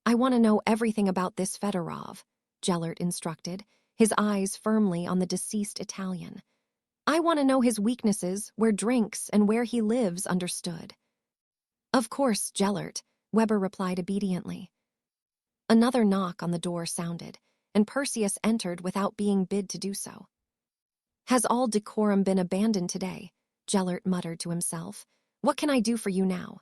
"I want to know everything about this Fedorov," Gellert instructed, his eyes firmly on the deceased Italian. "I want to know his weaknesses, where drinks, and where he lives, understood." "Of course, Gellert," Weber replied obediently. Another knock on the door sounded, and Perseus entered without being bid to do so. "Has all decorum been abandoned today?" Gellert muttered to himself. "What can I do for you now?"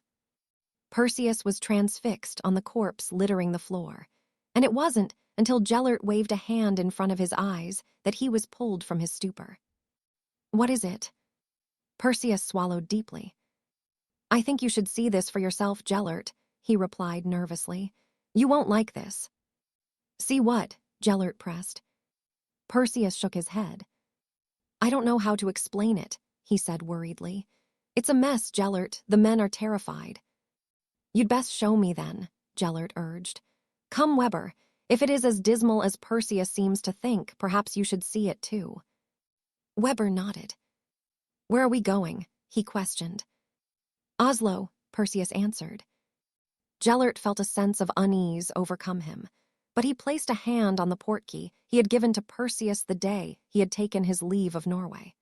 Perseus was transfixed on the corpse littering the floor, and it wasn't until Gellert waved a hand in front of his eyes that he was pulled from his stupor. "What is it?" Perseus swallowed deeply. "I think you should see this for yourself, Gellert," he replied nervously. "You won't like this." "See what?" Gellert pressed. Perseus shook his head. "I don't know how to explain it," he said worriedly. "It's a mess, Gellert. The men are terrified." "You'd best show me then," Gellert urged. "Come, Weber. If it is as dismal as Perseus seems to think, perhaps you should see it too." Weber nodded. "Where are we going?" he questioned. "Oslo," Perseus answered. Gellert felt a sense of unease overcome him, but he placed a hand on the portkey he had given to Perseus the day he had taken his leave of Norway.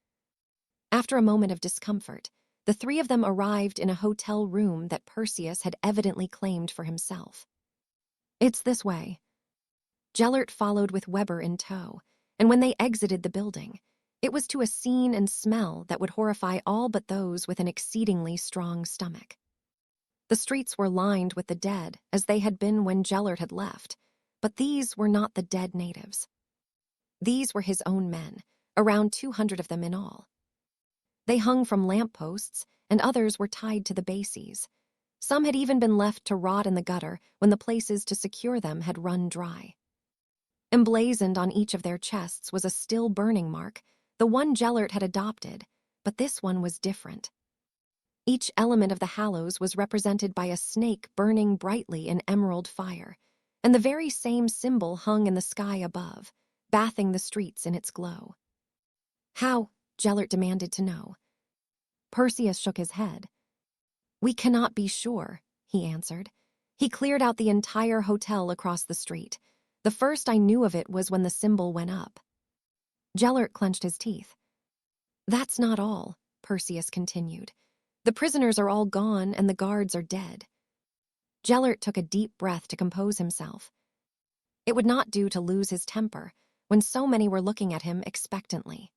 After a moment of discomfort, the three of them arrived in a hotel room that Perseus had evidently claimed for himself. "It's this way." Gellert followed with Weber in tow, and when they exited the building, it was to a scene and smell that would horrify all but those with an exceedingly strong stomach. The streets were lined with the dead, as they had been when Gellert had left, but these were not the dead natives. These were his own men, around 200 of them in all. They hung from lampposts, and others were tied to the bases. Some had even been left to rot in the gutter when the places to secure them had run dry. Emblazoned on each of their chests was a still burning mark, the one Gellert had adopted, but this one was different. Each element of the hallows was represented by a snake burning brightly in emerald fire, and the very same symbol hung in the sky above, bathing the streets in its glow. "How?" Gellert demanded to know. Perseus shook his head. "We cannot be sure," he answered. "He cleared out the entire hotel across the street. The first I knew of it was when the symbol went up." Gellert clenched his teeth. "That's not all," Perseus continued. "The prisoners are all gone and the guards are dead." Gellert took a deep breath to compose himself. It would not do to lose his temper when so many were looking at him expectantly.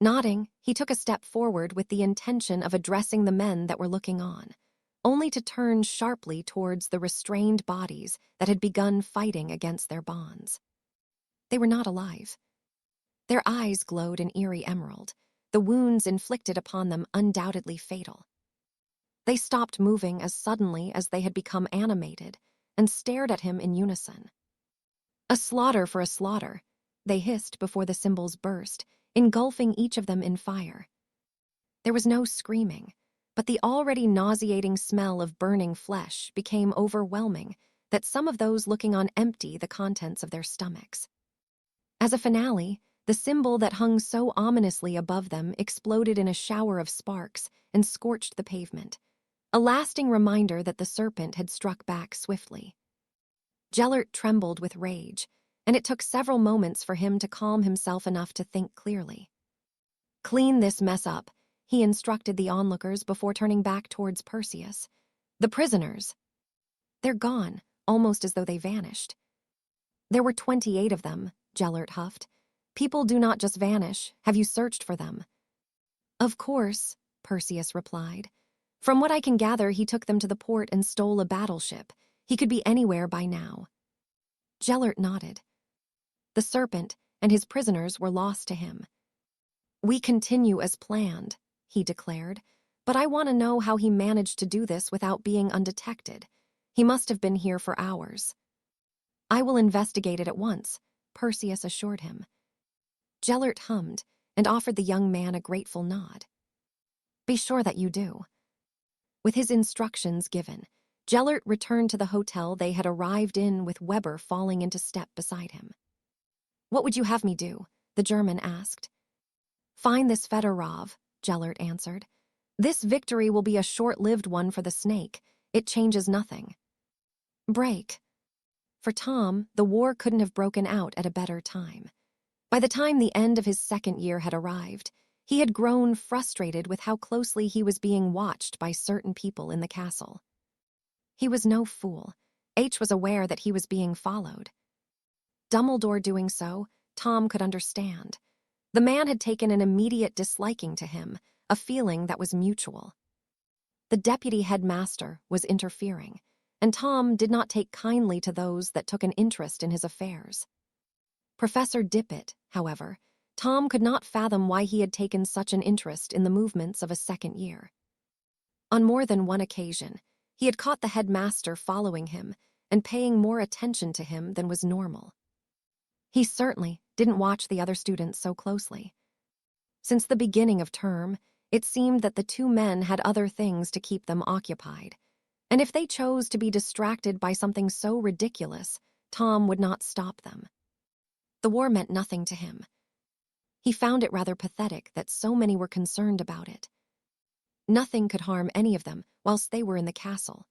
Nodding, he took a step forward with the intention of addressing the men that were looking on, only to turn sharply towards the restrained bodies that had begun fighting against their bonds. They were not alive. Their eyes glowed an eerie emerald, the wounds inflicted upon them undoubtedly fatal. They stopped moving as suddenly as they had become animated and stared at him in unison. "A slaughter for a slaughter," they hissed before the symbols burst, engulfing each of them in fire. There was no screaming, but the already nauseating smell of burning flesh became overwhelming that some of those looking on emptied the contents of their stomachs. As a finale, the symbol that hung so ominously above them exploded in a shower of sparks and scorched the pavement, a lasting reminder that the serpent had struck back swiftly. Gellert trembled with rage, and it took several moments for him to calm himself enough to think clearly. "Clean this mess up," he instructed the onlookers before turning back towards Perseus. "The prisoners." "They're gone," almost as though they vanished. "There were 28 of them," Gellert huffed. "People do not just vanish. Have you searched for them?" "Of course," Perseus replied. "From what I can gather, he took them to the port and stole a battleship. He could be anywhere by now." Gellert nodded. The serpent and his prisoners were lost to him. "We continue as planned," he declared, "but I want to know how he managed to do this without being undetected. He must have been here for hours." "I will investigate it at once," Perseus assured him. Gellert hummed and offered the young man a grateful nod. "Be sure that you do." With his instructions given, Gellert returned to the hotel they had arrived in with Weber falling into step beside him. "What would you have me do?" the German asked. "Find this Fedorov," Gellert answered. "This victory will be a short-lived one for the snake. It changes nothing." Break. For Tom, the war couldn't have broken out at a better time. By the time the end of his second year had arrived, he had grown frustrated with how closely he was being watched by certain people in the castle. He was no fool. H was aware that he was being followed. Dumbledore doing so, Tom could understand. The man had taken an immediate disliking to him, a feeling that was mutual. The deputy headmaster was interfering, and Tom did not take kindly to those that took an interest in his affairs. Professor Dippet, however, Tom could not fathom why he had taken such an interest in the movements of a second year. On more than one occasion, he had caught the headmaster following him and paying more attention to him than was normal. He certainly didn't watch the other students so closely. Since the beginning of term, it seemed that the two men had other things to keep them occupied, and if they chose to be distracted by something so ridiculous, Tom would not stop them. The war meant nothing to him. He found it rather pathetic that so many were concerned about it. Nothing could harm any of them whilst they were in the castle.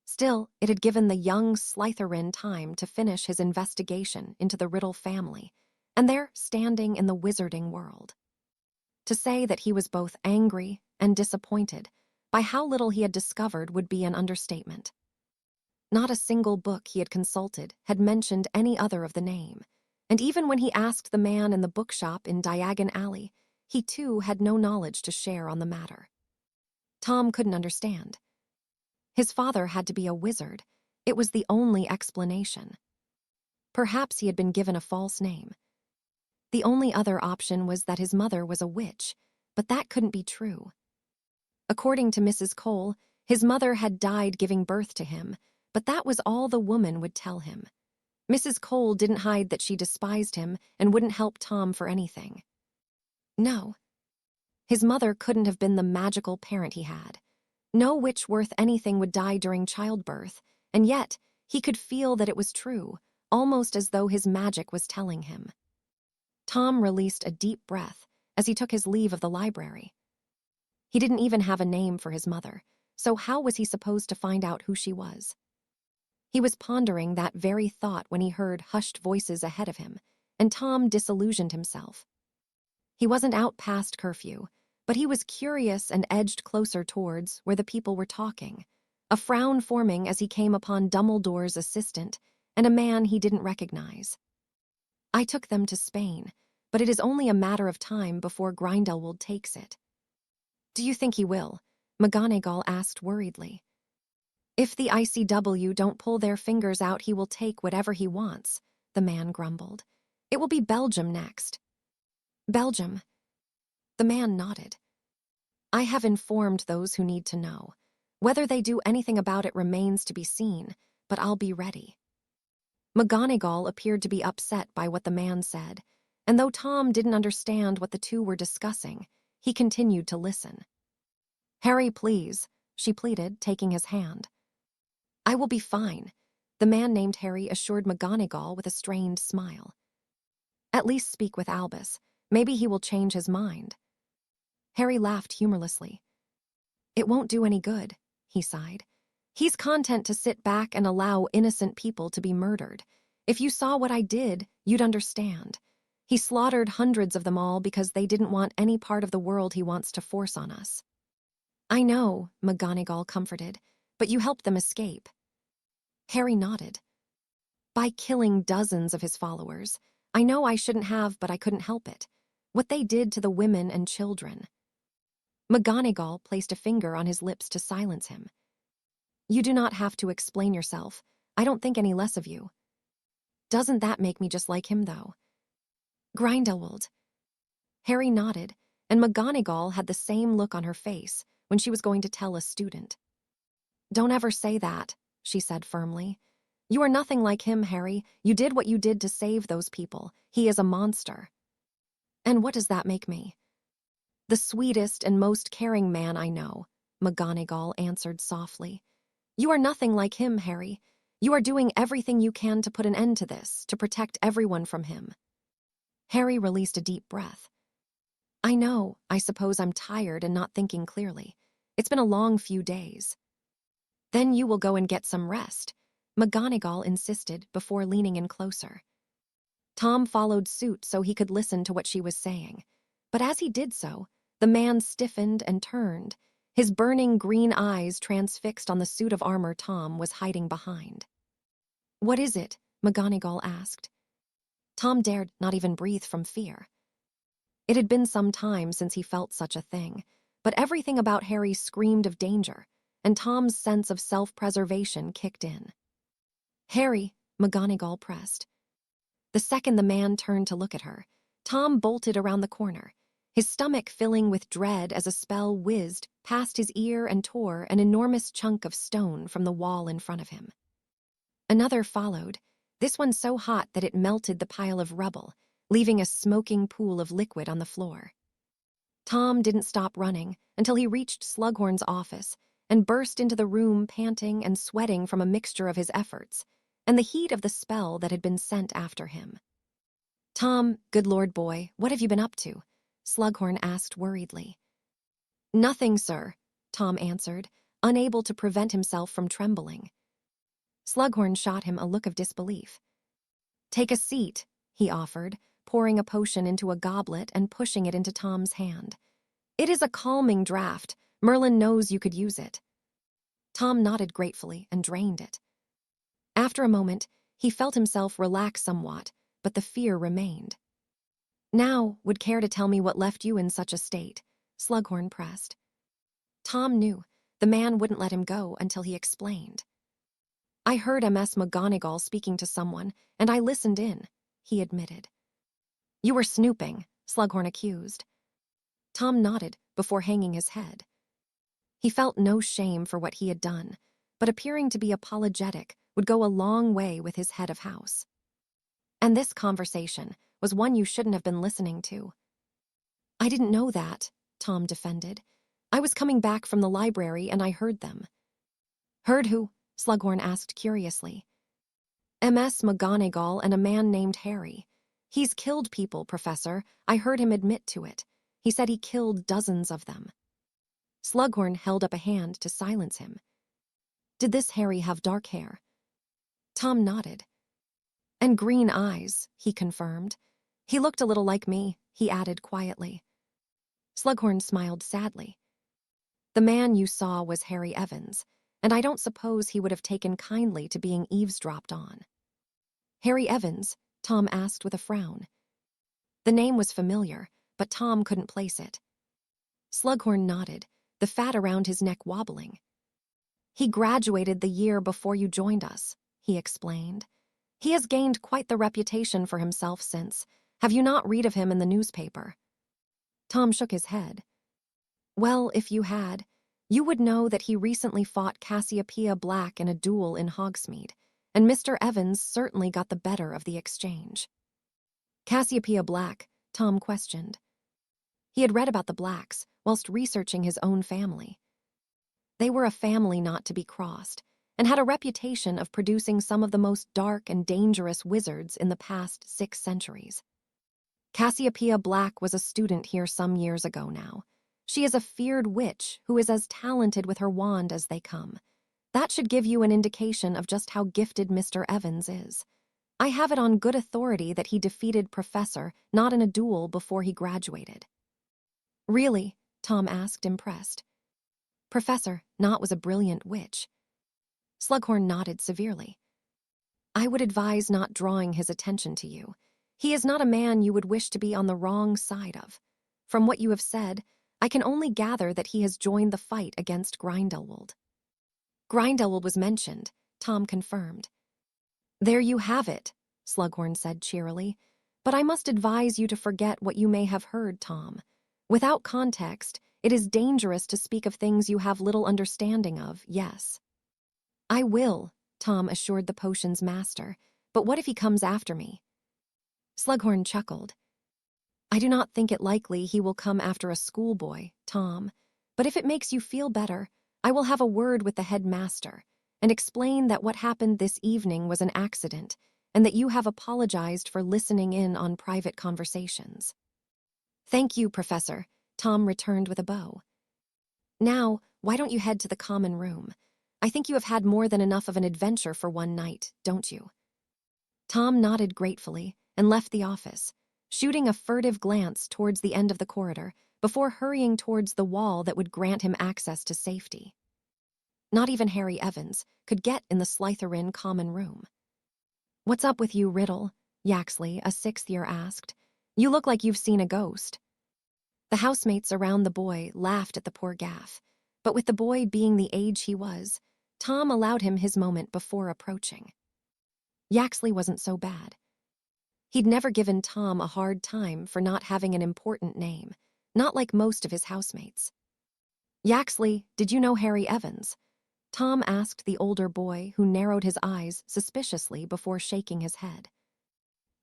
Still, it had given the young Slytherin time to finish his investigation into the Riddle family, and their standing in the wizarding world. To say that he was both angry and disappointed by how little he had discovered would be an understatement. Not a single book he had consulted had mentioned any other of the name, and even when he asked the man in the bookshop in Diagon Alley, he too had no knowledge to share on the matter. Tom couldn't understand. His father had to be a wizard. It was the only explanation. Perhaps he had been given a false name. The only other option was that his mother was a witch, but that couldn't be true. According to Mrs. Cole, his mother had died giving birth to him, but that was all the woman would tell him. Mrs. Cole didn't hide that she despised him and wouldn't help Tom for anything. No. His mother couldn't have been the magical parent he had. No witch worth anything would die during childbirth, and yet he could feel that it was true, almost as though his magic was telling him. Tom released a deep breath as he took his leave of the library. He didn't even have a name for his mother, so how was he supposed to find out who she was? He was pondering that very thought when he heard hushed voices ahead of him, and Tom disillusioned himself. He wasn't out past curfew, but he was curious and edged closer towards where the people were talking, a frown forming as he came upon Dumbledore's assistant and a man he didn't recognize. I took them to Spain, but it is only a matter of time before Grindelwald takes it. Do you think he will? McGonagall asked worriedly. If the ICW don't pull their fingers out, he will take whatever he wants, the man grumbled. It will be Belgium next. Belgium. The man nodded. I have informed those who need to know. Whether they do anything about it remains to be seen, but I'll be ready. McGonagall appeared to be upset by what the man said, and though Tom didn't understand what the two were discussing, he continued to listen. Harry, please, she pleaded, taking his hand. I will be fine, the man named Harry assured McGonagall with a strained smile. At least speak with Albus. Maybe he will change his mind. Harry laughed humorlessly. It won't do any good, he sighed. He's content to sit back and allow innocent people to be murdered. If you saw what I did, you'd understand. He slaughtered hundreds of them all because they didn't want any part of the world he wants to force on us. I know, McGonagall comforted, but you helped them escape. Harry nodded. By killing dozens of his followers. I know I shouldn't have, but I couldn't help it. What they did to the women and children. McGonagall placed a finger on his lips to silence him. You do not have to explain yourself. I don't think any less of you. Doesn't that make me just like him, though? Grindelwald. Harry nodded, and McGonagall had the same look on her face when she was going to tell a student. Don't ever say that, she said firmly. You are nothing like him, Harry. You did what you did to save those people. He is a monster. And what does that make me? The sweetest and most caring man I know, McGonagall answered softly. You are nothing like him, Harry. You are doing everything you can to put an end to this, to protect everyone from him. Harry released a deep breath. I know, I suppose I'm tired and not thinking clearly. It's been a long few days. Then you will go and get some rest, McGonagall insisted before leaning in closer. Tom followed suit so he could listen to what she was saying. But as he did so, the man stiffened and turned, his burning green eyes transfixed on the suit of armor Tom was hiding behind. "What is it?" McGonagall asked. Tom dared not even breathe from fear. It had been some time since he felt such a thing, but everything about Harry screamed of danger, and Tom's sense of self-preservation kicked in. "Harry," McGonagall pressed. The second the man turned to look at her, Tom bolted around the corner, his stomach filling with dread as a spell whizzed past his ear and tore an enormous chunk of stone from the wall in front of him. Another followed, this one so hot that it melted the pile of rubble, leaving a smoking pool of liquid on the floor. Tom didn't stop running until he reached Slughorn's office and burst into the room panting and sweating from a mixture of his efforts and the heat of the spell that had been sent after him. "Tom, good Lord, boy, what have you been up to?" Slughorn asked worriedly. "Nothing, sir," Tom answered, unable to prevent himself from trembling. Slughorn shot him a look of disbelief. "Take a seat," he offered, pouring a potion into a goblet and pushing it into Tom's hand. "It is a calming draught. Merlin knows you could use it." Tom nodded gratefully and drained it. After a moment, he felt himself relax somewhat, but the fear remained. "Now, would care to tell me what left you in such a state?" Slughorn pressed. Tom knew the man wouldn't let him go until he explained. "I heard Ms. McGonagall speaking to someone, and I listened in," he admitted. "You were snooping," Slughorn accused. Tom nodded before hanging his head. He felt no shame for what he had done, but appearing to be apologetic would go a long way with his head of house. "And this conversation was one you shouldn't have been listening to." "I didn't know that," Tom defended. "I was coming back from the library and I heard them." "Heard who?" Slughorn asked curiously. "Ms. McGonagall and a man named Harry. He's killed people, Professor. I heard him admit to it. He said he killed dozens of them." Slughorn held up a hand to silence him. "Did this Harry have dark hair?" Tom nodded. "And green eyes," he confirmed. "He looked a little like me," he added quietly. Slughorn smiled sadly. "The man you saw was Harry Evans, and I don't suppose he would have taken kindly to being eavesdropped on." "Harry Evans?" Tom asked with a frown. The name was familiar, but Tom couldn't place it. Slughorn nodded, the fat around his neck wobbling. "He graduated the year before you joined us," he explained. "He has gained quite the reputation for himself since. Have you not read of him in the newspaper?" Tom shook his head. "Well, if you had, you would know that he recently fought Cassiopeia Black in a duel in Hogsmeade, and Mr. Evans certainly got the better of the exchange." "Cassiopeia Black?" Tom questioned. He had read about the Blacks whilst researching his own family. They were a family not to be crossed, and had a reputation of producing some of the most dark and dangerous wizards in the past 6 centuries. "Cassiopeia Black was a student here some years ago now. She is a feared witch who is as talented with her wand as they come. That should give you an indication of just how gifted Mr. Evans is. I have it on good authority that he defeated Professor not in a duel before he graduated." "Really?" Tom asked, impressed. "Professor Not was a brilliant witch." Slughorn nodded severely. "I would advise not drawing his attention to you. He is not a man you would wish to be on the wrong side of. From what you have said, I can only gather that he has joined the fight against Grindelwald." "Grindelwald was mentioned," Tom confirmed. "There you have it," Slughorn said cheerily. "But I must advise you to forget what you may have heard, Tom. Without context, it is dangerous to speak of things you have little understanding of, yes." "I will," Tom assured the potion's master. "But what if he comes after me?" Slughorn chuckled. "I do not think it likely he will come after a schoolboy, Tom. But if it makes you feel better, I will have a word with the headmaster and explain that what happened this evening was an accident and that you have apologized for listening in on private conversations." "Thank you, Professor," Tom returned with a bow. "Now, why don't you head to the common room? I think you have had more than enough of an adventure for one night, don't you?" Tom nodded gratefully and left the office, shooting a furtive glance towards the end of the corridor before hurrying towards the wall that would grant him access to safety. Not even Harry Evans could get in the Slytherin common room. "What's up with you, Riddle?" Yaxley, a sixth-year, asked. "You look like you've seen a ghost." The housemates around the boy laughed at the poor gaff, but with the boy being the age he was, Tom allowed him his moment before approaching. Yaxley wasn't so bad. He'd never given Tom a hard time for not having an important name, not like most of his housemates. "Yaxley, did you know Harry Evans?" Tom asked the older boy, who narrowed his eyes suspiciously before shaking his head.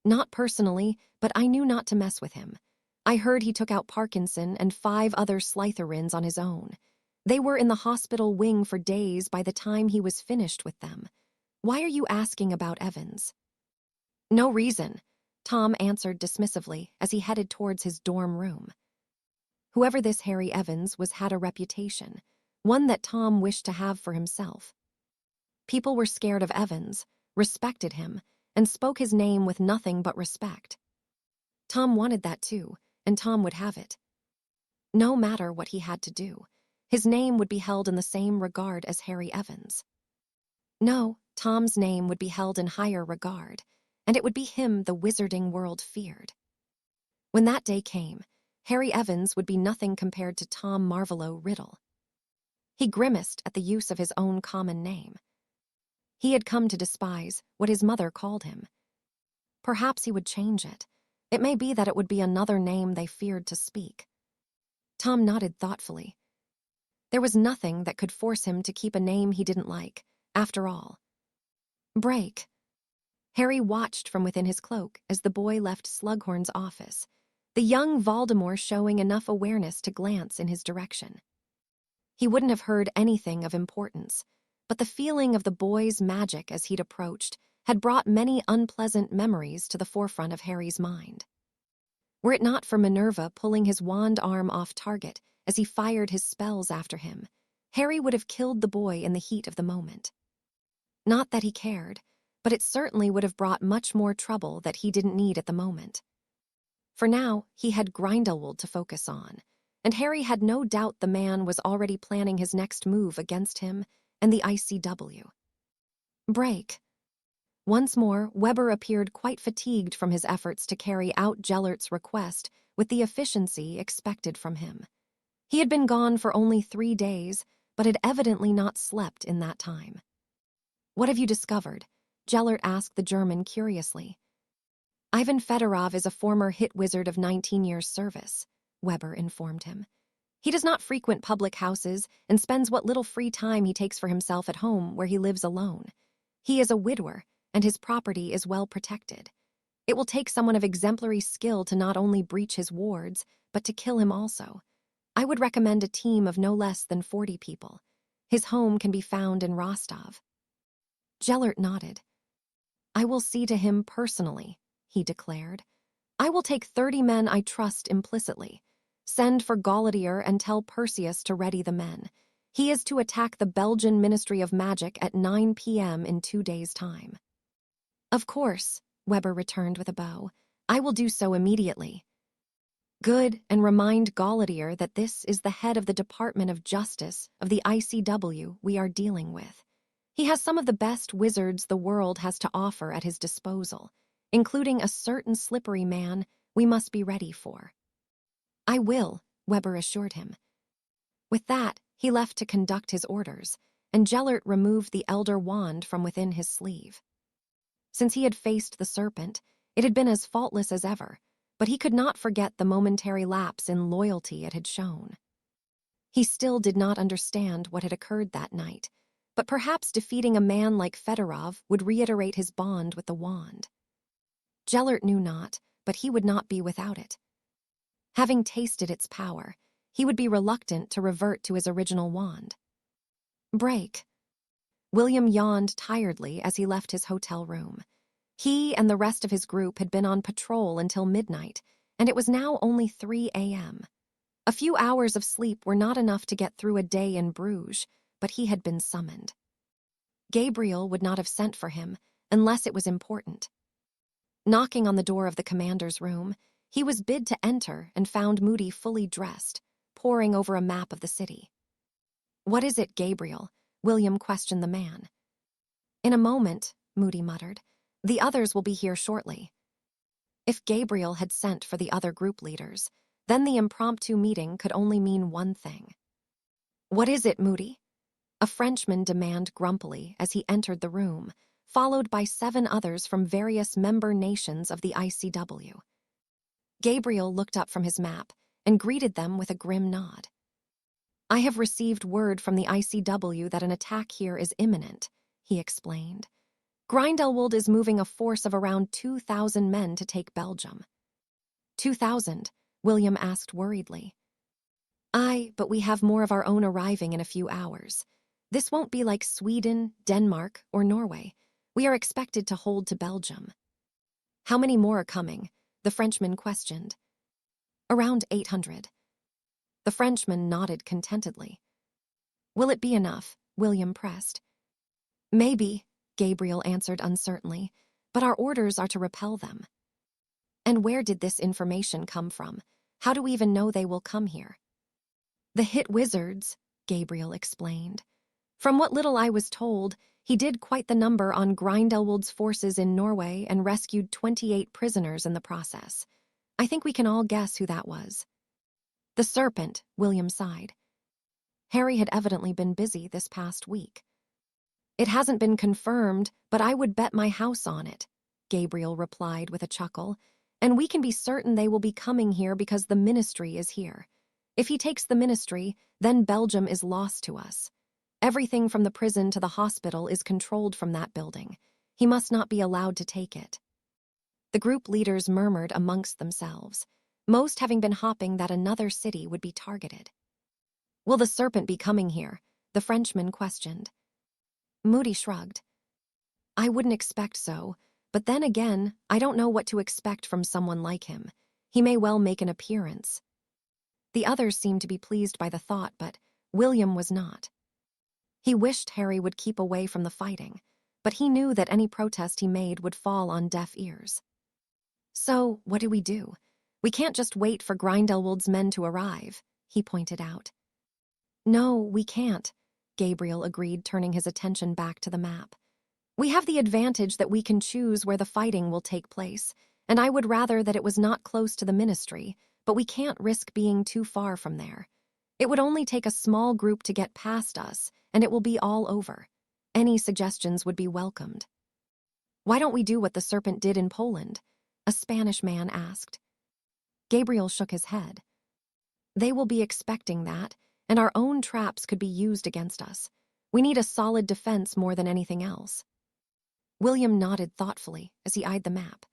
"Not personally, but I knew not to mess with him. I heard he took out Parkinson and 5 other Slytherins on his own. They were in the hospital wing for days by the time he was finished with them. Why are you asking about Evans?" "No reason," Tom answered dismissively as he headed towards his dorm room. Whoever this Harry Evans was had a reputation, one that Tom wished to have for himself. People were scared of Evans, respected him, and spoke his name with nothing but respect. Tom wanted that too, and Tom would have it. No matter what he had to do, his name would be held in the same regard as Harry Evans. No, Tom's name would be held in higher regard, and it would be him the wizarding world feared. When that day came, Harry Evans would be nothing compared to Tom Marvolo Riddle. He grimaced at the use of his own common name. He had come to despise what his mother called him. Perhaps he would change it. It may be that it would be another name they feared to speak. Tom nodded thoughtfully. There was nothing that could force him to keep a name he didn't like, after all. "Break." Harry watched from within his cloak as the boy left Slughorn's office, the young Voldemort showing enough awareness to glance in his direction. He wouldn't have heard anything of importance, but the feeling of the boy's magic as he'd approached had brought many unpleasant memories to the forefront of Harry's mind. Were it not for Minerva pulling his wand arm off target as he fired his spells after him, Harry would have killed the boy in the heat of the moment. Not that he cared, but it certainly would have brought much more trouble that he didn't need at the moment. For now, he had Grindelwald to focus on, and Harry had no doubt the man was already planning his next move against him and the ICW. Break. Once more, Weber appeared quite fatigued from his efforts to carry out Gellert's request with the efficiency expected from him. He had been gone for only 3 days, but had evidently not slept in that time. "What have you discovered?" Gellert asked the German curiously. "Ivan Fedorov is a former hit wizard of 19 years' service," Weber informed him. "He does not frequent public houses and spends what little free time he takes for himself at home where he lives alone. He is a widower, and his property is well protected. It will take someone of exemplary skill to not only breach his wards, but to kill him also. I would recommend a team of no less than 40 people. His home can be found in Rostov." Gellert nodded. "I will see to him personally," he declared. "I will take 30 men I trust implicitly. Send for Gallaudier and tell Perseus to ready the men. He is to attack the Belgian Ministry of Magic at 9 p.m. in 2 days' time." "Of course," Weber returned with a bow. "I will do so immediately." "Good, and remind Gallaudier that this is the head of the Department of Justice of the ICW we are dealing with. He has some of the best wizards the world has to offer at his disposal, including a certain slippery man we must be ready for." "I will," Weber assured him. With that, he left to conduct his orders, and Gellert removed the Elder Wand from within his sleeve. Since he had faced the serpent, it had been as faultless as ever, but he could not forget the momentary lapse in loyalty it had shown. He still did not understand what had occurred that night, but perhaps defeating a man like Fedorov would reiterate his bond with the wand. Gellert knew not, but he would not be without it. Having tasted its power, he would be reluctant to revert to his original wand. Break. William yawned tiredly as he left his hotel room. He and the rest of his group had been on patrol until midnight, and it was now only 3 a.m. A few hours of sleep were not enough to get through a day in Bruges, but he had been summoned. Gabriel would not have sent for him unless it was important. Knocking on the door of the commander's room, he was bid to enter and found Moody fully dressed, poring over a map of the city. "What is it, Gabriel?" William questioned the man. "In a moment," Moody muttered. "The others will be here shortly." If Gabriel had sent for the other group leaders, then the impromptu meeting could only mean one thing. "What is it, Moody?" A Frenchman demanded grumpily as he entered the room, followed by 7 others from various member nations of the ICW. Gabriel looked up from his map and greeted them with a grim nod. "I have received word from the ICW that an attack here is imminent," he explained. "Grindelwald is moving a force of around 2,000 men to take Belgium." 2,000? William asked worriedly. "Aye, but we have more of our own arriving in a few hours. This won't be like Sweden, Denmark, or Norway. We are expected to hold to Belgium." "How many more are coming?" the Frenchman questioned. "Around 800. The Frenchman nodded contentedly. "Will it be enough?" William pressed. "Maybe," Gabriel answered uncertainly, "but our orders are to repel them." "And where did this information come from? How do we even know they will come here?" "The hit wizards," Gabriel explained. "From what little I was told, he did quite the number on Grindelwald's forces in Norway and rescued 28 prisoners in the process. I think we can all guess who that was." "The Serpent," William sighed. Harry had evidently been busy this past week. "It hasn't been confirmed, but I would bet my house on it," Gabriel replied with a chuckle. "And we can be certain they will be coming here because the Ministry is here. If he takes the Ministry, then Belgium is lost to us. Everything from the prison to the hospital is controlled from that building. He must not be allowed to take it." The group leaders murmured amongst themselves, most having been hoping that another city would be targeted. "Will the Serpent be coming here?" the Frenchman questioned. Moody shrugged. "I wouldn't expect so, but then again, I don't know what to expect from someone like him. He may well make an appearance." The others seemed to be pleased by the thought, but William was not. He wished Harry would keep away from the fighting, but he knew that any protest he made would fall on deaf ears. "So, what do? We can't just wait for Grindelwald's men to arrive," he pointed out. "No, we can't," Gabriel agreed, turning his attention back to the map. "We have the advantage that we can choose where the fighting will take place, and I would rather that it was not close to the Ministry, but we can't risk being too far from there. It would only take a small group to get past us, and it will be all over. Any suggestions would be welcomed." "Why don't we do what the Serpent did in Poland?" a Spanish man asked. Gabriel shook his head. "They will be expecting that, and our own traps could be used against us. We need a solid defense more than anything else." William nodded thoughtfully as he eyed the map.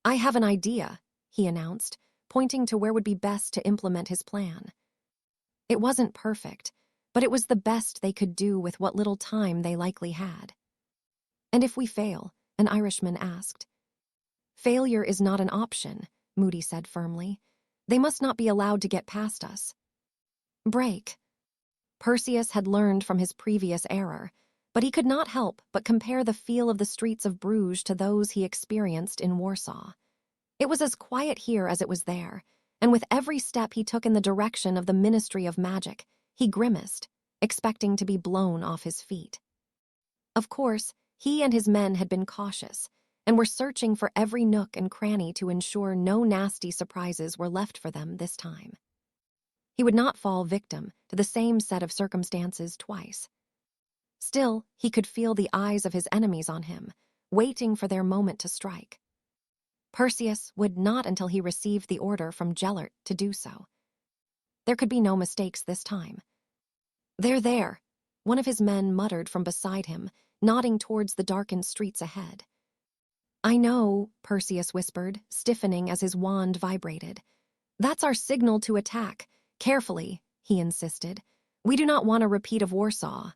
"I have an idea," he announced, pointing to where would be best to implement his plan. It wasn't perfect, but it was the best they could do with what little time they likely had. "And if we fail?" an Irishman asked. "Failure is not an option," Moody said firmly. "They must not be allowed to get past us." Break. Perseus had learned from his previous error, but he could not help but compare the feel of the streets of Bruges to those he experienced in Warsaw. It was as quiet here as it was there, and with every step he took in the direction of the Ministry of Magic, he grimaced, expecting to be blown off his feet. Of course, he and his men had been cautious, and were searching for every nook and cranny to ensure no nasty surprises were left for them this time. He would not fall victim to the same set of circumstances twice. Still, he could feel the eyes of his enemies on him, waiting for their moment to strike. Perseus would not until he received the order from Gellert to do so. There could be no mistakes this time. "They're there," one of his men muttered from beside him, nodding towards the darkened streets ahead. "I know," Perseus whispered, stiffening as his wand vibrated. "That's our signal to attack. Carefully," he insisted. "We do not want a repeat of Warsaw."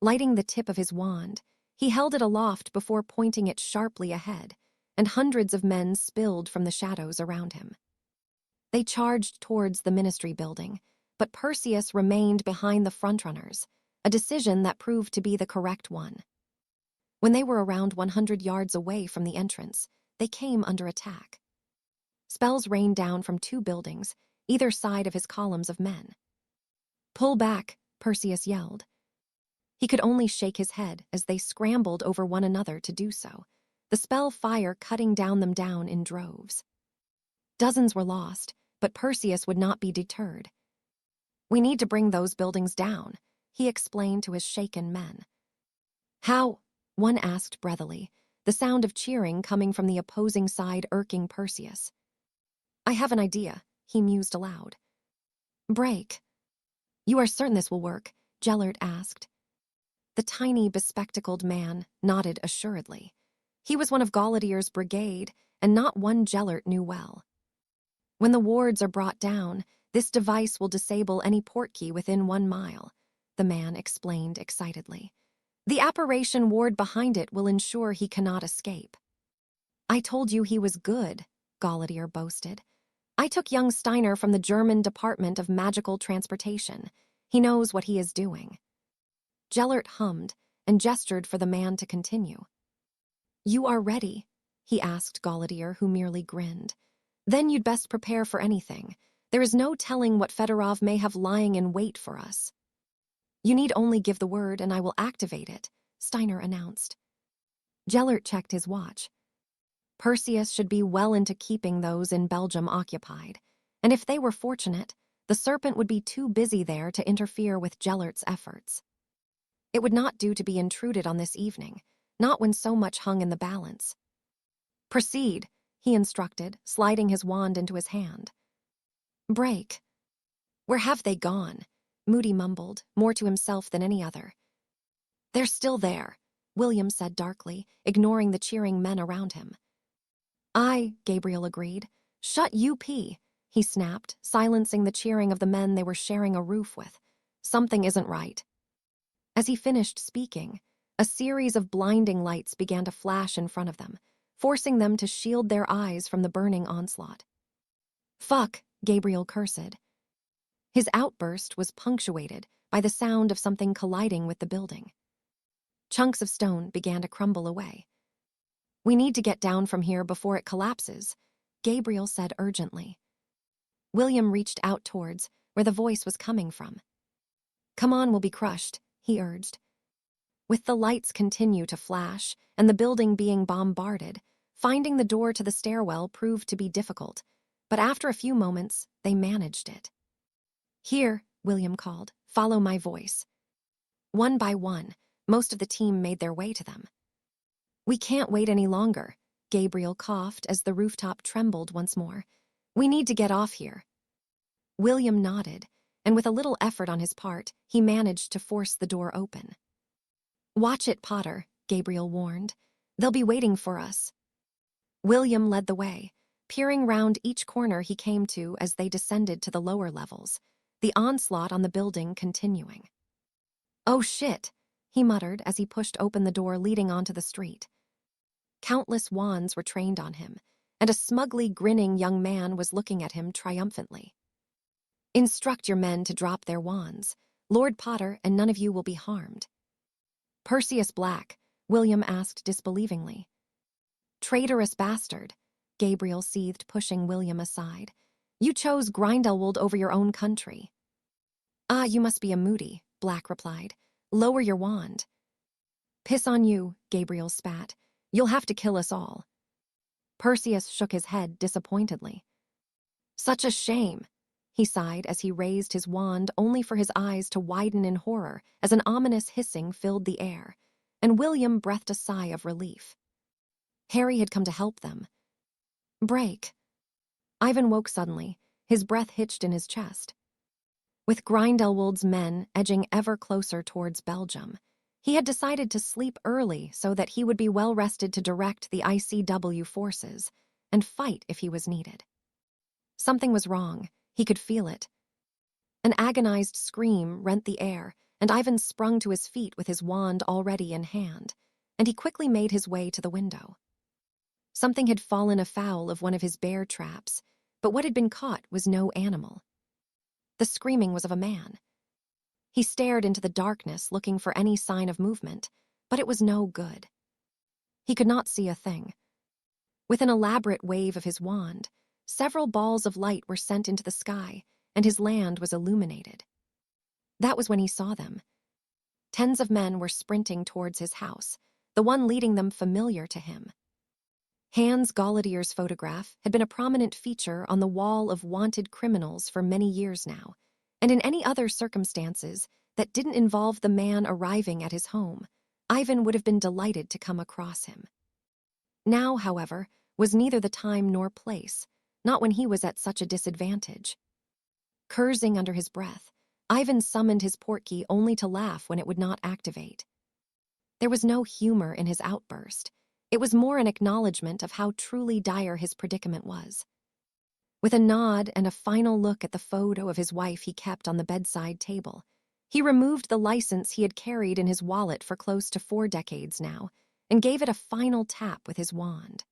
Lighting the tip of his wand, he held it aloft before pointing it sharply ahead, and hundreds of men spilled from the shadows around him. They charged towards the Ministry building, but Perseus remained behind the frontrunners, a decision that proved to be the correct one. When they were around 100 yards away from the entrance, they came under attack. Spells rained down from 2 buildings, either side of his columns of men. "Pull back," Perseus yelled. He could only shake his head as they scrambled over one another to do so, the spell fire cutting them down in droves. Dozens were lost, but Perseus would not be deterred. "We need to bring those buildings down," he explained to his shaken men. "How?" one asked breathily, the sound of cheering coming from the opposing side irking Perseus. "I have an idea," he mused aloud. "Break." "You are certain this will work?" Gellert asked. The tiny, bespectacled man nodded assuredly. He was one of Galladir's brigade, and not one Gellert knew well. "When the wards are brought down, this device will disable any portkey within 1 mile," the man explained excitedly. "The apparition ward behind it will ensure he cannot escape." "I told you he was good," Galladir boasted. "I took young Steiner from the German Department of Magical Transportation. He knows what he is doing." Gellert hummed and gestured for the man to continue. "You are ready?" he asked Galladir, who merely grinned. "Then you'd best prepare for anything. There is no telling what Fedorov may have lying in wait for us." "You need only give the word and I will activate it," Steiner announced. Gellert checked his watch. Perseus should be well into keeping those in Belgium occupied, and if they were fortunate, the Serpent would be too busy there to interfere with Gellert's efforts. It would not do to be intruded on this evening, not when so much hung in the balance. "Proceed," he instructed, sliding his wand into his hand. "Break." "Where have they gone?" Moody mumbled, more to himself than any other. "They're still there," William said darkly, ignoring the cheering men around him. "Aye," Gabriel agreed. "Shut UP," he snapped, silencing the cheering of the men they were sharing a roof with. "Something isn't right." As he finished speaking, a series of blinding lights began to flash in front of them, forcing them to shield their eyes from the burning onslaught. "Fuck," Gabriel cursed. His outburst was punctuated by the sound of something colliding with the building. Chunks of stone began to crumble away. "We need to get down from here before it collapses," Gabriel said urgently. William reached out towards where the voice was coming from. "Come on, we'll be crushed," he urged. With the lights continue to flash and the building being bombarded, finding the door to the stairwell proved to be difficult, but after a few moments, they managed it. "Here," William called, "follow my voice." One by one, most of the team made their way to them. "We can't wait any longer," Gabriel coughed as the rooftop trembled once more. "We need to get off here." William nodded, and with a little effort on his part, he managed to force the door open. "Watch it, Potter," Gabriel warned. "They'll be waiting for us." William led the way, peering round each corner he came to as they descended to the lower levels, the onslaught on the building continuing. "Oh shit," he muttered as he pushed open the door leading onto the street. Countless wands were trained on him, and a smugly grinning young man was looking at him triumphantly. "Instruct your men to drop their wands. Lord Potter and none of you will be harmed." "Perseus Black," William asked disbelievingly. "Traitorous bastard," Gabriel seethed, pushing William aside. "You chose Grindelwald over your own country." "Ah, you must be a Moody," Black replied. "Lower your wand." "Piss on you," Gabriel spat. "You'll have to kill us all." Perseus shook his head disappointedly. "Such a shame," he sighed as he raised his wand only for his eyes to widen in horror as an ominous hissing filled the air, and William breathed a sigh of relief. Harry had come to help them. "Break." Ivan woke suddenly, his breath hitched in his chest. With Grindelwald's men edging ever closer towards Belgium, he had decided to sleep early so that he would be well rested to direct the ICW forces and fight if he was needed. Something was wrong. He could feel it. An agonized scream rent the air, and Ivan sprung to his feet with his wand already in hand, and he quickly made his way to the window. Something had fallen afoul of one of his bear traps, but what had been caught was no animal. The screaming was of a man. He stared into the darkness looking for any sign of movement, but it was no good. He could not see a thing. With an elaborate wave of his wand, several balls of light were sent into the sky, and his land was illuminated. That was when he saw them. Tens of men were sprinting towards his house, the one leading them familiar to him. Hans Golladier's photograph had been a prominent feature on the wall of wanted criminals for many years now, and in any other circumstances that didn't involve the man arriving at his home, Ivan would have been delighted to come across him. Now, however, was neither the time nor place, not when he was at such a disadvantage. Cursing under his breath, Ivan summoned his portkey only to laugh when it would not activate. There was no humor in his outburst. It was more an acknowledgement of how truly dire his predicament was. With a nod and a final look at the photo of his wife he kept on the bedside table, he removed the license he had carried in his wallet for close to 4 decades now and gave it a final tap with his wand.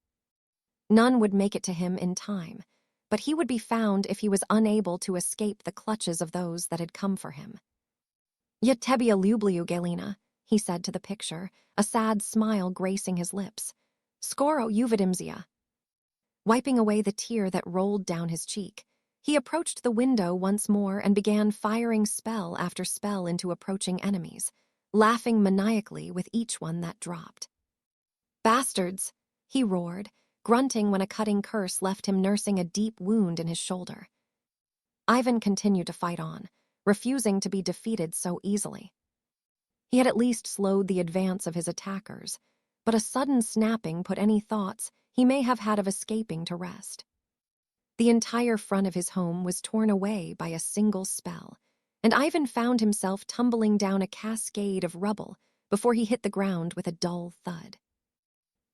None would make it to him in time, but he would be found if he was unable to escape the clutches of those that had come for him. "Ja tebie lublю, Galina," he said to the picture, a sad smile gracing his lips. "Skoro uvidimzia." Wiping away the tear that rolled down his cheek, he approached the window once more and began firing spell after spell into approaching enemies, laughing maniacally with each one that dropped. "Bastards!" he roared, grunting when a cutting curse left him nursing a deep wound in his shoulder. Ivan continued to fight on, refusing to be defeated so easily. He had at least slowed the advance of his attackers, but a sudden snapping put any thoughts he may have had of escaping to rest. The entire front of his home was torn away by a single spell, and Ivan found himself tumbling down a cascade of rubble before he hit the ground with a dull thud.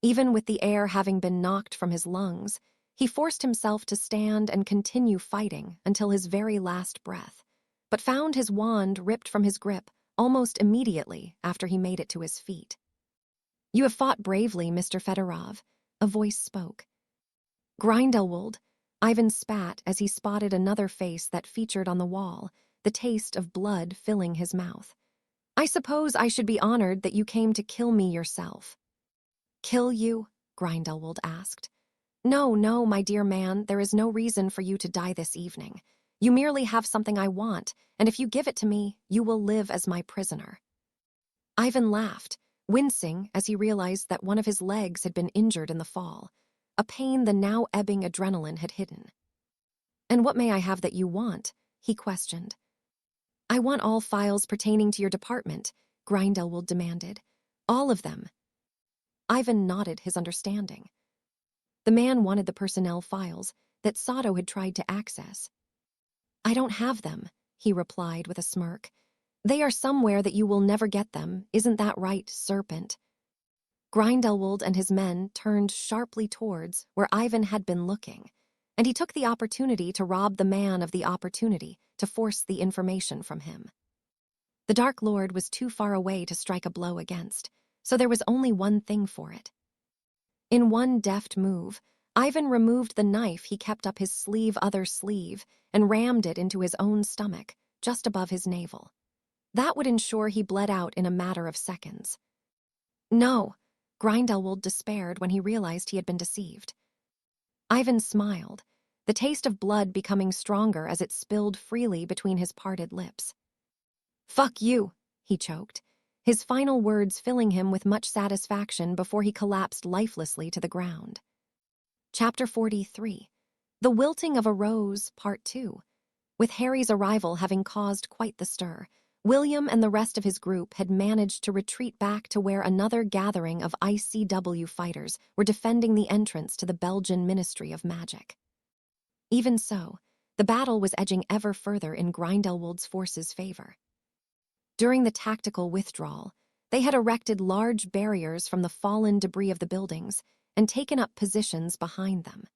Even with the air having been knocked from his lungs, he forced himself to stand and continue fighting until his very last breath, but found his wand ripped from his grip almost immediately after he made it to his feet. "You have fought bravely, Mr. Fedorov," a voice spoke. "Grindelwald," Ivan spat as he spotted another face that featured on the wall, the taste of blood filling his mouth. "I suppose I should be honored that you came to kill me yourself." "Kill you?" Grindelwald asked. No, my dear man, there is no reason for you to die this evening. You merely have something I want, and if you give it to me, you will live as my prisoner." Ivan laughed, wincing as he realized that one of his legs had been injured in the fall, a pain the now ebbing adrenaline had hidden. "And what may I have that you want?" he questioned. "I want all files pertaining to your department," Grindelwald demanded. "All of them." Ivan nodded his understanding. The man wanted the personnel files that Sato had tried to access. "I don't have them," he replied with a smirk. "They are somewhere that you will never get them, isn't that right, serpent?" Grindelwald and his men turned sharply towards where Ivan had been looking, and he took the opportunity to rob the man of the opportunity to force the information from him. The Dark Lord was too far away to strike a blow against, so there was only one thing for it. In one deft move, Ivan removed the knife he kept up his other sleeve and rammed it into his own stomach, just above his navel. That would ensure he bled out in a matter of seconds. "No," Grindelwald despaired when he realized he had been deceived. Ivan smiled, the taste of blood becoming stronger as it spilled freely between his parted lips. "Fuck you," he choked, his final words filling him with much satisfaction before he collapsed lifelessly to the ground. Chapter 43. The Wilting of a Rose, Part 2. With Harry's arrival having caused quite the stir, William and the rest of his group had managed to retreat back to where another gathering of ICW fighters were defending the entrance to the Belgian Ministry of Magic. Even so, the battle was edging ever further in Grindelwald's forces' favor. During the tactical withdrawal, they had erected large barriers from the fallen debris of the buildings and taken up positions behind them.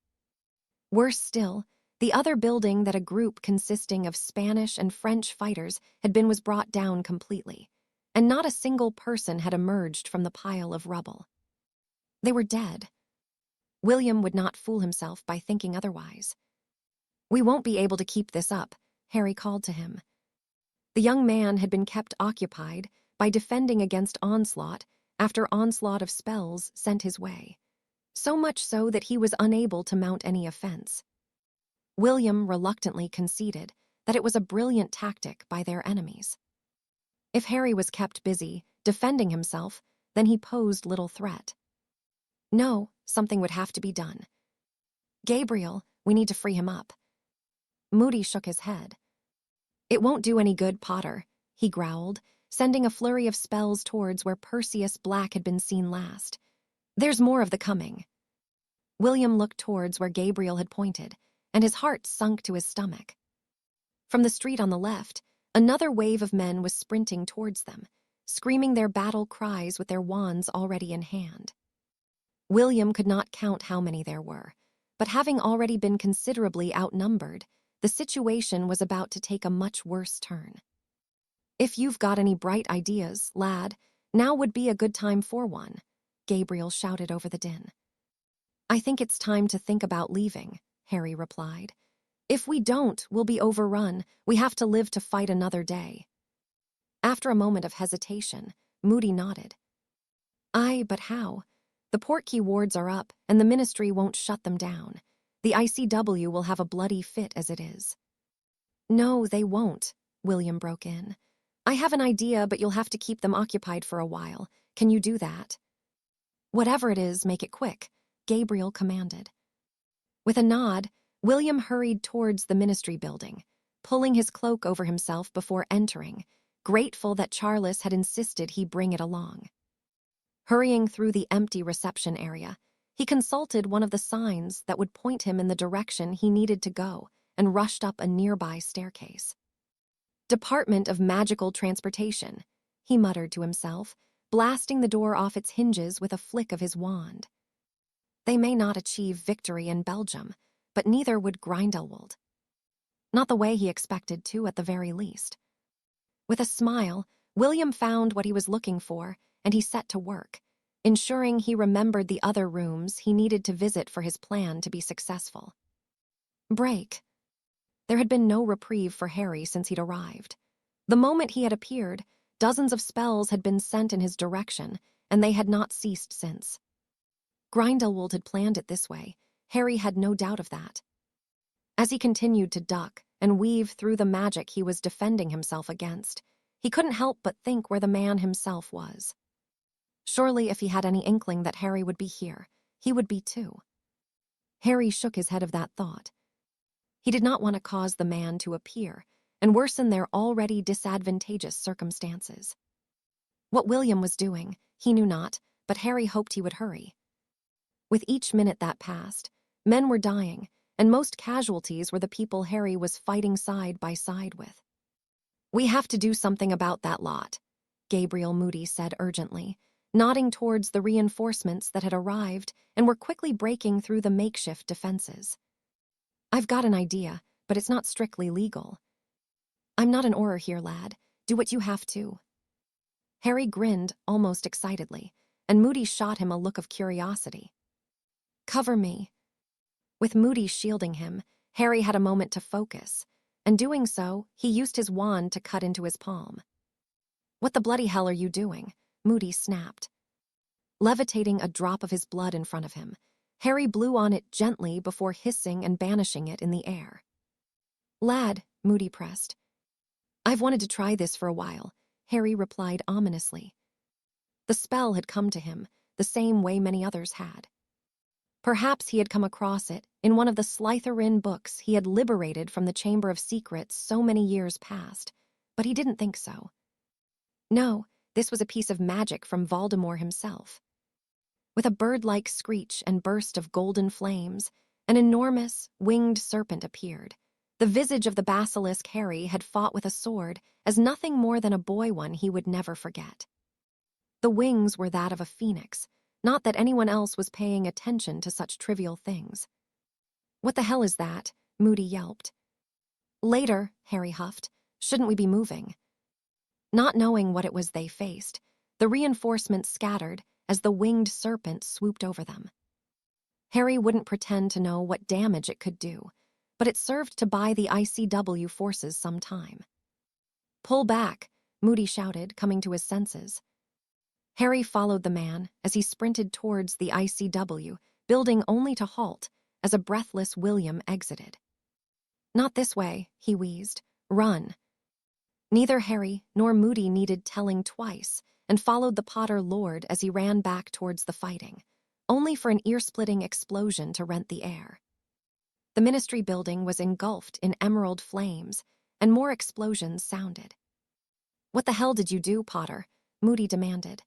Worse still, the other building that a group consisting of Spanish and French fighters had been was brought down completely, and not a single person had emerged from the pile of rubble. They were dead. William would not fool himself by thinking otherwise. "We won't be able to keep this up," Harry called to him. The young man had been kept occupied by defending against onslaught after onslaught of spells sent his way. so much so that he was unable to mount any offense. William reluctantly conceded that it was a brilliant tactic by their enemies. If Harry was kept busy defending himself, then he posed little threat. No, something would have to be done. Gabriel, we need to free him up. Moody shook his head. It won't do any good, Potter, he growled, sending a flurry of spells towards where Perseus Black had been seen last. There's more of the coming. William looked towards where Gabriel had pointed, and his heart sunk to his stomach. From the street on the left, another wave of men was sprinting towards them, screaming their battle cries with their wands already in hand. William could not count how many there were, but having already been considerably outnumbered, the situation was about to take a much worse turn. If you've got any bright ideas, lad, now would be a good time for one, Gabriel shouted over the din. I think it's time to think about leaving, Harry replied. If we don't, we'll be overrun. We have to live to fight another day. After a moment of hesitation, Moody nodded. Aye, but how? The Portkey wards are up, and the Ministry won't shut them down. The ICW will have a bloody fit as it is. No, they won't, William broke in. I have an idea, but you'll have to keep them occupied for a while. Can you do that? Whatever it is, make it quick, Gabriel commanded. With a nod, William hurried towards the Ministry building, pulling his cloak over himself before entering, grateful that Charles had insisted he bring it along. Hurrying through the empty reception area, he consulted one of the signs that would point him in the direction he needed to go and rushed up a nearby staircase. Department of Magical Transportation, he muttered to himself, blasting the door off its hinges with a flick of his wand. They may not achieve victory in Belgium, but neither would Grindelwald. Not the way he expected to, at the very least. With a smile, William found what he was looking for, and he set to work, ensuring he remembered the other rooms he needed to visit for his plan to be successful. Break. There had been no reprieve for Harry since he'd arrived. The moment he had appeared, dozens of spells had been sent in his direction, and they had not ceased since. Grindelwald had planned it this way. Harry had no doubt of that. As he continued to duck and weave through the magic he was defending himself against, he couldn't help but think where the man himself was. Surely if he had any inkling that Harry would be here, he would be too. Harry shook his head of that thought. He did not want to cause the man to appear and worsen their already disadvantageous circumstances. What William was doing, he knew not, but Harry hoped he would hurry. With each minute that passed, men were dying, and most casualties were the people Harry was fighting side by side with. We have to do something about that lot, Gabriel Moody said urgently, nodding towards the reinforcements that had arrived and were quickly breaking through the makeshift defenses. I've got an idea, but it's not strictly legal. I'm not an Auror here, lad. Do what you have to. Harry grinned almost excitedly, and Moody shot him a look of curiosity. Cover me. With Moody shielding him, Harry had a moment to focus, and doing so, he used his wand to cut into his palm. What the bloody hell are you doing? Moody snapped. Levitating a drop of his blood in front of him, Harry blew on it gently before hissing and banishing it in the air. Lad, Moody pressed. I've wanted to try this for a while, Harry replied ominously. The spell had come to him, the same way many others had. Perhaps he had come across it in one of the Slytherin books he had liberated from the Chamber of Secrets so many years past, but he didn't think so. No, this was a piece of magic from Voldemort himself. With a bird-like screech and burst of golden flames, an enormous, winged serpent appeared. The visage of the basilisk Harry had fought with a sword as nothing more than a boy one he would never forget. The wings were that of a phoenix, not that anyone else was paying attention to such trivial things. What the hell is that? Moody yelped. Later, Harry huffed. Shouldn't we be moving? Not knowing what it was they faced, the reinforcements scattered as the winged serpent swooped over them. Harry wouldn't pretend to know what damage it could do, but it served to buy the ICW forces some time. Pull back, Moody shouted, coming to his senses. Harry followed the man as he sprinted towards the ICW, building only to halt as a breathless William exited. "Not this way," he wheezed. "Run." Neither Harry nor Moody needed telling twice, and followed the Potter Lord as he ran back towards the fighting, only for an ear-splitting explosion to rent the air. The Ministry building was engulfed in emerald flames, and more explosions sounded. "What the hell did you do, Potter?" Moody demanded.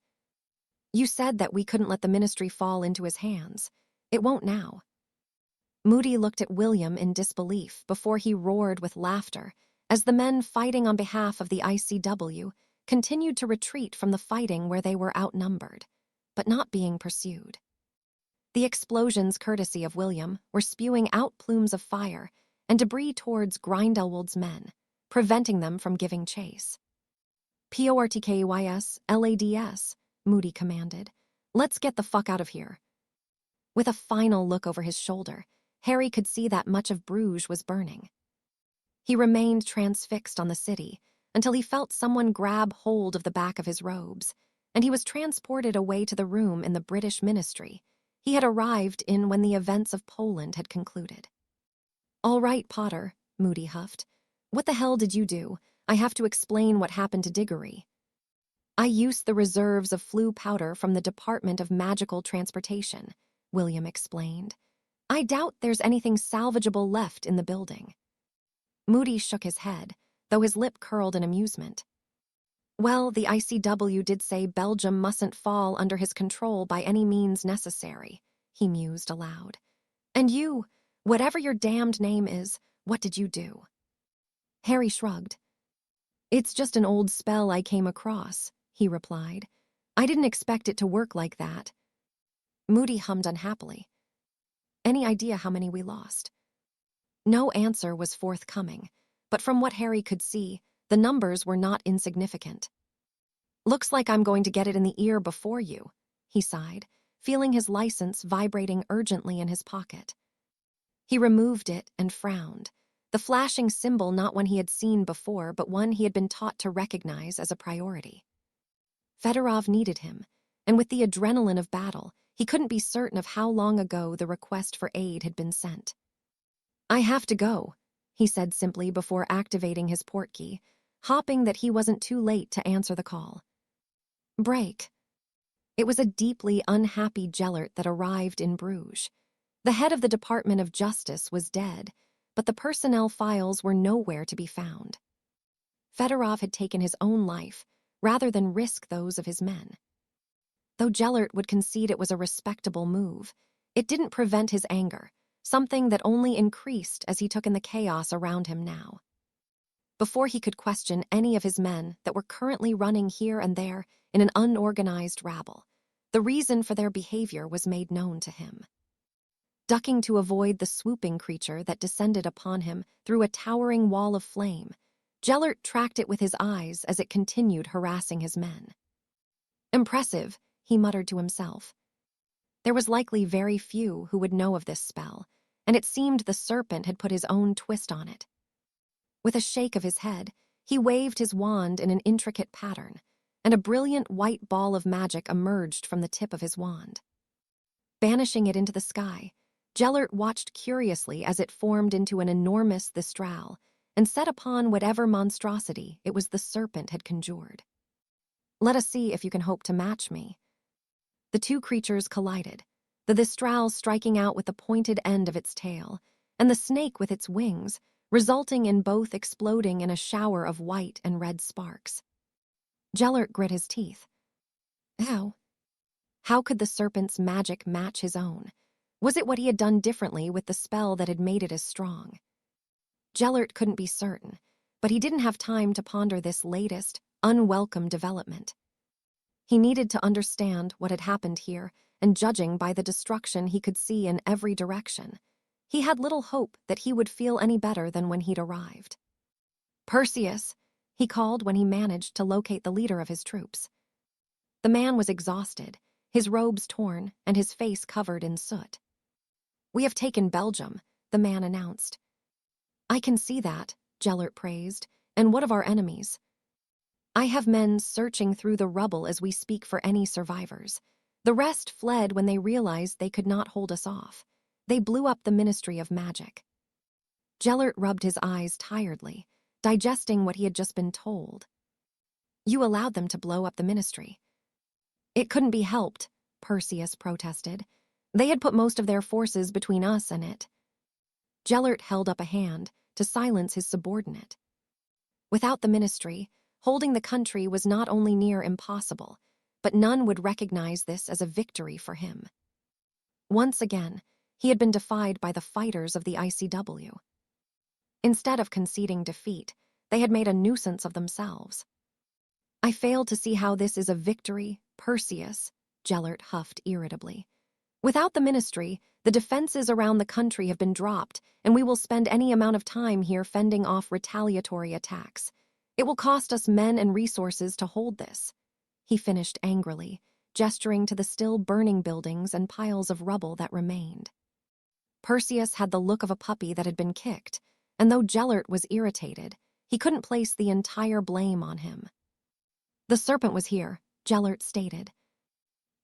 "You said that we couldn't let the Ministry fall into his hands. It won't now." Moody looked at William in disbelief before he roared with laughter as the men fighting on behalf of the ICW continued to retreat from the fighting where they were outnumbered, but not being pursued. The explosions, courtesy of William, were spewing out plumes of fire and debris towards Grindelwald's men, preventing them from giving chase. "PORTKYS, LADS, Moody commanded. "Let's get the fuck out of here." With a final look over his shoulder, Harry could see that much of Bruges was burning. He remained transfixed on the city until he felt someone grab hold of the back of his robes, and he was transported away to the room in the British Ministry he had arrived in when the events of Poland had concluded. "All right, Potter," Moody huffed. "What the hell did you do? I have to explain what happened to Diggory." "I used the reserves of flu powder from the Department of Magical Transportation," William explained. "I doubt there's anything salvageable left in the building." Moody shook his head, though his lip curled in amusement. "Well, the ICW did say Belgium mustn't fall under his control by any means necessary," he mused aloud. "And you, whatever your damned name is, what did you do?" Harry shrugged. "It's just an old spell I came across," he replied. "I didn't expect it to work like that." Moody hummed unhappily. "Any idea how many we lost?" No answer was forthcoming, but from what Harry could see, the numbers were not insignificant. "Looks like I'm going to get it in the ear before you," he sighed, feeling his license vibrating urgently in his pocket. He removed it and frowned, the flashing symbol not one he had seen before, but one he had been taught to recognize as a priority. Fedorov needed him, and with the adrenaline of battle, he couldn't be certain of how long ago the request for aid had been sent. "I have to go," he said simply before activating his portkey, hoping that he wasn't too late to answer the call. Break. It was a deeply unhappy Gellert that arrived in Bruges. The head of the Department of Justice was dead, but the personnel files were nowhere to be found. Fedorov had taken his own life, rather than risk those of his men. Though Gellert would concede it was a respectable move, it didn't prevent his anger, something that only increased as he took in the chaos around him now. Before he could question any of his men that were currently running here and there in an unorganized rabble, the reason for their behavior was made known to him. Ducking to avoid the swooping creature that descended upon him through a towering wall of flame, Gellert tracked it with his eyes as it continued harassing his men. "Impressive," he muttered to himself. There was likely very few who would know of this spell, and it seemed the serpent had put his own twist on it. With a shake of his head, he waved his wand in an intricate pattern, and a brilliant white ball of magic emerged from the tip of his wand. Banishing it into the sky, Gellert watched curiously as it formed into an enormous thistral and set upon whatever monstrosity it was the serpent had conjured. "Let us see if you can hope to match me." The two creatures collided, the thistral striking out with the pointed end of its tail, and the snake with its wings, resulting in both exploding in a shower of white and red sparks. Gellert grit his teeth. How? How could the serpent's magic match his own? Was it what he had done differently with the spell that had made it as strong? Gellert couldn't be certain, but he didn't have time to ponder this latest, unwelcome development. He needed to understand what had happened here, and judging by the destruction he could see in every direction, he had little hope that he would feel any better than when he'd arrived. "Perseus," he called when he managed to locate the leader of his troops. The man was exhausted, his robes torn and his face covered in soot. "We have taken Belgium," the man announced. "I can see that," Gellert praised. "And what of our enemies?" "I have men searching through the rubble as we speak for any survivors. The rest fled when they realized they could not hold us off. They blew up the Ministry of Magic. Gellert rubbed his eyes tiredly, digesting what he had just been told. You allowed them to blow up the ministry. It couldn't be helped, Perseus protested. They had put most of their forces between us and it. Gellert held up a hand to silence his subordinate. Without the ministry, holding the country was not only near impossible, but none would recognize this as a victory for him. Once again, he had been defied by the fighters of the ICW. Instead of conceding defeat, they had made a nuisance of themselves. I failed to see how this is a victory, Perseus, Gellert huffed irritably. Without the ministry, the defenses around the country have been dropped, and we will spend any amount of time here fending off retaliatory attacks. It will cost us men and resources to hold this, he finished angrily, gesturing to the still burning buildings and piles of rubble that remained. Perseus had the look of a puppy that had been kicked, and though Gellert was irritated, he couldn't place the entire blame on him. The serpent was here, Gellert stated.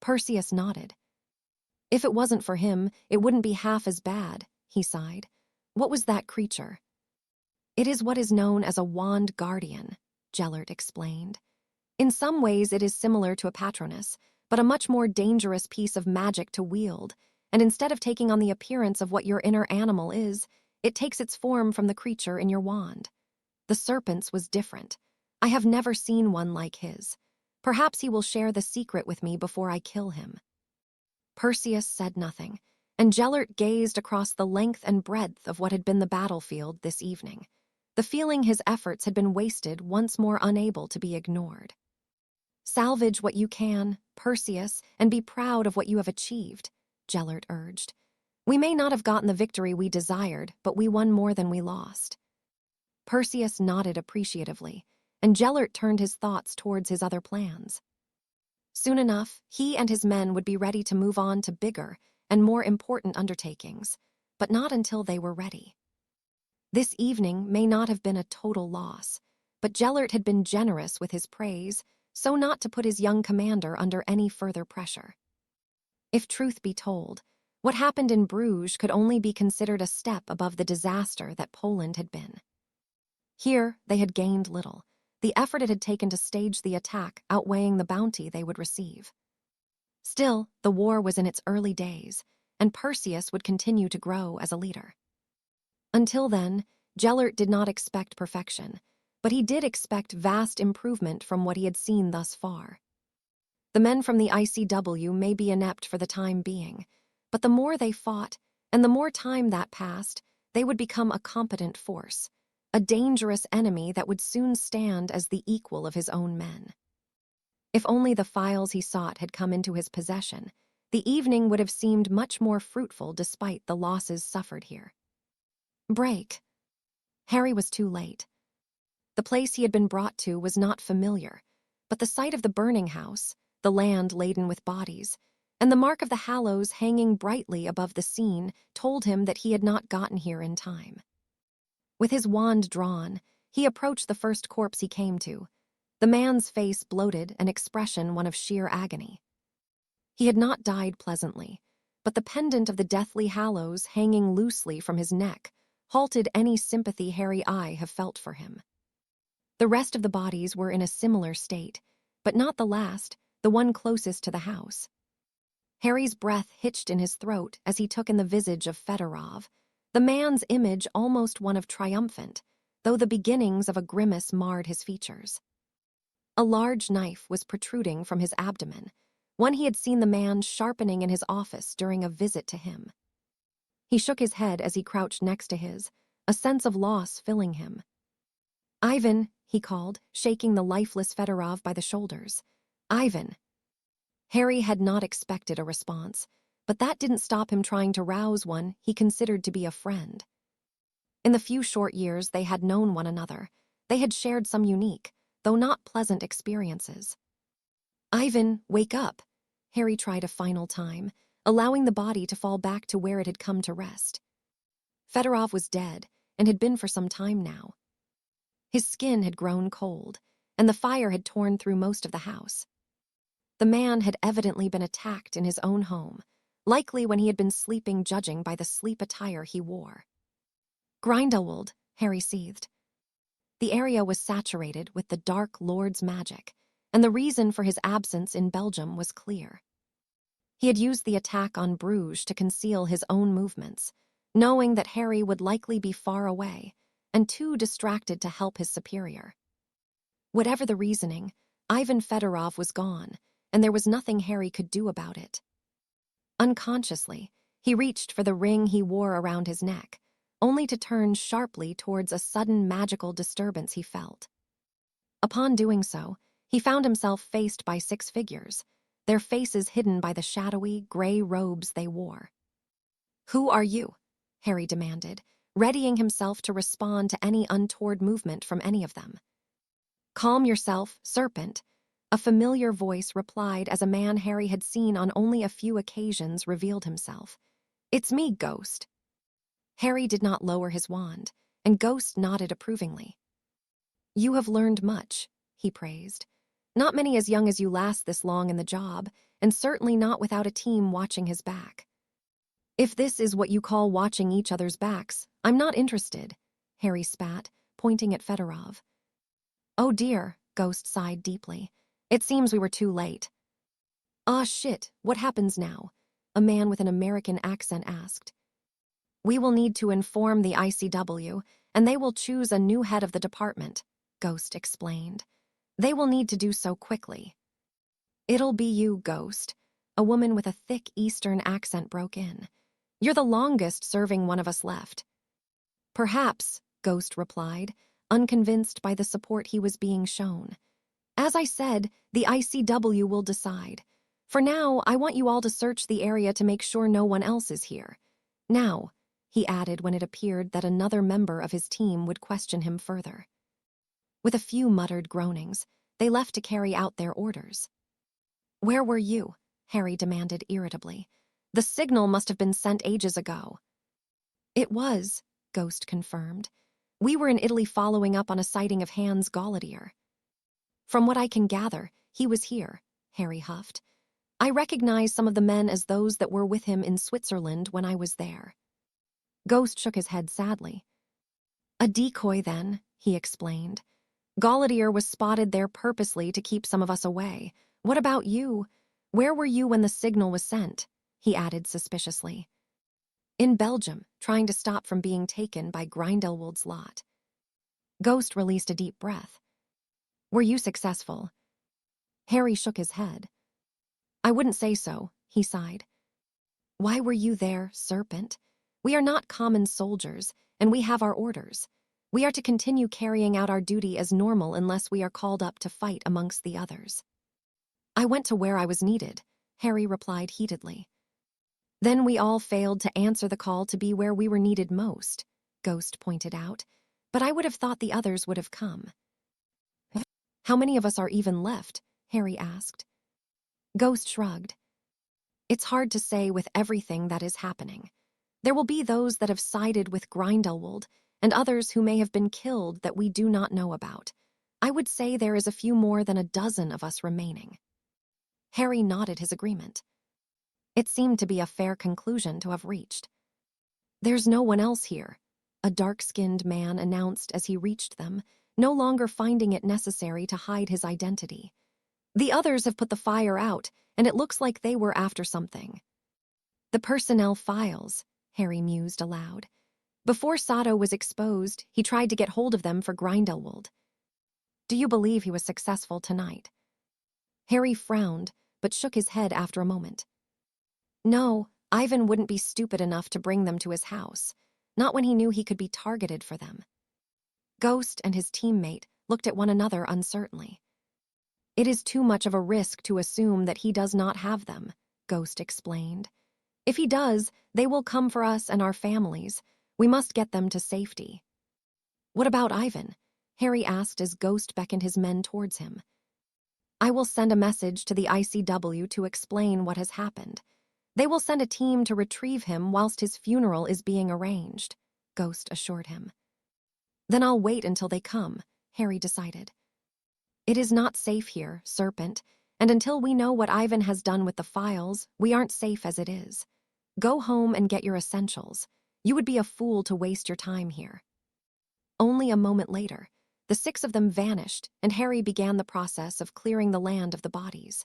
Perseus nodded. If it wasn't for him, it wouldn't be half as bad, he sighed. What was that creature? It is what is known as a wand guardian, Gellert explained. In some ways it is similar to a patronus, but a much more dangerous piece of magic to wield, and instead of taking on the appearance of what your inner animal is, it takes its form from the creature in your wand. The serpent's was different. I have never seen one like his. Perhaps he will share the secret with me before I kill him. Perseus said nothing, and Gellert gazed across the length and breadth of what had been the battlefield this evening, the feeling his efforts had been wasted once more unable to be ignored. Salvage what you can, Perseus, and be proud of what you have achieved, Gellert urged. We may not have gotten the victory we desired, but we won more than we lost. Perseus nodded appreciatively, and Gellert turned his thoughts towards his other plans. Soon enough, he and his men would be ready to move on to bigger and more important undertakings, but not until they were ready. This evening may not have been a total loss, but Gellert had been generous with his praise, so not to put his young commander under any further pressure. If truth be told, what happened in Bruges could only be considered a step above the disaster that Poland had been. Here, they had gained little, the effort it had taken to stage the attack outweighing the bounty they would receive. Still, the war was in its early days, and Perseus would continue to grow as a leader. Until then, Gellert did not expect perfection, but he did expect vast improvement from what he had seen thus far. The men from the ICW may be inept for the time being, but the more they fought, and the more time that passed, they would become a competent force, a dangerous enemy that would soon stand as the equal of his own men. If only the files he sought had come into his possession, the evening would have seemed much more fruitful despite the losses suffered here. Break. Harry was too late. The place he had been brought to was not familiar, but the sight of the burning house, the land laden with bodies, and the mark of the Hallows hanging brightly above the scene told him that he had not gotten here in time. With his wand drawn, he approached the first corpse he came to, the man's face bloated, an expression one of sheer agony. He had not died pleasantly, but the pendant of the deathly Hallows hanging loosely from his neck halted any sympathy Harry I have felt for him. The rest of the bodies were in a similar state, but not the last, the one closest to the house. Harry's breath hitched in his throat as he took in the visage of Fedorov, the man's image almost one of triumphant, though the beginnings of a grimace marred his features. A large knife was protruding from his abdomen, one he had seen the man sharpening in his office during a visit to him. He shook his head as he crouched next to his, a sense of loss filling him. "Ivan," he called, shaking the lifeless Fedorov by the shoulders. "Ivan." Harry had not expected a response, but that didn't stop him trying to rouse one he considered to be a friend. In the few short years they had known one another, they had shared some unique, though not pleasant experiences. "Ivan, wake up," Harry tried a final time, allowing the body to fall back to where it had come to rest. Fedorov was dead, and had been for some time now. His skin had grown cold, and the fire had torn through most of the house. The man had evidently been attacked in his own home, likely when he had been sleeping, judging by the sleep attire he wore. Grindelwald, Harry seethed. The area was saturated with the Dark Lord's magic, and the reason for his absence in Belgium was clear. He had used the attack on Bruges to conceal his own movements, knowing that Harry would likely be far away and too distracted to help his superior. Whatever the reasoning, Ivan Fedorov was gone, and there was nothing Harry could do about it. Unconsciously, he reached for the ring he wore around his neck, only to turn sharply towards a sudden magical disturbance he felt. Upon doing so, he found himself faced by 6 figures, their faces hidden by the shadowy, gray robes they wore. "Who are you?" Harry demanded, readying himself to respond to any untoward movement from any of them. "Calm yourself, serpent," a familiar voice replied as a man Harry had seen on only a few occasions revealed himself. "It's me, Ghost." Harry did not lower his wand, and Ghost nodded approvingly. "You have learned much," he praised. "Not many as young as you last this long in the job, and certainly not without a team watching his back." "If this is what you call watching each other's backs, I'm not interested," Harry spat, pointing at Fedorov. "Oh dear," Ghost sighed deeply. "It seems we were too late." "Ah shit, what happens now?" a man with an American accent asked. "We will need to inform the ICW, and they will choose a new head of the department," Ghost explained. "They will need to do so quickly." "It'll be you, Ghost," a woman with a thick Eastern accent broke in. "You're the longest-serving one of us left." "Perhaps," Ghost replied, unconvinced by the support he was being shown. "As I said, the ICW will decide. For now, I want you all to search the area to make sure no one else is here. Now," he added when it appeared that another member of his team would question him further. With a few muttered groanings, they left to carry out their orders. "Where were you?" Harry demanded irritably. "The signal must have been sent ages ago." "It was," Ghost confirmed. "We were in Italy following up on a sighting of Hans Galletier." "From what I can gather, he was here," Harry huffed. "I recognize some of the men as those that were with him in Switzerland when I was there." Ghost shook his head sadly. "A decoy, then," he explained. "Galletier was spotted there purposely to keep some of us away. What about you? Where were you when the signal was sent?" he added suspiciously. "In Belgium, trying to stop from being taken by Grindelwald's lot." Ghost released a deep breath. "Were you successful?" Harry shook his head. "I wouldn't say so," he sighed. "Why were you there, serpent? We are not common soldiers, and we have our orders. We are to continue carrying out our duty as normal unless we are called up to fight amongst the others." "I went to where I was needed," Harry replied heatedly. "Then we all failed to answer the call to be where we were needed most," Ghost pointed out. "But I would have thought the others would have come." "How many of us are even left?" Harry asked. Ghost shrugged. "It's hard to say with everything that is happening. There will be those that have sided with Grindelwald, and others who may have been killed that we do not know about. I would say there is a few more than a dozen of us remaining." Harry nodded his agreement. It seemed to be a fair conclusion to have reached. "There's no one else here," a dark-skinned man announced as he reached them, no longer finding it necessary to hide his identity. "The others have put the fire out, and it looks like they were after something." "The personnel files," Harry mused aloud. "Before Sato was exposed, he tried to get hold of them for Grindelwald." "Do you believe he was successful tonight?" Harry frowned, but shook his head after a moment. "No, Ivan wouldn't be stupid enough to bring them to his house, not when he knew he could be targeted for them." Ghost and his teammate looked at one another uncertainly. "It is too much of a risk to assume that he does not have them," Ghost explained. "If he does, they will come for us and our families. We must get them to safety." "What about Ivan?" Harry asked as Ghost beckoned his men towards him. "I will send a message to the ICW to explain what has happened. They will send a team to retrieve him whilst his funeral is being arranged," Ghost assured him. "Then I'll wait until they come," Harry decided. "It is not safe here, serpent, And until we know what Ivan has done with the files, we aren't safe as it is. Go home and get your essentials. You would be a fool to waste your time here." Only a moment later, the 6 of them vanished, and Harry began the process of clearing the land of the bodies.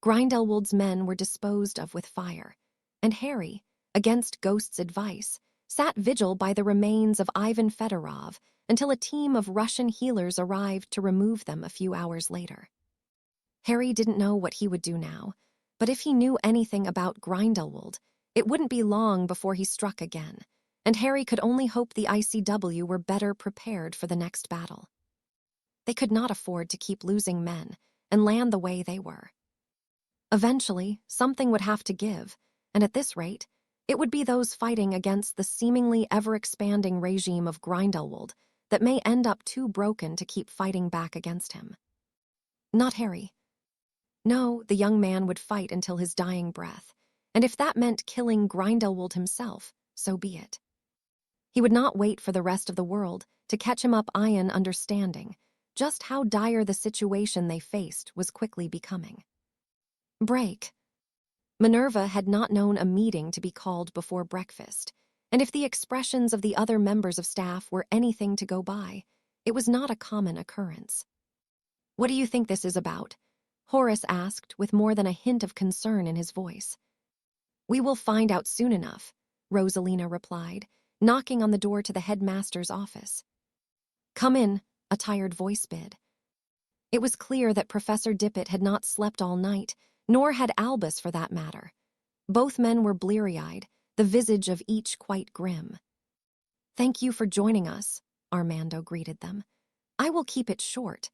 Grindelwald's men were disposed of with fire, and Harry, against Ghost's advice, sat vigil by the remains of Ivan Fedorov until a team of Russian healers arrived to remove them a few hours later. Harry didn't know what he would do now, but if he knew anything about Grindelwald, it wouldn't be long before he struck again, and Harry could only hope the ICW were better prepared for the next battle. They could not afford to keep losing men and land the way they were. Eventually, something would have to give, and at this rate, it would be those fighting against the seemingly ever-expanding regime of Grindelwald that may end up too broken to keep fighting back against him. Not Harry. No, the young man would fight until his dying breath, and if that meant killing Grindelwald himself, so be it. He would not wait for the rest of the world to catch him up iron understanding just how dire the situation they faced was quickly becoming. Break. Minerva had not known a meeting to be called before breakfast, and if the expressions of the other members of staff were anything to go by, it was not a common occurrence. "What do you think this is about?" Horace asked with more than a hint of concern in his voice. "We will find out soon enough," Rosalina replied, knocking on the door to the headmaster's office. "Come in," a tired voice bid. It was clear that Professor Dippet had not slept all night, nor had Albus for that matter. Both men were bleary-eyed, the visage of each quite grim. "Thank you for joining us," Armando greeted them. "I will keep it short.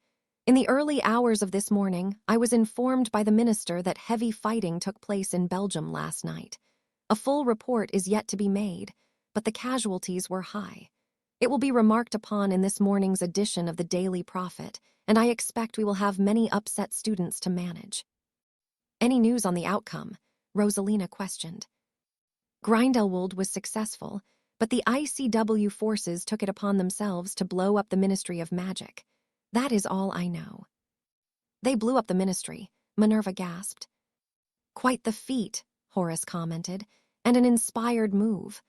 In the early hours of this morning, I was informed by the minister that heavy fighting took place in Belgium last night. A full report is yet to be made, but the casualties were high. It will be remarked upon in this morning's edition of the Daily Prophet, and I expect we will have many upset students to manage." "Any news on the outcome?" Rosalina questioned. Grindelwald was successful, but the ICW forces took it upon themselves to blow up the Ministry of Magic. That is all I know. "They blew up the ministry," Minerva gasped. "Quite the feat," Horace commented, "and an inspired move.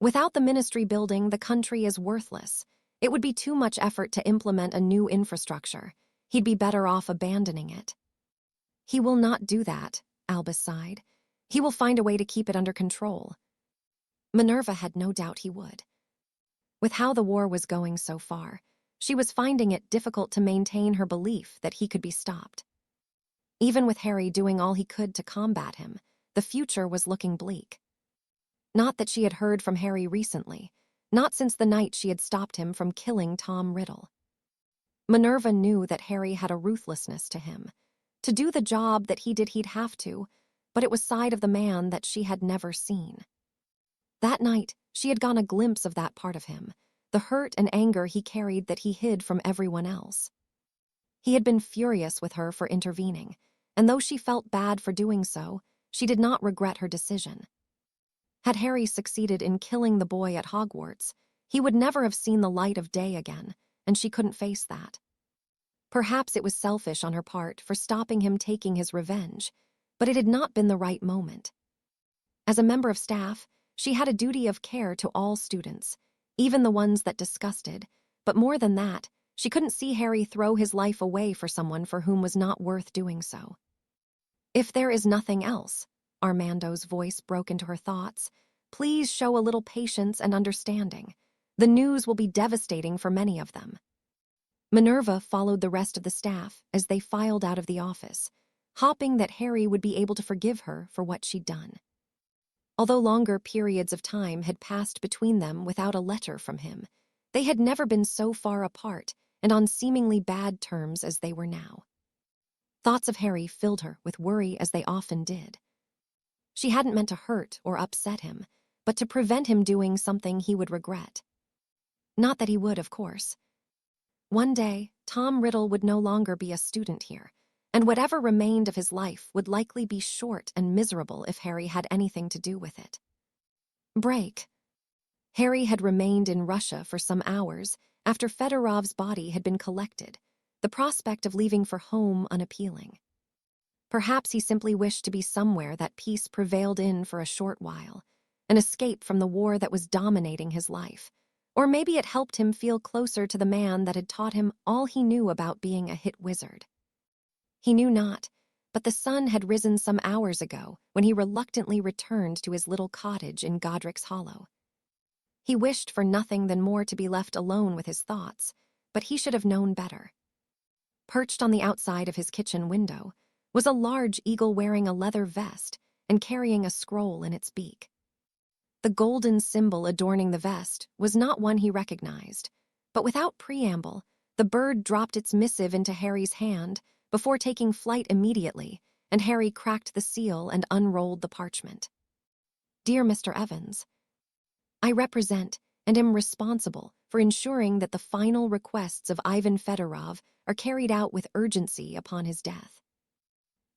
Without the ministry building, the country is worthless. It would be too much effort to implement a new infrastructure. He'd be better off abandoning it." "He will not do that," Albus sighed. "He will find a way to keep it under control." Minerva had no doubt he would. With how the war was going so far, she was finding it difficult to maintain her belief that he could be stopped. Even with Harry doing all he could to combat him, the future was looking bleak. Not that she had heard from Harry recently, not since the night she had stopped him from killing Tom Riddle. Minerva knew that Harry had a ruthlessness to him. To do the job that he did he'd have to, but it was side of the man that she had never seen. That night, she had gotten a glimpse of that part of him, the hurt and anger he carried that he hid from everyone else. He had been furious with her for intervening, and though she felt bad for doing so, she did not regret her decision. Had Harry succeeded in killing the boy at Hogwarts, he would never have seen the light of day again, and she couldn't face that. Perhaps it was selfish on her part for stopping him taking his revenge, but it had not been the right moment. As a member of staff, she had a duty of care to all students, even the ones that disgusted, but more than that, she couldn't see Harry throw his life away for someone for whom was not worth doing so. "If there is nothing else," Armando's voice broke into her thoughts, "please show a little patience and understanding. The news will be devastating for many of them." Minerva followed the rest of the staff as they filed out of the office, hoping that Harry would be able to forgive her for what she'd done. Although longer periods of time had passed between them without a letter from him, they had never been so far apart and on seemingly bad terms as they were now. Thoughts of Harry filled her with worry as they often did. She hadn't meant to hurt or upset him, but to prevent him doing something he would regret. Not that he would, of course. One day, Tom Riddle would no longer be a student here, and whatever remained of his life would likely be short and miserable if Harry had anything to do with it. Break. Harry had remained in Russia for some hours after Fedorov's body had been collected, the prospect of leaving for home unappealing. Perhaps he simply wished to be somewhere that peace prevailed in for a short while, an escape from the war that was dominating his life. Or maybe it helped him feel closer to the man that had taught him all he knew about being a hit wizard. He knew not, but the sun had risen some hours ago when he reluctantly returned to his little cottage in Godric's Hollow. He wished for nothing than more to be left alone with his thoughts, but he should have known better. Perched on the outside of his kitchen window was a large eagle wearing a leather vest and carrying a scroll in its beak. The golden symbol adorning the vest was not one he recognized, but without preamble, the bird dropped its missive into Harry's hand before taking flight immediately, and Harry cracked the seal and unrolled the parchment. Dear Mr. Evans, I represent and am responsible for ensuring that the final requests of Ivan Fedorov are carried out with urgency upon his death.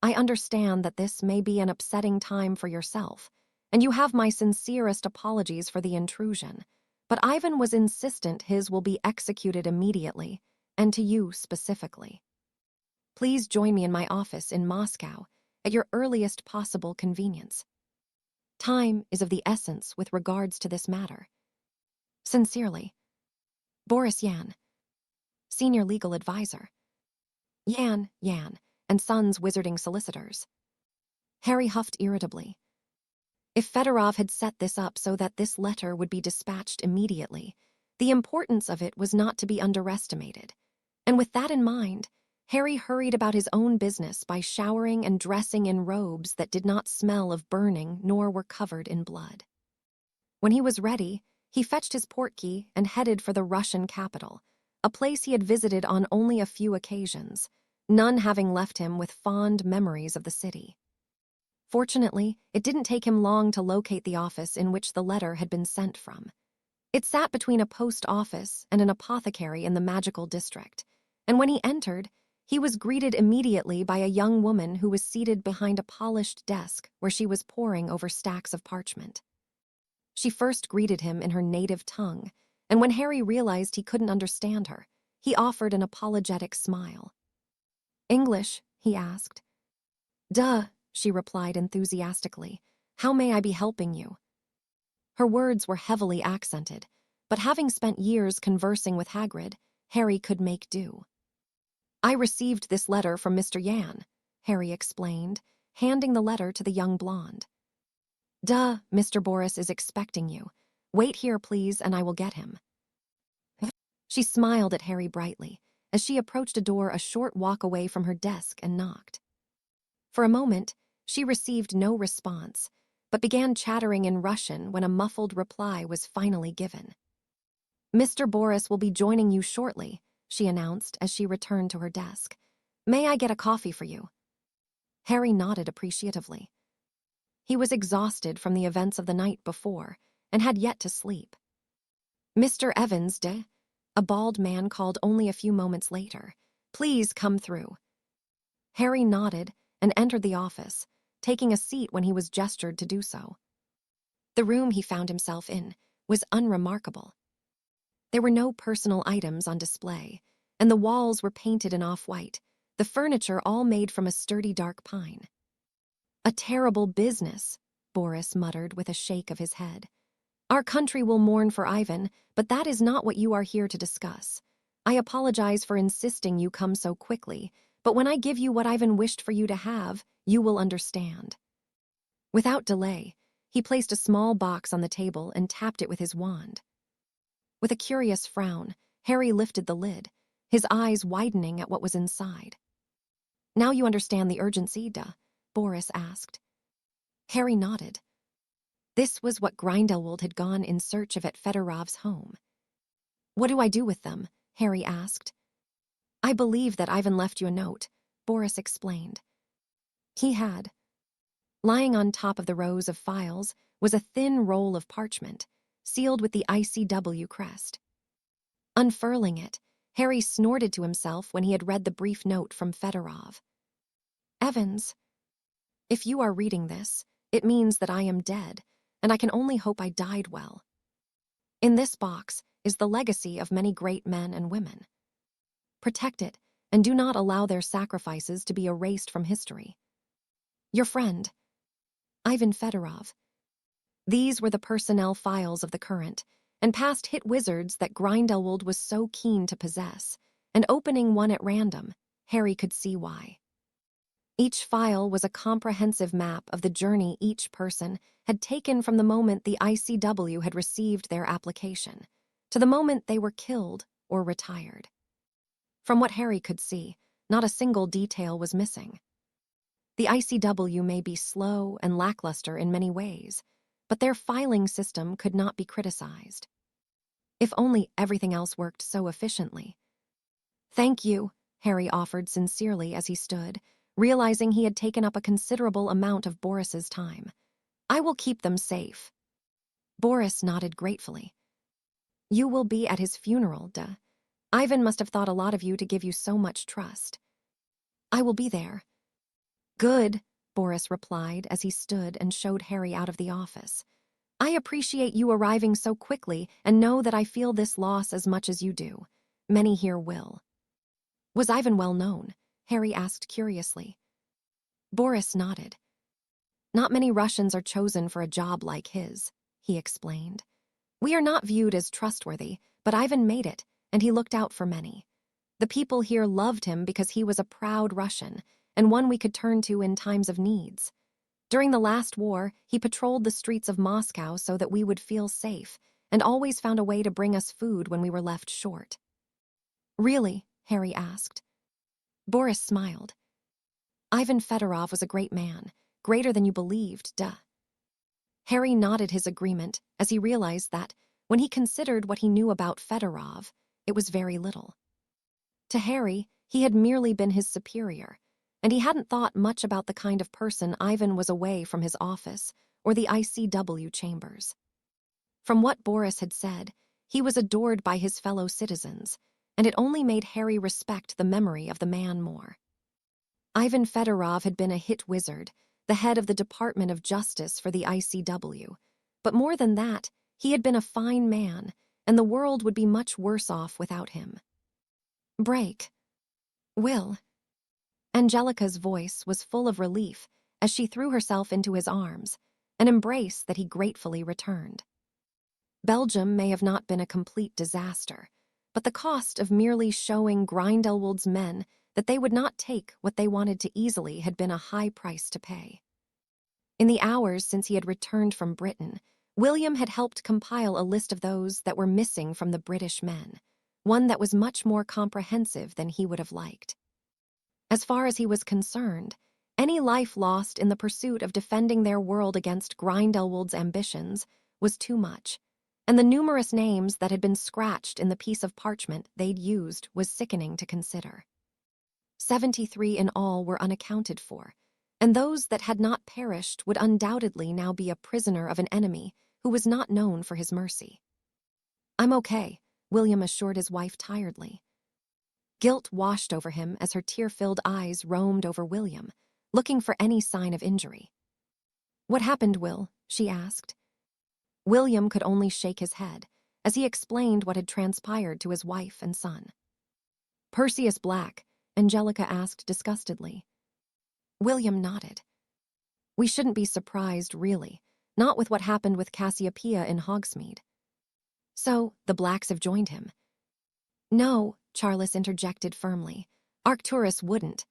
I understand that this may be an upsetting time for yourself, and you have my sincerest apologies for the intrusion, but Ivan was insistent his will be executed immediately, and to you specifically. Please join me in my office in Moscow at your earliest possible convenience. Time is of the essence with regards to this matter. Sincerely, Boris Yan, Senior Legal Advisor. Yan and Sons Wizarding Solicitors. Harry huffed irritably. If Fedorov had set this up so that this letter would be dispatched immediately, the importance of it was not to be underestimated. And with that in mind, Harry hurried about his own business by showering and dressing in robes that did not smell of burning nor were covered in blood. When he was ready, he fetched his portkey and headed for the Russian capital, a place he had visited on only a few occasions, none having left him with fond memories of the city. Fortunately, it didn't take him long to locate the office in which the letter had been sent from. It sat between a post office and an apothecary in the magical district, and when he entered, he was greeted immediately by a young woman who was seated behind a polished desk where she was poring over stacks of parchment. She first greeted him in her native tongue, and when Harry realized he couldn't understand her, he offered an apologetic smile. English, he asked. Duh, she replied enthusiastically. How may I be helping you? Her words were heavily accented, but having spent years conversing with Hagrid, Harry could make do. I received this letter from Mr. Yan, Harry explained, handing the letter to the young blonde. Duh, Mr. Boris is expecting you. Wait here, please, and I will get him. She smiled at Harry brightly as she approached a door a short walk away from her desk and knocked. For a moment, she received no response, but began chattering in Russian when a muffled reply was finally given. Mr. Boris will be joining you shortly, she announced as she returned to her desk. May I get a coffee for you? Harry nodded appreciatively. He was exhausted from the events of the night before and had yet to sleep. Mr. Evans, a bald man called only a few moments later. Please come through. Harry nodded and entered the office, taking a seat when he was gestured to do so. The room he found himself in was unremarkable. There were no personal items on display, and the walls were painted in off-white, the furniture all made from a sturdy dark pine. A terrible business, Boris muttered with a shake of his head. Our country will mourn for Ivan, but that is not what you are here to discuss. I apologize for insisting you come so quickly, but when I give you what Ivan wished for you to have, you will understand. Without delay, he placed a small box on the table and tapped it with his wand. With a curious frown, Harry lifted the lid, his eyes widening at what was inside. Now you understand the urgency, Boris asked. Harry nodded. This was what Grindelwald had gone in search of at Fedorov's home. What do I do with them? Harry asked. I believe that Ivan left you a note, Boris explained. He had. Lying on top of the rows of files was a thin roll of parchment, sealed with the ICW crest. Unfurling it, Harry snorted to himself when he had read the brief note from Fedorov. Evans, if you are reading this, it means that I am dead, and I can only hope I died well. In this box is the legacy of many great men and women. Protect it, and do not allow their sacrifices to be erased from history. Your friend, Ivan Fedorov. These were the personnel files of the current and past hit wizards that Grindelwald was so keen to possess, and opening one at random, Harry could see why. Each file was a comprehensive map of the journey each person had taken from the moment the ICW had received their application to the moment they were killed or retired. From what Harry could see, not a single detail was missing. The ICW may be slow and lackluster in many ways, but their filing system could not be criticized. If only everything else worked so efficiently. "Thank you," Harry offered sincerely as he stood, realizing he had taken up a considerable amount of Boris's time. "I will keep them safe." Boris nodded gratefully. "You will be at his funeral, duh. Ivan must have thought a lot of you to give you so much trust." "I will be there." "Good," Boris replied as he stood and showed Harry out of the office. "I appreciate you arriving so quickly and know that I feel this loss as much as you do. Many here will." "Was Ivan well known?" Harry asked curiously. Boris nodded. "Not many Russians are chosen for a job like his," he explained. "We are not viewed as trustworthy, but Ivan made it, and he looked out for many. The people here loved him because he was a proud Russian, and one we could turn to in times of needs. During the last war, he patrolled the streets of Moscow so that we would feel safe, and always found a way to bring us food when we were left short." "Really?" Harry asked. Boris smiled. "Ivan Fedorov was a great man, greater than you believed, duh." Harry nodded his agreement as he realized that, when he considered what he knew about Fedorov, it was very little. To Harry, he had merely been his superior, and he hadn't thought much about the kind of person Ivan was away from his office or the ICW chambers. From what Boris had said, he was adored by his fellow citizens, and it only made Harry respect the memory of the man more. Ivan Fedorov had been a hit wizard, the head of the Department of Justice for the ICW, but more than that, he had been a fine man, and the world would be much worse off without him. "Break. Will." Angelica's voice was full of relief as she threw herself into his arms, an embrace that he gratefully returned. Belgium may have not been a complete disaster, but the cost of merely showing Grindelwald's men that they would not take what they wanted too easily had been a high price to pay. In the hours since he had returned from Britain, William had helped compile a list of those that were missing from the British men, one that was much more comprehensive than he would have liked. As far as he was concerned, any life lost in the pursuit of defending their world against Grindelwald's ambitions was too much, and the numerous names that had been scratched in the piece of parchment they'd used was sickening to consider. 73 in all were unaccounted for, and those that had not perished would undoubtedly now be a prisoner of an enemy who was not known for his mercy. "I'm okay," William assured his wife tiredly. Guilt washed over him as her tear-filled eyes roamed over William, looking for any sign of injury. "What happened, Will?" she asked. William could only shake his head as he explained what had transpired to his wife and son. "Perseus Black," Angelica asked disgustedly. William nodded. "We shouldn't be surprised, really, not with what happened with Cassiopeia in Hogsmeade." "So, the Blacks have joined him?" "No," Charles interjected firmly. "Arcturus wouldn't."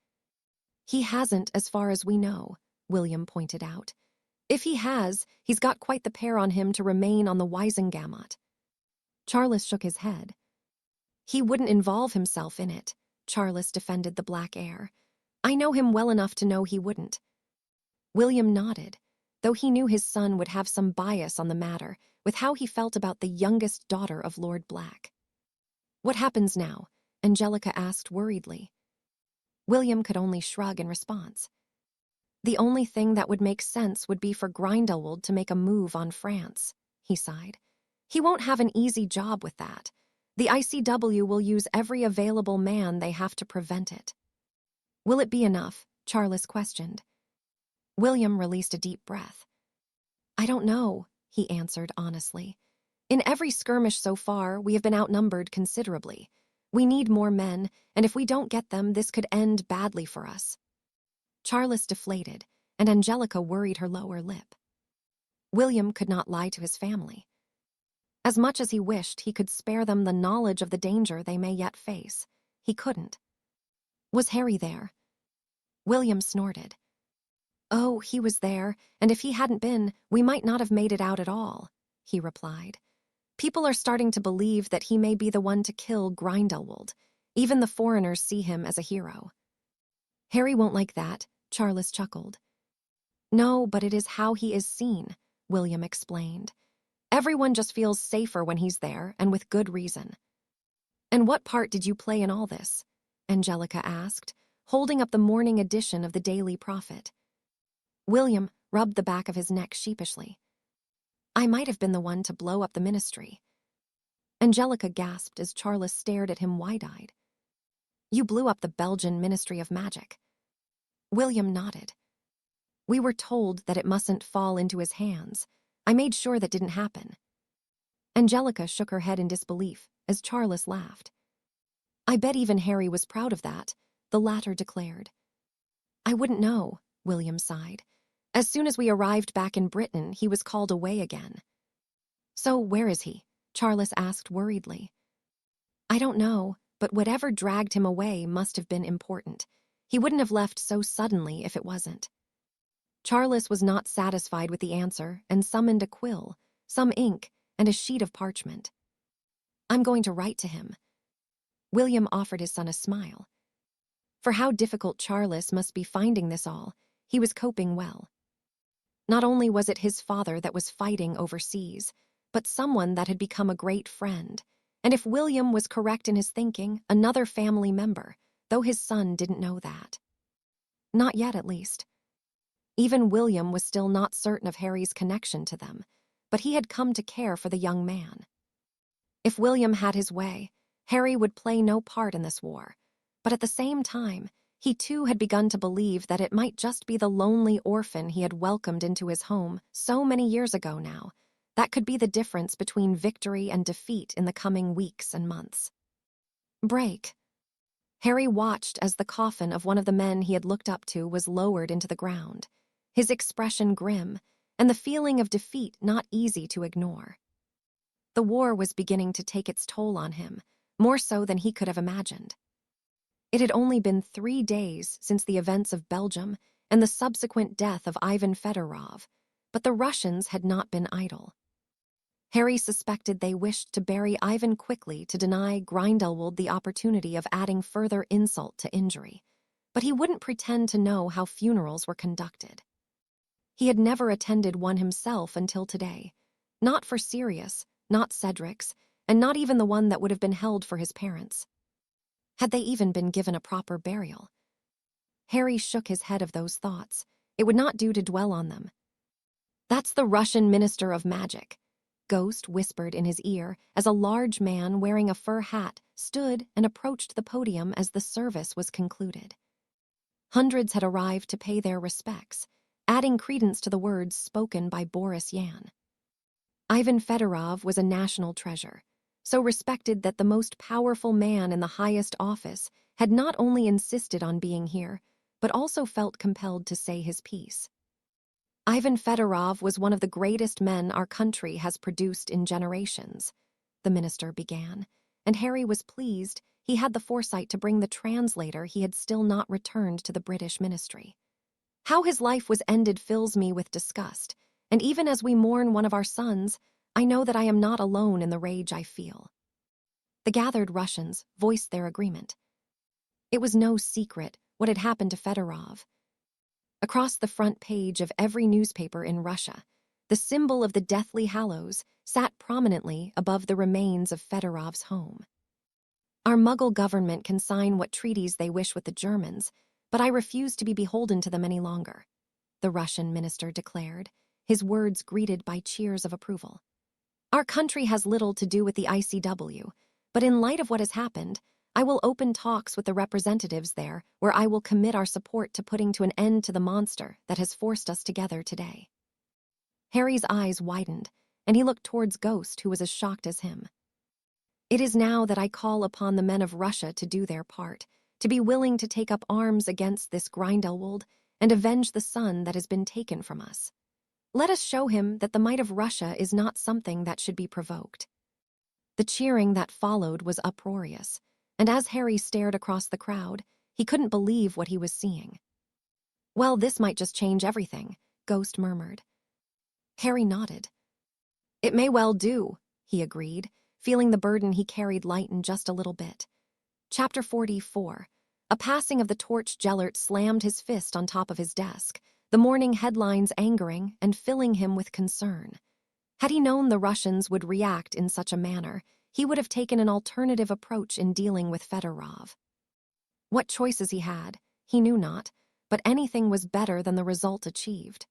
"He hasn't, as far as we know," William pointed out. "If he has, he's got quite the pair on him to remain on the Wisengamot." Charles shook his head. "He wouldn't involve himself in it," Charles defended the Black Heir. "I know him well enough to know he wouldn't." William nodded, though he knew his son would have some bias on the matter with how he felt about the youngest daughter of Lord Black. "What happens now?" Angelica asked worriedly. William could only shrug in response. "The only thing that would make sense would be for Grindelwald to make a move on France," he sighed. "He won't have an easy job with that. The ICW will use every available man they have to prevent it." "Will it be enough?" Charles questioned. William released a deep breath. "I don't know," he answered honestly. "In every skirmish so far, we have been outnumbered considerably. We need more men, and if we don't get them, this could end badly for us." Charles deflated, and Angelica worried her lower lip. William could not lie to his family. As much as he wished he could spare them the knowledge of the danger they may yet face, he couldn't. Was Harry there? William snorted. Oh, he was there, and if he hadn't been, we might not have made it out at all, he replied. People are starting to believe that he may be the one to kill Grindelwald. Even the foreigners see him as a hero. Harry won't like that, Charles chuckled. No, but it is how he is seen, William explained. Everyone just feels safer when he's there, and with good reason. And what part did you play in all this? Angelica asked, holding up the morning edition of the Daily Prophet. William rubbed the back of his neck sheepishly. I might have been the one to blow up the ministry. Angelica gasped as Charles stared at him wide-eyed. You blew up the Belgian Ministry of Magic. William nodded. We were told that it mustn't fall into his hands. I made sure that didn't happen. Angelica shook her head in disbelief as Charles laughed. I bet even Harry was proud of that, the latter declared. I wouldn't know, William sighed. As soon as we arrived back in Britain, he was called away again. So where is he? Charles asked worriedly. I don't know, but whatever dragged him away must have been important. He wouldn't have left so suddenly if it wasn't. Charles was not satisfied with the answer and summoned a quill, some ink, and a sheet of parchment. I'm going to write to him. William offered his son a smile. For how difficult Charles must be finding this all, he was coping well. Not only was it his father that was fighting overseas, but someone that had become a great friend, and if William was correct in his thinking, another family member, though his son didn't know that. Not yet, at least. Even William was still not certain of Harry's connection to them, but he had come to care for the young man. If William had his way, Harry would play no part in this war, but at the same time, he too had begun to believe that it might just be the lonely orphan he had welcomed into his home so many years ago now that could be the difference between victory and defeat in the coming weeks and months. Break. Harry watched as the coffin of one of the men he had looked up to was lowered into the ground, his expression grim, and the feeling of defeat not easy to ignore. The war was beginning to take its toll on him, more so than he could have imagined. It had only been 3 days since the events of Belgium and the subsequent death of Ivan Fedorov, but the Russians had not been idle. Harry suspected they wished to bury Ivan quickly to deny Grindelwald the opportunity of adding further insult to injury, but he wouldn't pretend to know how funerals were conducted. He had never attended one himself until today, not for Sirius, not Cedric's, and not even the one that would have been held for his parents. Had they even been given a proper burial? Harry shook his head of those thoughts. It would not do to dwell on them. That's the Russian Minister of Magic, Ghost whispered in his ear as a large man wearing a fur hat stood and approached the podium as the service was concluded. Hundreds had arrived to pay their respects, adding credence to the words spoken by Boris Yan. Ivan Fedorov was a national treasure, so respected that the most powerful man in the highest office had not only insisted on being here, but also felt compelled to say his piece. Ivan Fedorov was one of the greatest men our country has produced in generations, the minister began, and Harry was pleased he had the foresight to bring the translator he had still not returned to the British ministry. How his life was ended fills me with disgust, and even as we mourn one of our sons, I know that I am not alone in the rage I feel. The gathered Russians voiced their agreement. It was no secret what had happened to Fedorov. Across the front page of every newspaper in Russia, the symbol of the Deathly Hallows sat prominently above the remains of Fedorov's home. Our Muggle government can sign what treaties they wish with the Germans, but I refuse to be beholden to them any longer, the Russian minister declared, his words greeted by cheers of approval. Our country has little to do with the ICW, but in light of what has happened, I will open talks with the representatives there where I will commit our support to putting to an end to the monster that has forced us together today. Harry's eyes widened, and he looked towards Ghost, who was as shocked as him. It is now that I call upon the men of Russia to do their part, to be willing to take up arms against this Grindelwald, and avenge the son that has been taken from us. Let us show him that the might of Russia is not something that should be provoked." The cheering that followed was uproarious, and as Harry stared across the crowd, he couldn't believe what he was seeing. "Well, this might just change everything," Ghost murmured. Harry nodded. "It may well do," he agreed, feeling the burden he carried lighten just a little bit. Chapter 44. A passing of the torch. Gellert slammed his fist on top of his desk, the morning headlines angering and filling him with concern. Had he known the Russians would react in such a manner, he would have taken an alternative approach in dealing with Fedorov. What choices he had, he knew not, but anything was better than the result achieved.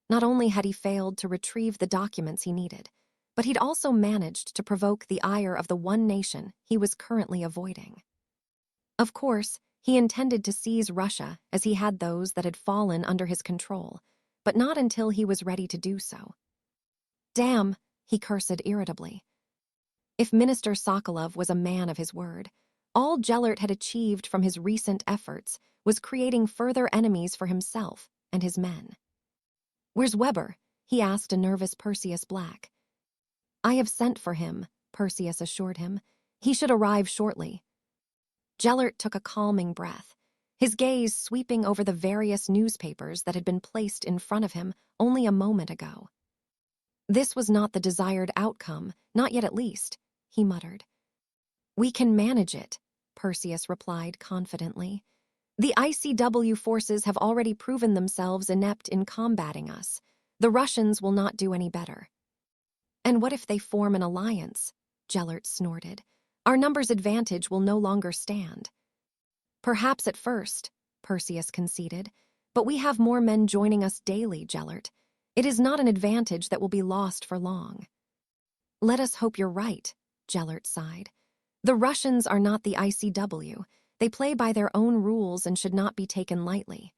Not only had he failed to retrieve the documents he needed, but he'd also managed to provoke the ire of the one nation he was currently avoiding. Of course, he intended to seize Russia as he had those that had fallen under his control, but not until he was ready to do so. "Damn," he cursed irritably. If Minister Sokolov was a man of his word, all Gellert had achieved from his recent efforts was creating further enemies for himself and his men. "Where's Weber?" he asked a nervous Perseus Black. "I have sent for him," Perseus assured him. "He should arrive shortly." Gellert took a calming breath, his gaze sweeping over the various newspapers that had been placed in front of him only a moment ago. This was not the desired outcome, not yet at least, he muttered. "We can manage it," Perseus replied confidently. "The ICW forces have already proven themselves inept in combating us. The Russians will not do any better." "And what if they form an alliance?" Gellert snorted. "Our numbers advantage will no longer stand." "Perhaps at first," Perseus conceded, "but we have more men joining us daily, Gellert. It is not an advantage that will be lost for long." "Let us hope you're right," Gellert sighed. "The Russians are not the ICW. They play by their own rules and should not be taken lightly."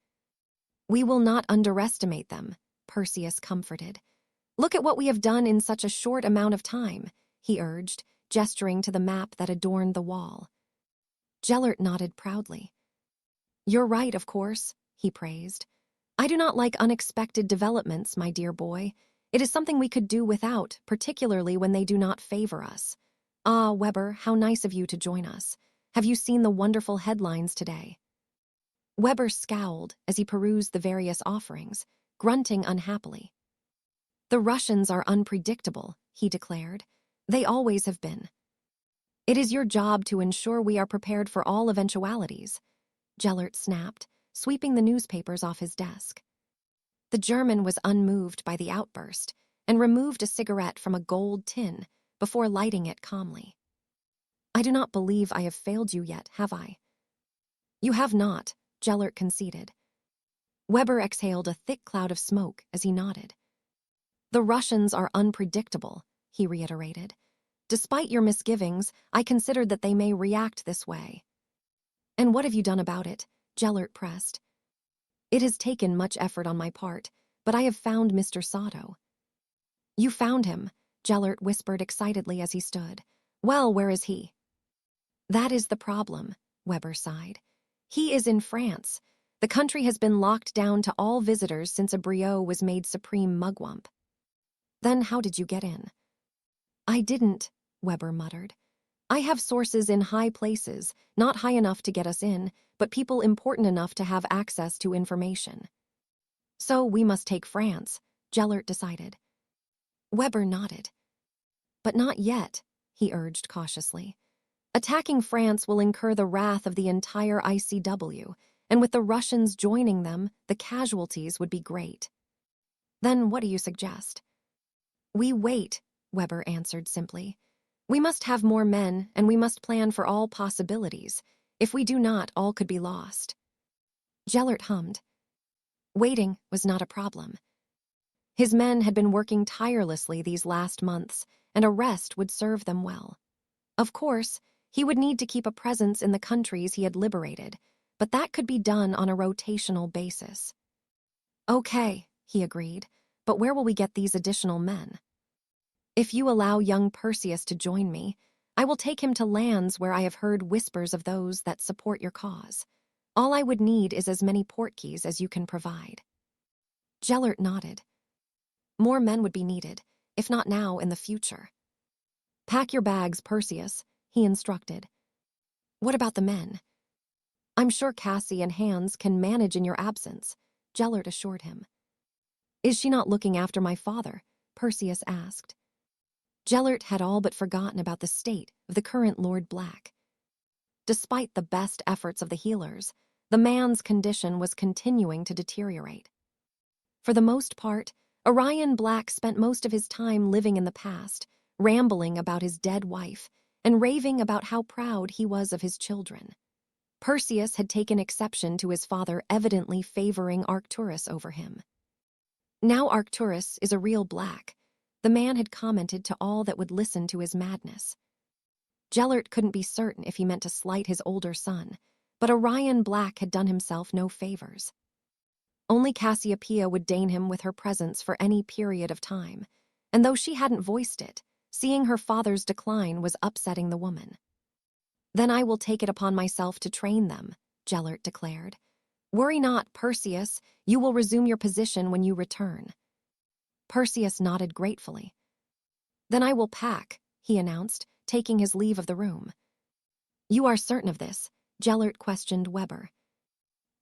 "We will not underestimate them," Perseus comforted. "Look at what we have done in such a short amount of time," he urged, gesturing to the map that adorned the wall. Gellert nodded proudly. "You're right, of course," he praised. "I do not like unexpected developments, my dear boy. It is something we could do without, particularly when they do not favor us. Ah, Weber, how nice of you to join us. Have you seen the wonderful headlines today?" Weber scowled as he perused the various offerings, grunting unhappily. "The Russians are unpredictable," he declared. "They always have been. It is your job to ensure we are prepared for all eventualities," Gellert snapped, sweeping the newspapers off his desk. The German was unmoved by the outburst and removed a cigarette from a gold tin before lighting it calmly. "I do not believe I have failed you yet, have I?" "You have not," Gellert conceded. Weber exhaled a thick cloud of smoke as he nodded. "The Russians are unpredictable," he reiterated. "Despite your misgivings, I considered that they may react this way." "And what have you done about it?" Gellert pressed. "It has taken much effort on my part, but I have found Mr. Sato." "You found him," Gellert whispered excitedly as he stood. "Well, where is he?" "That is the problem," Weber sighed. "He is in France. The country has been locked down to all visitors since a Briot was made supreme mugwump." "Then how did you get in?" "I didn't," Weber muttered. "I have sources in high places, not high enough to get us in, but people important enough to have access to information." "So we must take France," Gellert decided. Weber nodded. "But not yet," he urged cautiously. "Attacking France will incur the wrath of the entire ICW, and with the Russians joining them, the casualties would be great." "Then what do you suggest?" "We wait," Weber answered simply. "We must have more men, and we must plan for all possibilities. If we do not, all could be lost." Gellert hummed. Waiting was not a problem. His men had been working tirelessly these last months, and a rest would serve them well. Of course, he would need to keep a presence in the countries he had liberated, but that could be done on a rotational basis. "Okay," he agreed, "but where will we get these additional men?" "If you allow young Perseus to join me, I will take him to lands where I have heard whispers of those that support your cause. All I would need is as many portkeys as you can provide. Gellert nodded. More men would be needed, if not now, in the future. Pack your bags, Perseus, he instructed. What about the men? I'm sure Cassie and Hans can manage in your absence, Gellert assured him. Is she not looking after my father? Perseus asked. Gellert had all but forgotten about the state of the current Lord Black. Despite the best efforts of the healers, the man's condition was continuing to deteriorate. For the most part, Orion Black spent most of his time living in the past, rambling about his dead wife, and raving about how proud he was of his children. Perseus had taken exception to his father evidently favoring Arcturus over him. Now Arcturus is a real Black, the man had commented to all that would listen to his madness. Gellert couldn't be certain if he meant to slight his older son, but Orion Black had done himself no favors. Only Cassiopeia would deign him with her presence for any period of time, and though she hadn't voiced it, seeing her father's decline was upsetting the woman. Then I will take it upon myself to train them, Gellert declared. Worry not, Perseus, you will resume your position when you return. Perseus nodded gratefully. Then I will pack, he announced, taking his leave of the room. You are certain of this? Gellert questioned Weber.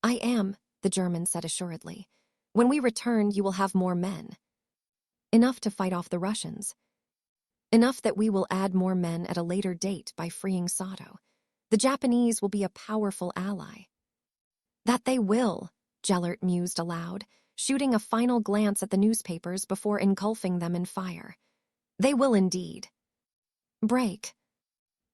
I am, the German said assuredly. When we return, you will have more men. Enough to fight off the Russians. Enough that we will add more men at a later date by freeing Sato. The Japanese will be a powerful ally. That they will, Gellert mused aloud, shooting a final glance at the newspapers before engulfing them in fire. They will indeed. Break.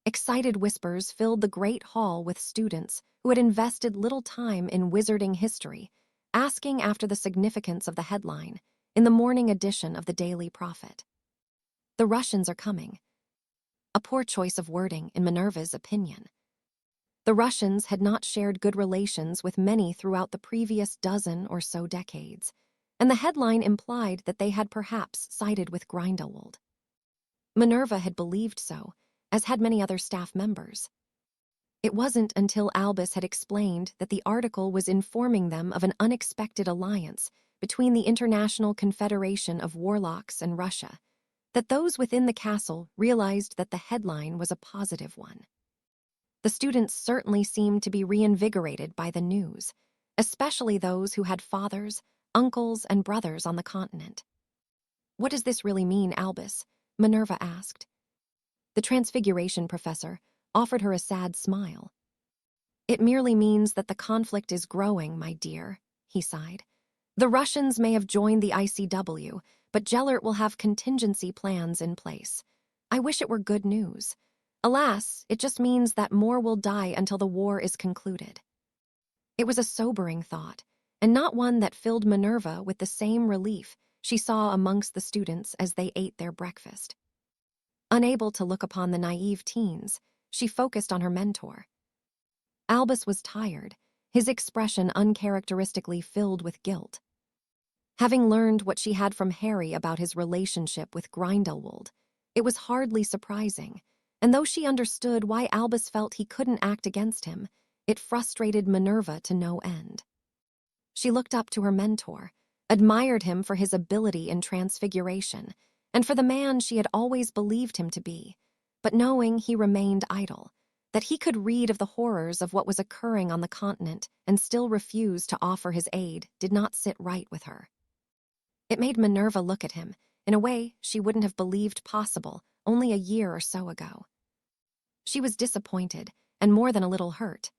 Excited whispers filled the great hall with students who had invested little time in wizarding history, asking after the significance of the headline in the morning edition of the Daily Prophet. The Russians are coming. A poor choice of wording, in Minerva's opinion. The Russians had not shared good relations with many throughout the previous dozen or so decades, and the headline implied that they had perhaps sided with Grindelwald. Minerva had believed so, as had many other staff members. It wasn't until Albus had explained that the article was informing them of an unexpected alliance between the International Confederation of Warlocks and Russia that those within the castle realized that the headline was a positive one. The students certainly seemed to be reinvigorated by the news, especially those who had fathers, uncles, and brothers on the continent. What does this really mean, Albus? Minerva asked. The Transfiguration professor offered her a sad smile. It merely means that the conflict is growing, my dear, he sighed. The Russians may have joined the ICW, but Gellert will have contingency plans in place. I wish it were good news. Alas, it just means that more will die until the war is concluded. It was a sobering thought, and not one that filled Minerva with the same relief she saw amongst the students as they ate their breakfast. Unable to look upon the naive teens, she focused on her mentor. Albus was tired, his expression uncharacteristically filled with guilt. Having learned what she had from Harry about his relationship with Grindelwald, it was hardly surprising, and though she understood why Albus felt he couldn't act against him, it frustrated Minerva to no end. She looked up to her mentor, admired him for his ability in transfiguration, and for the man she had always believed him to be, but knowing he remained idle, that he could read of the horrors of what was occurring on the continent and still refuse to offer his aid did not sit right with her. It made Minerva look at him in a way she wouldn't have believed possible only a year or so ago. She was disappointed and more than a little hurt.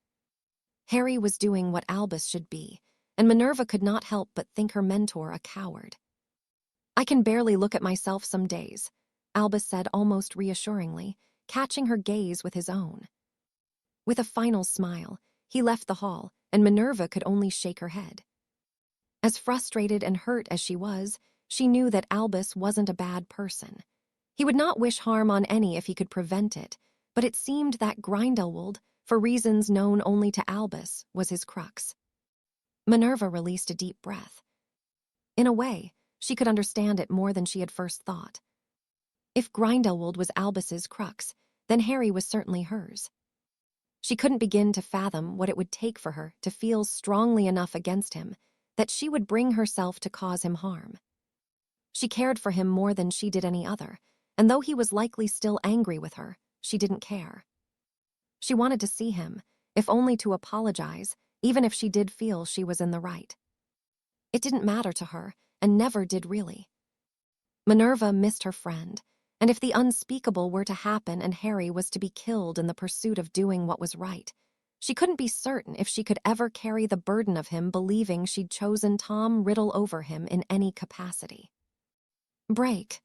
Harry was doing what Albus should be, and Minerva could not help but think her mentor a coward. I can barely look at myself some days, Albus said almost reassuringly, catching her gaze with his own. With a final smile, he left the hall, and Minerva could only shake her head. As frustrated and hurt as she was, she knew that Albus wasn't a bad person. He would not wish harm on any if he could prevent it, but it seemed that Grindelwald, for reasons known only to Albus, was his crux. Minerva released a deep breath. In a way, she could understand it more than she had first thought. If Grindelwald was Albus's crux, then Harry was certainly hers. She couldn't begin to fathom what it would take for her to feel strongly enough against him that she would bring herself to cause him harm. She cared for him more than she did any other, and though he was likely still angry with her, she didn't care. She wanted to see him, if only to apologize, even if she did feel she was in the right. It didn't matter to her, and never did really. Minerva missed her friend, and if the unspeakable were to happen and Harry was to be killed in the pursuit of doing what was right, she couldn't be certain if she could ever carry the burden of him believing she'd chosen Tom Riddle over him in any capacity. Break.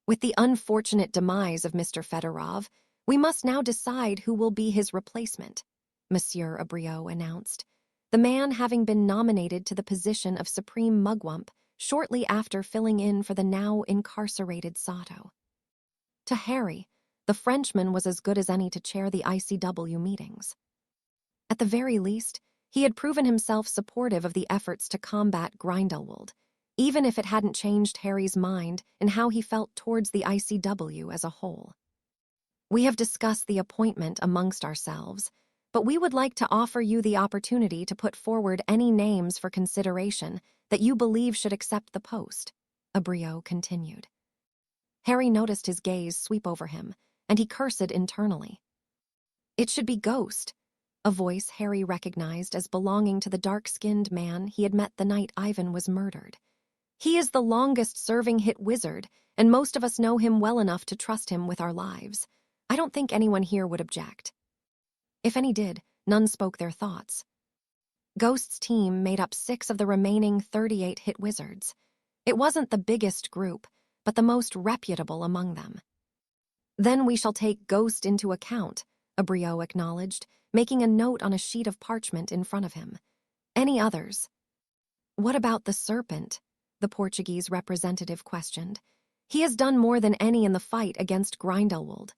With the unfortunate demise of Mr. Fedorov, we must now decide who will be his replacement, Monsieur Abriot announced, the man having been nominated to the position of Supreme Mugwump shortly after filling in for the now incarcerated Sato. To Harry, the Frenchman was as good as any to chair the ICW meetings. At the very least, he had proven himself supportive of the efforts to combat Grindelwald, even if it hadn't changed Harry's mind in how he felt towards the ICW as a whole. We have discussed the appointment amongst ourselves, but we would like to offer you the opportunity to put forward any names for consideration that you believe should accept the post, Abriot continued. Harry noticed his gaze sweep over him, and he cursed internally. It should be Ghost, a voice Harry recognized as belonging to the dark-skinned man he had met the night Ivan was murdered. He is the longest-serving hit wizard, and most of us know him well enough to trust him with our lives. I don't think anyone here would object. If any did, none spoke their thoughts. Ghost's team made up 6 of the remaining 38 hit wizards. It wasn't the biggest group, but the most reputable among them. Then we shall take Ghost into account, Abriot acknowledged, making a note on a sheet of parchment in front of him. Any others? What about the Serpent? The Portuguese representative questioned. He has done more than any in the fight against Grindelwald.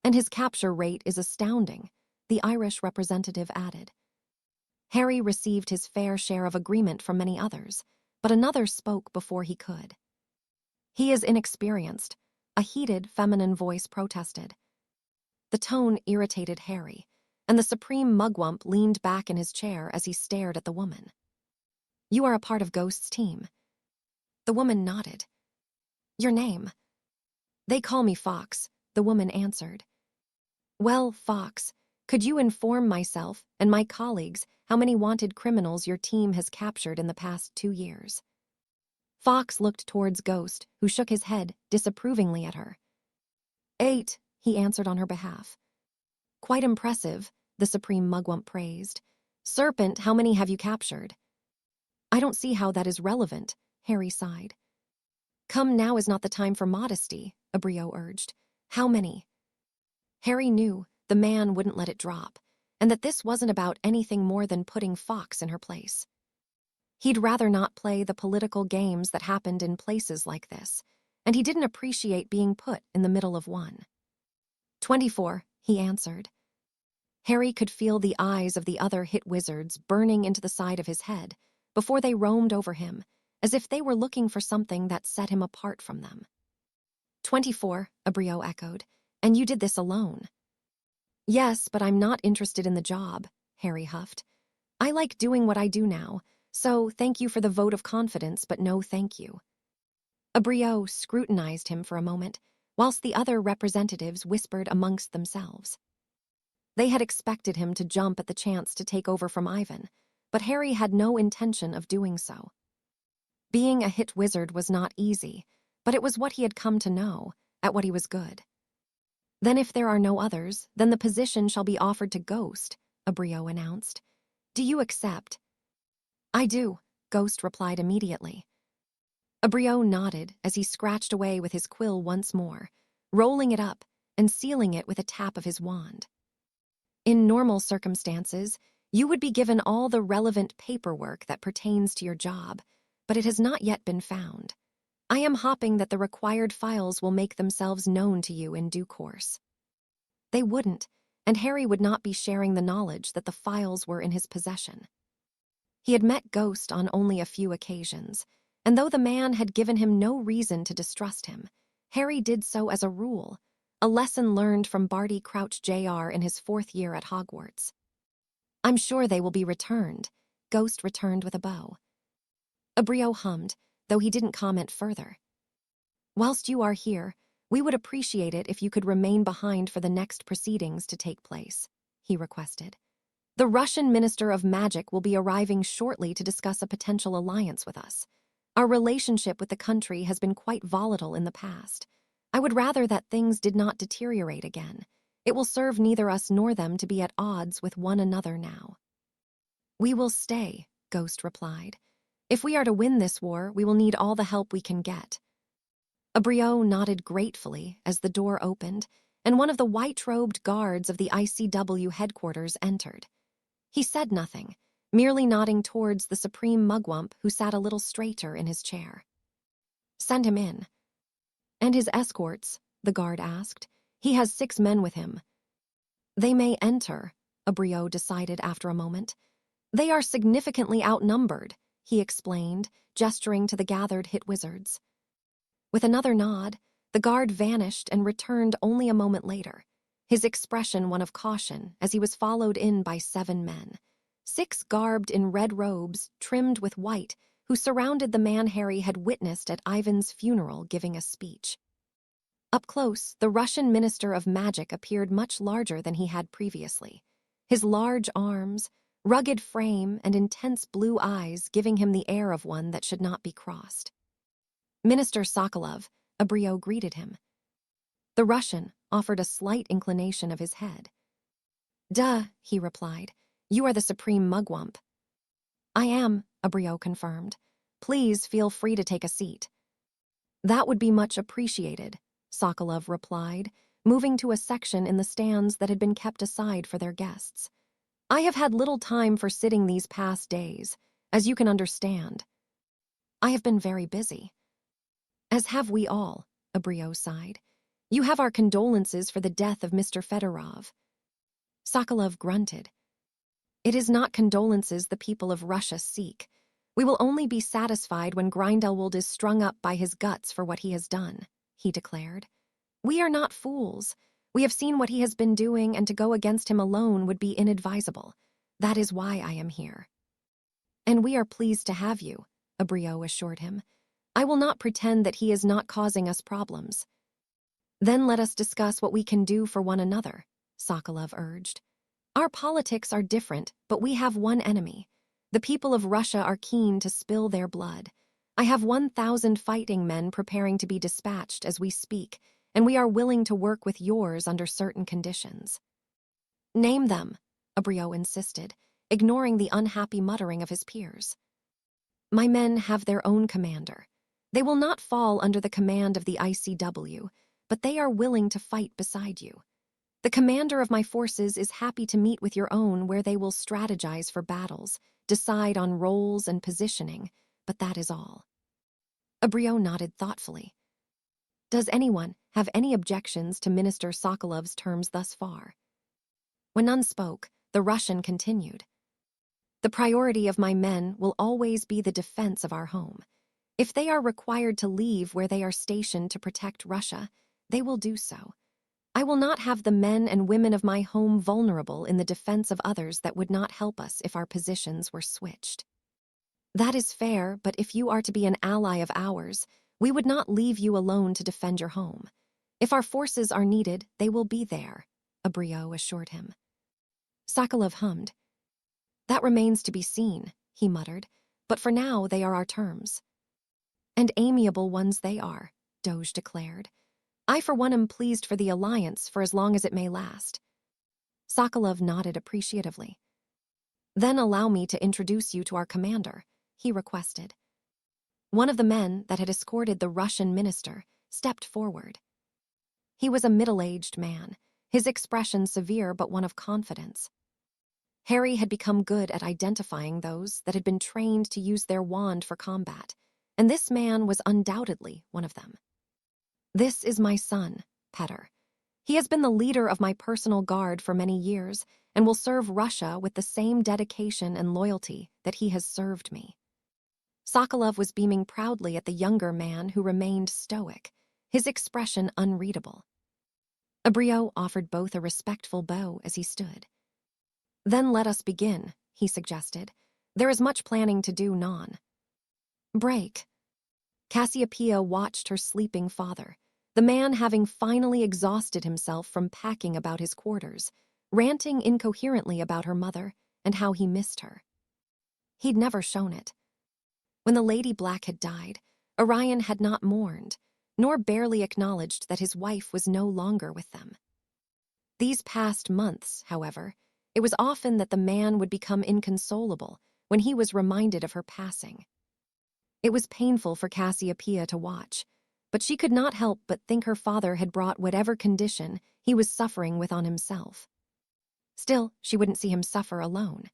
And his capture rate is astounding, the Irish representative added. Harry received his fair share of agreement from many others, but another spoke before he could. He is inexperienced, a heated, feminine voice protested. The tone irritated Harry, and the Supreme Mugwump leaned back in his chair as he stared at the woman. You are a part of Ghost's team. The woman nodded. Your name? They call me Fox, the woman answered. Well, Fox, could you inform myself and my colleagues how many wanted criminals your team has captured in the past 2 years? Fox looked towards Ghost, who shook his head disapprovingly at her. 8, he answered on her behalf. Quite impressive, the Supreme Mugwump praised. Serpent, how many have you captured? I don't see how that is relevant, Harry sighed. Come, now is not the time for modesty, Abriot urged. How many? Harry knew the man wouldn't let it drop, and that this wasn't about anything more than putting Fox in her place. He'd rather not play the political games that happened in places like this, and he didn't appreciate being put in the middle of one. 24, he answered. Harry could feel the eyes of the other hit wizards burning into the side of his head before they roamed over him, as if they were looking for something that set him apart from them. 24, Abriot echoed. And you did this alone. Yes, but I'm not interested in the job, Harry huffed. I like doing what I do now, so thank you for the vote of confidence, but no thank you. Abriot scrutinized him for a moment, whilst the other representatives whispered amongst themselves. They had expected him to jump at the chance to take over from Ivan, but Harry had no intention of doing so. Being a hit wizard was not easy, but it was what he had come to know, at what he was good. Then if there are no others, then the position shall be offered to Ghost, Abriot announced. Do you accept? I do, Ghost replied immediately. Abriot nodded as he scratched away with his quill once more, rolling it up and sealing it with a tap of his wand. In normal circumstances, you would be given all the relevant paperwork that pertains to your job, but it has not yet been found. I am hoping that the required files will make themselves known to you in due course. They wouldn't, and Harry would not be sharing the knowledge that the files were in his possession. He had met Ghost on only a few occasions, and though the man had given him no reason to distrust him, Harry did so as a rule, a lesson learned from Barty Crouch Jr. in his 4th year at Hogwarts. I'm sure they will be returned, Ghost returned with a bow. Abryo hummed, though he didn't comment further. Whilst you are here, we would appreciate it if you could remain behind for the next proceedings to take place, he requested. The Russian Minister of Magic will be arriving shortly to discuss a potential alliance with us. Our relationship with the country has been quite volatile in the past. I would rather that things did not deteriorate again. It will serve neither us nor them to be at odds with one another now. We will stay, Ghost replied. If we are to win this war, we will need all the help we can get. Abryo nodded gratefully as the door opened, and one of the white-robed guards of the ICW headquarters entered. He said nothing, merely nodding towards the Supreme Mugwump who sat a little straighter in his chair. Send him in. And his escorts, the guard asked. He has 6 men with him. They may enter, Abryo decided after a moment. They are significantly outnumbered, he explained, gesturing to the gathered hit wizards. With another nod, the guard vanished and returned only a moment later, his expression one of caution as he was followed in by 7 men, 6 garbed in red robes trimmed with white, who surrounded the man Harry had witnessed at Ivan's funeral giving a speech. Up close, the Russian Minister of Magic appeared much larger than he had previously, his large arms, rugged frame, and intense blue eyes giving him the air of one that should not be crossed. Minister Sokolov, Abryo greeted him. The Russian offered a slight inclination of his head. Duh, he replied. You are the Supreme Mugwump. I am, Abryo confirmed. Please feel free to take a seat. That would be much appreciated, Sokolov replied, moving to a section in the stands that had been kept aside for their guests. I have had little time for sitting these past days, as you can understand. I have been very busy. As have we all, Abryo sighed. You have our condolences for the death of Mr. Fedorov. Sokolov grunted. It is not condolences the people of Russia seek. We will only be satisfied when Grindelwald is strung up by his guts for what he has done, he declared. We are not fools. We have seen what he has been doing, and to go against him alone would be inadvisable. That is why I am here. And we are pleased to have you, Abryo assured him. I will not pretend that he is not causing us problems. Then let us discuss what we can do for one another, Sokolov urged. Our politics are different, but we have one enemy. The people of Russia are keen to spill their blood. I have 1,000 fighting men preparing to be dispatched as we speak, and we are willing to work with yours under certain conditions. Name them, Abryo insisted, ignoring the unhappy muttering of his peers. My men have their own commander. They will not fall under the command of the ICW, but they are willing to fight beside you. The commander of my forces is happy to meet with your own where they will strategize for battles, decide on roles and positioning, but that is all. Abryo nodded thoughtfully. Does anyone have any objections to Minister Sokolov's terms thus far? When none spoke, the Russian continued. The priority of my men will always be the defense of our home. If they are required to leave where they are stationed to protect Russia, they will do so. I will not have the men and women of my home vulnerable in the defense of others that would not help us if our positions were switched. That is fair, but if you are to be an ally of ours, we would not leave you alone to defend your home. If our forces are needed, they will be there, Abryo assured him. Sokolov hummed. That remains to be seen, he muttered, but for now they are our terms. And amiable ones they are, Doge declared. I for one am pleased for the alliance for as long as it may last. Sokolov nodded appreciatively. Then allow me to introduce you to our commander, he requested. One of the men that had escorted the Russian minister stepped forward. He was a middle-aged man, his expression severe but one of confidence. Harry had become good at identifying those that had been trained to use their wand for combat, and this man was undoubtedly one of them. This is my son, Petr. He has been the leader of my personal guard for many years and will serve Russia with the same dedication and loyalty that he has served me. Sokolov was beaming proudly at the younger man who remained stoic, his expression unreadable. Abrio offered both a respectful bow as he stood. "Then let us begin," he suggested. "There is much planning to do, non." Break. Cassiopeia watched her sleeping father, the man having finally exhausted himself from packing about his quarters, ranting incoherently about her mother and how he missed her. He'd never shown it. When the Lady Black had died, Orion had not mourned, nor barely acknowledged that his wife was no longer with them. These past months, however, it was often that the man would become inconsolable when he was reminded of her passing. It was painful for Cassiopeia to watch, but she could not help but think her father had brought whatever condition he was suffering with on himself. Still, she wouldn't see him suffer alone.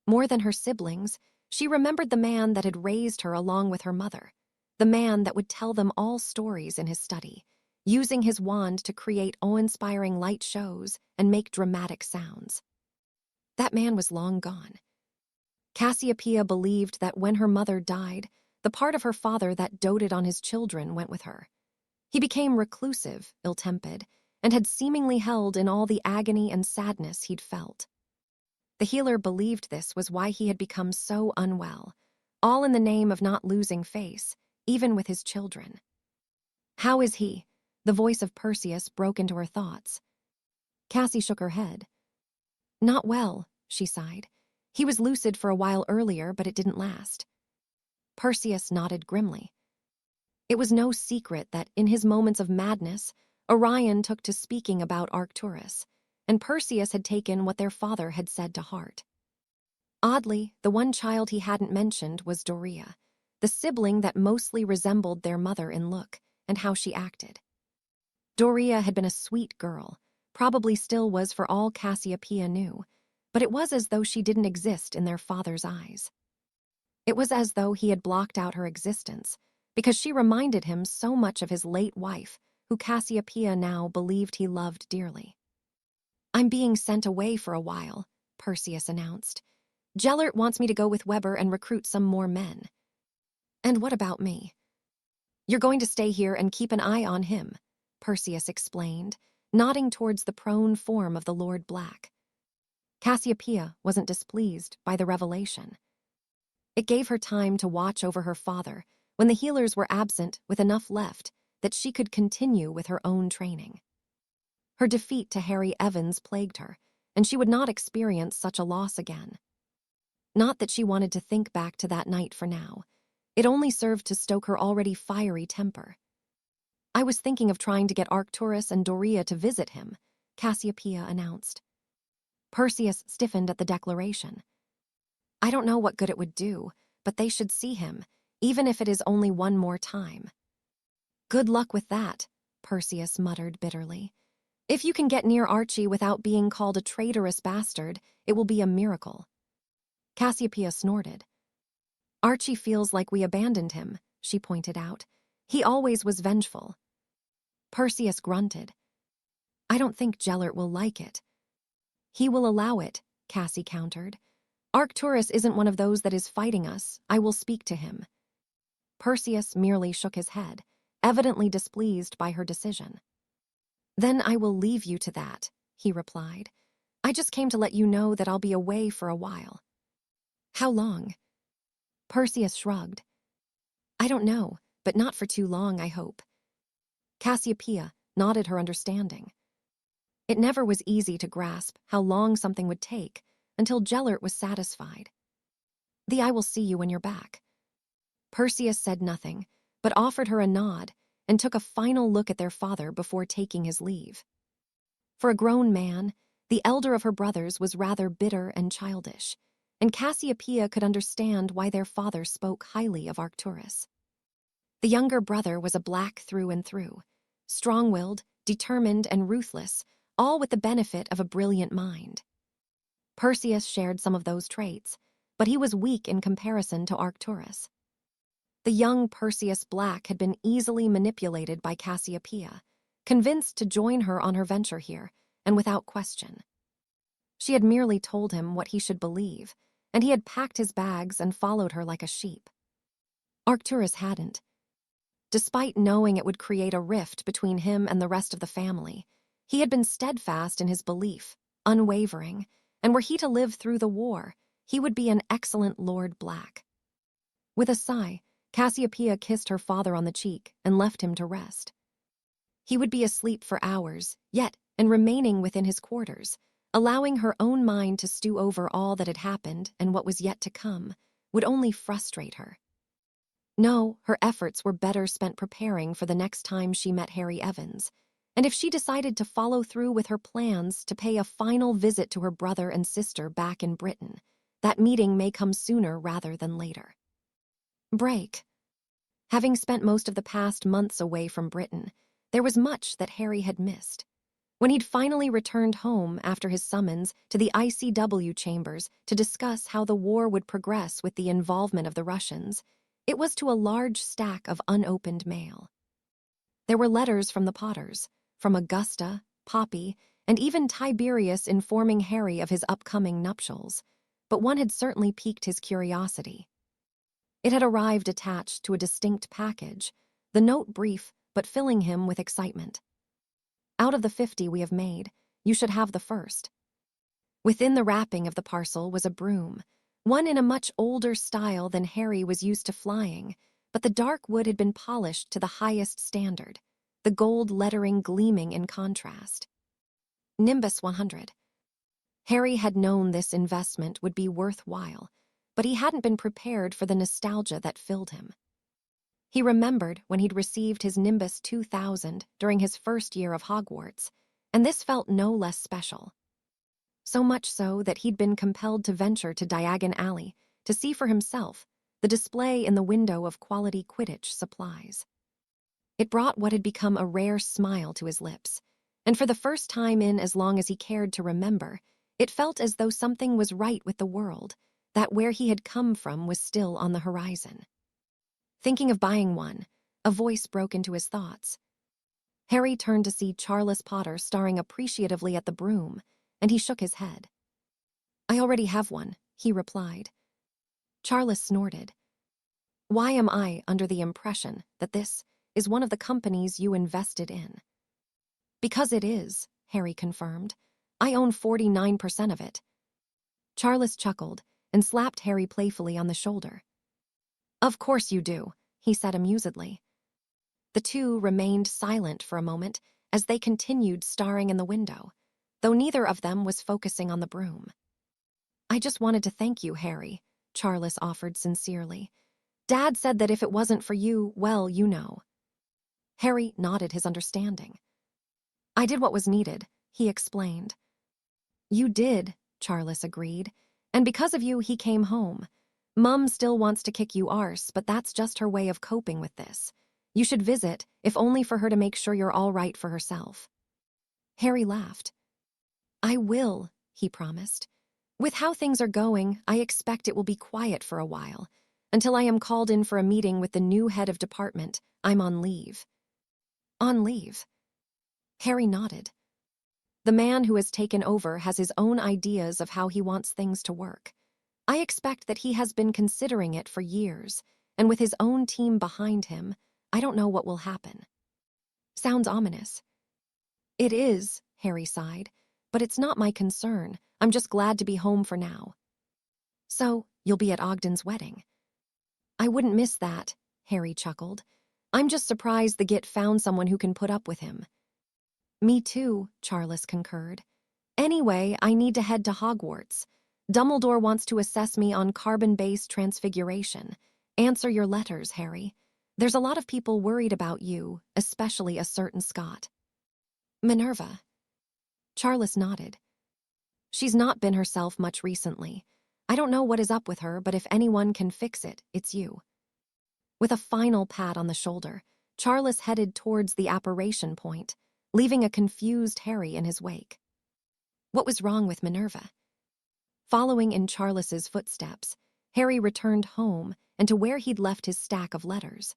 More than her siblings, she remembered the man that had raised her along with her mother, the man that would tell them all stories in his study, using his wand to create awe-inspiring light shows and make dramatic sounds. That man was long gone. Cassiopeia believed that when her mother died, the part of her father that doted on his children went with her. He became reclusive, ill-tempered, and had seemingly held in all the agony and sadness he'd felt. The healer believed this was why he had become so unwell, all in the name of not losing face, even with his children. "How is he?" The voice of Perseus broke into her thoughts. Cassie shook her head. "Not well," she sighed. "He was lucid for a while earlier, but it didn't last." Perseus nodded grimly. It was no secret that, in his moments of madness, Orion took to speaking about Arcturus, and Perseus had taken what their father had said to heart. Oddly, the one child he hadn't mentioned was Doria, the sibling that mostly resembled their mother in look and how she acted. Doria had been a sweet girl, probably still was for all Cassiopeia knew, but it was as though she didn't exist in their father's eyes. It was as though he had blocked out her existence, because she reminded him so much of his late wife, who Cassiopeia now believed he loved dearly. "I'm being sent away for a while," Perseus announced. "Gellert wants me to go with Weber and recruit some more men." "And what about me?" "You're going to stay here and keep an eye on him," Perseus explained, nodding towards the prone form of the Lord Black. Cassiopeia wasn't displeased by the revelation. It gave her time to watch over her father when the healers were absent with enough left that she could continue with her own training. Her defeat to Harry Evans plagued her, and she would not experience such a loss again. Not that she wanted to think back to that night for now. It only served to stoke her already fiery temper. "I was thinking of trying to get Arcturus and Doria to visit him," Cassiopeia announced. Perseus stiffened at the declaration. "I don't know what good it would do, but they should see him, even if it is only one more time." "Good luck with that," Perseus muttered bitterly. "If you can get near Archie without being called a traitorous bastard, it will be a miracle." Cassiopeia snorted. "Archie feels like we abandoned him," she pointed out. "He always was vengeful." Perseus grunted. "I don't think Gellert will like it." "He will allow it," Cassie countered. "Arcturus isn't one of those that is fighting us. I will speak to him." Perseus merely shook his head, evidently displeased by her decision. "Then I will leave you to that," he replied. "I just came to let you know that I'll be away for a while." "How long?" Perseus shrugged. "I don't know, but not for too long, I hope." Cassiopeia nodded her understanding. It never was easy to grasp how long something would take until Gellert was satisfied. "I will see you when you're back." Perseus said nothing, but offered her a nod and took a final look at their father before taking his leave. For a grown man, the elder of her brothers was rather bitter and childish, and Cassiopeia could understand why their father spoke highly of Arcturus. The younger brother was a black through and through, strong-willed, determined, and ruthless, all with the benefit of a brilliant mind. Perseus shared some of those traits, but he was weak in comparison to Arcturus. The young Perseus Black had been easily manipulated by Cassiopeia, convinced to join her on her venture here, and without question. She had merely told him what he should believe, and he had packed his bags and followed her like a sheep. Arcturus hadn't. Despite knowing it would create a rift between him and the rest of the family, He had been steadfast in his belief, unwavering, and were he to live through the war, he would be an excellent Lord Black. With a sigh, Cassiopeia kissed her father on the cheek and left him to rest. He would be asleep for hours, yet, and remaining within his quarters, allowing her own mind to stew over all that had happened and what was yet to come, would only frustrate her. No, her efforts were better spent preparing for the next time she met Harry Evans, and if she decided to follow through with her plans to pay a final visit to her brother and sister back in Britain, that meeting may come sooner rather than later. Break. Having spent most of the past months away from Britain, there was much that Harry had missed. When he'd finally returned home after his summons to the ICW chambers to discuss how the war would progress with the involvement of the Russians, it was to a large stack of unopened mail. There were letters from the Potters, from Augusta, Poppy, and even Tiberius informing Harry of his upcoming nuptials, but one had certainly piqued his curiosity. It had arrived attached to a distinct package, the note brief but filling him with excitement. Out of the 50 we have made, you should have the first. Within the wrapping of the parcel was a broom, one in a much older style than Harry was used to flying, but the dark wood had been polished to the highest standard, the gold lettering gleaming in contrast. Nimbus 100. Harry had known this investment would be worthwhile, but he hadn't been prepared for the nostalgia that filled him. He remembered when he'd received his Nimbus 2000 during his first year of Hogwarts, and this felt no less special. So much so that he'd been compelled to venture to Diagon Alley to see for himself the display in the window of quality Quidditch supplies. It brought what had become a rare smile to his lips, and for the first time in as long as he cared to remember, it felt as though something was right with the world, that where he had come from was still on the horizon. Thinking of buying one, a voice broke into his thoughts. Harry turned to see Charles Potter staring appreciatively at the broom, and he shook his head. "I already have one," he replied. Charles snorted. "Why am I under the impression that this is one of the companies you invested in?" "Because it is," Harry confirmed. "I own 49% of it." Charles chuckled and slapped Harry playfully on the shoulder. "Of course you do," he said amusedly. The two remained silent for a moment as they continued staring in the window, though neither of them was focusing on the broom. "I just wanted to thank you, Harry," Charles offered sincerely. "Dad said that if it wasn't for you, well, you know." Harry nodded his understanding. "I did what was needed," he explained. "You did," Charles agreed, "and because of you he came home. Mum still wants to kick you arse, but that's just her way of coping with this. You should visit, if only for her to make sure you're all right for herself." Harry laughed. "I will," he promised. "With how things are going, I expect it will be quiet for a while. Until I am called in for a meeting with the new head of department, I'm on leave." "On leave?" Harry nodded. "The man who has taken over has his own ideas of how he wants things to work. I expect that he has been considering it for years, and with his own team behind him, I don't know what will happen." "Sounds ominous." "It is," Harry sighed, "but it's not my concern. I'm just glad to be home for now." "So, you'll be at Ogden's wedding?" "I wouldn't miss that," Harry chuckled. "I'm just surprised the Git found someone who can put up with him." "Me too," Charles concurred. "Anyway, I need to head to Hogwarts. Dumbledore wants to assess me on carbon-based transfiguration. Answer your letters, Harry. There's a lot of people worried about you, especially a certain Scot." "Minerva?" Charles nodded. "She's not been herself much recently. I don't know what is up with her, but if anyone can fix it, it's you." With a final pat on the shoulder, Charles headed towards the apparition point, leaving a confused Harry in his wake. What was wrong with Minerva? Following in Charles's footsteps, Harry returned home and to where he'd left his stack of letters.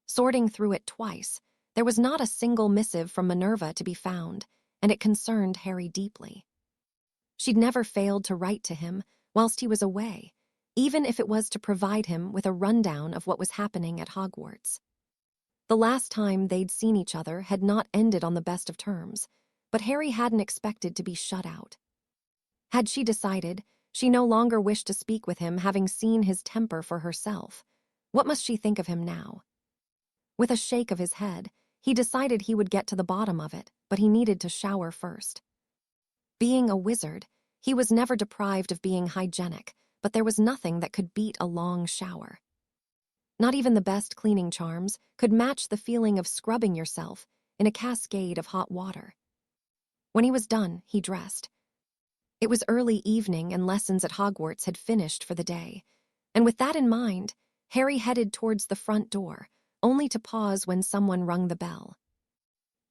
Sorting through it twice, there was not a single missive from Minerva to be found, and it concerned Harry deeply. She'd never failed to write to him whilst he was away, even if it was to provide him with a rundown of what was happening at Hogwarts. The last time they'd seen each other had not ended on the best of terms, but Harry hadn't expected to be shut out. Had she decided, she no longer wished to speak with him, having seen his temper for herself. What must she think of him now? With a shake of his head, he decided he would get to the bottom of it, but he needed to shower first. Being a wizard, he was never deprived of being hygienic, but there was nothing that could beat a long shower. Not even the best cleaning charms could match the feeling of scrubbing yourself in a cascade of hot water. When he was done, he dressed. It was early evening and lessons at Hogwarts had finished for the day, and with that in mind, Harry headed towards the front door, only to pause when someone rung the bell.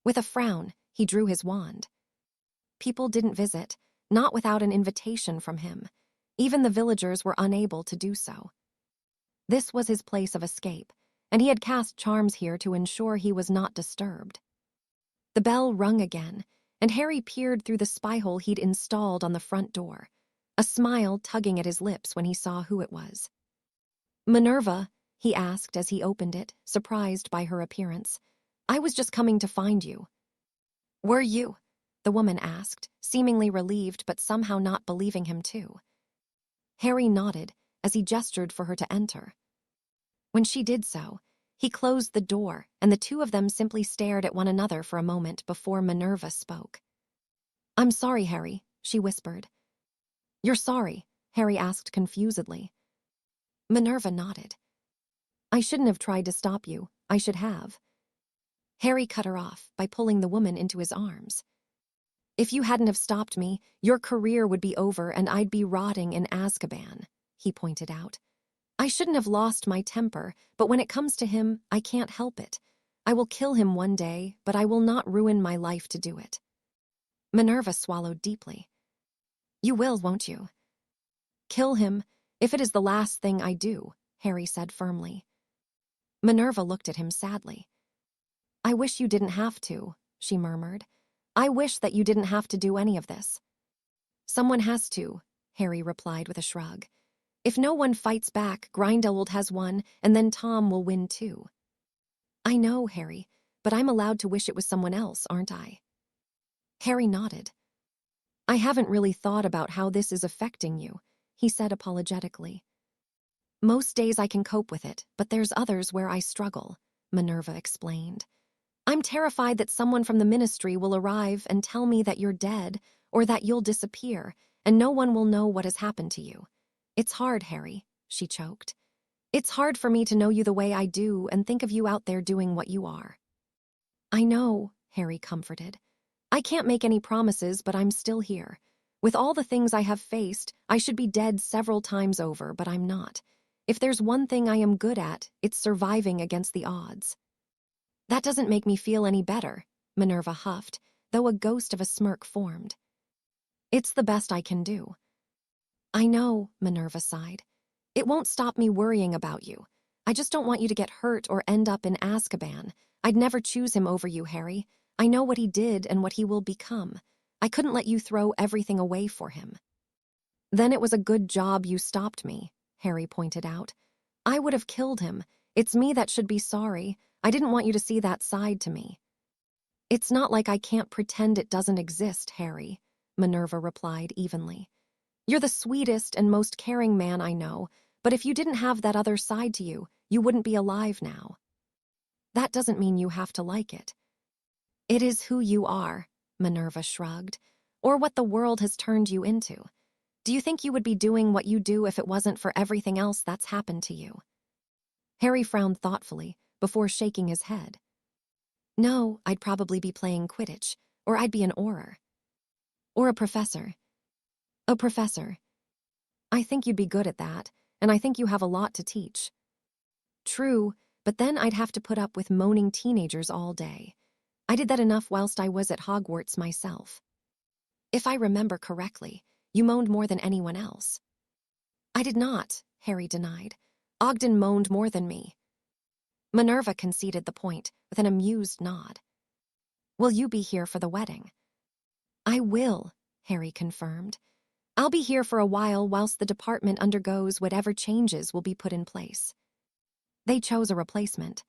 With a frown, he drew his wand. People didn't visit, not without an invitation from him. Even the villagers were unable to do so. This was his place of escape, and he had cast charms here to ensure he was not disturbed. The bell rung again, and Harry peered through the spyhole he'd installed on the front door, a smile tugging at his lips when he saw who it was. "Minerva," he asked as he opened it, surprised by her appearance. "I was just coming to find you." "Were you?" the woman asked, seemingly relieved but somehow not believing him too. Harry nodded as he gestured for her to enter. When she did so, he closed the door, and the two of them simply stared at one another for a moment before Minerva spoke. "I'm sorry, Harry," she whispered. "You're sorry?" Harry asked confusedly. Minerva nodded. "I shouldn't have tried to stop you. I should have." Harry cut her off by pulling the woman into his arms. "If you hadn't have stopped me, your career would be over and I'd be rotting in Azkaban," he pointed out. "I shouldn't have lost my temper, but when it comes to him, I can't help it. I will kill him one day, but I will not ruin my life to do it." Minerva swallowed deeply. "You will, won't you?" "Kill him, if it is the last thing I do," Harry said firmly. Minerva looked at him sadly. "I wish you didn't have to," she murmured. "I wish that you didn't have to do any of this." "Someone has to," Harry replied with a shrug. "If no one fights back, Grindelwald has won, and then Tom will win too." "I know, Harry, but I'm allowed to wish it was someone else, aren't I?" Harry nodded. "I haven't really thought about how this is affecting you," he said apologetically. "Most days I can cope with it, but there's others where I struggle," Minerva explained. "I'm terrified that someone from the ministry will arrive and tell me that you're dead or that you'll disappear, and no one will know what has happened to you. It's hard, Harry," she choked. "It's hard for me to know you the way I do and think of you out there doing what you are." "I know," Harry comforted. "I can't make any promises, but I'm still here. With all the things I have faced, I should be dead several times over, but I'm not. If there's one thing I am good at, it's surviving against the odds." "That doesn't make me feel any better," Minerva huffed, though a ghost of a smirk formed. "It's the best I can do." "I know," Minerva sighed. "It won't stop me worrying about you. I just don't want you to get hurt or end up in Azkaban. I'd never choose him over you, Harry. I know what he did and what he will become. I couldn't let you throw everything away for him." "Then it was a good job you stopped me," Harry pointed out. "I would have killed him. It's me that should be sorry. I didn't want you to see that side to me." "It's not like I can't pretend it doesn't exist, Harry," Minerva replied evenly. "You're the sweetest and most caring man I know, but if you didn't have that other side to you, you wouldn't be alive now." "That doesn't mean you have to like it." "It is who you are," Minerva shrugged, "or what the world has turned you into. Do you think you would be doing what you do if it wasn't for everything else that's happened to you?" Harry frowned thoughtfully before shaking his head. "No, I'd probably be playing Quidditch, or I'd be an Auror. Or a professor." "A professor. I think you'd be good at that, and I think you have a lot to teach." "True, but then I'd have to put up with moaning teenagers all day. I did that enough whilst I was at Hogwarts myself." "If I remember correctly, you moaned more than anyone else." "I did not," Harry denied. "Ogden moaned more than me." Minerva conceded the point with an amused nod. "Will you be here for the wedding?" "I will," Harry confirmed. "I'll be here for a while whilst the department undergoes whatever changes will be put in place." They chose a replacement.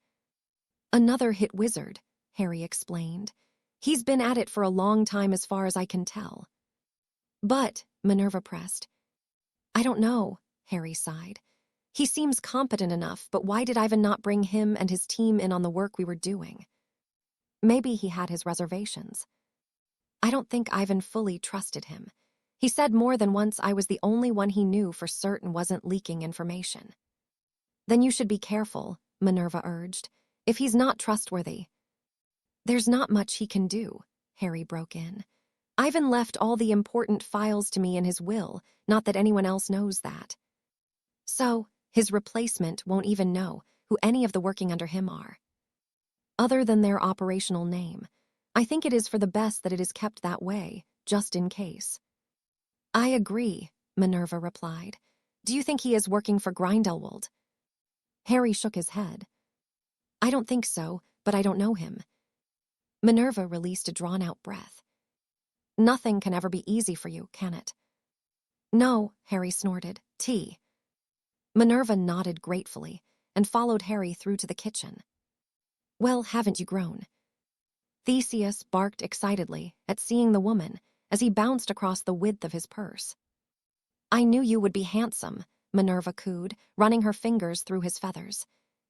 "Another hit wizard," Harry explained. He's been at it for a long time as far as I can tell. But, Minerva pressed. I don't know, Harry sighed. He seems competent enough, but why did Ivan not bring him and his team in on the work we were doing? Maybe he had his reservations. I don't think Ivan fully trusted him. He said more than once I was the only one he knew for certain wasn't leaking information. Then you should be careful, Minerva urged. If he's not trustworthy. There's not much he can do, Harry broke in. Ivan left all the important files to me in his will, not that anyone else knows that. So, his replacement won't even know who any of the working under him are. Other than their operational name, I think it is for the best that it is kept that way, just in case. I agree, Minerva replied. Do you think he is working for Grindelwald? Harry shook his head. I don't think so, but I don't know him. Minerva released a drawn-out breath. Nothing can ever be easy for you, can it? No, Harry snorted. Tea. Minerva nodded gratefully and followed Harry through to the kitchen. Well, haven't you grown? Theseus barked excitedly at seeing the woman as he bounced across the width of his purse. I knew you would be handsome, Minerva cooed, running her fingers through his feathers.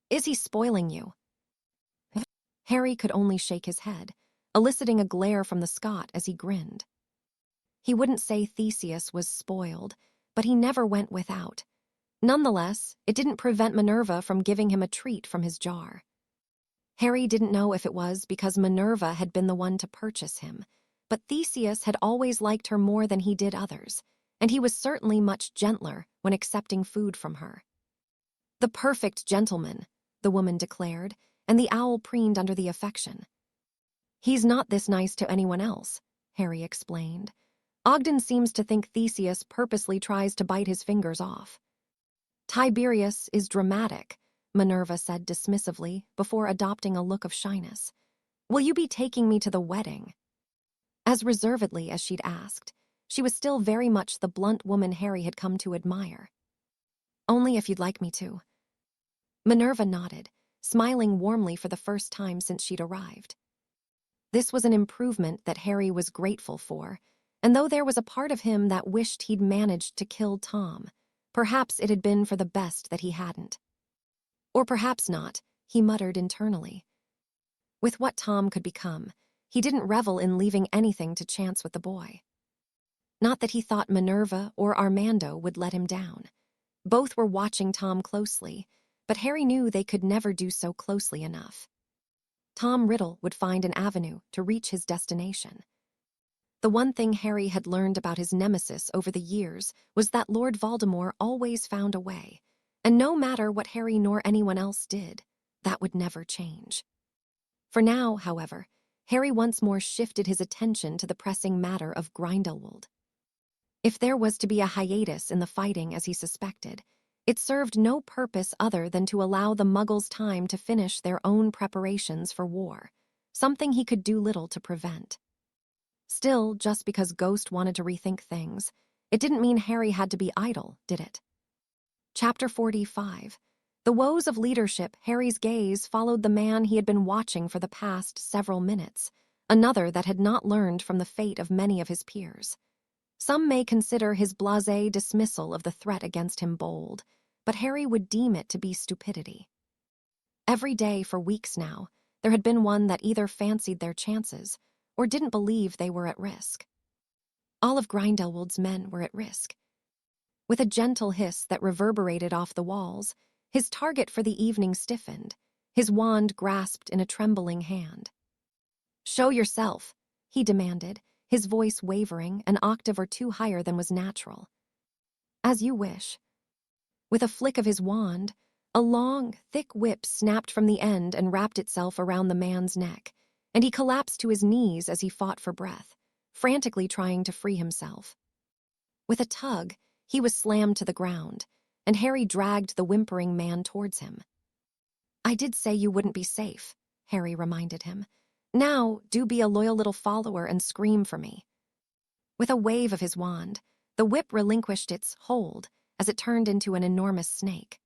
Is he spoiling you? Harry could only shake his head, eliciting a glare from the Scot as he grinned. He wouldn't say Theseus was spoiled, but he never went without. Nonetheless, it didn't prevent Minerva from giving him a treat from his jar. Harry didn't know if it was because Minerva had been the one to purchase him, but Theseus had always liked her more than he did others, and he was certainly much gentler when accepting food from her. The perfect gentleman, the woman declared, and the owl preened under the affection. He's not this nice to anyone else, Harry explained. Ogden seems to think Theseus purposely tries to bite his fingers off. Tiberius is dramatic, Minerva said dismissively before adopting a look of shyness. Will you be taking me to the wedding? As reservedly as she'd asked, she was still very much the blunt woman Harry had come to admire. Only if you'd like me to. Minerva nodded, smiling warmly for the first time since she'd arrived. This was an improvement that Harry was grateful for, and though there was a part of him that wished he'd managed to kill Tom, perhaps it had been for the best that he hadn't. Or perhaps not, he muttered internally. With what Tom could become, he didn't revel in leaving anything to chance with the boy. Not that he thought Minerva or Armando would let him down. Both were watching Tom closely, but Harry knew they could never do so closely enough. Tom Riddle would find an avenue to reach his destination. The one thing Harry had learned about his nemesis over the years was that Lord Voldemort always found a way, and no matter what Harry nor anyone else did, that would never change. For now, however, Harry once more shifted his attention to the pressing matter of Grindelwald. If there was to be a hiatus in the fighting as he suspected, it served no purpose other than to allow the Muggles time to finish their own preparations for war, something he could do little to prevent. Still, just because Ghost wanted to rethink things, it didn't mean Harry had to be idle, did it? Chapter 45. The woes of leadership. Harry's gaze followed the man he had been watching for the past several minutes, another that had not learned from the fate of many of his peers. Some may consider his blasé dismissal of the threat against him bold, but Harry would deem it to be stupidity. Every day for weeks now, there had been one that either fancied their chances or didn't believe they were at risk. All of Grindelwald's men were at risk. With a gentle hiss that reverberated off the walls, his target for the evening stiffened, his wand grasped in a trembling hand. "Show yourself," he demanded, his voice wavering an octave or two higher than was natural. "As you wish." With a flick of his wand, a long, thick whip snapped from the end and wrapped itself around the man's neck, and he collapsed to his knees as he fought for breath, frantically trying to free himself. With a tug, he was slammed to the ground, and Harry dragged the whimpering man towards him. "I did say you wouldn't be safe," Harry reminded him. "Now, do be a loyal little follower and scream for me." With a wave of his wand, the whip relinquished its hold as it turned into an enormous snake.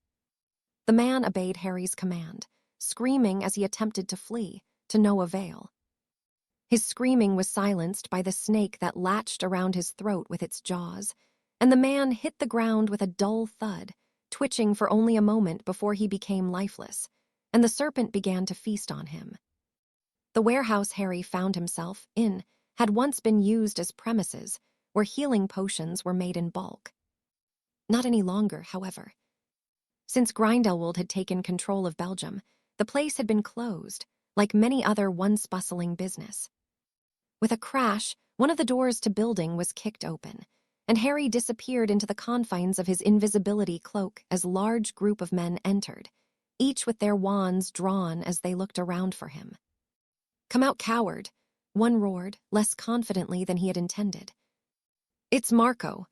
The man obeyed Harry's command, screaming as he attempted to flee, to no avail. His screaming was silenced by the snake that latched around his throat with its jaws, and the man hit the ground with a dull thud, twitching for only a moment before he became lifeless, and the serpent began to feast on him. The warehouse Harry found himself in had once been used as premises where healing potions were made in bulk. Not any longer, however. Since Grindelwald had taken control of Belgium, the place had been closed, like many other once bustling business. With a crash, one of the doors to building was kicked open, and Harry disappeared into the confines of his invisibility cloak as a large group of men entered, each with their wands drawn as they looked around for him. "Come out, coward," one roared, less confidently than he had intended. "It's Marco,"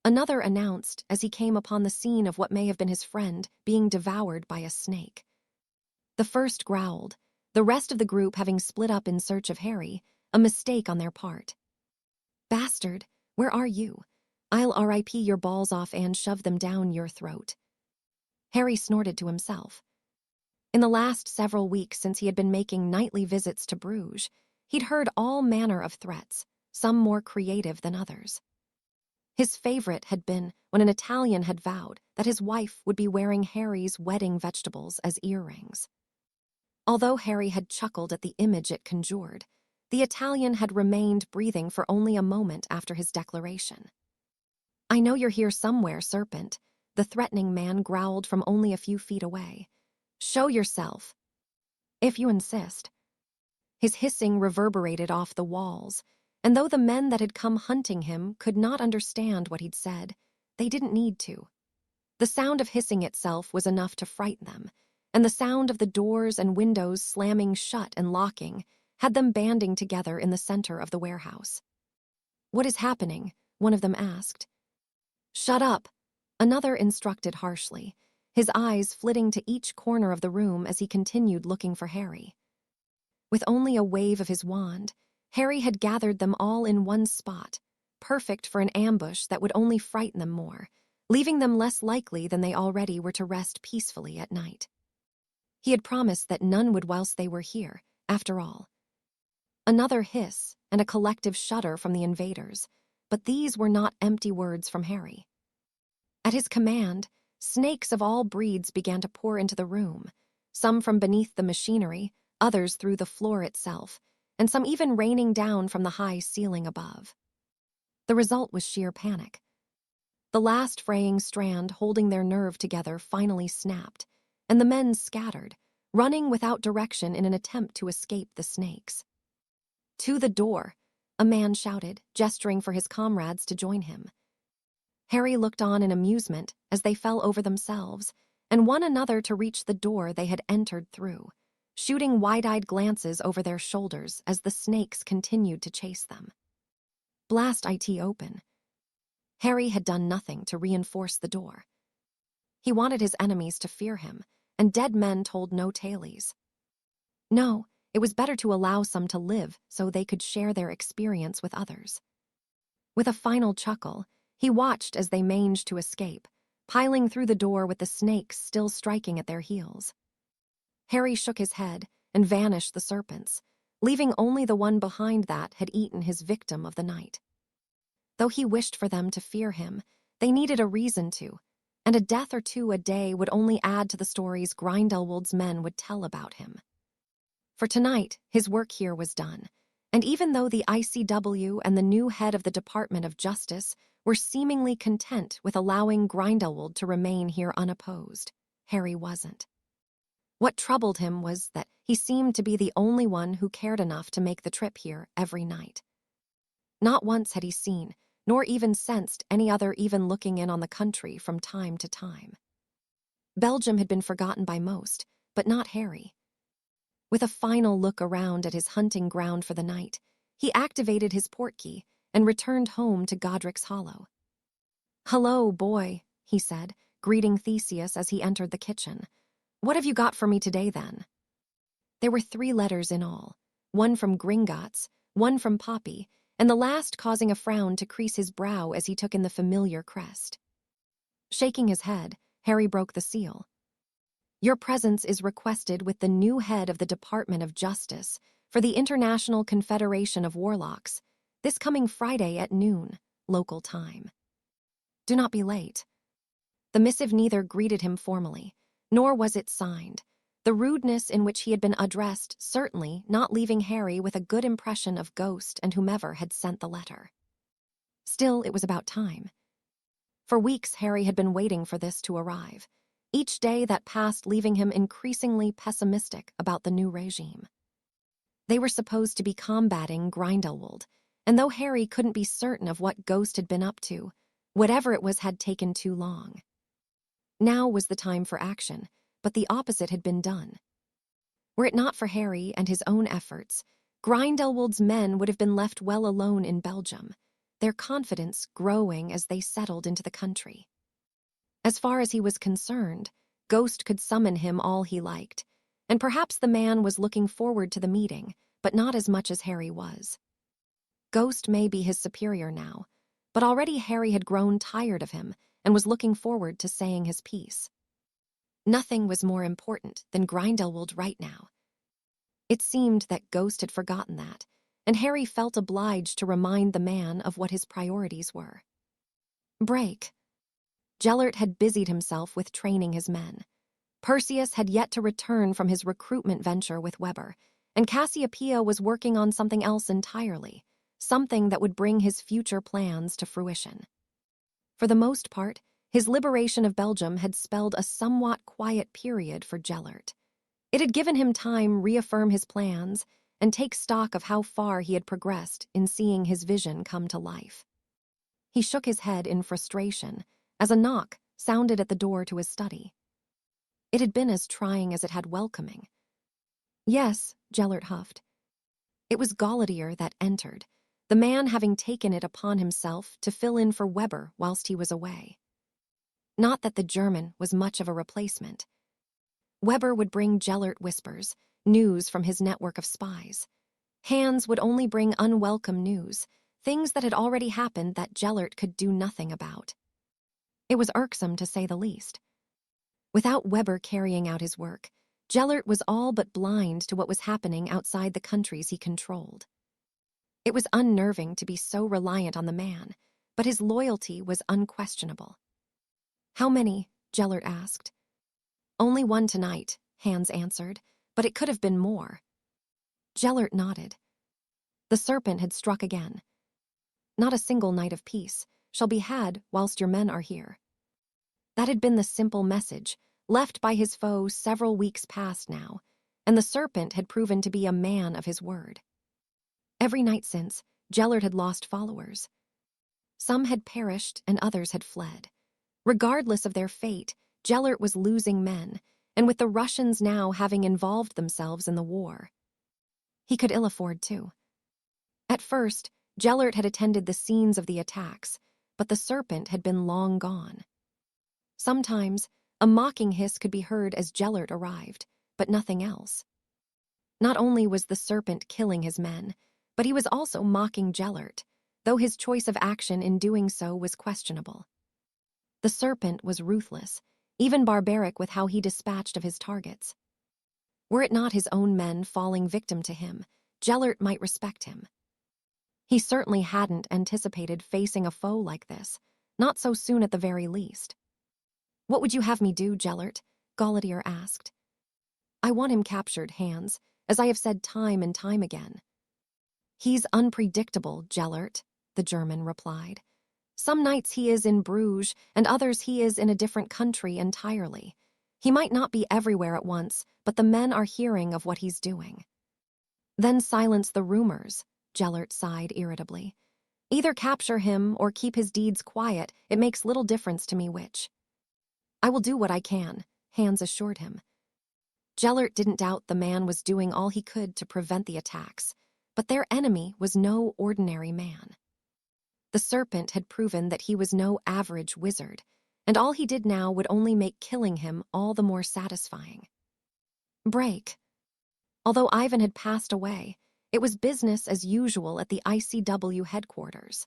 another announced as he came upon the scene of what may have been his friend being devoured by a snake. The first growled, the rest of the group having split up in search of Harry, a mistake on their part. "Bastard, where are you? I'll RIP your balls off and shove them down your throat." Harry snorted to himself. In the last several weeks since he had been making nightly visits to Bruges, he'd heard all manner of threats, some more creative than others. His favorite had been when an Italian had vowed that his wife would be wearing Harry's wedding vegetables as earrings. Although Harry had chuckled at the image it conjured, the Italian had remained breathing for only a moment after his declaration. "I know you're here somewhere, serpent," the threatening man growled from only a few feet away. "Show yourself." "If you insist." His hissing reverberated off the walls, and though the men that had come hunting him could not understand what he'd said, they didn't need to. The sound of hissing itself was enough to frighten them, and the sound of the doors and windows slamming shut and locking had them banding together in the center of the warehouse. "What is happening?" one of them asked. "Shut up," another instructed harshly, his eyes flitting to each corner of the room as he continued looking for Harry. With only a wave of his wand, Harry had gathered them all in one spot, perfect for an ambush that would only frighten them more, leaving them less likely than they already were to rest peacefully at night. He had promised that none would whilst they were here, after all. Another hiss and a collective shudder from the invaders, but these were not empty words from Harry. At his command, snakes of all breeds began to pour into the room, some from beneath the machinery, others through the floor itself, and some even raining down from the high ceiling above. The result was sheer panic. The last fraying strand holding their nerve together finally snapped, and the men scattered, running without direction in an attempt to escape the snakes. "To the door," a man shouted, gesturing for his comrades to join him. Harry looked on in amusement as they fell over themselves, and one another to reach the door they had entered through, shooting wide-eyed glances over their shoulders as the snakes continued to chase them. Blast it open. Harry had done nothing to reinforce the door. He wanted his enemies to fear him, and dead men told no tales. No, it was better to allow some to live so they could share their experience with others. With a final chuckle, he watched as they managed to escape, piling through the door with the snakes still striking at their heels. Harry shook his head and vanished the serpents, leaving only the one behind that had eaten his victim of the night. Though he wished for them to fear him, they needed a reason to, and a death or two a day would only add to the stories Grindelwald's men would tell about him. For tonight, his work here was done, and even though the ICW and the new head of the Department of Justice were seemingly content with allowing Grindelwald to remain here unopposed, Harry wasn't. What troubled him was that he seemed to be the only one who cared enough to make the trip here every night. Not once had he seen, nor even sensed any other even looking in on the country from time to time. Belgium had been forgotten by most, but not Harry. With a final look around at his hunting ground for the night, he activated his portkey and returned home to Godric's Hollow. "Hello, boy," he said, greeting Theseus as he entered the kitchen. "What have you got for me today, then?" There were 3 letters in all, one from Gringotts, one from Poppy, and the last causing a frown to crease his brow as he took in the familiar crest. Shaking his head, Harry broke the seal. "Your presence is requested with the new head of the Department of Justice for the International Confederation of Warlocks, this coming Friday at noon, local time. Do not be late. The missive neither greeted him formally, nor was it signed, the rudeness in which he had been addressed certainly not leaving Harry with a good impression of Ghost and whomever had sent the letter. Still, it was about time. For weeks, Harry had been waiting for this to arrive, each day that passed leaving him increasingly pessimistic about the new regime. They were supposed to be combating Grindelwald, and though Harry couldn't be certain of what Ghost had been up to, whatever it was had taken too long. Now was the time for action, but the opposite had been done. Were it not for Harry and his own efforts, Grindelwald's men would have been left well alone in Belgium, their confidence growing as they settled into the country. As far as he was concerned, Ghost could summon him all he liked, and perhaps the man was looking forward to the meeting, but not as much as Harry was. Ghost may be his superior now, but already Harry had grown tired of him and was looking forward to saying his piece. Nothing was more important than Grindelwald right now. It seemed that Ghost had forgotten that, and Harry felt obliged to remind the man of what his priorities were. Break. Gellert had busied himself with training his men. Perseus had yet to return from his recruitment venture with Weber, and Cassiopeia was working on something else entirely, something that would bring his future plans to fruition. For the most part, his liberation of Belgium had spelled a somewhat quiet period for Gellert. It had given him time to reaffirm his plans and take stock of how far he had progressed in seeing his vision come to life. He shook his head in frustration as a knock sounded at the door to his study. It had been as trying as it had welcoming. Yes, Gellert huffed. It was Gallaudier that entered, the man having taken it upon himself to fill in for Weber whilst he was away. Not that the German was much of a replacement. Weber would bring Gellert whispers, news from his network of spies. Hans would only bring unwelcome news, things that had already happened that Gellert could do nothing about. It was irksome to say the least. Without Weber carrying out his work, Gellert was all but blind to what was happening outside the countries he controlled. It was unnerving to be so reliant on the man, but his loyalty was unquestionable. How many? Gellert asked. Only one tonight, Hans answered, but it could have been more. Gellert nodded. The serpent had struck again. Not a single night of peace shall be had whilst your men are here. That had been the simple message, left by his foe several weeks past now, and the serpent had proven to be a man of his word. Every night since, Gellert had lost followers. Some had perished and others had fled. Regardless of their fate, Gellert was losing men, and with the Russians now having involved themselves in the war, he could ill afford to. At first, Gellert had attended the scenes of the attacks, but the serpent had been long gone. Sometimes, a mocking hiss could be heard as Gellert arrived, but nothing else. Not only was the serpent killing his men, but he was also mocking Gellert, though his choice of action in doing so was questionable. The serpent was ruthless, even barbaric with how he dispatched of his targets. Were it not his own men falling victim to him, Gellert might respect him. He certainly hadn't anticipated facing a foe like this, not so soon at the very least. What would you have me do, Gellert? Gallaudier asked. I want him captured, Hans, as I have said time and time again. He's unpredictable, Gellert, the German replied. Some nights he is in Bruges, and others he is in a different country entirely. He might not be everywhere at once, but the men are hearing of what he's doing. Then silence the rumors, Gellert sighed irritably. Either capture him or keep his deeds quiet, it makes little difference to me which. I will do what I can, Hans assured him. Gellert didn't doubt the man was doing all he could to prevent the attacks, but their enemy was no ordinary man. The serpent had proven that he was no average wizard, and all he did now would only make killing him all the more satisfying. Break. Although Ivan had passed away, it was business as usual at the ICW headquarters.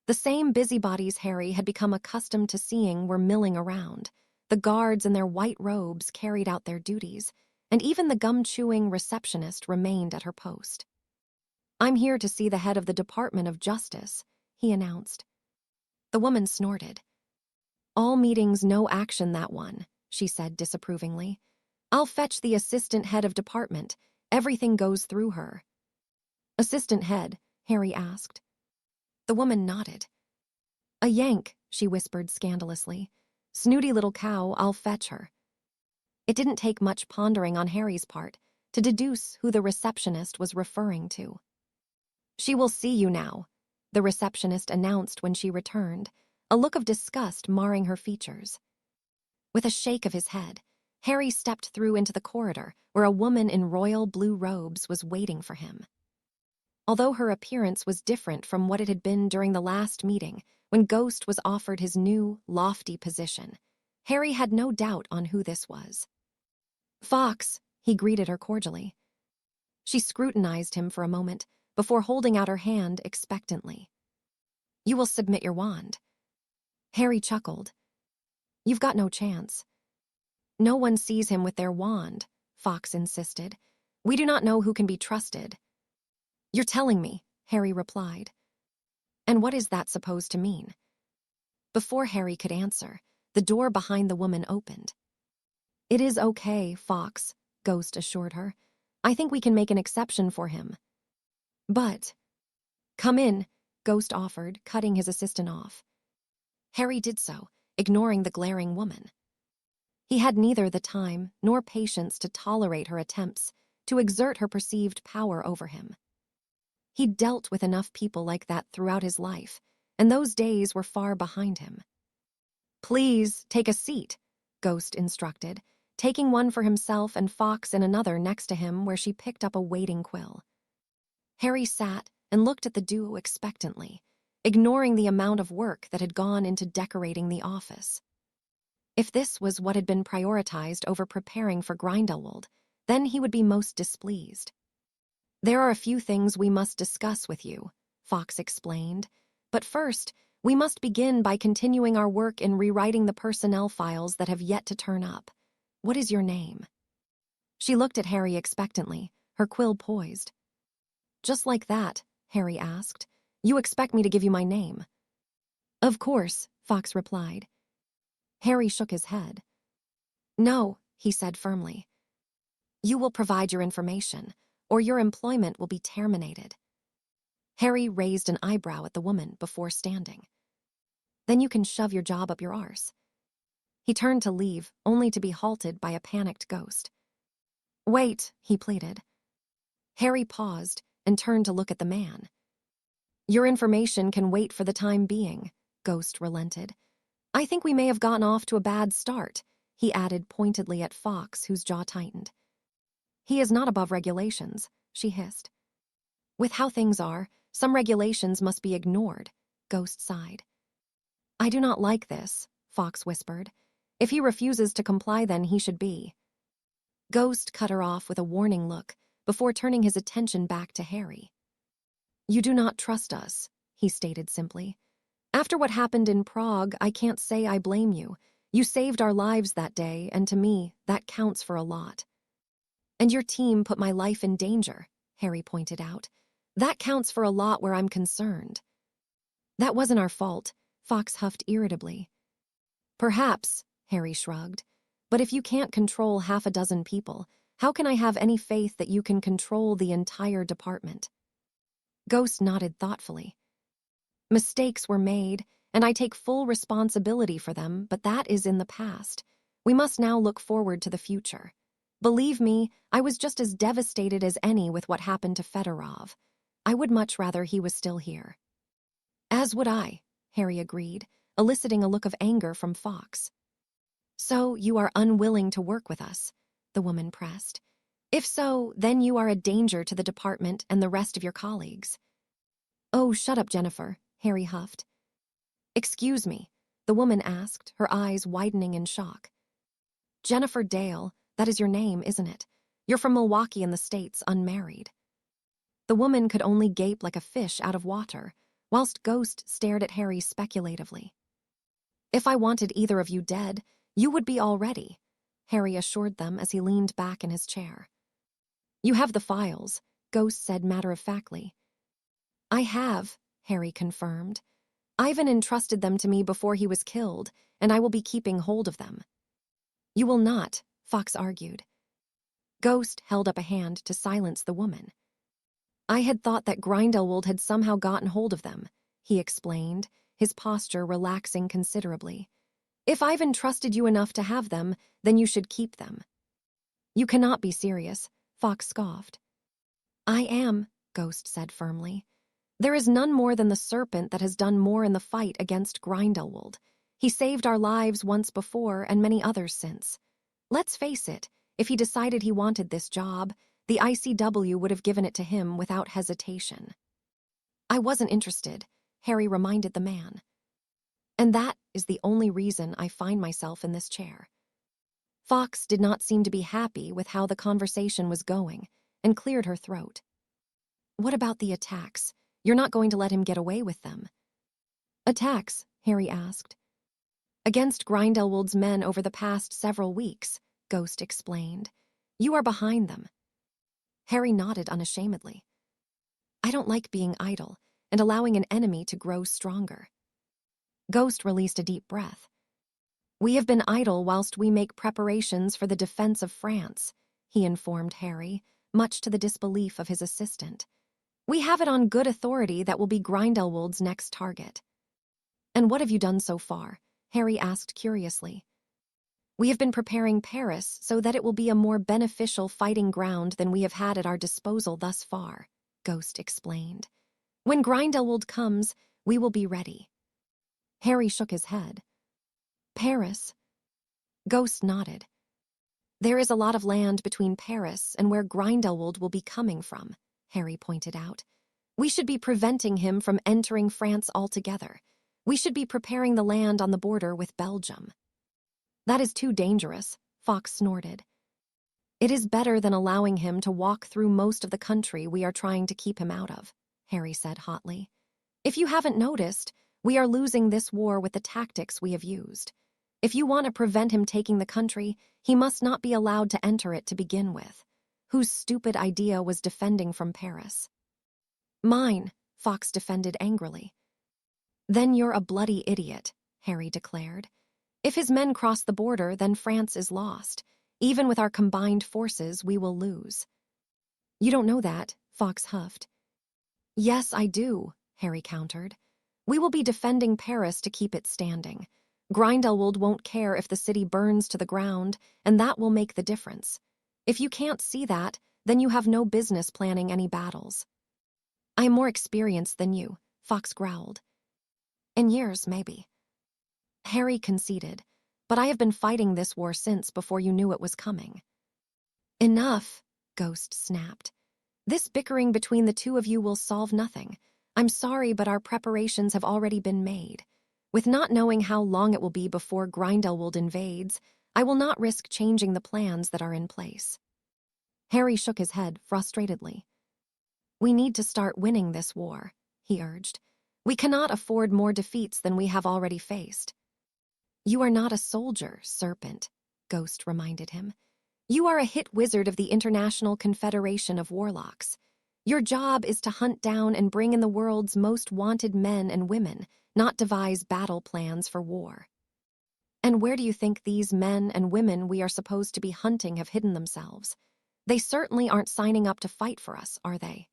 The same busybodies Harry had become accustomed to seeing were milling around. The guards in their white robes carried out their duties, and even the gum-chewing receptionist remained at her post. "I'm here to see the head of the Department of Justice," he announced. The woman snorted. "All meetings, no action, that one," she said disapprovingly. "I'll fetch the assistant head of department. Everything goes through her." "Assistant head?" Harry asked. The woman nodded. "A Yank," she whispered scandalously. "Snooty little cow, I'll fetch her." It didn't take much pondering on Harry's part to deduce who the receptionist was referring to. "She will see you now," the receptionist announced when she returned, a look of disgust marring her features. With a shake of his head, Harry stepped through into the corridor where a woman in royal blue robes was waiting for him. Although her appearance was different from what it had been during the last meeting when Ghost was offered his new, lofty position, Harry had no doubt on who this was. "Fox," he greeted her cordially. She scrutinized him for a moment before holding out her hand expectantly. "You will submit your wand." Harry chuckled. "You've got no chance." "No one sees him with their wand," Fox insisted. "We do not know who can be trusted." "You're telling me," Harry replied. "And what is that supposed to mean?" Before Harry could answer, the door behind the woman opened. "It is okay, Fox," Ghost assured her. "I think we can make an exception for him." "But—" "Come in," Ghost offered, cutting his assistant off. Harry did so, ignoring the glaring woman. He had neither the time nor patience to tolerate her attempts to exert her perceived power over him. He'd dealt with enough people like that throughout his life, and those days were far behind him. "Please, take a seat," Ghost instructed, taking one for himself and Fox in another next to him where she picked up a waiting quill. Harry sat and looked at the duo expectantly, ignoring the amount of work that had gone into decorating the office. If this was what had been prioritized over preparing for Grindelwald, then he would be most displeased. "There are a few things we must discuss with you," Fox explained, "but first, we must begin by continuing our work in rewriting the personnel files that have yet to turn up. What is your name?" She looked at Harry expectantly, her quill poised. "Just like that?" Harry asked. "You expect me to give you my name?" "Of course," Fox replied. Harry shook his head. "No," he said firmly. "You will provide your information, or your employment will be terminated." Harry raised an eyebrow at the woman before standing. "Then you can shove your job up your arse." He turned to leave, only to be halted by a panicked Ghost. "Wait," he pleaded. Harry paused and turned to look at the man. "Your information can wait for the time being," Ghost relented. "I think we may have gotten off to a bad start," he added pointedly at Fox, whose jaw tightened. "He is not above regulations," she hissed. "With how things are, some regulations must be ignored," Ghost sighed. "I do not like this," Fox whispered. "If he refuses to comply, then he should be." Ghost cut her off with a warning look before turning his attention back to Harry. "You do not trust us," he stated simply. "After what happened in Prague, I can't say I blame you. You saved our lives that day, and to me, that counts for a lot." "And your team put my life in danger," Harry pointed out. "That counts for a lot where I'm concerned." "That wasn't our fault," Fox huffed irritably. "Perhaps," Harry shrugged. "But if you can't control half a dozen people, how can I have any faith that you can control the entire department?" Ghost nodded thoughtfully. "Mistakes were made, and I take full responsibility for them, but that is in the past. We must now look forward to the future. Believe me, I was just as devastated as any with what happened to Fedorov. I would much rather he was still here." "As would I," Harry agreed, eliciting a look of anger from Fox. "So you are unwilling to work with us?" the woman pressed. "If so, then you are a danger to the department and the rest of your colleagues." "Oh, shut up, Jennifer," Harry huffed. "Excuse me," the woman asked, her eyes widening in shock. "Jennifer Dale, that is your name, isn't it? You're from Milwaukee in the States, unmarried." The woman could only gape like a fish out of water, whilst Ghost stared at Harry speculatively. "If I wanted either of you dead, you would be already." Harry assured them as he leaned back in his chair. You have the files, Ghost said matter-of-factly. I have, Harry confirmed. Ivan entrusted them to me before he was killed, and I will be keeping hold of them. You will not, Fox argued. Ghost held up a hand to silence the woman. I had thought that Grindelwald had somehow gotten hold of them, he explained, his posture relaxing considerably. If I've entrusted you enough to have them, then you should keep them. You cannot be serious, Fox scoffed. I am, Ghost said firmly. There is none more than the serpent that has done more in the fight against Grindelwald. He saved our lives once before and many others since. Let's face it, if he decided he wanted this job, the ICW would have given it to him without hesitation. I wasn't interested, Harry reminded the man. And that is the only reason I find myself in this chair. Fox did not seem to be happy with how the conversation was going and cleared her throat. What about the attacks? You're not going to let him get away with them. Attacks? Harry asked. Against Grindelwald's men over the past several weeks, Ghost explained. You are behind them. Harry nodded unashamedly. I don't like being idle and allowing an enemy to grow stronger. Ghost released a deep breath. We have been idle whilst we make preparations for the defense of France, he informed Harry, much to the disbelief of his assistant. We have it on good authority that will be Grindelwald's next target. And what have you done so far? Harry asked curiously. We have been preparing Paris so that it will be a more beneficial fighting ground than we have had at our disposal thus far, Ghost explained. When Grindelwald comes, we will be ready. Harry shook his head. Paris? Ghost nodded. There is a lot of land between Paris and where Grindelwald will be coming from, Harry pointed out. We should be preventing him from entering France altogether. We should be preparing the land on the border with Belgium. That is too dangerous, Fox snorted. It is better than allowing him to walk through most of the country we are trying to keep him out of, Harry said hotly. If you haven't noticed, we are losing this war with the tactics we have used. If you want to prevent him taking the country, he must not be allowed to enter it to begin with. Whose stupid idea was defending from Paris? Mine, Fox defended angrily. Then you're a bloody idiot, Harry declared. If his men cross the border, then France is lost. Even with our combined forces, we will lose. You don't know that, Fox huffed. Yes, I do, Harry countered. We will be defending Paris to keep it standing. Grindelwald won't care if the city burns to the ground, and that will make the difference. If you can't see that, then you have no business planning any battles. I am more experienced than you, Fox growled. In years, maybe. Harry conceded, but I have been fighting this war since before you knew it was coming. Enough, Ghost snapped. This bickering between the two of you will solve nothing. I'm sorry, but our preparations have already been made. With not knowing how long it will be before Grindelwald invades, I will not risk changing the plans that are in place. Harry shook his head frustratedly. We need to start winning this war, he urged. We cannot afford more defeats than we have already faced. You are not a soldier, Serpent, Ghost reminded him. You are a hit wizard of the International Confederation of Warlocks. Your job is to hunt down and bring in the world's most wanted men and women, not devise battle plans for war. And where do you think these men and women we are supposed to be hunting have hidden themselves? They certainly aren't signing up to fight for us, are they?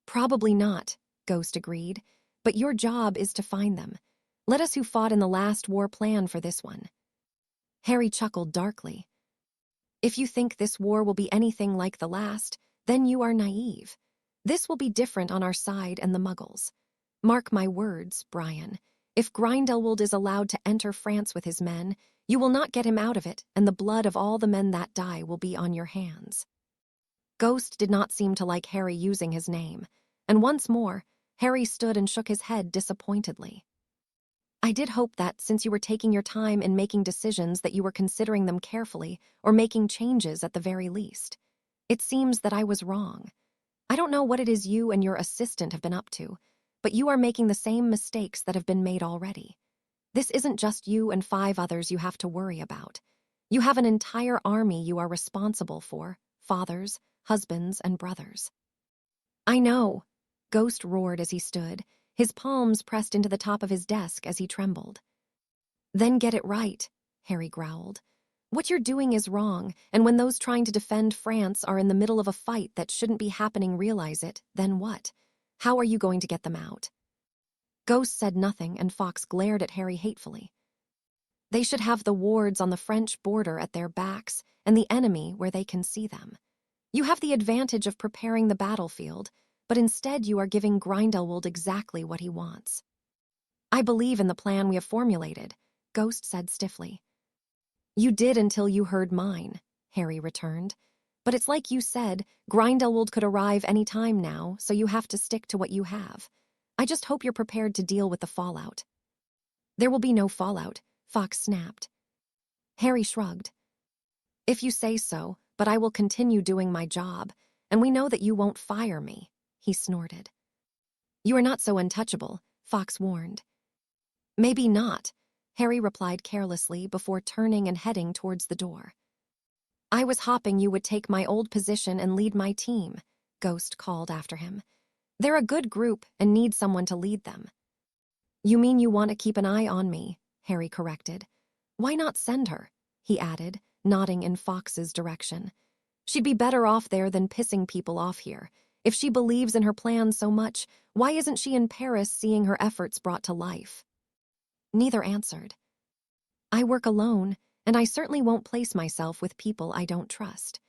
Probably not, Ghost agreed, but your job is to find them. Let us who fought in the last war plan for this one. Harry chuckled darkly. If you think this war will be anything like the last, then you are naive. This will be different on our side and the Muggles. Mark my words, Brian. If Grindelwald is allowed to enter France with his men, you will not get him out of it, and the blood of all the men that die will be on your hands. Ghost did not seem to like Harry using his name, and once more, Harry stood and shook his head disappointedly. I did hope that, since you were taking your time in making decisions, that you were considering them carefully, or making changes at the very least. It seems that I was wrong. I don't know what it is you and your assistant have been up to, but you are making the same mistakes that have been made already. This isn't just you and 5 others you have to worry about. You have an entire army you are responsible for, fathers, husbands, and brothers. I know, Ghost roared as he stood, his palms pressed into the top of his desk as he trembled. Then get it right, Harry growled. What you're doing is wrong, and when those trying to defend France are in the middle of a fight that shouldn't be happening realize it, then what? How are you going to get them out? Ghost said nothing, and Fox glared at Harry hatefully. They should have the wards on the French border at their backs and the enemy where they can see them. You have the advantage of preparing the battlefield, but instead you are giving Grindelwald exactly what he wants. I believe in the plan we have formulated, Ghost said stiffly. You did until you heard mine, Harry returned. But it's like you said, Grindelwald could arrive any time now, so you have to stick to what you have. I just hope you're prepared to deal with the fallout. There will be no fallout, Fox snapped. Harry shrugged. If you say so, but I will continue doing my job, and we know that you won't fire me, he snorted. You are not so untouchable, Fox warned. Maybe not, Harry replied carelessly before turning and heading towards the door. I was hoping you would take my old position and lead my team, Ghost called after him. They're a good group and need someone to lead them. You mean you want to keep an eye on me, Harry corrected. Why not send her, he added, nodding in Fox's direction. She'd be better off there than pissing people off here. If she believes in her plan so much, why isn't she in Paris seeing her efforts brought to life? Neither answered. I work alone, and I certainly won't place myself with people I don't trust.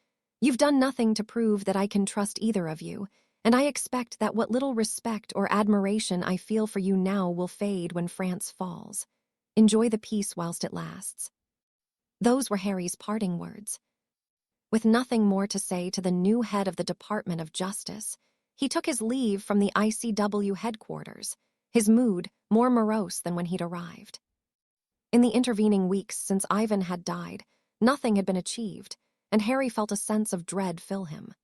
You've done nothing to prove that I can trust either of you, and I expect that what little respect or admiration I feel for you now will fade when France falls. Enjoy the peace whilst it lasts. Those were Harry's parting words. With nothing more to say to the new head of the Department of Justice, he took his leave from the ICW headquarters, his mood more morose than when he'd arrived. In the intervening weeks since Ivan had died, nothing had been achieved, and Harry felt a sense of dread fill him.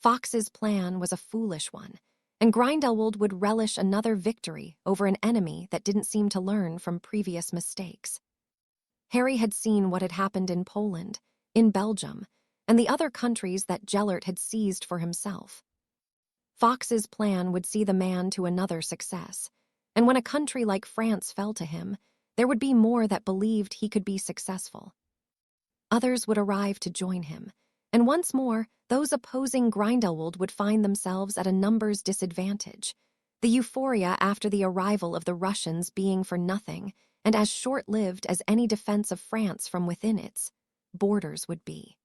Fox's plan was a foolish one, and Grindelwald would relish another victory over an enemy that didn't seem to learn from previous mistakes. Harry had seen what had happened in Poland, in Belgium, and the other countries that Gellert had seized for himself. Fox's plan would see the man to another success, and when a country like France fell to him, there would be more that believed he could be successful. Others would arrive to join him, and once more, those opposing Grindelwald would find themselves at a numbers disadvantage, the euphoria after the arrival of the Russians being for nothing and as short-lived as any defense of France from within its borders would be.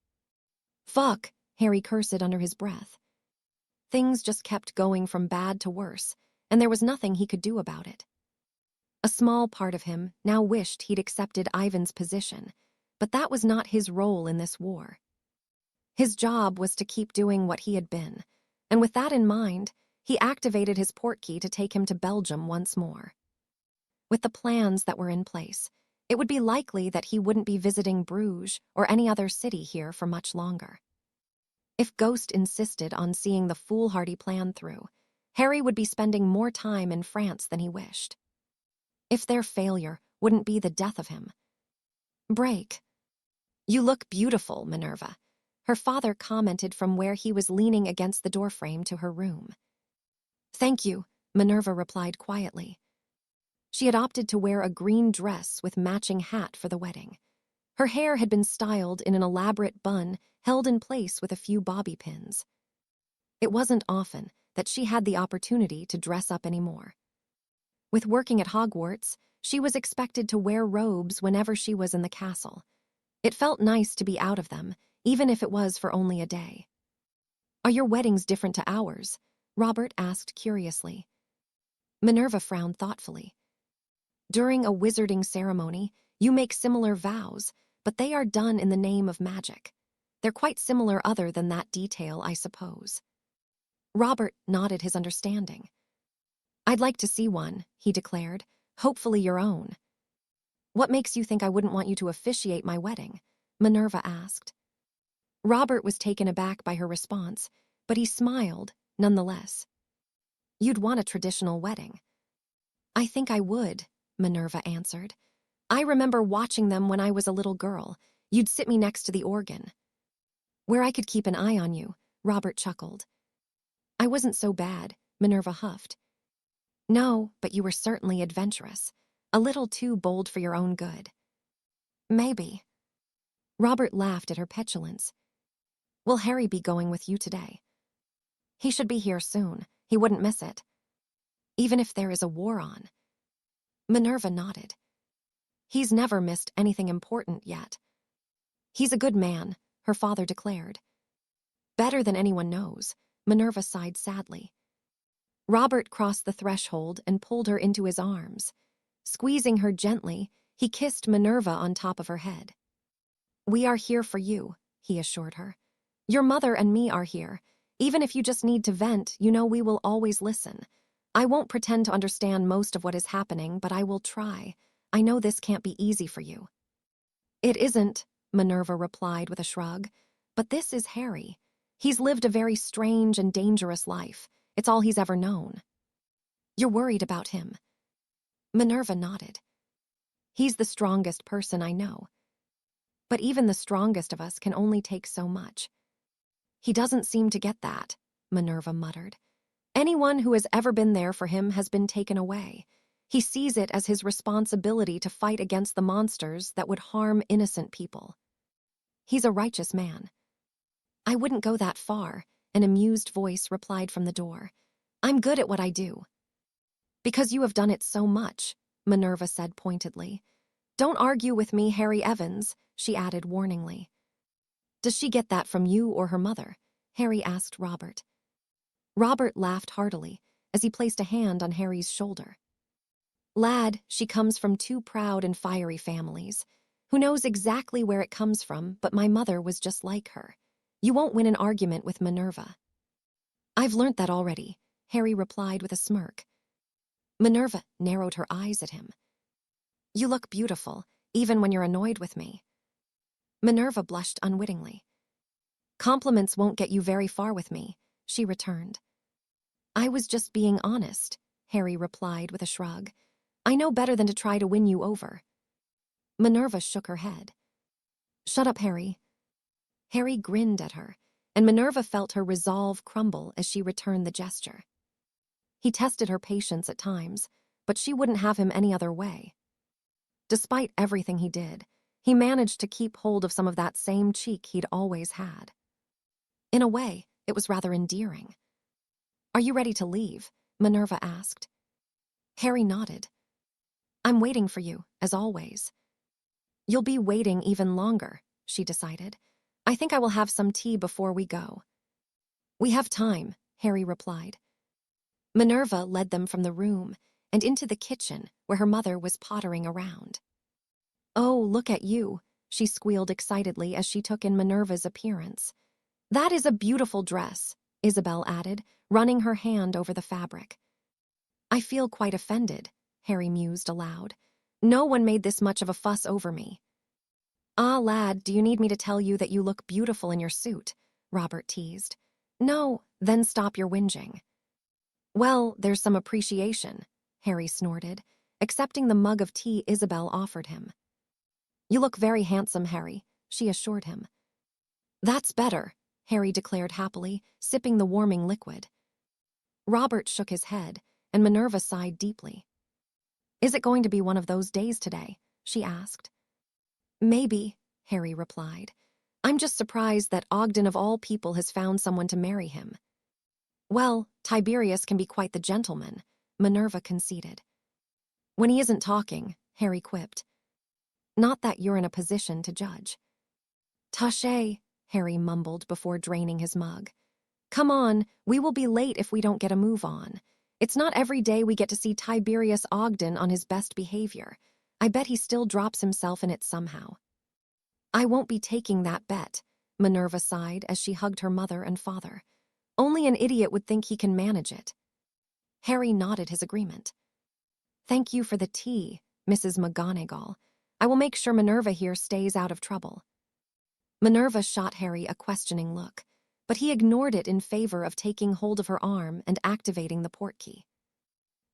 Fuck, Harry cursed under his breath. Things just kept going from bad to worse, and there was nothing he could do about it. A small part of him now wished he'd accepted Ivan's position, but that was not his role in this war. His job was to keep doing what he had been, and with that in mind, he activated his portkey to take him to Belgium once more. With the plans that were in place, it would be likely that he wouldn't be visiting Bruges or any other city here for much longer. If Ghost insisted on seeing the foolhardy plan through, Harry would be spending more time in France than he wished. If their failure wouldn't be the death of him. Break. You look beautiful, Minerva, her father commented from where he was leaning against the doorframe to her room. Thank you, Minerva replied quietly. She had opted to wear a green dress with matching hat for the wedding. Her hair had been styled in an elaborate bun held in place with a few bobby pins. It wasn't often that she had the opportunity to dress up anymore. With working at Hogwarts, she was expected to wear robes whenever she was in the castle. It felt nice to be out of them, even if it was for only a day. Are your weddings different to ours? Robert asked curiously. Minerva frowned thoughtfully. During a wizarding ceremony, you make similar vows, but they are done in the name of magic. They're quite similar other than that detail, I suppose. Robert nodded his understanding. I'd like to see one, he declared, hopefully your own. What makes you think I wouldn't want you to officiate my wedding? Minerva asked. Robert was taken aback by her response, but he smiled, nonetheless. You'd want a traditional wedding. I think I would, Minerva answered. I remember watching them when I was a little girl. You'd sit me next to the organ. Where I could keep an eye on you, Robert chuckled. I wasn't so bad, Minerva huffed. No, but you were certainly adventurous. A little too bold for your own good. Maybe. Robert laughed at her petulance. Will Harry be going with you today? He should be here soon. He wouldn't miss it. Even if there is a war on. Minerva nodded. He's never missed anything important yet. He's a good man, her father declared. Better than anyone knows, Minerva sighed sadly. Robert crossed the threshold and pulled her into his arms. Squeezing her gently, he kissed Minerva on top of her head. We are here for you, he assured her. Your mother and me are here. Even if you just need to vent, you know we will always listen. I won't pretend to understand most of what is happening, but I will try. I know this can't be easy for you. It isn't, Minerva replied with a shrug. But this is Harry. He's lived a very strange and dangerous life. It's all he's ever known. You're worried about him. Minerva nodded. He's the strongest person I know. But even the strongest of us can only take so much. He doesn't seem to get that, Minerva muttered. Anyone who has ever been there for him has been taken away. He sees it as his responsibility to fight against the monsters that would harm innocent people. He's a righteous man. I wouldn't go that far, an amused voice replied from the door. I'm good at what I do. Because you have done it so much, Minerva said pointedly. Don't argue with me, Harry Evans, she added warningly. Does she get that from you or her mother? Harry asked Robert. Robert laughed heartily as he placed a hand on Harry's shoulder. Lad, she comes from two proud and fiery families. Who knows exactly where it comes from, but my mother was just like her. You won't win an argument with Minerva. I've learnt that already, Harry replied with a smirk. Minerva narrowed her eyes at him. You look beautiful, even when you're annoyed with me. Minerva blushed unwittingly. Compliments won't get you very far with me, she returned. I was just being honest, Harry replied with a shrug. I know better than to try to win you over. Minerva shook her head. Shut up, Harry. Harry grinned at her, and Minerva felt her resolve crumble as she returned the gesture. He tested her patience at times, but she wouldn't have him any other way. Despite everything he did, he managed to keep hold of some of that same cheek he'd always had. In a way, it was rather endearing. Are you ready to leave? Minerva asked. Harry nodded. I'm waiting for you, as always. You'll be waiting even longer, she decided. I think I will have some tea before we go. We have time, Harry replied. Minerva led them from the room and into the kitchen where her mother was pottering around. Oh, look at you, she squealed excitedly as she took in Minerva's appearance. That is a beautiful dress, Isabel added, running her hand over the fabric. I feel quite offended, Harry mused aloud. No one made this much of a fuss over me. Ah, lad, do you need me to tell you that you look beautiful in your suit? Robert teased. No, then stop your whinging. Well, there's some appreciation, Harry snorted, accepting the mug of tea Isabel offered him. You look very handsome, Harry, she assured him. That's better, Harry declared happily, sipping the warming liquid. Robert shook his head, and Minerva sighed deeply. Is it going to be one of those days today? She asked. Maybe, Harry replied. I'm just surprised that Ogden of all people has found someone to marry him. Well, Tiberius can be quite the gentleman, Minerva conceded. When he isn't talking, Harry quipped. Not that you're in a position to judge. Taché, Harry mumbled before draining his mug. Come on, we will be late if we don't get a move on. It's not every day we get to see Tiberius Ogden on his best behavior. I bet he still drops himself in it somehow. I won't be taking that bet, Minerva sighed as she hugged her mother and father. Only an idiot would think he can manage it. Harry nodded his agreement. Thank you for the tea, Mrs. McGonagall. I will make sure Minerva here stays out of trouble. Minerva shot Harry a questioning look, but he ignored it in favor of taking hold of her arm and activating the portkey.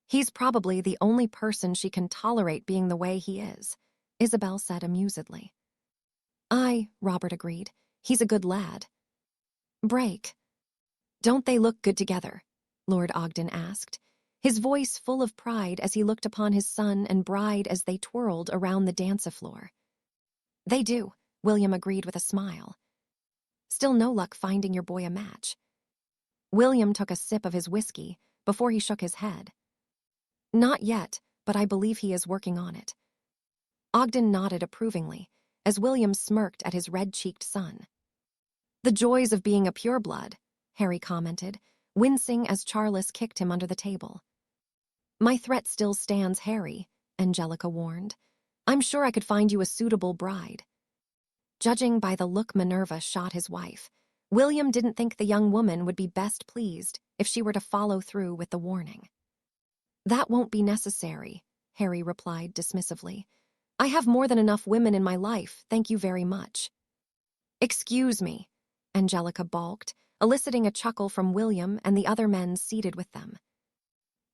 He's probably the only person she can tolerate being the way he is, Isabel said amusedly. Aye, Robert agreed. He's a good lad. Break. Don't they look good together? Lord Ogden asked, his voice full of pride as he looked upon his son and bride as they twirled around the dance-floor. They do, William agreed with a smile. Still no luck finding your boy a match. William took a sip of his whiskey before he shook his head. Not yet, but I believe he is working on it. Ogden nodded approvingly as William smirked at his red-cheeked son. The joys of being a pureblood, Harry commented, wincing as Charles kicked him under the table. My threat still stands, Harry, Angelica warned. I'm sure I could find you a suitable bride. Judging by the look Minerva shot his wife, William didn't think the young woman would be best pleased if she were to follow through with the warning. That won't be necessary, Harry replied dismissively. I have more than enough women in my life, thank you very much. Excuse me, Angelica balked, eliciting a chuckle from William and the other men seated with them.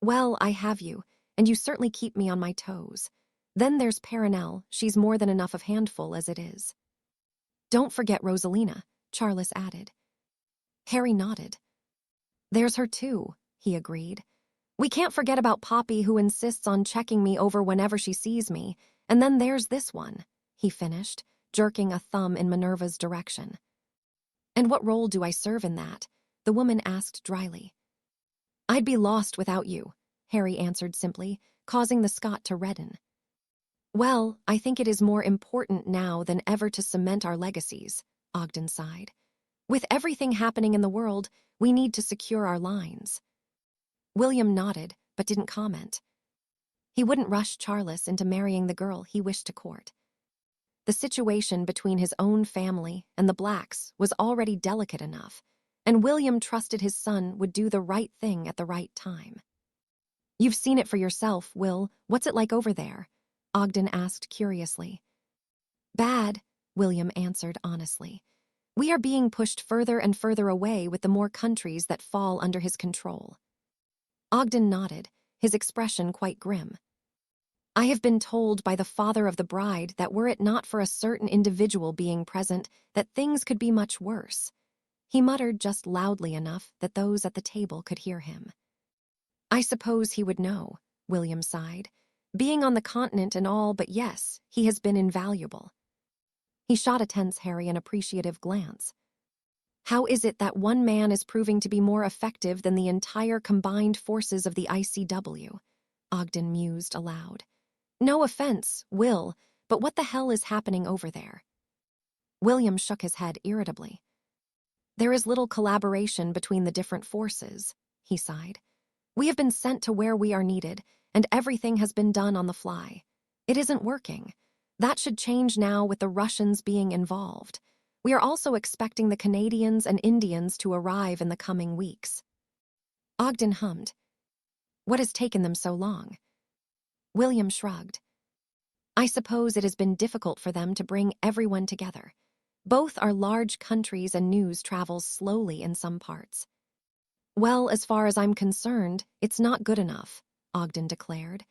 Well, I have you, and you certainly keep me on my toes. Then there's Perenelle, she's more than enough of handful as it is. Don't forget Rosalina, Charles added. Harry nodded. There's her too, he agreed. We can't forget about Poppy, who insists on checking me over whenever she sees me, and then there's this one, he finished, jerking a thumb in Minerva's direction. And what role do I serve in that? The woman asked dryly. I'd be lost without you, Harry answered simply, causing the Scot to redden. Well, I think it is more important now than ever to cement our legacies, Ogden sighed. With everything happening in the world, we need to secure our lines. William nodded, but didn't comment. He wouldn't rush Charles into marrying the girl he wished to court. The situation between his own family and the Blacks was already delicate enough, and William trusted his son would do the right thing at the right time. You've seen it for yourself, Will. What's it like over there? Ogden asked curiously. Bad, William answered honestly. We are being pushed further and further away with the more countries that fall under his control. Ogden nodded, his expression quite grim. I have been told by the father of the bride that were it not for a certain individual being present, that things could be much worse. He muttered just loudly enough that those at the table could hear him. I suppose he would know, William sighed. Being on the continent and all, but yes, he has been invaluable. He shot a tense Harry an appreciative glance. How is it that one man is proving to be more effective than the entire combined forces of the ICW? Ogden mused aloud. No offense, Will, but what the hell is happening over there? William shook his head irritably. There is little collaboration between the different forces, he sighed. We have been sent to where we are needed, and everything has been done on the fly. It isn't working. That should change now with the Russians being involved. We are also expecting the Canadians and Indians to arrive in the coming weeks. Ogden hummed. What has taken them so long? William shrugged. I suppose it has been difficult for them to bring everyone together. Both are large countries and news travels slowly in some parts. Well, as far as I'm concerned, it's not good enough, Ogden declared.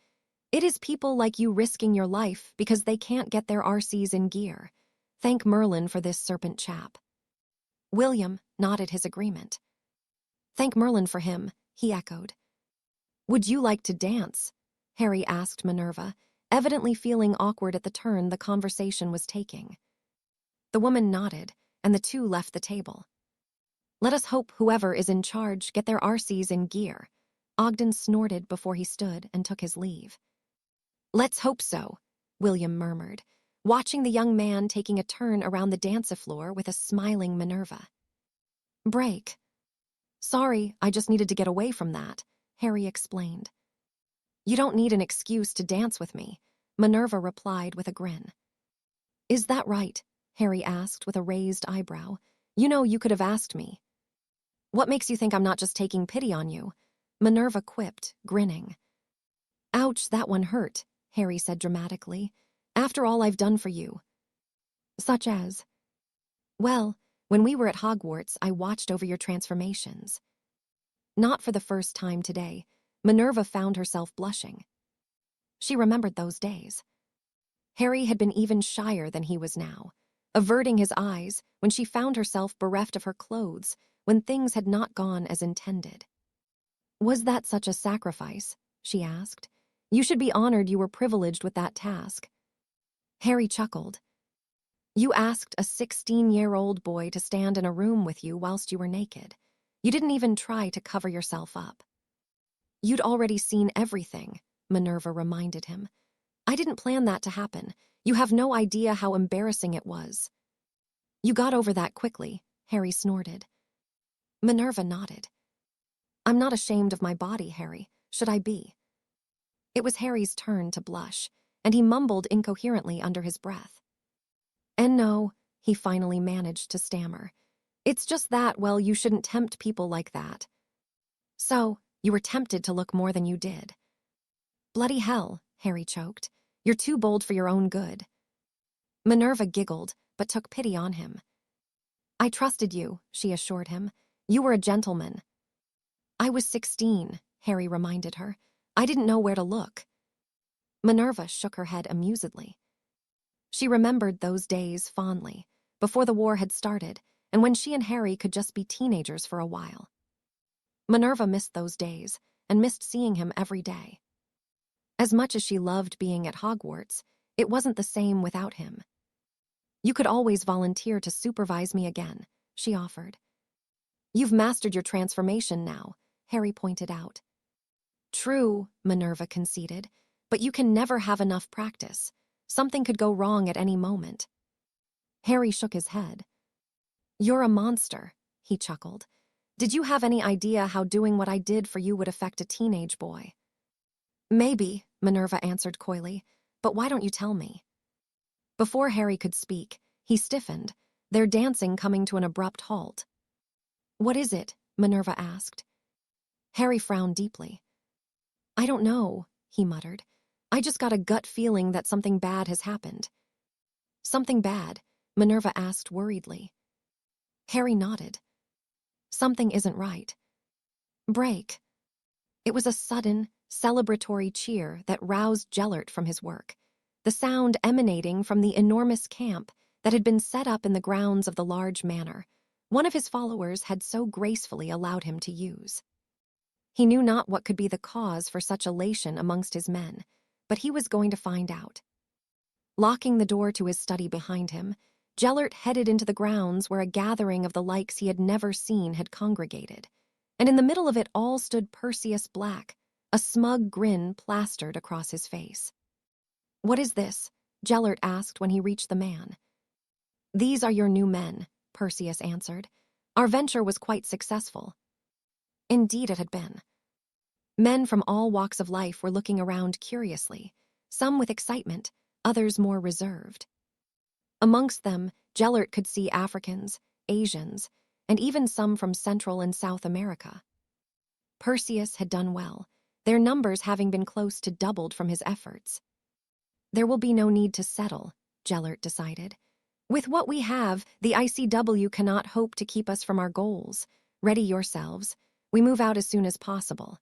It is people like you risking your life because they can't get their RCs in gear. Thank Merlin for this serpent chap. William nodded his agreement. Thank Merlin for him, he echoed. Would you like to dance? Harry asked Minerva, evidently feeling awkward at the turn the conversation was taking. The woman nodded, and the two left the table. Let us hope whoever is in charge get their RCs in gear. Ogden snorted before he stood and took his leave. Let's hope so, William murmured, watching the young man taking a turn around the dance-floor with a smiling Minerva. Break. Sorry, I just needed to get away from that, Harry explained. You don't need an excuse to dance with me, Minerva replied with a grin. Is that right? Harry asked with a raised eyebrow. You know you could have asked me. What makes you think I'm not just taking pity on you? Minerva quipped, grinning. Ouch, that one hurt, Harry said dramatically. After all I've done for you. Such as? Well, when we were at Hogwarts, I watched over your transformations. Not for the first time today, Minerva found herself blushing. She remembered those days. Harry had been even shyer than he was now. averting his eyes when she found herself bereft of her clothes when things had not gone as intended. "Was that such a sacrifice?" she asked. "You should be honored you were privileged with that task." Harry chuckled. "You asked a 16-year-old boy to stand in a room with you whilst you were naked. You didn't even try to cover yourself up." "You'd already seen everything," Minerva reminded him. "I didn't plan that to happen. You have no idea how embarrassing it was." "You got over that quickly," Harry snorted. Minerva nodded. "I'm not ashamed of my body, Harry. Should I be?" It was Harry's turn to blush, and he mumbled incoherently under his breath. "And no," he finally managed to stammer. "It's just that, well, you shouldn't tempt people like that." "So, you were tempted to look more than you did." "Bloody hell," Harry choked. "You're too bold for your own good." Minerva giggled, but took pity on him. "I trusted you," she assured him. "You were a gentleman." "I was 16, Harry reminded her. "I didn't know where to look." Minerva shook her head amusedly. She remembered those days fondly, before the war had started, and when she and Harry could just be teenagers for a while. Minerva missed those days, and missed seeing him every day. As much as she loved being at Hogwarts, it wasn't the same without him. "You could always volunteer to supervise me again," she offered. "You've mastered your transformation now," Harry pointed out. "True," Minerva conceded, "but you can never have enough practice. Something could go wrong at any moment." Harry shook his head. "You're a monster," he chuckled. "Did you have any idea how doing what I did for you would affect a teenage boy?" "Maybe," Minerva answered coyly, "but why don't you tell me?" Before Harry could speak, he stiffened, their dancing coming to an abrupt halt. "What is it?" Minerva asked. Harry frowned deeply. "I don't know," he muttered. "I just got a gut feeling that something bad has happened." "Something bad?" Minerva asked worriedly. Harry nodded. "Something isn't right." "Break." It was a sudden, celebratory cheer that roused Gellert from his work, the sound emanating from the enormous camp that had been set up in the grounds of the large manor one of his followers had so gracefully allowed him to use. He knew not what could be the cause for such elation amongst his men, but he was going to find out. Locking the door to his study behind him, Gellert headed into the grounds where a gathering of the likes he had never seen had congregated, and in the middle of it all stood Perseus Black, a smug grin plastered across his face. "What is this?" Gellert asked when he reached the man. "These are your new men," Perseus answered. "Our venture was quite successful." Indeed it had been. Men from all walks of life were looking around curiously, some with excitement, others more reserved. Amongst them, Gellert could see Africans, Asians, and even some from Central and South America. Perseus had done well, their numbers having been close to doubled from his efforts. There will be no need to settle, Gellert decided. With what we have, the ICW cannot hope to keep us from our goals. Ready yourselves. We move out as soon as possible.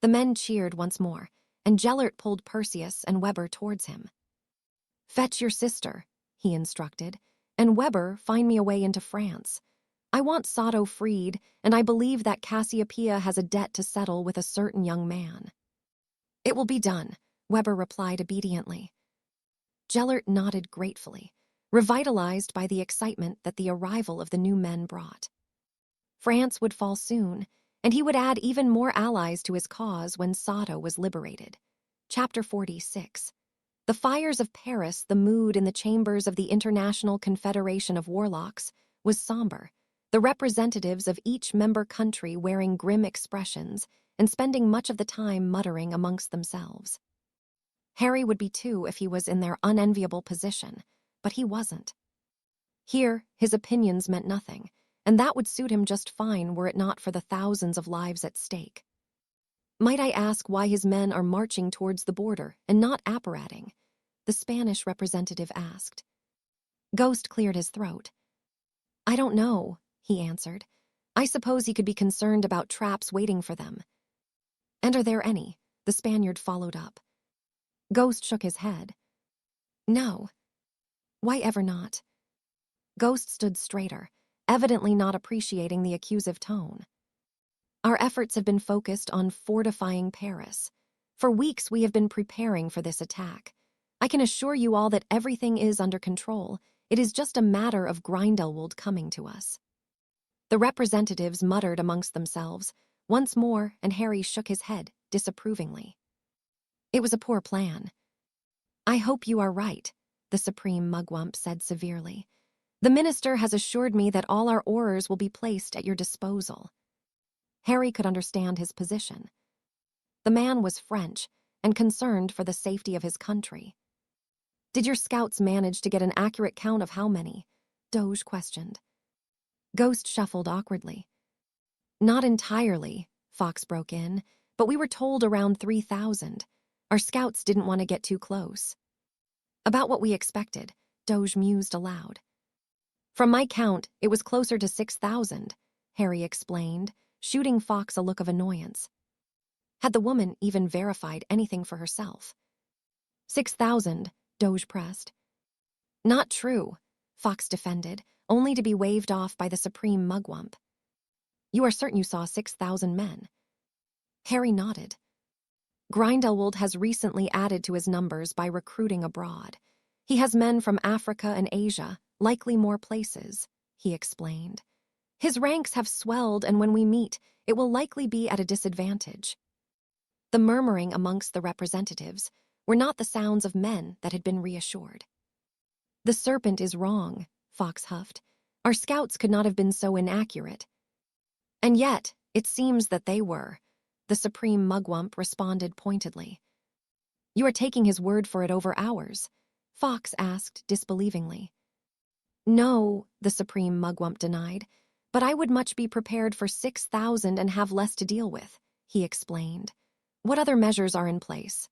The men cheered once more, and Gellert pulled Perseus and Weber towards him. "Fetch your sister," he instructed, "and Weber, find me a way into France. I want Sato freed, and I believe that Cassiopeia has a debt to settle with a certain young man." "It will be done," Weber replied obediently. Gellert nodded gratefully, revitalized by the excitement that the arrival of the new men brought. France would fall soon, and he would add even more allies to his cause when Sato was liberated. Chapter 46. The fires of Paris, the mood in the chambers of the International Confederation of Warlocks, was somber, the representatives of each member country wearing grim expressions and spending much of the time muttering amongst themselves. Harry would be too if he was in their unenviable position, but he wasn't. Here, his opinions meant nothing, and that would suit him just fine were it not for the thousands of lives at stake. "Might I ask why his men are marching towards the border and not apparating?" the Spanish representative asked. Ghost cleared his throat. "I don't know," he answered. "I suppose he could be concerned about traps waiting for them." "And are there any?" the Spaniard followed up. Ghost shook his head. "No." "Why ever not?" Ghost stood straighter, evidently not appreciating the accusative tone. Our efforts have been focused on fortifying Paris. For weeks we have been preparing for this attack. I can assure you all that everything is under control. It is just a matter of Grindelwald coming to us. The representatives muttered amongst themselves once more, and Harry shook his head disapprovingly. It was a poor plan. I hope you are right, the Supreme Mugwump said severely. The minister has assured me that all our orders will be placed at your disposal. Harry could understand his position. The man was French and concerned for the safety of his country. Did your scouts manage to get an accurate count of how many? Doge questioned. Ghost shuffled awkwardly. Not entirely, Fox broke in, but we were told around 3,000. Our scouts didn't want to get too close. About what we expected, Doge mused aloud. From my count, it was closer to 6,000, Harry explained, shooting Fox a look of annoyance. Had the woman even verified anything for herself? 6,000, Doge pressed. Not true, Fox defended, only to be waved off by the Supreme Mugwump. You are certain you saw 6,000 men? Harry nodded. Grindelwald has recently added to his numbers by recruiting abroad. He has men from Africa and Asia, likely more places, he explained. His ranks have swelled, and when we meet, it will likely be at a disadvantage. The murmuring amongst the representatives were not the sounds of men that had been reassured. The serpent is wrong, Fox huffed. Our scouts could not have been so inaccurate. And yet, it seems that they were, the Supreme Mugwump responded pointedly. You are taking his word for it over ours? Fox asked disbelievingly. No, the Supreme Mugwump denied, but I would much be prepared for 6,000 and have less to deal with, he explained. What other measures are in place?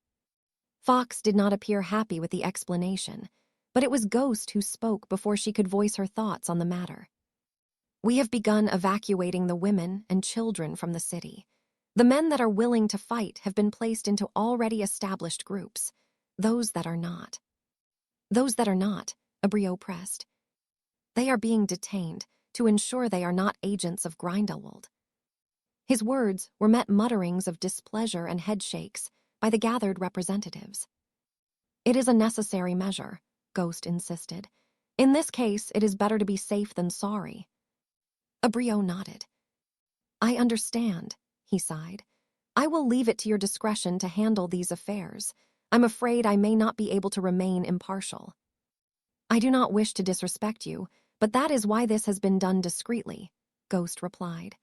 Fox did not appear happy with the explanation, but it was Ghost who spoke before she could voice her thoughts on the matter. We have begun evacuating the women and children from the city. The men that are willing to fight have been placed into already established groups. Those that are not, Abriot pressed. They are being detained to ensure they are not agents of Grindelwald. His words were met mutterings of displeasure and headshakes by the gathered representatives. It is a necessary measure, Ghost insisted. In this case, it is better to be safe than sorry. Abriot nodded. I understand, he sighed. I will leave it to your discretion to handle these affairs. I'm afraid I may not be able to remain impartial. I do not wish to disrespect you, but that is why this has been done discreetly, Ghost replied.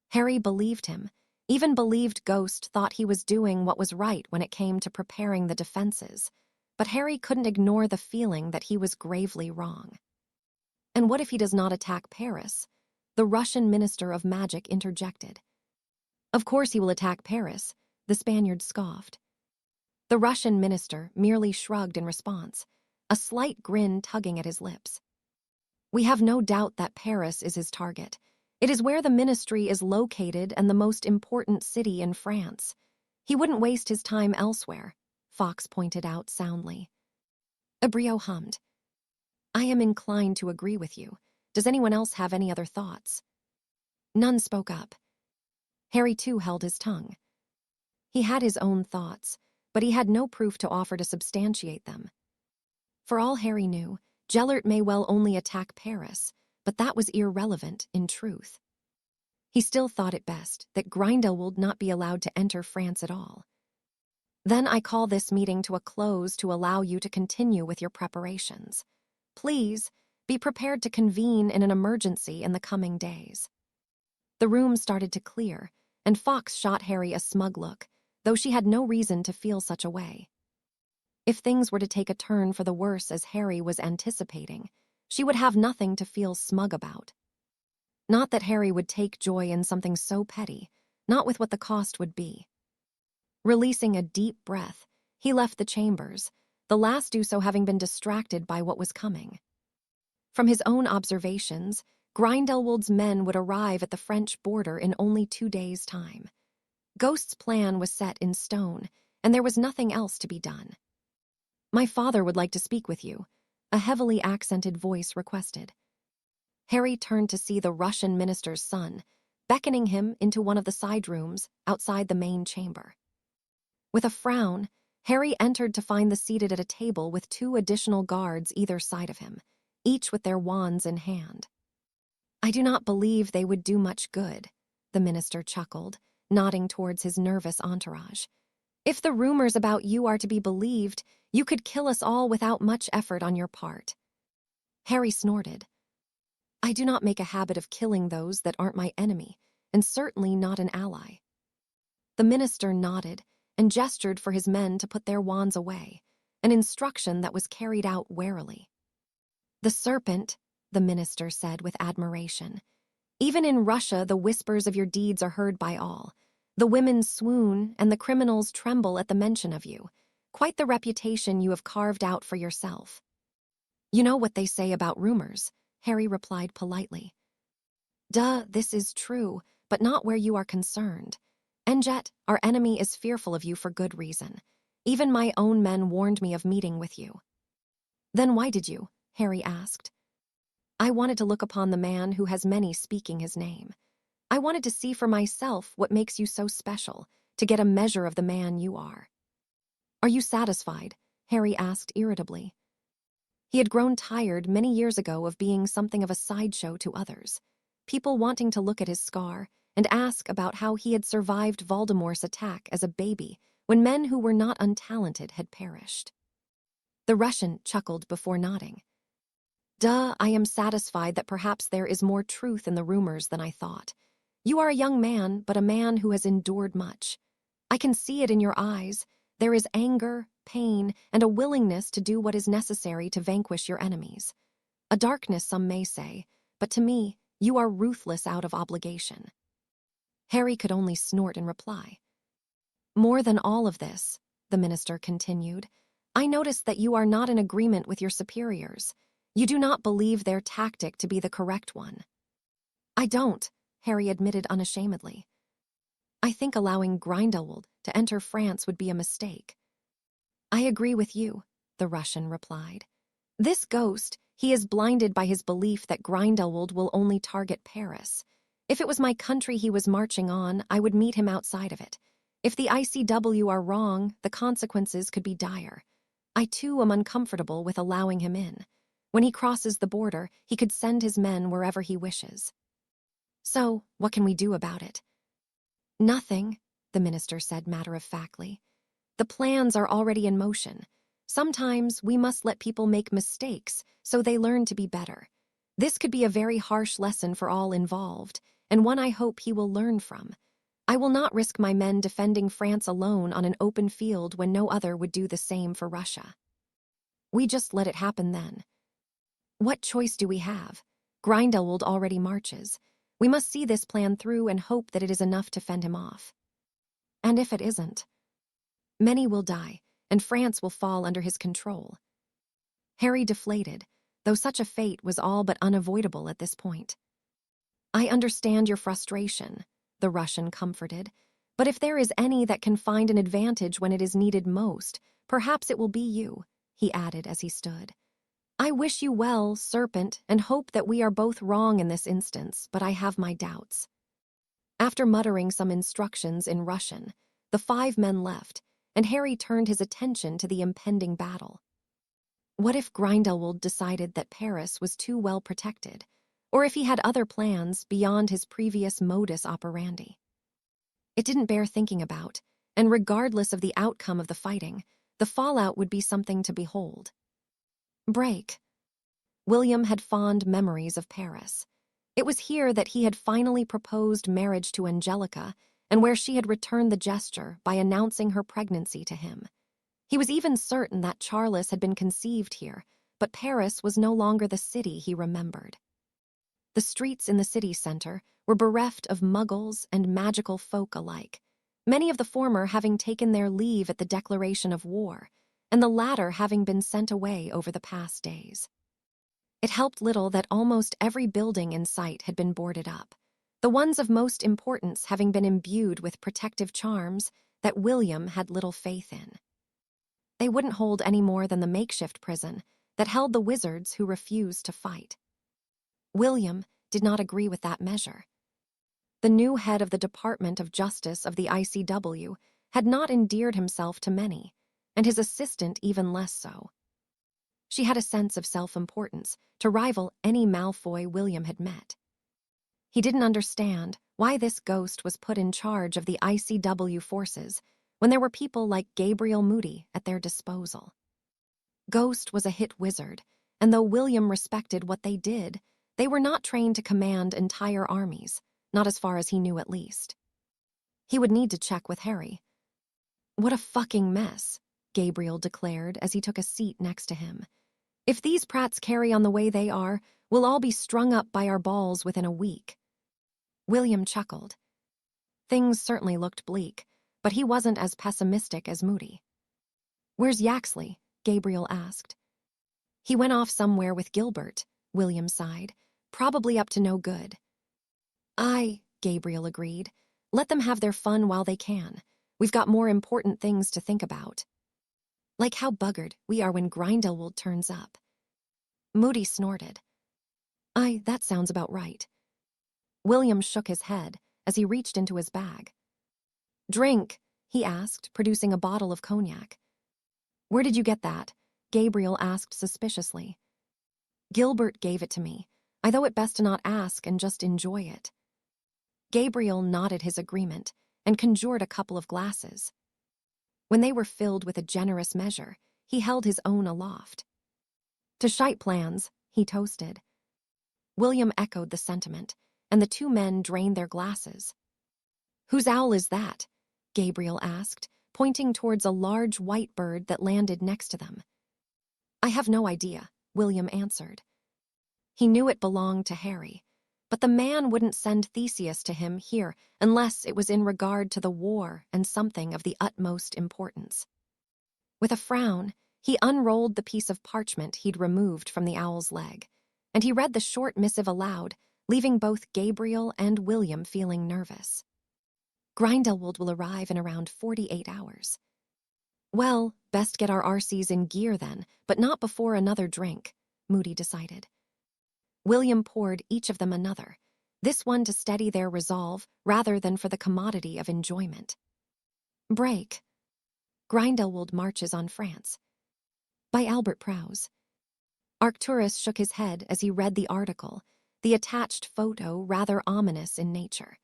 Harry believed him, even believed Ghost thought he was doing what was right when it came to preparing the defenses, but Harry couldn't ignore the feeling that he was gravely wrong. And what if he does not attack Paris? The Russian Minister of Magic interjected. Of course he will attack Paris, the Spaniard scoffed. The Russian minister merely shrugged in response, a slight grin tugging at his lips. We have no doubt that Paris is his target. It is where the ministry is located and the most important city in France. He wouldn't waste his time elsewhere, Fox pointed out soundly. Abriot hummed. I am inclined to agree with you. Does anyone else have any other thoughts? None spoke up. Harry too held his tongue. He had his own thoughts, but he had no proof to offer to substantiate them. For all Harry knew, Gellert may well only attack Paris, but that was irrelevant in truth. He still thought it best that Grindelwald not be allowed to enter France at all. Then I call this meeting to a close to allow you to continue with your preparations. Please, be prepared to convene in an emergency in the coming days. The room started to clear, and Fox shot Harry a smug look, though she had no reason to feel such a way. If things were to take a turn for the worse as Harry was anticipating, she would have nothing to feel smug about. Not that Harry would take joy in something so petty, not with what the cost would be. Releasing a deep breath, he left the chambers, the last do so having been distracted by what was coming. From his own observations, Grindelwald's men would arrive at the French border in only 2 days' time. Ghost's plan was set in stone, and there was nothing else to be done. My father would like to speak with you, a heavily accented voice requested. Harry turned to see the Russian minister's son, beckoning him into one of the side rooms outside the main chamber. With a frown, Harry entered to find the seated at a table with 2 additional guards either side of him, each with their wands in hand. "I do not believe they would do much good," the minister chuckled, nodding towards his nervous entourage. "If the rumors about you are to be believed, you could kill us all without much effort on your part." Harry snorted. "I do not make a habit of killing those that aren't my enemy, and certainly not an ally." The minister nodded and gestured for his men to put their wands away, an instruction that was carried out warily. "The serpent," the minister said with admiration. "Even in Russia, the whispers of your deeds are heard by all. The women swoon, and the criminals tremble at the mention of you. Quite the reputation you have carved out for yourself." "You know what they say about rumors," Harry replied politely. "Duh, this is true, but not where you are concerned. And yet, our enemy is fearful of you for good reason. Even my own men warned me of meeting with you." "Then why did you?" Harry asked. "I wanted to look upon the man who has many speaking his name. I wanted to see for myself what makes you so special, to get a measure of the man you are." "Are you satisfied?" Harry asked irritably. He had grown tired many years ago of being something of a sideshow to others, people wanting to look at his scar and ask about how he had survived Voldemort's attack as a baby when men who were not untalented had perished. The Russian chuckled before nodding. "Duh, I am satisfied that perhaps there is more truth in the rumors than I thought. You are a young man, but a man who has endured much. I can see it in your eyes. There is anger, pain, and a willingness to do what is necessary to vanquish your enemies. A darkness, some may say, but to me, you are ruthless out of obligation." Harry could only snort in reply. "More than all of this," the minister continued, "I notice that you are not in agreement with your superiors. You do not believe their tactic to be the correct one." "I don't," Harry admitted unashamedly. "I think allowing Grindelwald to enter France would be a mistake." "I agree with you," the Russian replied. "This ghost, he is blinded by his belief that Grindelwald will only target Paris. If it was my country he was marching on, I would meet him outside of it. If the ICW are wrong, the consequences could be dire. I too am uncomfortable with allowing him in. When he crosses the border, he could send his men wherever he wishes." "So, what can we do about it?" "Nothing," the minister said matter-of-factly. "The plans are already in motion. Sometimes we must let people make mistakes so they learn to be better. This could be a very harsh lesson for all involved, and one I hope he will learn from. I will not risk my men defending France alone on an open field when no other would do the same for Russia." "We just let it happen then." "What choice do we have? Grindelwald already marches. We must see this plan through and hope that it is enough to fend him off. And if it isn't, many will die, and France will fall under his control." Harry deflated, though such a fate was all but unavoidable at this point. "I understand your frustration," the Russian comforted, "but if there is any that can find an advantage when it is needed most, perhaps it will be you," he added as he stood. "I wish you well, Serpent, and hope that we are both wrong in this instance, but I have my doubts." After muttering some instructions in Russian, the 5 men left, and Harry turned his attention to the impending battle. What if Grindelwald decided that Paris was too well protected, or if he had other plans beyond his previous modus operandi? It didn't bear thinking about, and regardless of the outcome of the fighting, the fallout would be something to behold. Break. William had fond memories of Paris. It was here that he had finally proposed marriage to Angelica, and where she had returned the gesture by announcing her pregnancy to him. He was even certain that Charles had been conceived here, but Paris was no longer the city he remembered. The streets in the city center were bereft of muggles and magical folk alike, many of the former having taken their leave at the declaration of war, and the latter having been sent away over the past days. It helped little that almost every building in sight had been boarded up, the ones of most importance having been imbued with protective charms that William had little faith in. They wouldn't hold any more than the makeshift prison that held the wizards who refused to fight. William did not agree with that measure. The new head of the Department of Justice of the ICW had not endeared himself to many, and his assistant even less so. She had a sense of self-importance to rival any Malfoy William had met. He didn't understand why this ghost was put in charge of the ICW forces when there were people like Gabriel Moody at their disposal. Ghost was a hit wizard, and though William respected what they did, they were not trained to command entire armies, not as far as he knew at least. He would need to check with Harry. "What a fucking mess," Gabriel declared as he took a seat next to him. "If these prats carry on the way they are, we'll all be strung up by our balls within a week." William chuckled. Things certainly looked bleak, but he wasn't as pessimistic as Moody. "Where's Yaxley?" Gabriel asked. "He went off somewhere with Gilbert," William sighed. "Probably up to no good." "Aye," Gabriel agreed. "Let them have their fun while they can. We've got more important things to think about. Like how buggered we are when Grindelwald turns up." Moody snorted. "Aye, that sounds about right." William shook his head as he reached into his bag. "Drink?" he asked, producing a bottle of cognac. "Where did you get that?" Gabriel asked suspiciously. "Gilbert gave it to me. I thought it best to not ask and just enjoy it." Gabriel nodded his agreement and conjured a couple of glasses. When they were filled with a generous measure, he held his own aloft. "To shite plans," he toasted. William echoed the sentiment, and the two men drained their glasses. "Whose owl is that?" Gabriel asked, pointing towards a large white bird that landed next to them. "I have no idea," William answered. He knew it belonged to Harry, but the man wouldn't send Theseus to him here unless it was in regard to the war and something of the utmost importance. With a frown, he unrolled the piece of parchment he'd removed from the owl's leg, and he read the short missive aloud, leaving both Gabriel and William feeling nervous. "Grindelwald will arrive in around 48 hours. "Well, best get our RCs in gear then, but not before another drink," Moody decided. William poured each of them another, this one to steady their resolve rather than for the commodity of enjoyment. Break. Grindelwald Marches on France. By Albert Prowse. Arcturus shook his head as he read the article, the attached photo rather ominous in nature.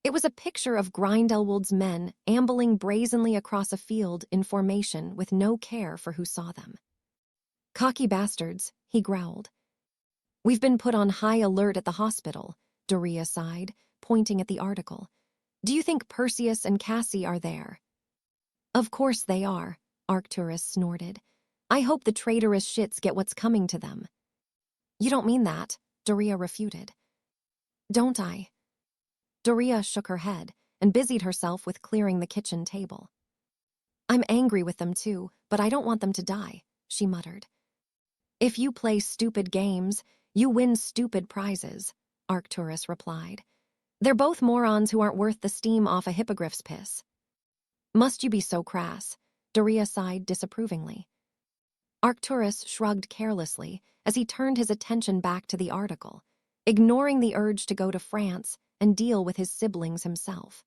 It was a picture of Grindelwald's men ambling brazenly across a field in formation with no care for who saw them. "Cocky bastards," he growled. "We've been put on high alert at the hospital," Doria sighed, pointing at the article. "Do you think Perseus and Cassie are there?" "Of course they are," Arcturus snorted. "I hope the traitorous shits get what's coming to them." "You don't mean that," Doria refuted. "Don't I?" Doria shook her head and busied herself with clearing the kitchen table. "I'm angry with them too, but I don't want them to die," she muttered. "If you play stupid games, you win stupid prizes," Arcturus replied. "They're both morons who aren't worth the steam off a hippogriff's piss." "Must you be so crass?" Doria sighed disapprovingly. Arcturus shrugged carelessly as he turned his attention back to the article, ignoring the urge to go to France and deal with his siblings himself.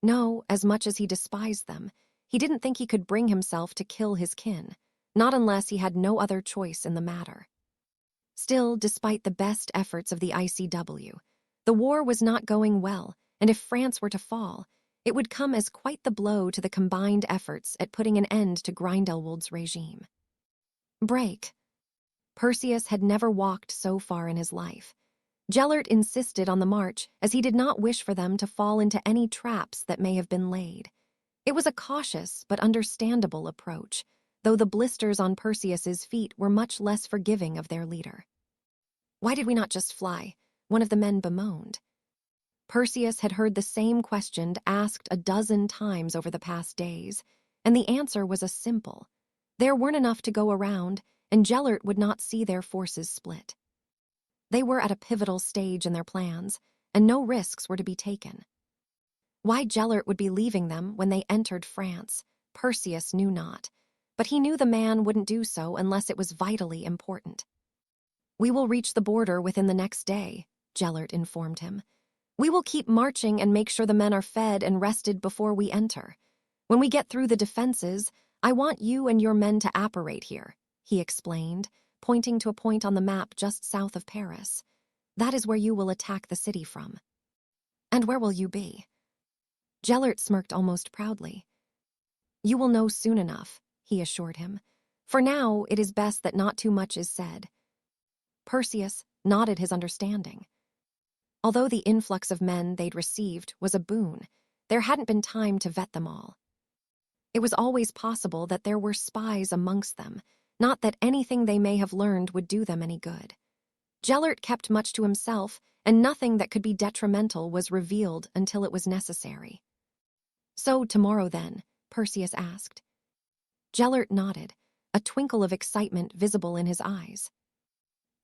No, as much as he despised them, he didn't think he could bring himself to kill his kin, not unless he had no other choice in the matter. Still, despite the best efforts of the ICW, the war was not going well, and if France were to fall, it would come as quite the blow to the combined efforts at putting an end to Grindelwald's regime. Break. Perseus had never walked so far in his life. Gellert insisted on the march as he did not wish for them to fall into any traps that may have been laid. It was a cautious but understandable approach, though the blisters on Perseus's feet were much less forgiving of their leader. "Why did we not just fly?" one of the men bemoaned. Perseus had heard the same question asked a dozen times over the past days, and the answer was a simple. There weren't enough to go around, and Gellert would not see their forces split. They were at a pivotal stage in their plans, and no risks were to be taken. Why Gellert would be leaving them when they entered France, Perseus knew not, but he knew the man wouldn't do so unless it was vitally important. "We will reach the border within the next day," Gellert informed him. "We will keep marching and make sure the men are fed and rested before we enter. When we get through the defenses, I want you and your men to apparate here," he explained, pointing to a point on the map just south of Paris. "That is where you will attack the city from." "And where will you be?" Gellert smirked almost proudly. "You will know soon enough," he assured him. "For now, it is best that not too much is said." Perseus nodded his understanding. Although the influx of men they'd received was a boon, there hadn't been time to vet them all. It was always possible that there were spies amongst them, not that anything they may have learned would do them any good. Gellert kept much to himself, and nothing that could be detrimental was revealed until it was necessary. "So tomorrow then?" Perseus asked. Gellert nodded, a twinkle of excitement visible in his eyes.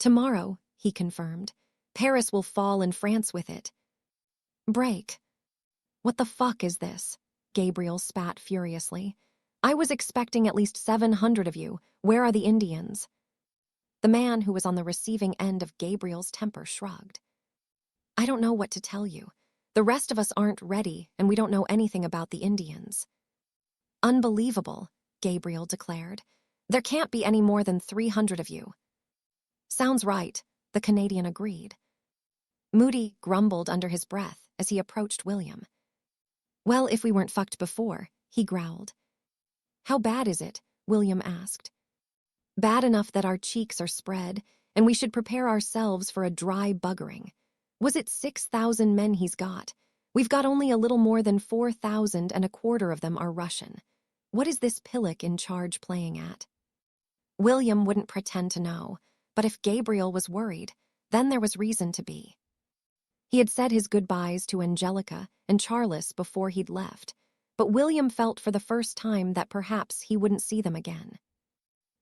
"Tomorrow," he confirmed. "Paris will fall and France with it." "Break. What the fuck is this?" Gabriel spat furiously. "I was expecting at least 700 of you. Where are the Indians?" The man who was on the receiving end of Gabriel's temper shrugged. "I don't know what to tell you. The rest of us aren't ready, and we don't know anything about the Indians." "Unbelievable," Gabriel declared. "There can't be any more than 300 of you." "Sounds right," the Canadian agreed. Moody grumbled under his breath as he approached William. "Well, if we weren't fucked before," he growled. "How bad is it?" William asked. "Bad enough that our cheeks are spread, and we should prepare ourselves for a dry buggering. Was it 6,000 men he's got? We've got only a little more than 4,000, and a quarter of them are Russian. What is this pillock in charge playing at?" William wouldn't pretend to know, but if Gabriel was worried, then there was reason to be. He had said his goodbyes to Angelica and Charles before he'd left, but William felt for the first time that perhaps he wouldn't see them again.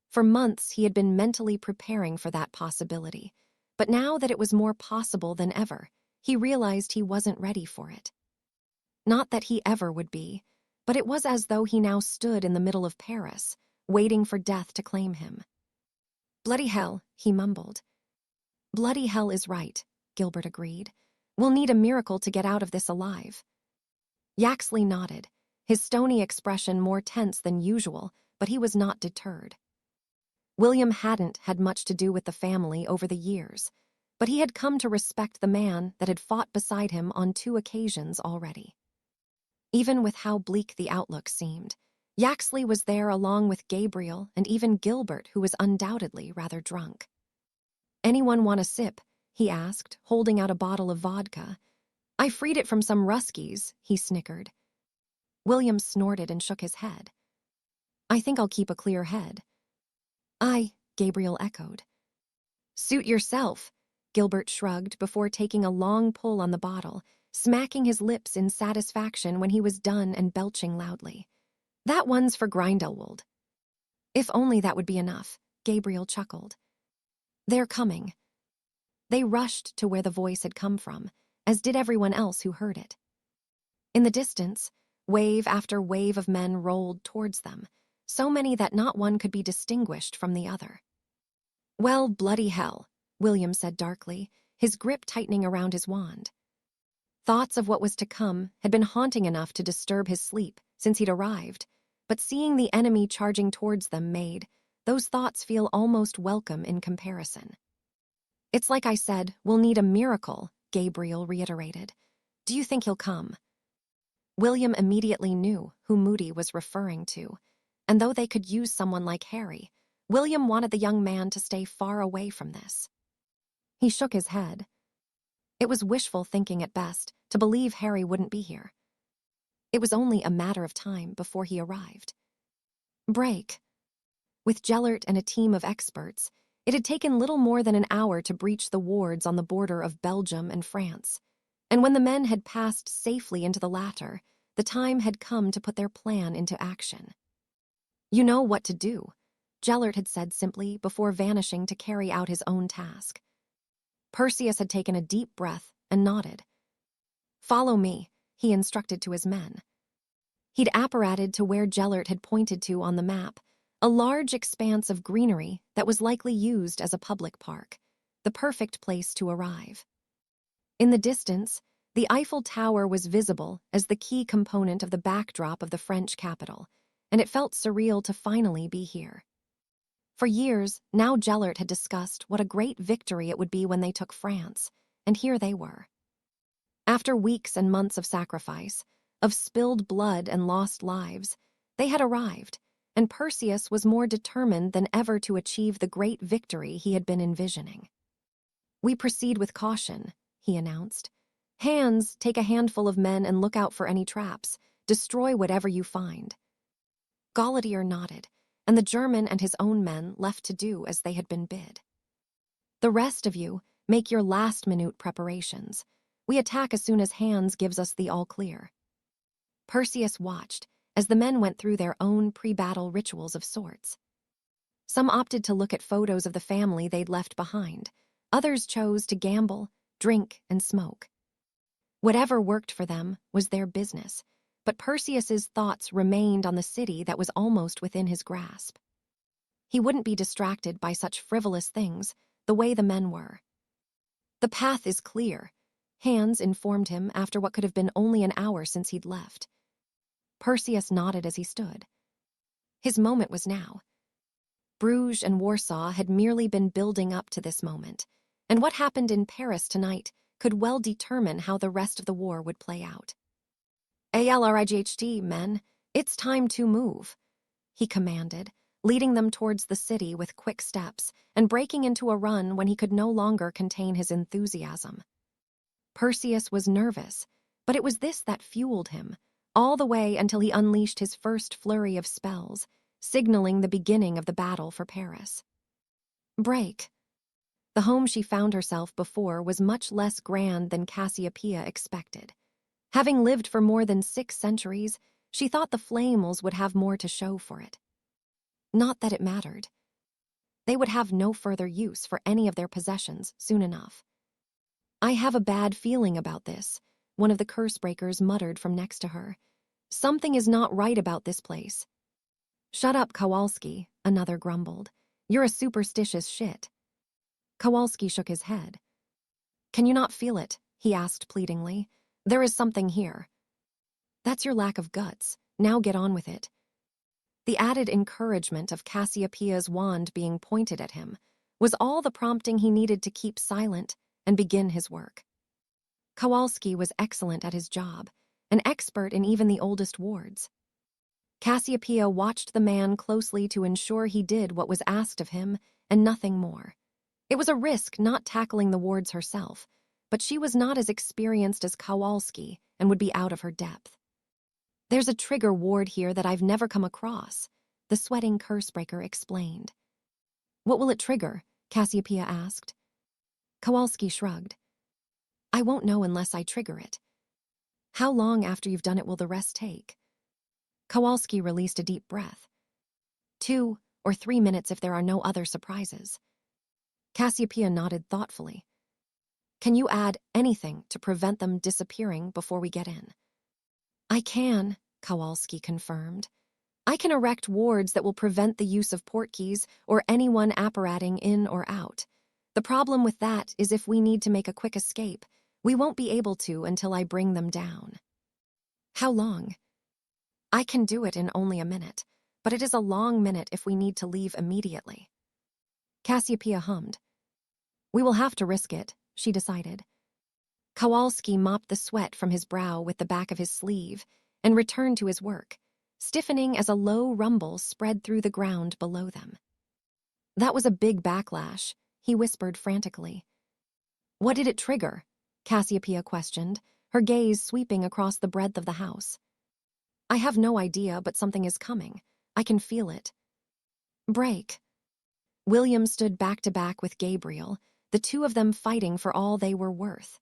For months he had been mentally preparing for that possibility, but now that it was more possible than ever, he realized he wasn't ready for it. Not that he ever would be, but it was as though he now stood in the middle of Paris, waiting for death to claim him. "Bloody hell," he mumbled. "Bloody hell is right," Gilbert agreed. "We'll need a miracle to get out of this alive." Yaxley nodded, his stony expression more tense than usual, but he was not deterred. William hadn't had much to do with the family over the years, but he had come to respect the man that had fought beside him on 2 occasions already. Even with how bleak the outlook seemed, Yaxley was there along with Gabriel and even Gilbert, who was undoubtedly rather drunk. "Anyone want a sip?" he asked, holding out a bottle of vodka. "I freed it from some Ruskies," he snickered. William snorted and shook his head. "I think I'll keep a clear head." "Aye," Gabriel echoed. "Suit yourself," Gilbert shrugged before taking a long pull on the bottle, smacking his lips in satisfaction when he was done and belching loudly. "That one's for Grindelwald." "If only that would be enough," Gabriel chuckled. "They're coming." They rushed to where the voice had come from, as did everyone else who heard it. In the distance, wave after wave of men rolled towards them, so many that not one could be distinguished from the other. "Well, bloody hell," William said darkly, his grip tightening around his wand. Thoughts of what was to come had been haunting enough to disturb his sleep since he'd arrived, but seeing the enemy charging towards them made those thoughts feel almost welcome in comparison. "It's like I said, we'll need a miracle," Gabriel reiterated. "Do you think he'll come?" William immediately knew who Moody was referring to, and though they could use someone like Harry, William wanted the young man to stay far away from this. He shook his head. It was wishful thinking at best to believe Harry wouldn't be here. It was only a matter of time before he arrived. Break. With Gellert and a team of experts, it had taken little more than an hour to breach the wards on the border of Belgium and France, and when the men had passed safely into the latter, the time had come to put their plan into action. "You know what to do," Gellert had said simply before vanishing to carry out his own task. Perseus had taken a deep breath and nodded. "Follow me," he instructed to his men. He'd apparated to where Gellert had pointed to on the map, a large expanse of greenery that was likely used as a public park, the perfect place to arrive. In the distance, the Eiffel Tower was visible as the key component of the backdrop of the French capital, and it felt surreal to finally be here. For years, now Gellert had discussed what a great victory it would be when they took France, and here they were. After weeks and months of sacrifice, of spilled blood and lost lives, they had arrived, and Perseus was more determined than ever to achieve the great victory he had been envisioning. "We proceed with caution," he announced. "Hands, take a handful of men and look out for any traps. Destroy whatever you find." Galletier nodded, and the German and his own men left to do as they had been bid. "The rest of you, make your last-minute preparations. We attack as soon as Hans gives us the all-clear." Perseus watched as the men went through their own pre-battle rituals of sorts. Some opted to look at photos of the family they'd left behind. Others chose to gamble, drink, and smoke. Whatever worked for them was their business, but Perseus's thoughts remained on the city that was almost within his grasp. He wouldn't be distracted by such frivolous things, the way the men were. "The path is clear," Hans informed him after what could have been only an hour since he'd left. Perseus nodded as he stood. His moment was now. Bruges and Warsaw had merely been building up to this moment, and what happened in Paris tonight could well determine how the rest of the war would play out. "ALRIGHT, men, it's time to move," he commanded, leading them towards the city with quick steps and breaking into a run when he could no longer contain his enthusiasm. Perseus was nervous, but it was this that fueled him, all the way until he unleashed his first flurry of spells, signaling the beginning of the battle for Paris. Break. The home she found herself before was much less grand than Cassiopeia expected. Having lived for more than 6 centuries, she thought the Flamels would have more to show for it. Not that it mattered. They would have no further use for any of their possessions soon enough. "I have a bad feeling about this," one of the curse-breakers muttered from next to her. "Something is not right about this place." "Shut up, Kowalski," another grumbled. "You're a superstitious shit." Kowalski shook his head. "Can you not feel it?" he asked pleadingly. "There is something here." "That's your lack of guts. Now get on with it." The added encouragement of Cassiopeia's wand being pointed at him was all the prompting he needed to keep silent and begin his work. Kowalski was excellent at his job, an expert in even the oldest wards. Cassiopeia watched the man closely to ensure he did what was asked of him and nothing more. It was a risk not tackling the wards herself, but she was not as experienced as Kowalski and would be out of her depth. "There's a trigger ward here that I've never come across," the sweating cursebreaker explained. "What will it trigger?" Cassiopeia asked. Kowalski shrugged. "I won't know unless I trigger it." "How long after you've done it will the rest take?" Kowalski released a deep breath. 2 or 3 minutes if there are no other surprises. Cassiopeia nodded thoughtfully. "Can you add anything to prevent them disappearing before we get in?" "I can," Kowalski confirmed. "I can erect wards that will prevent the use of portkeys or anyone apparating in or out. The problem with that is if we need to make a quick escape, we won't be able to until I bring them down." "How long?" "I can do it in only a minute, but it is a long minute if we need to leave immediately." Cassiopeia hummed. "We will have to risk it," she decided. Kowalski mopped the sweat from his brow with the back of his sleeve and returned to his work, stiffening as a low rumble spread through the ground below them. "That was a big backlash," he whispered frantically. "What did it trigger?" Cassiopeia questioned, her gaze sweeping across the breadth of the house. "I have no idea, but something is coming. I can feel it." "Break." William stood back to back with Gabriel, the two of them fighting for all they were worth.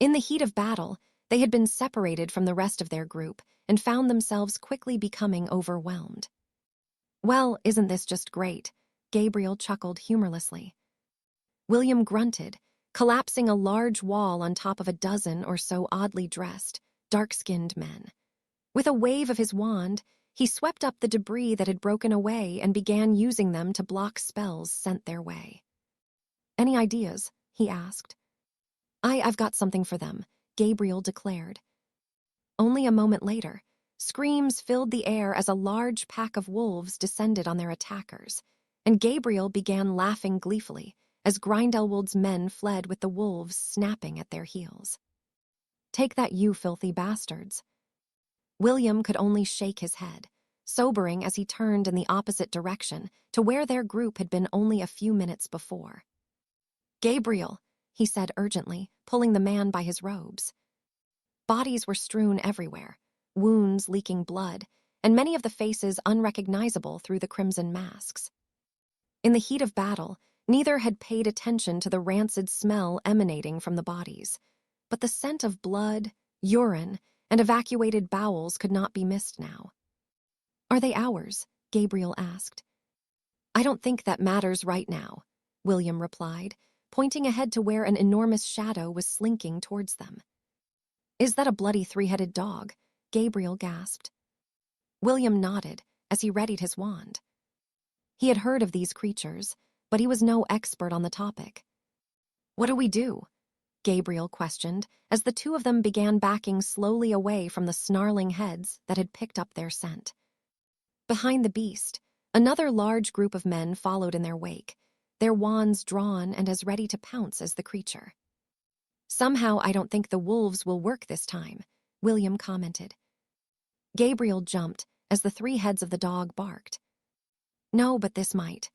In the heat of battle, they had been separated from the rest of their group and found themselves quickly becoming overwhelmed. "Well, isn't this just great?" Gabriel chuckled humorlessly. William grunted, collapsing a large wall on top of a dozen or so oddly dressed, dark-skinned men. With a wave of his wand, He swept up the debris that had broken away and began using them to block spells sent their way. "Any ideas?" he asked. I've got something for them," Gabriel declared. Only a moment later, screams filled the air as a large pack of wolves descended on their attackers, and Gabriel began laughing gleefully as Grindelwald's men fled with the wolves snapping at their heels. "Take that, you filthy bastards." William could only shake his head, sobering as he turned in the opposite direction to where their group had been only a few minutes before. "Gabriel," he said urgently, pulling the man by his robes. Bodies were strewn everywhere, wounds leaking blood, and many of the faces unrecognizable through the crimson masks. In the heat of battle, neither had paid attention to the rancid smell emanating from the bodies, but the scent of blood, urine, and evacuated bowels could not be missed now. "Are they ours?" Gabriel asked. "I don't think that matters right now," William replied, pointing ahead to where an enormous shadow was slinking towards them. "Is that a bloody three-headed dog?" Gabriel gasped. William nodded as he readied his wand. He had heard of these creatures, but he was no expert on the topic. "What do we do?" Gabriel questioned as the two of them began backing slowly away from the snarling heads that had picked up their scent. Behind the beast, another large group of men followed in their wake, their wands drawn and as ready to pounce as the creature. "Somehow I don't think the wolves will work this time," William commented. Gabriel jumped as the three heads of the dog barked. "No, but this might."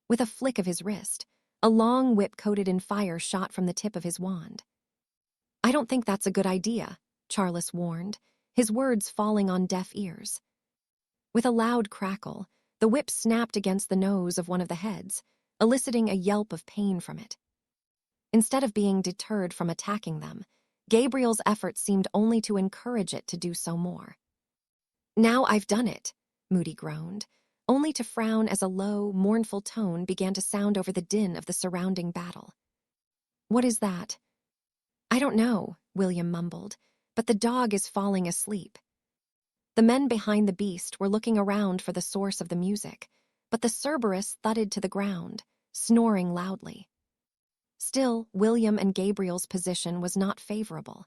With a flick of his wrist, a long whip coated in fire shot from the tip of his wand. "I don't think that's a good idea," Charles warned, his words falling on deaf ears. With a loud crackle, the whip snapped against the nose of one of the heads, eliciting a yelp of pain from it. Instead of being deterred from attacking them, Gabriel's efforts seemed only to encourage it to do so more. "Now I've done it," Moody groaned, only to frown as a low, mournful tone began to sound over the din of the surrounding battle. "What is that?" "I don't know," William mumbled, "but the dog is falling asleep." The men behind the beast were looking around for the source of the music, but the Cerberus thudded to the ground, snoring loudly. Still, William and Gabriel's position was not favorable.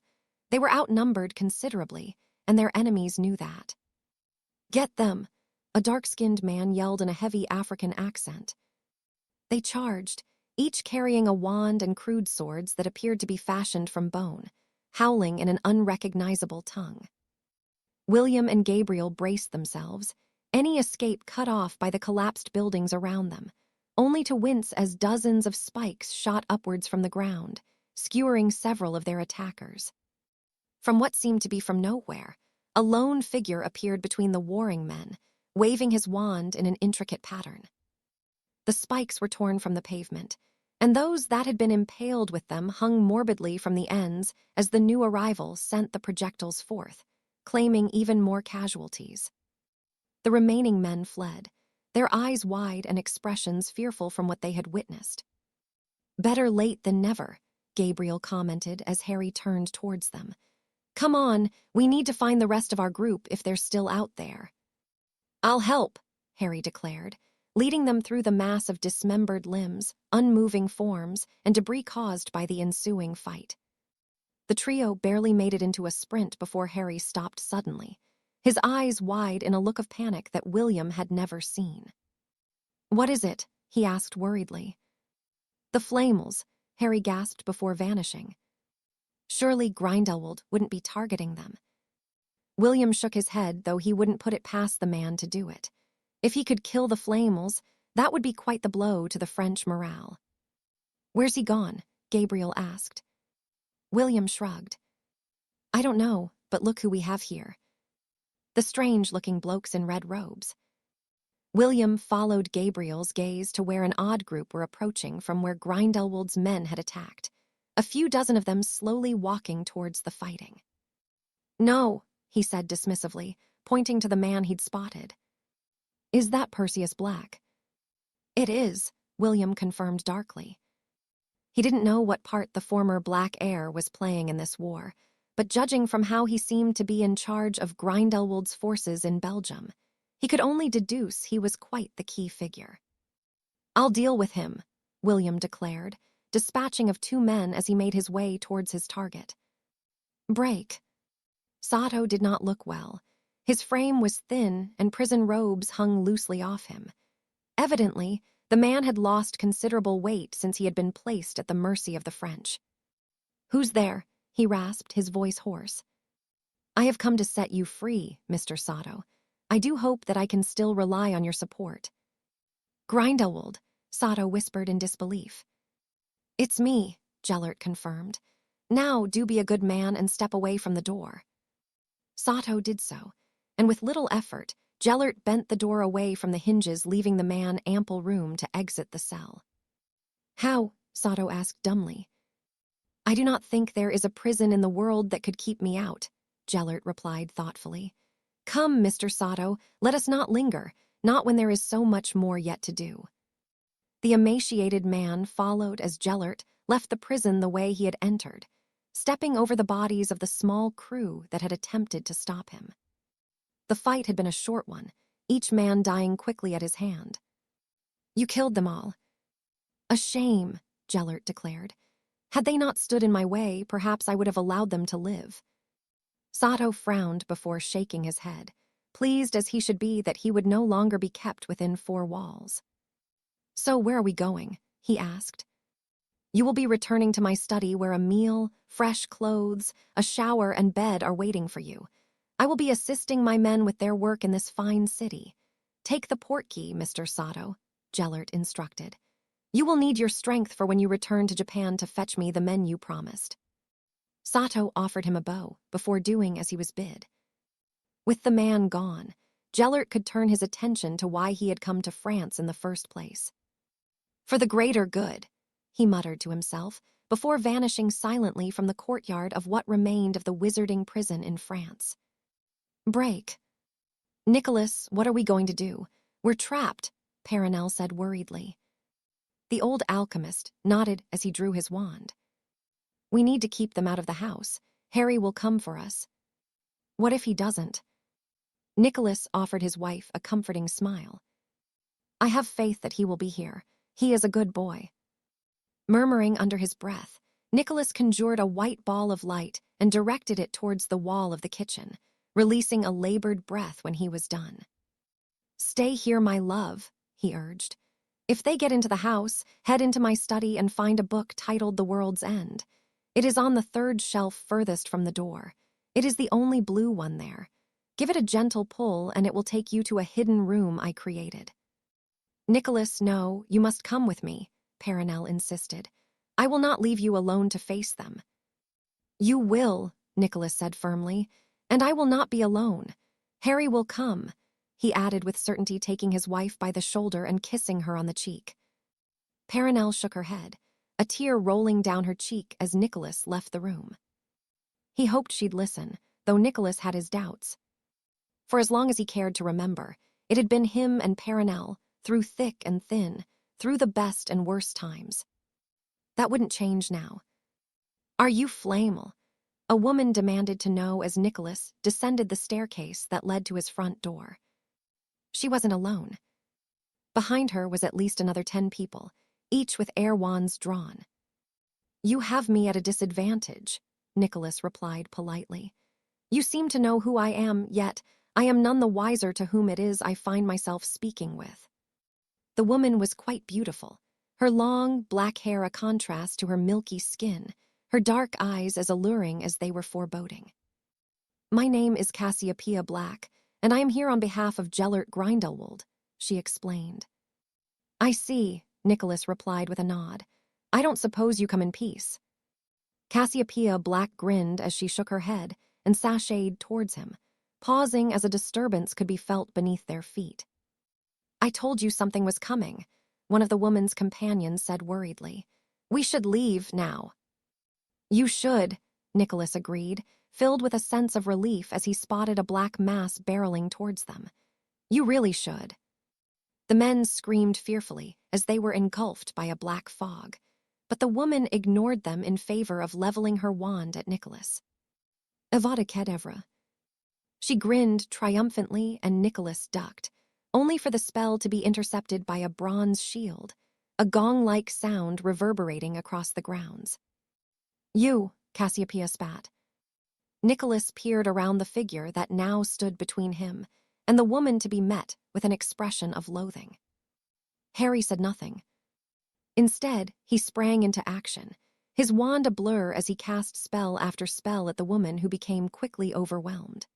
They were outnumbered considerably, and their enemies knew that. "Get them!" a dark-skinned man yelled in a heavy African accent. They charged, each carrying a wand and crude swords that appeared to be fashioned from bone, howling in an unrecognizable tongue. William and Gabriel braced themselves, any escape cut off by the collapsed buildings around them, only to wince as dozens of spikes shot upwards from the ground, skewering several of their attackers. From what seemed to be from nowhere, a lone figure appeared between the warring men, waving his wand in an intricate pattern. The spikes were torn from the pavement, and those that had been impaled with them hung morbidly from the ends as the new arrival sent the projectiles forth, claiming even more casualties. The remaining men fled, their eyes wide and expressions fearful from what they had witnessed. "Better late than never," Gabriel commented as Harry turned towards them. "Come on, we need to find the rest of our group if they're still out there." "I'll help," Harry declared, leading them through the mass of dismembered limbs, unmoving forms, and debris caused by the ensuing fight. The trio barely made it into a sprint before Harry stopped suddenly, his eyes wide in a look of panic that William had never seen. "What is it?" he asked worriedly. "The Flamels," Harry gasped before vanishing. Surely Grindelwald wouldn't be targeting them. William shook his head, though he wouldn't put it past the man to do it. If he could kill the Flamels, that would be quite the blow to the French morale. "Where's he gone?" Gabriel asked. William shrugged. "I don't know, but look who we have here." The strange-looking blokes in red robes. William followed Gabriel's gaze to where an odd group were approaching from where Grindelwald's men had attacked, a few dozen of them slowly walking towards the fighting. "No," he said dismissively, pointing to the man he'd spotted. "Is that Perseus Black?" "It is," William confirmed darkly. He didn't know what part the former Black Heir was playing in this war, but judging from how he seemed to be in charge of Grindelwald's forces in Belgium, he could only deduce he was quite the key figure. "I'll deal with him," William declared, dispatching of 2 men as he made his way towards his target. Break. Sato did not look well. His frame was thin and prison robes hung loosely off him. Evidently, the man had lost considerable weight since he had been placed at the mercy of the French. "Who's there?" he rasped, his voice hoarse. "I have come to set you free, Mr. Sato. I do hope that I can still rely on your support." "Grindelwald," Sato whispered in disbelief. "It's me," Gellert confirmed. "Now do be a good man and step away from the door." Sato did so, and with little effort, Gellert bent the door away from the hinges, leaving the man ample room to exit the cell. "How?" Sato asked dumbly. "I do not think there is a prison in the world that could keep me out," Gellert replied thoughtfully. "Come, Mr. Sato, let us not linger, not when there is so much more yet to do." The emaciated man followed as Gellert left the prison the way he had entered, stepping over the bodies of the small crew that had attempted to stop him. The fight had been a short one, each man dying quickly at his hand. "You killed them all." "A shame," Gellert declared. "Had they not stood in my way, perhaps I would have allowed them to live." Sato frowned before shaking his head, pleased as he should be that he would no longer be kept within 4 walls. "So where are we going?" he asked. "You will be returning to my study where a meal, fresh clothes, a shower, and bed are waiting for you. I will be assisting my men with their work in this fine city. Take the portkey, Mr. Sato," Gellert instructed. "You will need your strength for when you return to Japan to fetch me the men you promised." Sato offered him a bow before doing as he was bid. With the man gone, Gellert could turn his attention to why he had come to France in the first place. "For the greater good," he muttered to himself, before vanishing silently from the courtyard of what remained of the wizarding prison in France. Break. "Nicholas, what are we going to do? We're trapped," Perenelle said worriedly. The old alchemist nodded as he drew his wand. "We need to keep them out of the house. Harry will come for us." "What if he doesn't?" Nicholas offered his wife a comforting smile. "I have faith that he will be here. He is a good boy." Murmuring under his breath, Nicholas conjured a white ball of light and directed it towards the wall of the kitchen, releasing a labored breath when he was done. "Stay here, my love," he urged. "If they get into the house, head into my study and find a book titled The World's End. It is on the 3rd shelf furthest from the door. It is the only blue one there. Give it a gentle pull and it will take you to a hidden room I created." "Nicholas, no, you must come with me," Perenelle insisted. "I will not leave you alone to face them." "You will," Nicholas said firmly, "and I will not be alone. Harry will come," he added with certainty, taking his wife by the shoulder and kissing her on the cheek. Perenelle shook her head, a tear rolling down her cheek as Nicholas left the room. He hoped she'd listen, though Nicholas had his doubts. For as long as he cared to remember, it had been him and Perenelle, through thick and thin, through the best and worst times. That wouldn't change now. "Are you Flamel?" a woman demanded to know as Nicholas descended the staircase that led to his front door. She wasn't alone. Behind her was at least another 10 people, each with air wands drawn. "You have me at a disadvantage," Nicholas replied politely. "You seem to know who I am, yet I am none the wiser to whom it is I find myself speaking with." The woman was quite beautiful, her long, black hair a contrast to her milky skin, her dark eyes as alluring as they were foreboding. "My name is Cassiopeia Black, and I am here on behalf of Gellert Grindelwald," she explained. "I see," Nicholas replied with a nod. "I don't suppose you come in peace." Cassiopeia Black grinned as she shook her head and sashayed towards him, pausing as a disturbance could be felt beneath their feet. "I told you something was coming," one of the woman's companions said worriedly. "We should leave now." "You should," Nicholas agreed, filled with a sense of relief as he spotted a black mass barreling towards them. "You really should." The men screamed fearfully as they were engulfed by a black fog, but the woman ignored them in favor of leveling her wand at Nicholas. Evada Kedevra. She grinned triumphantly and Nicholas ducked, only for the spell to be intercepted by a bronze shield, a gong-like sound reverberating across the grounds. You, Cassiopeia spat. Nicholas peered around the figure that now stood between him and the woman to be met with an expression of loathing. Harry said nothing. Instead, he sprang into action, his wand a blur as he cast spell after spell at the woman who became quickly overwhelmed.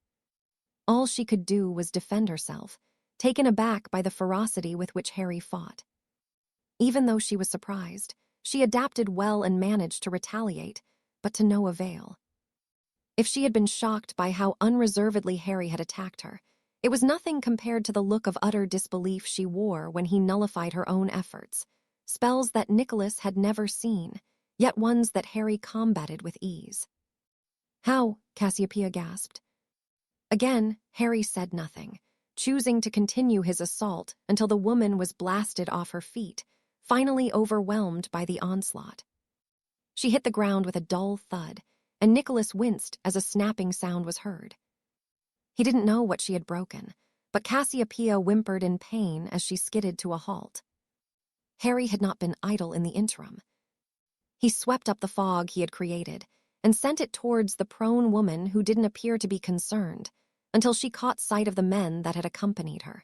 All she could do was defend herself, taken aback by the ferocity with which Harry fought. Even though she was surprised, she adapted well and managed to retaliate, but to no avail. If she had been shocked by how unreservedly Harry had attacked her, it was nothing compared to the look of utter disbelief she wore when he nullified her own efforts, spells that Nicholas had never seen, yet ones that Harry combated with ease. How? Cassiopeia gasped. Again, Harry said nothing, choosing to continue his assault until the woman was blasted off her feet, finally overwhelmed by the onslaught. She hit the ground with a dull thud, and Nicholas winced as a snapping sound was heard. He didn't know what she had broken, but Cassiopeia whimpered in pain as she skidded to a halt. Harry had not been idle in the interim. He swept up the fog he had created and sent it towards the prone woman who didn't appear to be concerned until she caught sight of the men that had accompanied her.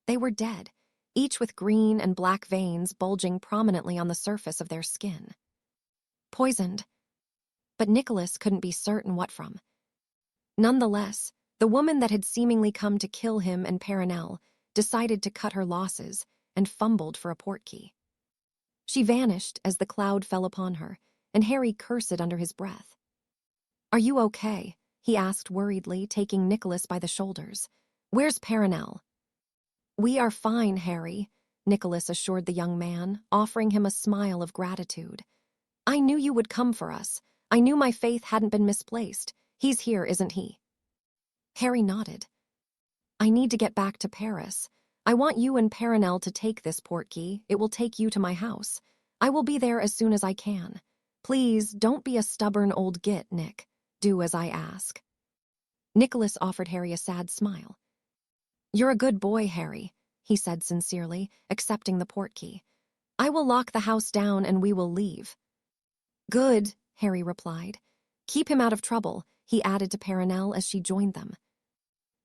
They were dead, each with green and black veins bulging prominently on the surface of their skin. Poisoned. But Nicholas couldn't be certain what from. Nonetheless, the woman that had seemingly come to kill him and Perenelle decided to cut her losses and fumbled for a portkey. She vanished as the cloud fell upon her, and Harry cursed under his breath. Are you okay? He asked worriedly, taking Nicholas by the shoulders. Where's Perenelle? We are fine, Harry, Nicholas assured the young man, offering him a smile of gratitude. I knew you would come for us. I knew my faith hadn't been misplaced. He's here, isn't he? Harry nodded. I need to get back to Paris. I want you and Perenelle to take this portkey. It will take you to my house. I will be there as soon as I can. Please, don't be a stubborn old git, Nick. Do as I ask. Nicholas offered Harry a sad smile. You're a good boy, Harry, he said sincerely, accepting the portkey. I will lock the house down and we will leave. Good, Harry replied. Keep him out of trouble, he added to Perenelle as she joined them.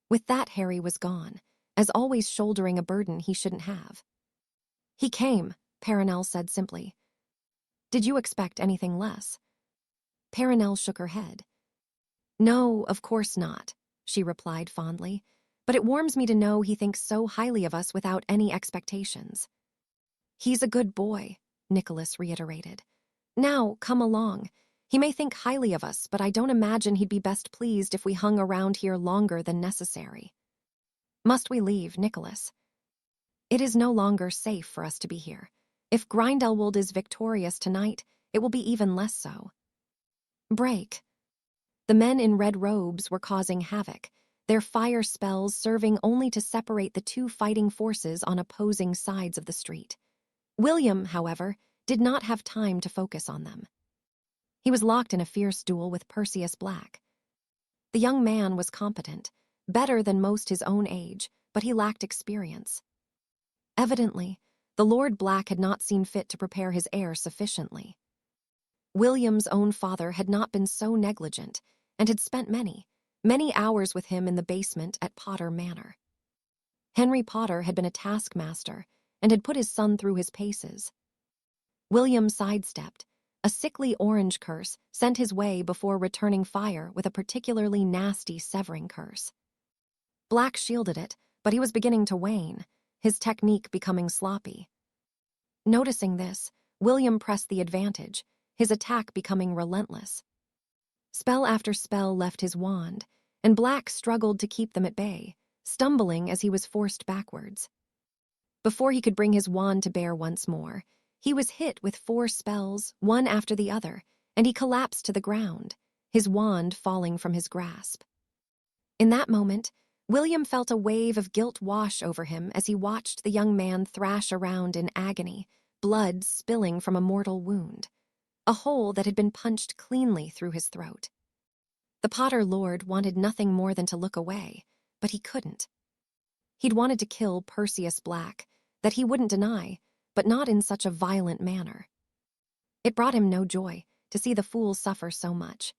With that, Harry was gone, as always shouldering a burden he shouldn't have. He came, Perenelle said simply. Did you expect anything less? Perenelle shook her head. No, of course not, she replied fondly, but it warms me to know he thinks so highly of us without any expectations. He's a good boy, Nicholas reiterated. Now, come along. He may think highly of us, but I don't imagine he'd be best pleased if we hung around here longer than necessary. Must we leave, Nicholas? It is no longer safe for us to be here. If Grindelwald is victorious tonight, it will be even less so. Break. The men in red robes were causing havoc, their fire spells serving only to separate the two fighting forces on opposing sides of the street. William, however, did not have time to focus on them. He was locked in a fierce duel with Perseus Black. The young man was competent, better than most his own age, but he lacked experience. Evidently, the Lord Black had not seen fit to prepare his heir sufficiently. William's own father had not been so negligent and had spent many hours with him in the basement at Potter Manor. Henry Potter had been a taskmaster and had put his son through his paces. William sidestepped. A sickly orange curse sent his way before returning fire with a particularly nasty severing curse. Black shielded it, but he was beginning to wane, his technique becoming sloppy. Noticing this, William pressed the advantage, his attack becoming relentless. Spell after spell left his wand, and Black struggled to keep them at bay, stumbling as he was forced backwards. Before he could bring his wand to bear once more, he was hit with 4 spells, one after the other, and he collapsed to the ground, his wand falling from his grasp. In that moment, William felt a wave of guilt wash over him as he watched the young man thrash around in agony, blood spilling from a mortal wound, a hole that had been punched cleanly through his throat. The Potter Lord wanted nothing more than to look away, but he couldn't. He'd wanted to kill Perseus Black, that he wouldn't deny, but not in such a violent manner. It brought him no joy to see the fool suffer so much.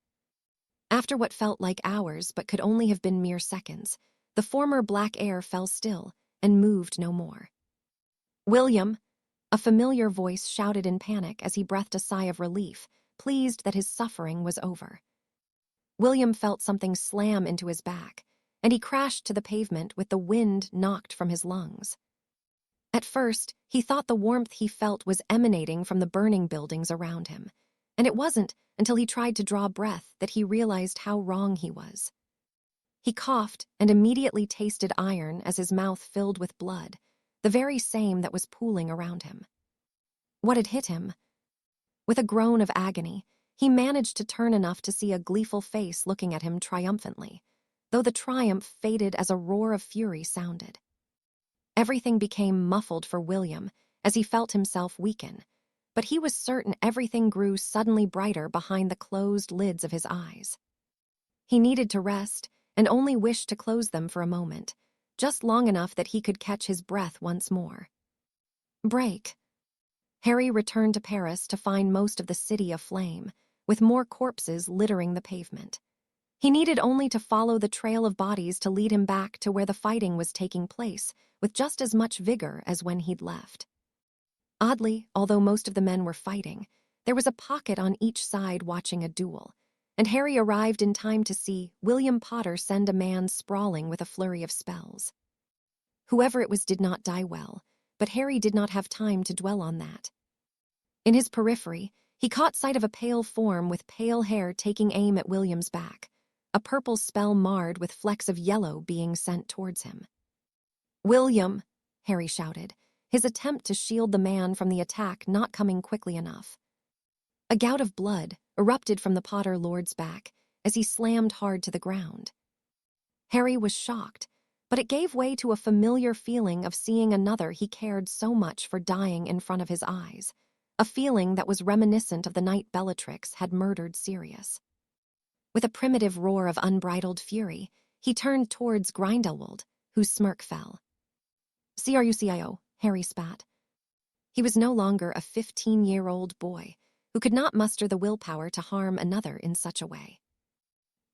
After what felt like hours but could only have been mere seconds, the former black air fell still and moved no more. "William!" A familiar voice shouted in panic as he breathed a sigh of relief, pleased that his suffering was over. William felt something slam into his back, and he crashed to the pavement with the wind knocked from his lungs. At first, he thought the warmth he felt was emanating from the burning buildings around him, and it wasn't until he tried to draw breath that he realized how wrong he was. He coughed and immediately tasted iron as his mouth filled with blood, the very same that was pooling around him. What had hit him? With a groan of agony, he managed to turn enough to see a gleeful face looking at him triumphantly, though the triumph faded as a roar of fury sounded. Everything became muffled for William as he felt himself weaken, but he was certain everything grew suddenly brighter behind the closed lids of his eyes. He needed to rest and only wished to close them for a moment, just long enough that he could catch his breath once more. Break. Harry returned to Paris to find most of the city aflame, with more corpses littering the pavement. He needed only to follow the trail of bodies to lead him back to where the fighting was taking place, with just as much vigor as when he'd left. Oddly, although most of the men were fighting, there was a pocket on each side watching a duel, and Harry arrived in time to see William Potter send a man sprawling with a flurry of spells. Whoever it was did not die well, but Harry did not have time to dwell on that. In his periphery, he caught sight of a pale form with pale hair taking aim at William's back, a purple spell marred with flecks of yellow being sent towards him. "William!" Harry shouted, his attempt to shield the man from the attack not coming quickly enough. A gout of blood erupted from the Potter Lord's back as he slammed hard to the ground. Harry was shocked, but it gave way to a familiar feeling of seeing another he cared so much for dying in front of his eyes, a feeling that was reminiscent of the night Bellatrix had murdered Sirius. With a primitive roar of unbridled fury, he turned towards Grindelwald, whose smirk fell. "CRUCIO," Harry spat. He was no longer a 15-year-old boy who could not muster the willpower to harm another in such a way.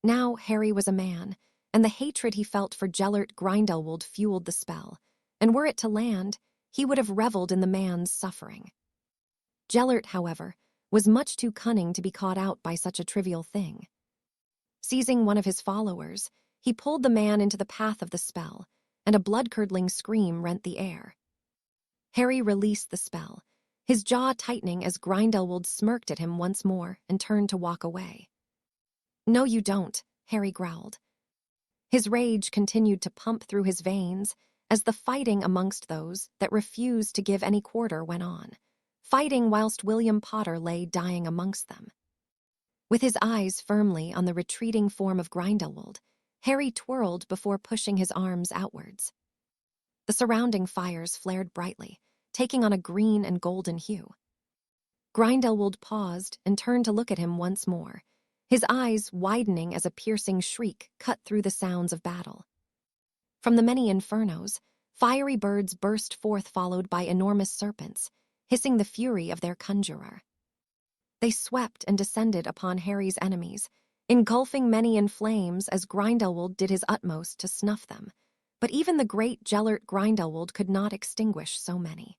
Now Harry was a man, and the hatred he felt for Gellert Grindelwald fueled the spell, and were it to land, he would have reveled in the man's suffering. Gellert, however, was much too cunning to be caught out by such a trivial thing. Seizing one of his followers, he pulled the man into the path of the spell, and a blood-curdling scream rent the air. Harry released the spell, his jaw tightening as Grindelwald smirked at him once more and turned to walk away. "No, you don't," Harry growled. His rage continued to pump through his veins as the fighting amongst those that refused to give any quarter went on, fighting whilst William Potter lay dying amongst them. With his eyes firmly on the retreating form of Grindelwald, Harry twirled before pushing his arms outwards. The surrounding fires flared brightly, taking on a green and golden hue. Grindelwald paused and turned to look at him once more, his eyes widening as a piercing shriek cut through the sounds of battle. From the many infernos, fiery birds burst forth followed by enormous serpents, hissing the fury of their conjurer. They swept and descended upon Harry's enemies, engulfing many in flames as Grindelwald did his utmost to snuff them, but even the great Gellert Grindelwald could not extinguish so many.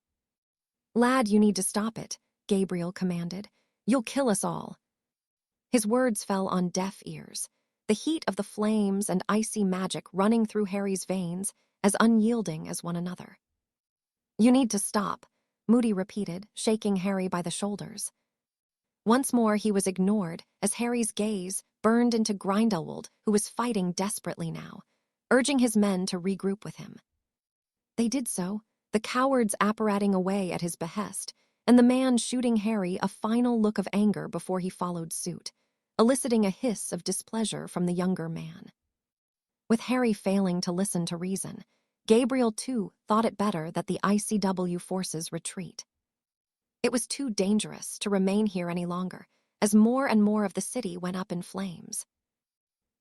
"Lad, you need to stop it," Gabriel commanded. "You'll kill us all." His words fell on deaf ears, the heat of the flames and icy magic running through Harry's veins as unyielding as one another. "You need to stop," Moody repeated, shaking Harry by the shoulders. Once more he was ignored as Harry's gaze burned into Grindelwald, who was fighting desperately now, urging his men to regroup with him. They did so, the cowards apparating away at his behest, and the man shooting Harry a final look of anger before he followed suit, eliciting a hiss of displeasure from the younger man. With Harry failing to listen to reason, Gabriel, too, thought it better that the ICW forces retreat. It was too dangerous to remain here any longer, as more and more of the city went up in flames.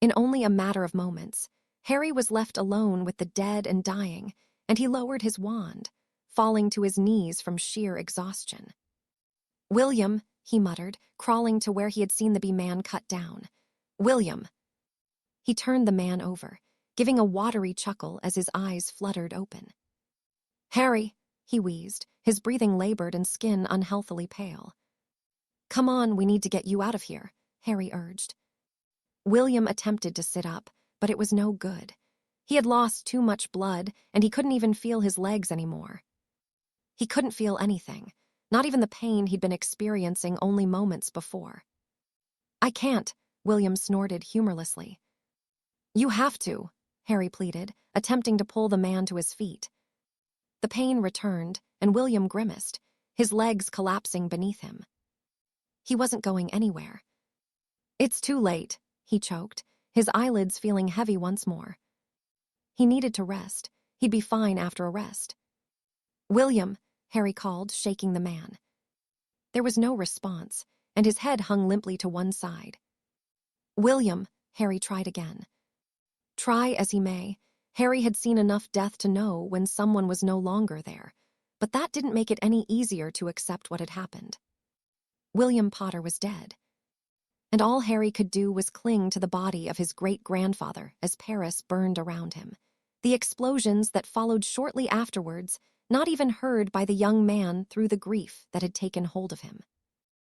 In only a matter of moments, Harry was left alone with the dead and dying, and he lowered his wand, falling to his knees from sheer exhaustion. "William," he muttered, crawling to where he had seen the bee man cut down. "William." He turned the man over, giving a watery chuckle as his eyes fluttered open. "Harry," he wheezed, his breathing labored and skin unhealthily pale. "Come on, we need to get you out of here," Harry urged. William attempted to sit up, but it was no good. He had lost too much blood, and he couldn't even feel his legs anymore. He couldn't feel anything, not even the pain he'd been experiencing only moments before. "I can't," William snorted humorlessly. "You have to," Harry pleaded, attempting to pull the man to his feet. The pain returned, and William grimaced, his legs collapsing beneath him. He wasn't going anywhere. "It's too late," he choked, his eyelids feeling heavy once more. He needed to rest. He'd be fine after a rest. "William," Harry called, shaking the man. There was no response, and his head hung limply to one side. "William," Harry tried again. Try as he may, Harry had seen enough death to know when someone was no longer there, but that didn't make it any easier to accept what had happened. William Potter was dead. And all Harry could do was cling to the body of his great-grandfather as Paris burned around him. The explosions that followed shortly afterwards, not even heard by the young man through the grief that had taken hold of him.